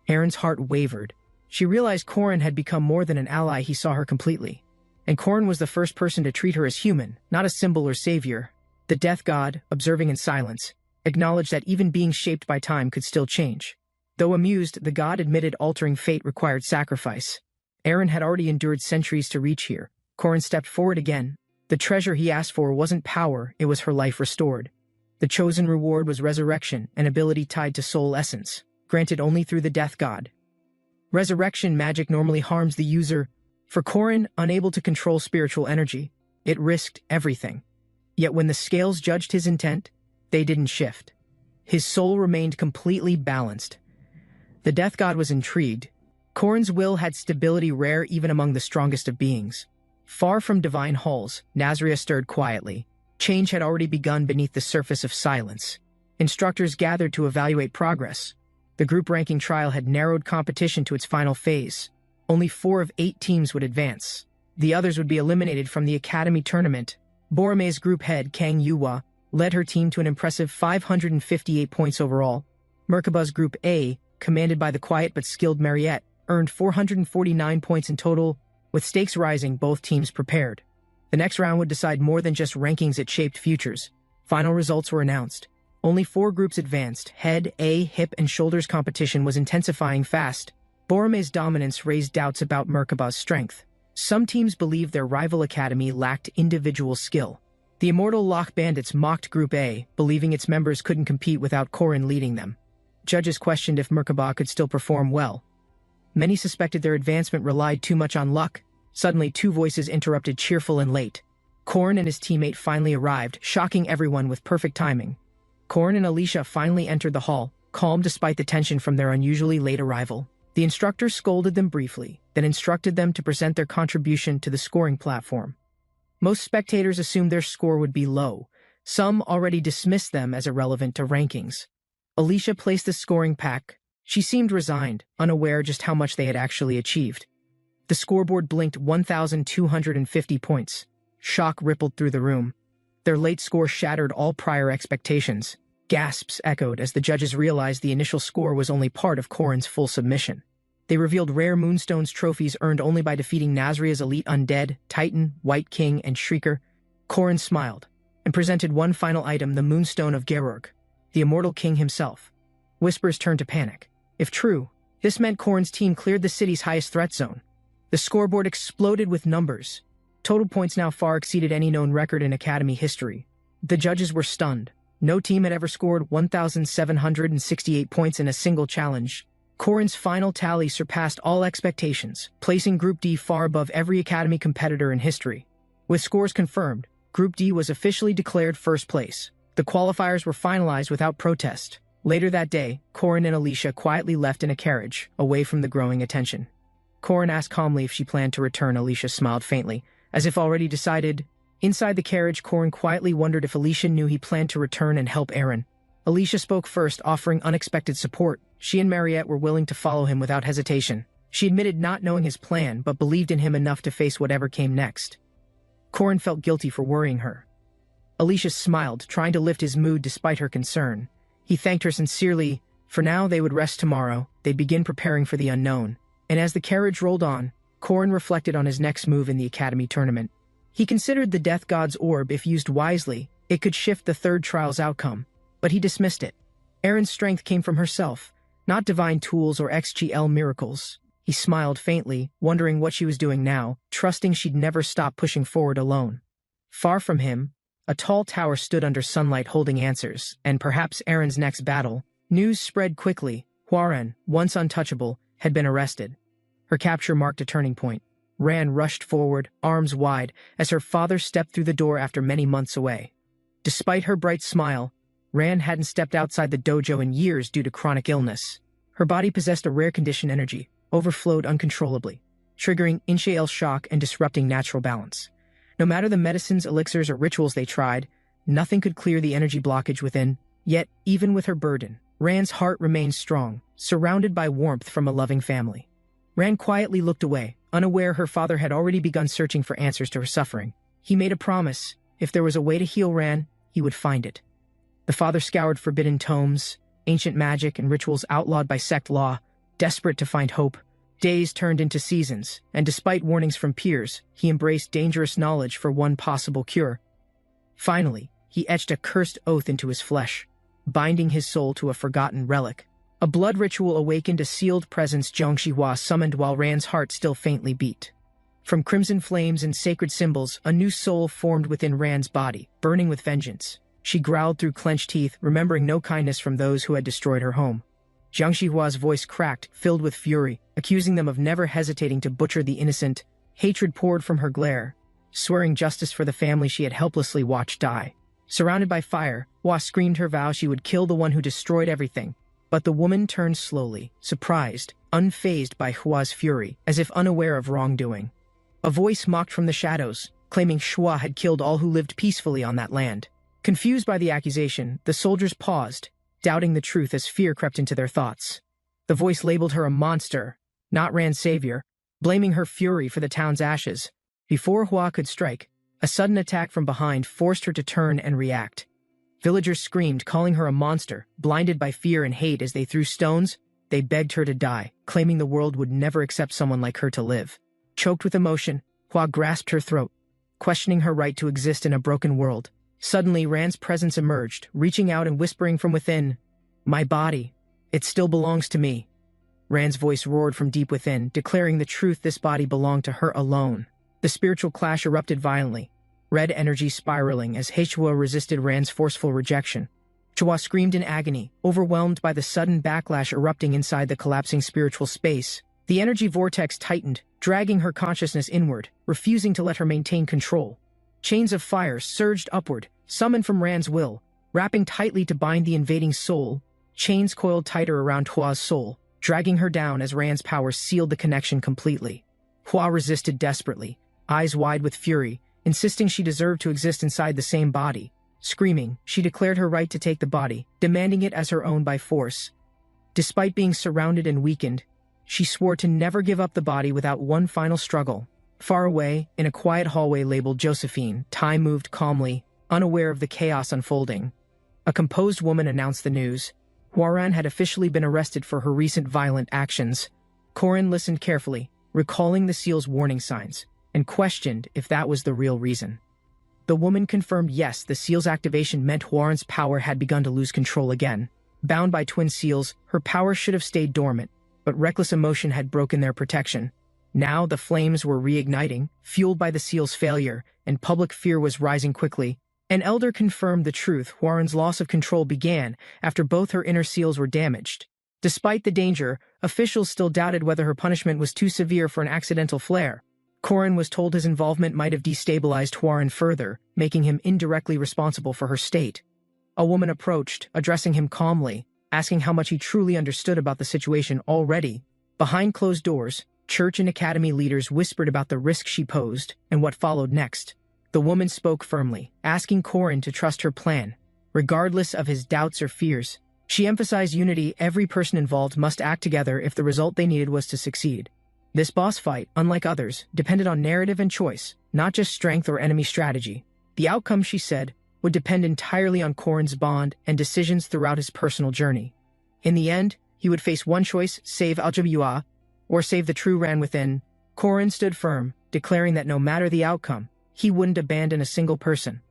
Erin's heart wavered. She realized Korin had become more than an ally. He saw her completely. And Korin was the first person to treat her as human, not a symbol or savior. The death god, observing in silence, acknowledged that even being shaped by time could still change. Though amused, the god admitted altering fate required sacrifice. Erin had already endured centuries to reach here. Korin stepped forward again. The treasure he asked for wasn't power, it was her life restored. The chosen reward was resurrection, an ability tied to soul essence, granted only through the death god. Resurrection magic normally harms the user. For Korin, unable to control spiritual energy, it risked everything. Yet when the scales judged his intent, they didn't shift. His soul remained completely balanced. The death god was intrigued. Korin's will had stability rare even among the strongest of beings. Far from divine halls, Nazria stirred quietly. Change had already begun beneath the surface of silence. Instructors gathered to evaluate progress. The group ranking trial had narrowed competition to its final phase. Only 4 of 8 teams would advance. The others would be eliminated from the academy tournament. Borome's group head, Kang Yuhua, led her team to an impressive 558 points overall. Merkaba's Group A, commanded by the quiet but skilled Mariette, earned 449 points in total. With stakes rising, both teams prepared. The next round would decide more than just rankings, it shaped futures. Final results were announced. Only 4 groups advanced. Head, A, hip, and shoulders competition was intensifying fast. Borome's dominance raised doubts about Merkaba's strength. Some teams believed their rival academy lacked individual skill. The Immortal Lock Bandits mocked Group A, believing its members couldn't compete without Korin leading them. Judges questioned if Merkaba could still perform well. Many suspected their advancement relied too much on luck. Suddenly, 2 voices interrupted, cheerful and late. Korin and his teammate finally arrived, shocking everyone with perfect timing. Korin and Alicia finally entered the hall, calm despite the tension from their unusually late arrival. The instructor scolded them briefly, then instructed them to present their contribution to the scoring platform. Most spectators assumed their score would be low. Some already dismissed them as irrelevant to rankings. Alicia placed the scoring pack. She seemed resigned, unaware just how much they had actually achieved. The scoreboard blinked 1,250 points. Shock rippled through the room. Their late score shattered all prior expectations. Gasps echoed as the judges realized the initial score was only part of Korin's full submission. They revealed rare Moonstones trophies earned only by defeating Nazria's elite undead, Titan, White King, and Shrieker. Korin smiled and presented one final item, the Moonstone of Gerorg, the Immortal King himself. Whispers turned to panic. If true, this meant Korin's team cleared the city's highest threat zone. The scoreboard exploded with numbers. Total points now far exceeded any known record in Academy history. The judges were stunned. No team had ever scored 1,768 points in a single challenge. Korin's final tally surpassed all expectations, placing Group D far above every Academy competitor in history. With scores confirmed, Group D was officially declared first place. The qualifiers were finalized without protest. Later that day, Korin and Alicia quietly left in a carriage, away from the growing attention. Korin asked calmly if she planned to return. Alicia smiled faintly, as if already decided. Inside the carriage, Korin quietly wondered if Alicia knew he planned to return and help Aaron. Alicia spoke first, offering unexpected support. She and Mariette were willing to follow him without hesitation. She admitted not knowing his plan, but believed in him enough to face whatever came next. Korin felt guilty for worrying her. Alicia smiled, trying to lift his mood despite her concern. He thanked her sincerely. For now, they would rest tomorrow. They'd begin preparing for the unknown. And as the carriage rolled on, Korin reflected on his next move in the Academy tournament. He considered the Death God's orb. If used wisely, it could shift the third trial's outcome. But he dismissed it. Erin's strength came from herself, not divine tools or XGL miracles. He smiled faintly, wondering what she was doing now, trusting she'd never stop pushing forward alone. Far from him, a tall tower stood under sunlight holding answers, and perhaps Erin's next battle. News spread quickly. Huaren, once untouchable, had been arrested. Her capture marked a turning point. Ran rushed forward, arms wide, as her father stepped through the door after many months away. Despite her bright smile, Ran hadn't stepped outside the dojo in years due to chronic illness. Her body possessed a rare condition, energy, overflowed uncontrollably, triggering initial shock and disrupting natural balance. No matter the medicines, elixirs, or rituals they tried, nothing could clear the energy blockage within. Yet, even with her burden, Ran's heart remained strong, surrounded by warmth from a loving family. Ran quietly looked away, unaware her father had already begun searching for answers to her suffering. He made a promise: if there was a way to heal Ran, he would find it. The father scoured forbidden tomes, ancient magic, and rituals outlawed by sect law, desperate to find hope. Days turned into seasons, and despite warnings from peers, he embraced dangerous knowledge for one possible cure. Finally, he etched a cursed oath into his flesh, binding his soul to a forgotten relic. A blood ritual awakened a sealed presence Zhang Xihua summoned while Ran's heart still faintly beat. From crimson flames and sacred symbols, a new soul formed within Ran's body, burning with vengeance. She growled through clenched teeth, remembering no kindness from those who had destroyed her home. Zhang Xihua's voice cracked, filled with fury, accusing them of never hesitating to butcher the innocent. Hatred poured from her glare, swearing justice for the family she had helplessly watched die. Surrounded by fire, Hua screamed her vow she would kill the one who destroyed everything. But the woman turned slowly, surprised, unfazed by Hua's fury, as if unaware of wrongdoing. A voice mocked from the shadows, claiming Hua had killed all who lived peacefully on that land. Confused by the accusation, the soldiers paused, doubting the truth as fear crept into their thoughts. The voice labeled her a monster, not Ran's savior, blaming her fury for the town's ashes. Before Hua could strike, a sudden attack from behind forced her to turn and react. Villagers screamed, calling her a monster. Blinded by fear and hate as they threw stones, they begged her to die, claiming the world would never accept someone like her to live. Choked with emotion, Hua grasped her throat, questioning her right to exist in a broken world. Suddenly, Ran's presence emerged, reaching out and whispering from within, "My body, it still belongs to me." Ran's voice roared from deep within, declaring the truth: this body belonged to her alone. The spiritual clash erupted violently, red energy spiraling as Hua resisted Ran's forceful rejection. Hua screamed in agony, overwhelmed by the sudden backlash erupting inside the collapsing spiritual space. The energy vortex tightened, dragging her consciousness inward, refusing to let her maintain control. Chains of fire surged upward, summoned from Ran's will, wrapping tightly to bind the invading soul. Chains coiled tighter around Hua's soul, dragging her down as Ran's power sealed the connection completely. Hua resisted desperately, eyes wide with fury, insisting she deserved to exist inside the same body. Screaming, she declared her right to take the body, demanding it as her own by force. Despite being surrounded and weakened, she swore to never give up the body without one final struggle. Far away, in a quiet hallway labeled Josephine, time moved calmly, unaware of the chaos unfolding. A composed woman announced the news. Huaran had officially been arrested for her recent violent actions. Corin listened carefully, recalling the seal's warning signs, and questioned if that was the real reason. The woman confirmed yes, the seal's activation meant Huaran's power had begun to lose control again. Bound by twin seals, her power should have stayed dormant, but reckless emotion had broken their protection. Now the flames were reigniting, fueled by the seal's failure, and public fear was rising quickly. An elder confirmed the truth: Huaran's loss of control began after both her inner seals were damaged. Despite the danger, officials still doubted whether her punishment was too severe for an accidental flare. Corin was told his involvement might have destabilized Huaran further, making him indirectly responsible for her state. A woman approached, addressing him calmly, asking how much he truly understood about the situation already. Behind closed doors, church and academy leaders whispered about the risk she posed and what followed next. The woman spoke firmly, asking Corin to trust her plan, regardless of his doubts or fears. She emphasized unity: every person involved must act together if the result they needed was to succeed. This boss fight, unlike others, depended on narrative and choice, not just strength or enemy strategy. The outcome, she said, would depend entirely on Corin's bond and decisions throughout his personal journey. In the end, he would face one choice: save Aljabua, or save the true Ran within. Corin stood firm, declaring that no matter the outcome, he wouldn't abandon a single person.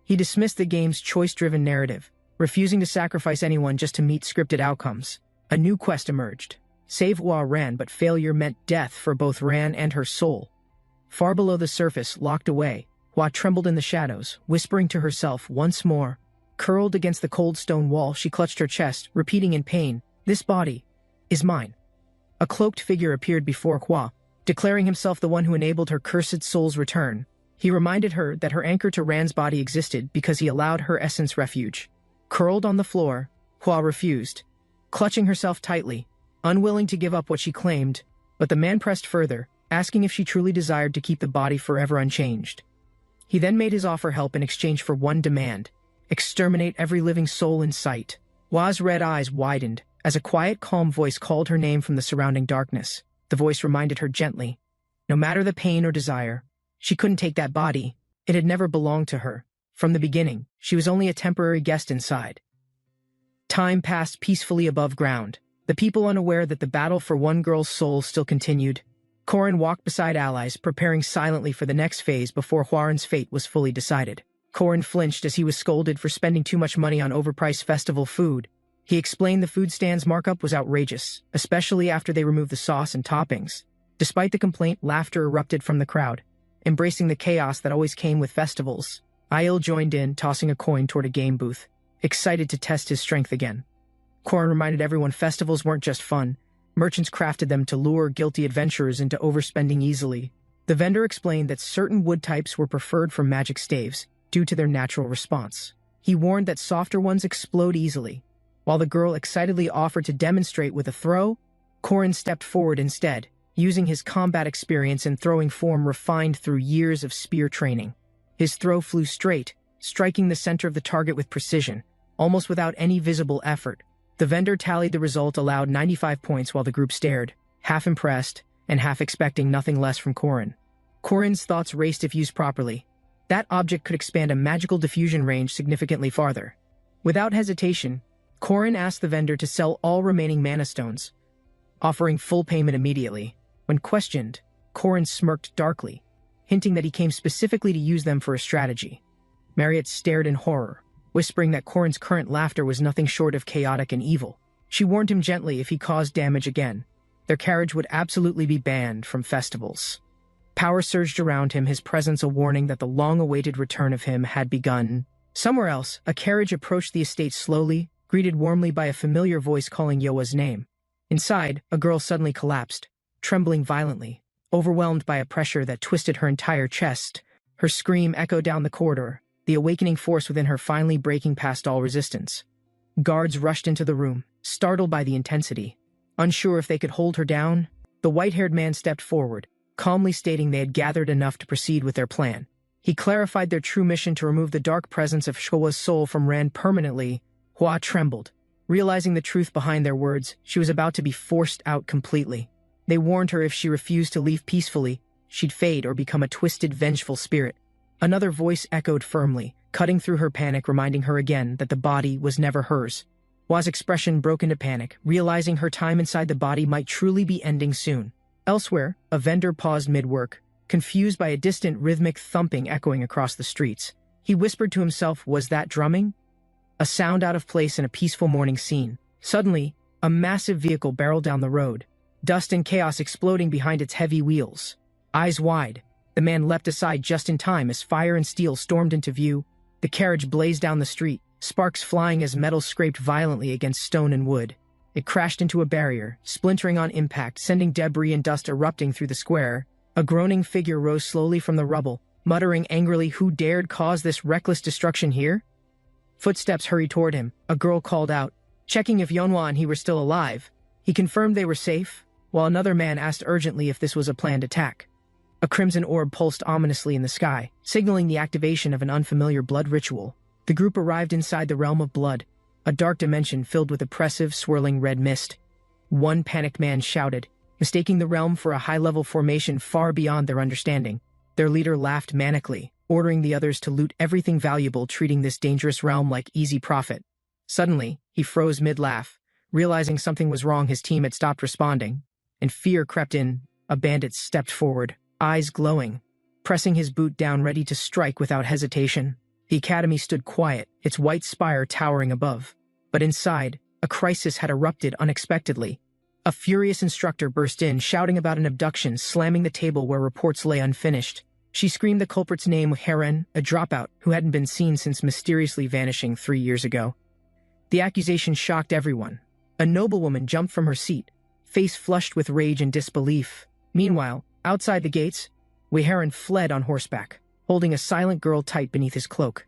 He dismissed the game's choice-driven narrative, refusing to sacrifice anyone just to meet scripted outcomes. A new quest emerged. Save Ran, but failure meant death for both Ran and her soul. Far below the surface, locked away, Hua trembled in the shadows, whispering to herself once more. Curled against the cold stone wall, she clutched her chest, repeating in pain, "This body is mine." A cloaked figure appeared before Hua, declaring himself the one who enabled her cursed soul's return. He reminded her that her anchor to Ran's body existed because he allowed her essence refuge. Curled on the floor, Hua refused, clutching herself tightly, unwilling to give up what she claimed, but the man pressed further, asking if she truly desired to keep the body forever unchanged. He then made his offer help in exchange for one demand: exterminate every living soul in sight. Hua's red eyes widened as a quiet, calm voice called her name from the surrounding darkness. The voice reminded her gently, no matter the pain or desire, she couldn't take that body. It had never belonged to her. From the beginning, she was only a temporary guest inside. Time passed peacefully above ground, the people unaware that the battle for one girl's soul still continued. Corin walked beside allies, preparing silently for the next phase before Huaran's fate was fully decided. Corin flinched as he was scolded for spending too much money on overpriced festival food. He explained the food stand's markup was outrageous, especially after they removed the sauce and toppings. Despite the complaint, laughter erupted from the crowd, embracing the chaos that always came with festivals. Aiel joined in, tossing a coin toward a game booth, excited to test his strength again. Corin reminded everyone festivals weren't just fun. Merchants crafted them to lure guilty adventurers into overspending easily. The vendor explained that certain wood types were preferred for magic staves, due to their natural response. He warned that softer ones explode easily. While the girl excitedly offered to demonstrate with a throw, Korin stepped forward instead, using his combat experience and throwing form refined through years of spear training. His throw flew straight, striking the center of the target with precision, almost without any visible effort. The vendor tallied the result aloud 95 points while the group stared, half impressed and half expecting nothing less from Korin. Korin's thoughts raced if used properly. That object could expand a magical diffusion range significantly farther. Without hesitation, Korin asked the vendor to sell all remaining mana stones, offering full payment immediately. When questioned, Korin smirked darkly, hinting that he came specifically to use them for a strategy. Marriott stared in horror, whispering that Korin's current laughter was nothing short of chaotic and evil. She warned him gently if he caused damage again. Their carriage would absolutely be banned from festivals. Power surged around him, his presence a warning that the long-awaited return of him had begun. Somewhere else, a carriage approached the estate slowly, greeted warmly by a familiar voice calling Yoa's name. Inside, a girl suddenly collapsed, trembling violently, overwhelmed by a pressure that twisted her entire chest. Her scream echoed down the corridor, the awakening force within her finally breaking past all resistance. Guards rushed into the room, startled by the intensity. Unsure if they could hold her down, the white-haired man stepped forward, calmly stating they had gathered enough to proceed with their plan. He clarified their true mission to remove the dark presence of Showa's soul from Rand permanently. Hua trembled. Realizing the truth behind their words, she was about to be forced out completely. They warned her if she refused to leave peacefully, she'd fade or become a twisted, vengeful spirit. Another voice echoed firmly, cutting through her panic, reminding her again that the body was never hers. Hua's expression broke into panic, realizing her time inside the body might truly be ending soon. Elsewhere, a vendor paused mid-work, confused by a distant rhythmic thumping echoing across the streets. He whispered to himself, was that drumming? A sound out of place in a peaceful morning scene. Suddenly, a massive vehicle barreled down the road, dust and chaos exploding behind its heavy wheels. Eyes wide, the man leapt aside just in time as fire and steel stormed into view. The carriage blazed down the street, sparks flying as metal scraped violently against stone and wood. It crashed into a barrier, splintering on impact, sending debris and dust erupting through the square. A groaning figure rose slowly from the rubble, muttering angrily, who dared cause this reckless destruction here? Footsteps hurried toward him. A girl called out, checking if Yeonhwa and he were still alive. He confirmed they were safe, while another man asked urgently if this was a planned attack. A crimson orb pulsed ominously in the sky, signaling the activation of an unfamiliar blood ritual. The group arrived inside the realm of blood, a dark dimension filled with oppressive, swirling red mist. One panicked man shouted, mistaking the realm for a high-level formation far beyond their understanding. Their leader laughed manically, ordering the others to loot everything valuable, treating this dangerous realm like easy profit. Suddenly, he froze mid-laugh, realizing something was wrong. His team had stopped responding, and fear crept in. A bandit stepped forward, eyes glowing, pressing his boot down ready to strike without hesitation. The academy stood quiet, its white spire towering above. But inside, a crisis had erupted unexpectedly. A furious instructor burst in, shouting about an abduction, slamming the table where reports lay unfinished. She screamed the culprit's name, Heren, a dropout who hadn't been seen since mysteriously vanishing 3 years ago. The accusation shocked everyone. A noblewoman jumped from her seat, face flushed with rage and disbelief. Meanwhile, outside the gates, Heren fled on horseback, holding a silent girl tight beneath his cloak.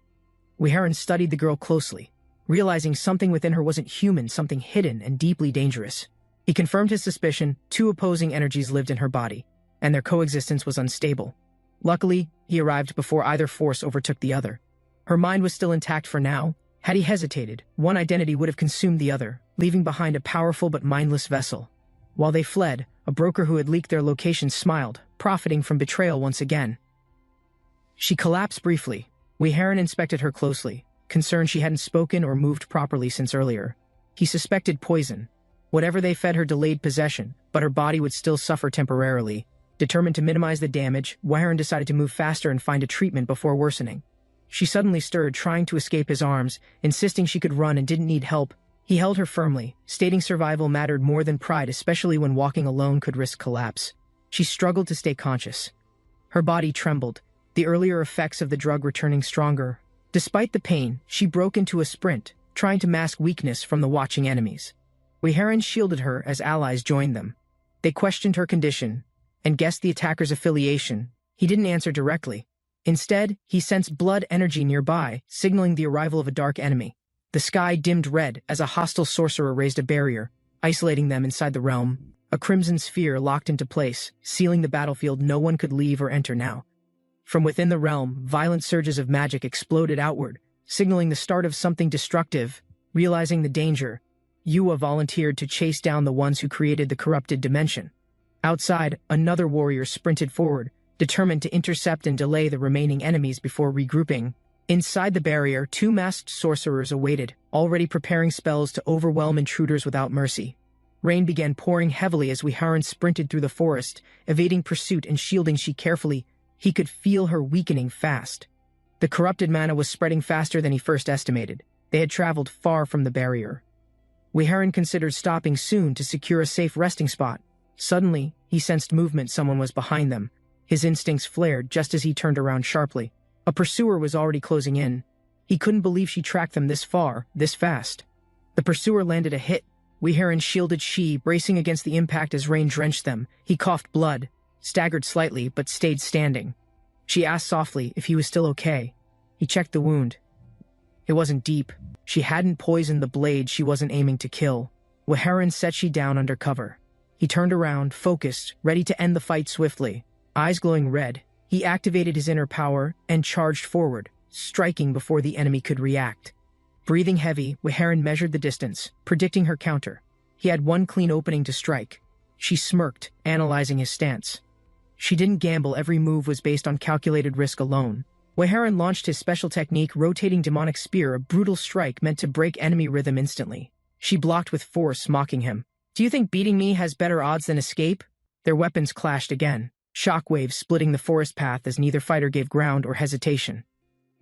Heren studied the girl closely, realizing something within her wasn't human, something hidden and deeply dangerous. He confirmed his suspicion. 2 opposing energies lived in her body, and their coexistence was unstable. Luckily, he arrived before either force overtook the other. Her mind was still intact for now. Had he hesitated, one identity would have consumed the other, leaving behind a powerful but mindless vessel. While they fled, a broker who had leaked their location smiled, profiting from betrayal once again. She collapsed briefly. Heren inspected her closely, concerned she hadn't spoken or moved properly since earlier. He suspected poison. Whatever they fed her delayed possession, but her body would still suffer temporarily. Determined to minimize the damage, Heren decided to move faster and find a treatment before worsening. She suddenly stirred, trying to escape his arms, insisting she could run and didn't need help. He held her firmly, stating survival mattered more than pride, especially when walking alone could risk collapse. She struggled to stay conscious. Her body trembled, the earlier effects of the drug returning stronger. Despite the pain, she broke into a sprint, trying to mask weakness from the watching enemies. Heren shielded her as allies joined them. They questioned her condition and guessed the attacker's affiliation. He didn't answer directly, Instead, he sensed blood energy nearby, signaling the arrival of a dark enemy. The sky dimmed red as a hostile sorcerer raised a barrier, isolating them inside the realm. A crimson sphere locked into place, sealing the battlefield. No one could leave or enter now. From within the realm, violent surges of magic exploded outward, signaling the start of something destructive. Realizing the danger, Yua volunteered to chase down the ones who created the corrupted dimension. Outside, another warrior sprinted forward, determined to intercept and delay the remaining enemies before regrouping. Inside the barrier, two masked sorcerers awaited, already preparing spells to overwhelm intruders without mercy. Rain began pouring heavily as Weharan sprinted through the forest, evading pursuit and shielding she carefully. He could feel her weakening fast. The corrupted mana was spreading faster than he first estimated. They had traveled far from the barrier. Weharan considered stopping soon to secure a safe resting spot. Suddenly, he sensed movement. Someone was behind them. His instincts flared just as he turned around sharply. A pursuer was already closing in. He couldn't believe she tracked them this far, this fast. The pursuer landed a hit. Weharan shielded she, bracing against the impact as rain drenched them. He coughed blood, staggered slightly, but stayed standing. She asked softly if he was still okay. He checked the wound. It wasn't deep. She hadn't poisoned the blade she wasn't aiming to kill. Weharan set she down under cover. He turned around, focused, ready to end the fight swiftly. Eyes glowing red, he activated his inner power and charged forward, striking before the enemy could react. Breathing heavy, Weharan measured the distance, predicting her counter. He had one clean opening to strike. She smirked, analyzing his stance. She didn't gamble. Every move was based on calculated risk alone. Weharan launched his special technique, rotating demonic spear, a brutal strike meant to break enemy rhythm instantly. She blocked with force, mocking him. "Do you think beating me has better odds than escape?" Their weapons clashed again, shockwaves splitting the forest path as neither fighter gave ground or hesitation.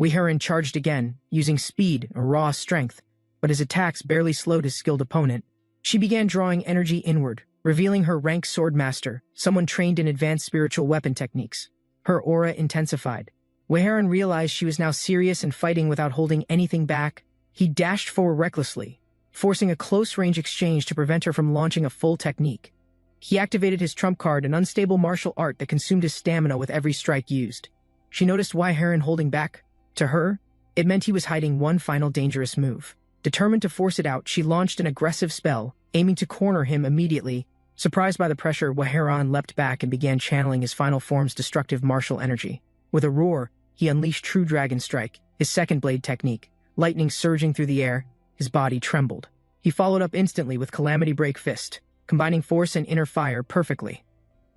Weharan charged again, using speed or raw strength, but his attacks barely slowed his skilled opponent. She began drawing energy inward, revealing her rank swordmaster, someone trained in advanced spiritual weapon techniques. Her aura intensified. Weharan realized she was now serious and fighting without holding anything back. He dashed forward recklessly, forcing a close-range exchange to prevent her from launching a full technique. He activated his trump card, an unstable martial art that consumed his stamina with every strike used. She noticed Weharan holding back. To her, it meant he was hiding one final dangerous move. Determined to force it out, she launched an aggressive spell, aiming to corner him immediately. Surprised by the pressure, Weharan leapt back and began channeling his final form's destructive martial energy. With a roar, he unleashed True Dragon Strike, his second blade technique, lightning surging through the air. His body trembled. He followed up instantly with Calamity Break Fist, combining force and inner fire perfectly.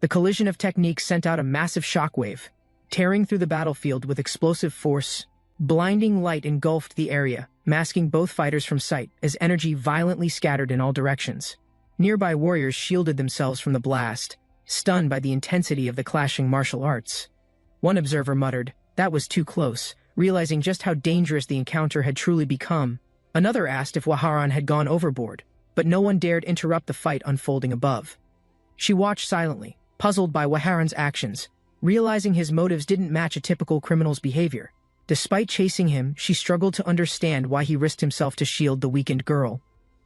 The collision of techniques sent out a massive shockwave, tearing through the battlefield with explosive force. Blinding light engulfed the area, masking both fighters from sight as energy violently scattered in all directions. Nearby warriors shielded themselves from the blast, stunned by the intensity of the clashing martial arts. One observer muttered, "That was too close," realizing just how dangerous the encounter had truly become. Another asked if Weharan had gone overboard, but no one dared interrupt the fight unfolding above. She watched silently, puzzled by Weharan's actions, realizing his motives didn't match a typical criminal's behavior. Despite chasing him, she struggled to understand why he risked himself to shield the weakened girl.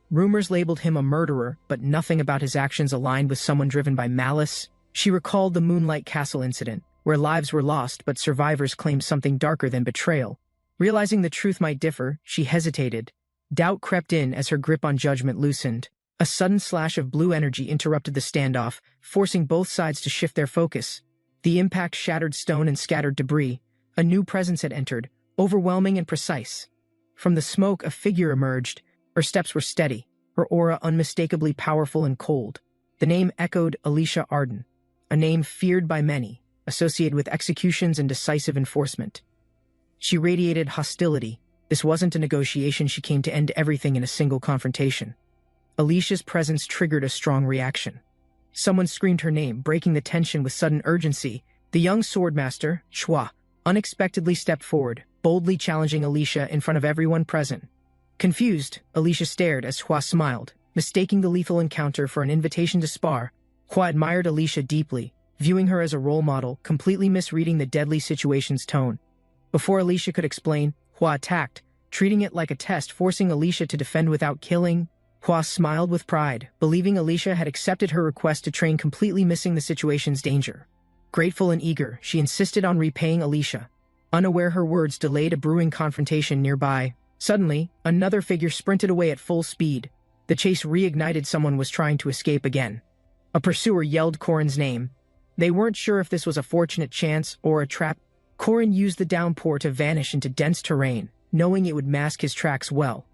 Rumors labeled him a murderer, but nothing about his actions aligned with someone driven by malice. She recalled the Moonlight Castle incident, where lives were lost but survivors claimed something darker than betrayal. Realizing the truth might differ, she hesitated. Doubt crept in as her grip on judgment loosened. A sudden slash of blue energy interrupted the standoff, forcing both sides to shift their focus. The impact shattered stone and scattered debris. A new presence had entered, overwhelming and precise. From the smoke, a figure emerged. Her steps were steady, her aura unmistakably powerful and cold. The name echoed Alicia Arden, a name feared by many, associated with executions and decisive enforcement. She radiated hostility. This wasn't a negotiation. She came to end everything in a single confrontation. Alicia's presence triggered a strong reaction. Someone screamed her name, breaking the tension with sudden urgency. The young swordmaster, Chua, unexpectedly stepped forward, boldly challenging Alicia in front of everyone present. Confused, Alicia stared as Hua smiled, mistaking the lethal encounter for an invitation to spar. Hua admired Alicia deeply, viewing her as a role model, completely misreading the deadly situation's tone. Before Alicia could explain, Hua attacked, treating it like a test, forcing Alicia to defend without killing. Hua smiled with pride, believing Alicia had accepted her request to train, completely missing the situation's danger. Grateful and eager, she insisted on repaying Alicia. Unaware her words delayed a brewing confrontation nearby. Suddenly, another figure sprinted away at full speed. The chase reignited. Someone was trying to escape again. A pursuer yelled Corin's name. They weren't sure if this was a fortunate chance or a trap. Corin used the downpour to vanish into dense terrain, knowing it would mask his tracks well.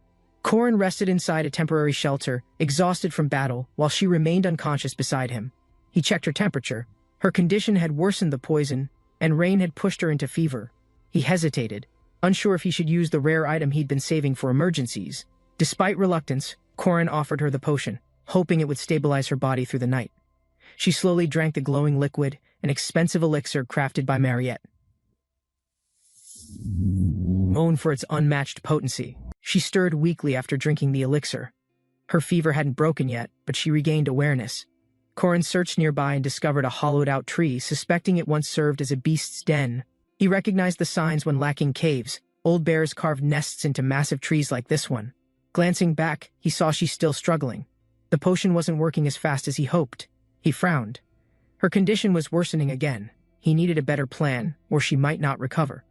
Corin rested inside a temporary shelter, exhausted from battle, while she remained unconscious beside him. He checked her temperature. Her condition had worsened the poison, and rain had pushed her into fever. He hesitated, unsure if he should use the rare item he'd been saving for emergencies. Despite reluctance, Corin offered her the potion, hoping it would stabilize her body through the night. She slowly drank the glowing liquid, an expensive elixir crafted by Mariette. Known for its unmatched potency, she stirred weakly after drinking the elixir. Her fever hadn't broken yet, but she regained awareness. Corin searched nearby and discovered a hollowed-out tree, suspecting it once served as a beast's den. He recognized the signs when lacking caves. Old bears carved nests into massive trees like this one. Glancing back, he saw she's still struggling. The potion wasn't working as fast as he hoped. He frowned. Her condition was worsening again. He needed a better plan, or she might not recover.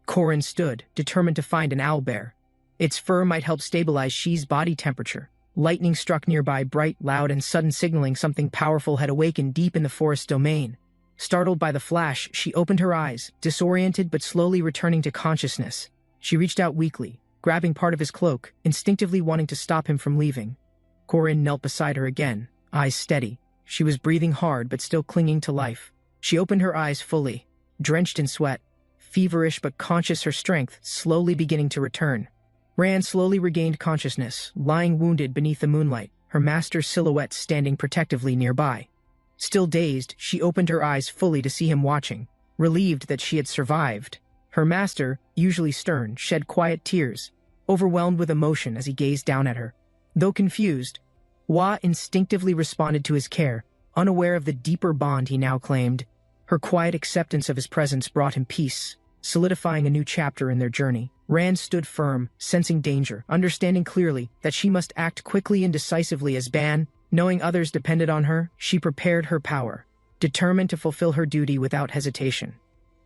Corin stood, determined to find an owlbear. Its fur might help stabilize She's body temperature. Lightning struck nearby, bright, loud, and sudden, signaling something powerful had awakened deep in the forest domain. Startled by the flash, she opened her eyes, disoriented but slowly returning to consciousness. She reached out weakly, grabbing part of his cloak, instinctively wanting to stop him from leaving. Corin knelt beside her again, eyes steady. She was breathing hard but still clinging to life. She opened her eyes fully, drenched in sweat, feverish but conscious, her strength slowly beginning to return. Ran slowly regained consciousness, lying wounded beneath the moonlight, her master's silhouette standing protectively nearby. Still dazed, she opened her eyes fully to see him watching, relieved that she had survived. Her master, usually stern, shed quiet tears, overwhelmed with emotion as he gazed down at her. Though confused, Hua instinctively responded to his care, unaware of the deeper bond he now claimed. Her quiet acceptance of his presence brought him peace, solidifying a new chapter in their journey. Rand stood firm, sensing danger, understanding clearly that she must act quickly and decisively as Ban. Knowing others depended on her, she prepared her power, determined to fulfill her duty without hesitation.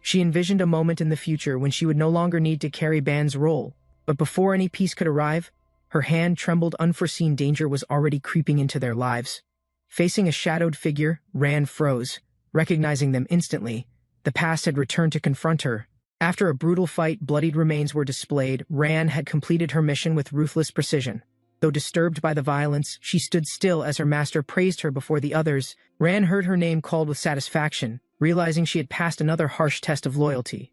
She envisioned a moment in the future when she would no longer need to carry Ban's role, but before any peace could arrive, her hand trembled. Unforeseen danger was already creeping into their lives. Facing a shadowed figure, Rand froze, recognizing them instantly. The past had returned to confront her. After a brutal fight, bloodied remains were displayed. Rand had completed her mission with ruthless precision. Though disturbed by the violence, she stood still as her master praised her before the others. Rand heard her name called with satisfaction, realizing she had passed another harsh test of loyalty.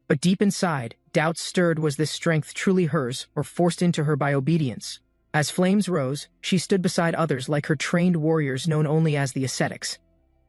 But deep inside, doubts stirred. Was this strength truly hers, or forced into her by obedience? As flames rose, she stood beside others like her trained warriors known only as the ascetics.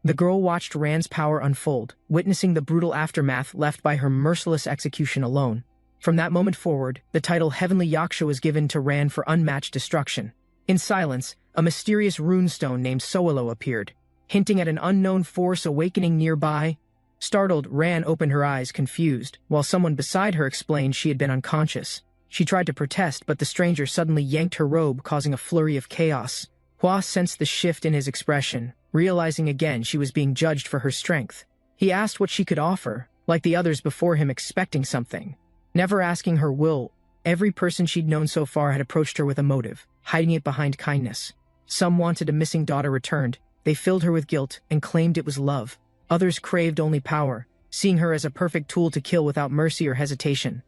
The girl watched Rand's power unfold, witnessing the brutal aftermath left by her merciless execution alone. From that moment forward, the title Heavenly Yaksha was given to Rand for unmatched destruction. In silence, a mysterious runestone named Soolo appeared, hinting at an unknown force awakening nearby. Startled, Rand opened her eyes, confused, while someone beside her explained she had been unconscious. She tried to protest, but the stranger suddenly yanked her robe, causing a flurry of chaos. Hua sensed the shift in his expression, realizing again she was being judged for her strength. He asked what she could offer, like the others before him, expecting something. Never asking her will, every person she'd known so far had approached her with a motive, hiding it behind kindness. Some wanted a missing daughter returned. They filled her with guilt and claimed it was love. Others craved only power, seeing her as a perfect tool to kill without mercy or hesitation.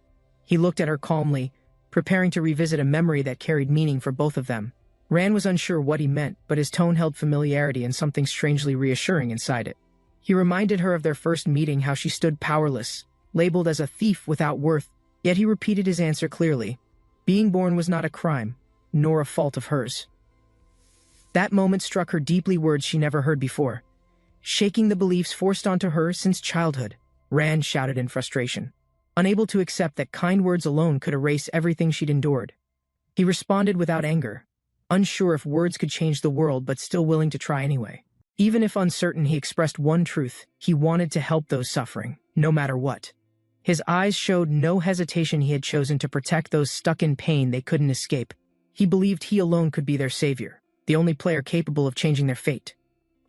He looked at her calmly, preparing to revisit a memory that carried meaning for both of them. Rand was unsure what he meant, but his tone held familiarity and something strangely reassuring inside it. He reminded her of their first meeting, how she stood powerless, labeled as a thief without worth, yet he repeated his answer clearly. Being born was not a crime, nor a fault of hers. That moment struck her deeply, words she never heard before, shaking the beliefs forced onto her since childhood. Rand shouted in frustration, unable to accept that kind words alone could erase everything she'd endured. He responded without anger, unsure if words could change the world but still willing to try anyway. Even if uncertain, he expressed one truth: he wanted to help those suffering, no matter what. His eyes showed no hesitation. He had chosen to protect those stuck in pain they couldn't escape. He believed he alone could be their savior, the only player capable of changing their fate.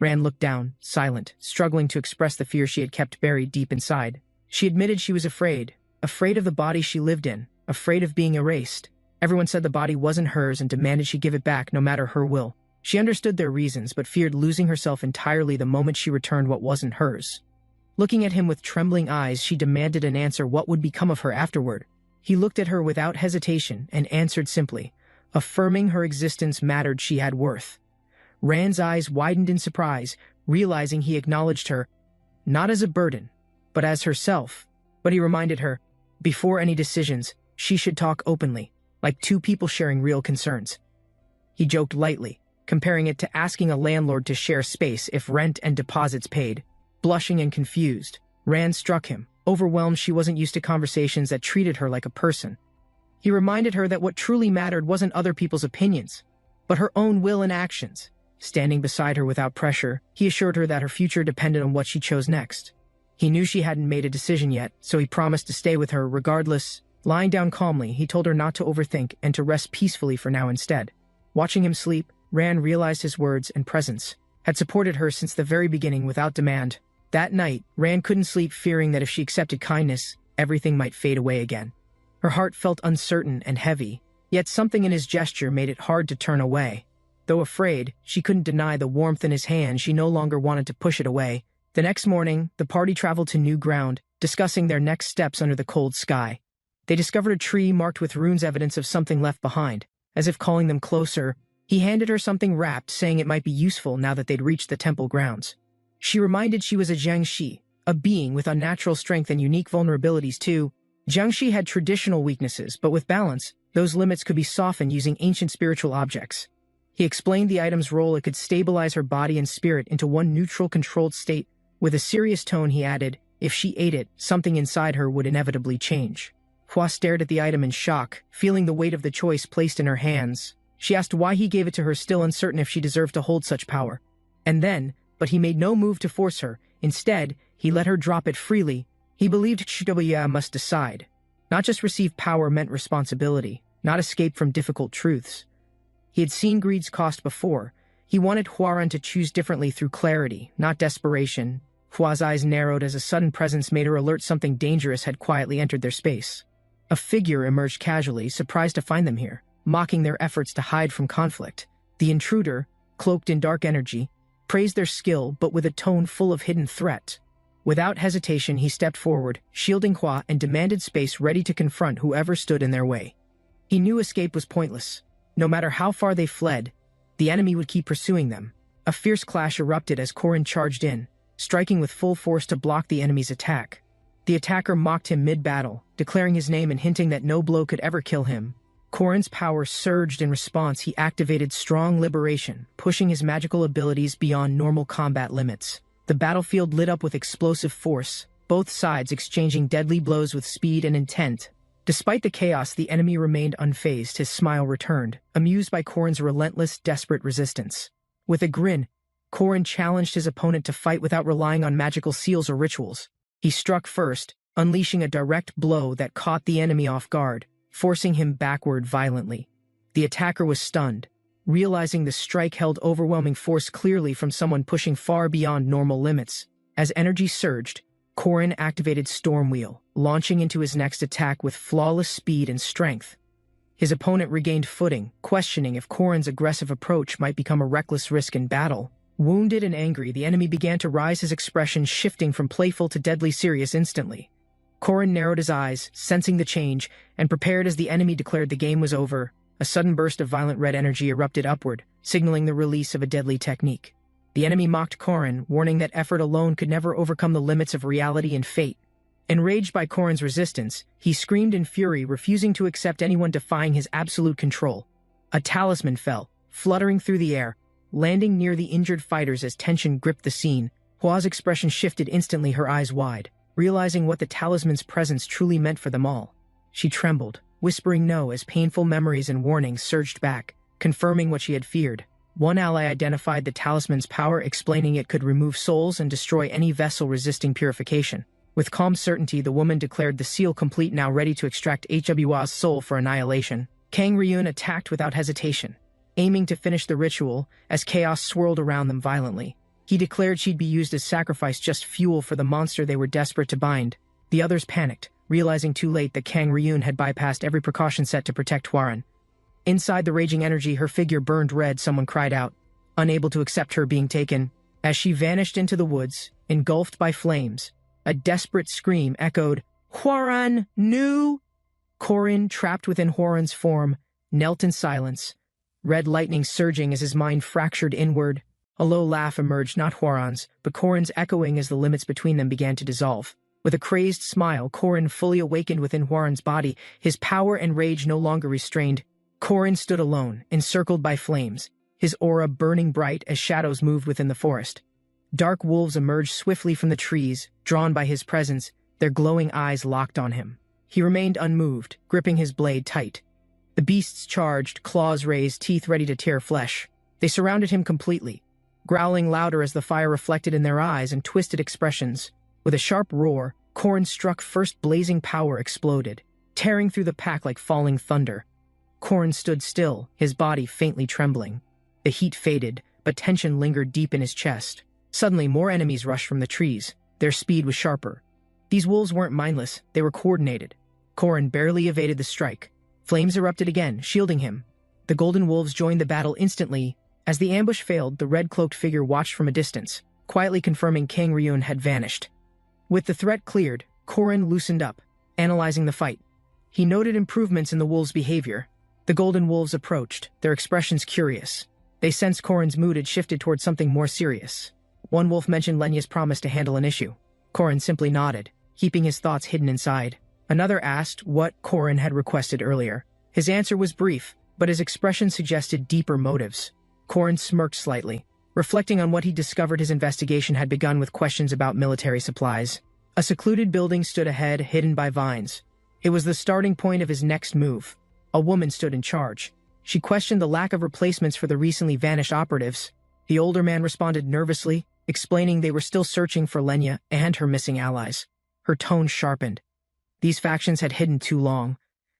Rand looked down, silent, struggling to express the fear she had kept buried deep inside. She admitted she was afraid, afraid of the body she lived in, afraid of being erased. Everyone said the body wasn't hers and demanded she give it back no matter her will. She understood their reasons but feared losing herself entirely the moment she returned what wasn't hers. Looking at him with trembling eyes, she demanded an answer. What would become of her afterward? He looked at her without hesitation and answered simply, affirming her existence mattered, she had worth. Rand's eyes widened in surprise, realizing he acknowledged her, not as a burden, but as herself. But he reminded her, before any decisions, she should talk openly, like two people sharing real concerns. He joked lightly, comparing it to asking a landlord to share space if rent and deposits paid. Blushing and confused, Rand struck him, overwhelmed she wasn't used to conversations that treated her like a person. He reminded her that what truly mattered wasn't other people's opinions, but her own will and actions. Standing beside her without pressure, he assured her that her future depended on what she chose next. He knew she hadn't made a decision yet, so he promised to stay with her regardless. Lying down calmly, he told her not to overthink and to rest peacefully for now instead. Watching him sleep, Rand realized his words and presence had supported her since the very beginning without demand. That night, Rand couldn't sleep, fearing that if she accepted kindness, everything might fade away again. Her heart felt uncertain and heavy, yet something in his gesture made it hard to turn away. Though afraid, she couldn't deny the warmth in his hand. She no longer wanted to push it away. The next morning, the party traveled to new ground, discussing their next steps under the cold sky. They discovered a tree marked with runes, evidence of something left behind. As if calling them closer, he handed her something wrapped, saying it might be useful now that they'd reached the temple grounds. She reminded she was a Jiangshi, a being with unnatural strength and unique vulnerabilities too. Jiangshi had traditional weaknesses, but with balance, those limits could be softened using ancient spiritual objects. He explained the item's role. It could stabilize her body and spirit into one neutral, controlled state. With a serious tone, he added, if she ate it, something inside her would inevitably change. Hua stared at the item in shock, feeling the weight of the choice placed in her hands. She asked why he gave it to her, still uncertain if she deserved to hold such power. But he made no move to force her. Instead, he let her drop it freely. He believed Shibuya must decide. Not just receive power meant responsibility, not escape from difficult truths. He had seen greed's cost before. He wanted Huaran to choose differently through clarity, not desperation. Hua's eyes narrowed as a sudden presence made her alert. Something dangerous had quietly entered their space. A figure emerged casually, surprised to find them here, mocking their efforts to hide from conflict. The intruder, cloaked in dark energy, praised their skill but with a tone full of hidden threat. Without hesitation, he stepped forward, shielding Hua, and demanded space, ready to confront whoever stood in their way. He knew escape was pointless. No matter how far they fled, the enemy would keep pursuing them. A fierce clash erupted as Korin charged in, striking with full force to block the enemy's attack. The attacker mocked him mid-battle, declaring his name and hinting that no blow could ever kill him. Korin's power surged in response. He activated strong liberation, pushing his magical abilities beyond normal combat limits. The battlefield lit up with explosive force, both sides exchanging deadly blows with speed and intent. Despite the chaos, the enemy remained unfazed. His smile returned, amused by Korin's relentless, desperate resistance. With a grin, Korin challenged his opponent to fight without relying on magical seals or rituals. He struck first, unleashing a direct blow that caught the enemy off guard, forcing him backward violently. The attacker was stunned, realizing the strike held overwhelming force clearly from someone pushing far beyond normal limits. As energy surged, Korin activated Storm Wheel, launching into his next attack with flawless speed and strength. His opponent regained footing, questioning if Korin's aggressive approach might become a reckless risk in battle. Wounded and angry, the enemy began to rise, his expression shifting from playful to deadly serious instantly. Korin narrowed his eyes, sensing the change, and prepared as the enemy declared the game was over. A sudden burst of violent red energy erupted upward, signaling the release of a deadly technique. The enemy mocked Korin, warning that effort alone could never overcome the limits of reality and fate. Enraged by Korin's resistance, he screamed in fury, refusing to accept anyone defying his absolute control. A talisman fell, fluttering through the air, landing near the injured fighters as tension gripped the scene. Hua's expression shifted instantly, her eyes wide, realizing what the talisman's presence truly meant for them all. She trembled, whispering no as painful memories and warnings surged back, confirming what she had feared. One ally identified the talisman's power, explaining it could remove souls and destroy any vessel resisting purification. With calm certainty, the woman declared the seal complete, now ready to extract Hwa's soul for annihilation. Kang Ryun attacked without hesitation, aiming to finish the ritual as chaos swirled around them violently. He declared she'd be used as sacrifice, just fuel for the monster they were desperate to bind. The others panicked, realizing too late that Kang Ryun had bypassed every precaution set to protect Hwaran. Inside the raging energy, her figure burned red. Someone cried out, unable to accept her being taken. As she vanished into the woods, engulfed by flames, a desperate scream echoed, "Hwaran, no!" Korin, trapped within Hwaran's form, knelt in silence, red lightning surging as his mind fractured inward. A low laugh emerged, not Hwaran's, but Korin's, echoing as the limits between them began to dissolve. With a crazed smile, Korin fully awakened within Hwaran's body, his power and rage no longer restrained. Korin stood alone, encircled by flames, his aura burning bright as shadows moved within the forest. Dark wolves emerged swiftly from the trees, drawn by his presence, their glowing eyes locked on him. He remained unmoved, gripping his blade tight. The beasts charged, claws raised, teeth ready to tear flesh. They surrounded him completely, growling louder as the fire reflected in their eyes and twisted expressions. With a sharp roar, Korin struck. First blazing power exploded, tearing through the pack like falling thunder. Korin stood still, his body faintly trembling. The heat faded, but tension lingered deep in his chest. Suddenly, more enemies rushed from the trees. Their speed was sharper. These wolves weren't mindless, they were coordinated. Korin barely evaded the strike. Flames erupted again, shielding him. The golden wolves joined the battle instantly. As the ambush failed, the red-cloaked figure watched from a distance, quietly confirming Kang Ryun had vanished. With the threat cleared, Korin loosened up, analyzing the fight. He noted improvements in the wolves' behavior. The golden wolves approached, their expressions curious. They sensed Korin's mood had shifted towards something more serious. One wolf mentioned Lenya's promise to handle an issue. Korin simply nodded, keeping his thoughts hidden inside. Another asked what Korin had requested earlier. His answer was brief, but his expression suggested deeper motives. Korin smirked slightly, reflecting on what he discovered. His investigation had begun with questions about military supplies. A secluded building stood ahead, hidden by vines. It was the starting point of his next move. A woman stood in charge. She questioned the lack of replacements for the recently vanished operatives. The older man responded nervously, explaining they were still searching for Lenya and her missing allies. Her tone sharpened. These factions had hidden too long.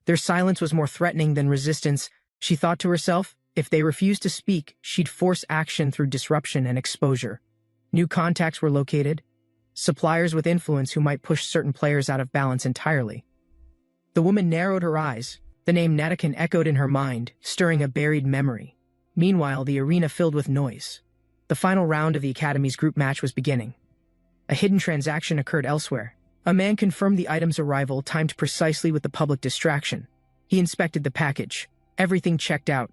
Their silence was more threatening than resistance. She thought to herself, if they refused to speak, she'd force action through disruption and exposure. New contacts were located, suppliers with influence who might push certain players out of balance entirely. The woman narrowed her eyes. The name Natakin echoed in her mind, stirring a buried memory. Meanwhile, the arena filled with noise. The final round of the Academy's group match was beginning. A hidden transaction occurred elsewhere. A man confirmed the item's arrival, timed precisely with the public distraction. He inspected the package. Everything checked out.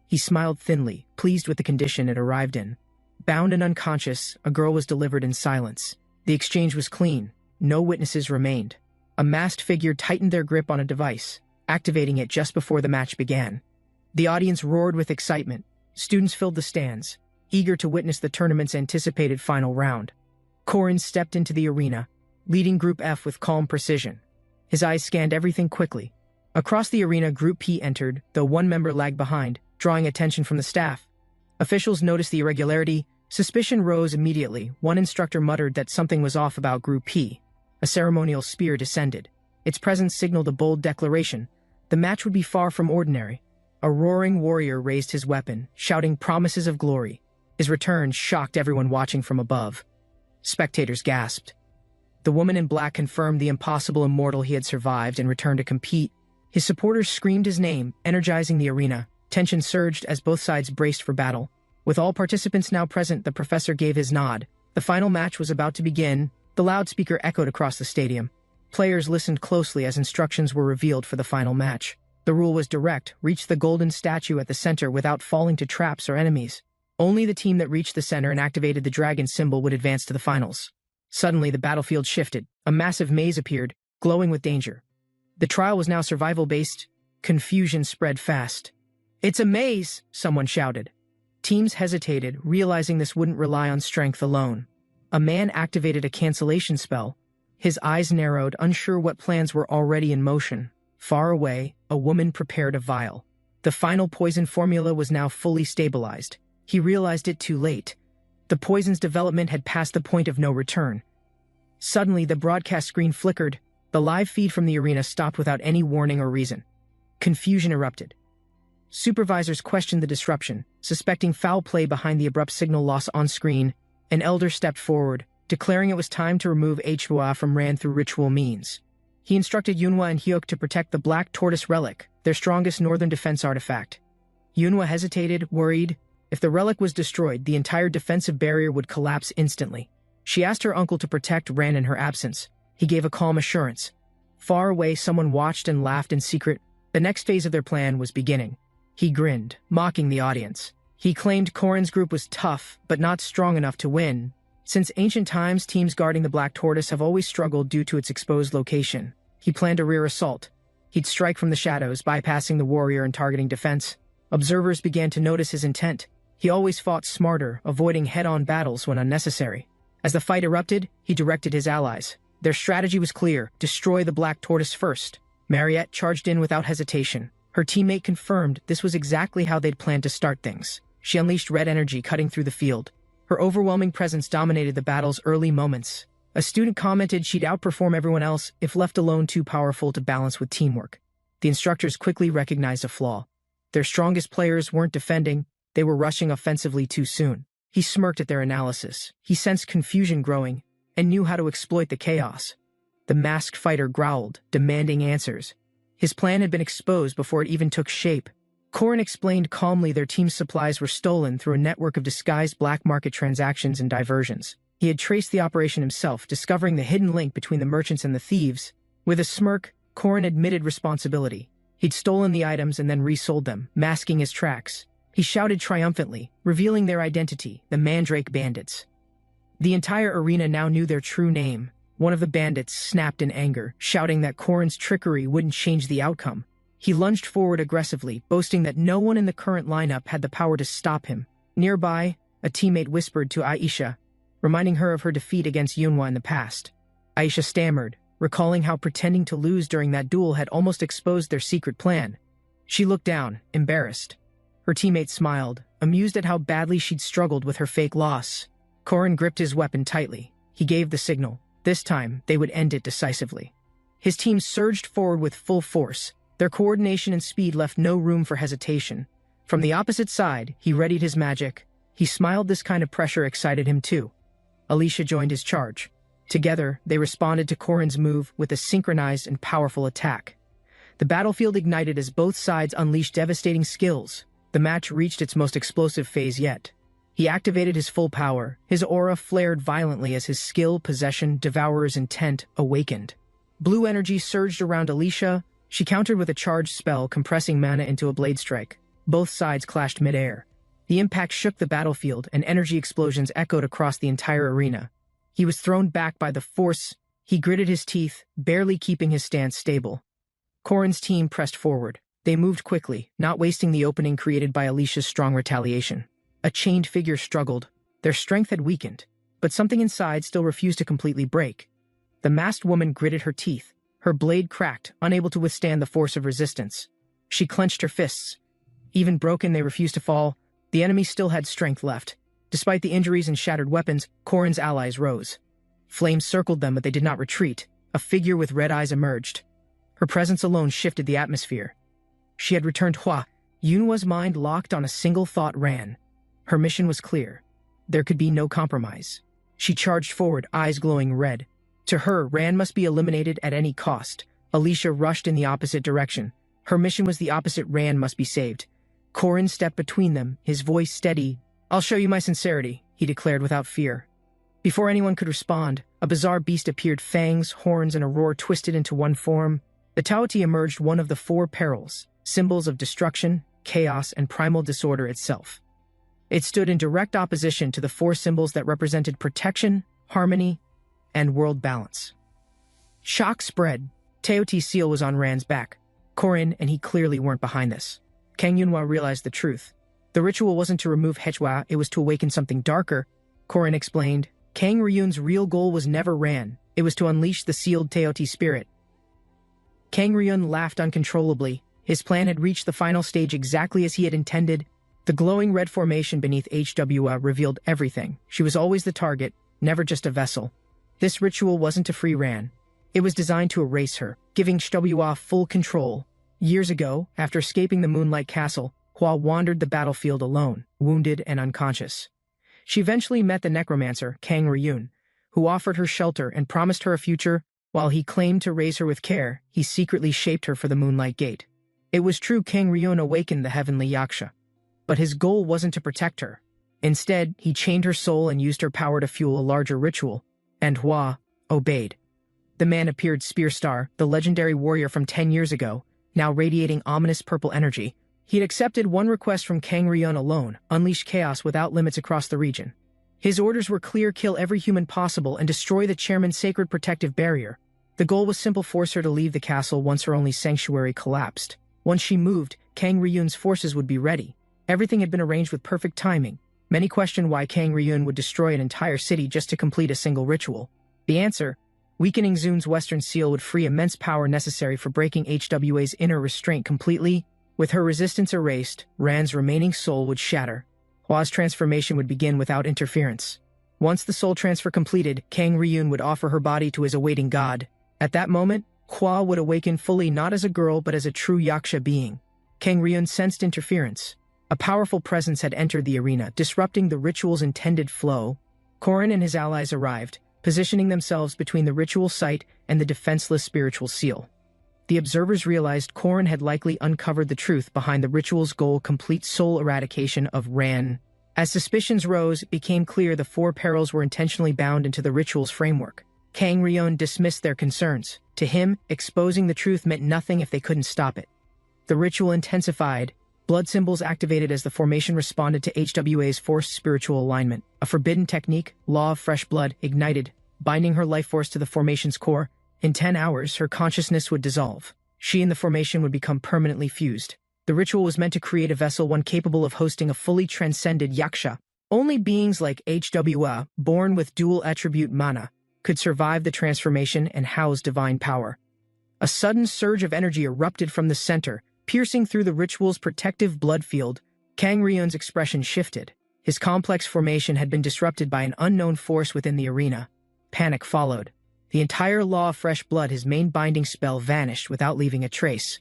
He smiled thinly, pleased with the condition it arrived in. Bound and unconscious, a girl was delivered in silence. The exchange was clean. No witnesses remained. A masked figure tightened their grip on a device, activating it just before the match began. The audience roared with excitement. Students filled the stands, eager to witness the tournament's anticipated final round. Korin stepped into the arena, leading Group F with calm precision. His eyes scanned everything quickly. Across the arena, Group P entered, though one member lagged behind, drawing attention from the staff. Officials noticed the irregularity. Suspicion rose immediately. One instructor muttered that something was off about Group P. A ceremonial spear descended. Its presence signaled a bold declaration. The match would be far from ordinary. A roaring warrior raised his weapon, shouting promises of glory. His return shocked everyone watching from above. Spectators gasped. The woman in black confirmed the impossible immortal he had survived and returned to compete. His supporters screamed his name, energizing the arena. Tension surged as both sides braced for battle. With all participants now present, the professor gave his nod. The final match was about to begin. The loudspeaker echoed across the stadium. Players listened closely as instructions were revealed for the final match. The rule was direct: reach the golden statue at the center without falling to traps or enemies. Only the team that reached the center and activated the dragon symbol would advance to the finals. Suddenly, the battlefield shifted. A massive maze appeared, glowing with danger. The trial was now survival-based. Confusion spread fast. "It's a maze!" someone shouted. Teams hesitated, realizing this wouldn't rely on strength alone. A man activated a cancellation spell. His eyes narrowed, unsure what plans were already in motion. Far away, a woman prepared a vial. The final poison formula was now fully stabilized. He realized it too late. The poison's development had passed the point of no return. Suddenly, the broadcast screen flickered. The live feed from the arena stopped without any warning or reason. Confusion erupted. Supervisors questioned the disruption, suspecting foul play behind the abrupt signal loss on screen. An elder stepped forward, declaring it was time to remove Hua from Ran through ritual means. He instructed Yunhua and Hyuk to protect the Black Tortoise relic, their strongest northern defense artifact. Yunhua hesitated, worried. If the relic was destroyed, the entire defensive barrier would collapse instantly. She asked her uncle to protect Ran in her absence. He gave a calm assurance. Far away, someone watched and laughed in secret. The next phase of their plan was beginning. He grinned, mocking the audience. He claimed Korin's group was tough, but not strong enough to win. Since ancient times, teams guarding the Black Tortoise have always struggled due to its exposed location. He planned a rear assault. He'd strike from the shadows, bypassing the warrior and targeting defense. Observers began to notice his intent. He always fought smarter, avoiding head-on battles when unnecessary. As the fight erupted, he directed his allies. Their strategy was clear: destroy the Black Tortoise first. Mariette charged in without hesitation. Her teammate confirmed this was exactly how they'd planned to start things. She unleashed red energy, cutting through the field. Her overwhelming presence dominated the battle's early moments. A student commented she'd outperform everyone else if left alone, too powerful to balance with teamwork. The instructors quickly recognized a flaw. Their strongest players weren't defending, they were rushing offensively too soon. He smirked at their analysis. He sensed confusion growing and knew how to exploit the chaos. The masked fighter growled, demanding answers. His plan had been exposed before it even took shape. Korin explained calmly their team's supplies were stolen through a network of disguised black market transactions and diversions. He had traced the operation himself, discovering the hidden link between the merchants and the thieves. With a smirk, Korin admitted responsibility. He'd stolen the items and then resold them, masking his tracks. He shouted triumphantly, revealing their identity, the Mandrake Bandits. The entire arena now knew their true name. One of the bandits snapped in anger, shouting that Korin's trickery wouldn't change the outcome. He lunged forward aggressively, boasting that no one in the current lineup had the power to stop him. Nearby, a teammate whispered to Aisha, reminding her of her defeat against Yunhua in the past. Aisha stammered, recalling how pretending to lose during that duel had almost exposed their secret plan. She looked down, embarrassed. Her teammate smiled, amused at how badly she'd struggled with her fake loss. Korin gripped his weapon tightly. He gave the signal. This time, they would end it decisively. His team surged forward with full force. Their coordination and speed left no room for hesitation. From the opposite side, he readied his magic. He smiled. This kind of pressure excited him too. Alicia joined his charge. Together, they responded to Korin's move with a synchronized and powerful attack. The battlefield ignited as both sides unleashed devastating skills. The match reached its most explosive phase yet. He activated his full power. His aura flared violently as his skill, possession, devourer's intent awakened. Blue energy surged around Alicia. She countered with a charged spell, compressing mana into a blade strike. Both sides clashed midair. The impact shook the battlefield, and energy explosions echoed across the entire arena. He was thrown back by the force. He gritted his teeth, barely keeping his stance stable. Korin's team pressed forward. They moved quickly, not wasting the opening created by Alicia's strong retaliation. A chained figure struggled. Their strength had weakened, but something inside still refused to completely break. The masked woman gritted her teeth. Her blade cracked, unable to withstand the force of resistance. She clenched her fists. Even broken, they refused to fall. The enemy still had strength left. Despite the injuries and shattered weapons, Korin's allies rose. Flames circled them, but they did not retreat. A figure with red eyes emerged. Her presence alone shifted the atmosphere. She had returned Hua. Yunhua's mind locked on a single thought: Ran. Her mission was clear. There could be no compromise. She charged forward, eyes glowing red. To her, Ran must be eliminated at any cost. Alicia rushed in the opposite direction. Her mission was the opposite: Ran must be saved. Korin stepped between them, his voice steady. "I'll show you my sincerity," he declared without fear. Before anyone could respond, a bizarre beast appeared, fangs, horns, and a roar twisted into one form. The Taoti emerged, one of the four perils, symbols of destruction, chaos, and primal disorder itself. It stood in direct opposition to the four symbols that represented protection, harmony, and world balance. Shock spread. Taoti's seal was on Ran's back. Korin and he clearly weren't behind this. Kang Yunhua realized the truth. The ritual wasn't to remove Hechua, it was to awaken something darker. Korin explained, Kang Ryun's real goal was never Ran. It was to unleash the sealed Taoti spirit. Kang Ryun laughed uncontrollably. His plan had reached the final stage exactly as he had intended. The glowing red formation beneath Hwa revealed everything. She was always the target, never just a vessel. This ritual wasn't to free Ran. It was designed to erase her, giving Hwa full control. Years ago, after escaping the Moonlight Castle, Hua wandered the battlefield alone, wounded and unconscious. She eventually met the necromancer, Kang Ryun, who offered her shelter and promised her a future. While he claimed to raise her with care, he secretly shaped her for the Moonlight Gate. It was true Kang Ryun awakened the heavenly Yaksha. But his goal wasn't to protect her. Instead, he chained her soul and used her power to fuel a larger ritual, and Hua obeyed. The man appeared Spear Star, the legendary warrior from 10 years ago, now radiating ominous purple energy. He'd accepted one request from Kang Ryun alone: unleash chaos without limits across the region. His orders were clear: kill every human possible and destroy the chairman's sacred protective barrier. The goal was simple: force her to leave the castle once her only sanctuary collapsed. Once she moved, Kang Ryun's forces would be ready. Everything had been arranged with perfect timing. Many questioned why Kang Ryun would destroy an entire city just to complete a single ritual. The answer: weakening Zun's Western Seal would free immense power necessary for breaking HWA's inner restraint completely. With her resistance erased, Ran's remaining soul would shatter. Hua's transformation would begin without interference. Once the soul transfer completed, Kang Ryun would offer her body to his awaiting god. At that moment, Hua would awaken fully, not as a girl but as a true Yaksha being. Kang Ryun sensed interference. A powerful presence had entered the arena, disrupting the ritual's intended flow. Korin and his allies arrived, positioning themselves between the ritual site and the defenseless spiritual seal. The observers realized Korin had likely uncovered the truth behind the ritual's goal: complete soul eradication of Ran. As suspicions rose, it became clear the four perils were intentionally bound into the ritual's framework. Kang Ryun dismissed their concerns. To him, exposing the truth meant nothing if they couldn't stop it. The ritual intensified. Blood symbols activated as the formation responded to HWA's forced spiritual alignment. A forbidden technique, Law of Fresh Blood, ignited, binding her life force to the formation's core. In 10 hours, her consciousness would dissolve. She and the formation would become permanently fused. The ritual was meant to create a vessel, one capable of hosting a fully transcended Yaksha. Only beings like HWA, born with dual attribute mana, could survive the transformation and house divine power. A sudden surge of energy erupted from the center, piercing through the ritual's protective blood field. Kang Ryun's expression shifted. His complex formation had been disrupted by an unknown force within the arena. Panic followed. The entire Law of Fresh Blood, his main binding spell, vanished without leaving a trace.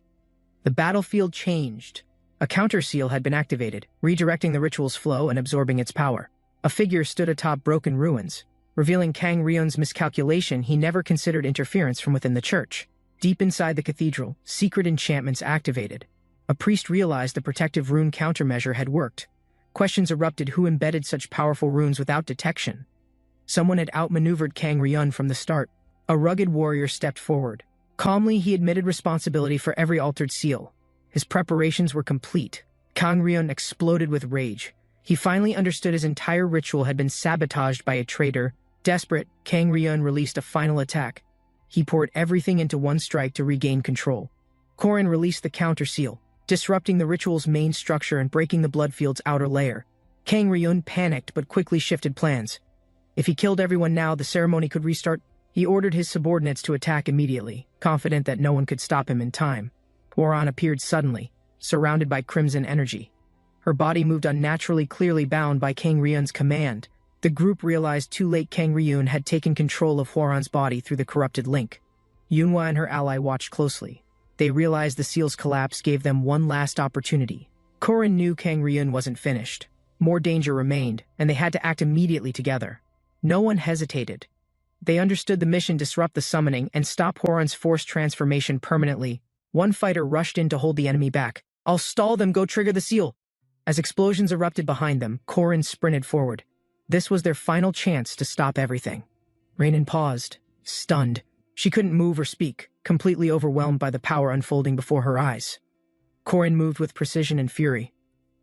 The battlefield changed. A counter seal had been activated, redirecting the ritual's flow and absorbing its power. A figure stood atop broken ruins, revealing Kang Ryun's miscalculation. He never considered interference from within the church. Deep inside the cathedral, secret enchantments activated. A priest realized the protective rune countermeasure had worked. Questions erupted: who embedded such powerful runes without detection? Someone had outmaneuvered Kang Ryun from the start. A rugged warrior stepped forward. Calmly, he admitted responsibility for every altered seal. His preparations were complete. Kang Ryun exploded with rage. He finally understood his entire ritual had been sabotaged by a traitor. Desperate, Kang Ryun released a final attack. He poured everything into one strike to regain control. Korin released the counter seal, disrupting the ritual's main structure and breaking the bloodfield's outer layer. Kang Ryun panicked but quickly shifted plans. If he killed everyone now, the ceremony could restart. He ordered his subordinates to attack immediately, confident that no one could stop him in time. Hwoarang appeared suddenly, surrounded by crimson energy. Her body moved unnaturally, clearly bound by Kang Ryun's command. The group realized too late Kang Ryun had taken control of Hwoarang's body through the corrupted link. Yunhua and her ally watched closely. They realized the seal's collapse gave them one last opportunity. Korin knew Kang Ryun wasn't finished. More danger remained, and they had to act immediately together. No one hesitated. They understood the mission: disrupt the summoning and stop Hwoarang's forced transformation permanently. One fighter rushed in to hold the enemy back. "I'll stall them, go trigger the seal." As explosions erupted behind them, Korin sprinted forward. This was their final chance to stop everything. Rainin paused, stunned. She couldn't move or speak, completely overwhelmed by the power unfolding before her eyes. Korin moved with precision and fury.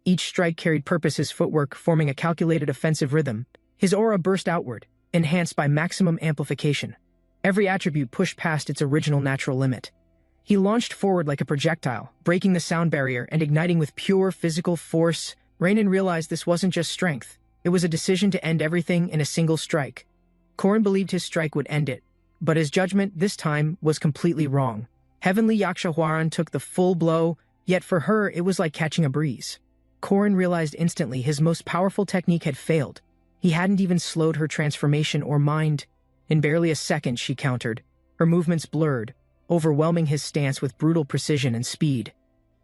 Each strike carried purpose, his footwork forming a calculated offensive rhythm. His aura burst outward, enhanced by maximum amplification. Every attribute pushed past its original natural limit. He launched forward like a projectile, breaking the sound barrier and igniting with pure physical force. Rainin realized this wasn't just strength. It was a decision to end everything in a single strike. Korin believed his strike would end it, but his judgment this time was completely wrong. Heavenly Yaksha Hwoarang took the full blow, yet for her it was like catching a breeze. Korin realized instantly his most powerful technique had failed. He hadn't even slowed her transformation or mind. In barely a second, she countered. Her movements blurred, overwhelming his stance with brutal precision and speed.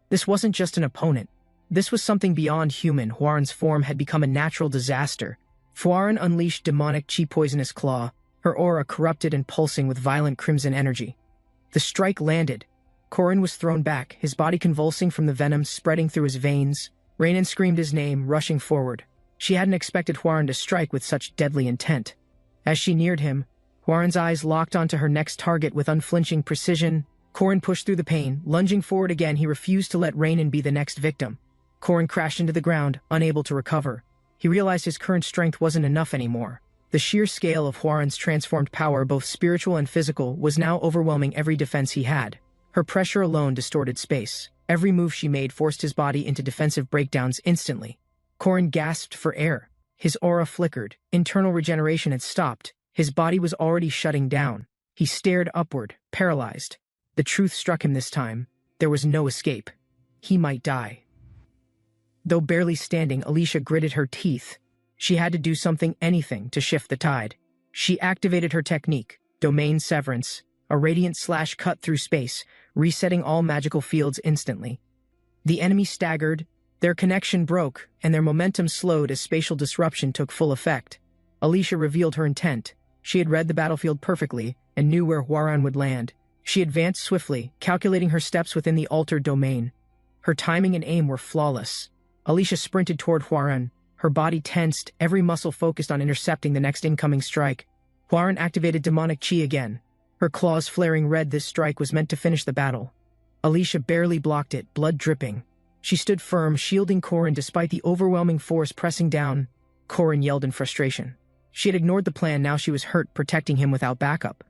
This wasn't just an opponent. This was something beyond human. Hwoarang's form had become a natural disaster. Hwoarang unleashed demonic chi poisonous claw, her aura corrupted and pulsing with violent crimson energy. The strike landed. Korin was thrown back, his body convulsing from the venom spreading through his veins. Rainan screamed his name, rushing forward. She hadn't expected Hwoarang to strike with such deadly intent. As she neared him, Hwoarang's eyes locked onto her next target with unflinching precision. Korin pushed through the pain. Lunging forward again, he refused to let Rainan be the next victim. Korin crashed into the ground, unable to recover. He realized his current strength wasn't enough anymore. The sheer scale of Hwoarang's transformed power, both spiritual and physical, was now overwhelming every defense he had. Her pressure alone distorted space. Every move she made forced his body into defensive breakdowns instantly. Korin gasped for air. His aura flickered. Internal regeneration had stopped. His body was already shutting down. He stared upward, paralyzed. The truth struck him this time. There was no escape. He might die. Though barely standing, Alicia gritted her teeth. She had to do something, anything, to shift the tide. She activated her technique, Domain Severance, a radiant slash cut through space, resetting all magical fields instantly. The enemy staggered, their connection broke, and their momentum slowed as spatial disruption took full effect. Alicia revealed her intent. She had read the battlefield perfectly and knew where Hwoarang would land. She advanced swiftly, calculating her steps within the altered domain. Her timing and aim were flawless. Alicia sprinted toward Hwoarang, her body tensed, every muscle focused on intercepting the next incoming strike. Hwoarang activated demonic chi again. Her claws flaring red, this strike was meant to finish the battle. Alicia barely blocked it, blood dripping. She stood firm, shielding Korin despite the overwhelming force pressing down. Korin yelled in frustration. She had ignored the plan, now she was hurt, protecting him without backup.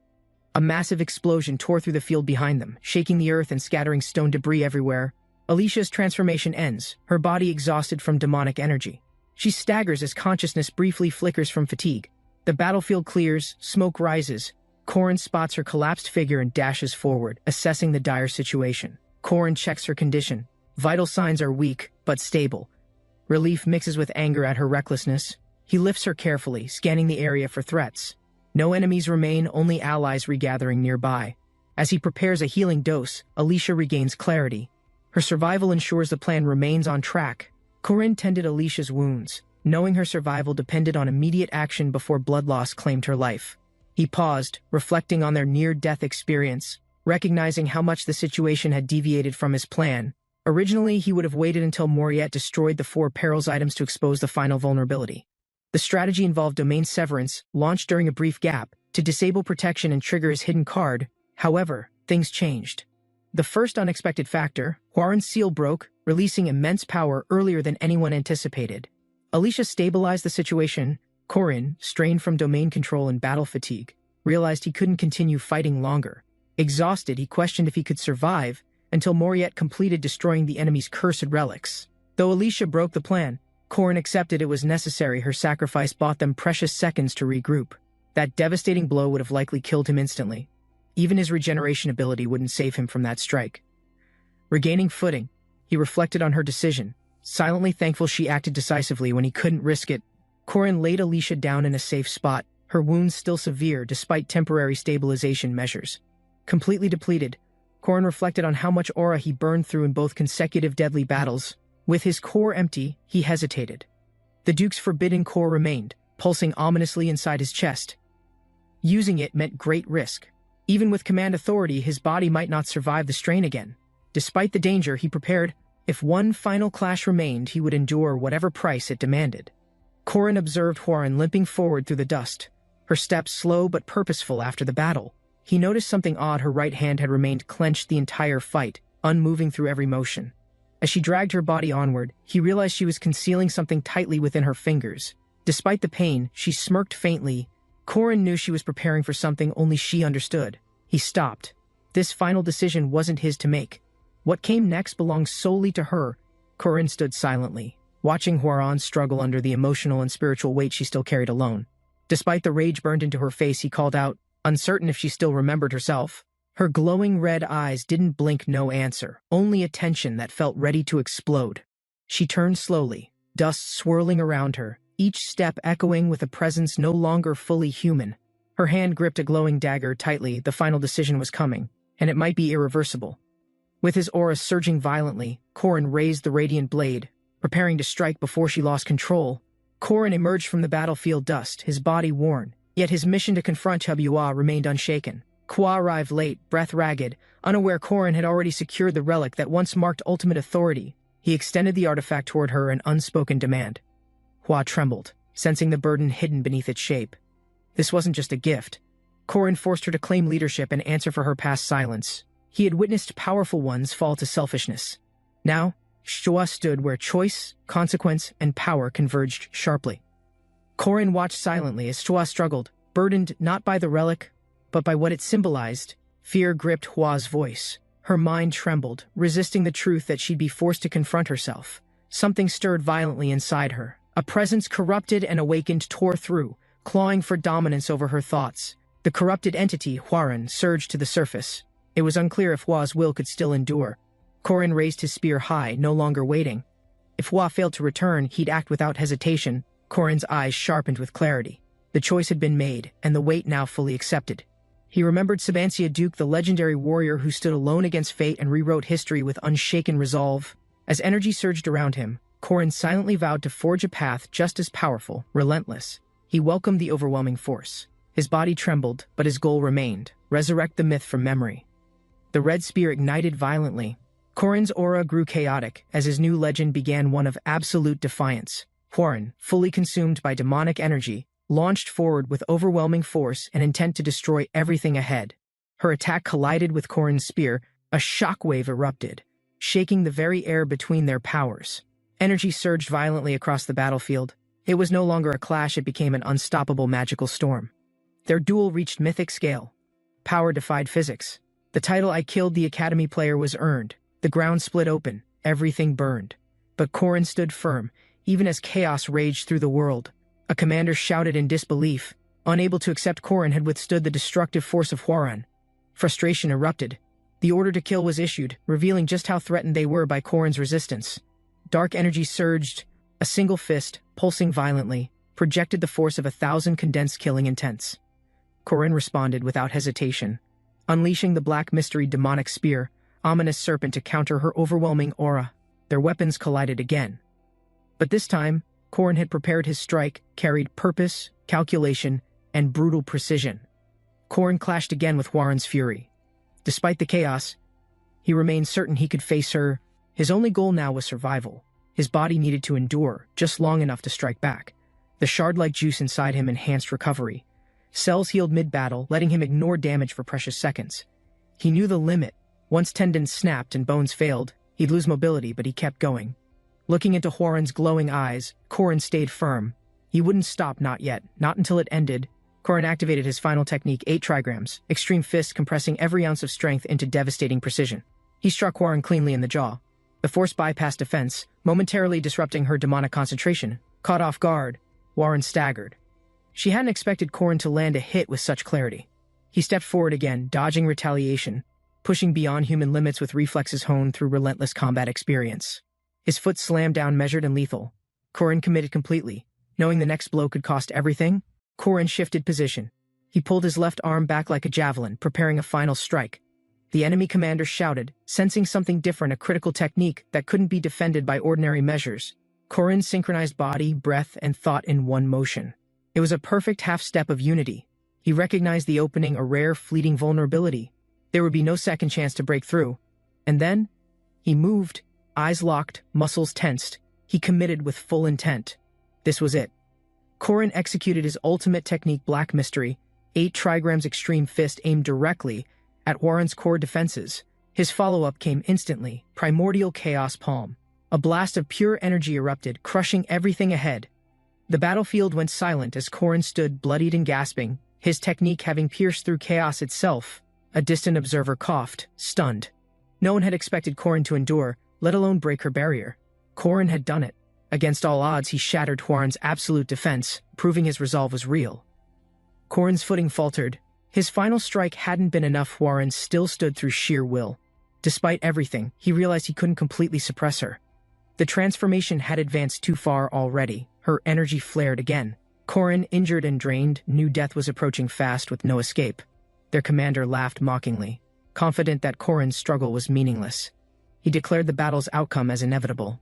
A massive explosion tore through the field behind them, shaking the earth and scattering stone debris everywhere. Alicia's transformation ends, her body exhausted from demonic energy. She staggers as consciousness briefly flickers from fatigue. The battlefield clears, smoke rises. Korin spots her collapsed figure and dashes forward, assessing the dire situation. Korin checks her condition. Vital signs are weak, but stable. Relief mixes with anger at her recklessness. He lifts her carefully, scanning the area for threats. No enemies remain, only allies regathering nearby. As he prepares a healing dose, Alicia regains clarity. Her survival ensures the plan remains on track. Korin tended Alicia's wounds, knowing her survival depended on immediate action before blood loss claimed her life. He paused, reflecting on their near-death experience, recognizing how much the situation had deviated from his plan. Originally, he would have waited until Moriette destroyed the 4 perils items to expose the final vulnerability. The strategy involved Domain Severance, launched during a brief gap, to disable protection and trigger his hidden card. However, things changed. The first unexpected factor, Hwoarang's seal broke, releasing immense power earlier than anyone anticipated. Alicia stabilized the situation. Korin, strained from domain control and battle fatigue, realized he couldn't continue fighting longer. Exhausted, he questioned if he could survive until Moriette completed destroying the enemy's cursed relics. Though Alicia broke the plan, Korin accepted it was necessary. Her sacrifice bought them precious seconds to regroup. That devastating blow would have likely killed him instantly. Even his regeneration ability wouldn't save him from that strike. Regaining footing, he reflected on her decision, silently thankful she acted decisively when he couldn't risk it. Korin laid Alicia down in a safe spot, her wounds still severe despite temporary stabilization measures. Completely depleted, Korin reflected on how much aura he burned through in both consecutive deadly battles. With his core empty, he hesitated. The Duke's forbidden core remained, pulsing ominously inside his chest. Using it meant great risk. Even with command authority, his body might not survive the strain again. Despite the danger, he prepared. If one final clash remained, he would endure whatever price it demanded. Korin observed Hwoarang limping forward through the dust, her steps slow but purposeful after the battle. He noticed something odd. Her right hand had remained clenched the entire fight, unmoving through every motion. As she dragged her body onward, he realized she was concealing something tightly within her fingers. Despite the pain, she smirked faintly. Korin knew she was preparing for something only she understood. He stopped. This final decision wasn't his to make. What came next belonged solely to her. Korin stood silently, watching Hwoarang struggle under the emotional and spiritual weight she still carried alone. Despite the rage burned into her face, he called out, uncertain if she still remembered herself. Her glowing red eyes didn't blink, no answer, only a tension that felt ready to explode. She turned slowly, dust swirling around her, each step echoing with a presence no longer fully human. Her hand gripped a glowing dagger tightly. The final decision was coming, and it might be irreversible. With his aura surging violently, Korin raised the radiant blade, preparing to strike before she lost control. Korin emerged from the battlefield dust, his body worn, Yet his mission to confront Hua remained unshaken. Hua arrived late, breath ragged, unaware Korin had already secured the relic that once marked ultimate authority. He extended the artifact toward her in unspoken demand. Hua trembled, sensing the burden hidden beneath its shape. This wasn't just a gift. Korin forced her to claim leadership and answer for her past silence. He had witnessed powerful ones fall to selfishness. Now, Hua stood where choice, consequence, and power converged sharply. Korin watched silently as Hua struggled, burdened not by the relic, but by what it symbolized. Fear gripped Hua's voice. Her mind trembled, resisting the truth that she'd be forced to confront herself. Something stirred violently inside her. A presence corrupted and awakened tore through, clawing for dominance over her thoughts. The corrupted entity, Huaran, surged to the surface. It was unclear if Hua's will could still endure. Korin raised his spear high, no longer waiting. If Hua failed to return, he'd act without hesitation. Korin's eyes sharpened with clarity. The choice had been made, and the weight now fully accepted. He remembered Sabancia Duke, the legendary warrior who stood alone against fate and rewrote history with unshaken resolve. As energy surged around him, Korin silently vowed to forge a path just as powerful, relentless. He welcomed the overwhelming force. His body trembled, but his goal remained: resurrect the myth from memory. The red spear ignited violently. Korin's aura grew chaotic as his new legend began one of absolute defiance. Huaran, fully consumed by demonic energy, launched forward with overwhelming force and intent to destroy everything ahead. Her attack collided with Korin's spear. A shockwave erupted, shaking the very air between their powers. Energy surged violently across the battlefield. It was no longer a clash, it became an unstoppable magical storm. Their duel reached mythic scale. Power defied physics. The title "I Killed the Academy Player" was earned. The ground split open, everything burned. But Korin stood firm, even as chaos raged through the world. A commander shouted in disbelief. Unable to accept Korin had withstood the destructive force of Huaran. Frustration erupted. The order to kill was issued, revealing just how threatened they were by Korin's resistance. Dark energy surged. A single fist, pulsing violently, projected the force of 1,000 condensed killing intents. Korin responded without hesitation, unleashing the black mystery demonic spear, ominous serpent, to counter her overwhelming aura. Their weapons collided again. But this time, Korin had prepared. His strike carried purpose, calculation, and brutal precision. Korin clashed again with Huaran's fury. Despite the chaos, he remained certain he could face her. His only goal now was survival. His body needed to endure just long enough to strike back. The shard-like juice inside him enhanced recovery. Cells healed mid-battle, letting him ignore damage for precious seconds. He knew the limit. Once tendons snapped and bones failed, he'd lose mobility, but he kept going. Looking into Huaran's glowing eyes, Korin stayed firm. He wouldn't stop, not yet, not until it ended. Korin activated his final technique, 8 trigrams, extreme fist compressing every ounce of strength into devastating precision. He struck Huaran cleanly in the jaw. The force bypassed defense, momentarily disrupting her demonic concentration. Caught off guard, Huaran staggered. She hadn't expected Korin to land a hit with such clarity. He stepped forward again, dodging retaliation, pushing beyond human limits with reflexes honed through relentless combat experience. His foot slammed down, measured and lethal. Korin committed completely. Knowing the next blow could cost everything, Korin shifted position. He pulled his left arm back like a javelin, preparing a final strike. The enemy commander shouted, sensing something different, a critical technique that couldn't be defended by ordinary measures. Korin synchronized body, breath, and thought in one motion. It was a perfect half-step of unity. He recognized the opening, a rare, fleeting vulnerability. There would be no second chance to break through. And then, he moved, eyes locked, muscles tensed. He committed with full intent. This was it. Korin executed his ultimate technique, Black Mystery, 8 trigrams extreme fist aimed directly at Huaran's core defenses. His follow-up came instantly, Primordial Chaos Palm. A blast of pure energy erupted, crushing everything ahead. The battlefield went silent as Korin stood bloodied and gasping, his technique having pierced through chaos itself. A distant observer coughed, stunned. No one had expected Korin to endure, let alone break her barrier. Korin had done it. Against all odds, he shattered Huaran's absolute defense, proving his resolve was real. Korin's footing faltered. His final strike hadn't been enough. Huaran still stood through sheer will. Despite everything, he realized he couldn't completely suppress her. The transformation had advanced too far already. Her energy flared again. Korin, injured and drained, knew death was approaching fast with no escape. Their commander laughed mockingly, confident that Korin's struggle was meaningless. He declared the battle's outcome as inevitable.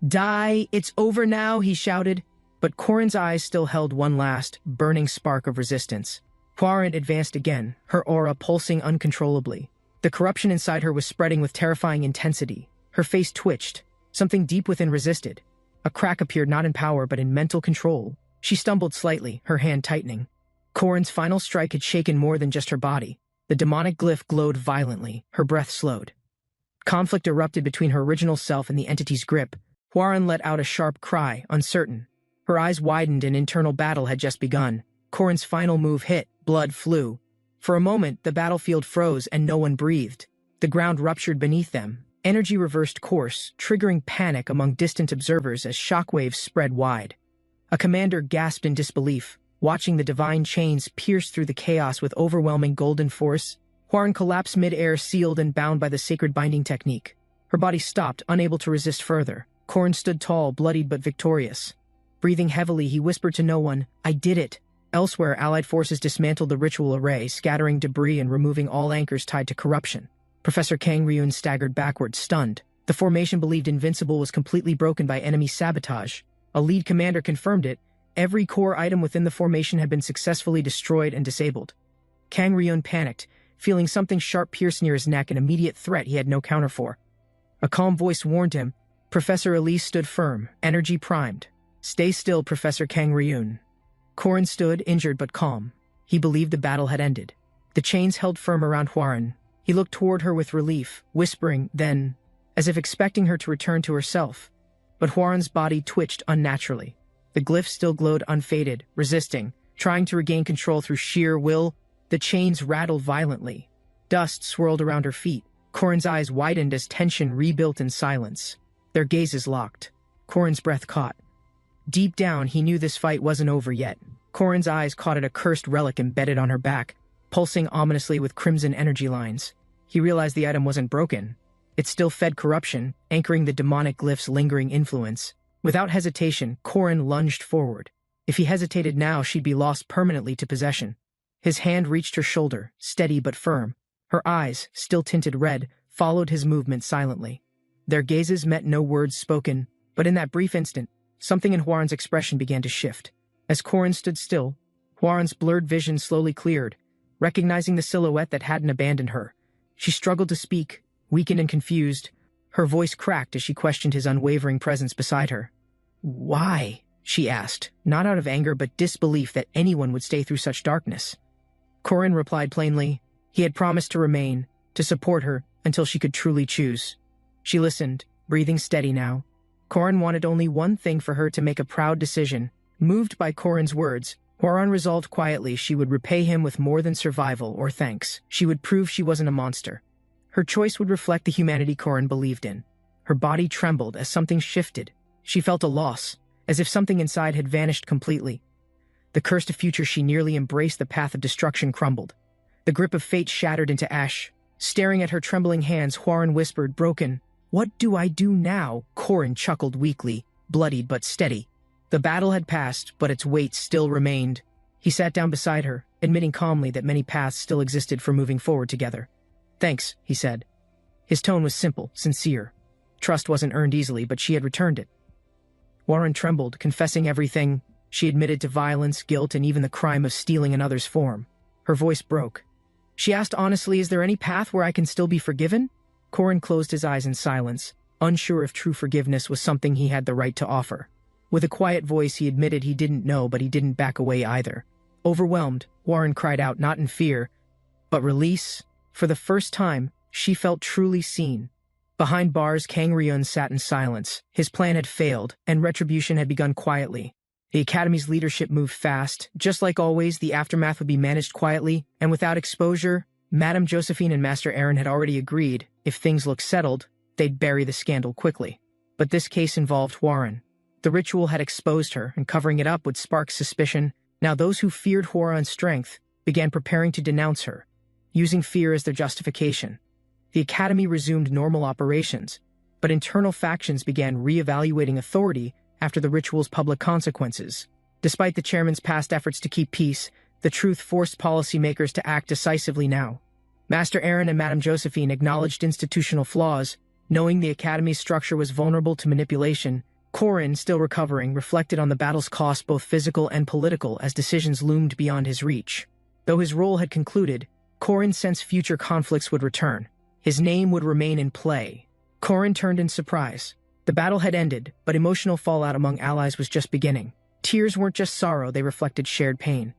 "Die, it's over now," he shouted. But Corin's eyes still held one last, burning spark of resistance. Hwoaran advanced again, her aura pulsing uncontrollably. The corruption inside her was spreading with terrifying intensity. Her face twitched. Something deep within resisted. A crack appeared not in power but in mental control. She stumbled slightly, her hand tightening. Corin's final strike had shaken more than just her body. The demonic glyph glowed violently, her breath slowed. Conflict erupted between her original self and the entity's grip. Hwoaran let out a sharp cry, uncertain. Her eyes widened and internal battle had just begun. Corin's final move hit, blood flew. For a moment, the battlefield froze and no one breathed. The ground ruptured beneath them. Energy reversed course, triggering panic among distant observers as shockwaves spread wide. A commander gasped in disbelief, watching the divine chains pierce through the chaos with overwhelming golden force. Hwoaran collapsed mid-air, sealed and bound by the sacred binding technique. Her body stopped, unable to resist further. Corin stood tall, bloodied but victorious. Breathing heavily, he whispered to no one, "I did it." Elsewhere, Allied forces dismantled the ritual array, scattering debris and removing all anchors tied to corruption. Professor Kang Ryun staggered backward, stunned. The formation believed invincible was completely broken by enemy sabotage. A lead commander confirmed it. Every core item within the formation had been successfully destroyed and disabled. Kang Ryun panicked, feeling something sharp pierce near his neck, an immediate threat he had no counter for. A calm voice warned him. Professor Elise stood firm, energy primed. "Stay still, Professor Kang Ryun." Corin stood, injured but calm. He believed the battle had ended. The chains held firm around Hwoaran. He looked toward her with relief, whispering, then, as if expecting her to return to herself. But Hwoaran's body twitched unnaturally. The glyph still glowed unfaded, resisting, trying to regain control through sheer will. The chains rattled violently. Dust swirled around her feet. Corin's eyes widened as tension rebuilt in silence. Their gazes locked. Corin's breath caught. Deep down, he knew this fight wasn't over yet. Corin's eyes caught at a cursed relic embedded on her back, pulsing ominously with crimson energy lines. He realized the item wasn't broken. It still fed corruption, anchoring the demonic glyph's lingering influence. Without hesitation, Corin lunged forward. If he hesitated now, she'd be lost permanently to possession. His hand reached her shoulder, steady but firm. Her eyes, still tinted red, followed his movement silently. Their gazes met no words spoken, but in that brief instant, something in Hwoaran's expression began to shift. As Corin stood still, Hwoaran's blurred vision slowly cleared, recognizing the silhouette that hadn't abandoned her. She struggled to speak, weakened and confused. Her voice cracked as she questioned his unwavering presence beside her. "Why?" she asked, not out of anger but disbelief that anyone would stay through such darkness. Corin replied plainly. He had promised to remain, to support her, until she could truly choose. She listened, breathing steady now. Corin wanted only one thing: for her to make a proud decision. Moved by Corin's words, Hwoaran resolved quietly she would repay him with more than survival or thanks. She would prove she wasn't a monster. Her choice would reflect the humanity Corin believed in. Her body trembled as something shifted. She felt a loss, as if something inside had vanished completely. The cursed future she nearly embraced, the path of destruction, crumbled. The grip of fate shattered into ash. Staring at her trembling hands, Hwoaran whispered, broken, "What do I do now?" Corin chuckled weakly, bloodied but steady. The battle had passed, but its weight still remained. He sat down beside her, admitting calmly that many paths still existed for moving forward together. "Thanks," he said. His tone was simple, sincere. Trust wasn't earned easily, but she had returned it. Hwoaran trembled, confessing everything. She admitted to violence, guilt, and even the crime of stealing another's form. Her voice broke. She asked honestly, "Is there any path where I can still be forgiven?" Corin closed his eyes in silence, unsure if true forgiveness was something he had the right to offer. With a quiet voice, he admitted he didn't know, but he didn't back away either. Overwhelmed, Hwoaran cried out, not in fear, but release. For the first time, she felt truly seen. Behind bars, Kang Ryun sat in silence. His plan had failed, and retribution had begun quietly. The Academy's leadership moved fast. Just like always, the aftermath would be managed quietly, and without exposure. Madame Josephine and Master Aaron had already agreed, if things looked settled, they'd bury the scandal quickly. But this case involved Hwoaran. The ritual had exposed her, and covering it up would spark suspicion. Now those who feared Hwoaran's strength began preparing to denounce her, using fear as their justification. The Academy resumed normal operations, but internal factions began re-evaluating authority after the ritual's public consequences. Despite the chairman's past efforts to keep peace, the truth forced policymakers to act decisively now. Master Aaron and Madame Josephine acknowledged institutional flaws. Knowing the Academy's structure was vulnerable to manipulation, Korin, still recovering, reflected on the battle's cost, both physical and political, as decisions loomed beyond his reach. Though his role had concluded, Korin sensed future conflicts would return. His name would remain in play. Korin turned in surprise. The battle had ended, but emotional fallout among allies was just beginning. Tears weren't just sorrow, they reflected shared pain.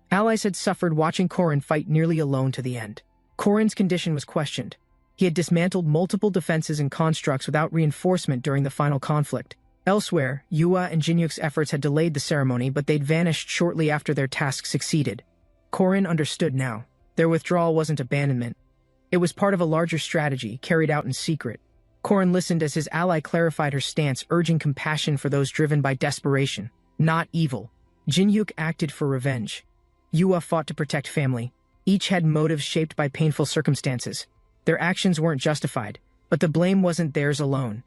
Allies had suffered watching Korin fight nearly alone to the end. Korin's condition was questioned. He had dismantled multiple defenses and constructs without reinforcement during the final conflict. Elsewhere, Yua and Jinyuk's efforts had delayed the ceremony, but they'd vanished shortly after their task succeeded. Korin understood now. Their withdrawal wasn't abandonment. It was part of a larger strategy, carried out in secret. Korin listened as his ally clarified her stance, urging compassion for those driven by desperation, not evil. Jinyuk acted for revenge. Yua fought to protect family. Each had motives shaped by painful circumstances. Their actions weren't justified, but the blame wasn't theirs alone.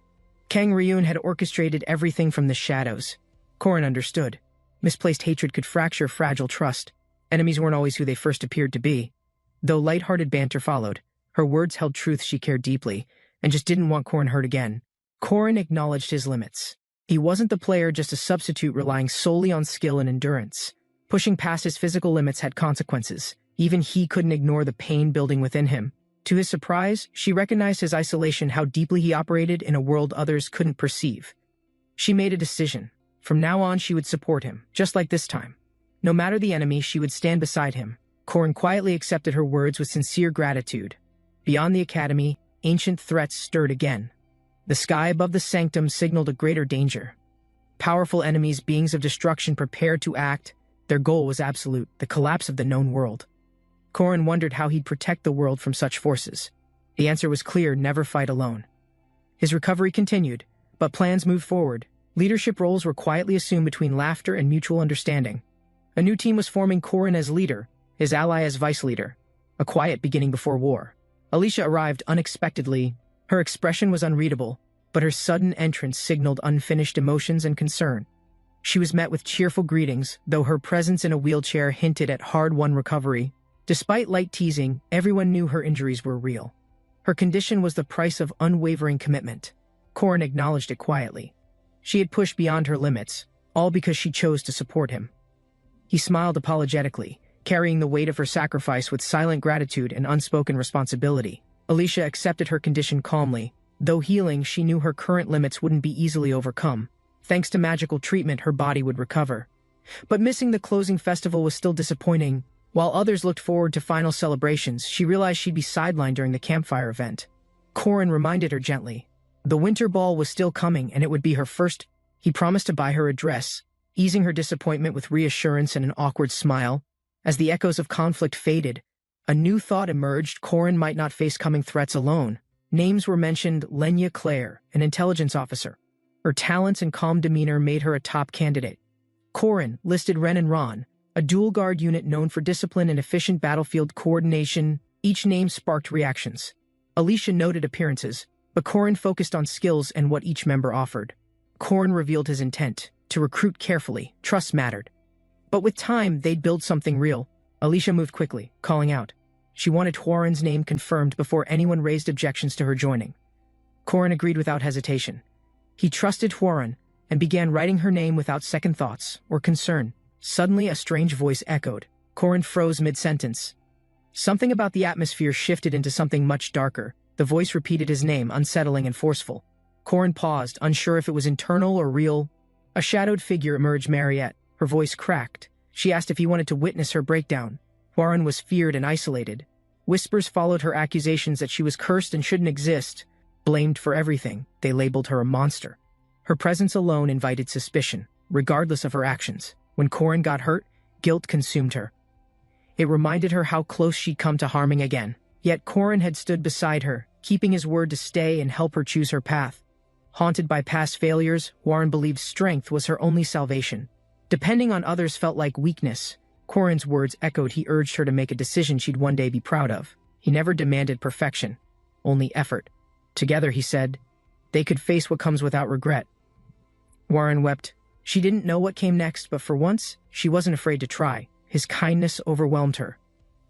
Kang Ryun had orchestrated everything from the shadows. Korin understood. Misplaced hatred could fracture fragile trust. Enemies weren't always who they first appeared to be. Though light-hearted banter followed, her words held truths she cared deeply, and just didn't want Korin hurt again. Korin acknowledged his limits. He wasn't the player, just a substitute relying solely on skill and endurance. Pushing past his physical limits had consequences. Even he couldn't ignore the pain building within him. To his surprise, she recognized his isolation, how deeply he operated in a world others couldn't perceive. She made a decision. From now on, she would support him, just like this time. No matter the enemy, she would stand beside him. Korin quietly accepted her words with sincere gratitude. Beyond the academy, ancient threats stirred again. The sky above the sanctum signaled a greater danger. Powerful enemies, beings of destruction, prepared to act. Their goal was absolute, the collapse of the known world. Korin wondered how he'd protect the world from such forces. The answer was clear: never fight alone. His recovery continued, but plans moved forward. Leadership roles were quietly assumed between laughter and mutual understanding. A new team was forming, Korin as leader, his ally as vice leader. A quiet beginning before war. Alicia arrived unexpectedly. Her expression was unreadable, but her sudden entrance signaled unfinished emotions and concern. She was met with cheerful greetings, though her presence in a wheelchair hinted at hard-won recovery. Despite light teasing, everyone knew her injuries were real. Her condition was the price of unwavering commitment. Korin acknowledged it quietly. She had pushed beyond her limits, all because she chose to support him. He smiled apologetically, carrying the weight of her sacrifice with silent gratitude and unspoken responsibility. Alicia accepted her condition calmly. Though healing, she knew her current limits wouldn't be easily overcome. Thanks to magical treatment, her body would recover. But missing the closing festival was still disappointing. While others looked forward to final celebrations, she realized she'd be sidelined during the campfire event. Korin reminded her gently. The winter ball was still coming, and it would be her first. He promised to buy her a dress, easing her disappointment with reassurance and an awkward smile. As the echoes of conflict faded, a new thought emerged: Korin might not face coming threats alone. Names were mentioned: Lenya Claire, an intelligence officer. Her talents and calm demeanor made her a top candidate. Korin listed Ren and Ron, a dual-guard unit known for discipline and efficient battlefield coordination. Each name sparked reactions. Alicia noted appearances, but Korin focused on skills and what each member offered. Korin revealed his intent: to recruit carefully. Trust mattered. But with time, they'd build something real. Alicia moved quickly, calling out. She wanted Hwaran's name confirmed before anyone raised objections to her joining. Korin agreed without hesitation. He trusted Hwaran and began writing her name without second thoughts or concern. Suddenly, a strange voice echoed. Korin froze mid-sentence. Something about the atmosphere shifted into something much darker. The voice repeated his name, unsettling and forceful. Korin paused, unsure if it was internal or real. A shadowed figure emerged: Mariette. Her voice cracked. She asked if he wanted to witness her breakdown. Hwaran was feared and isolated. Whispers followed her accusations that she was cursed and shouldn't exist. Blamed for everything, they labeled her a monster. Her presence alone invited suspicion, regardless of her actions. When Korin got hurt, guilt consumed her. It reminded her how close she'd come to harming again. Yet Korin had stood beside her, keeping his word to stay and help her choose her path. Haunted by past failures, Hwaran believed strength was her only salvation. Depending on others felt like weakness. Korin's words echoed. He urged her to make a decision she'd one day be proud of. He never demanded perfection, only effort. Together, he said, they could face what comes without regret. Hwaran wept. She didn't know what came next, but for once, she wasn't afraid to try. His kindness overwhelmed her.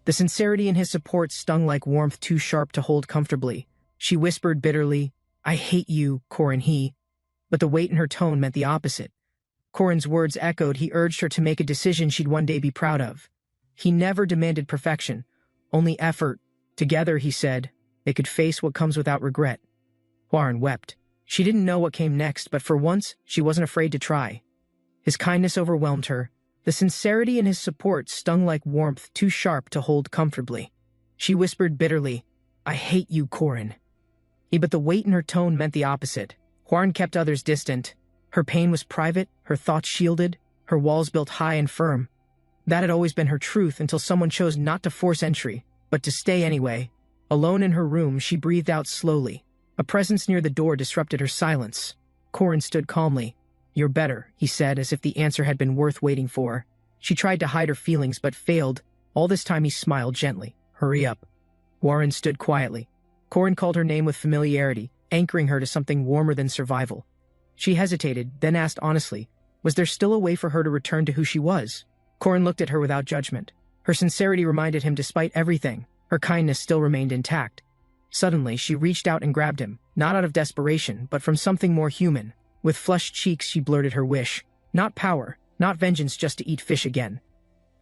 The sincerity in his support stung like warmth too sharp to hold comfortably. She whispered bitterly, I hate you, Korin. He but the weight in her tone meant the opposite. Corin's words echoed. He urged her to make a decision she'd one day be proud of. He never demanded perfection, only effort. Together, he said, they could face what comes without regret. Hwarin wept. She didn't know what came next, but for once, she wasn't afraid to try. His kindness overwhelmed her. The sincerity in his support stung like warmth too sharp to hold comfortably. She whispered bitterly, "I hate you, Corin." But the weight in her tone meant the opposite. Hwarin kept others distant. Her pain was private, her thoughts shielded, her walls built high and firm. That had always been her truth until someone chose not to force entry, but to stay anyway. Alone in her room, she breathed out slowly. A presence near the door disrupted her silence. Corin stood calmly. "You're better," he said, as if the answer had been worth waiting for. She tried to hide her feelings, but failed. All this time he smiled gently. "Hurry up." Hwarin stood quietly. Corin called her name with familiarity, anchoring her to something warmer than survival. She hesitated, then asked honestly, was there still a way for her to return to who she was? Corin looked at her without judgment. Her sincerity reminded him despite everything, her kindness still remained intact. Suddenly, she reached out and grabbed him, not out of desperation, but from something more human. With flushed cheeks, she blurted her wish. Not power, not vengeance, just to eat fish again.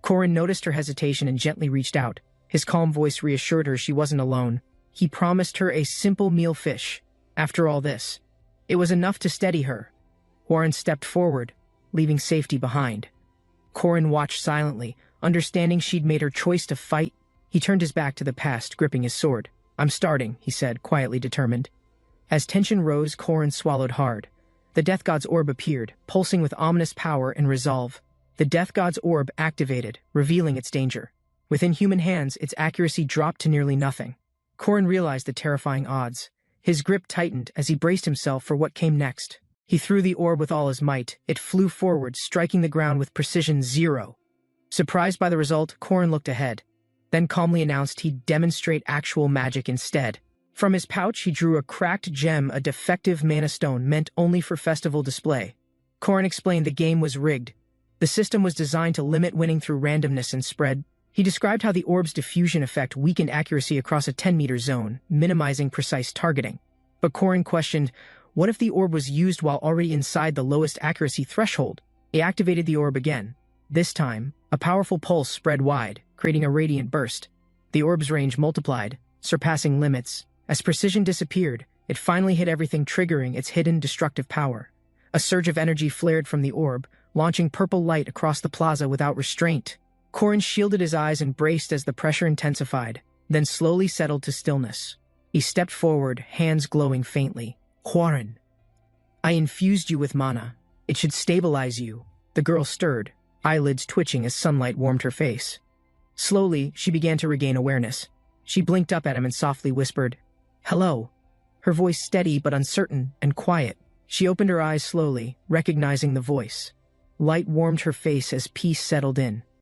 Corin noticed her hesitation and gently reached out. His calm voice reassured her she wasn't alone. He promised her a simple meal fish. After all this, it was enough to steady her. Hwarin stepped forward, leaving safety behind. Corin watched silently, understanding she'd made her choice to fight. He turned his back to the past, gripping his sword. "I'm starting," he said, quietly determined. As tension rose, Corin swallowed hard. The Death God's orb appeared, pulsing with ominous power and resolve. The Death God's orb activated, revealing its danger. Within human hands, its accuracy dropped to nearly nothing. Corin realized the terrifying odds. His grip tightened as he braced himself for what came next. He threw the orb with all his might. It flew forward, striking the ground with precision 0. Surprised by the result, Corin looked ahead, then calmly announced he'd demonstrate actual magic instead. From his pouch, he drew a cracked gem, a defective mana stone meant only for festival display. Corin explained the game was rigged. The system was designed to limit winning through randomness and spread. He described how the orb's diffusion effect weakened accuracy across a 10-meter zone, minimizing precise targeting. But Corin questioned, what if the orb was used while already inside the lowest accuracy threshold? He activated the orb again. This time, a powerful pulse spread wide, creating a radiant burst. The orb's range multiplied, surpassing limits. As precision disappeared, it finally hit everything, triggering its hidden destructive power. A surge of energy flared from the orb, launching purple light across the plaza without restraint. Corin shielded his eyes and braced as the pressure intensified, then slowly settled to stillness. He stepped forward, hands glowing faintly. "Hwarin, I infused you with mana. It should stabilize you." The girl stirred, eyelids twitching as sunlight warmed her face. Slowly, she began to regain awareness. She blinked up at him and softly whispered, "Hello." Her voice steady but uncertain and quiet. She opened her eyes slowly, recognizing the voice. Light warmed her face as peace settled in.